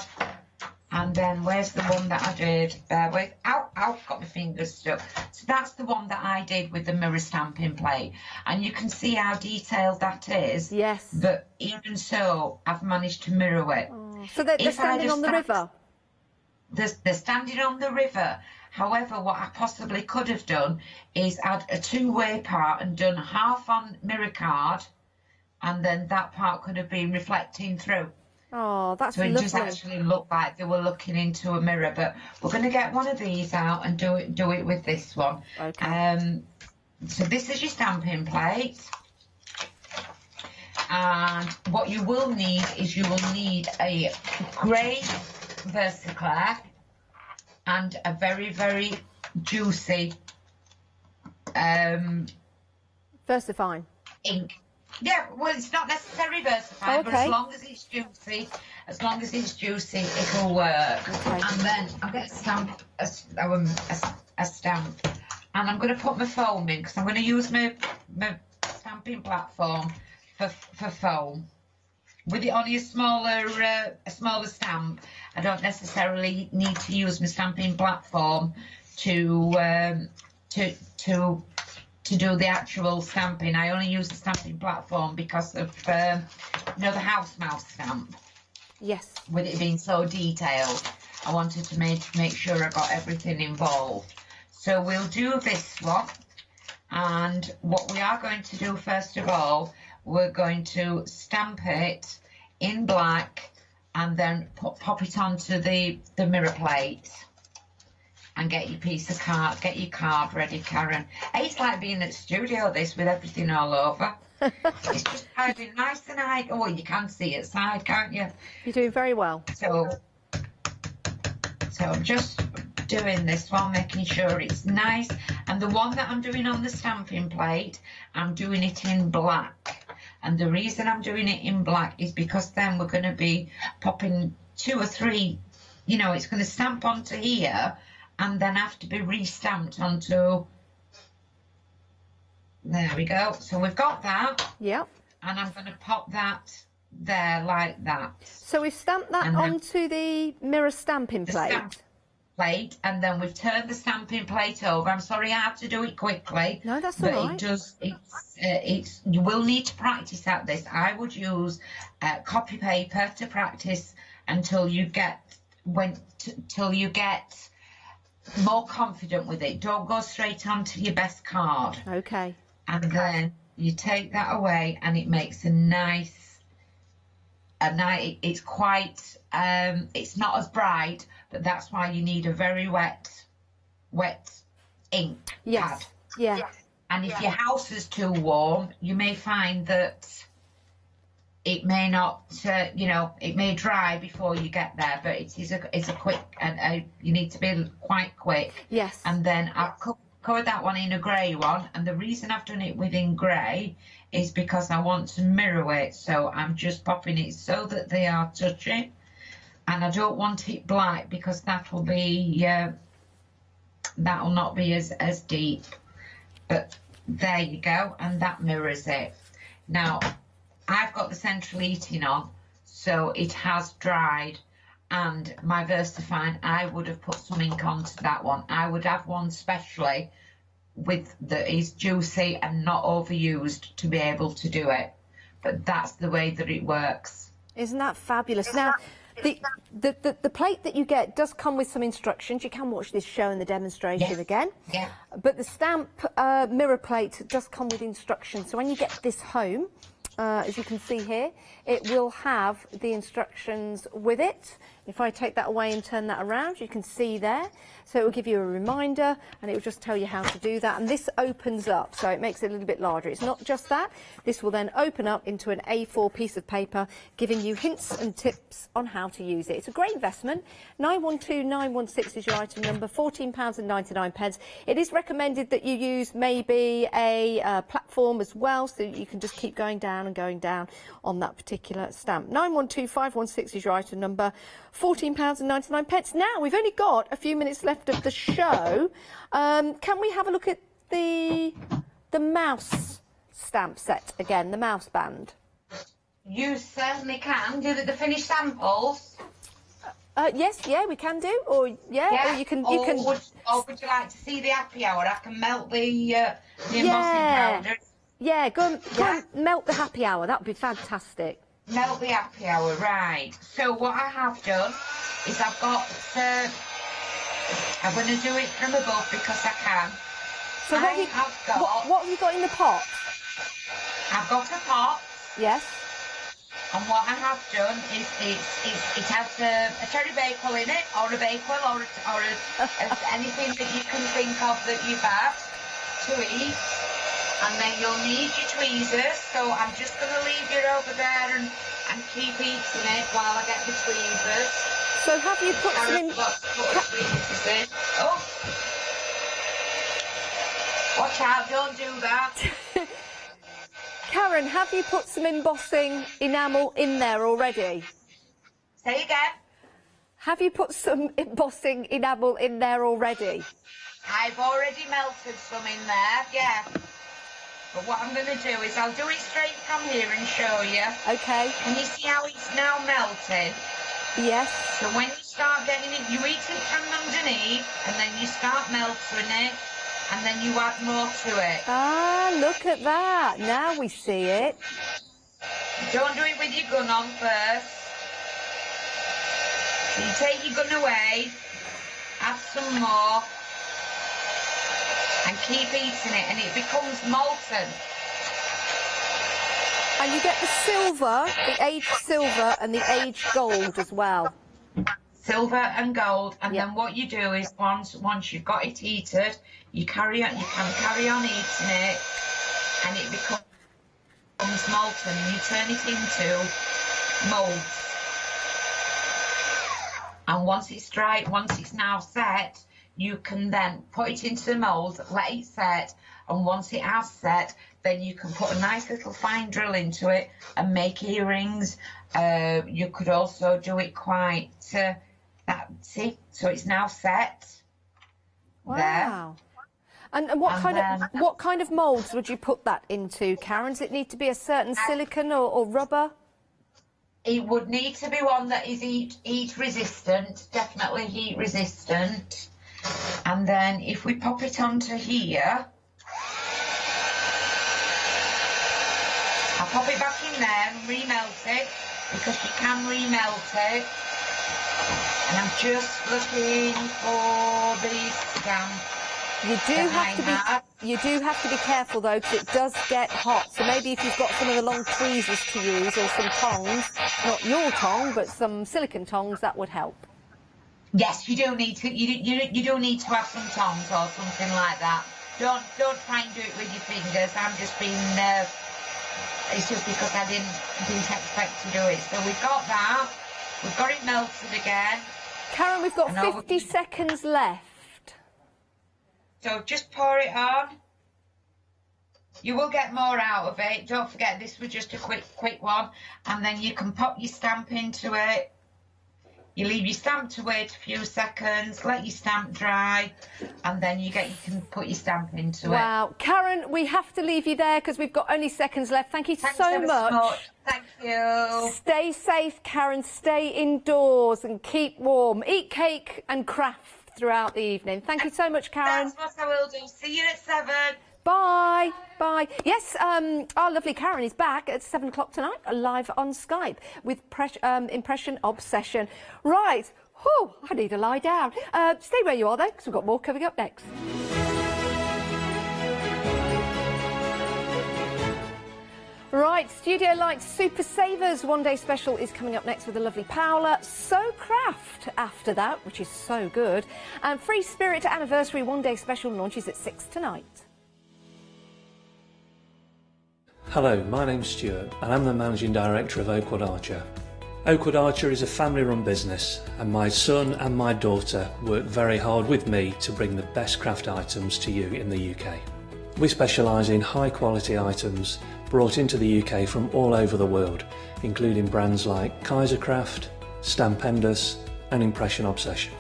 and then where's the one that I did? Bear with. Ow, got my fingers stuck. So that's the one that I did with the mirror stamping plate, and you can see how detailed that is. Yes. But even so, I've managed to mirror it. Oh. So they're standing on the river? They're standing on the river. However, what I possibly could have done is add a two-way part and done half on mirror card, and then that part could have been reflecting through. Oh, that's so it lovely. just actually looked like they were looking into a mirror. But we're going to get one of these out and do it with this one. Okay. So this is your stamping plate, and what you will need is a grey Versaclair and a very, very juicy Versafine ink. Yeah, well, it's not necessarily versified, but as long as it's juicy, it'll work. Okay. And then I'll get a stamp, a stamp, and I'm going to put my foam in because I'm going to use my stamping platform for foam. With it only a smaller stamp, I don't necessarily need to use my stamping platform to do the actual stamping. I only use the stamping platform because of the house mouse stamp. Yes. With it being so detailed, I wanted to make sure I got everything involved. So we'll do this one, and what we are going to do first of all, we're going to stamp it in black and then pop it onto the mirror plate. And get your piece of card, get your card ready, Karen. It's like being at the studio, this, with everything all over. It's just hiding nice and high. Oh, you can see it side, can't you? You're doing very well. So I'm just doing this one, making sure it's nice. And the one that I'm doing on the stamping plate, I'm doing it in black. And the reason I'm doing it in black is because then we're going to be popping 2 or 3, it's going to stamp onto here, and then have to be re-stamped onto, there we go. So we've got that. Yep. And I'm going to pop that there like that. So we've stamped that onto the mirror stamping plate. And then we've turned the stamping plate over. I'm sorry I have to do it quickly. No, that's all right. You will need to practice at this. I would use copy paper to practice until you get more confident with it. Don't go straight onto your best card. Okay. And then you take that away, and it makes it's quite it's not as bright, but that's why you need a very wet ink pad. Yeah. And if your house is too warm, you may find that it may not, it may dry before you get there, but it's a quick, and you need to be quite quick. Yes. And then I've covered that one in a grey one, and the reason I've done it within grey is because I want to mirror it, so I'm just popping it so that they are touching, and I don't want it black because that'll not be as deep. But there you go, and that mirrors it. Now, I've got the central heating on, so it has dried, and my VersaFine, I would have put some ink onto that one. I would have one specially that is juicy and not overused to be able to do it. But that's the way that it works. Isn't that fabulous? Now, the plate that you get does come with some instructions. You can watch this show and the demonstration again. Yeah. But the stamp mirror plate does come with instructions. So when you get this home, as you can see here, it will have the instructions with it. If I take that away and turn that around, you can see there. So it will give you a reminder, and it will just tell you how to do that. And this opens up, so it makes it a little bit larger. It's not just that. This will then open up into an A4 piece of paper, giving you hints and tips on how to use it. It's a great investment. 912916 is your item number, £14.99. It is recommended that you use maybe a platform as well, so that you can just keep going down and going down on that particular stamp. 912516 is your item number, £14.99. Now, we've only got a few minutes left of the show. Can we have a look at the mouse stamp set again, the mouse band? You certainly can. Do the finished samples? Yes, yeah, we can do. Or or you can. Would you like to see the happy hour? I can melt the embossing powder. Yeah, go and melt the happy hour. That would be fantastic. Melt the happy hour, right. So what I have done is I've got, I'm going to do it from above because I can. So what have you got in the pot? I've got a pot. Yes. And what I have done is it has a cherry bakewell in it, or a bakewell, or anything that you can think of that you've had to eat. And then you'll need your tweezers, so I'm just going to leave you over there and keep eating it while I get the tweezers. So have you put some in? Oh! Watch out, don't do that. Karen, have you put some embossing enamel in there already? Say again. Have you put some embossing enamel in there already? I've already melted some in there, yeah. But what I'm going to do is I'll do it straight from here and show you. Okay. Can you see how it's now melted? Yes. So when you start getting it, you heat it from underneath and then you start melting it and then you add more to it. Ah, look at that. Now we see it. Don't do it with your gun on first. So you take your gun away, add some more, and keep eating it, and it becomes molten. And you get the silver, the aged silver and the aged gold as well. Silver and gold, and then what you do is once you've got it heated, you can carry on eating it, and it becomes molten, and you turn it into mould. And once it's dry, once it's now set, you can then put it into the mould, let it set, and once it has set, then you can put a nice little fine drill into it and make earrings. You could also do it quite, see, so it's now set. Wow. There. And what kind of moulds would you put that into, Karen? Does it need to be a certain silicone or rubber? It would need to be one that is heat resistant, definitely heat resistant. And then if we pop it onto here, I'll pop it back in there and remelt it, because you can remelt it. And I'm just looking for the stamp. You do have to be careful though, because it does get hot. So maybe if you've got some of the long tweezers to use or some tongs, not your tong, but some silicone tongs, that would help. Yes, you do need to. You do need to have some tongs or something like that. Don't try and do it with your fingers. I'm just being. It's just because I didn't expect to do it. So we've got that. We've got it melted again. Karen, we've got 50 seconds left. So just pour it on. You will get more out of it. Don't forget, this was just a quick one. And then you can pop your stamp into it. You leave your stamp to wait a few seconds, let your stamp dry, and then you can put your stamp into it. Wow. Karen, we have to leave you there because we've got only seconds left. Thank you so much. Thank you. Stay safe, Karen. Stay indoors and keep warm. Eat cake and craft throughout the evening. Thank you so much, Karen. That's what I will do. See you at 7. Bye. Bye. Yes, our lovely Karen is back at 7 o'clock tonight, live on Skype with Impression Obsession. Right. Whew, I need to lie down. Stay where you are, though, because we've got more coming up next. Right, Studio Lights Super Savers one-day special is coming up next with the lovely Paola. So Craft after that, which is so good. And Free Spirit Anniversary one-day special launches at 6 tonight. Hello, my name's Stuart and I'm the Managing Director of Oakwood Archer. Oakwood Archer is a family-run business and my son and my daughter work very hard with me to bring the best craft items to you in the UK. We specialise in high-quality items brought into the UK from all over the world, including brands like Kaisercraft, Stampendous and Impression Obsession.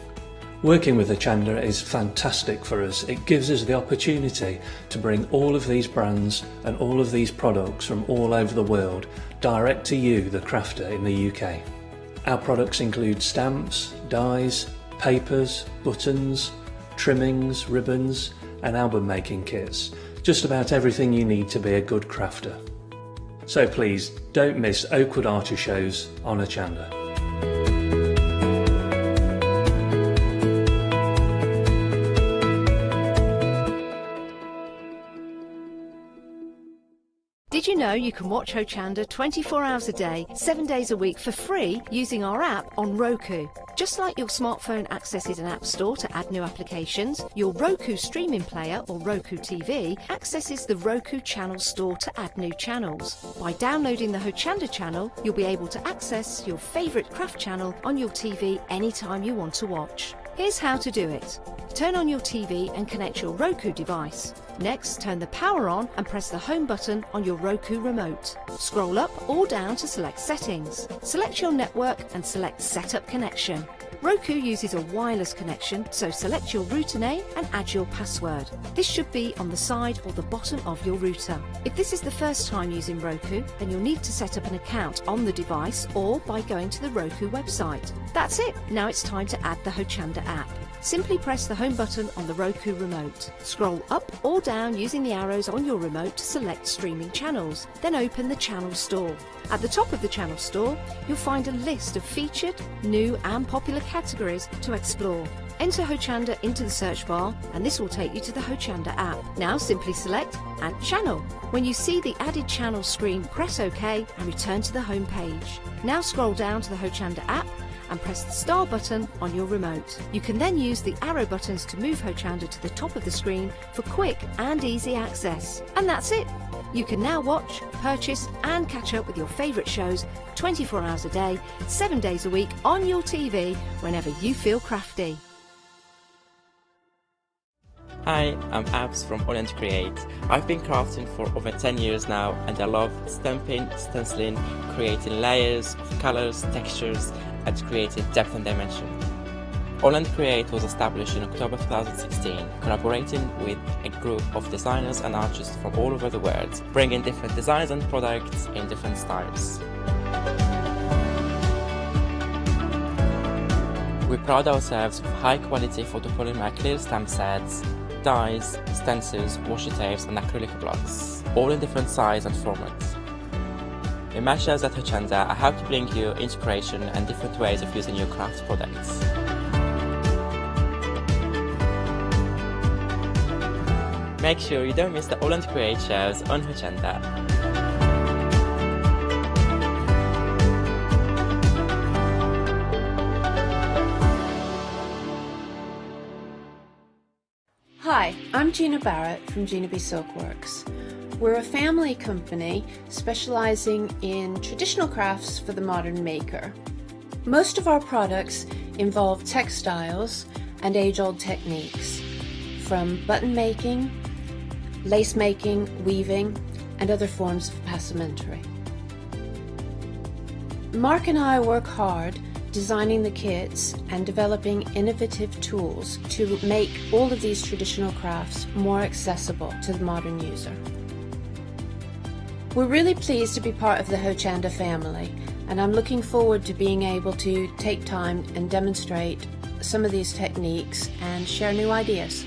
Working with Hochanda is fantastic for us. It gives us the opportunity to bring all of these brands and all of these products from all over the world direct to you, the crafter in the UK. Our products include stamps, dies, papers, buttons, trimmings, ribbons and album making kits. Just about everything you need to be a good crafter. So please don't miss Oakwood Archer shows on Hochanda. Did you know you can watch Hochanda 24 hours a day, 7 days a week for free using our app on Roku? Just like your smartphone accesses an app store to add new applications, your Roku streaming player or Roku TV accesses the Roku channel store to add new channels. By downloading the Hochanda channel, you'll be able to access your favourite craft channel on your TV anytime you want to watch. Here's how to do it. Turn on your TV and connect your Roku device. Next, turn the power on and press the home button on your Roku remote. Scroll up or down to select settings. Select your network and select Setup Connection. Roku uses a wireless connection, so select your router name and add your password. This should be on the side or the bottom of your router. If this is the first time using Roku, then you'll need to set up an account on the device or by going to the Roku website. That's it. Now it's time to add the Hochanda app. Simply press the home button on the Roku remote. Scroll up or down using the arrows on your remote to select streaming channels. Then open the channel store. At the top of the channel store, you'll find a list of featured, new and popular categories to explore. Enter Hochanda into the search bar and this will take you to the Hochanda app. Now simply select Add Channel. When you see the added channel screen, press OK and return to the home page. Now scroll down to the Hochanda app and press the star button on your remote. You can then use the arrow buttons to move Hochanda to the top of the screen for quick and easy access. And that's it! You can now watch, purchase and catch up with your favourite shows 24 hours a day, 7 days a week on your TV whenever you feel crafty. Hi, I'm Abs from Helen Create. I've been crafting for over 10 years now and I love stamping, stenciling, creating layers of colours, textures and creating depth and dimension. Helen Create was established in October 2016, collaborating with a group of designers and artists from all over the world, bringing different designs and products in different styles. We pride ourselves with high quality photopolymer clear stamp sets, dies, stencils, washi tapes and acrylic blocks, all in different size and formats. The matches at Hochanda are how to bring you inspiration and different ways of using your craft products. Make sure you don't miss the All and Create shows on Hochanda. Hi, I'm Gina Barrett from Gina B Silkworks. We're a family company specialising in traditional crafts for the modern maker. Most of our products involve textiles and age-old techniques, from button making, lace making, weaving, and other forms of passementerie. Mark and I work hard designing the kits and developing innovative tools to make all of these traditional crafts more accessible to the modern user. We're really pleased to be part of the Hochanda family, and I'm looking forward to being able to take time and demonstrate some of these techniques and share new ideas.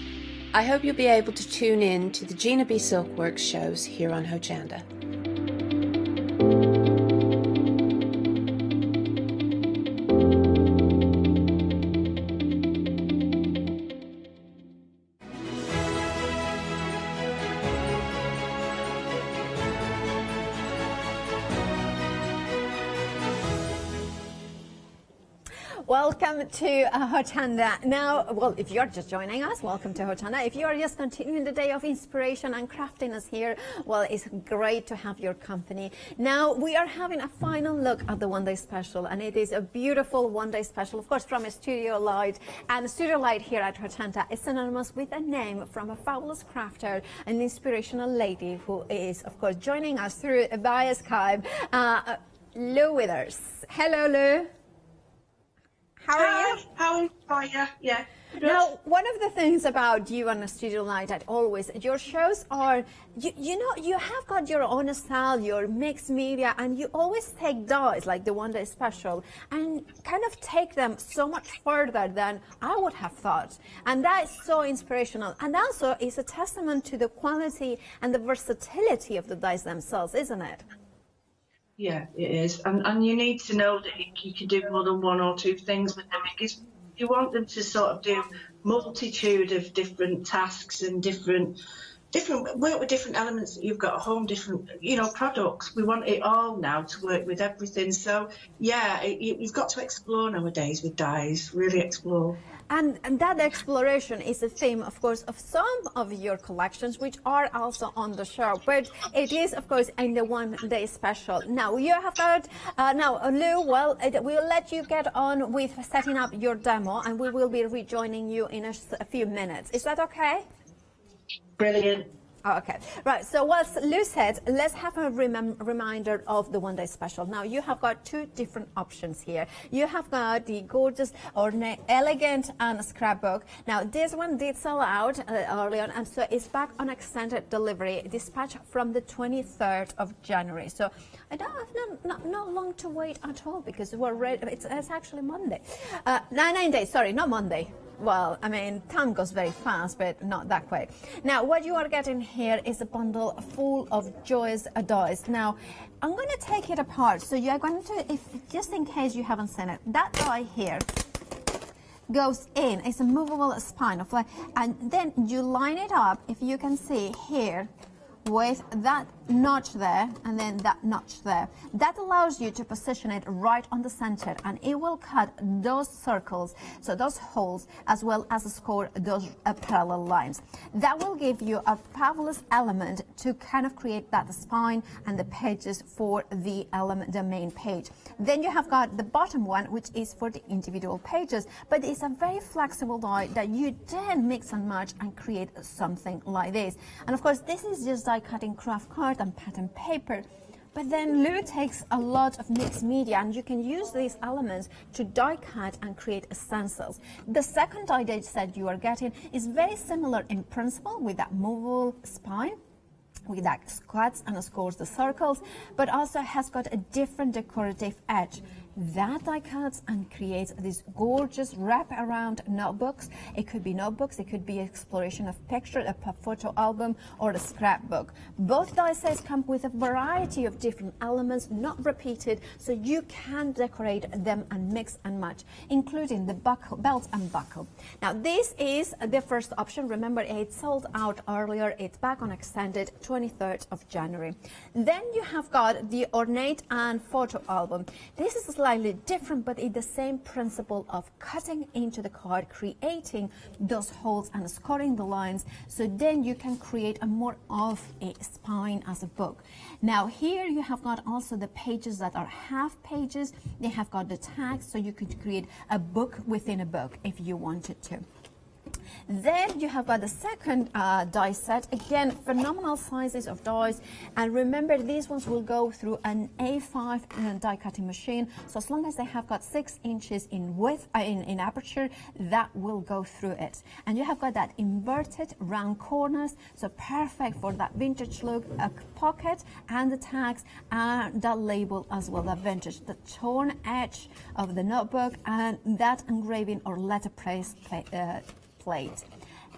I hope you'll be able to tune in to the Gina B Silkworks shows here on Hochanda. Welcome to Hochanda. Now, well, if you're just joining us, welcome to Hochanda. If you are just continuing the day of inspiration and craftiness here, well, it's great to have your company. Now, we are having a final look at the one-day special, and it is a beautiful one-day special, of course, from a studio light. And the studio light here at Hochanda is synonymous with a name from a fabulous crafter, an inspirational lady who is, of course, joining us through via Skype, Lou Withers. Hello, Lou. How are you? How are you? Yeah. Now, one of the things about you and the Studio Light that always, your shows are, you know, you have got your own style, your mixed media, and you always take dies, like the one-day special, and kind of take them so much further than I would have thought. And that is so inspirational. And also, it's a testament to the quality and the versatility of the dies themselves, isn't it? Yeah, it is. And you need to know that you can do more than one or two things with them, because you want them to sort of do multitude of different tasks and different work with different elements that you've got at home, different, you know, products. We want it all now to work with everything. So yeah, you've got to explore nowadays with dyes, really explore. And that exploration is a theme, of course, of some of your collections, which are also on the show. But it is, of course, in the one-day special. Now, you have got, now, Lou, well, we'll let you get on with setting up your demo, and we will be rejoining you in a few minutes. Is that okay? Brilliant. Okay, right. So what Lou said, let's have a reminder of the one-day special. Now, you have got two different options here. You have got the gorgeous, ornate, elegant, and scrapbook. Now, this one did sell out earlier, and so it's back on extended delivery, dispatch from the 23rd of January. So I don't have not long to wait at all, because we're ready. It's actually Monday. 9 days. Sorry, not Monday. Well, I mean, time goes very fast, but not that quick. Now, what you are getting here is a bundle full of joyous dies. Now, I'm going to take it apart. So you're going to, just in case you haven't seen it, that die here goes in. It's a movable spine of like, and then you line it up, if you can see here, with that notch there and then that notch there. That allows you to position it right on the center, and it will cut those circles, so those holes, as well as score those parallel lines. That will give you a fabulous element to kind of create that spine and the pages for the element, the main page. Then you have got the bottom one, which is for the individual pages, but it's a very flexible die that you then mix and match and create something like this. And of course, this is just die cutting craft card and pattern paper. But then Lou takes a lot of mixed media, and you can use these elements to die cut and create stencils. The second die set you are getting is very similar in principle, with that movable spine, with that cuts and scores the circles, but also has got a different decorative edge. That die cuts and creates these gorgeous wrap-around notebooks. It could be notebooks, it could be exploration of picture, a photo album, or a scrapbook. Both die sets come with a variety of different elements, not repeated, so you can decorate them and mix and match, including the buckle, belt and buckle. Now, this is the first option. Remember, it sold out earlier. It's back on extended 23rd of January. Then you have got the ornate and photo album. This is slightly different, but it's the same principle of cutting into the card, creating those holes and scoring the lines, so then you can create a more of a spine as a book. Now, here you have got also the pages that are half pages. They have got the tags, so you could create a book within a book if you wanted to. Then you have got the second die set. Again, phenomenal sizes of dies, and remember, these ones will go through an A5 die cutting machine, so as long as they have got 6 inches in width, in aperture, that will go through it. And you have got that inverted round corners, so perfect for that vintage look, a pocket and the tags and that label as well, that vintage, the torn edge of the notebook, and that engraving or letterpress plate.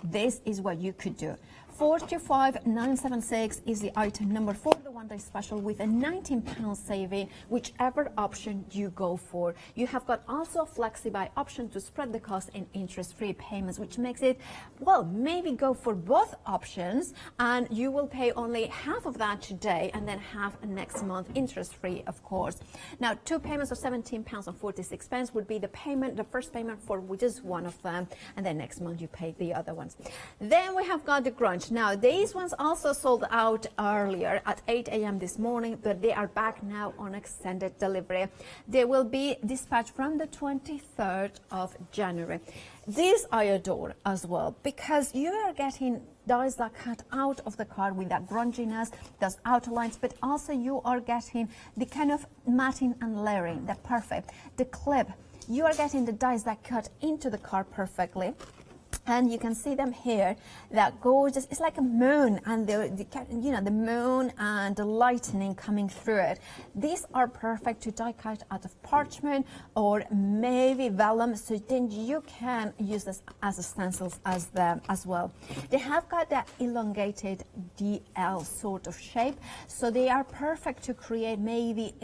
This is what you could do. 425,976 is the item number for the one-day special, with a £19 saving, whichever option you go for. You have got also a Flexi-buy option to spread the cost in interest-free payments, which makes it, well, maybe go for both options, and you will pay only half of that today and then half next month, interest-free, of course. Now, 2 payments of £17.46 would be the payment, the first payment for just one of them, and then next month you pay the other ones. Then we have got the grunge. Now, these ones also sold out earlier at 8 a.m. this morning, but they are back now on extended delivery. They will be dispatched from the 23rd of January. These I adore as well, because you are getting dies that cut out of the card with that grunginess, those outlines, but also you are getting the kind of matting and layering, the perfect. The clip, you are getting the dies that cut into the card perfectly. And you can see them here, that gorgeous, it's like a moon, and the moon and the lightning coming through it. These are perfect to die cut out of parchment or maybe vellum, so then you can use this as stencils as well. They have got that elongated DL sort of shape, so they are perfect to create maybe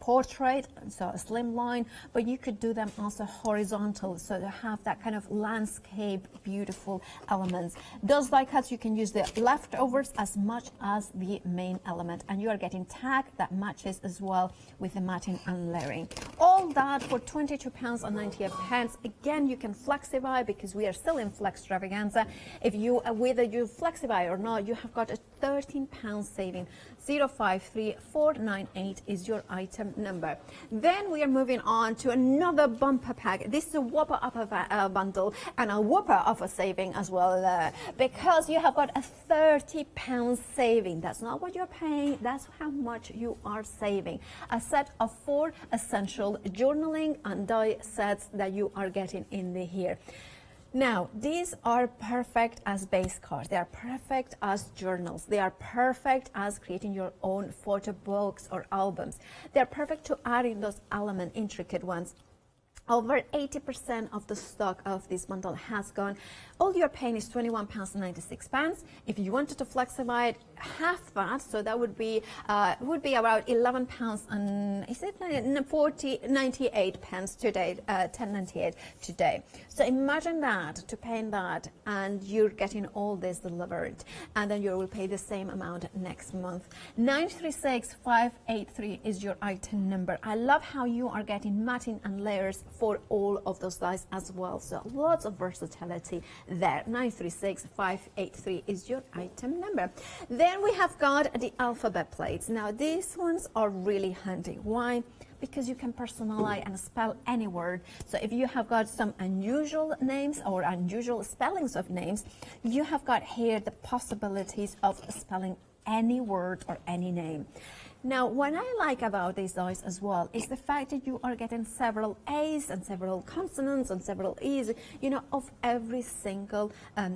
portrait, so a slim line, but you could do them also horizontal, so to have that kind of landscape, beautiful elements. Those die cuts, you can use the leftovers as much as the main element, and you are getting tag that matches as well with the matting and layering. All that for £22.98. Again, you can Flexify because we are still in Flexstravaganza. If you, whether you Flexify or not, you have got a £13 saving. 053498 is your item number. Then we are moving on to another bumper pack. This is a whopper of a bundle and a whopper of a saving as well, because you have got a £30 saving. That's not what you're paying, that's how much you are saving. A set of 4 essential journaling and die sets that you are getting in here. Now, these are perfect as base cards. They are perfect as journals. They are perfect as creating your own photo books or albums. They are perfect to add in those element, intricate ones. Over 80% of the stock of this bundle has gone. All you're paying is £21.96. If you wanted to Flexify it, half that, so that would be about £11 and is it 98 pence today, 10.98 today. So imagine that, to paying that, and you're getting all this delivered, and then you will pay the same amount next month. 936583 is your item number. I love how you are getting matting and layers for all of those dies as well, so lots of versatility there. 936583 is your item number. Then we have got the alphabet plates. Now these ones are really handy. Why? Because you can personalize and spell any word. So if you have got some unusual names or unusual spellings of names, you have got here the possibilities of spelling any word or any name. Now, what I like about these dies as well is the fact that you are getting several A's and several consonants and several E's, you know, of every single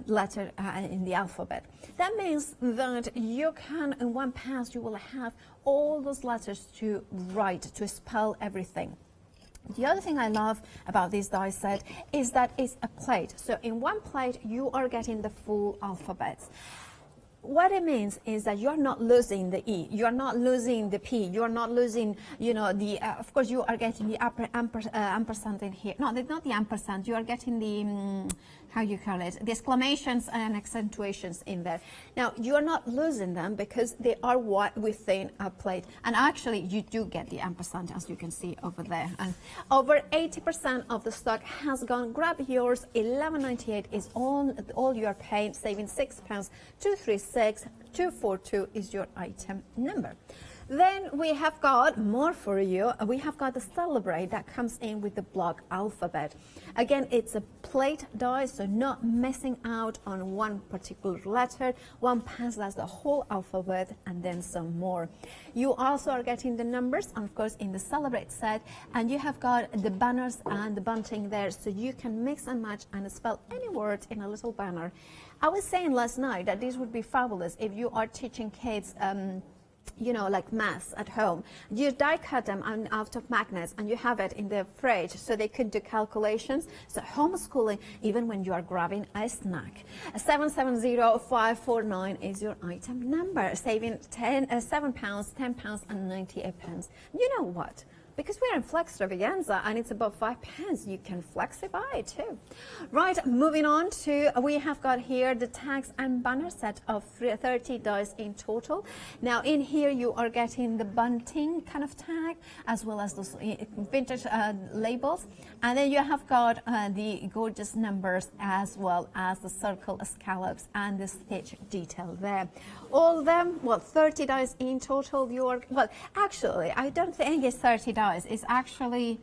letter in the alphabet. That means that you can, in one pass, you will have all those letters to write, to spell everything. The other thing I love about this die set is that it's a plate. So in one plate, you are getting the full alphabets. What it means is that you're not losing the E, you're not losing the P, you're not losing, you know, the, of course you are getting the ampersand in here. No, not the ampersand, you are getting the, how you call it, the exclamations and accentuations in there. Now, you are not losing them because they are within a plate. And actually, you do get the ampersand, as you can see over there. And over 80% of the stock has gone. Grab yours. $11.98 is all you are paying, saving £6. 236242 is your item number. Then we have got more for you. We have got the Celebrate that comes in with the block alphabet. Again, it's a plate die, so not missing out on one particular letter. One pass, that's the whole alphabet, and then some more. You also are getting the numbers, and of course, in the Celebrate set, and you have got the banners and the bunting there, so you can mix and match and spell any word in a little banner. I was saying last night that this would be fabulous if you are teaching kids you know, like maths at home. You die cut them out of magnets and you have it in the fridge so they could do calculations. So homeschooling, even when you are grabbing a snack. 770549 is your item number, saving £7, £10 and 98 pence. You know what? Because we're in Flexstravaganza and it's about £5, you can Flexify too. Right, moving on to, we have got here the tags and banner set of 30 dies in total. Now in here you are getting the bunting kind of tag as well as those vintage labels. And then you have got the gorgeous numbers as well as the circle scallops and the stitch detail there. All of them, well, 30 dies in total. Well, actually, I don't think it's 30 dies. It's actually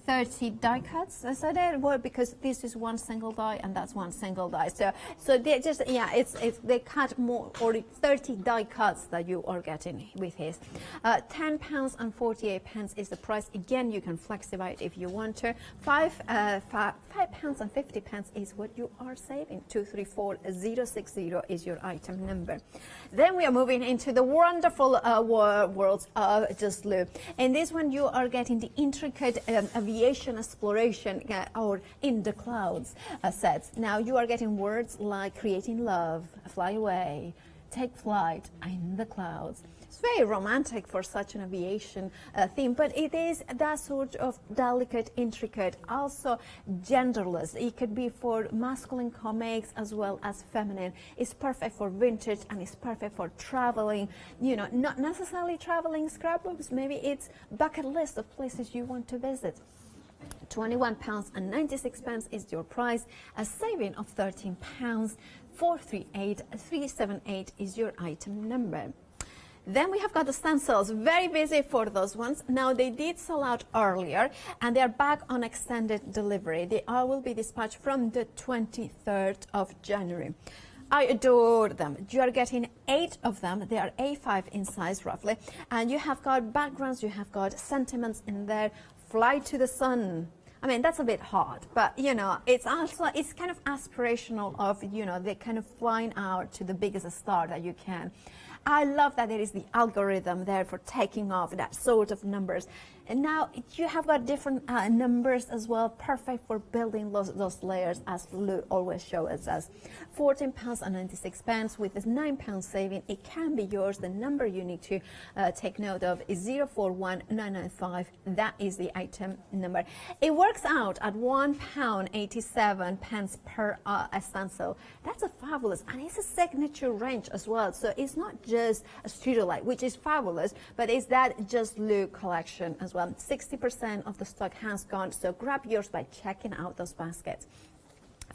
30 die cuts, so they work because this is one single die and that's one single die. So they just, yeah, they cut more, or 30 die cuts that you are getting with his. £10 and 48 pence is the price. Again, you can Flexify it if you want to. £5 and 50 pence is what you are saving. 234060 is your item number. Then we are moving into the wonderful world of Just Lou. In this one, you are getting the intricate aviation exploration or in the clouds sets. Now you are getting words like creating love, fly away, take flight, in the clouds. very romantic for such an aviation theme, but it is that sort of delicate, intricate, also genderless. It could be for masculine comics as well as feminine. It's perfect for vintage and it's perfect for traveling, you know, not necessarily traveling scrapbooks, maybe it's bucket list of places you want to visit. £21.96 is your price, a saving of £13. 438378 is your item number. Then we have got the stencils, very busy for those ones. Now they did sell out earlier and they're back on extended delivery. They all will be dispatched from the 23rd of January. I adore them. You are getting 8 of them. They are A5 in size roughly. And you have got backgrounds, you have got sentiments in there. Fly to the sun. I mean, that's a bit hard, but you know, it's also, it's kind of aspirational of, you know, they're kind of flying out to the biggest star that you can. I love that there is the algorithm there for taking off that sort of numbers. And now you have got different numbers as well, perfect for building those layers, as Lou always shows us. £14.96 with this £9 saving. It can be yours. The number you need to take note of is 041995. That is the item number. It works out at £1.87 per stencil. That's a fabulous, and it's a signature range as well. So it's not just a studio light, which is fabulous, but it's that Just Lou collection as well. 60% of the stock has gone, so grab yours by checking out those baskets.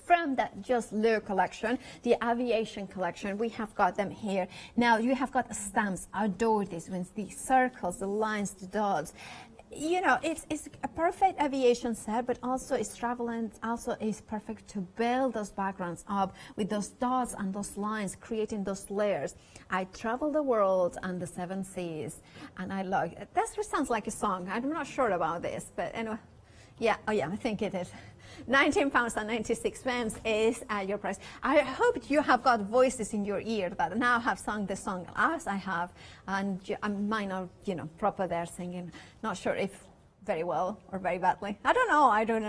From that Just Lou collection, the aviation collection, we have got them here. Now you have got stamps. I adore these ones, the circles, the lines, the dots. You know, it's a perfect aviation set, but also it's traveling, also is perfect to build those backgrounds up with those dots and those lines, creating those layers. I travel the world and the 7 seas, and I love it. That sounds like a song. I'm not sure about this, but anyway, yeah, oh yeah, I think it is. £19.96 is your price. I hope you have got voices in your ear that now have sung the song as I have, and mine are, you know, proper there singing. Not sure if very well or very badly. I don't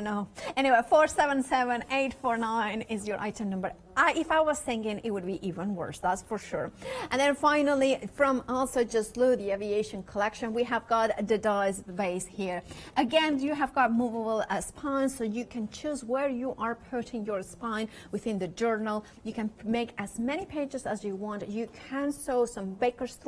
know. Anyway, 477849 is your item number. If I was singing, it would be even worse, that's for sure. And then finally, from also Just Lou, the aviation collection, we have got the dies base here. Again, you have got movable spines, so you can choose where you are putting your spine within the journal. You can make as many pages as you want. You can sew some baker's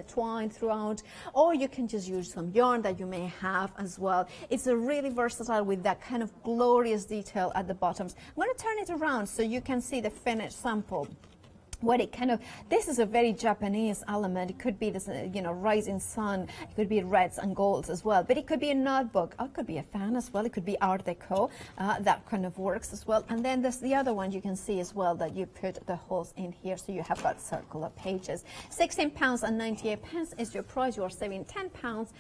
twine throughout, or you can just use some yarn that you may have as well. It's a really versatile with that kind of glorious detail at the bottoms. I'm going to turn it around so you can see the finished sample. What it kind of, this is a very Japanese element. It could be this, you know, rising sun. It could be reds and golds as well. But it could be a notebook. Or it could be a fan as well. It could be Art Deco. That kind of works as well. And then there's the other one you can see as well that you put the holes in here, so you have got circular pages. £16.98 is your price. You are saving £10.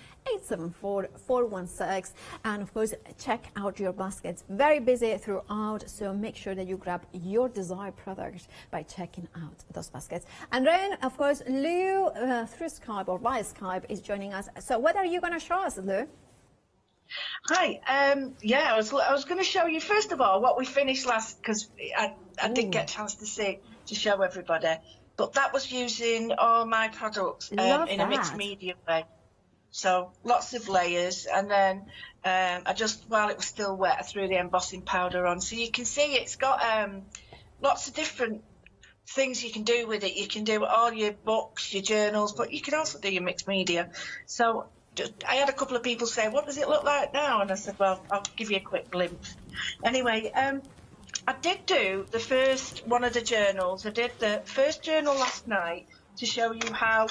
874-416. And of course, check out your baskets. Very busy throughout, so make sure that you grab your desired product by checking out those baskets. And then, of course, Lou through Skype or via Skype is joining us. So what are you going to show us, Lou? Hi. Yeah, I was going to show you, first of all, what we finished last, because I didn't get a chance to show everybody. But that was using all my products in a mixed media way. So lots of layers, and then I just, while it was still wet, I threw the embossing powder on. So you can see it's got lots of different things you can do with it. You can do all your books, your journals, but you can also do your mixed media. So I had a couple of people say, what does it look like now? And I said, well, I'll give you a quick glimpse. Anyway, I did do the first one of the journals. I did the first journal last night to show you how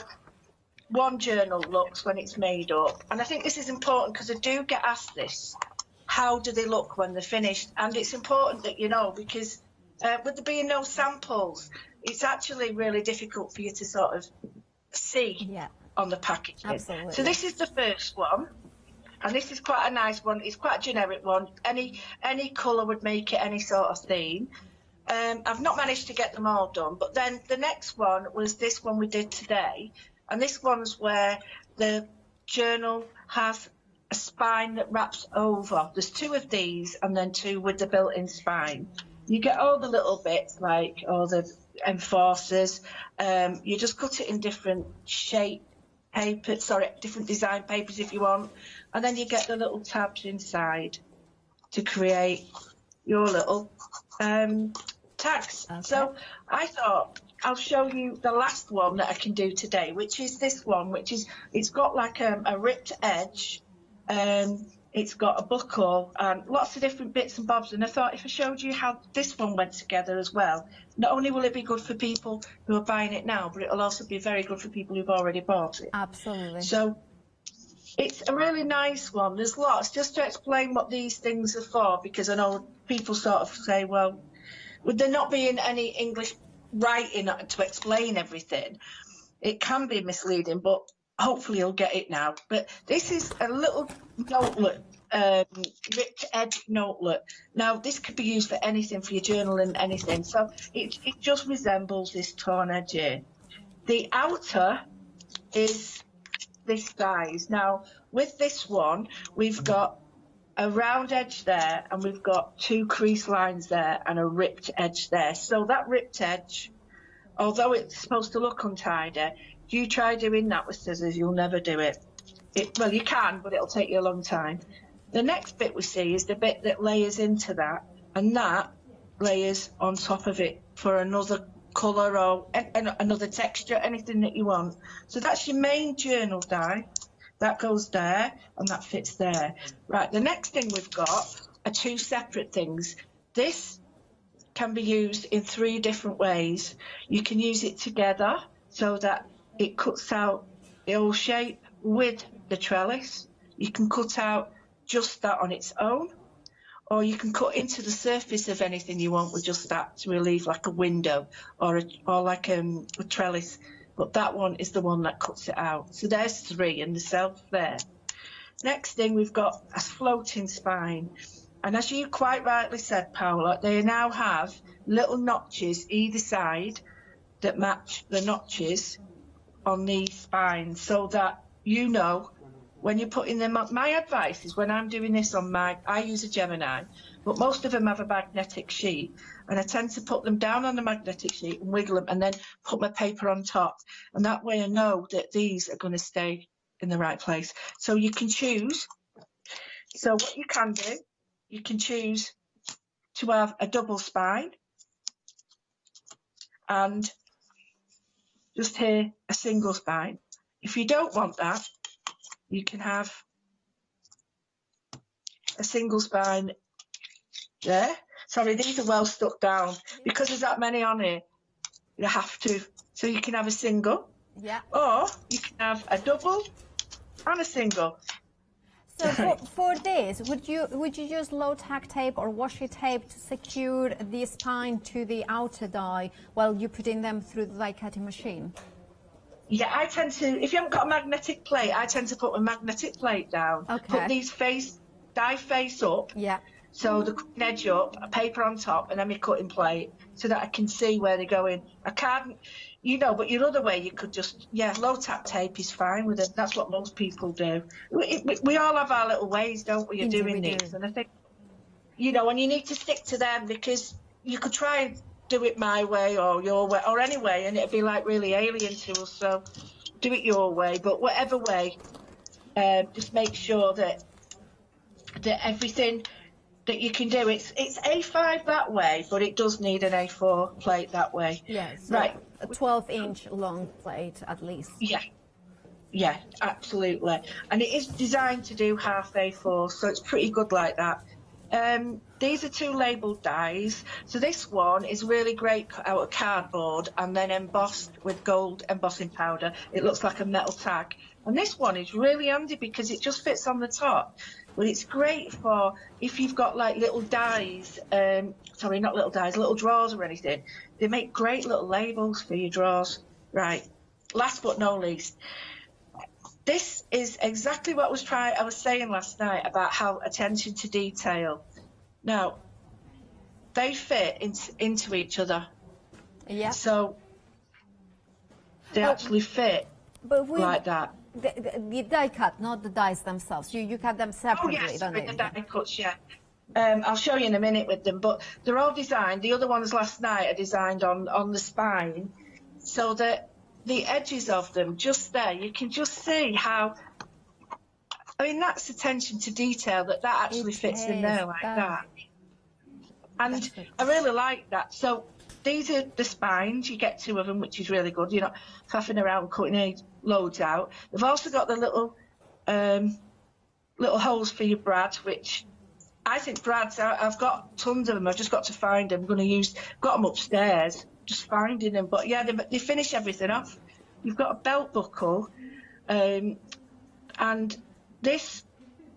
one journal looks when it's made up. And I think this is important because I do get asked this. How do they look when they're finished? And it's important that you know, because with there being no samples, it's actually really difficult for you to sort of see on the packaging. Absolutely. So this is the first one. And this is quite a nice one. It's quite a generic one. Any colour would make it any sort of theme. I've not managed to get them all done. But then the next one was this one we did today. And this one's where the journal has a spine that wraps over. There's 2 of these and then 2 with the built-in spine. You get all the little bits, like all the enforcers. You just cut it in different shape paper, sorry, different design papers if you want, and then you get the little tabs inside to create your little tags. Okay. So I thought I'll show you the last one that I can do today, which is this one, which is, it's got like a ripped edge, it's got a buckle and lots of different bits and bobs, and I thought if I showed you how this one went together as well, not only will it be good for people who are buying it now, but it'll also be very good for people who've already bought it. Absolutely. So it's a really nice one. There's lots, just to explain what these things are for, because I know people sort of say, well, would there not be any English writing to explain everything? It can be misleading, but hopefully you'll get it now. But this is a little notelet, ripped edge notelet. Now this could be used for anything, for your journal and anything. So it just resembles this torn edge here. The outer is this size. Now with this one, we've got a round edge there, and we've got 2 crease lines there and a ripped edge there. So that ripped edge, although it's supposed to look untidy, if you try doing that with scissors, you'll never do it. Well, you can, but it'll take you a long time. The next bit we see is the bit that layers into that, and that layers on top of it for another colour or another texture, anything that you want. So that's your main journal die. That goes there, and that fits there. Right, the next thing we've got are 2 separate things. This can be used in 3 different ways. You can use it together so that it cuts out the whole shape with the trellis. You can cut out just that on its own, or you can cut into the surface of anything you want with just that to relieve like a window or like a trellis. But that one is the one that cuts it out. So there's 3 in the self there. Next thing, we've got a floating spine. And as you quite rightly said, Paula, they now have little notches either side that match the notches on these spines, so that you know when you're putting them on. My advice is when I'm doing this on I use a Gemini, but most of them have a magnetic sheet, and I tend to put them down on the magnetic sheet and wiggle them and then put my paper on top, and that way I know that these are going to stay in the right place. So you can choose. So what you can do, you can choose to have a double spine and just here a single spine. If you don't want that, you can have a single spine there. Sorry, these are well stuck down. Because there's that many on here, you have to. So you can have a single, or you can have a double and a single. So for this, would you use low tack tape or washi tape to secure the spine to the outer die while you're putting them through the die cutting machine? Yeah, I tend to, if you haven't got a magnetic plate, I tend to put a magnetic plate down. Okay. Put these die face up. Yeah. So the cutting edge up, a paper on top, and then my cutting plate, so that I can see where they're going. I can't, but your other way, you could just, low tack tape is fine with it. That's what most people do. We all have our little ways, don't we, of doing these? And I think, and you need to stick to them, because you could try and do it my way or your way or any way, and it'd be like really alien to us. So do it your way, but whatever way, just make sure that everything that you can do, it's A5 that way, but it does need an A4 plate that way. Yes, right. A 12-inch long plate at least. Yeah, absolutely. And it is designed to do half A4, so it's pretty good like that. These are 2 labelled dies. So this one is really great cut out of cardboard and then embossed with gold embossing powder. It looks like a metal tag. And this one is really handy because it just fits on the top. But it's great for if you've got like little dies, sorry, not little dies, little drawers or anything. They make great little labels for your drawers. Right, last but not least, this is exactly what I was saying last night about how attention to detail. Now, they fit into each other. Yeah. So they actually fit like that. The die cut, not the dies themselves. You cut them separately, don't you? The die cuts, I'll show you in a minute with them, but they're all designed. The other ones last night are designed on the spine, so that the edges of them just there, you can just see how, I mean, that's attention to detail that actually fits in there like that. And I really like that. So these are the spines. You get 2 of them, which is really good. You're not faffing around cutting loads out. They've also got the little holes for your brad, which I think brads, I've got tons of them. I've just got to find them. I'm going to got them upstairs, just finding them. But yeah, they finish everything off. You've got a belt buckle, and this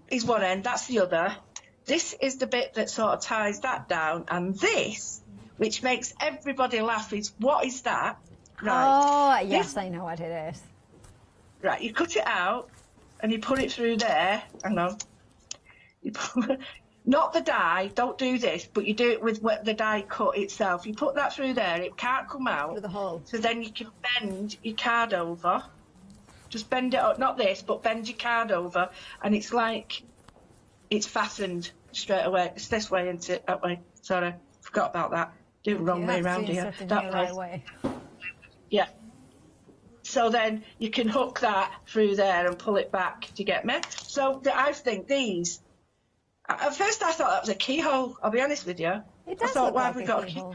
is one end, that's the other. This is the bit that sort of ties that down, and this, which makes everybody laugh, is what is that? Right. Oh, yes, I know what it is. Right, you cut it out, and you put it through there. Hang on. Not the die, don't do this, but you do it with the die cut itself. You put that through there, it can't come out. Through the hole. So then you can bend your card over. Just bend it up, not this, but bend your card over, and it's like it's fastened straight away. It's this way, isn't it? That way. Sorry, forgot about that. Do it the wrong way around here. That way. Yeah. So then you can hook that through there and pull it back to get me. So I think these. At first, I thought that was a keyhole. I'll be honest with you. It does I thought, look why like have we got a keyhole?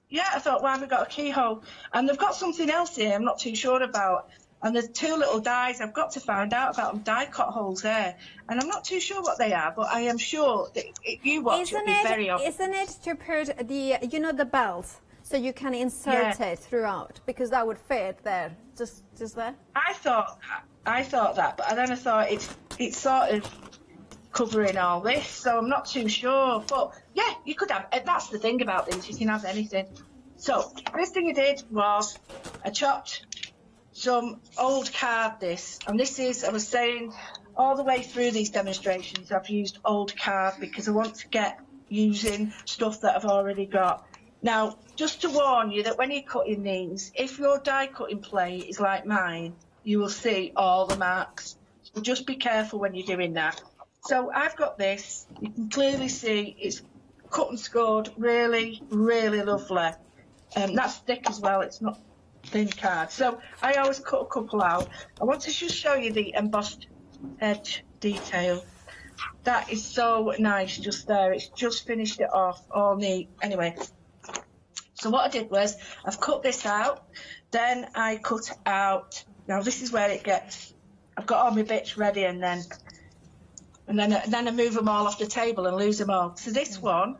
Yeah, I thought, why have we got a keyhole? And they've got something else here I'm not too sure about. And there's 2 little dies. I've got to find out about them. Die cut holes there. And I'm not too sure what they are, but I am sure that if you watch, it'll be very obvious. Isn't it to put the belt, so you can insert it throughout, because that would fit there, just there? I thought that, but then I thought it's sort of covering all this, so I'm not too sure. But yeah, you could have. That's the thing about these, you can have anything. So first thing I did was I chopped some old card, and this is, I was saying all the way through these demonstrations, I've used old card because I want to get using stuff that I've already got. Now, just to warn you that when you're cutting these, if your die cutting plate is like mine, you will see all the marks. So just be careful when you're doing that. So I've got this, you can clearly see it's cut and scored, really, really lovely. That's thick as well, it's not thin card. So I always cut a couple out. I want to just show you the embossed edge detail. That is so nice just there. It's just finished it off all neat. Anyway, so what I did was I've cut this out. Then I cut out, now this is where it gets, I've got all my bits ready and then I move them all off the table and lose them all. So this one,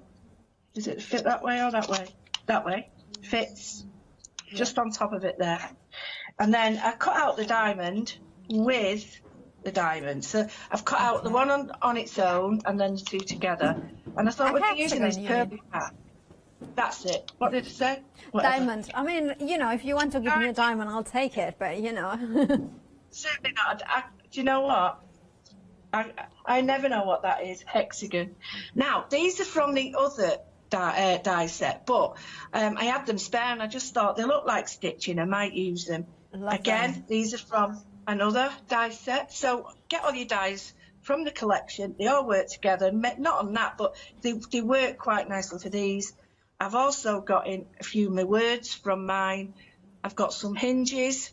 does it fit that way or that way? That way. Fits just on top of it there. And then I cut out the diamond with the diamond. So I've cut out the one on its own and then the 2 together. And I thought we'd be using this purple hat. That's it. What did it say? Whatever. Diamond. I mean, if you want to give me a diamond, I'll take it, but Certainly not. Do you know what? I never know what that is. Hexagon. Now, these are from the other die set, but I had them spare and I just thought they look like stitching. I might use them. Again, these are from another die set. So get all your dies from the collection. They all work together. Not on that, but they work quite nicely for these. I've also got in a few of my words from mine. I've got some hinges.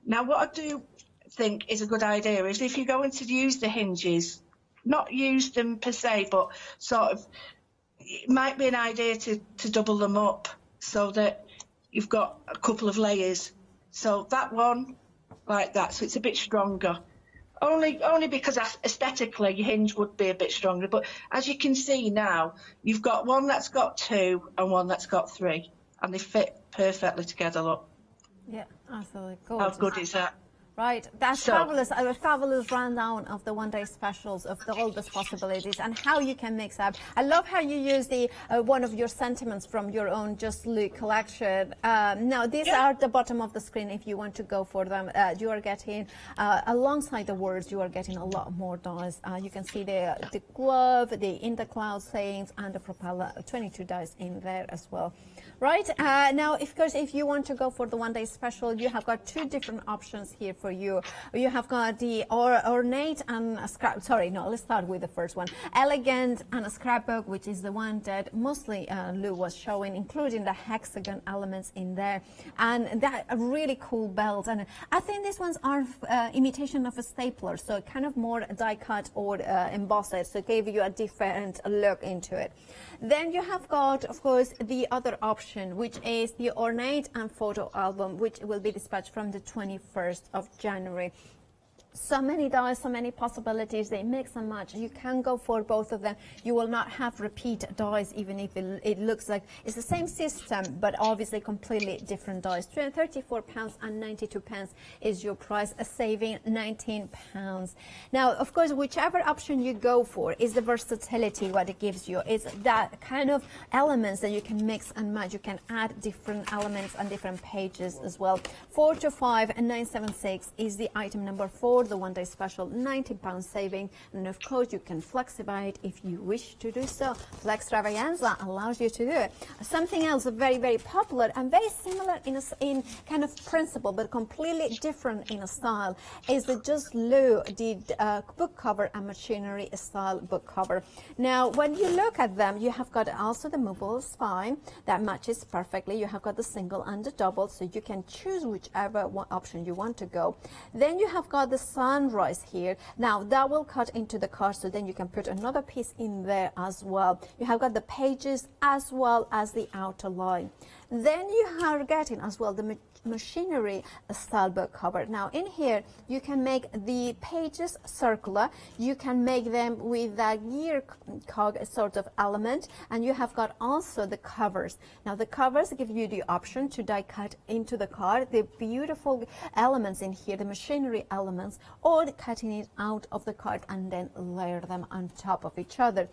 Now, what I do think is a good idea is if you're going to use the hinges, not use them per se, but sort of, it might be an idea to double them up so that you've got a couple of layers. So that one, like that, so it's a bit stronger. Only because aesthetically your hinge would be a bit stronger, but as you can see now, you've got one that's got 2 and one that's got 3, and they fit perfectly together, look. Yeah, absolutely. How good is that? Right, that's fabulous. A fabulous rundown of the one-day specials, of all those possibilities and how you can mix up. I love how you use the one of your sentiments from your own Just Look collection. Now, these are at the bottom of the screen if you want to go for them. You are getting, alongside the words, you are getting a lot more dies. You can see the glove, the In the Cloud sayings, and the propeller, 22 dies in there as well. Right, now, of course, if you want to go for the one-day special, you have got 2 different options here for for you. You have got the ornate and a scrap. Sorry, no, let's start with the first one. Elegant and a scrapbook, which is the one that mostly Lou was showing, including the hexagon elements in there, and that a really cool belt. And I think these ones are imitation of a stapler, so kind of more die cut or embossed, so it gave you a different look into it. Then you have got, of course, the other option, which is the ornate and photo album, which will be dispatched from the 21st of January. So many dies, so many possibilities. They mix and match. You can go for both of them. You will not have repeat dies, even if it looks like it's the same system, but obviously completely different dies. £34.92 is your price, a saving £19. Now, of course, whichever option you go for is the versatility what it gives you. It's that kind of elements that you can mix and match. You can add different elements and different pages as well. 425,976 is the item number 4. The one-day special, £19 saving, and of course you can flexify it if you wish to do so. Flexstravaganza allows you to do it. Something else very, very popular and very similar in kind of principle, but completely different in a style, is the Just Lou did book cover and machinery style book cover. Now, when you look at them, you have got also the movable spine that matches perfectly. You have got the single and the double, so you can choose whichever one option you want to go. Then you have got the sunrise here. Now that will cut into the card, so then you can put another piece in there as well. You have got the pages as well as the outer line. Then you are getting as well the machinery style book cover. Now in here you can make the pages circular, you can make them with that gear cog sort of element, and you have got also the covers. Now the covers give you the option to die cut into the card the beautiful elements in here, the machinery elements, or cutting it out of the card and then layer them on top of each other.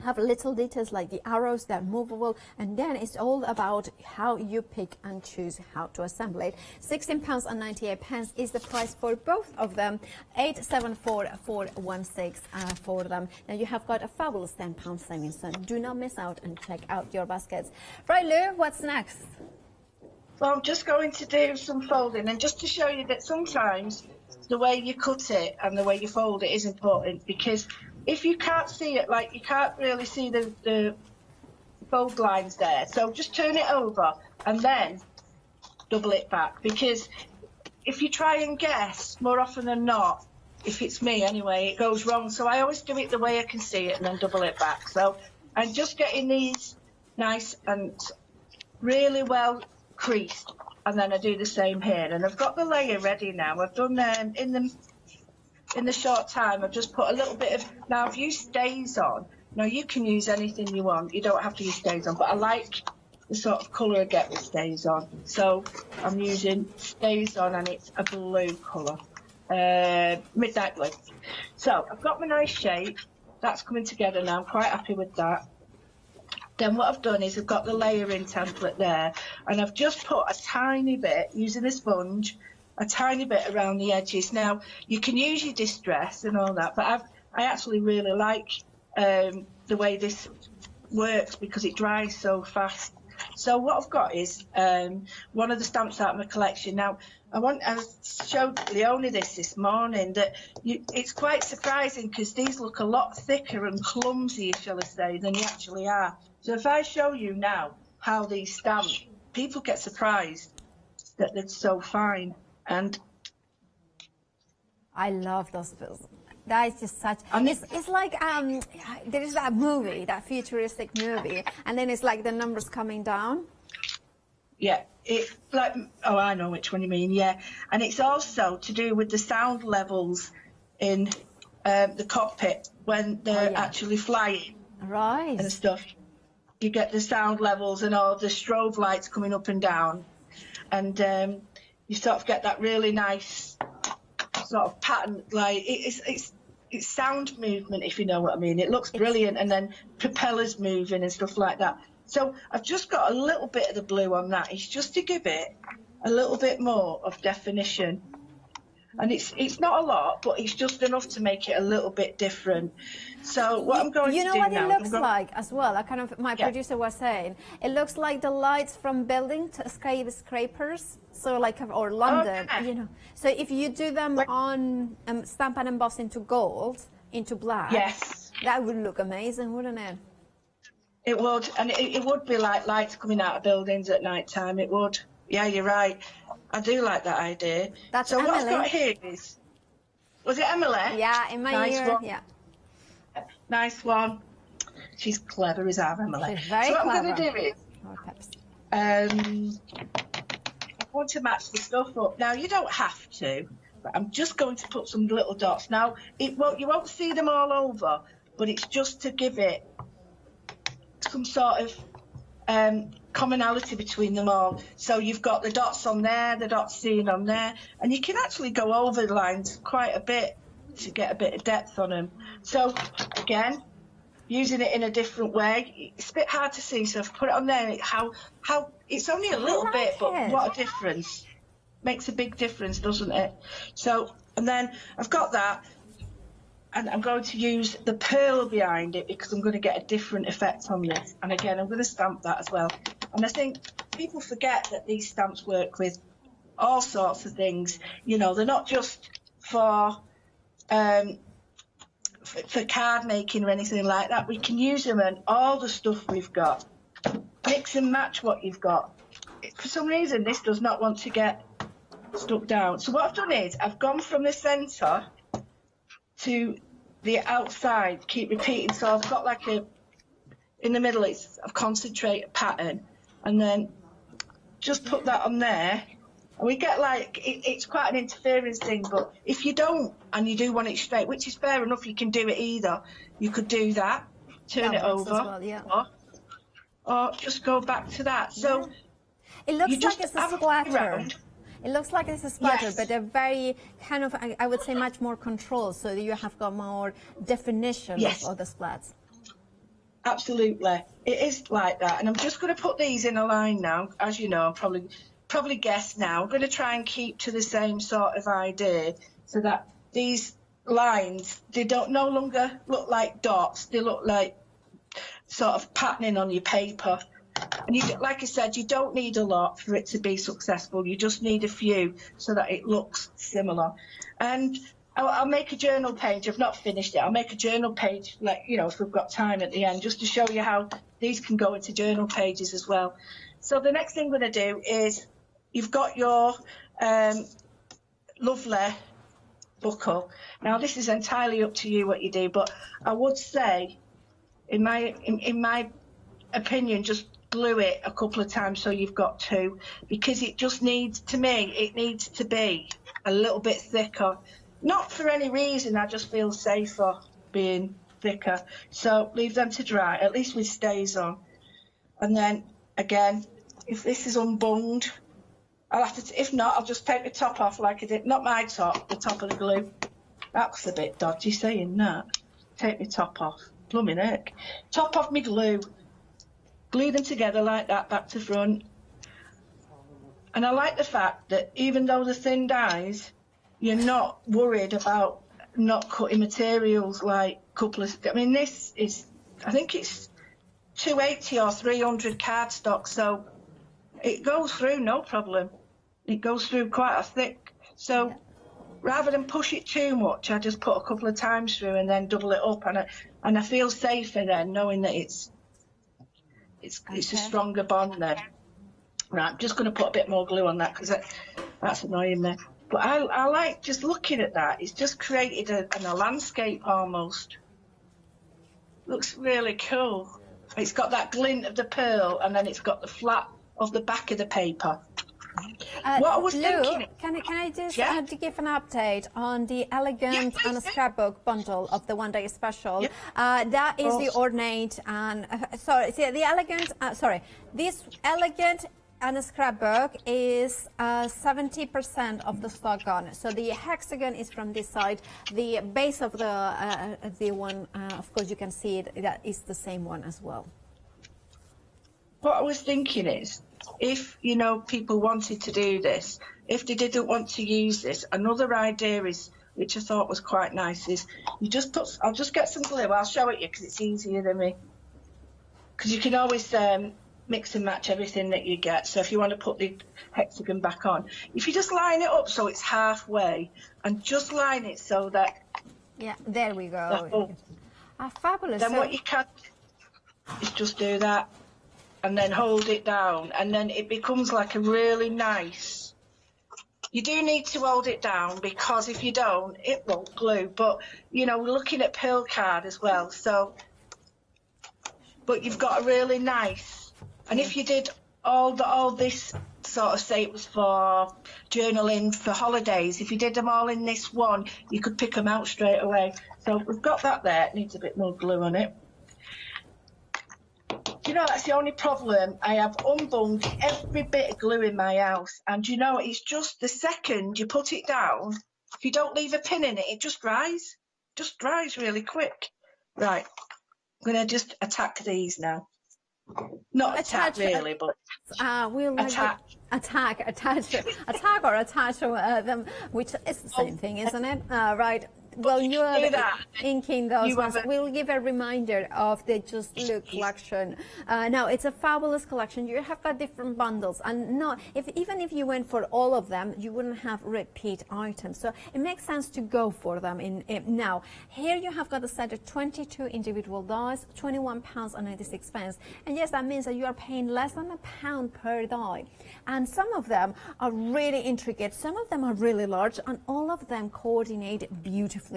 Have little details like the arrows that are movable, and then it's all about how you pick and choose how to assemble it. £16.98 is the price for both of them. 874,416 for them. Now you have got a fabulous £10 savings, so do not miss out and check out your baskets. Right, Lou, what's next? Well, I'm just going to do some folding, and just to show you that sometimes the way you cut it and the way you fold it is important, because if you can't see it, like you can't really see the fold lines there, so just turn it over and then double it back, because if you try and guess, more often than not, if it's me anyway, it goes wrong. So I always do it the way I can see it and then double it back. So I'm just getting these nice and really well creased, and then I do the same here, and I've got the layer ready now. I've done in the short time, I've just put a little bit of, now I've used stays on. Now you can use anything you want, you don't have to use stays on, but I like the sort of colour I get with stays on, so I'm using stays on, and it's a blue colour, midnight blue. So I've got my nice shape, that's coming together now, I'm quite happy with that. Then what I've done is I've got the layering template there, and I've just put a tiny bit, using a sponge, a tiny bit around the edges. Now you can use your distress and all that, but I actually really like the way this works because it dries so fast. So what I've got is one of the stamps out of my collection. Now I showed Leonie this morning, that it's quite surprising because these look a lot thicker and clumsier, shall I say, than you actually are. So if I show you now how these stamp, people get surprised that they're so fine. And I love those bills. That is just such, it's like there is that movie, that futuristic movie, and then it's like the numbers coming down. Yeah, it like, oh, I know which one you mean, yeah. And it's also to do with the sound levels in the cockpit when they're actually flying. Right. And stuff. You get the sound levels and all the strobe lights coming up and down. And you sort of get that really nice sort of pattern, like it's sound movement, if you know what I mean. It looks brilliant, and then propellers moving and stuff like that. So I've just got a little bit of the blue on that. It's just to give it a little bit more of definition. And it's not a lot, but it's just enough to make it a little bit different. So what I'm going to do now... You know what it looks like as well? My producer was saying, it looks like the lights from building skyscrapers, so or London, you know. So if you do them on stamp and emboss into gold, into black, that would look amazing, wouldn't it? It would, and it would be like lights coming out of buildings at night time. It would. Yeah, you're right. I do like that idea. That's so Emily. What I've got here is, was it Emily? Yeah, in my ear. One. Yeah. Nice one. She's clever, is our Emily. She's very so what clever. I'm going to do is, I want to match the stuff up. Now you don't have to, but I'm just going to put some little dots. Now you won't see them all over, but it's just to give it some sort of commonality between them all. So you've got the dots on there, the dots seen on there, and you can actually go over the lines quite a bit to get a bit of depth on them. So again, using it in a different way, it's a bit hard to see, so I've put it on there. How it's only a little bit, but what a difference. Makes a big difference, doesn't it? So, and then I've got that, and I'm going to use the pearl behind it because I'm going to get a different effect on this. And again, I'm going to stamp that as well. And I think people forget that these stamps work with all sorts of things. You know, they're not just for card making or anything like that. We can use them in all the stuff we've got. Mix and match what you've got. For some reason, this does not want to get stuck down. So what I've done is I've gone from the centre to the outside, keep repeating. So I've got like in the middle, it's a concentrate pattern, and then just put that on there. And we get it's quite an interference thing, but if you don't and you do want it straight, which is fair enough, you can do it either. You could do that, turn it over, or just go back to that. So it looks like it's a splatter. It looks like it's a splatter, but they're very kind of, I would say, much more controlled, so that you have got more definition of the splats. Absolutely. It is like that. And I'm just going to put these in a line now. As you know, I'm probably guessed now. I'm going to try and keep to the same sort of idea so that these lines, they don't no longer look like dots. They look like sort of patterning on your paper. And you, like I said, you don't need a lot for it to be successful. You just need a few so that it looks similar. And I'll make a journal page. I've not finished it. I'll make a journal page, if we've got time at the end, just to show you how these can go into journal pages as well. So the next thing we're going to do is you've got your lovely buckle. Now, this is entirely up to you what you do, but I would say, in my opinion, just glue it a couple of times so you've got two, because it just needs, to me, it needs to be a little bit thicker. Not for any reason, I just feel safer being thicker. So leave them to dry, at least with stays on. And then, again, if this is unbunged, I'll have to, if not, I'll just take the top off like I did. Not my top, the top of the glue. That's a bit dodgy saying that. Take the top off. Blooming heck. Top off my glue. Glue them together like that, back to front. And I like the fact that even though the thin dies, you're not worried about not cutting materials like a couple of... I mean, this is, I think it's 280 or 300 cardstock, so it goes through no problem. It goes through quite a thick. So rather than push it too much, I just put a couple of times through and then double it up, and I feel safer then, knowing that it's a stronger bond then. Right, I'm just going to put a bit more glue on that because that's annoying me. But I like just looking at that. It's just created a landscape almost. Looks really cool. It's got that glint of the pearl, and then it's got the flat of the back of the paper. What I was thinking... Can I just give an update on the Elegant and a Scrapbook bundle of the one-day special? That is the ornate and... this Elegant and a Scrapbook is 70% of the stock gone. So the hexagon is from this side. The base of the one, of course, you can see it. That is the same one as well. What I was thinking is, if, you know, people wanted to do this, if they didn't want to use this, another idea is, which I thought was quite nice, is you just put, I'll just get some glue, I'll show it you because it's easier than me. Because you can always mix and match everything that you get. So if you want to put the hexagon back on, if you just line it up so it's halfway and just line it so that... Yeah, there we go. Fabulous. Then what you can is just do that and then hold it down, and then it becomes like a really nice... You do need to hold it down because if you don't, it won't glue. But, you know, we're looking at pearl card as well, so... But you've got a really nice, and if you did all this sort of, say it was for journaling for holidays, if you did them all in this one, you could pick them out straight away. So we've got that there. It needs a bit more glue on it. You know, that's the only problem. I have unbunged every bit of glue in my house, and you know, it's just the second you put it down, if you don't leave a pin in it, it just dries. Just dries really quick. Right. I'm going to just attack these now. Not attack really, but we'll attack. Attack or attach them, which is the same thing, isn't it? Right. Well, you are inking those ones. We'll give a reminder of the Just Look collection. Now, it's a fabulous collection. You have got different bundles, and even if you went for all of them, you wouldn't have repeat items. So it makes sense to go for them. Now, here you have got a set of 22 individual dies, £21.96. And yes, that means that you are paying less than £1 per die. And some of them are really intricate, some of them are really large, and all of them coordinate beautifully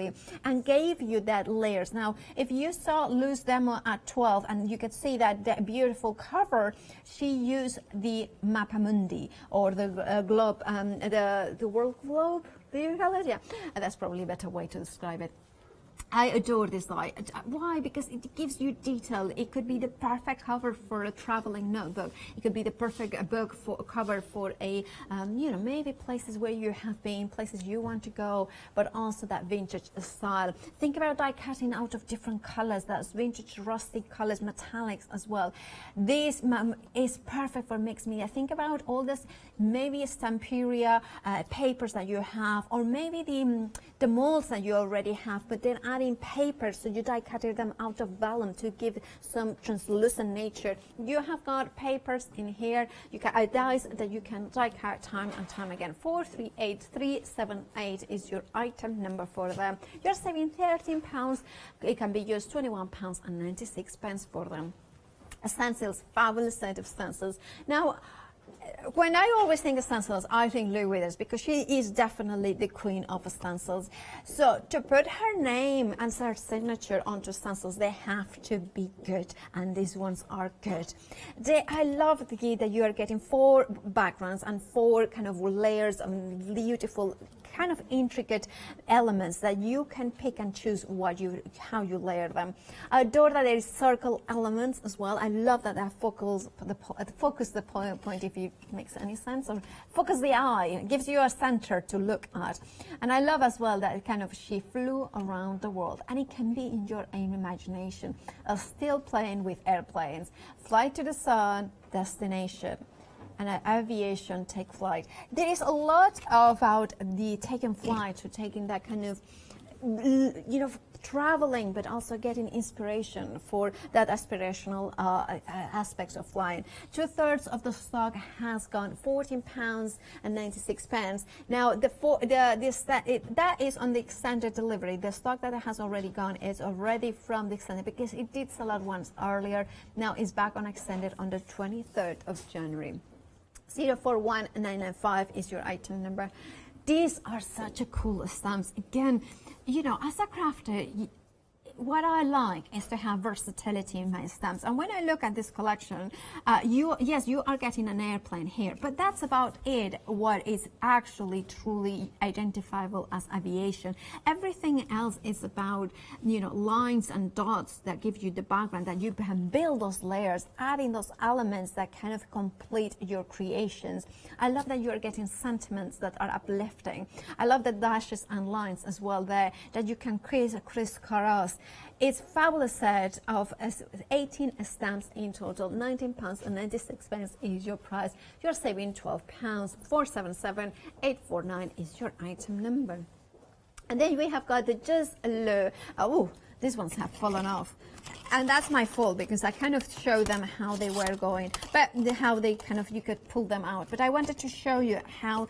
and gave you that layers. Now, if you saw Lou's demo at 12 and you could see that beautiful cover, she used the Mappamundi, or the globe, the world globe, do you call it? Yeah, that's probably a better way to describe it. I adore this die. Why? Because it gives you detail. It could be the perfect cover for a traveling notebook. It could be the perfect book cover for a, you know, maybe places where you have been, places you want to go, but also that vintage style. Think about die cutting out of different colors. That's vintage, rustic colors, metallics as well. This is perfect for mixed media. Think about all this, maybe Stamperia papers that you have, or maybe the molds that you already have, but then adding papers, so you die cutted them out of vellum to give some translucent nature. You have got papers in here, you can dies that you can die cut time and time again. 438378 is your item number for them. You're saving £13. It can be used £21.96 for them. Stencils, fabulous set of stencils. Now, when I always think of stencils, I think Lou Withers, because she is definitely the queen of stencils. So to put her name and her signature onto stencils, they have to be good, and these ones are good. I love that you are getting 4 backgrounds and 4 kind of layers of beautiful, kind of intricate elements that you can pick and choose how you layer them. I adore that there is circle elements as well. I love that they focus the point, if it makes any sense, or focus the eye. It gives you a center to look at. And I love as well that she flew around the world, and it can be in your own imagination. Still playing with airplanes, fly to the sun, destination. And aviation, take flight. There is a lot about the taking flight, to taking that kind of, you know, traveling, but also getting inspiration for that aspirational aspects of flying. 2/3 of the stock has gone, £14.96. Now, that is on the extended delivery. The stock that has already gone is already from the extended, because it did sell out once earlier. Now it's back on extended on the 23rd of January. 041995 is your item number. These are such a cool stamps. Again, you know, as a crafter, what I like is to have versatility in my stamps. And when I look at this collection, you are getting an airplane here, but that's about it, what is actually truly identifiable as aviation. Everything else is about, you know, lines and dots that give you the background, that you can build those layers, adding those elements that kind of complete your creations. I love that you're getting sentiments that are uplifting. I love the dashes and lines as well there, that you can create a crisscross It's a fabulous set of 18 stamps in total. £19.96 is your price. You're saving £12. 477849 is your item number. And then we have got the Just Le. Oh, these ones have fallen off. And that's my fault because I kind of showed them how they were going, but how they kind of, you could pull them out. But I wanted to show you how,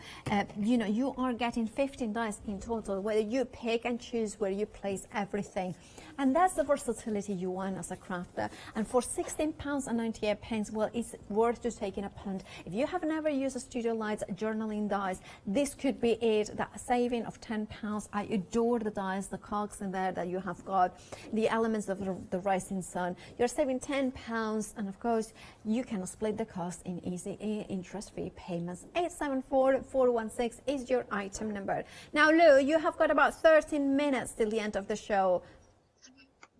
you know, you are getting 15 dies in total, where you pick and choose where you place everything. And that's the versatility you want as a crafter. And for £16.98, well, it's worth to taking a punt. If you have never used a Studio Lights journaling dies, this could be it, that saving of £10. I adore the dies, the cogs in there that you have got, the elements of the rising sun. You're saving £10, and of course, you can split the cost in easy interest-free payments. 874416 is your item number. Now, Lou, you have got about 13 minutes till the end of the show.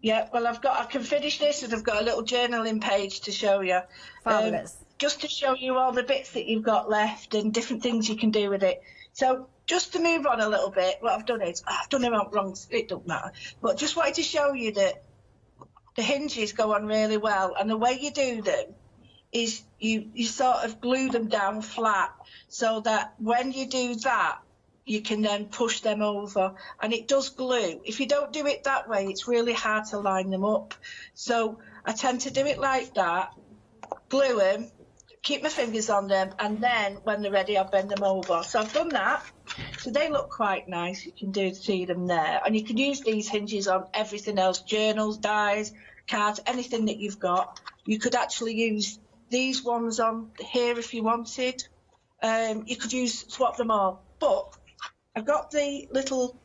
Yeah, well, I can finish this, and I've got a little journaling page to show you. Fabulous. Just to show you all the bits that you've got left and different things you can do with it. So just to move on a little bit, what I've done is, I've done it wrong, it don't matter. But just wanted to show you that the hinges go on really well, and the way you do them is you sort of glue them down flat, so that when you do that, you can then push them over, and it does glue. If you don't do it that way, it's really hard to line them up. So I tend to do it like that, glue them, keep my fingers on them, and then when they're ready, I'll bend them over. So I've done that. So they look quite nice. You can see them there. And you can use these hinges on everything else, journals, dies, cards, anything that you've got. You could actually use these ones on here if you wanted. You could swap them all. But I've got the little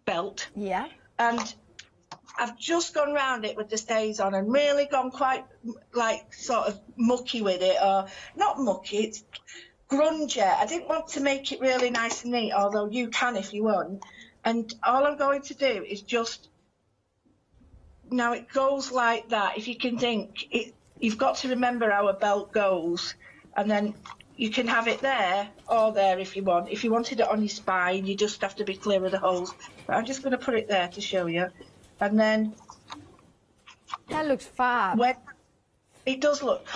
belt. Yeah. And I've just gone round it with the stays on and really gone quite like sort of mucky with it, or not mucky, it's grungy. I didn't want to make it really nice and neat, although you can if you want. And all I'm going to do is just, now it goes like that. If you can think, you've got to remember how a belt goes, and then you can have it there or there if you want. If you wanted it on your spine, you just have to be clear of the holes. But I'm just going to put it there to show you. And then that looks fab. When it does look,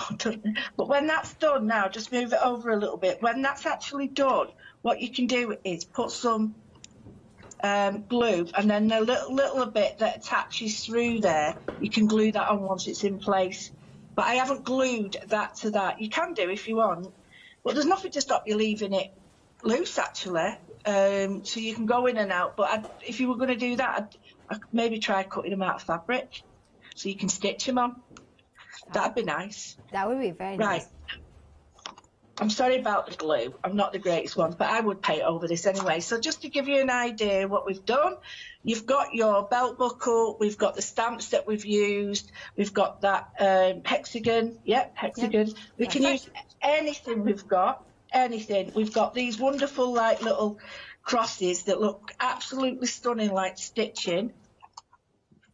but when that's done now, just move it over a little bit. When that's actually done, what you can do is put some glue, and then the little bit that attaches through there, you can glue that on once it's in place. But I haven't glued that to that. You can do if you want, but there's nothing to stop you leaving it loose actually. So you can go in and out. But if you were going to do that, I'd maybe try cutting them out of fabric so you can stitch them on. That'd be nice. That would be very nice. I'm sorry about the glue. I'm not the greatest one, but I would paint over this anyway. So just to give you an idea what we've done, you've got your belt buckle, we've got the stamps that we've used, we've got that hexagon. Yep, hexagon. Yep. We can use anything we've got, anything. We've got these wonderful like little crosses that look absolutely stunning, like stitching.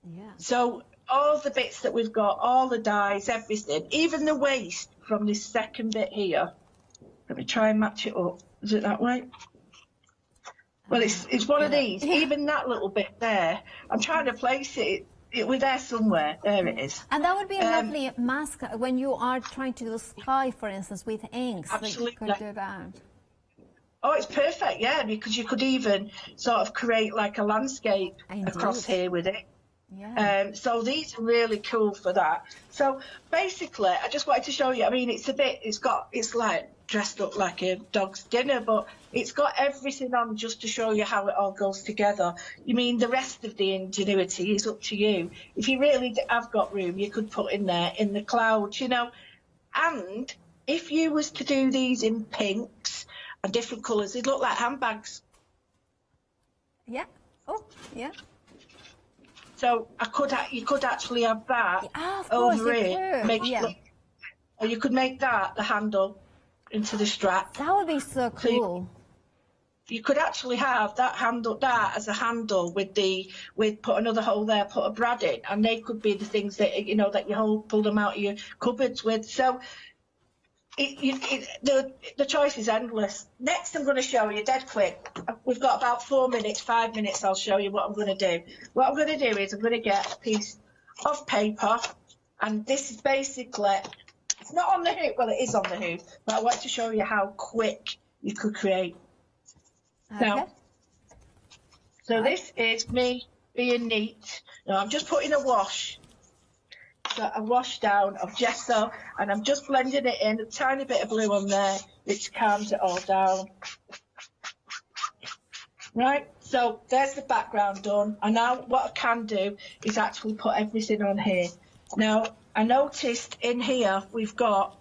Yeah. So all the bits that we've got, all the dies, everything, even the waist from this second bit here. Let me try and match it up. Is it that way? Well, it's one of these. Even that little bit there, I'm trying to place it. We're there somewhere. There it is. And that would be a lovely mask when you are trying to do sky, for instance, with inks. Absolutely. You could do that. Oh, it's perfect, yeah, because you could even sort of create like a landscape across here with it. Yeah. So these are really cool for that. So basically, I just wanted to show you. I mean, it's like dressed up like a dog's dinner, but it's got everything on just to show you how it all goes together. You mean the rest of the ingenuity is up to you. If you really have got room, you could put in there in the clouds, you know. And if you was to do these in pinks and different colours, they'd look like handbags. Yeah. Oh, yeah. So you could actually have that over here. Or you could make that the handle into the strap. That would be so cool. You could actually have that as a handle with put another hole there, put a brad in, and they could be the things that that you pull them out of your cupboards with. So the choice is endless. Next, I'm going to show you dead quick. We've got about 4 minutes, 5 minutes. I'll show you what I'm going to do. What I'm going to do is I'm going to get a piece of paper, and this is basically, it's not on the hoop. Well, it is on the hoop, but I want to show you how quick you could create. Okay. Now, so this is me being neat. Now I'm just putting a wash. So a wash down of gesso, and I'm just blending it in, a tiny bit of blue on there, which calms it all down. Right, so there's the background done, and now what I can do is actually put everything on here. Now, I noticed in here we've got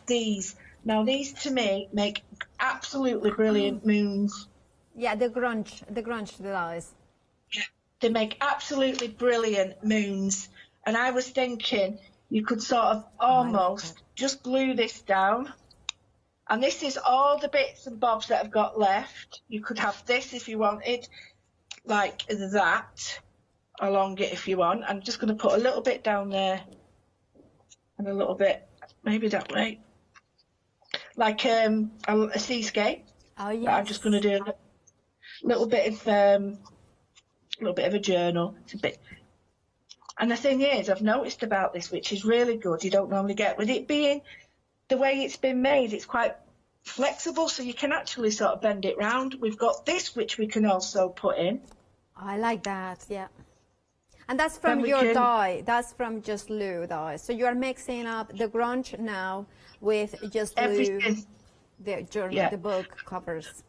these. Now, these to me make absolutely brilliant moons. Yeah, the grunge dies. Yeah, they make absolutely brilliant moons. And I was thinking you could sort of almost just glue this down. And this is all the bits and bobs that I've got left. You could have this if you wanted, like that, along it if you want. I'm just going to put a little bit down there and a little bit, maybe that way, like a seascape. Oh, yes. I'm just going to do a little bit of a journal. It's a bit. And the thing is, I've noticed about this, which is really good, you don't normally get, with it being the way it's been made, it's quite flexible, so you can actually sort of bend it round. We've got this, which we can also put in. I like that, yeah. And that's from your dye, that's from just glue dye. So you're mixing up the grunge now with just glue, the journal, the book covers.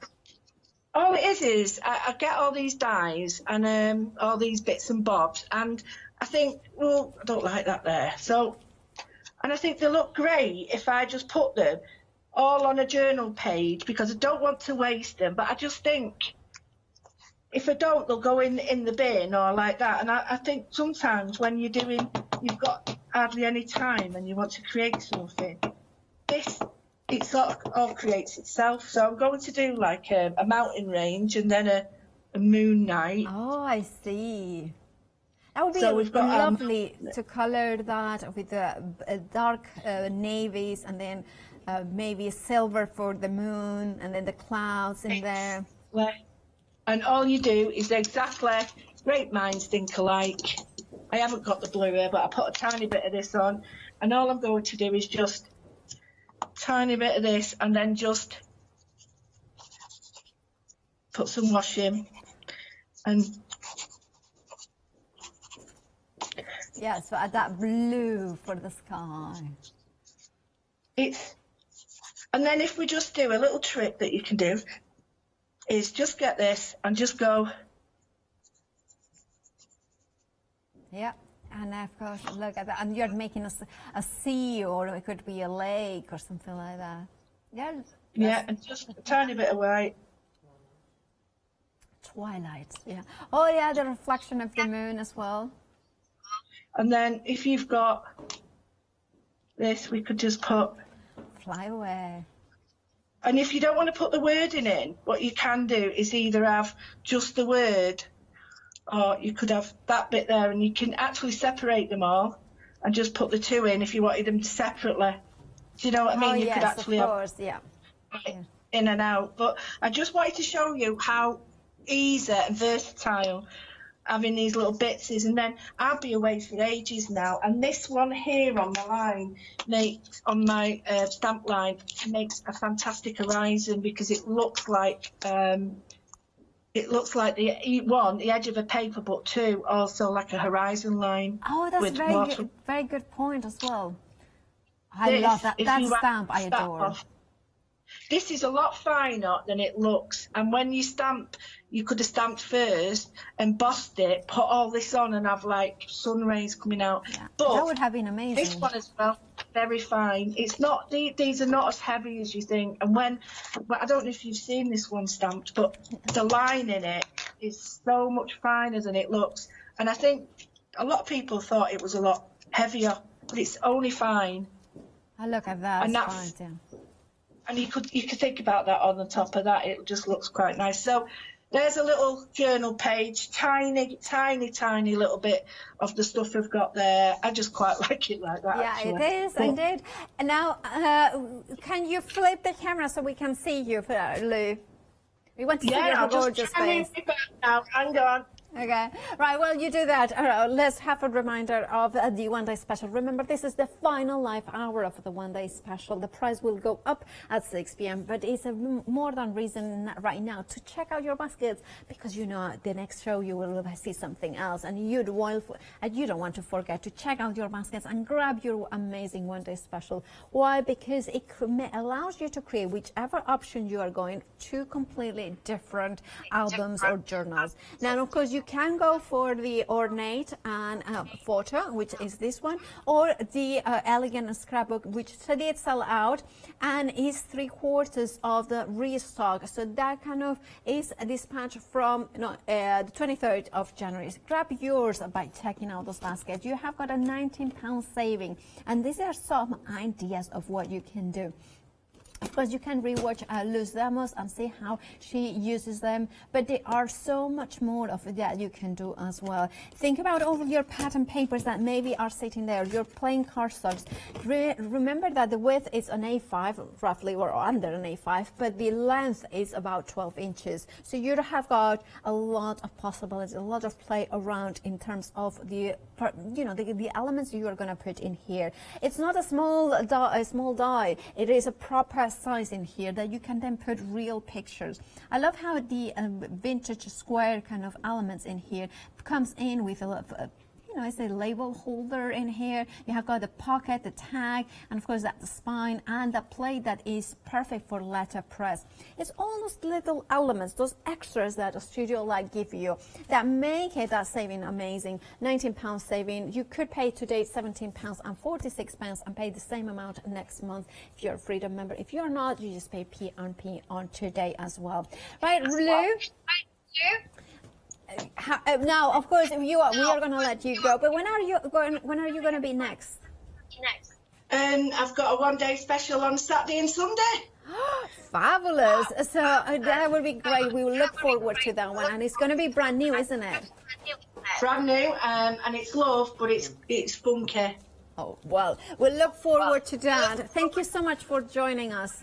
All it is I get all these dyes and all these bits and bobs, and I think, well, I don't like that there. So, and I think they look great if I just put them all on a journal page, because I don't want to waste them. But I just think if I don't, they'll go in the bin or like that. And I think sometimes when you've got hardly any time and you want to create something, it sort of all creates itself. So I'm going to do like a mountain range and then a moon night. Oh, I see. That would be we've got, lovely to color that with the dark navies, and then maybe silver for the moon, and then the clouds in there. And all you do is exactly, great minds think alike. I haven't got the blue here, but I put a tiny bit of this on, and all I'm going to do is just a tiny bit of this, and then just put some wash in, and yeah, so add that blue for the sky. And then if we just do a little trick that you can do, is just get this and just go. Yeah, and of course, look at that. And you're making a sea, or it could be a lake or something like that. Yeah. Yeah, and just a tiny bit of white. Twilight, yeah. Oh, yeah, the reflection of the moon as well. And then if you've got this, we could just put fly away. And if you don't want to put the wording in, what you can do is either have just the word, or you could have that bit there, and you can actually separate them all and just put the two in if you wanted them separately. Do you know what I mean? Oh, you yes, could actually of course, have in and out. But I just wanted to show you how easy and versatile having these little bits is. And then I'll be away for ages now, and this one here on the line on my stamp line makes a fantastic horizon, because it looks like the edge of a paper, but two, also like a horizon line. Oh, that's very good point as well. I love that stamp. I adore. This is a lot finer than it looks, and when you stamp, you could have stamped first, embossed it, put all this on, and have like sun rays coming out. Yeah, but that would have been amazing. This one as well, very fine. It's not; these are not as heavy as you think. And I don't know if you've seen this one stamped, but the line in it is so much finer than it looks. And I think a lot of people thought it was a lot heavier, but it's only fine. I look at that. And And you could think about that on the top of that. It just looks quite nice. So There's a little journal page, tiny, tiny, tiny little bit of the stuff we've got there. I just quite like it like that. Yeah, actually. it is indeed. And now, can you flip the camera so we can see you, Lou? We want to see your gorgeous face. Now, hang on. Okay, right, well, you do that. Let's have a reminder of the one-day special. Remember, this is the final live hour of the one-day special. The price will go up at 6 p.m., but it's a more than reason right now to check out your baskets, because you know the next show you will see something else, and you don't want to forget to check out your baskets and grab your amazing one-day special. Why? Because it allows you to create whichever option you are going, two completely different albums or journals. Now, of course, you can go for the ornate and photo, which is this one, or the elegant scrapbook, which did sell out and is 3/4 of the restock. So that kind of is dispatched from the 23rd of January. So grab yours by checking out those baskets. You have got a £19 saving, and these are some ideas of what you can do. Of course, you can rewatch Lou's demos and see how she uses them, but there are so much more of that you can do as well. Think about all of your pattern papers that maybe are sitting there, your plain cardstocks. Remember that the width is an A5, roughly, or under an A5, but the length is about 12 inches. So you have got a lot of possibilities, a lot of play around in terms of the elements you are going to put in here. It's not a small die. It is a proper size in here that you can then put real pictures. I love how the vintage square kind of elements in here comes in with a it's a label holder in here. You have got the pocket, the tag, and of course that the spine and the plate that is perfect for letterpress. It's all those little elements, those extras that a studio like give you that make it that saving amazing. £19 saving. You could pay today £17.46 and pay the same amount next month if you're a Freedom member. If you're not, you just pay P&P on today as well. Right, Lou? Now, of course, we are going to let you go. But when are you going to be next? I've got a one-day special on Saturday and Sunday. Fabulous! So that would be great. We will look forward to that one, and it's going to be brand new, isn't it? Brand new, and it's love, but it's funky. Oh well, we'll look forward to that. Thank you so much for joining us.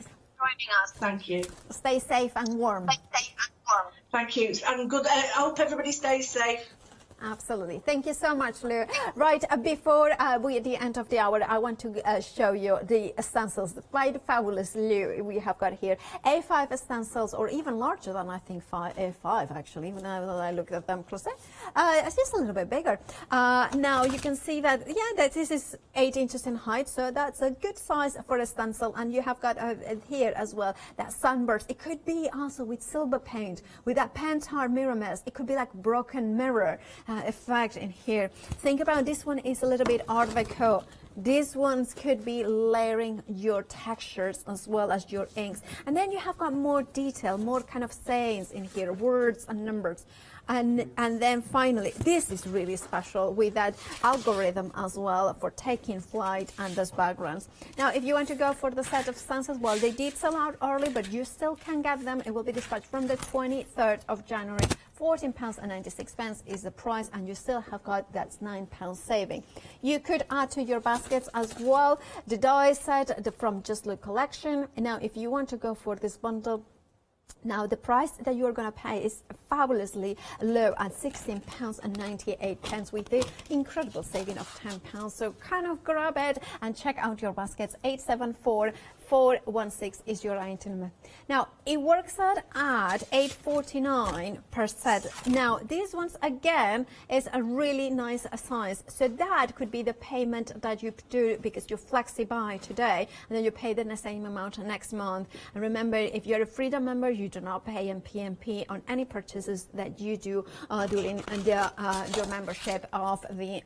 Thank you. Stay safe and warm. Thank you. And good. I hope everybody stays safe. Absolutely. Thank you so much, Lou. Right, before we at the end of the hour, I want to show you the stencils, the quite fabulous Lou we have got here. A5 stencils, or even larger than I think A5 actually, when I look at them closer. It's just a little bit bigger. Now you can see that, that this is 8 inches in height, so that's a good size for a stencil. And you have got here as well, that sunburst. It could be also with silver paint, with that pentar mirror mess. It could be like broken mirror. Effect in here. Think about this one is a little bit Art Deco. These ones could be layering your textures as well as your inks. And then you have got more detail, more kind of sayings in here, words and numbers. And then finally, this is really special with that algorithm as well for taking flight and those backgrounds. Now, if you want to go for the set of stencils, well, they did sell out early, but you still can get them. It will be dispatched from the 23rd of January. £14.96 is the price, and you still have got that £9 saving. You could add to your baskets as well the die set from Just Look collection. Now, if you want to go for this bundle, now the price that you are going to pay is fabulously low at £16.98 with the incredible saving of £10. So kind of grab it and check out your baskets. 874-416 is your item. Now it works out at $8.49 per set. Now these ones again is a really nice size, so that could be the payment that you do because you flexi buy today and then you pay the same amount next month. And remember, if you're a Freedom member, you do not pay PMP on any purchases that you do during your membership of the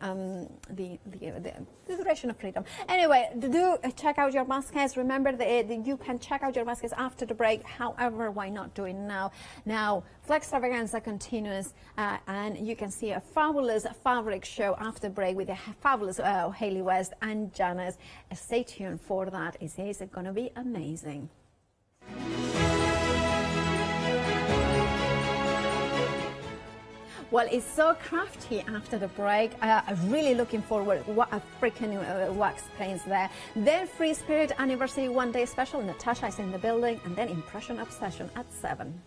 duration of Freedom. Anyway, do check out your baskets. Remember that you can check out your baskets after the break. However, why not do it now? Now, Flexstravaganza continues, and you can see a fabulous fabric show after break with a fabulous Hayley West and Janice. Stay tuned for that. It is going to be amazing. Well, it's so crafty after the break. I'm really looking forward. What a freaking wax paints there. Then Free Spirit Anniversary 1-day special. Natasha is in the building. And then Impression Obsession at 7.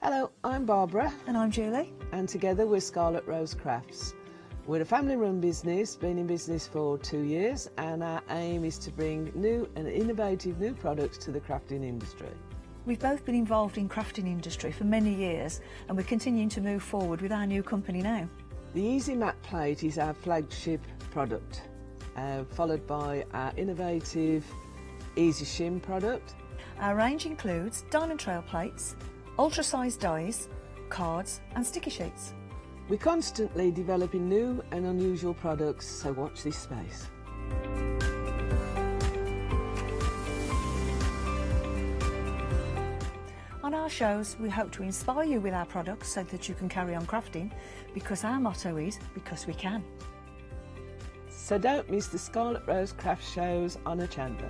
Hello, I'm Barbara. And I'm Julie. And together we're Scarlet Rose Crafts. We're a family-run business, been in business for 2 years, and our aim is to bring new and innovative new products to the crafting industry. We've both been involved in crafting industry for many years, and we're continuing to move forward with our new company now. The Easy Mat Plate is our flagship product, followed by our innovative Easy Shim product. Our range includes diamond trail plates, ultra-sized dies, cards and sticky sheets. We're constantly developing new and unusual products, so watch this space. On our shows, we hope to inspire you with our products so that you can carry on crafting, because our motto is, because we can. So don't miss the Scarlet Rose Crafts shows on Hochanda.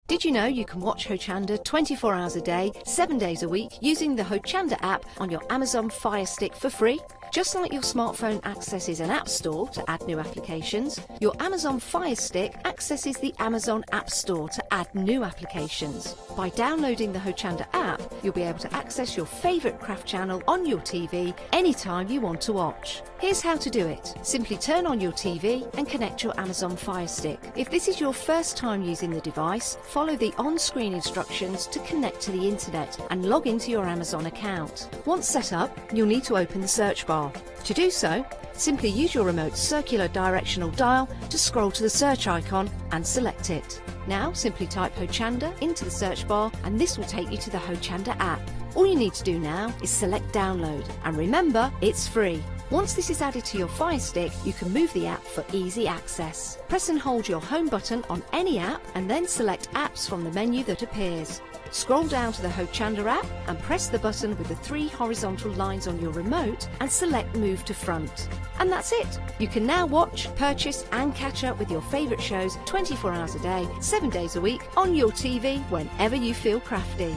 Did you know you can watch Hochanda 24 hours a day, 7 days a week using the Hochanda app on your Amazon Fire Stick for free? Just like your smartphone accesses an app store to add new applications, your Amazon Fire Stick accesses the Amazon App Store to add new applications. By downloading the Hochanda app, you'll be able to access your favourite craft channel on your TV anytime you want to watch. Here's how to do it. Simply turn on your TV and connect your Amazon Fire Stick. If this is your first time using the device, follow the on-screen instructions to connect to the internet and log into your Amazon account. Once set up, you'll need to open the search bar. To do so, simply use your remote circular directional dial to scroll to the search icon and select it. Now simply type Hochanda into the search bar and this will take you to the Hochanda app. All you need to do now is select download, and remember, it's free. Once this is added to your Fire Stick, you can move the app for easy access. Press and hold your home button on any app and then select apps from the menu that appears. Scroll down to the Hochanda app and press the button with the 3 horizontal lines on your remote and select Move to Front. And that's it! You can now watch, purchase and catch up with your favourite shows 24 hours a day, 7 days a week on your TV whenever you feel crafty.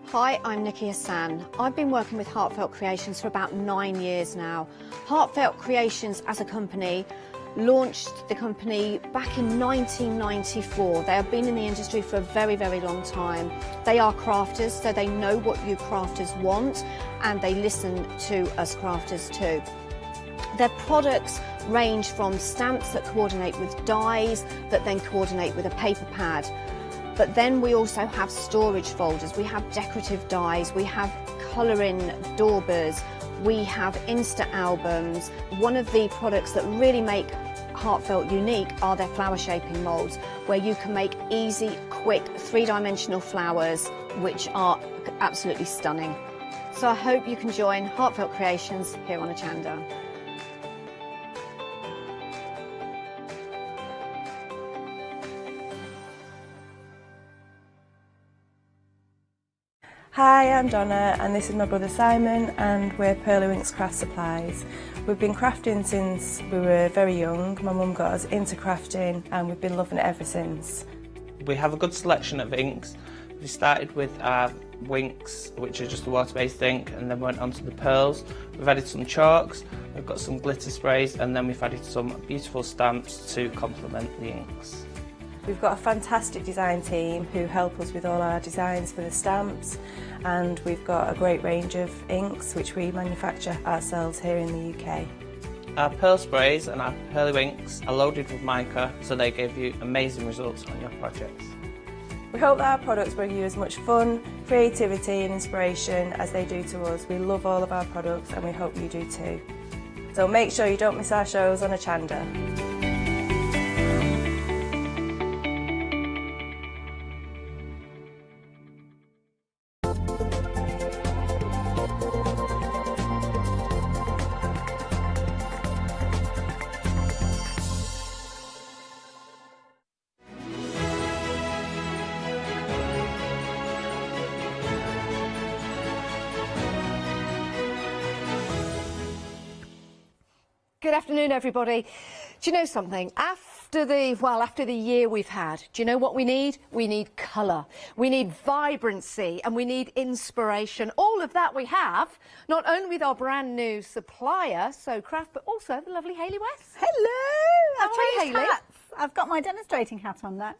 Hi, I'm Nikki Hassan. I've been working with Heartfelt Creations for about 9 years now. Heartfelt Creations as a company launched the company back in 1994. They have been in the industry for a very, very long time. They are crafters, so they know what you crafters want, and they listen to us crafters too. Their products range from stamps that coordinate with dies that then coordinate with a paper pad. But then we also have storage folders, we have decorative dies, we have colouring daubers, we have Insta albums. One of the products that really make Heartfelt unique are their flower shaping moulds, where you can make easy, quick, 3-dimensional flowers, which are absolutely stunning. So I hope you can join Heartfelt Creations here on Hochanda. Hi, I'm Donna and this is my brother Simon, and we're Pearlywinks Craft Supplies. We've been crafting since we were very young. My mum got us into crafting and we've been loving it ever since. We have a good selection of inks. We started with our Winks, which are just a water-based ink, and then went on to the pearls. We've added some chalks, we've got some glitter sprays, and then we've added some beautiful stamps to complement the inks. We've got a fantastic design team who help us with all our designs for the stamps, and we've got a great range of inks which we manufacture ourselves here in the UK. Our pearl sprays and our Pearlywinks are loaded with mica, so they give you amazing results on your projects. We hope that our products bring you as much fun, creativity and inspiration as they do to us. We love all of our products and we hope you do too. So make sure you don't miss our shows on Hochanda. Good afternoon, everybody. Do you know something? After the year we've had, do you know what we need? We need colour, we need vibrancy, and we need inspiration. All of that we have, not only with our brand new supplier, So Craft, but also the lovely Hayley West. Hello! How are you, Hayley? I've got my demonstrating hat on now.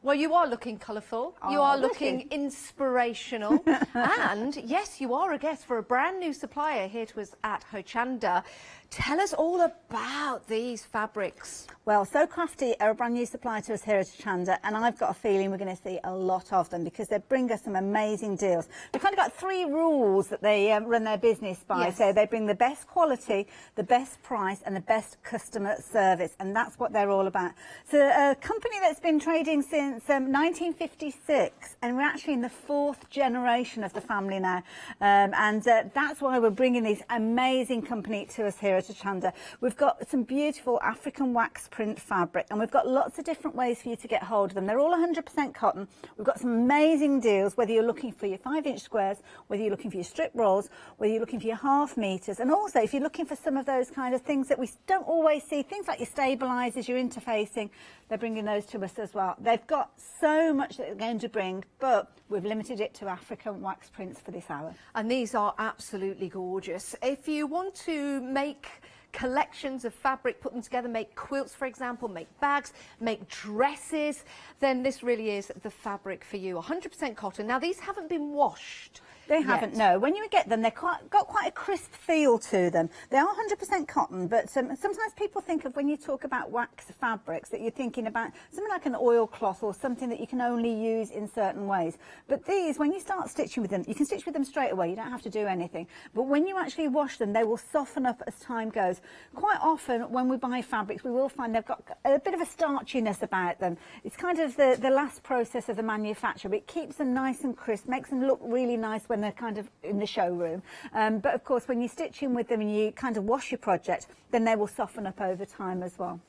Well, you are looking colourful, you Oh, are thank looking you. inspirational, and yes, you are a guest for a brand new supplier here to us at Hochanda. Tell us all about these fabrics. Well, So Crafty are a brand new supplier to us here at Hochanda, and I've got a feeling we're going to see a lot of them because they bring us some amazing deals. We've kind of got 3 rules that they run their business by. Yes. So they bring the best quality, the best price, and the best customer service, and that's what they're all about. So a company that's been trading since 1956, and we're actually in the 4th generation of the family now, and that's why we're bringing this amazing company to us here at Hochanda. We've got some beautiful African wax print fabric, and we've got lots of different ways for you to get hold of them. They're all 100% cotton. We've got some amazing deals, whether you're looking for your 5-inch squares, whether you're looking for your strip rolls, whether you're looking for your half meters, and also if you're looking for some of those kind of things that we don't always see, things like your stabilizers, your interfacing, they're bringing those to us as well. They've got so much that they're going to bring, but we've limited it to African wax prints for this hour. And these are absolutely gorgeous. If you want to make collections of fabric, put them together, make quilts, for example, make bags, make dresses, then this really is the fabric for you. 100% cotton. Now, these haven't been washed. They haven't, no. When you get them, they've got quite a crisp feel to them. They are 100% cotton, but sometimes people think of, when you talk about wax fabrics, that you're thinking about something like an oilcloth or something that you can only use in certain ways. But these, when you start stitching with them, you can stitch with them straight away. You don't have to do anything. But when you actually wash them, they will soften up as time goes. Quite often, when we buy fabrics, we will find they've got a bit of a starchiness about them. It's kind of the last process of the manufacture, but it keeps them nice and crisp, makes them look really nice when they're kind of in the showroom. But of course, when you stitch in with them and you kind of wash your project, then they will soften up over time as well.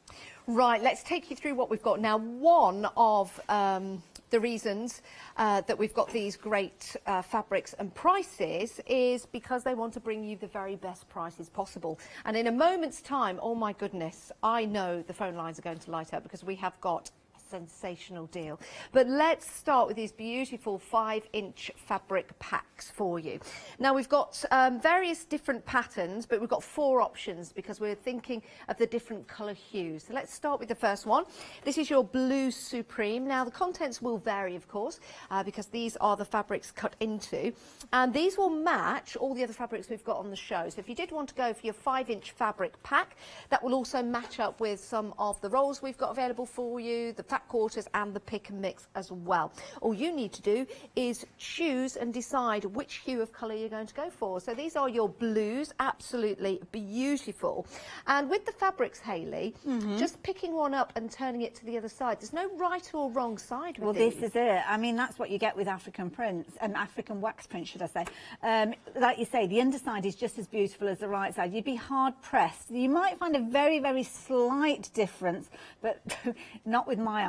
Right, let's take you through what we've got now. One of the reasons that we've got these great fabrics and prices is because they want to bring you the very best prices possible. And in a moment's time, oh my goodness, I know the phone lines are going to light up because we have got sensational deal. But let's start with these beautiful 5-inch fabric packs for you. Now we've got various different patterns, but we've got 4 options because we're thinking of the different colour hues. So let's start with the first one. This is your Blue Supreme. Now the contents will vary, of course, because these are the fabrics cut into, and these will match all the other fabrics we've got on the show. So if you did want to go for your 5-inch fabric pack, that will also match up with some of the rolls we've got available for you, the quarters and the pick and mix as well. All you need to do is choose and decide which hue of colour you're going to go for. So these are your blues, absolutely beautiful. And with the fabrics, Hayley, just picking one up and turning it to the other side, there's no right or wrong side with Well, these. this is it. I mean, that's what you get with African prints, and African wax prints, should I say. Like you say, the underside is just as beautiful as the right side. You'd be hard pressed. You might find a very, very slight difference, but not with my eye.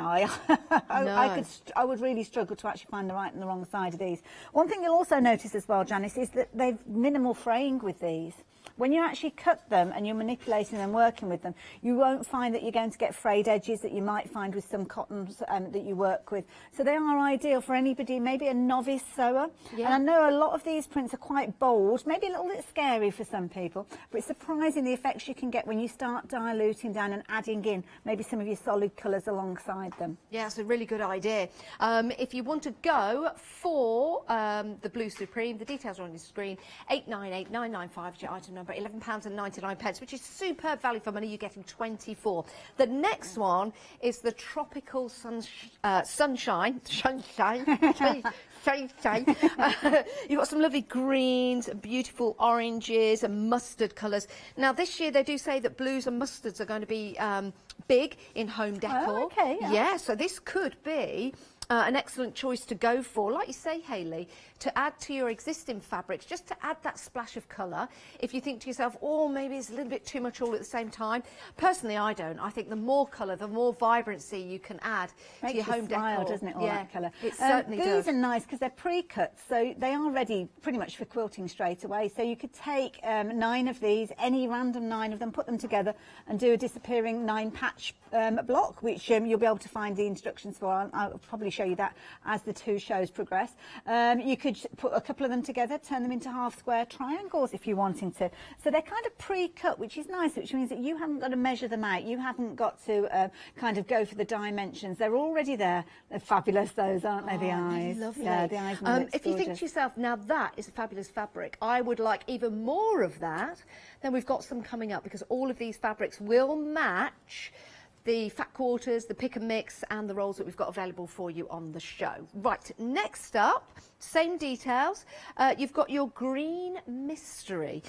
I would really struggle to actually find the right and the wrong side of these. One thing you'll also notice as well, Janice, is that they've minimal fraying with these. When you actually cut them and you're manipulating them, working with them, you won't find that you're going to get frayed edges that you might find with some cottons that you work with. So they are ideal for anybody, maybe a novice sewer. Yeah. And I know a lot of these prints are quite bold, maybe a little bit scary for some people, but it's surprising the effects you can get when you start diluting down and adding in maybe some of your solid colours alongside them. Yeah, it's a really good idea. If you want to go for the Blue Supreme, the details are on your screen. 898995 is your item number, £11.99, which is superb value for money. You're getting 24. The next one is the Tropical Sunshine. You've got some lovely greens, beautiful oranges and mustard colours. Now this year they do say that blues and mustards are going to be big in home decor. Oh, okay, yeah. Yeah, so this could be an excellent choice to go for, like you say, Hayley, to add to your existing fabrics, just to add that splash of colour. If you think to yourself, oh, maybe it's a little bit too much all at the same time. Personally, I don't. I think the more colour, the more vibrancy you can add to your home smile, decor. doesn't it, all that colour? It certainly does. These are nice because they're pre-cut, so they are ready pretty much for quilting straight away. So you could take 9 of these, any random 9 of them, put them together and do a disappearing 9-patch block, which you'll be able to find the instructions for. I'll probably show you that as the 2 shows progress. You could put a couple of them together, turn them into half square triangles if you're wanting to. So they're kind of pre-cut, which is nice, which means that you haven't got to measure them out. You haven't got to kind of go for the dimensions. They're already there. They're fabulous, those, aren't they, the eyes? Lovely. Yeah, the eyes. And the lips, if you think to yourself, now that is a fabulous fabric, I would like even more of that, then we've got some coming up, because all of these fabrics will match the fat quarters, the pick and mix, and the rolls that we've got available for you on the show. Right, next up, same details. You've got your green mystery.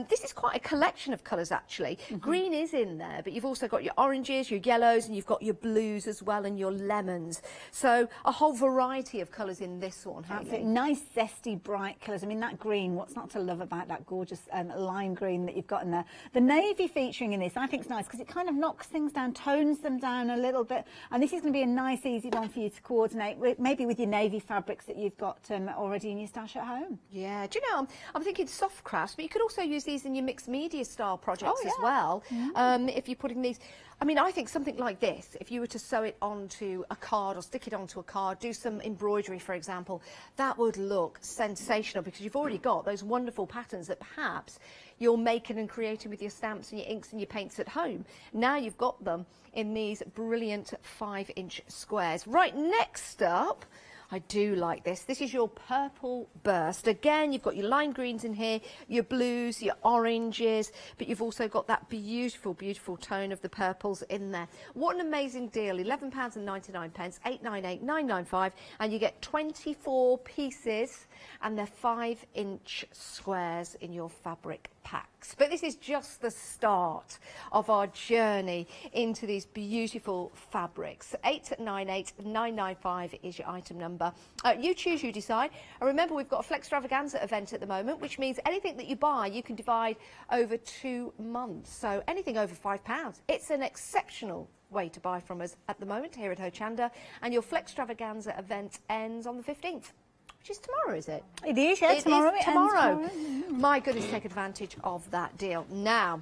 This is quite a collection of colours, actually. Green is in there, but you've also got your oranges, your yellows, and you've got your blues as well, and your lemons. So a whole variety of colours in this one, Hayley. Nice, zesty, bright colours. I mean, that green, what's not to love about that gorgeous lime green that you've got in there? The navy featuring in this, I think, is nice because it kind of knocks things down, tones them down a little bit. And this is going to be a nice, easy one for you to coordinate with, maybe with your navy fabrics that you've got already in your stash at home. Yeah, do you know, I'm thinking soft crafts, but you could also use these in your mixed media style projects as well. If you're putting these, I mean, I think something like this, if you were to sew it onto a card or stick it onto a card, do some embroidery, for example, that would look sensational, because you've already got those wonderful patterns that perhaps you're making and creating with your stamps and your inks and your paints at home. Now you've got them in these brilliant 5-inch squares. Right, next up, I do like this. This is your purple burst. Again, you've got your lime greens in here, your blues, your oranges, but you've also got that beautiful, beautiful tone of the purples in there. What an amazing deal. £11.99, £898.995, and you get 24 pieces, and they're 5-inch squares in your fabric packs. But this is just the start of our journey into these beautiful fabrics. 898-995 is your item number. You choose, you decide. And remember, we've got a Flexstravaganza event at the moment, which means anything that you buy, you can divide over 2 months. So anything over £5. It's an exceptional way to buy from us at the moment here at Hochanda. And your Flexstravaganza event ends on the 15th. Which is tomorrow, is it? It is, yeah, tomorrow. It is tomorrow. My goodness, take advantage of that deal. Now,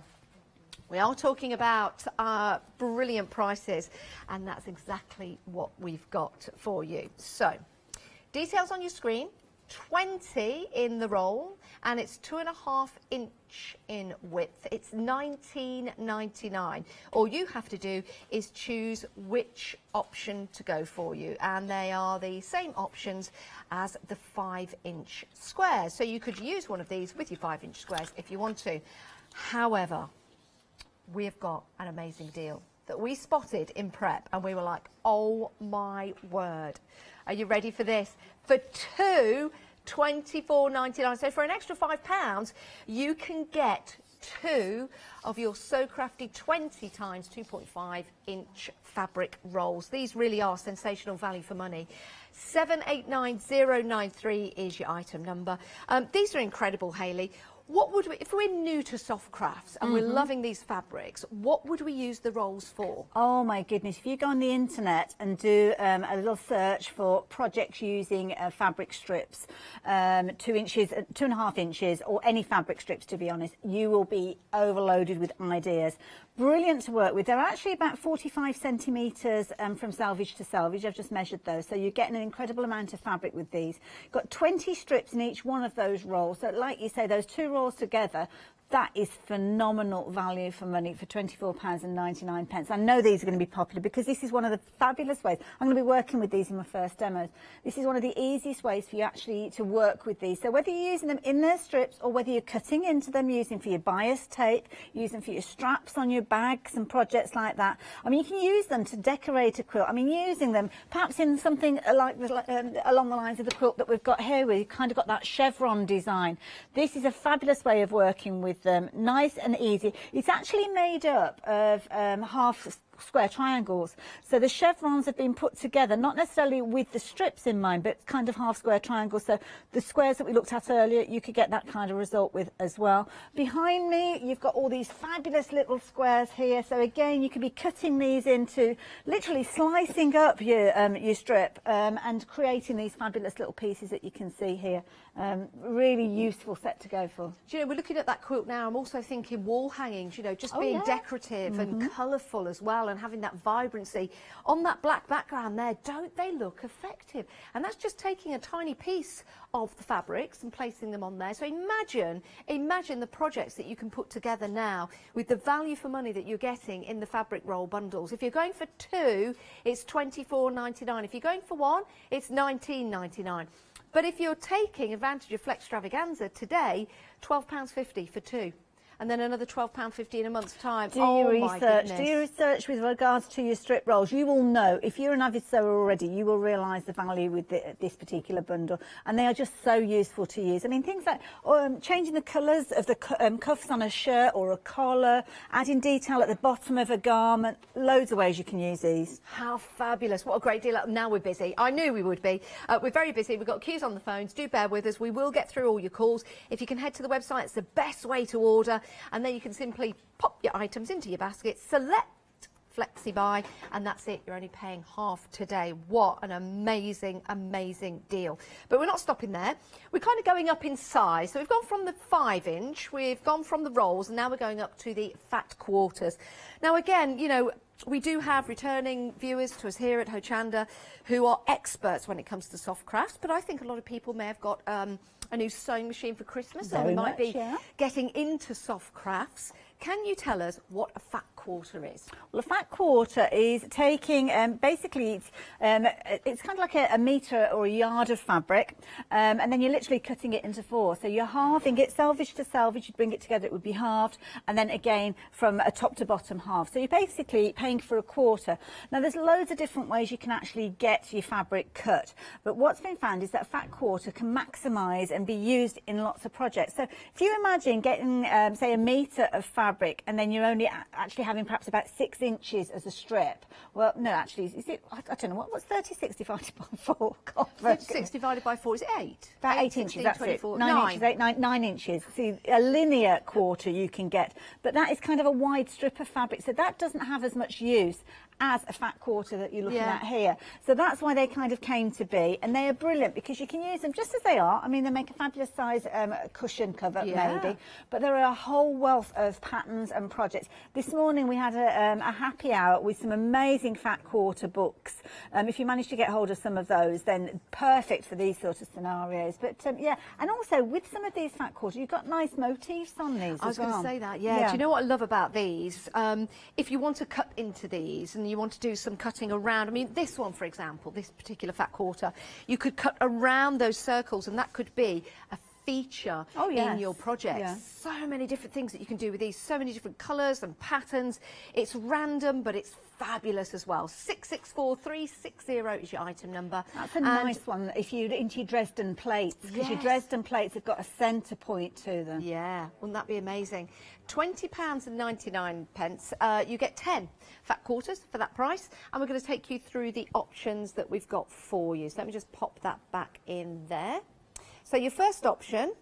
we are talking about brilliant prices, and that's exactly what we've got for you. So, details on your screen. 20 in the roll, and it's 2.5 inch in width. It's $19.99. All you have to do is choose which option to go for you, and they are the same options as the 5-inch squares. So you could use one of these with your 5-inch squares if you want to. However, we've got an amazing deal that we spotted in prep, and we were like, oh my word. Are you ready for this? For two, £24.99. So for an extra £5, you can get 2 of your So Crafty 20 times 2.5 inch fabric rolls. These really are sensational value for money. 789093 is your item number. These are incredible, Hayley. What would we, if we're new to soft crafts and we're loving these fabrics, what would we use the rolls for? Oh my goodness, if you go on the internet and do a little search for projects using fabric strips, 2 inches, 2.5 inches, or any fabric strips, to be honest, you will be overloaded with ideas. Brilliant to work with. They're actually about 45 centimetres from selvage to selvage. I've just measured those. So you're getting an incredible amount of fabric with these. Got 20 strips in each one of those rolls. So like you say, those 2 rolls together, that is phenomenal value for money for £24.99. I know these are going to be popular because this is one of the fabulous ways. I'm going to be working with these in my first demos. This is one of the easiest ways for you actually to work with these. So whether you're using them in their strips or whether you're cutting into them, using for your bias tape, using for your straps on your bags and projects like that. I mean, you can use them to decorate a quilt. I mean, using them perhaps in something like along the lines of the quilt that we've got here, where you've kind of got that chevron design. This is a fabulous way of working with them. Nice and easy. It's actually made up of half square triangles. So the chevrons have been put together, not necessarily with the strips in mind, but kind of half square triangles. So the squares that we looked at earlier, you could get that kind of result with as well. Behind me, you've got all these fabulous little squares here. So again, you could be cutting these into, literally slicing up your strip and creating these fabulous little pieces that you can see here. Really useful set to go for. Do you know, we're looking at that quilt now. I'm also thinking wall hangings, you know, just being decorative and colourful as well, and having that vibrancy on that black background there. Don't they look effective? And that's just taking a tiny piece of the fabrics and placing them on there. So imagine the projects that you can put together now with the value for money that you're getting in the fabric roll bundles. If you're going for 2, it's $24.99. If you're going for 1, it's $19.99. But if you're taking advantage of Flexstravaganza today, £12.50 for 2. And then another £12.50 in a month's time. Do your research with regards to your strip rolls. You will know, if you're an avid sewer already, you will realise the value with this particular bundle. And they are just so useful to use. I mean, things like changing the colours of the cuffs on a shirt or a collar, adding detail at the bottom of a garment. Loads of ways you can use these. How fabulous. What a great deal. Now we're busy. I knew we would be. We're very busy. We've got queues on the phones. Do bear with us. We will get through all your calls. If you can head to the website, it's the best way to order. And then you can simply pop your items into your basket, select Flexi Buy, and that's it. You're only paying half today. What an amazing, amazing deal. But we're not stopping there. We're kind of going up in size. So we've gone from the 5-inch, we've gone from the rolls, and now we're going up to the fat quarters. Now, again, you know, we do have returning viewers to us here at Hochanda who are experts when it comes to soft crafts, but I think a lot of people may have got a new sewing machine for Christmas, or we might be getting into soft crafts. Can you tell us what a fat quarter is? Well, a fat quarter is taking, basically, it's kind of like a metre or a yard of fabric, and then you're literally cutting it into 4. So you're halving it, selvage to selvage, you'd bring it together, it would be halved, and then again from a top to bottom half. So you're basically paying for a quarter. Now, there's loads of different ways you can actually get your fabric cut, but what's been found is that a fat quarter can maximise and be used in lots of projects. So if you imagine getting, say, a metre of fabric, and then you're only actually having perhaps about 6 inches as a strip. Well, no, actually, is it? I don't know what's 36 divided by 4. 36 divided by 4 is 8. About 8 inches. That's 24, it. 9 inches. See, a linear quarter you can get, but that is kind of a wide strip of fabric, so that doesn't have as much use as a fat quarter that you're looking at here. So that's why they kind of came to be, and they are brilliant because you can use them just as they are. I mean, they make a fabulous size cushion cover maybe, but there are a whole wealth of patterns and projects. This morning we had a happy hour with some amazing fat quarter books. If you manage to get hold of some of those, then perfect for these sort of scenarios. But yeah, and also with some of these fat quarters, you've got nice motifs on these. I was going to say that, yeah. Do you know what I love about these? If you want to cut into these and you want to do some cutting around, I mean, this one, for example, this particular fat quarter, you could cut around those circles, and that could be a feature in your project. So many different things that you can do with these, so many different colours and patterns. It's random, but it's fabulous as well. 664360 is your item number. That's a nice one if you're into your Dresden plates, because your Dresden plates have got a centre point to them. Yeah, wouldn't that be amazing? £20.99. You get 10 fat quarters for that price, and we're going to take you through the options that we've got for you. So let me just pop that back in there. So your first option,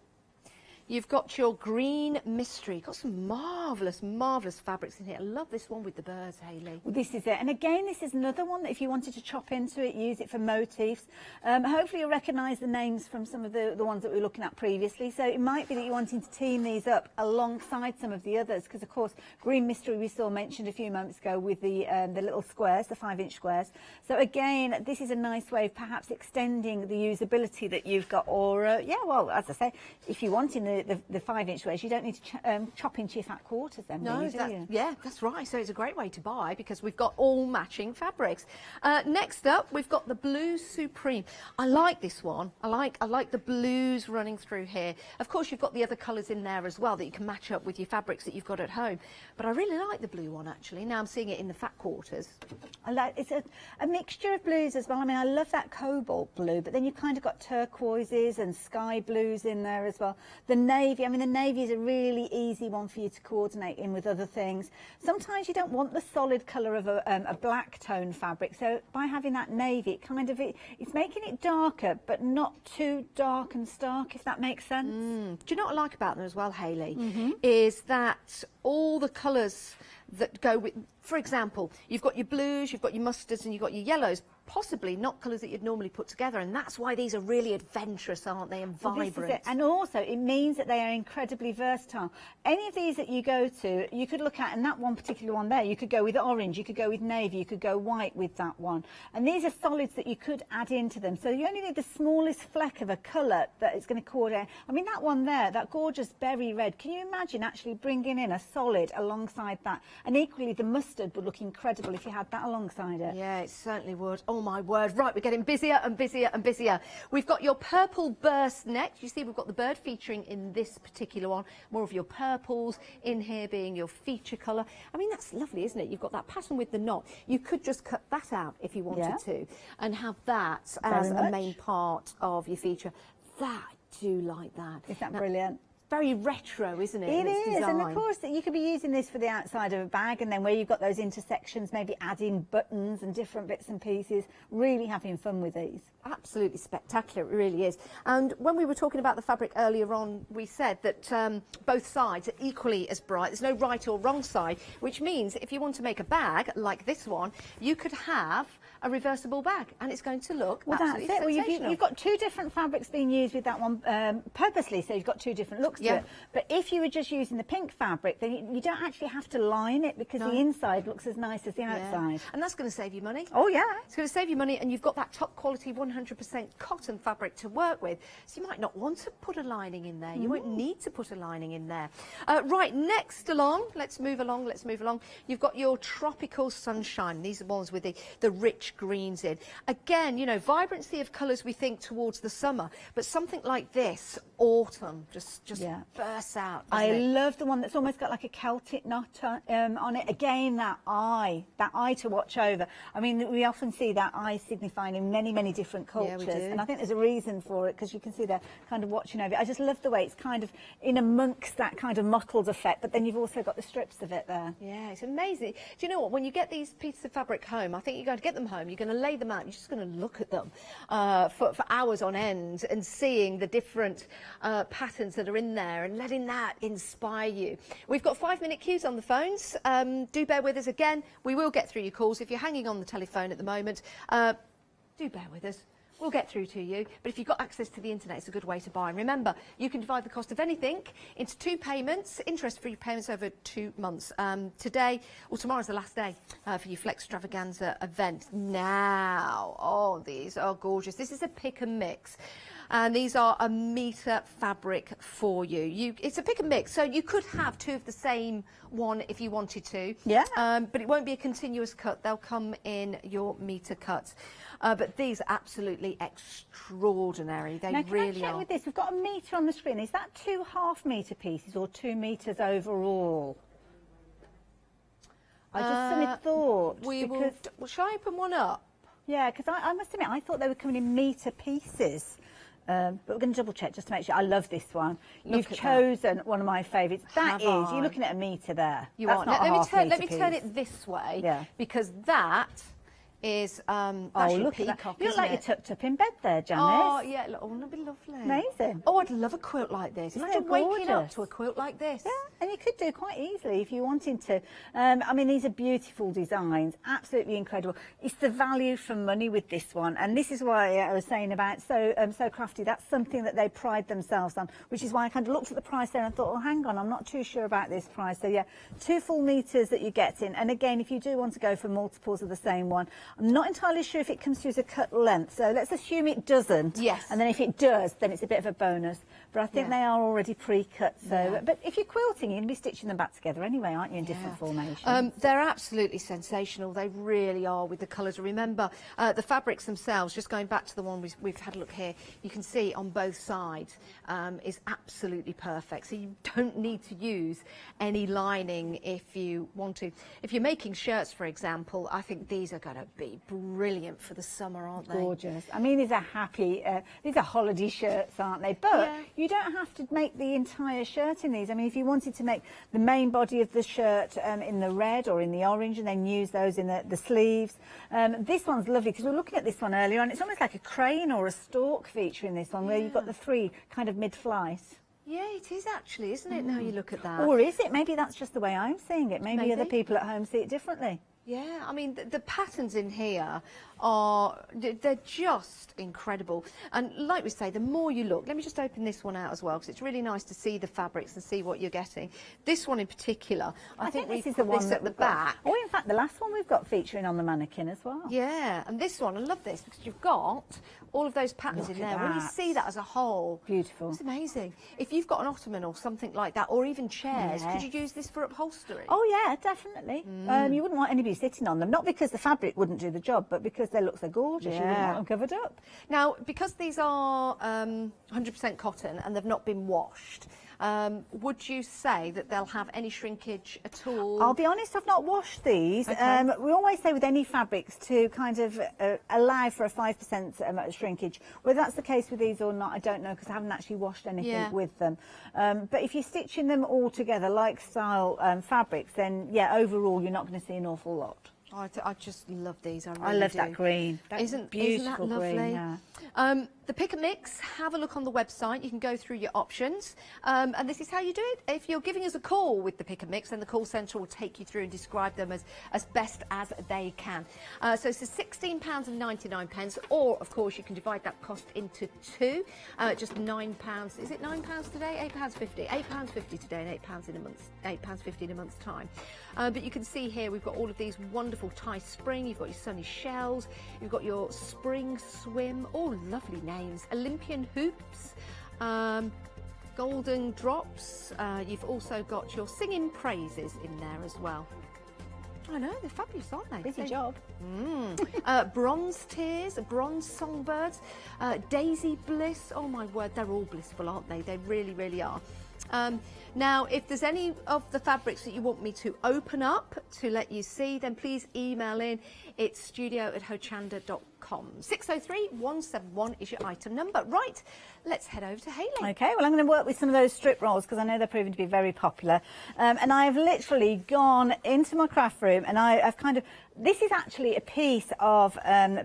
you've got your green mystery. You've got some marvellous, marvellous fabrics in here. I love this one with the birds, Hayley. Well, this is it. And again, this is another one that if you wanted to chop into it, use it for motifs. Hopefully you'll recognise the names from some of the ones that we were looking at previously. So it might be that you're wanting to team these up alongside some of the others, because, of course, green mystery we saw mentioned a few moments ago with the little squares, the 5-inch squares. So again, this is a nice way of perhaps extending the usability that you've got. Or, yeah, well, as I say, if you want in the 5-inch squares, you don't need to chop into your fat quarters then, really, do you? Yeah, that's right. So it's a great way to buy because we've got all matching fabrics. Next up, we've got the Blue Supreme. I like this one. I like the blues running through here. Of course, you've got the other colours in there as well that you can match up with your fabrics that you've got at home. But I really like the blue one, actually. Now I'm seeing it in the fat quarters. It's a mixture of blues as well. I mean, I love that cobalt blue, but then you've kind of got turquoises and sky blues in there as well. The navy, I mean, the navy is a really easy one for you to coordinate in with other things. Sometimes you don't want the solid colour of a black tone fabric, so by having that navy, it's making it darker, but not too dark and stark, if that makes sense. Do you know what I like about them as well, Hayley? Is that all the colours that go with, for example, you've got your blues, you've got your mustards, and you've got your yellows, possibly not colours that you'd normally put together, and that's why these are really adventurous, aren't they, and vibrant. Well, this is it. And also it means that they are incredibly versatile. Any of these that you go to, you could look at, and that one particular one there, you could go with orange, you could go with navy, you could go white with that one, and these are solids that you could add into them, so you only need the smallest fleck of a colour that it's going to coordinate. I mean, that one there, that gorgeous berry red, can you imagine actually bringing in a solid alongside that? And equally the mustard would look incredible if you had that alongside it. Yeah, it certainly would. Oh my word. Right, we're getting busier and busier and busier. We've got your purple burst next. You see we've got the bird featuring in this particular one. More of your purples in here being your feature colour. I mean, that's lovely, isn't it? You've got that pattern with the knot. You could just cut that out if you wanted to and have that as a main part of your feature. That, I do like that. Isn't that brilliant? Very retro, isn't it? It is, and of course you could be using this for the outside of a bag, and then where you've got those intersections, maybe adding buttons and different bits and pieces, really having fun with these. Absolutely spectacular, it really is. And when we were talking about the fabric earlier on, we said that both sides are equally as bright. There's no right or wrong side, which means if you want to make a bag like this one, you could have a reversible bag, and it's going to look absolutely sensational. Well, you've got two different fabrics being used with that one purposely, so you've got two different looks to it. But if you were just using the pink fabric, then you don't actually have to line it, because the inside looks as nice as the outside. And that's going to save you money. Oh, yeah. It's going to save you money, and you've got that top quality 100% cotton fabric to work with, so you might not want to put a lining in there. You won't need to put a lining in there. Right, next along, let's move along. You've got your tropical sunshine. These are the ones with the rich greens in. Again, you know, vibrancy of colours we think towards the summer, but something like this, autumn, just bursts out. I love the one that's almost got like a Celtic knot on it. Again, that eye to watch over. I mean, we often see that eye signifying in many, many different cultures, and I think there's a reason for it, because you can see they're kind of watching over it. I just love the way it's kind of in amongst that kind of mottled effect, but then you've also got the strips of it there. Yeah, it's amazing. Do you know what? When you get these pieces of fabric home, I think you're going to get them home, you're going to lay them out, you're just going to look at them for hours on end, and seeing the different patterns that are in there and letting that inspire you. We've got 5-minute queues on the phones. Do bear with us again. We will get through your calls. If you're hanging on the telephone at the moment, do bear with us. We'll get through to you, but if you've got access to the internet, it's a good way to buy. And remember, you can divide the cost of anything into 2 payments, interest-free payments over 2 months. Today, or tomorrow's the last day for your Flexstravaganza event. Now, oh, these are gorgeous. This is a pick and mix. And these are a metre fabric for you. It's a pick and mix, so you could have 2 of the same one if you wanted to. Yeah. But it won't be a continuous cut. They'll come in your metre cuts. But these are absolutely extraordinary. They now, can really I check are. with this? We've got a metre on the screen. Is that 2 half-metre pieces or 2 metres overall? I just suddenly thought. Well, shall I open one up? Yeah, because I must admit, I thought they were coming in metre pieces. But we're going to double check just to make sure. I love this one. You've chosen one of my favourites. You're looking at a metre there. You That's are. not Let me turn it this way, because that is that's your peacock. You look like you're tucked up in bed there, Janice. Oh yeah, wouldn't that be lovely? Amazing. Oh, I'd love a quilt like this. Imagine waking up to a quilt like this. Yeah, and you could do quite easily if you wanted to. I mean, these are beautiful designs, absolutely incredible. It's the value for money with this one, and this is why I was saying about So Crafty. That's something that they pride themselves on, which is why I kind of looked at the price there and thought, oh, hang on, I'm not too sure about this price. So yeah, 2 full metres that you get in, and again, if you do want to go for multiples of the same one, I'm not entirely sure if it comes through as a cut length, so let's assume it doesn't. Yes. And then if it does, then it's a bit of a bonus. But I think they are already pre-cut. So, but if you're quilting, you're going to be stitching them back together anyway, aren't you, in different formations? They're absolutely sensational. They really are with the colours. Remember, the fabrics themselves, just going back to the one we've had a look here, you can see on both sides is absolutely perfect. So you don't need to use any lining if you want to. If you're making shirts, for example, I think these are going to be brilliant for the summer, aren't they? Gorgeous. I mean, these are happy, these are holiday shirts, aren't they? But you don't have to make the entire shirt in these. I mean, if you wanted to make the main body of the shirt in the red or in the orange and then use those in the sleeves. This one's lovely because we were looking at this one earlier on. It's almost like a crane or a stork feature in this one where you've got the three kind of mid-flight. Yeah, it is actually, isn't it, now you look at that? Or is it? Maybe that's just the way I'm seeing it. Maybe other people at home see it differently. Yeah, I mean, the patterns in here are, they're just incredible. And like we say, the more you look, let me just open this one out as well, because it's really nice to see the fabrics and see what you're getting. This one in particular, I think this we is the put one this that at the we've got. back. Oh, in fact, the last one we've got featuring on the mannequin as well. Yeah, and this one, I love this, because you've got all of those patterns Look in at there. When you that. see that as a whole, beautiful. It's amazing. If you've got an ottoman or something like that, or even chairs, Yeah. could you use this for upholstery? Oh yeah, definitely. You wouldn't want anybody sitting on them, not because the fabric wouldn't do the job, but because they look so gorgeous. You wouldn't want them covered up. Now, because these are 100% cotton and they've not been washed, would you say that they'll have any shrinkage at all? I'll be honest, I've not washed these. Okay. We always say with any fabrics to kind of allow for a 5% shrinkage. Whether that's the case with these or not, I don't know, because I haven't actually washed anything with them. But if you're stitching them all together like style fabrics, then yeah, overall you're not going to see an awful lot. I just love these. I really I love do. that green. That Isn't beautiful that lovely? green. Yeah. The pick and mix, have a look on the website. You can go through your options. And this is how you do it. If you're giving us a call with the pick and mix, then the call centre will take you through and describe them as best as they can. So it's £16.99, or of course you can divide that cost into two. Just £9. Is it £9 today? £8.50. £8.50 today and £8 in a month. £8.50 in a month's time. But you can see here we've got all of these wonderful tie spring. You've got your sunny shells. You've got your spring swim. All lovely names. Olympian hoops. Golden drops. You've also got your singing praises in there as well. I know, they're fabulous, aren't they? Busy job. Bronze tears, bronze songbirds, daisy bliss. Oh my word, they're all blissful, aren't they? They really, really are. Now, if there's any of the fabrics that you want me to open up to let you see, then please email in. It's studio@hochanda.com. 603-171 is your item number. Right, let's head over to Hayley. Okay, well, I'm going to work with some of those strip rolls because I know they're proving to be very popular. And I've literally gone into my craft room and I've kind of... This is actually a piece of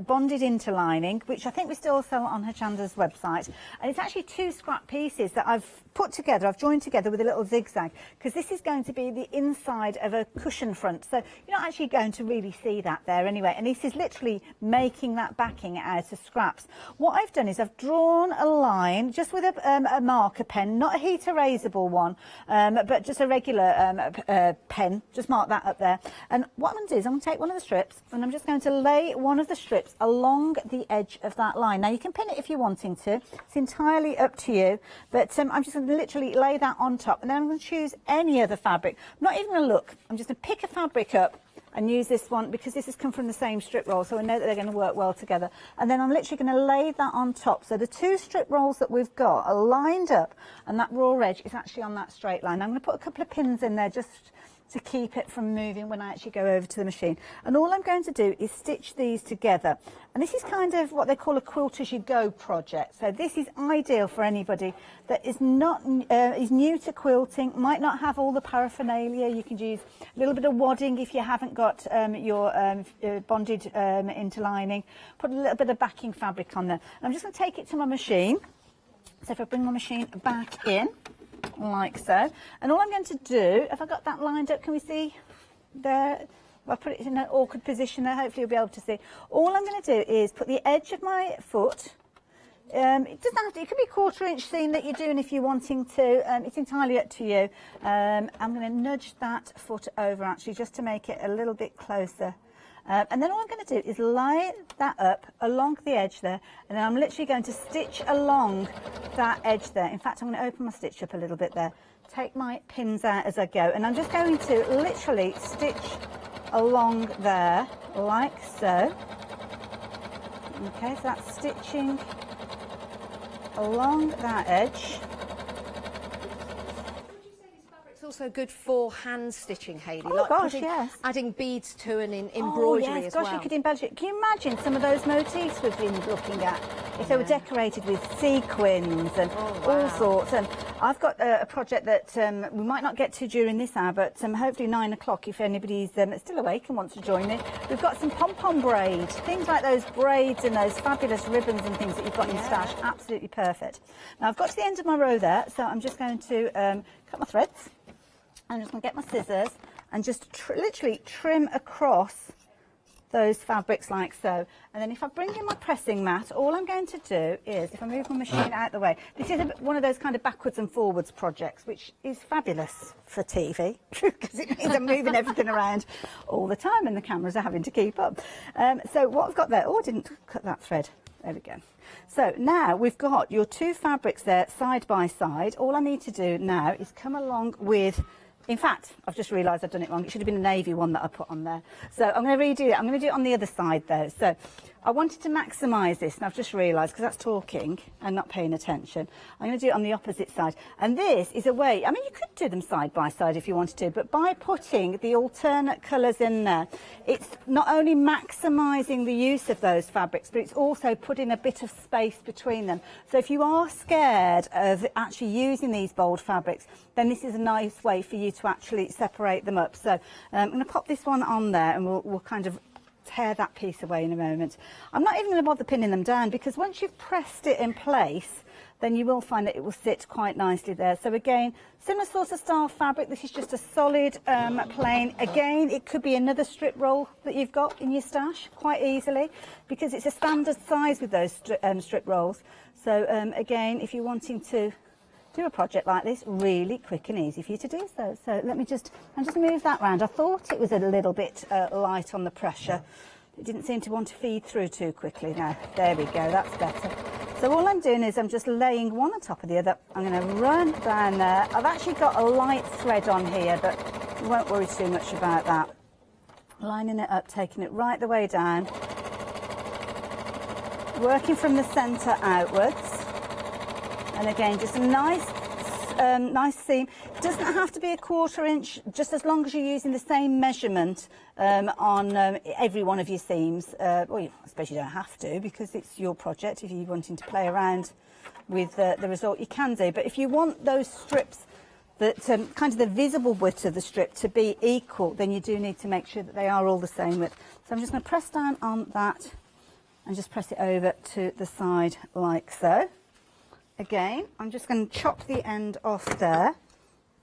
bonded interlining, which I think we still sell on Hochanda's website. And it's actually two scrap pieces that I've put together, I've joined together with a little zigzag, because this is going to be the inside of a cushion front. So you're not actually going to really see that there anyway. And this is literally making that backing out of scraps. What I've done is I've drawn a line just with a marker pen, not a heat erasable one, but just a regular pen. Just mark that up there. And what I'm going to do is I'm going to take one of the strips and I'm just going to lay one of the strips along the edge of that line. Now you can pin it if you're wanting to. It's entirely up to you. But I'm just going to literally lay that on top and then I'm going to choose any other fabric. I'm not even going to look. I'm just going to pick a fabric up and use this one because this has come from the same strip roll, so I know that they're going to work well together. And then I'm literally going to lay that on top. So the two strip rolls that we've got are lined up and that raw edge is actually on that straight line. I'm going to put a couple of pins in there just to keep it from moving when I actually go over to the machine. And all I'm going to do is stitch these together. And this is kind of what they call a quilt as you go project. So this is ideal for anybody that is not is new to quilting, might not have all the paraphernalia. You can use a little bit of wadding if you haven't got your bonded interlining. Put a little bit of backing fabric on there. And I'm just going to take it to my machine. So if I bring my machine back in, like so, and all I'm going to do, if I got that lined up, can we see there? I'll put it in an awkward position there, hopefully you'll be able to see. All I'm going to do is put the edge of my foot, it doesn't have to, it can be a 1/4 inch seam that you're doing if you're wanting to, it's entirely up to you. I'm going to nudge that foot over actually just to make it a little bit closer. And then all I'm going to do is line that up along the edge there, and then I'm literally going to stitch along that edge there. In fact, I'm going to open my stitch up a little bit there, take my pins out as I go, and I'm just going to literally stitch along there, like so. Okay, so that's stitching along that edge. All also good for hand stitching, Hayley. Oh, like gosh, yes. Adding beads to an embroidery yes, as gosh, well. you could embellish it. Can you imagine some of those motifs we've been looking at? If they were decorated with sequins and all sorts. And I've got a project that we might not get to during this hour, but hopefully 9 o'clock if anybody's still awake and wants to join me. We've got some pom-pom braid, things like those braids and those fabulous ribbons and things that you've got in your stash. Absolutely perfect. Now I've got to the end of my row there, so I'm just going to cut my threads. I'm just going to get my scissors and just literally trim across those fabrics like so. And then if I bring in my pressing mat, all I'm going to do is, if I move my machine out the way, this is one of those kind of backwards and forwards projects, which is fabulous for TV, because it means I'm moving everything around all the time and the cameras are having to keep up. So what I've got there, I didn't cut that thread. There we go. So now we've got your two fabrics there side by side. All I need to do now is come along with, in fact, I've just realised I've done it wrong. It should have been a navy one that I put on there. So I'm going to redo it. I'm going to do it on the other side though. So I wanted to maximise this, and I've just realised, because that's talking and not paying attention, I'm going to do it on the opposite side. And this is a way, I mean, you could do them side by side if you wanted to, but by putting the alternate colours in there, it's not only maximising the use of those fabrics, but it's also putting a bit of space between them. So if you are scared of actually using these bold fabrics, then this is a nice way for you to actually separate them up. So I'm going to pop this one on there, and we'll kind of tear that piece away in a moment. I'm not even going to bother pinning them down, because once you've pressed it in place, then you will find that it will sit quite nicely there. So again, similar sort of style fabric. This is just a solid plain. Again, it could be another strip roll that you've got in your stash quite easily, because it's a standard size with those strip rolls. So again, if you're wanting to do a project like this, really quick and easy for you to do so. So let me just move that round. I thought it was a little bit light on the pressure. It didn't seem to want to feed through too quickly. Now, there we go, that's better. So all I'm doing is I'm just laying one on top of the other. I'm going to run down there. I've actually got a light thread on here, but you won't worry too much about that. Lining it up, taking it right the way down, working from the centre outwards. And again, just a nice seam. It doesn't have to be a 1/4 inch, just as long as you're using the same measurement on every one of your seams. Well, I suppose you don't have to, because it's your project. If you're wanting to play around with the result, you can do. But if you want those strips, that kind of the visible width of the strip to be equal, then you do need to make sure that they are all the same width. So I'm just going to press down on that and just press it over to the side like so. Again, I'm just going to chop the end off there,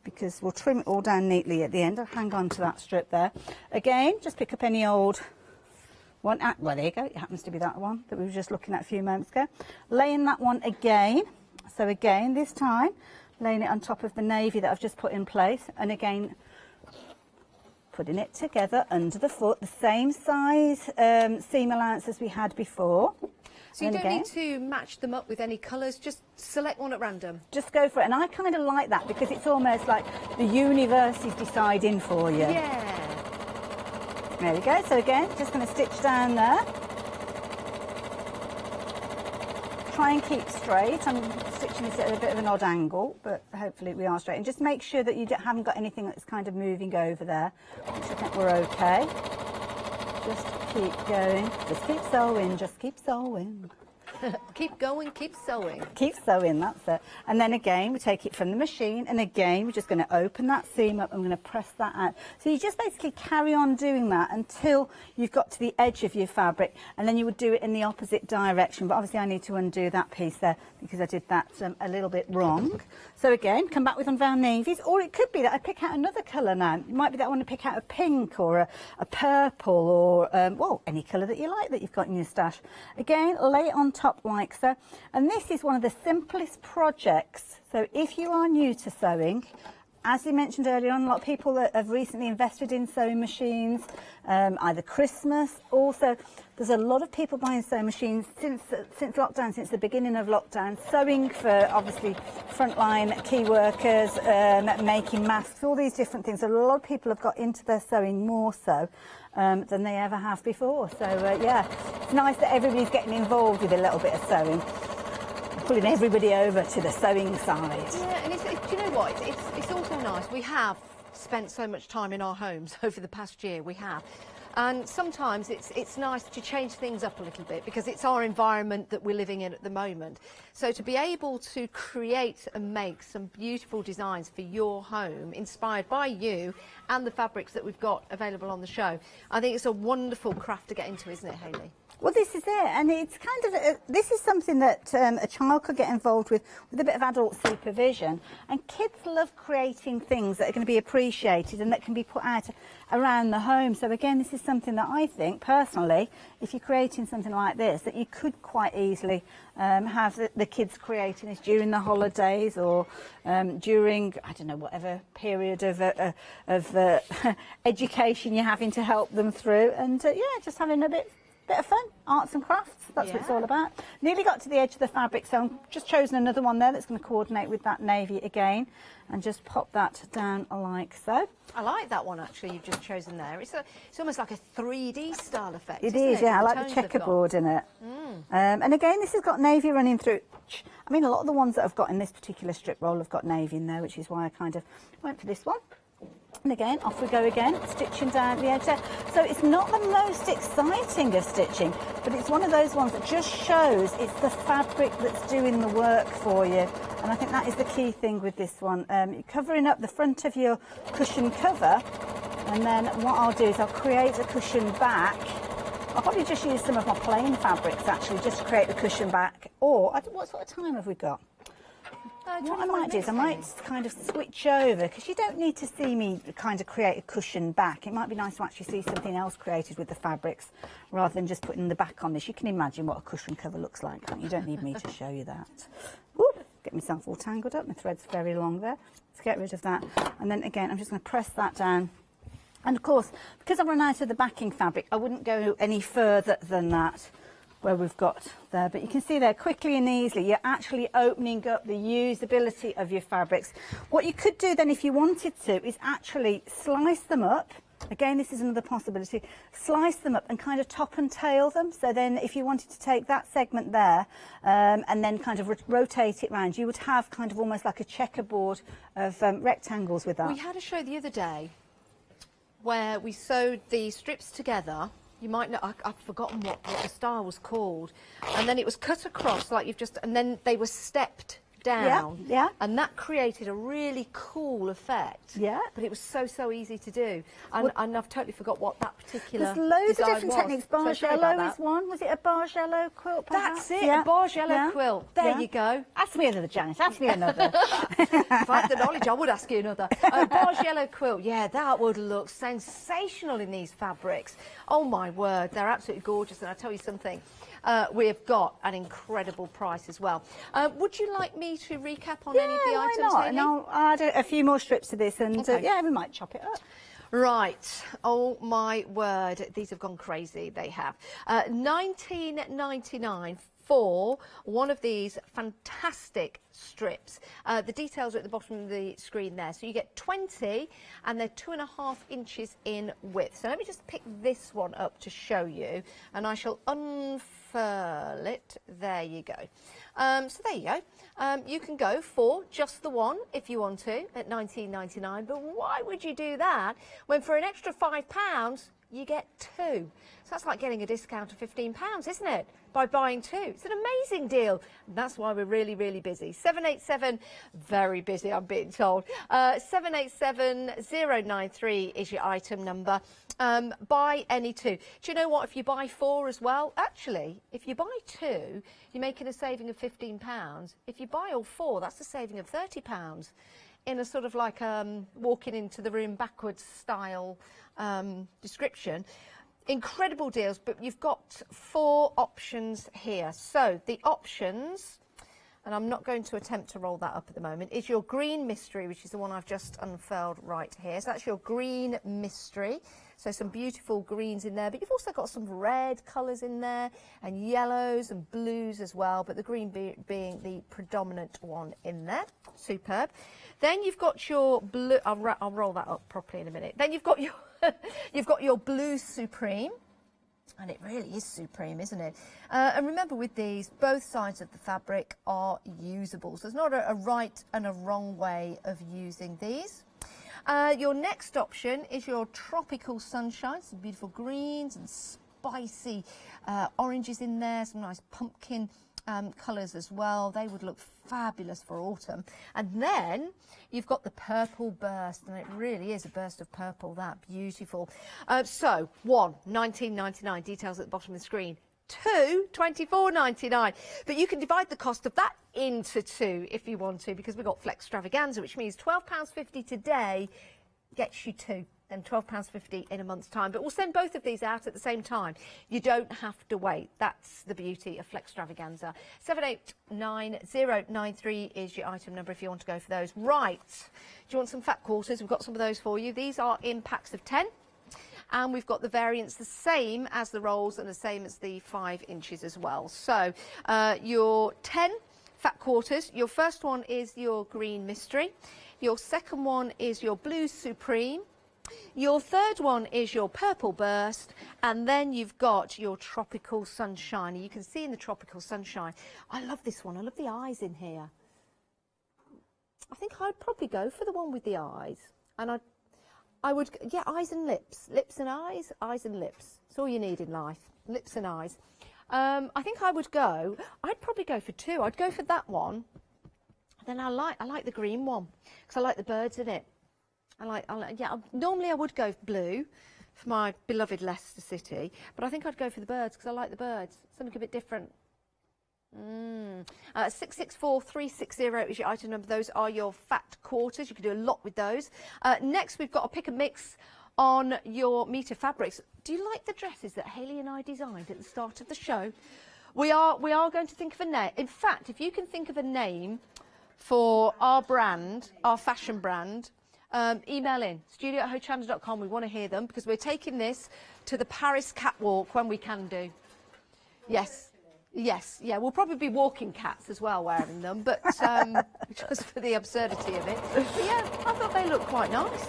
because we'll trim it all down neatly at the end. I'll hang on to that strip there. Again, just pick up any old one. Well, there you go. It happens to be that one that we were just looking at a few moments ago. Laying that one again. So again, this time, laying it on top of the navy that I've just put in place. And again, putting it together under the foot, the same size seam allowance as we had before. So you don't need to match them up with any colours, just select one at random. Just go for it. And I kind of like that, because it's almost like the universe is deciding for you. Yeah. There we go. So again, just going to stitch down there. Try and keep straight. I'm stitching this at a bit of an odd angle, but hopefully we are straight. And just make sure that you haven't got anything that's kind of moving over there, which I think we're okay. Just keep going, just keep sewing, just keep sewing. Keep going, keep sewing. Keep sewing, that's it. And then again, we take it from the machine, and again, we're just going to open that seam up. I'm going to press that out. So you just basically carry on doing that until you've got to the edge of your fabric, and then you would do it in the opposite direction. But obviously I need to undo that piece there, because I did that a little bit wrong. So again, come back with unwound navies, or it could be that I pick out another colour now. It might be that I want to pick out a pink or a purple, or, well, any colour that you like that you've got in your stash. Again, lay it on top like so. And this is one of the simplest projects. So if you are new to sewing, as we mentioned earlier on, a lot of people that have recently invested in sewing machines, either Christmas. Also, there's a lot of people buying sewing machines since lockdown, since the beginning of lockdown, sewing for obviously frontline key workers, making masks, all these different things. A lot of people have got into their sewing more so than they ever have before. So yeah, it's nice that everybody's getting involved with a little bit of sewing. pulling everybody over to the sewing side. Yeah, and do you know what? It's also nice. We have spent so much time in our homes over the past year. We have. And sometimes it's nice to change things up a little bit because it's our environment that we're living in at the moment. So to be able to create and make some beautiful designs for your home, inspired by you and the fabrics that we've got available on the show, I think it's a wonderful craft to get into, isn't it, Hayley? Well, this is it, and it's kind of this is something that a child could get involved with a bit of adult supervision. And kids love creating things that are going to be appreciated and that can be put out around the home. So again, this is something that I think personally, if you're creating something like this, that you could quite easily have the kids creating this during the holidays or during, I don't know, whatever period of education you're having to help them through, and yeah, just having a bit of fun, arts and crafts, that's what it's all about. Nearly got to the edge of the fabric, so I've just chosen another one there that's going to coordinate with that navy again, and just pop that down like so. I like that one actually you've just chosen there. It's almost like a 3D style effect. It is, yeah, I like the checkerboard in it. And again, this has got navy running through. I mean, a lot of the ones that I've got in this particular strip roll have got navy in there, which is why I kind of went for this one. And again, off we go again, stitching down the edge there. So it's not the most exciting of stitching, but it's one of those ones that just shows it's the fabric that's doing the work for you. And I think that is the key thing with this one. You're covering up the front of your cushion cover, and then what I'll do is I'll create a cushion back. I'll probably just use some of my plain fabrics actually, just to create the cushion back. Or, what sort of time have we got? What I might do is I might kind of switch over, because you don't need to see me kind of create a cushion back. It might be nice to actually see something else created with the fabrics rather than just putting the back on this. You can imagine what a cushion cover looks like, can't you? You don't need me to show you that. Whoop, get myself all tangled up. My thread's very long there. Let's get rid of that. And then again, I'm just going to press that down. And of course, because I've run out of the backing fabric, I wouldn't go any further than that, where we've got there, but you can see there quickly and easily you're actually opening up the usability of your fabrics. What you could do then if you wanted to is actually slice them up. Again, this is another possibility. Slice them up and kind of top and tail them. So then if you wanted to take that segment there and then kind of rotate it round, you would have kind of almost like a checkerboard of rectangles with that. We had a show the other day where we sewed the strips together. You might know, I've forgotten what the style was called. And then it was cut across like you've just, and then they were stepped down. Yeah. And that created a really cool effect. Yeah. But it was so easy to do. And I've totally forgot what that particular There's loads of different was. techniques. Bargello is one. Was it a Bargello quilt perhaps? That's it, a Bargello quilt. There you go. Ask me another, Janet. Ask me another. If I had the knowledge, I would ask you another. Bargello quilt. Yeah, that would look sensational in these fabrics. Oh my word, they're absolutely gorgeous. And I'll tell you something. We've got an incredible price as well. Would you like me to recap on any of the items? Yeah, why not? Hayley? And I'll add a few more strips to this, and yeah, we might chop it up. Right. Oh my word, these have gone crazy. They have. $19.99 for one of these fantastic strips. The details are at the bottom of the screen there. So you get 20 and they're 2.5 inches in width. So let me just pick this one up to show you, and I shall unfurl it. There you go. So there you go. You can go for just the one if you want to at $19.99, but why would you do that when for an extra £5 you get two? So that's like getting a discount of £15, isn't it? By buying two. It's an amazing deal. And that's why we're really, really busy. 787, very busy, I'm being told. 787093 is your item number. Buy any two. Do you know what? If you buy four as well, actually, if you buy two, you're making a saving of £15. If you buy all four, that's a saving of £30 in a sort of like walking into the room backwards style description. Incredible deals, but you've got 4 options here. So the options, and I'm not going to attempt to roll that up at the moment, is your green mystery, which is the one I've just unfurled right here. So that's your green mystery. So some beautiful greens in there, but you've also got some red colours in there and yellows and blues as well, but the green being the predominant one in there. Superb. Then you've got your blue, I'll roll that up properly in a minute. Then you've got your you've got your blue supreme. And it really is supreme, isn't it? And remember with these, both sides of the fabric are usable. So there's not a right and a wrong way of using these. Your next option is your tropical sunshine. Some beautiful greens and spicy oranges in there. Some nice pumpkin colours as well. They would look fabulous for autumn. And then you've got the purple burst, and it really is a burst of purple. That beautiful. So one, $19.99, details at the bottom of the screen. Two, $24.99. But you can divide the cost of that into two if you want to, because we've got Flexstravaganza, which means £12.50 today gets you two, then £12.50 in a month's time. But we'll send both of these out at the same time. You don't have to wait. That's the beauty of Flexstravaganza. 789093 is your item number if you want to go for those. Right. Do you want some fat quarters? We've got some of those for you. These are in packs of 10. And we've got the variants the same as the rolls and the same as the 5 inches as well. So your 10 fat quarters. Your first one is your green mystery. Your second one is your blue supreme. Your third one is your purple burst, and then you've got your tropical sunshine. You can see in the tropical sunshine, I love this one. I love the eyes in here. I think I'd probably go for the one with the eyes, and I would, yeah, eyes and lips. Lips and eyes, eyes and lips. It's all you need in life, lips and eyes. I think I'd probably go for two. I'd go for that one. Then I like the green one, because I like the birds in it. Normally I would go blue for my beloved Leicester City, but I think I'd go for the birds because I like the birds. Something a bit different. 664360 is your item number. Those are your fat quarters. You can do a lot with those. Next, we've got a pick and mix on your metre fabrics. Do you like the dresses that Hayley and I designed at the start of the show? We are going to think of a name. In fact, if you can think of a name for our brand, our fashion brand, email in studio@hochanda.com. We want to hear them because we're taking this to the Paris catwalk when we can do. Yes, yeah, we'll probably be walking cats as well wearing them, but just for the absurdity of it. But yeah, I thought they looked quite nice,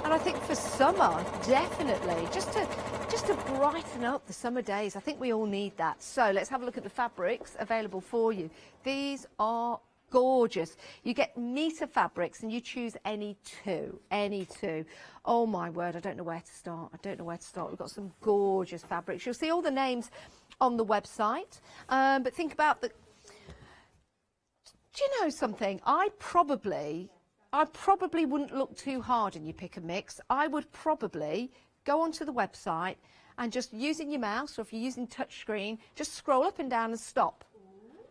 and I think for summer, definitely, just to brighten up the summer days. I think we all need that. So let's have a look at the fabrics available for you. These are gorgeous. You get metre fabrics and you choose any two. Oh my word, I don't know where to start. We've got some gorgeous fabrics. You'll see all the names on the website, but think about do you know something? I probably wouldn't look too hard in your pick and mix. I would probably go onto the website and just using your mouse, or if you're using touch screen, just scroll up and down and stop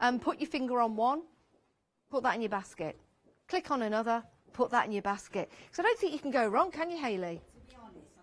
and put your finger on one. Put that in your basket. Click on another, put that in your basket. So I don't think you can go wrong, can you, Hayley?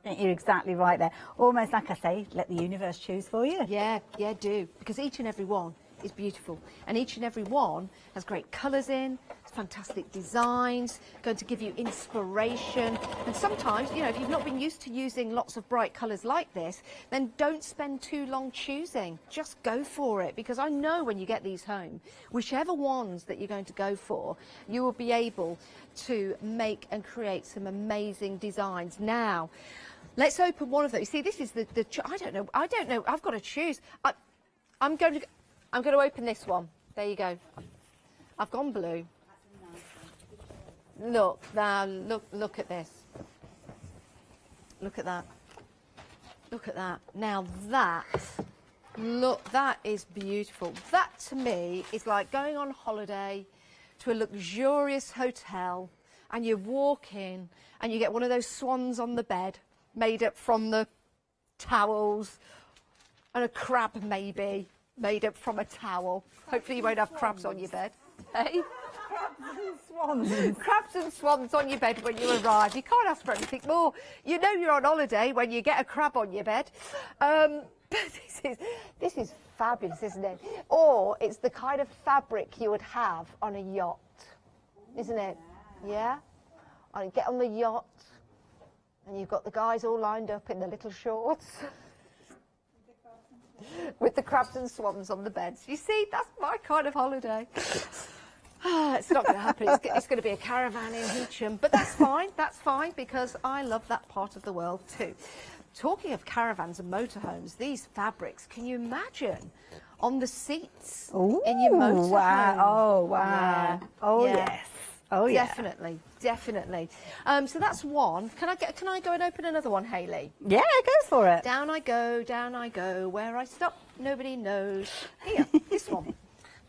I think you're exactly right there. Almost like I say, let the universe choose for you. Yeah, do. Because each and every one is beautiful. And each and every one has great colours in, fantastic designs, going to give you inspiration. And sometimes, you know, if you've not been used to using lots of bright colours like this, then don't spend too long choosing. Just go for it, because I know when you get these home, whichever ones that you're going to go for, you will be able to make and create some amazing designs. Now, let's open one of those. See, this is I don't know, I've got to choose. I'm going to open this one. There you go. I've gone blue. Look now, look at this. Look at that. Look at that. Now that is beautiful. That to me is like going on holiday to a luxurious hotel, and you walk in and you get one of those swans on the bed made up from the towels, and a crab maybe made up from a towel. Hopefully you won't have crabs on your bed. Hey? Crabs and swans on your bed when you arrive. You can't ask for anything more. You know you're on holiday when you get a crab on your bed. But this is fabulous, isn't it? Or it's the kind of fabric you would have on a yacht, isn't it? Yeah? And get on the yacht and you've got the guys all lined up in the little shorts with the crabs and swans on the beds. You see, that's my kind of holiday. It's not going to happen. It's going to be a caravan in Hochanda, but that's fine because I love that part of the world too. Talking of caravans and motorhomes, these fabrics, can you imagine on the seats in your motorhome? Wow. Oh, wow. Yeah. Oh, Yeah. yes. Oh, yeah. Definitely. So that's one. Can I go and open another one, Hayley? Yeah, go for it. Down I go. Where I stop, nobody knows. Here, this one.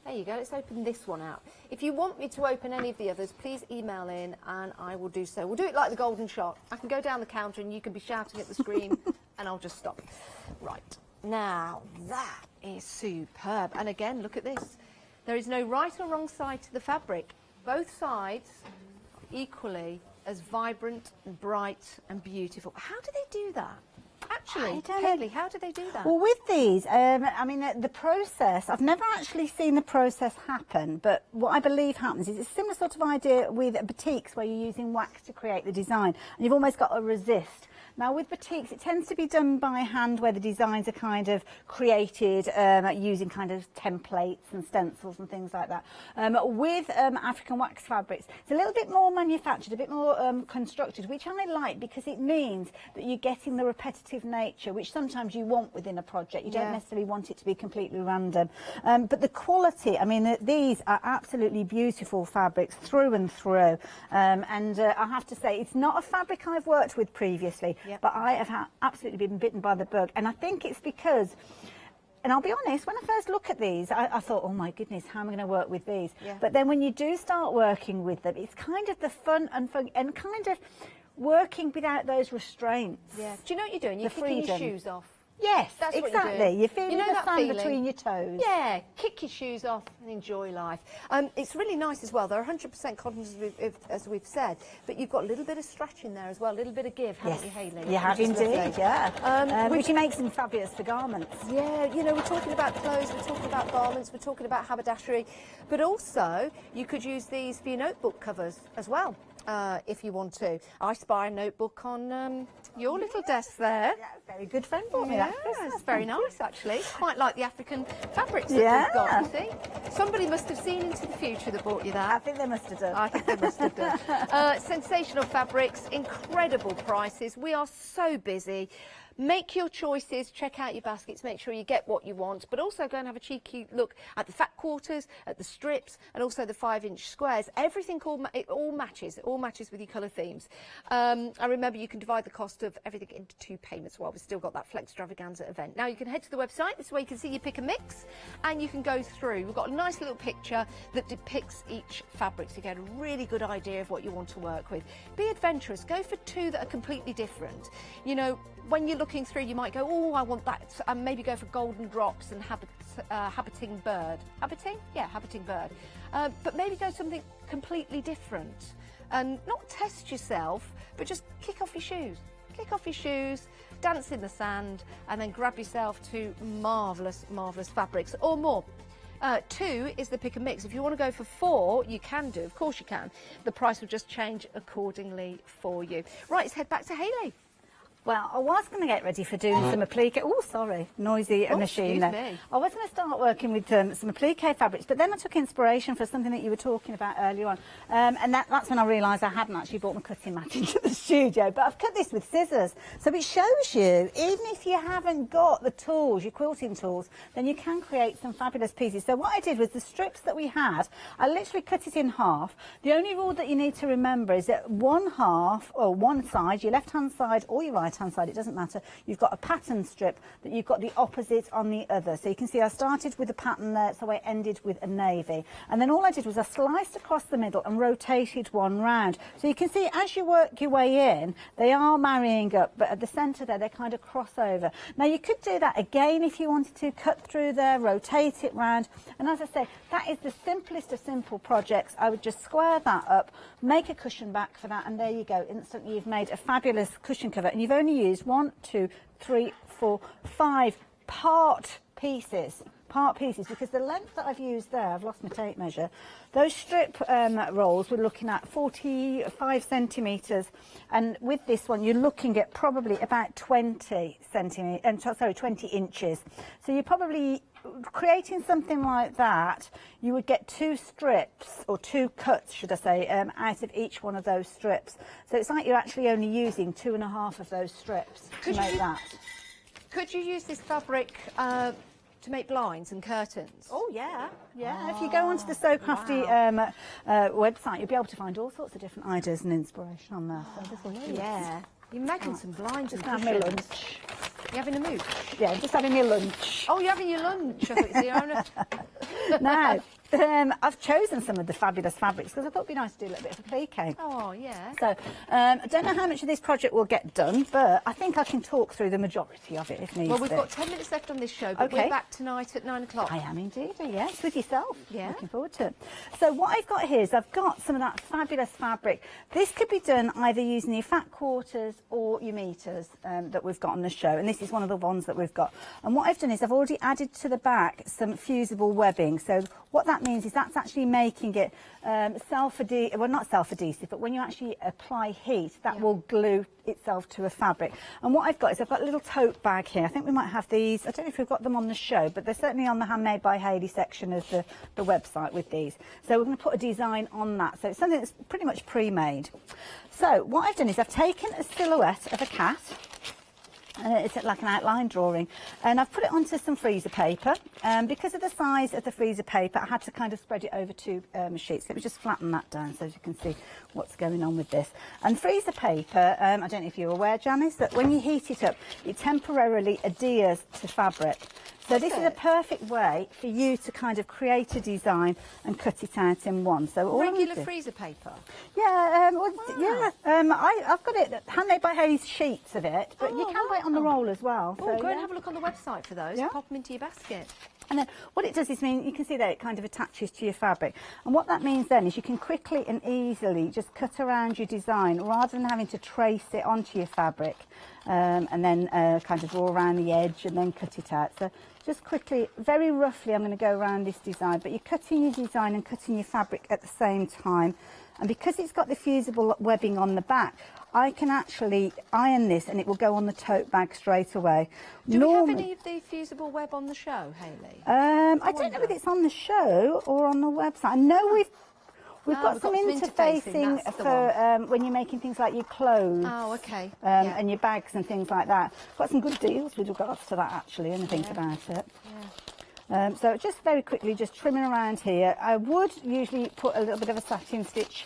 There you go. Let's open this one out. If you want me to open any of the others, please email in and I will do so. We'll do it like the golden shot. I can go down the counter and you can be shouting at the screen and I'll just stop. Right. Now, that is superb. And again, look at this. There is no right or wrong side to the fabric. Both sides equally as vibrant and bright and beautiful. How do they do that? Actually, Hayley, how do they do that? Well, with these, I mean, the process, I've never actually seen the process happen, but what I believe happens is it's a similar sort of idea with batiks where you're using wax to create the design, and you've almost got a resist. Now, with batiks, it tends to be done by hand where the designs are kind of created using kind of templates and stencils and things like that. With African wax fabrics, it's a little bit more manufactured, a bit more constructed, which I like because it means that you're getting the repetitive nature, which sometimes you want within a project. You don't necessarily want it to be completely random. But the quality, I mean, these are absolutely beautiful fabrics through and through. And I have to say, it's not a fabric I've worked with previously. But I have absolutely been bitten by the bug. And I think it's because, and I'll be honest, when I first look at these, I thought, oh my goodness, how am I going to work with these? But then when you do start working with them, it's kind of the fun and kind of working without those restraints. Yeah. Do you know what you're doing? You're kicking your shoes off. Yes, that's exactly. What you're doing. You're feeling the that sand feeling? between your toes. Yeah, kick your shoes off and enjoy life. It's really nice as well. They're 100% cotton, as we've said, but you've got a little bit of stretch in there as well, a little bit of give, haven't you, Hayley? You have indeed, yeah. Which Which makes them fabulous for garments. Yeah, you know, we're talking about clothes, we're talking about garments, we're talking about haberdashery, but also you could use these for your notebook covers as well. If you want to. I spy a notebook on your little desk there. Yeah, very good friend for me. Yeah, it's very nice actually. Quite like the African fabrics that we've got, you see. Somebody must have seen into the future that bought you that. I think they must have done. I think they must have done. Sensational fabrics, incredible prices. We are so busy. Make your choices, check out your baskets, make sure you get what you want, but also go and have a cheeky look at the fat quarters, at the strips, and also the 5-inch squares. Everything all matches with your colour themes. I remember you can divide the cost of everything into 2 payments while we've still got that Flexstravaganza event. Now you can head to the website, this is where you can see your pick and mix, and you can go through. We've got a nice little picture that depicts each fabric to get a really good idea of what you want to work with. Be adventurous, go for 2 that are completely different. You know, when you're looking through, you might go, oh, I want that, and maybe go for golden drops and habiting bird. Habiting? Yeah, habiting bird. But maybe go something completely different. And not test yourself, but just kick off your shoes. Kick off your shoes, dance in the sand, and then grab yourself 2 marvellous, marvellous fabrics or more. 2 is the pick and mix. If you want to go for 4, you can do. Of course you can. The price will just change accordingly for you. Right, let's head back to Hayley. Well, I was going to get ready for doing some applique. Oh, sorry, noisy machine there. Excuse me. I was going to start working with some applique fabrics, but then I took inspiration for something that you were talking about earlier on. And that's when I realised I hadn't actually brought my cutting mat into the studio, but I've cut this with scissors. So it shows you, even if you haven't got the tools, your quilting tools, then you can create some fabulous pieces. So what I did was the strips that we had, I literally cut it in half. The only rule that you need to remember is that one side, your left-hand side or your right-hand side, it doesn't matter, you've got a pattern strip that you've got the opposite on the other. So you can see I started with a pattern there, so I ended with a navy. And then all I did was I sliced across the middle and rotated one round. So you can see as you work your way in, they are marrying up, but at the centre there, they kind of cross over. Now you could do that again if you wanted to, cut through there, rotate it round. And as I say, that is the simplest of simple projects. I would just square that up, make a cushion back for that, and there you go. Instantly you've made a fabulous cushion cover, and you've only used 1, 2, 3, 4, 5 part pieces, because the length that I've used there, I've lost my tape measure, those strip rolls we're looking at 45 centimetres, and with this one you're looking at probably about 20 inches. So you're probably creating something like that, you would get 2 strips, or 2 cuts, should I say, out of each one of those strips. So it's like you're actually only using 2.5 of those strips to make that. Could you use this fabric to make blinds and curtains? Oh yeah, yeah. If you go onto the So Crafty website, you'll be able to find all sorts of different ideas and inspiration on there. So this will yeah. You're making some blinds and having my cushions. lunch. You having a mooch? Yeah, just having my lunch. Oh, you're having your lunch. I thought you said you're Now, I've chosen some of the fabulous fabrics because I thought it'd be nice to do a little bit of applique. Oh, yeah. So, I don't know how much of this project will get done, but I think I can talk through the majority of it if needs Well, we've be. got 10 minutes left on this show, but Okay. we're back tonight at 9 o'clock. I am indeed, yes, with yourself. Yeah. Looking forward to it. So what I've got here is I've got some of that fabulous fabric. This could be done either using your fat quarters or your meters that we've got on the show, and this is one of the ones that we've got. And what I've done is I've already added to the back some fusible webbing. So what that means is that's actually making it self-adhesive, well, not self-adhesive, but when you actually apply heat, that will glue itself to a fabric. And what I've got is I've got a little tote bag here. I think we might have these. I don't know if we've got them on the show, but they're certainly on the Handmade by Hayley section of the website with these. So we're going to put a design on that. So it's something that's pretty much pre-made. So what I've done is I've taken a silhouette of a cat. It's like an outline drawing, and I've put it onto some freezer paper. Because of the size of the freezer paper, I had to kind of spread it over 2 sheets. Let me just flatten that down so you can see what's going on with this. And freezer paper, I don't know if you're aware, Janice, that when you heat it up, it temporarily adheres to fabric. So this is a perfect way for you to kind of create a design and cut it out in one. So all Regular freezer paper? Yeah, I've got it, Handmade by Hayley's sheets of it, but you can buy it on the roll as well. Oh, go and have a look on the website for those. Pop them into your basket. And then what it does is you can see that it kind of attaches to your fabric. And what that means then is you can quickly and easily just cut around your design rather than having to trace it onto your fabric and then kind of draw around the edge and then cut it out. So just quickly, very roughly, I'm going to go around this design, but you're cutting your design and cutting your fabric at the same time. And because it's got the fusible webbing on the back, I can actually iron this and it will go on the tote bag straight away. Do we have any of the fusible web on the show, Hayley? I don't know whether it's on the show or on the website. I know we've got some interfacing for when you're making things like your clothes. Oh, okay. And your bags and things like that. Got some good deals with regards to that, actually, and think about it. Yeah. So just very quickly, just trimming around here. I would usually put a little bit of a satin stitch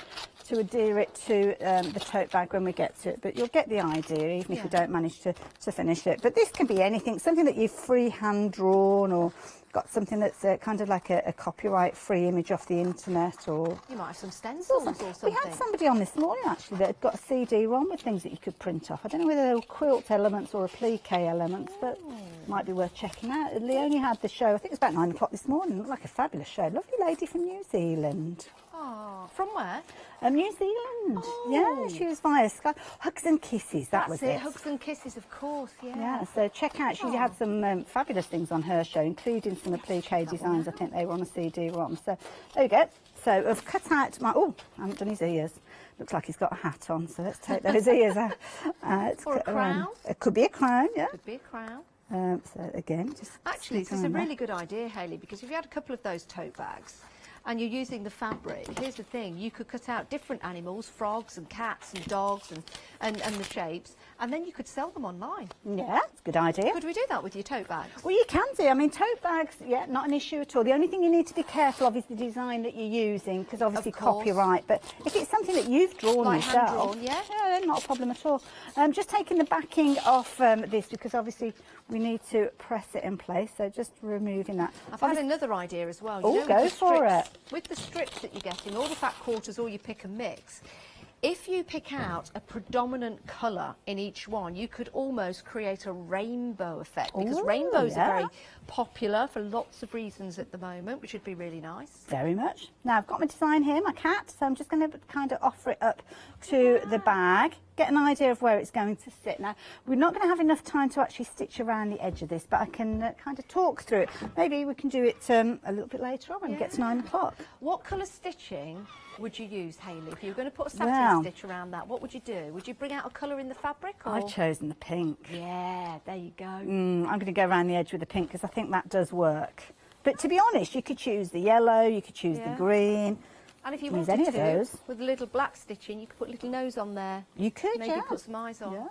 to adhere it to the tote bag when we get to it, but you'll get the idea even if you don't manage to finish it. But this can be anything, something that you've freehand drawn or got something that's kind of like a copyright-free image off the internet, or you might have some stencils or something. We had somebody on this morning actually that had got a CD-ROM with things that you could print off. I don't know whether they were quilt elements or applique elements, but might be worth checking out. Leonie had the show, I think it was about 9 o'clock this morning. It looked like a fabulous show. Lovely lady from New Zealand. Oh, from where? New Zealand. Yeah, she was via Skype. Hugs and Kisses, that was it. Hugs and Kisses, of course, Yeah, so check out, she had some fabulous things on her show, including some applique designs. I think they were on a CD-ROM. So there you go. So I've cut out my, I haven't done his ears. Looks like he's got a hat on, so let's take those ears out. Or a crown. It could be a crown, yeah. Could be a crown. So again, just actually, this is a really good idea, Hayley, because if you had a couple of those tote bags and you're using the fabric, here's the thing, you could cut out different animals, frogs and cats and dogs and the shapes, and then you could sell them online. Yeah, it's a good idea. Could we do that with your tote bags? Well, you can do. I mean, tote bags, yeah, not an issue at all. The only thing you need to be careful of is the design that you're using, because obviously copyright. But if it's something that you've drawn yourself, hand-drawn, not a problem at all. Just taking the backing off this, because obviously we need to press it in place. So just removing that. I've had another idea as well. Oh, go for it. With the strips that you're getting, all the fat quarters, or you pick and mix, if you pick out a predominant colour in each one, you could almost create a rainbow effect, because rainbows are very popular for lots of reasons at the moment, which would be really nice. Very much. Now I've got my design here, my cat, so I'm just going to kind of offer it up to the bag. get an idea of where it's going to sit. Now, we're not going to have enough time to actually stitch around the edge of this, but I can kind of talk through it. Maybe we can do it a little bit later on when we get to 9 o'clock. What colour stitching would you use, Hayley? If you were going to put a satin stitch around that, what would you do? Would you bring out a colour in the fabric? Or? I've chosen the pink. Yeah, there you go. I'm going to go around the edge with the pink because I think that does work. But to be honest, you could choose the yellow, you could choose the green. And if you use wanted any to, of those. with a little black stitching, you could put a little nose on there. You could, maybe put some eyes on. Yeah.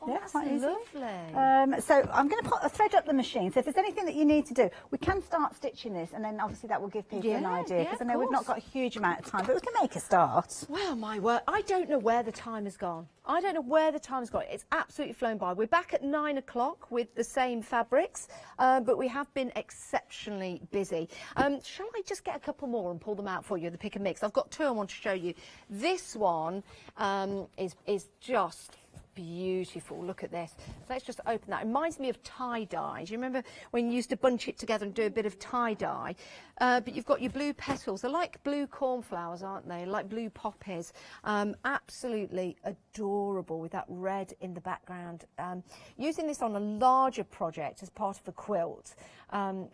Oh, Yeah, that's quite easily. lovely. So I'm going to put a thread up the machine. So if there's anything that you need to do, we can start stitching this, and then obviously that will give people an idea, because I know we've not got a huge amount of time, but we can make a start. Well, my word, I don't know where the time has gone. I don't know where the time has gone. It's absolutely flown by. We're back at 9 o'clock with the same fabrics, but we have been exceptionally busy. Shall I just get a couple more and pull them out for you, the pick and mix? I've got two I want to show you. This one is just beautiful. Look at this. So let's just open that. It reminds me of tie-dye. Do you remember when you used to bunch it together and do a bit of tie-dye? But you've got your blue petals. They're like blue cornflowers, aren't they? Like blue poppies. Absolutely adorable with that red in the background. Using this on a larger project as part of a quilt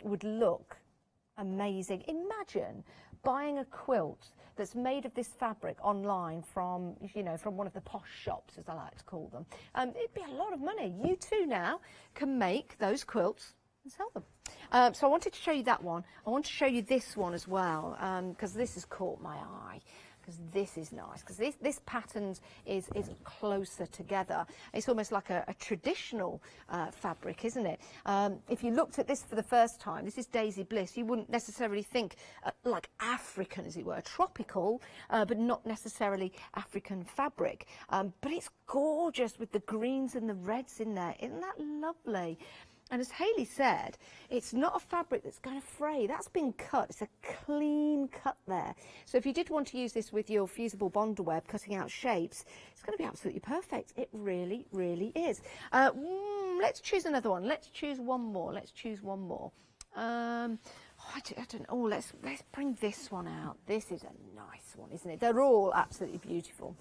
would look amazing. Imagine buying a quilt that's made of this fabric online from, you know, from one of the posh shops, as I like to call them. It'd be a lot of money. You too now can make those quilts and sell them. So I wanted to show you that one. I want to show you this one as well, because this has caught my eye. Because this is nice, because this pattern is closer together. It's almost like a traditional fabric, isn't it? If you looked at this for the first time, this is Daisy Bliss, you wouldn't necessarily think like African, as it were, tropical, but not necessarily African fabric. But it's gorgeous with the greens and the reds in there. Isn't that lovely? And as Hayley said, it's not a fabric that's going to fray. That's been cut. It's a clean cut there. So if you did want to use this with your fusible bonder web, cutting out shapes, it's going to be absolutely perfect. It really, really is. Let's choose another one. Let's choose one more. Let's choose one more. I don't know. Oh, let's bring this one out. This is a nice one, isn't it? They're all absolutely beautiful.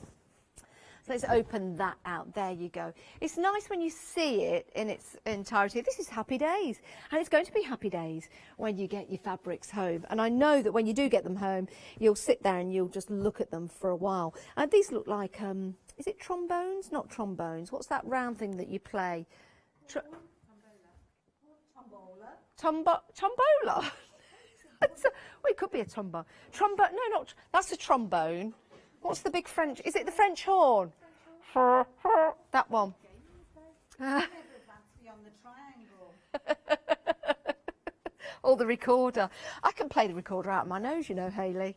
So let's open that out. There you go. It's nice when you see it in its entirety. This is happy days. And it's going to be happy days when you get your fabrics home. And I know that when you do get them home, you'll sit there and you'll just look at them for a while. And these look like, is it trombones? Not trombones. What's that round thing that you play? Tombola. Tombola? Well, it could be a trombone. No, not. That's a trombone. What's the big French? Is it the French horn? That one. Or the recorder. I can play the recorder out of my nose, you know, Hayley.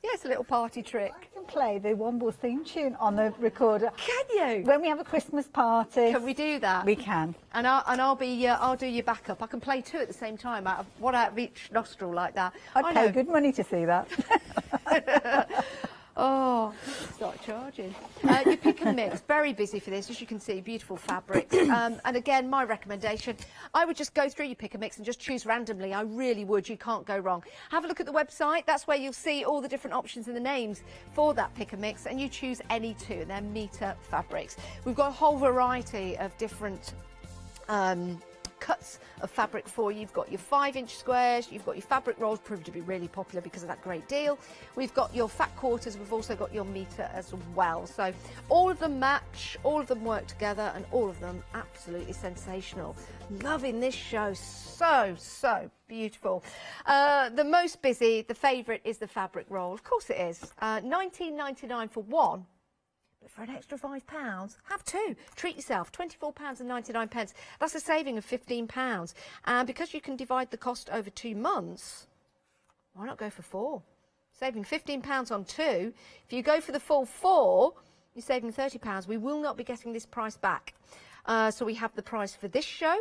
Yeah, it's a little party trick. I can play the Womble theme tune on the recorder. Can you? When we have a Christmas party. Can we do that? We can. And I'll do your backup. I can play two at the same time, one out of each nostril like that. I'd pay good money to see that. Oh, start charging. You pick and mix, very busy for this, as you can see, beautiful fabrics. And again, my recommendation, I would just go through your pick and mix and just choose randomly. I really would, you can't go wrong. Have a look at the website, that's where you'll see all the different options and the names for that pick and mix, and you choose any two, they're meter fabrics. We've got a whole variety of different cuts of fabric for you. You've got your 5-inch squares, you've got your fabric rolls, proved to be really popular because of that great deal. We've got your fat quarters, we've also got your meter as well. So all of them match, all of them work together, and all of them absolutely sensational. Loving this show, so beautiful. The most busy, the favourite is the fabric roll. Of course it is. £19.99 for one. For an extra £5, have two. Treat yourself. £24.99. That's a saving of £15. And because you can divide the cost over 2 months, why not go for 4? Saving £15 on 2. If you go for the full 4, you're saving £30. We will not be getting this price back. So we have the price for this show,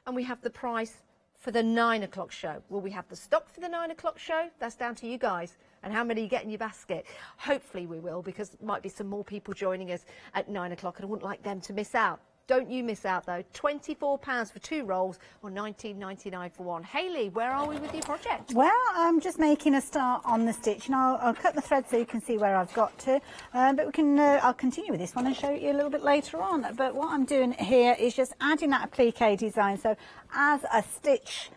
and we have the price for the 9 o'clock show. Will we have the stock for the 9 o'clock show? That's down to you guys and how many you get in your basket. Hopefully we will, because there might be some more people joining us at 9 o'clock, and I wouldn't like them to miss out. Don't you miss out though. £24 for 2 rolls or $19.99 for 1. Hayley, where are we with your project? Well, I'm just making a start on the stitch, and I'll cut the thread so you can see where I've got to. But we can, I'll continue with this one and show you a little bit later on. But what I'm doing here is just adding that applique design. So as a stitch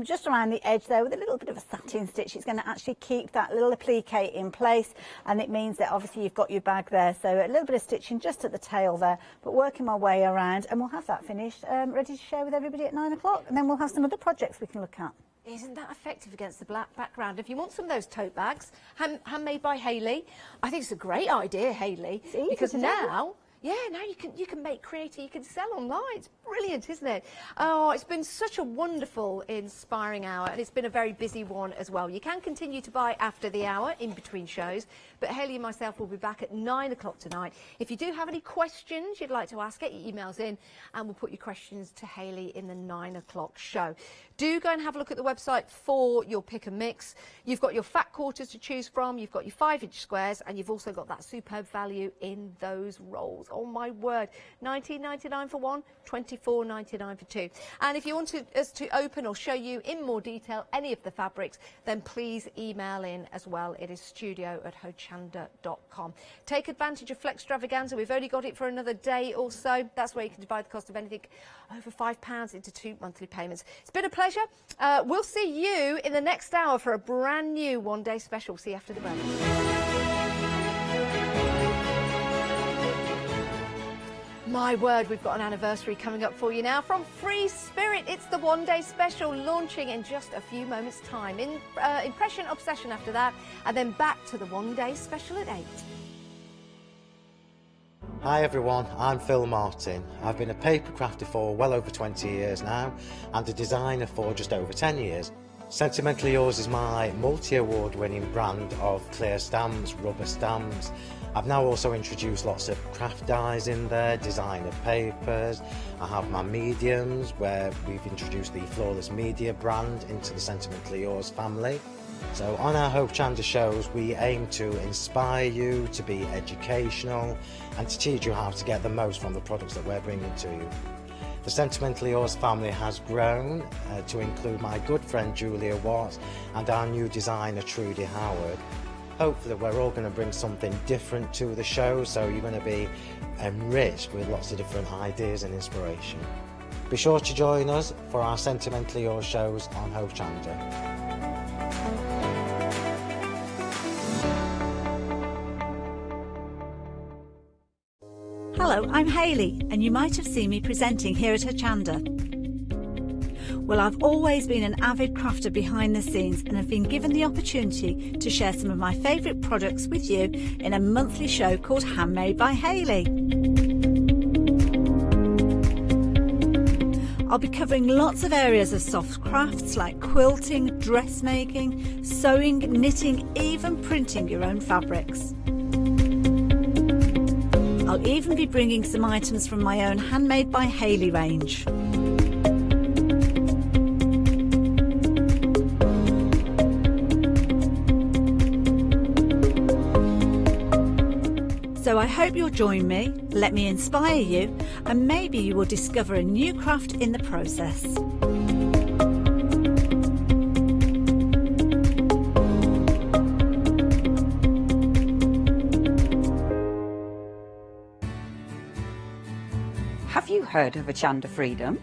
just around the edge there with a little bit of a satin stitch, it's going to actually keep that little applique in place, and it means that obviously you've got your bag there. So a little bit of stitching just at the tail there, but working my way around, and we'll have that finished, ready to share with everybody at 9 o'clock, and then we'll have some other projects we can look at. Isn't that effective against the black background? If you want some of those tote bags, handmade by Hayley, I think it's a great idea, Hayley, because now... Yeah, now you can make creative, you can sell online. It's brilliant, isn't it? Oh, it's been such a wonderful, inspiring hour, and it's been a very busy one as well. You can continue to buy after the hour, in between shows, but Hayley and myself will be back at 9 o'clock tonight. If you do have any questions you'd like to ask, get your emails in, and we'll put your questions to Hayley in the 9 o'clock show. Do go and have a look at the website for your pick and mix. You've got your fat quarters to choose from, you've got your 5-inch squares, and you've also got that superb value in those rolls. Oh my word, $19.99 for 1, $24.99 for 2. And if you want us to open or show you in more detail any of the fabrics, then please email in as well. It is studio@hochanda.com. Take advantage of Flexstravaganza. We've only got it for another day or so. That's where you can divide the cost of anything over £5 into 2 monthly payments. It's been a pleasure. We'll see you in the next hour for a brand new one-day special. See you after the break. My word, we've got an anniversary coming up for you now from Free Spirit. It's the one-day special launching in just a few moments' time. Impression Obsession after that, and then back to the one-day special at 8. Hi everyone, I'm Phil Martin. I've been a paper crafter for well over 20 years now, and a designer for just over 10 years. Sentimentally Yours is my multi-award winning brand of clear stamps, rubber stamps. I've now also introduced lots of craft dyes in there, designer papers. I have my mediums, where we've introduced the Flawless Media brand into the Sentimentally Yours family. So on our Hochanda shows, we aim to inspire you, to be educational, and to teach you how to get the most from the products that we're bringing to you. The Sentimentally Yours family has grown to include my good friend Julia Watts and our new designer Trudy Howard. Hopefully we're all going to bring something different to the show, so you're going to be enriched with lots of different ideas and inspiration. Be sure to join us for our Sentimentally Yours shows on Hochanda. Hello, I'm Hayley, and you might have seen me presenting here at Hochanda. Well, I've always been an avid crafter behind the scenes, and have been given the opportunity to share some of my favourite products with you in a monthly show called Handmade by Hayley. I'll be covering lots of areas of soft crafts like quilting, dressmaking, sewing, knitting, even printing your own fabrics. I'll even be bringing some items from my own Handmade by Hayley range. So I hope you'll join me, let me inspire you, and maybe you will discover a new craft in the process. Have you heard of Hochanda Freedom?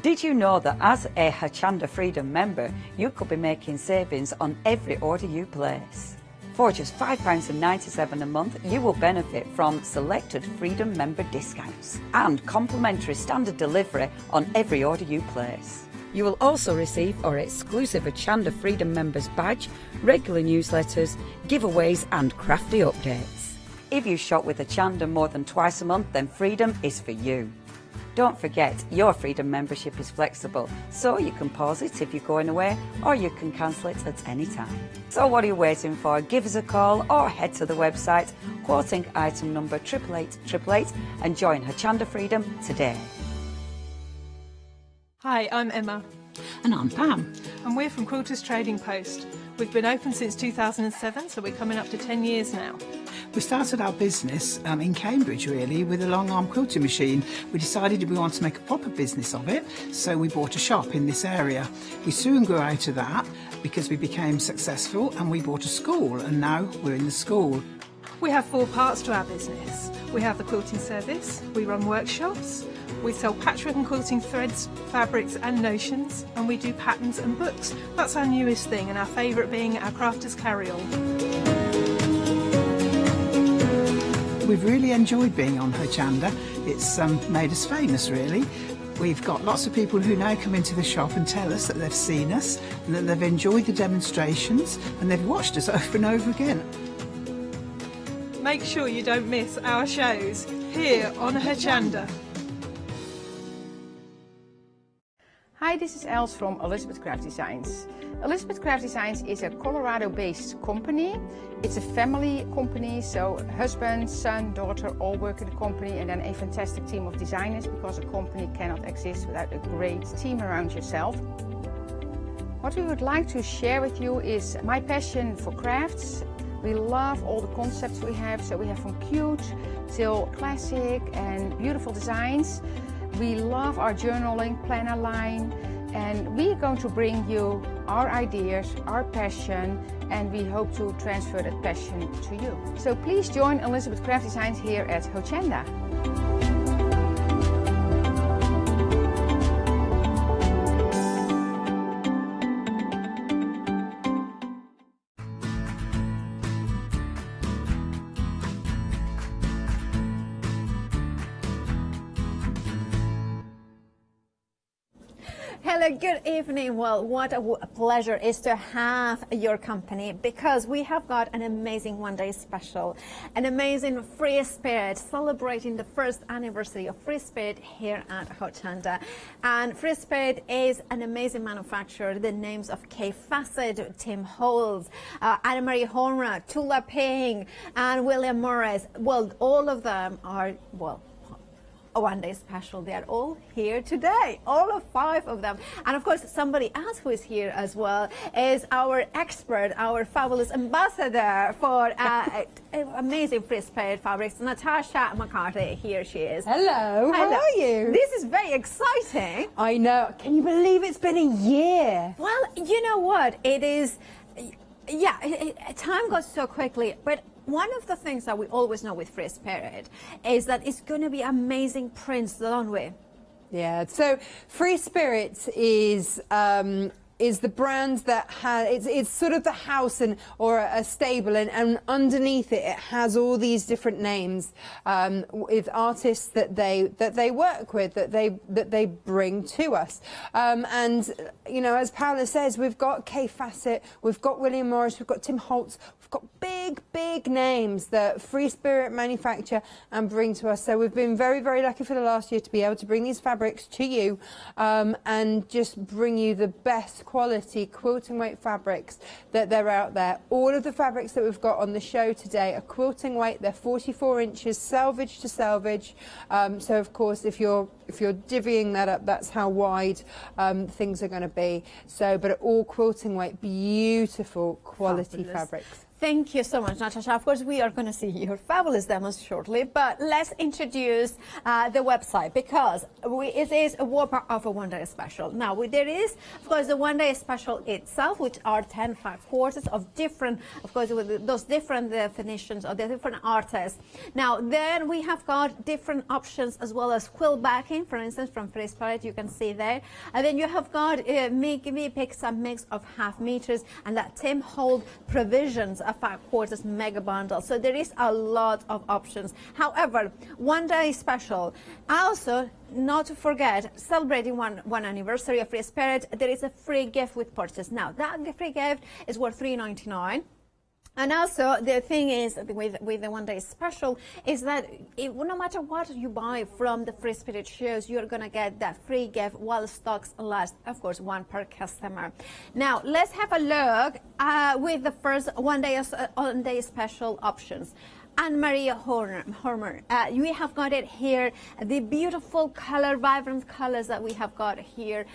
Did you know that as a Hochanda Freedom member, you could be making savings on every order you place? For just £5.97 a month, you will benefit from selected Freedom member discounts and complimentary standard delivery on every order you place. You will also receive our exclusive Hochanda Freedom members badge, regular newsletters, giveaways and crafty updates. If you shop with Hochanda more than twice a month, then Freedom is for you. Don't forget, your Freedom membership is flexible, so you can pause it if you're going away, or you can cancel it at any time. So what are you waiting for? Give us a call or head to the website, quoting item number 88888, and join Hochanda Freedom today. Hi, I'm Emma. And I'm Pam. And we're from Quilters Trading Post. We've been open since 2007, so we're coming up to 10 years now. We started our business in Cambridge really with a long arm quilting machine. We decided we wanted to make a proper business of it, so we bought a shop in this area. We soon grew out of that because we became successful, and we bought a school, and now we're in the school. We have 4 parts to our business. We have the quilting service, we run workshops, we sell patchwork and quilting threads, fabrics and notions, and we do patterns and books. That's our newest thing, and our favourite being our crafters carry-all. We've really enjoyed being on Hochanda. It's made us famous really. We've got lots of people who now come into the shop and tell us that they've seen us, and that they've enjoyed the demonstrations, and they've watched us over and over again. Make sure you don't miss our shows here on Hochanda. Hi, this is Els from Elizabeth Craft Designs. Elizabeth Craft Designs is a Colorado-based company. It's a family company, so husband, son, daughter all work in the company, and then a fantastic team of designers, because a company cannot exist without a great team around yourself. What we would like to share with you is my passion for crafts. We love all the concepts we have, so we have from cute till classic and beautiful designs. We love our journaling planner line, and we're going to bring you our ideas, our passion, and we hope to transfer that passion to you. So please join Elizabeth Craft Designs here at Hochanda. Hello, good evening. Well, what a pleasure is to have your company, because we have got an amazing one-day special, an amazing Free Spirit, celebrating the first anniversary of Free Spirit here at Hochanda. And Free Spirit is an amazing manufacturer. The names of Kay Fassett, Tim Holtz, Anna-Marie Horner, Tula Pink, and William Morris. Well, all of them are, well, a one-day special. They are all here today, all of 5 of them. And of course, somebody else who is here as well is our expert, our fabulous ambassador for amazing Free Spirit fabrics, Natasha McCarthy. Here she is. Hello, how are you? This is very exciting. I know. Can you believe it's been a year? Well, you know what? It is, yeah, time goes so quickly, but one of the things that we always know with Free Spirit is that it's going to be amazing prints, don't we? Yeah, so Free Spirit is the brand that has, it's sort of the house or a stable, and underneath it has all these different names with artists that they work with, that they bring to us. And you know, as Paola says, we've got Kay Fassett, we've got William Morris, we've got Tim Holtz, we've got big names that Free Spirit manufacture and bring to us. So we've been very, very lucky for the last year to be able to bring these fabrics to you and just bring you the best quality quilting weight fabrics that they're out there. All of the fabrics that we've got on the show today are quilting weight. They're 44 inches selvage to selvage. So of course, if you're divvying that up, that's how wide things are going to be. So, but all quilting weight, beautiful quality fabrics. Thank you so much, Natasha. Of course, we are going to see your fabulous demos shortly, but let's introduce the website, because it is a whopper of a one-day special. Now, there is, of course, the one-day special itself, which are 10 quarters of different, of course, with those different definitions of the different artists. Now, then we have got different options as well as quilt backing, for instance, from Free Spirit, you can see there. And then you have got we pick some mix of half meters, and that Tim Holtz provisions, a 5 quarters mega bundle. So there is a lot of options. However, one day special. Also, not to forget, celebrating one anniversary of Free Spirit, there is a free gift with purchase. Now, that free gift is worth $3.99. And also, the thing is with the one-day special is that no matter what you buy from the Free Spirit shows, you're going to get that free gift while stocks last, of course, 1 per customer. Now, let's have a look with the first one-day special options. Anna-Marie Horner, we have got it here, the beautiful color, vibrant colors that we have got here.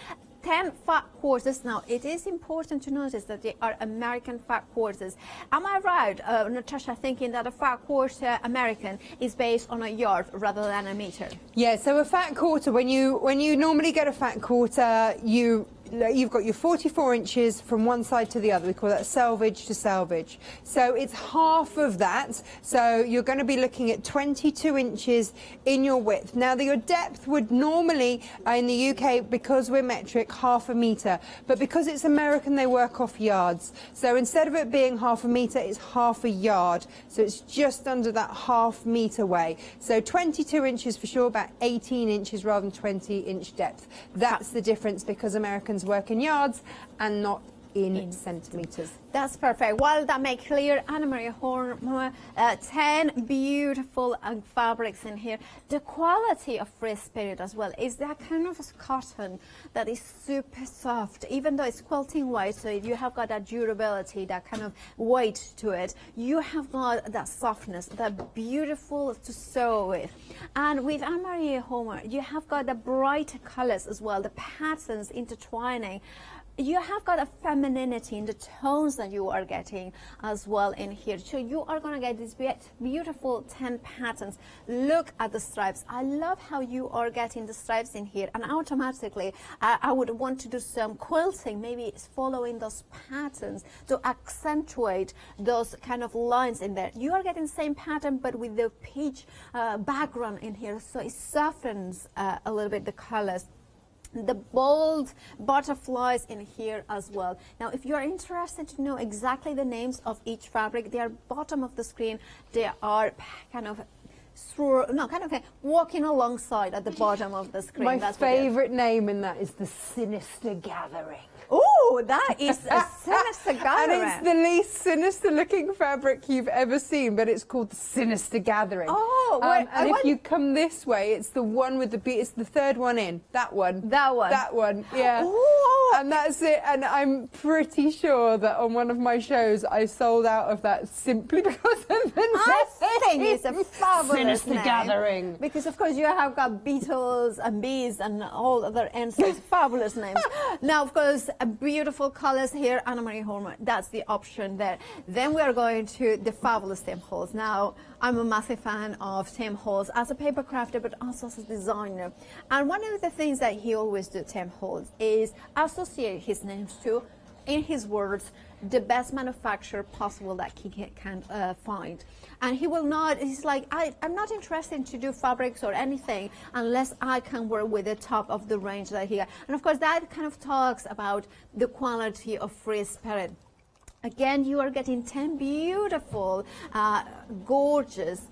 10 fat quarters. Now, it is important to notice that they are American fat quarters. Am I right, Natasha, thinking that a fat quarter American is based on a yard rather than a meter? Yeah, so a fat quarter, when you normally get a fat quarter, you've got your 44 inches from one side to the other. We call that selvage to selvage. So it's half of that. So you're going to be looking at 22 inches in your width. Now, your depth would normally, in the UK, because we're metric, half a metre. But because it's American, they work off yards. So instead of it being half a metre, it's half a yard. So it's just under that half metre way. So 22 inches for sure, about 18 inches rather than 20-inch depth. That's the difference, because Americans work in yards and not in centimetres. That's perfect. Well, that makes clear, Anna Maria Horn, 10 beautiful fabrics in here. The quality of Free Spirit as well is that kind of cotton that is super soft, even though it's quilting weight, so you have got that durability, that kind of weight to it. You have got that softness, that beautiful to sew with. And with Anna Maria Horn, you have got the bright colors as well, the patterns intertwining. You have got a femininity in the tones that you are getting as well in here. So you are going to get these beautiful 10 patterns. Look at the stripes. I love how you are getting the stripes in here. And automatically, I would want to do some quilting, maybe following those patterns to accentuate those kind of lines in there. You are getting the same pattern, but with the peach background in here. So it softens a little bit the colors. The bold butterflies in here as well. Now, if you're interested to know exactly the names of each fabric, they are bottom of the screen. They are kind of walking alongside at the bottom of the screen. My favourite name in that is the Sinister Gathering. Oh, that is a sinister gathering. And it's the least sinister looking fabric you've ever seen, but it's called the Sinister Gathering. Oh, and if you come this way, it's the one with it's the third one in. That one. That one. That one, yeah. Oh. And that's it. And I'm pretty sure that on one of my shows, I sold out of that simply because of the name. I think it's a fabulous Sinister name. Gathering. Because, of course, you have got beetles and bees and all other insects. Fabulous names. Now, of course, beautiful colors here, Anna Maria Horn, that's the option there. Then we are going to the fabulous Tim Holtz. Now, I'm a massive fan of Tim Holtz as a paper crafter, but also as a designer. And one of the things that he always do, Tim Holtz, is associate his names to, in his words, the best manufacturer possible that he can find. And he will not, he's like, I'm not interested to do fabrics or anything unless I can work with the top of the range that he got. And of course that kind of talks about the quality of Free Spirit. Again, you are getting 10 beautiful, gorgeous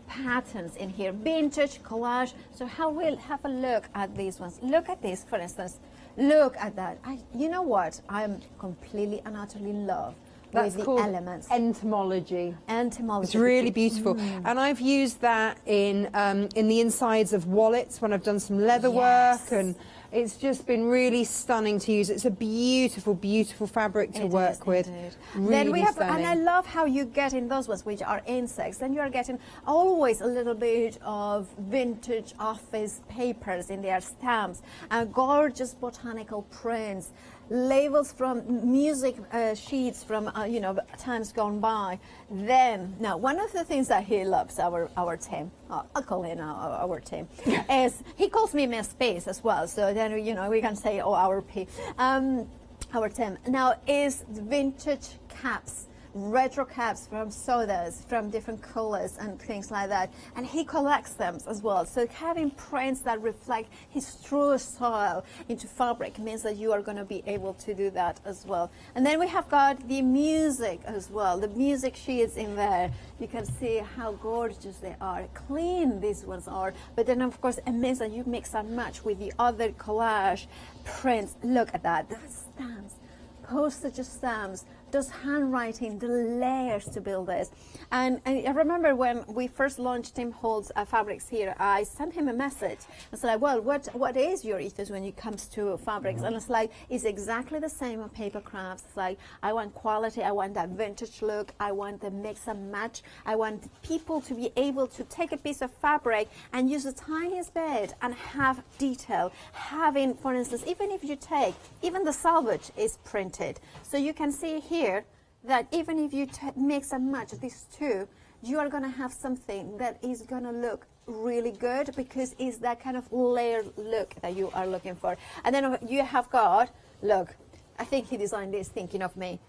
patterns in here, vintage, collage. So we'll have a look at these ones. Look at this, for instance. Look at that. You know what? I'm completely and utterly in love That's with the called elements. Entomology. Entomology. It's really beautiful. And I've used that in the insides of wallets when I've done some leather work, and it's just been really stunning to use. It's a beautiful, beautiful fabric to work with. Really Then we have, stunning. and I love how you get in those ones, which are insects. Then you are getting always a little bit of vintage office papers in their stamps, and gorgeous botanical prints, labels from music sheets from times gone by. Then now one of the things that he loves, our Tim, I'll call him our Tim, is he calls me Miss Space as well. So then we can say our Tim now is vintage caps. Retro caps from sodas, from different colors and things like that, and he collects them as well. So having prints that reflect his true style into fabric means that you are going to be able to do that as well. And then we have got the music as well, the music sheets in there. You can see how gorgeous they are, clean these ones are, but then of course it means that you mix and match with the other collage prints. Look at that, the stamps, postage stamps, those handwriting, the layers to build this. And I remember when we first launched Tim Holt's fabrics here, I sent him a message. I was like, well, what is your ethos when it comes to fabrics? And it's like, it's exactly the same on paper crafts. It's like, I want quality, I want that vintage look, I want the mix and match. I want people to be able to take a piece of fabric and use the tiniest bit and have detail. Having, for instance, even if you take, even the selvage is printed. So you can see here that even if you mix and match these two, you are going to have something that is going to look really good, because it's that kind of layered look that you are looking for. And then you have got, look, I think he designed this thinking of me.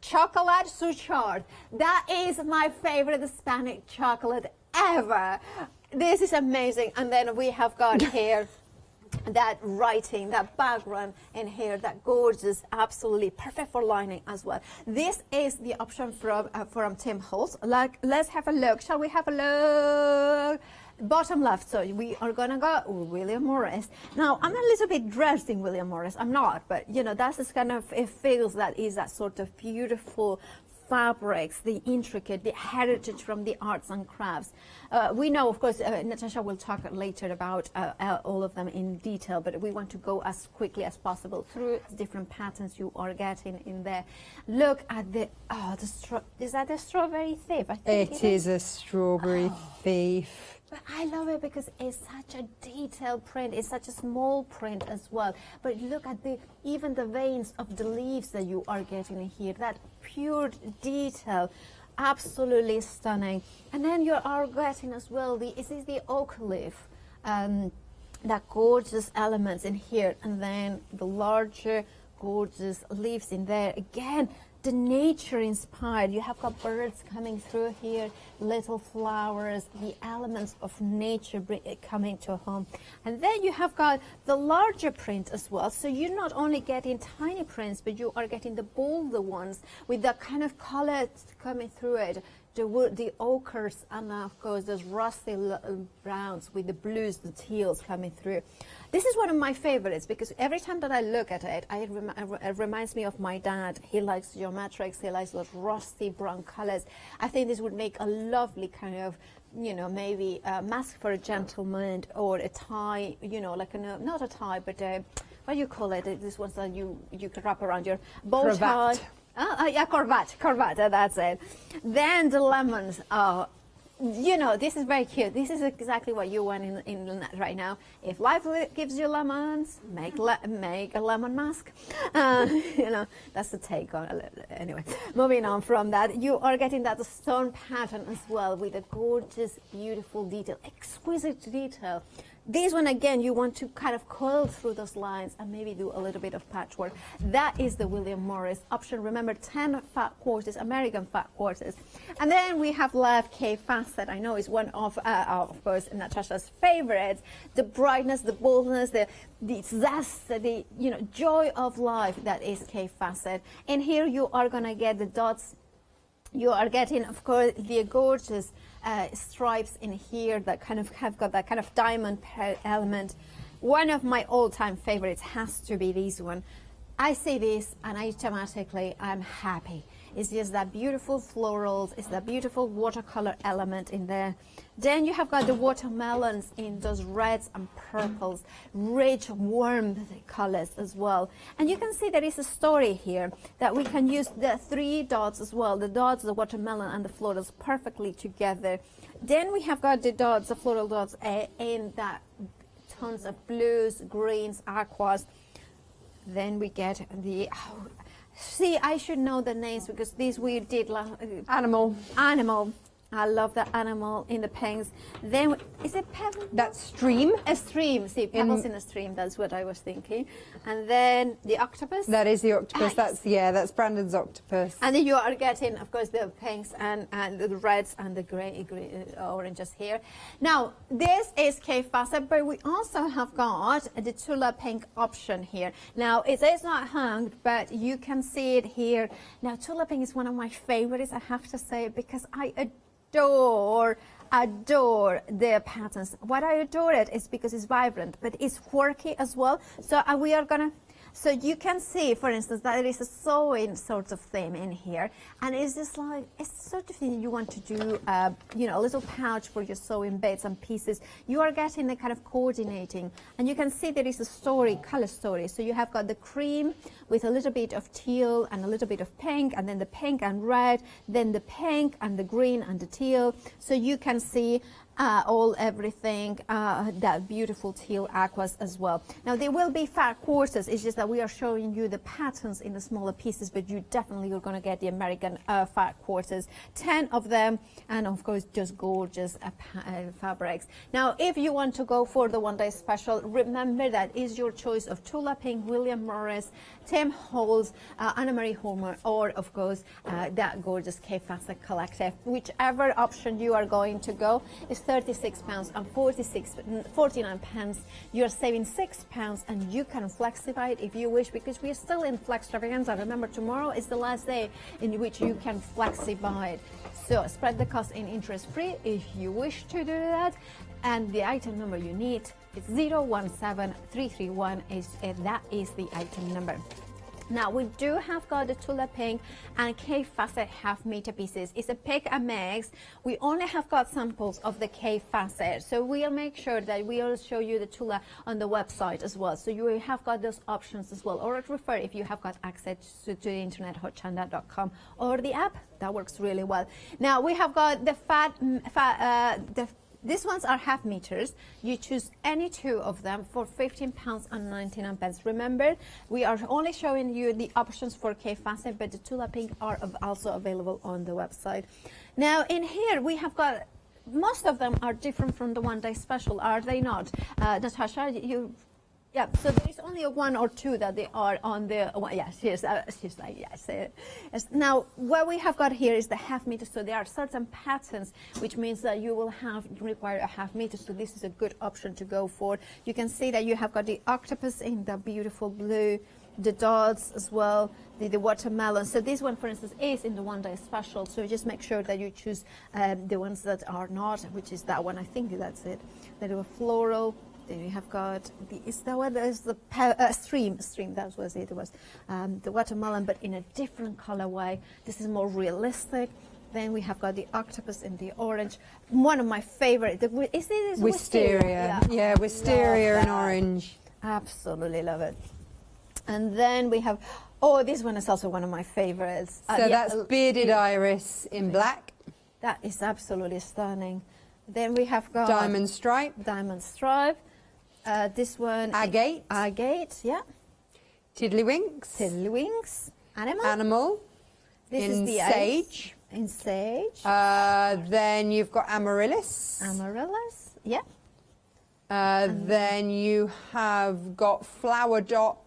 Chocolate Suchard. That is my favorite Hispanic chocolate ever. This is amazing. And then we have got here that writing, that background in here, that gorgeous, absolutely perfect for lining as well. This is the option from Tim Holtz. Like, let's have a look. Shall we have a look? Bottom left, so we are gonna go William Morris. Now, I'm a little bit dressed in William Morris. I'm not, but you know, that's this kind of, it feels that is that sort of beautiful fabrics, the intricate, the heritage from the arts and crafts. We know, of course, Natasha will talk later about all of them in detail, but we want to go as quickly as possible through different patterns you are getting in there. Look at the, is that a strawberry thief? I think it is a strawberry thief. But I love it because it's such a detailed print. It's such a small print as well. But look at even the veins of the leaves that you are getting here. That pure detail, absolutely stunning. And then you are getting as well this is the oak leaf, that gorgeous elements in here, and then the larger gorgeous leaves in there. Again, the nature inspired. You have got birds coming through here, little flowers, the elements of nature coming to home. And then you have got the larger print as well. So you're not only getting tiny prints, but you are getting the bolder ones with the kind of color coming through it. The wood, the ochres, and of course those rusty browns with the blues, the teals coming through. This is one of my favorites because every time that I look at it, it reminds me of my dad. He likes geometrics, he likes those rusty brown colors. I think this would make a lovely kind of, you know, maybe a mask for a gentleman or a tie, you know, like not a tie, but what do you call it? This one's that you can wrap around your bow tie. Yeah, cravat, that's it. Then the lemons. You know, this is very cute. This is exactly what you want in right now. If life gives you lemons, make a lemon mask. You know, that's the take on it. Anyway, moving on from that, you are getting that stone pattern as well with a gorgeous, beautiful detail, exquisite detail. This one, again, you want to kind of curl through those lines and maybe do a little bit of patchwork. That is the William Morris option. Remember, 10 fat quarters, American fat quarters. And then we have left K Facet. I know it's one of course, Natasha's favorites. The brightness, the boldness, the zest, the joy of life that is K Facet. And here you are going to get the dots. You are getting, of course, the gorgeous stripes in here that kind of have got that kind of diamond element. One of my all-time favorites has to be this one. I see this and I'm happy. It's just that beautiful florals, it's that beautiful watercolor element in there. Then you have got the watermelons in those reds and purples, rich, warm colors as well. And you can see there is a story here that we can use the 3 dots as well, the dots, the watermelon and the florals perfectly together. Then we have got the dots, the floral dots in that tons of blues, greens, aquas. Then we get the... see, I should know the names because these we did animal. I love the animal in the pinks. Then is it pebble? That stream. A stream. See, pebbles in a stream. That's what I was thinking. And then the octopus. That is the octopus. That's Brandon's octopus. And then you are getting, of course, the pinks and the reds and the grey oranges here. Now this is K Facet, but we also have got the Tula Pink option here. Now it is not hung, but you can see it here. Now Tula Pink is one of my favorites, I have to say, because I adore their patterns. What I adore it is because it's vibrant, but it's quirky as well. So we are gonna, So you can see, for instance, that there is a sewing sort of theme in here, and it's just like, it's sort of thing you want to do, you know, a little pouch for your sewing bits and pieces. You are getting the kind of coordinating, and you can see there is a story, color story. So you have got the cream with a little bit of teal and a little bit of pink, and then the pink and red, then the pink and the green and the teal. So you can see everything, that beautiful teal aquas as well. Now there will be fat quarters, it's just that we are showing you the patterns in the smaller pieces, but you definitely are going to get the American fat quarters, 10 of them, and of course just gorgeous fabrics. Now if you want to go for the one day special, remember that is your choice of Tula Pink, William Morris, Tim Holtz, Anna Marie Homer, or of course that gorgeous K Facet Collective. Whichever option you are going to go is £36 and 49 pence. You're saving £6, and you can flexify it if you wish, because we are still in Flexstravaganza. Remember, tomorrow is the last day in which you can flexify it. So spread the cost in interest free if you wish to do that. And the item number you need is 017331. That is the item number. Now we do have got the Tula Pink and K Facet half meter pieces. It's a pick and mix. We only have got samples of the K Facet, so we'll make sure that we'll show you the Tula on the website as well. So you have got those options as well, or refer if you have got access to the internet, hochanda.com, or the app. That works really well. Now we have got the these ones are half meters. You choose any two of them for £15 and 99 pence. Remember, we are only showing you the options for K Facet, but the Tula Pink are also available on the website. Now in here we have got, most of them are different from the one day special, are they not? Natasha, you... Yeah, so there is only one or two that they are on the, yes, she's like, yes. Now, what we have got here is the half meter, so there are certain patterns, which means that you will require a half meter, so this is a good option to go for. You can see that you have got the octopus in the beautiful blue, the dots as well, the watermelon. So this one, for instance, is in the one day special, so just make sure that you choose the ones that are not, which is that one, I think that's it. They do a floral. Then we have got the stream, that was it. It was the watermelon, but in a different colorway. This is more realistic. Then we have got the octopus in the orange. One of my favorite. Is this wisteria? Yeah, wisteria and orange. Absolutely love it. And then we have, this one is also one of my favorites. So that's bearded iris in black. That is absolutely stunning. Then we have got diamond stripe. This one agate, yeah. Tiddlywinks. Animal. This in is the sage. In sage. Then you've got amaryllis. Yeah. Then you have got flower dot.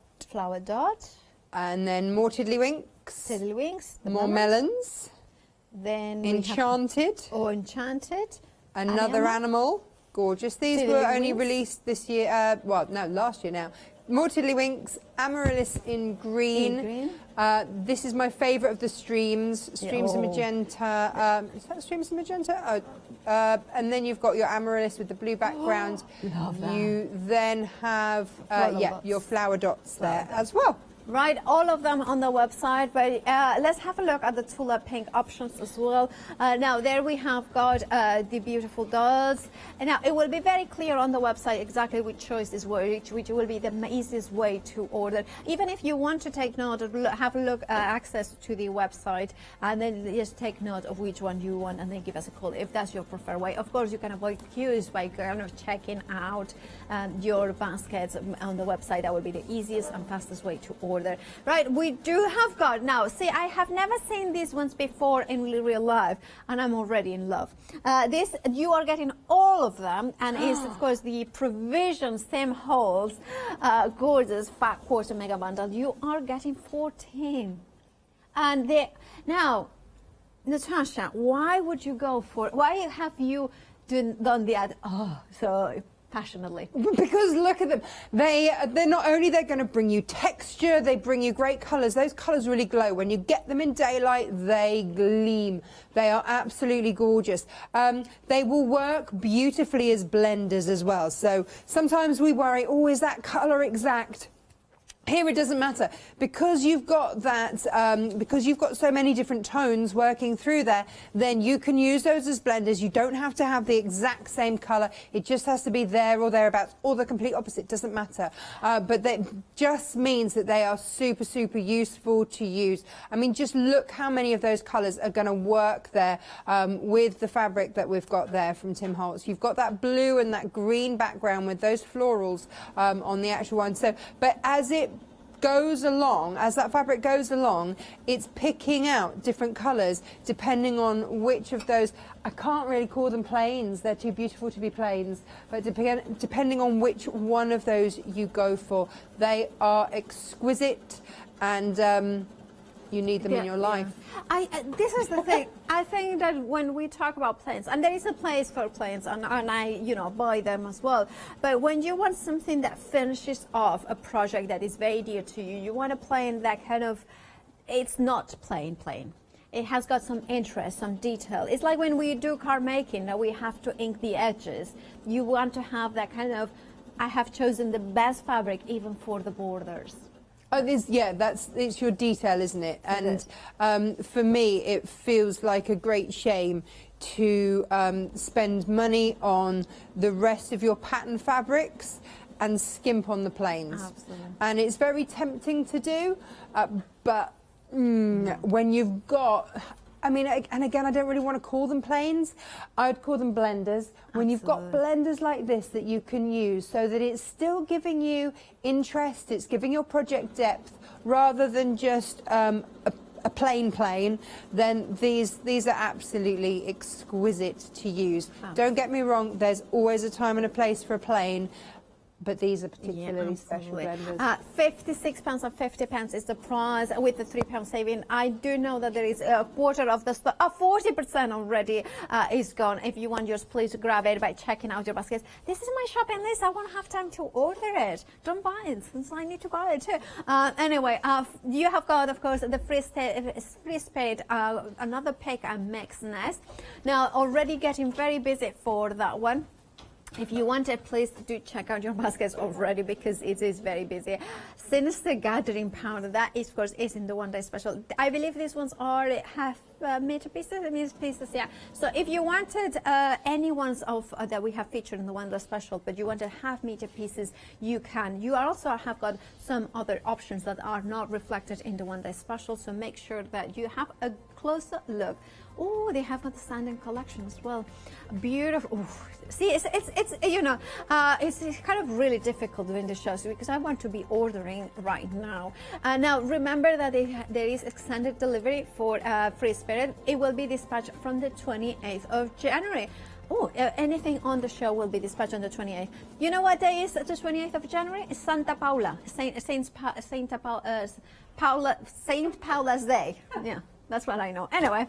And then more tiddlywinks. More melons. Then enchanted. Enchanted. Another animal. Gorgeous. These were only released this year, last year now. More tiddlywinks, amaryllis in green. This is my favourite of the streams. Streams in magenta. Is that streams in magenta? And then you've got your amaryllis with the blue background. Love that. You then have your flower dots there as well. Right, all of them on the website, but let's have a look at the Tula Pink options as well. Now, there we have got the beautiful dolls. And now, it will be very clear on the website exactly which choice is which will be the easiest way to order. Even if you want to take note, have a look, access to the website, and then just take note of which one you want, and then give us a call if that's your preferred way. Of course, you can avoid queues by kind of checking out your baskets on the website. That will be the easiest and fastest way to order. Right, we do have got, now see, I have never seen these ones before in real life, and I'm already in love. This, you are getting all of them, and is of course the Provision Tim Holtz gorgeous fat quarter mega bundle. You are getting 14, and now, Natasha, why would you go for? Why have you done the ad? So passionately. Because look at them. They're not only they're going to bring you texture, they bring you great colours. Those colours really glow. When you get them in daylight, they gleam. They are absolutely gorgeous. They will work beautifully as blenders as well. So sometimes we worry, is that colour exact? Here it doesn't matter, because you've got that, because you've got so many different tones working through there, then you can use those as blenders. You don't have to have the exact same colour. It just has to be there or thereabouts, or the complete opposite, doesn't matter. But that just means that they are super, super useful to use. I mean, just look how many of those colours are going to work there with the fabric that we've got there from Tim Holtz. You've got that blue and that green background with those florals on the actual one. So, but as it goes along, as that fabric goes along, it's picking out different colours depending on which of those. I can't really call them plains, they're too beautiful to be plains, but depending on which one of those you go for, they are exquisite, and you need them in your life. This is the thing. I think that when we talk about plains, and there is a place for plains, and I, you know, buy them as well. But when you want something that finishes off a project that is very dear to you, you want a plain that kind of, it's not plain. It has got some interest, some detail. It's like when we do card making, that we have to ink the edges. You want to have that kind of, I have chosen the best fabric even for the borders. Oh, it's your detail, isn't it? And for me, it feels like a great shame to spend money on the rest of your pattern fabrics and skimp on the plains. Absolutely. And it's very tempting to do, but when you've got, I mean, and again, I don't really want to call them plains. I'd call them blenders. When you've got blenders like this that you can use so that it's still giving you interest, it's giving your project depth, rather than just a plain, then these are absolutely exquisite to use. Don't get me wrong, there's always a time and a place for a plain, but these are particularly special blenders. £56 and 50 is the price with the £3 saving. I do know that there is a quarter of the stock, 40% already is gone. If you want yours, please grab it by checking out your baskets. This is my shopping list. I won't have time to order it. Don't buy it, since I need to buy it too. Anyway, you have got, of course, the free spade, another pick and mix nest. Now, already getting very busy for that one. If you want it, please do check out your baskets already, because it is very busy. Since the gathering powder, that is, of course, is in the one-day special. I believe these ones are half meter pieces, yeah. So if you wanted any ones of that we have featured in the one-day special, but you wanted half-meter pieces, you can. You also have got some other options that are not reflected in the one-day special, so make sure that you have a closer look. Oh, they have got the sanding collection as well. Beautiful. Ooh. See, it's you know, it's kind of really difficult doing the shows because I want to be ordering right now. Now, remember that there is extended delivery for Free Spirit. It will be dispatched from the 28th of January. Oh, anything on the show will be dispatched on the 28th. You know what day is the 28th of January? It's Santa Paula, Saint Paula's Day. Yeah. That's what I know. Anyway.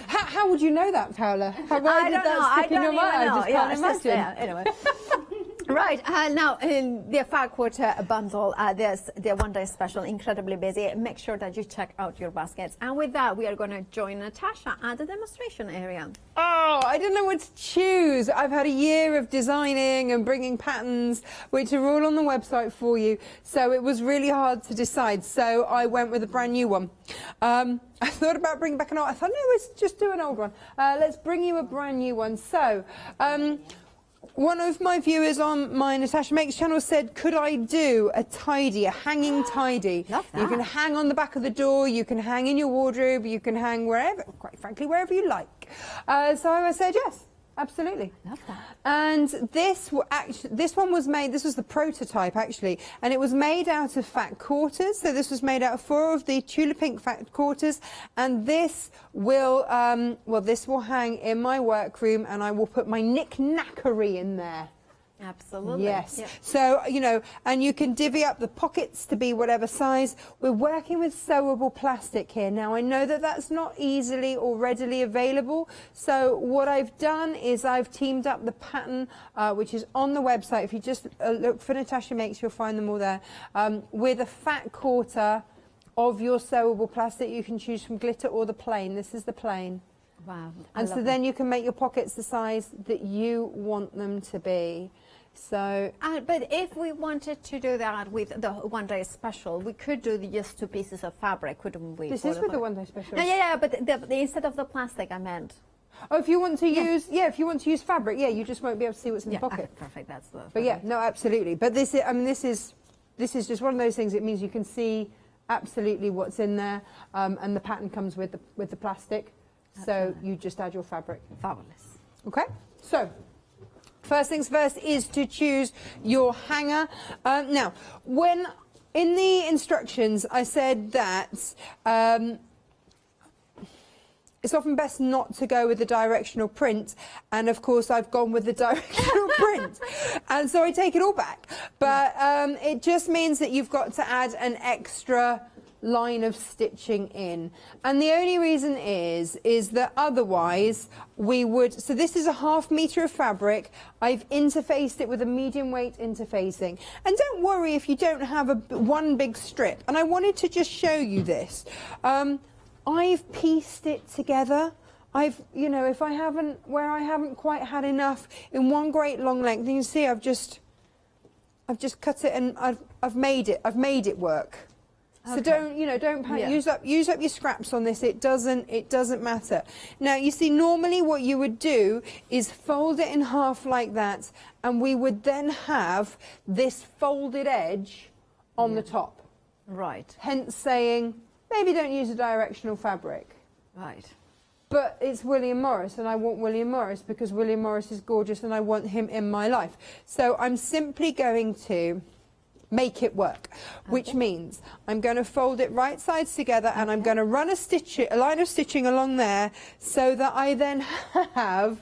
How would you know that, Paula? I don't know. I don't even know. I just can't imagine. Anyway. Right, now in the 5-quarter bundle, there's the one-day special, incredibly busy. Make sure that you check out your baskets. And with that, we are going to join Natasha at the demonstration area. Oh, I don't know what to choose. I've had a year of designing and bringing patterns, which are all on the website for you. So it was really hard to decide. So I went with a brand new one. I thought about bringing back an old. I thought, no, let's just do an old one. Let's bring you a brand new one. So, one of my viewers on my Natasha Makes channel said, could I do a hanging tidy? Love that. You can hang on the back of the door, you can hang in your wardrobe, you can hang wherever, quite frankly, wherever you like. So I said yes. Absolutely. Love that. And this one was made, this was the prototype actually, and it was made out of fat quarters. So this was made out of 4 of the Tula Pink fat quarters, and this will, this will hang in my workroom, and I will put my knick-knackery in there. Absolutely. Yes. Yep. So, you know, and you can divvy up the pockets to be whatever size. We're working with sewable plastic here. Now, I know that that's not easily or readily available. So what I've done is I've teamed up the pattern, which is on the website. If you just look for Natasha Makes, you'll find them all there, with a fat quarter of your sewable plastic. You can choose from glitter or the plain. This is the plain. Wow. And so then you can make your pockets the size that you want them to be. So, but if we wanted to do that with the one-day special, we could do just 2 pieces of fabric, couldn't we? This is with the one-day special. No, yeah, but instead of the plastic, I meant. Oh, if you want to use, if you want to use fabric, you just won't be able to see what's in the pocket. Perfect. That's the. But yeah, no, absolutely. But this is, I mean, this is just one of those things. It means you can see absolutely what's in there, and the pattern comes with the plastic. So you just add your fabric. Fabulous. Okay. So first things first is to choose your hanger. Now, when in the instructions, I said that. It's often best not to go with the directional print, and of course I've gone with the directional print, and so I take it all back. But it just means that you've got to add an extra line of stitching in, and the only reason is that otherwise we would. So this is a 1/2 meter of fabric. I've interfaced it with a medium weight interfacing, and don't worry if you don't have one big strip. And I wanted to just show you this. I've pieced it together. If I haven't quite had enough in one great long length, you can see I've just cut it and I've made it work. So don't panic. Yeah. Use up your scraps on this. It doesn't matter. Now you see, normally what you would do is fold it in half like that, and we would then have this folded edge on the top. Right. Hence saying, maybe don't use a directional fabric. Right. But it's William Morris, and I want William Morris because William Morris is gorgeous and I want him in my life. So I'm simply going to make it work, which means I'm going to fold it right sides together, and I'm going to run a line of stitching along there, so that I then have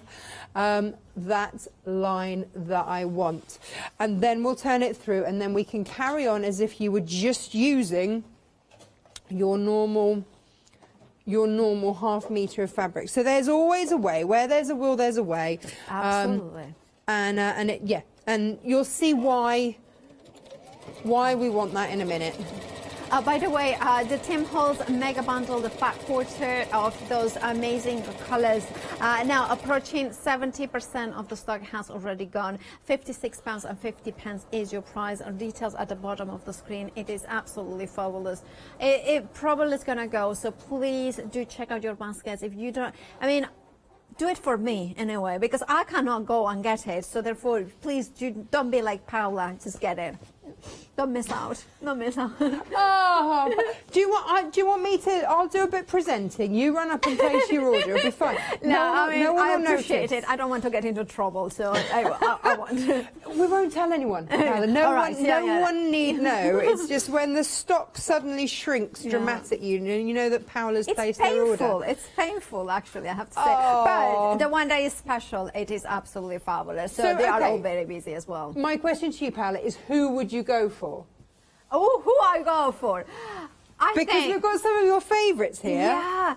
that line that I want. And then we'll turn it through, and then we can carry on as if you were just using your normal 1/2 meter of fabric. So there's always a way. Where there's a will, there's a way. Absolutely. And you'll see why we want that in a minute. By the way, the Tim Holtz Mega Bundle, the fat quarter of those amazing colours, now approaching 70% of the stock has already gone. £56.50 is your price. Our details at the bottom of the screen. It is absolutely fabulous. It probably is going to go, so please do check out your baskets. If you don't, do it for me anyway, because I cannot go and get it. So therefore, please don't be like Paula, just get it. Don't miss out. Don't miss out. Oh, do you want me to? I'll do a bit presenting. You run up and place your order. It'll be fine. I appreciate it. I don't want to get into trouble, so I want. We won't tell anyone. No one need know. It's just when the stock suddenly shrinks dramatically, and you know that Paula's placed their order. It's painful, actually, I have to say. But the one day is special. It is absolutely fabulous. So they are all very busy as well. My question to you, Paula, is who would you go for? Oh, who I go for? Because we've got some of your favourites here. Yeah,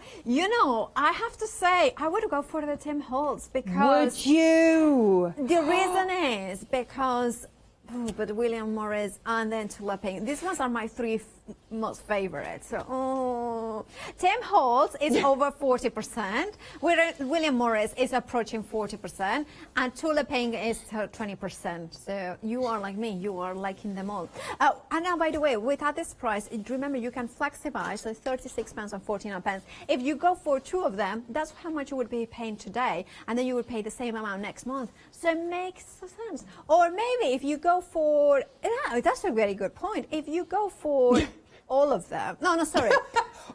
I have to say, I would go for the Tim Holtz because. Would you? The reason is because. But William Morris and then Tula Pink. These ones are my 3 most favorites. So, Tim Holtz is over 40%. William Morris is approaching 40%, and Tula Pink is 20%. So you are like me. You are liking them all. And now, by the way, without this price, remember you can Flexstravaganza, so £36.49. If you go for 2 of them, that's how much you would be paying today, and then you would pay the same amount next month. So it makes sense. Or maybe if you go for, that's a very good point. If you go for all of them, sorry,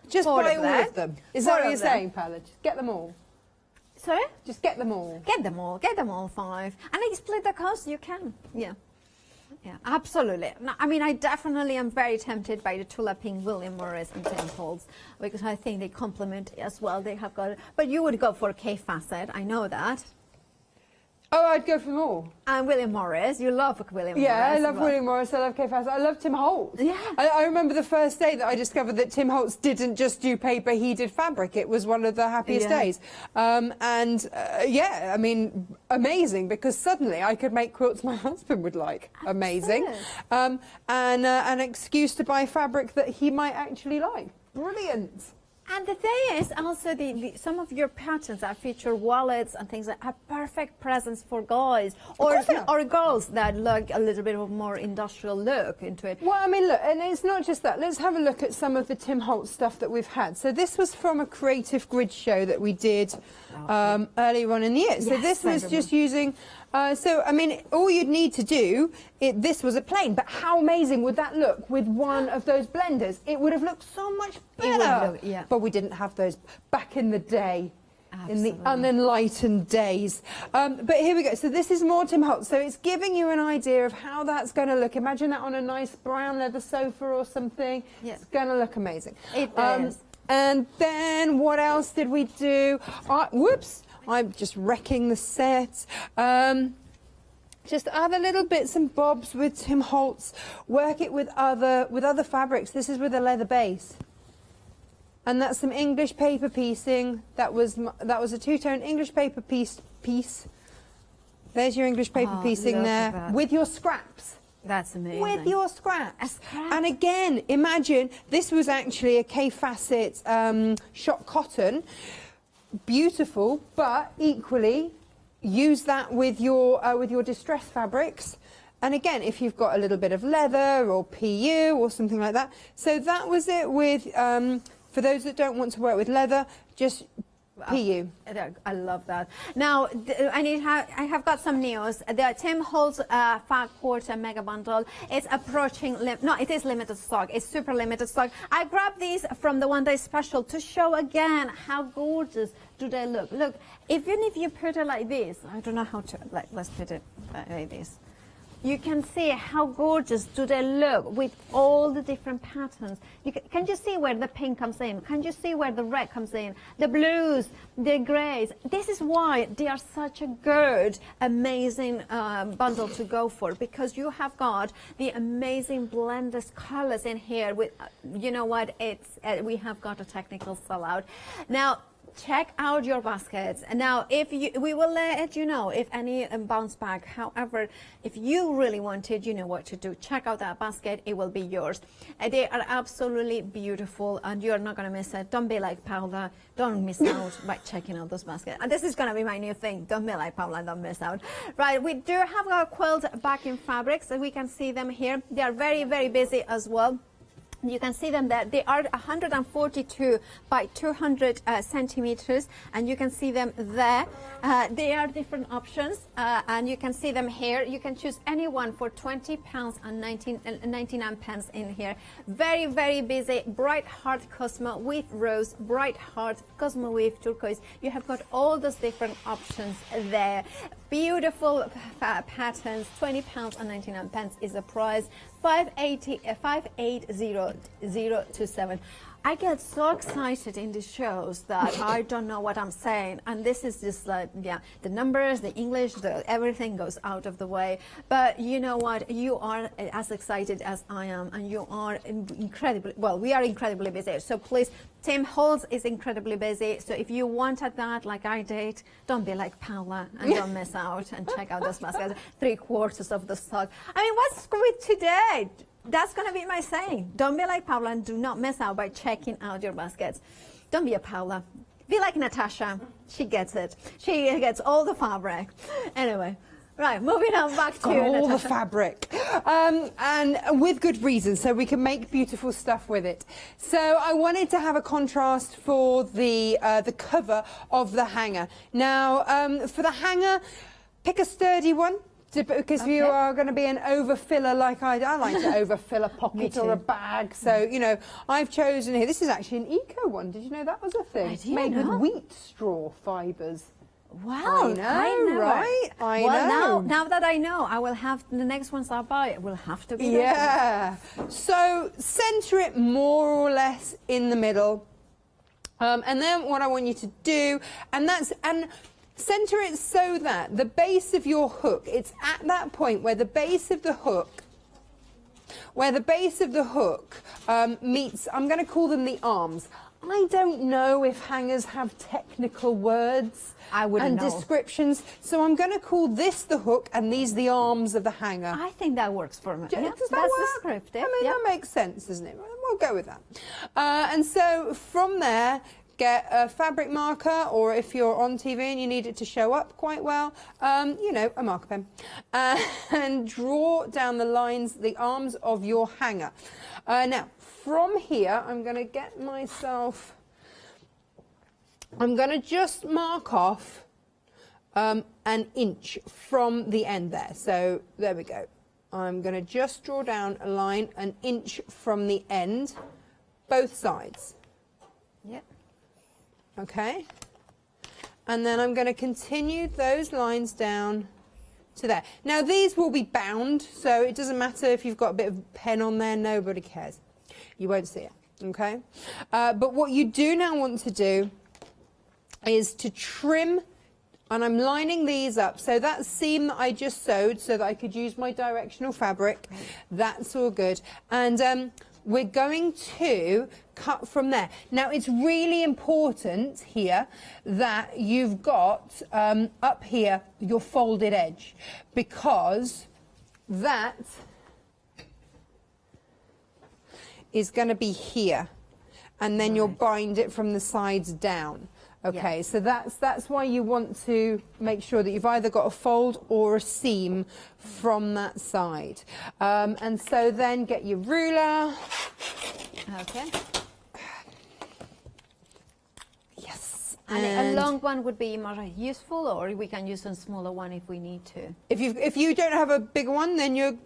just buy all of them. Is that what you're saying, Paula? Just get them all. Sorry? Just get them all. Get them all 5, and if you split the cost, you can. Yeah, absolutely. I definitely am very tempted by the Tula Pink, William Morris, and Tim Holtz, because I think they complement as well. They have got, but you would go for K Facet. I know that. Oh, I'd go for them all. And William Morris. You love William Morris. Yeah, I love William Morris. I love Kay Fass. I love Tim Holtz. Yeah. I remember the first day that I discovered that Tim Holtz didn't just do paper, he did fabric. It was one of the happiest days. Amazing, because suddenly I could make quilts my husband would like. Amazing. And an excuse to buy fabric that he might actually like. Brilliant. And the thing is also some of your patterns that feature wallets and things that are perfect presents for guys or girls that like a little bit of more industrial look into it. Well, I mean, look, and it's not just that. Let's have a look at some of the Tim Holtz stuff that we've had. So this was from a creative grid show that we did earlier on in the year. So this was just using... so, I mean, all you'd need to do, this was a plain, but how amazing would that look with one of those blenders? It would have looked so much better. But we didn't have those back in the day, in the unenlightened days. But here we go. So this is more Tim Holtz. So it's giving you an idea of how that's going to look. Imagine that on a nice brown leather sofa or something. It's going to look amazing. It does. And then what else did we do? Whoops. I'm just wrecking the set. Just other little bits and bobs with Tim Holtz. Work it with other fabrics. This is with a leather base, and that's some English paper piecing. That was a two-tone English paper piece. There's your English paper piecing there with your scraps. That's amazing. With your scraps. And again, imagine this was actually a K-Facet shot cotton. Beautiful, but equally use that with your distress fabrics. And again, if you've got a little bit of leather or PU or something like that. So that was it with, for those that don't want to work with leather, just PU. I love that. Now, I have got some news. The Tim Holtz 5/4 mega bundle is approaching, no, it is limited stock. It's super limited stock. I grabbed these from the one day special to show again how gorgeous do they look. Look, even if you put it like this, I don't know how to, let's put it like this. You can see how gorgeous do they look with all the different patterns. Can you see where the pink comes in? Can you see where the red comes in? The blues, the greys. This is why they are such a good, amazing bundle to go for, because you have got the amazing blended colors in here. With, you know what? We have got a technical sellout. Now, check out your baskets. Now, we will let you know if any bounce back. However, if you really wanted, you know what to do. Check out that basket. It will be yours. They are absolutely beautiful, and you're not going to miss it. Don't be like Paula. Don't miss out by checking out those baskets. And this is going to be my new thing. Don't be like Paula. Don't miss out. Right, we do have our quilt backing fabrics, and we can see them here. They are very, very busy as well. You can see them there. They are 142 by 200 centimeters, and you can see them there. They are different options, and you can see them here. You can choose any one for £20 and 99 pence in here. Very, very busy. Bright heart Cosmo with rose, bright heart Cosmo with turquoise. You have got all those different options there. Beautiful patterns. £20 and 99 pence is the price. 580027. I get so excited in these shows that I don't know what I'm saying, and this is just like, the numbers, the English, everything goes out of the way. But you know what? You are as excited as I am, and you are incredibly, well, we are incredibly busy. So please, Tim Holtz is incredibly busy. So if you wanted that, like I did, don't be like Paula and don't miss out and check out those baskets. 3/4 of the stock. I mean, what's with today? That's going to be my saying. Don't be like Paula and do not miss out by checking out your baskets. Don't be a Paula. Be like Natasha. She gets it. She gets all the fabric. Anyway, right, moving on back to all Natasha. the fabric. And with good reason, so we can make beautiful stuff with it. So I wanted to have a contrast for the cover of the hanger. Now, for the hanger, pick a sturdy one. Because you are going to be an overfiller, like I like to overfill a pocket or a bag. So, you know, I've chosen here. This is actually an eco one. Did you know that was a thing? Made with wheat straw fibres. Wow, I know, right? I know. Now that I know, I will have the next ones I buy. It will have to be. Yeah. So centre it more or less in the middle, and then what I want you to do, centre it so that the base of your hook, it's at that point where the base of the hook, meets, I'm going to call them the arms. I don't know if hangers have technical words and descriptions, so I'm going to call this the hook and these the arms of the hanger. I think that works for me. Does Yeah, that that's work? descriptive. I mean, that makes sense, doesn't it? We'll go with that. And so from there, get a fabric marker, or if you're on TV and you need it to show up quite well, you know, a marker pen, and draw down the lines, the arms of your hanger. Now, from here, I'm going to get myself, I'm going to just mark off an inch from the end there. So there we go. I'm going to just draw down a line an inch from the end, both sides. Yep. Okay. And then I'm going to continue those lines down to there. Now these will be bound, so it doesn't matter if you've got a bit of pen on there, nobody cares. You won't see it, okay? But what you do now want to do is to trim, and I'm lining these up. So that seam that I just sewed so that I could use my directional fabric, that's all good. And we're going to cut from there. Now it's really important here that you've got up here your folded edge, because that is going to be here, and then you'll bind it from the sides down. Okay, yeah. So that's why you want to make sure that you've either got a fold or a seam from that side. And so then get your ruler. Okay. Yes. And a long one would be more useful, or we can use a smaller one if we need to. If you don't have a bigger one, then you're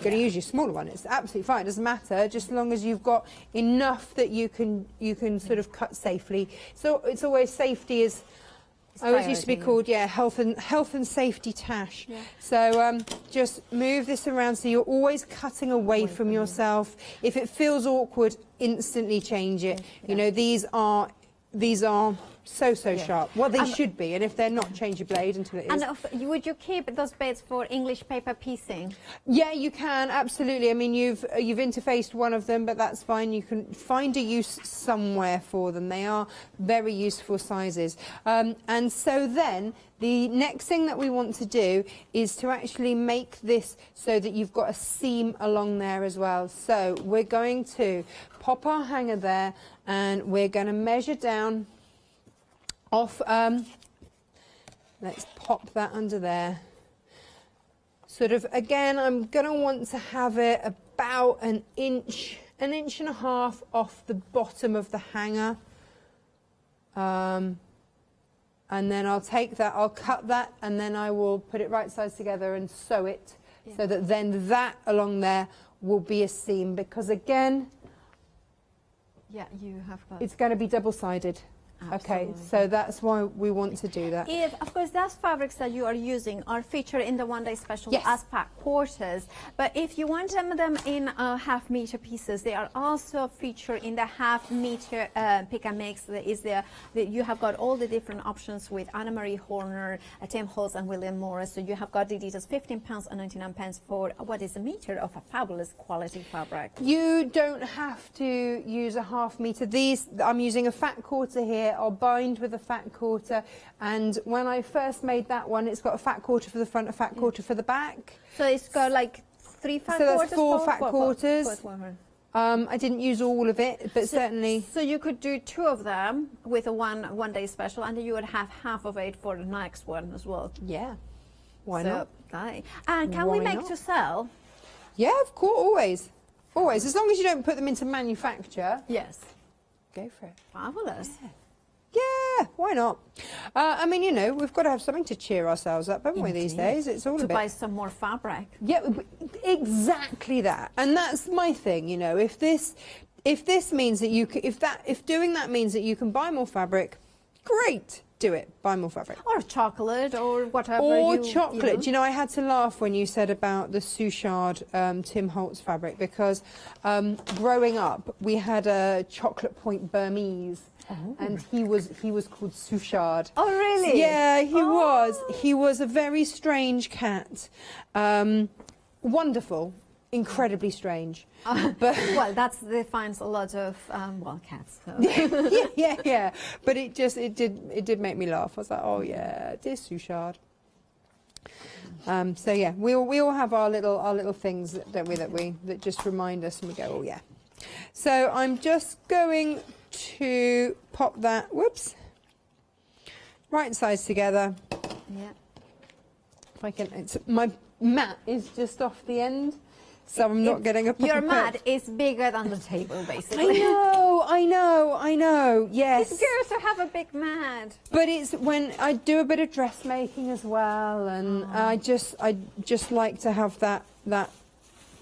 going to use your smaller one. It's absolutely fine. It doesn't matter, just as long as you've got enough that you can sort of cut safely. So it's always safety is. I always used to be called health and safety tash. Yeah. So just move this around so you're always cutting away from yourself. If it feels awkward, instantly change it. Yeah. You know, these are so sharp. Well, they should be, and if they're not, change your blade until it is. And would you keep those bits for English paper piecing? Yeah, you can, absolutely. I mean, you've interfaced one of them, but that's fine. You can find a use somewhere for them. They are very useful sizes. And so then the next thing that we want to do is to actually make this so that you've got a seam along there as well. So we're going to pop our hanger there, and we're going to measure down off, let's pop that under there. Sort of, again, I'm going to want to have it about an inch and a half off the bottom of the hanger. And then I'll take that, I'll cut that, and then I will put it right sides together and sew it, so that then that along there will be a seam, because again, you have got, it's going to be double-sided. Absolutely. Okay, so that's why we want to do that. If, of course, those fabrics that you are using are featured in the one-day special as pack quarters, but if you want them in half-meter pieces, they are also featured in the half-meter pick and mix. You have got all the different options with Anna Marie Horner, Tim Holtz, and William Morris. So you have got the details, £15.99 for what is a meter of a fabulous quality fabric. You don't have to use a half-meter. These, I'm using a fat quarter here. I'll bind with a fat quarter, and when I first made that one, it's got a fat quarter for the front, a fat quarter for the back. So it's got like 3 fat quarters? So quarters? that's 4 fat quarters. I didn't use all of it, but certainly. So you could do 2 of them with a one-day special, and then you would have half of it for the next one as well. Yeah, why not? Okay. And can we make to sell? Yeah, of course, always. As long as you don't put them into manufacture. Yes. Go for it. Fabulous. Yeah, why not? I mean, you know, we've got to have something to cheer ourselves up, haven't we, these days? It's all to a bit... buy some more fabric. Yeah, exactly that. And that's my thing, you know, if this means that you can, if doing that means that you can buy more fabric, great. Do it. Buy more fabric. Or chocolate, or whatever. Or chocolate. Do you know, I had to laugh when you said about the Suchard Tim Holtz fabric, because growing up we had a chocolate point Burmese. Oh. And he was called Suchard. Oh, really? Yeah, he was. He was a very strange cat. Wonderful. incredibly strange. But well, that defines a lot of cats. So. yeah. But it did make me laugh. I was like, oh yeah, dear Sushard. So yeah, we all have our little things, don't we? That just remind us, and we go, oh yeah. So I'm just going to pop that. Whoops. Right sides together. Yeah. If I can, my mat is just off the end, so I'm not getting a proper Your cut. mat is bigger than the table, basically. I know. Yes. It's good to have a big mat. But it's when I do a bit of dressmaking as well, and I just like to have that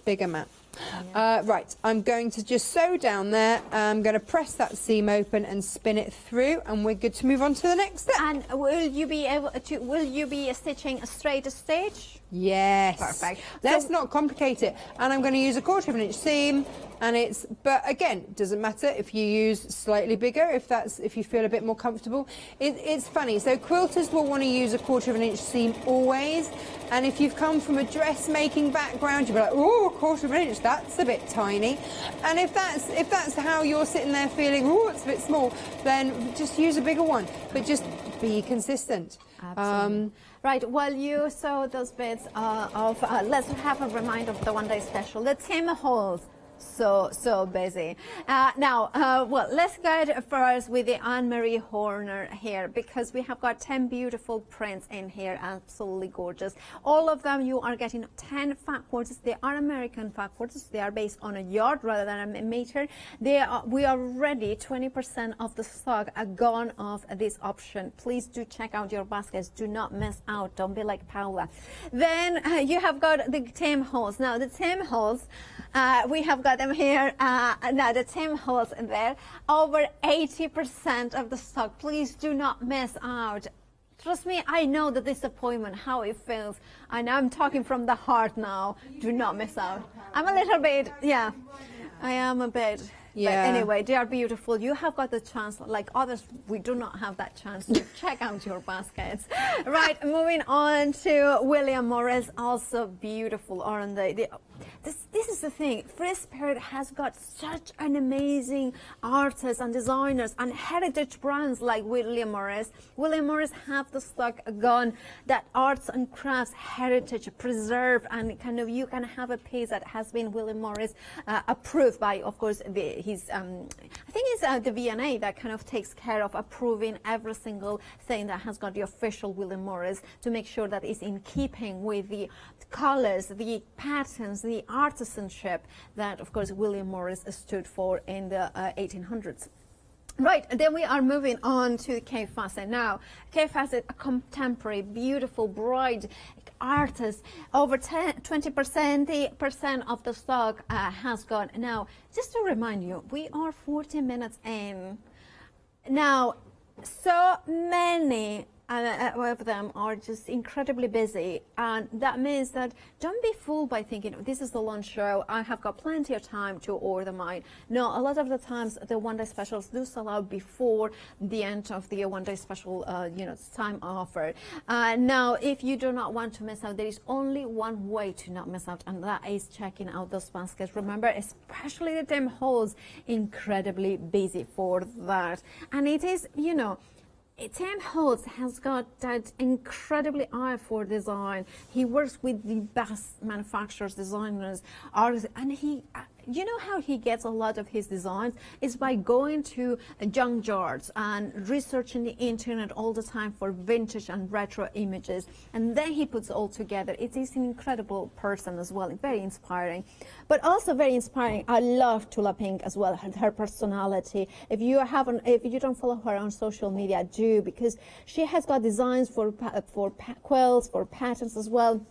bigger mat. Right, I'm going to just sew down there. I'm going to press that seam open and spin it through, and we're good to move on to the next step. And will you be able to? Will you be stitching a straight stitch? Yes. Perfect. Let's not complicate it. And I'm going to use a 1/4 inch seam, and but again, it doesn't matter if you use slightly bigger, if you feel a bit more comfortable. It's funny. So quilters will want to use a 1/4 inch seam always, and if you've come from a dressmaking background, you'll be like, oh, 1/4 inch, that's a bit tiny. And if that's how you're sitting there feeling, oh, it's a bit small, then just use a bigger one. But just be consistent. Absolutely. Right, while you sew those bits let's have a reminder of the one-day special, the Tim Halls. So busy. Now, well, let's go first with the Anne-Marie Horner here, because we have got 10 beautiful prints in here, absolutely gorgeous. All of them, you are getting 10 fat quarters. They are American fat quarters. They are based on a yard rather than a meter. We are already 20% of the stock are gone off this option. Please do check out your baskets. Do not miss out. Don't be like Paula. Then you have got the Tim Halls. Now, the Tim Halls, we have got them here. Now the Tim Halls in there, over 80% of the stock. Please do not miss out. Trust me, I know the disappointment, how it feels. I know I'm talking from the heart now. Do not miss out. I'm a little bit, yeah, I am a bit. Yeah. But anyway, they are beautiful. You have got the chance, like others, we do not have that chance to check out your baskets. Right, moving on to William Morris, also beautiful, aren't they? This is the thing. Free Spirit has got such an amazing artists and designers and heritage brands like William Morris. William Morris have the stock gone, that arts and crafts heritage preserved, and kind of you can have a piece that has been William Morris approved by, of course, I think it's the V&A that kind of takes care of approving every single thing that has got the official William Morris to make sure that it's in keeping with the colors, the patterns, the artisanship that, of course, William Morris stood for in the 1800s. Right, then we are moving on to Kay Fassett. Now, Kay Fassett, a contemporary, beautiful, bright artist. Over 20% of the stock has gone. Now, just to remind you, we are 40 minutes in. Now, so many of them are just incredibly busy, and that means that don't be fooled by thinking this is the launch show, I have got plenty of time to order mine. No, a lot of the times the one-day specials do sell out before the end of the one-day special time offer. Now, if you do not want to miss out, there is only one way to not miss out, and that is checking out those baskets. Remember, especially the Tim Halls, incredibly busy for that. And it is, Tim Halls has got that incredibly eye for design. He works with the best manufacturers, designers, artists, and you know how he gets a lot of his designs is by going to junkyards and researching the internet all the time for vintage and retro images, and then he puts it all together. It is an incredible person as well, very inspiring, but also very inspiring. I love Tula Pink as well, her personality. If you don't follow her on social media, do, because she has got designs for quilts, for patterns as well.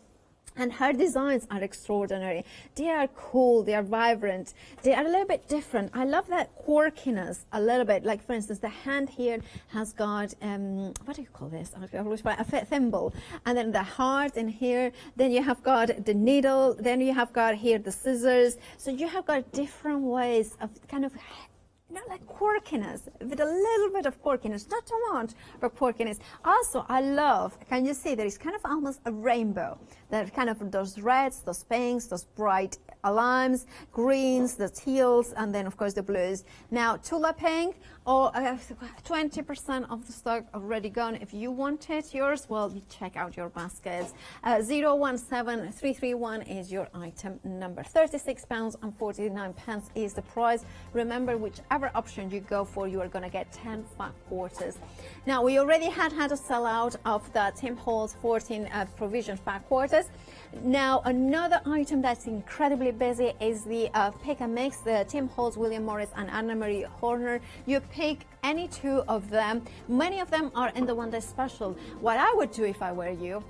And her designs are extraordinary. They are cool, they are vibrant, they are a little bit different. I love that quirkiness a little bit. Like, for instance, the hand here has got, what do you call this? A thimble. And then the heart in here. Then you have got the needle. Then you have got here the scissors. So you have got different ways of kind of like quirkiness, with a little bit of quirkiness, not too much, but quirkiness. Also, I love, can you see, there is kind of almost a rainbow. There are kind of those reds, those pinks, those bright limes, greens, the teals, and then of course the blues. Now, Tula Pink, 20% of the stock already gone. If you wanted yours, well, you check out your baskets. 017331 is your item number. £36.49 is the price. Remember, whichever option you go for, you are going to get 10 fat quarters. Now, we already had a sellout of the Tim Holtz 14 provision fat quarters. Now, another item that's incredibly busy is the pick and mix, the Tim Holtz, William Morris, and Anna Marie Horner. You pick any two of them. Many of them are in the one-day special. What I would do if I were you,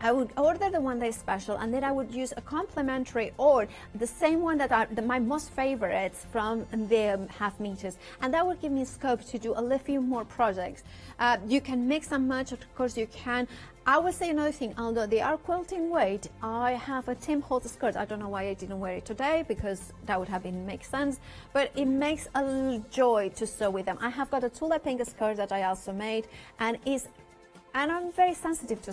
I would order the one-day special, and then I would use a complimentary or the same one that are my most favorites from the half meters, and that would give me scope to do a few more projects. You can mix and match, of course you can. I would say another thing, although they are quilting weight, I have a Tim Holtz skirt. I don't know why I didn't wear it today, because that would have been make sense, but it makes a joy to sew with them. I have got a Tula Pink skirt that I also made, and I'm very sensitive to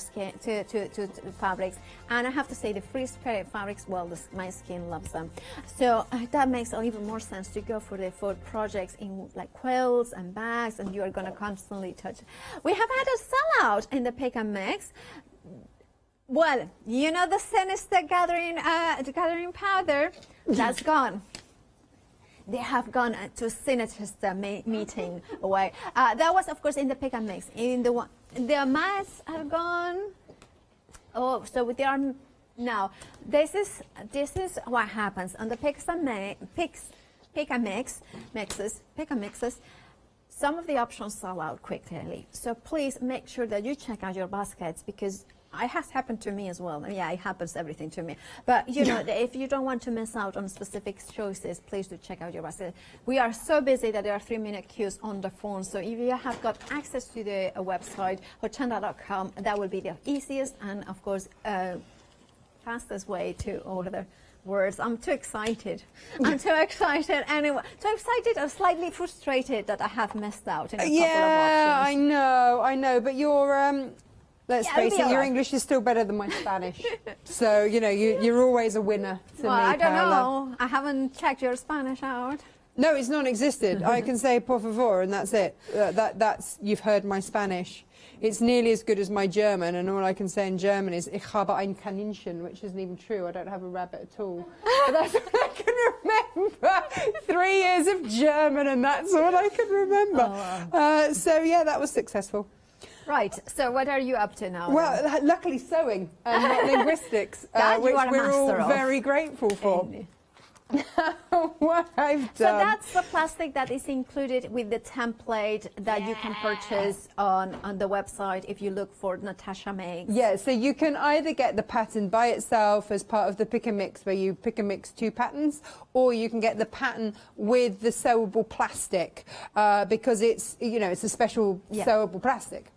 fabrics, and I have to say the free spirit fabrics, well, my skin loves them. So that makes even more sense to go for projects in like quilts and bags, and you are going to constantly touch. We have had a sellout in the pick and mix. Well, you know the Sinister gathering powder, that's gone. They have gone to Sinister meeting away. That was, of course, in the pick and mix. In the one, the mats are gone. Oh, so they are now. This is what happens on the pick and mixes. Some of the options sell out quickly. So please make sure that you check out your baskets, because it has happened to me as well. Yeah, it happens everything to me. But you know, if you don't want to miss out on specific choices, please do check out your basket. We are so busy that there are 3-minute queues on the phone. So if you have got access to the website, hochanda.com, that will be the easiest and, of course, fastest way to order words. I'm too excited. I'm too excited. Anyway, too excited or slightly frustrated that I have missed out in a couple of options. I know. But you're... Let's face it, your English is still better than my Spanish. So, you know, you're always a winner to me, I don't Paola. know. I haven't checked your Spanish out. No, it's non-existent. I can say por favor, and that's it. That's you've heard my Spanish. It's nearly as good as my German, and all I can say in German is Ich habe ein Kaninchen, which isn't even true. I don't have a rabbit at all. But that's all I can remember. 3 years of German, and that's all I can remember. Oh, wow. So, yeah, that was successful. Right, so what are you up to now? Well, luckily sewing and not linguistics, which we're all very grateful for. What I've done. So that's the plastic that is included with the template that you can purchase on the website if you look for Natasha Makes. Yeah, so you can either get the pattern by itself as part of the pick and mix, where you pick and mix 2 patterns, or you can get the pattern with the sewable plastic, because it's, you know, it's a special sewable plastic.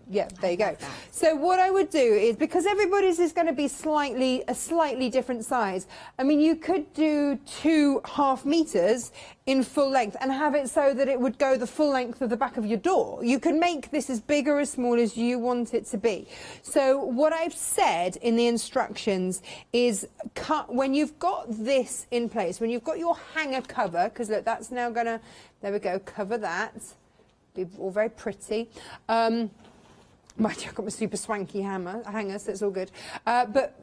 Yeah, there you go. So what I would do is, because everybody's is going to be a slightly different size, I mean, you could do 2 half meters in full length and have it so that it would go the full length of the back of your door. You can make this as big or as small as you want it to be. So what I've said in the instructions is cut when you've got this in place, when you've got your hanger cover, because look, that's now going to, there we go, cover that. Be all very pretty. I've got my super swanky hanger, so it's all good. But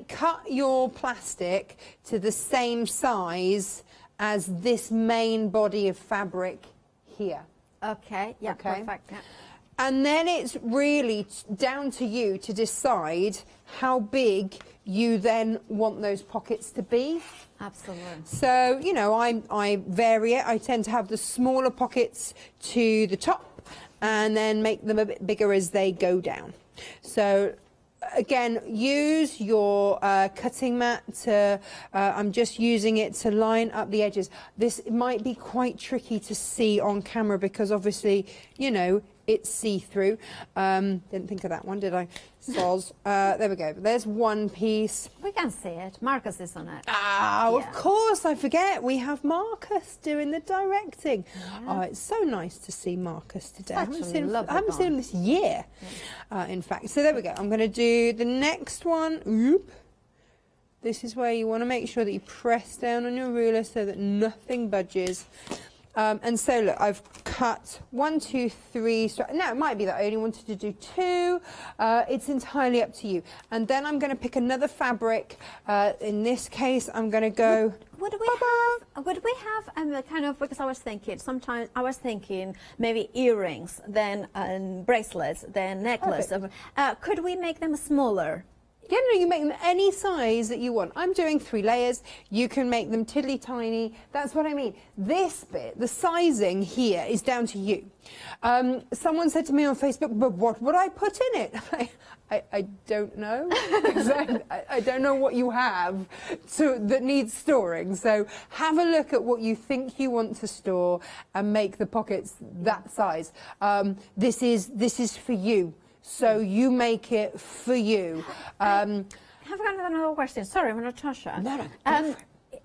cut your plastic to the same size as this main body of fabric here. Okay, yeah, perfect. Yeah. And then it's really down to you to decide how big you then want those pockets to be. Absolutely. So, you know, I vary it. I tend to have the smaller pockets to the top and then make them a bit bigger as they go down. So, again, use your cutting mat to, I'm just using it to line up the edges. This might be quite tricky to see on camera because obviously, you know, it's see-through. Didn't think of that one, did I? Soz. There we go. There's one piece. We can see it. Marcus is on it. Oh, of course, I forget. We have Marcus doing the directing. Oh, it's so nice to see Marcus today. I haven't seen him this year, in fact. So there we go. I'm going to do the next one. Oop. This is where you want to make sure that you press down on your ruler so that nothing budges. And so look, I've cut 1, 2, 3 now it might be that I only wanted to do 2. It's entirely up to you. And then I'm going to pick another fabric. In this case, I'm going to go. Would we have kind of, because I was thinking maybe earrings, then bracelets, then necklace. Could we make them smaller? Yeah, no, you make them any size that you want. I'm doing 3 layers. You can make them tiddly tiny. That's what I mean. This bit, the sizing here, is down to you. Someone said to me on Facebook, but what would I put in it? I don't know. I don't know what you have that needs storing. So have a look at what you think you want to store and make the pockets that size. This is for you. So you make it for you. I've got another question. Sorry, Natasha. No.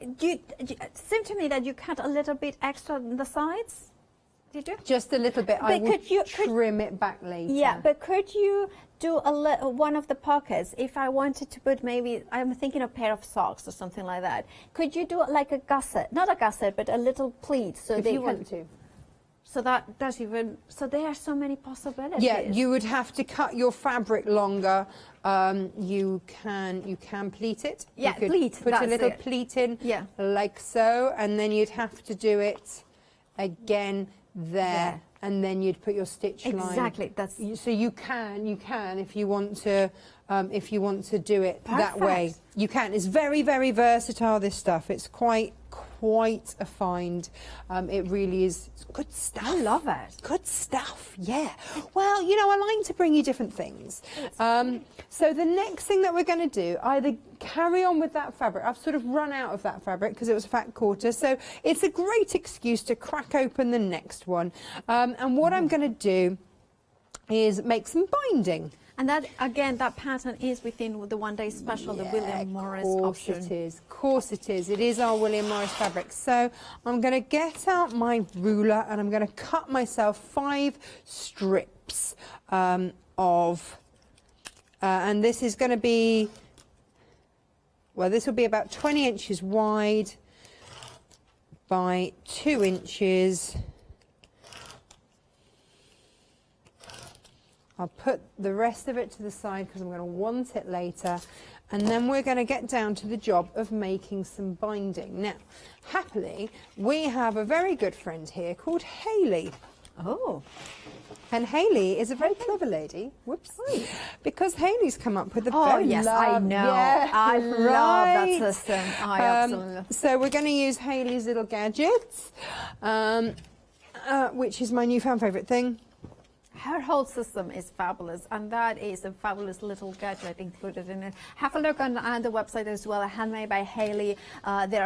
It seemed to me that you cut a little bit extra on the sides. Did you? Just a little bit. I will trim it back later. Yeah, but could you do one of the pockets if I wanted to put maybe, I'm thinking a pair of socks or something like that. Could you do it like a gusset? Not a gusset, but a little pleat. So if you want to. So that does even, so there are so many possibilities. Yeah, you would have to cut your fabric longer. You can pleat it. Yeah, you could pleat. Put a little pleat in, like so, and then you'd have to do it again there, and then you'd put your stitch line. Exactly. So you can if you want to. If you want to do it that way, you can. It's very, very versatile, this stuff. It's quite a find. It really is. It's good stuff. I love it. Good stuff, yeah. Well, you know, I like to bring you different things. So the next thing that we're going to do, either carry on with that fabric. I've sort of run out of that fabric because it was a fat quarter. So it's a great excuse to crack open the next one. And what I'm going to do is make some binding. And that, again, that pattern is within the one-day special, the William Morris option. Of course it is. It is our William Morris fabric. So I'm going to get out my ruler and I'm going to cut myself 5 strips of, and this is going to be, well, this will be about 20 inches wide by 2 inches. I'll put the rest of it to the side because I'm going to want it later. And then we're going to get down to the job of making some binding. Now, happily, we have a very good friend here called Hayley. Oh. And Hayley is a very clever lady. Whoops. Because Hayley's come up with a very I know. Yeah, I love that system. I absolutely. So we're going to use Hayley's little gadgets, which is my newfound favourite thing. Her whole system is fabulous, and that is a fabulous little gadget included in it. Have a look on the website as well, handmade by Hayley. There are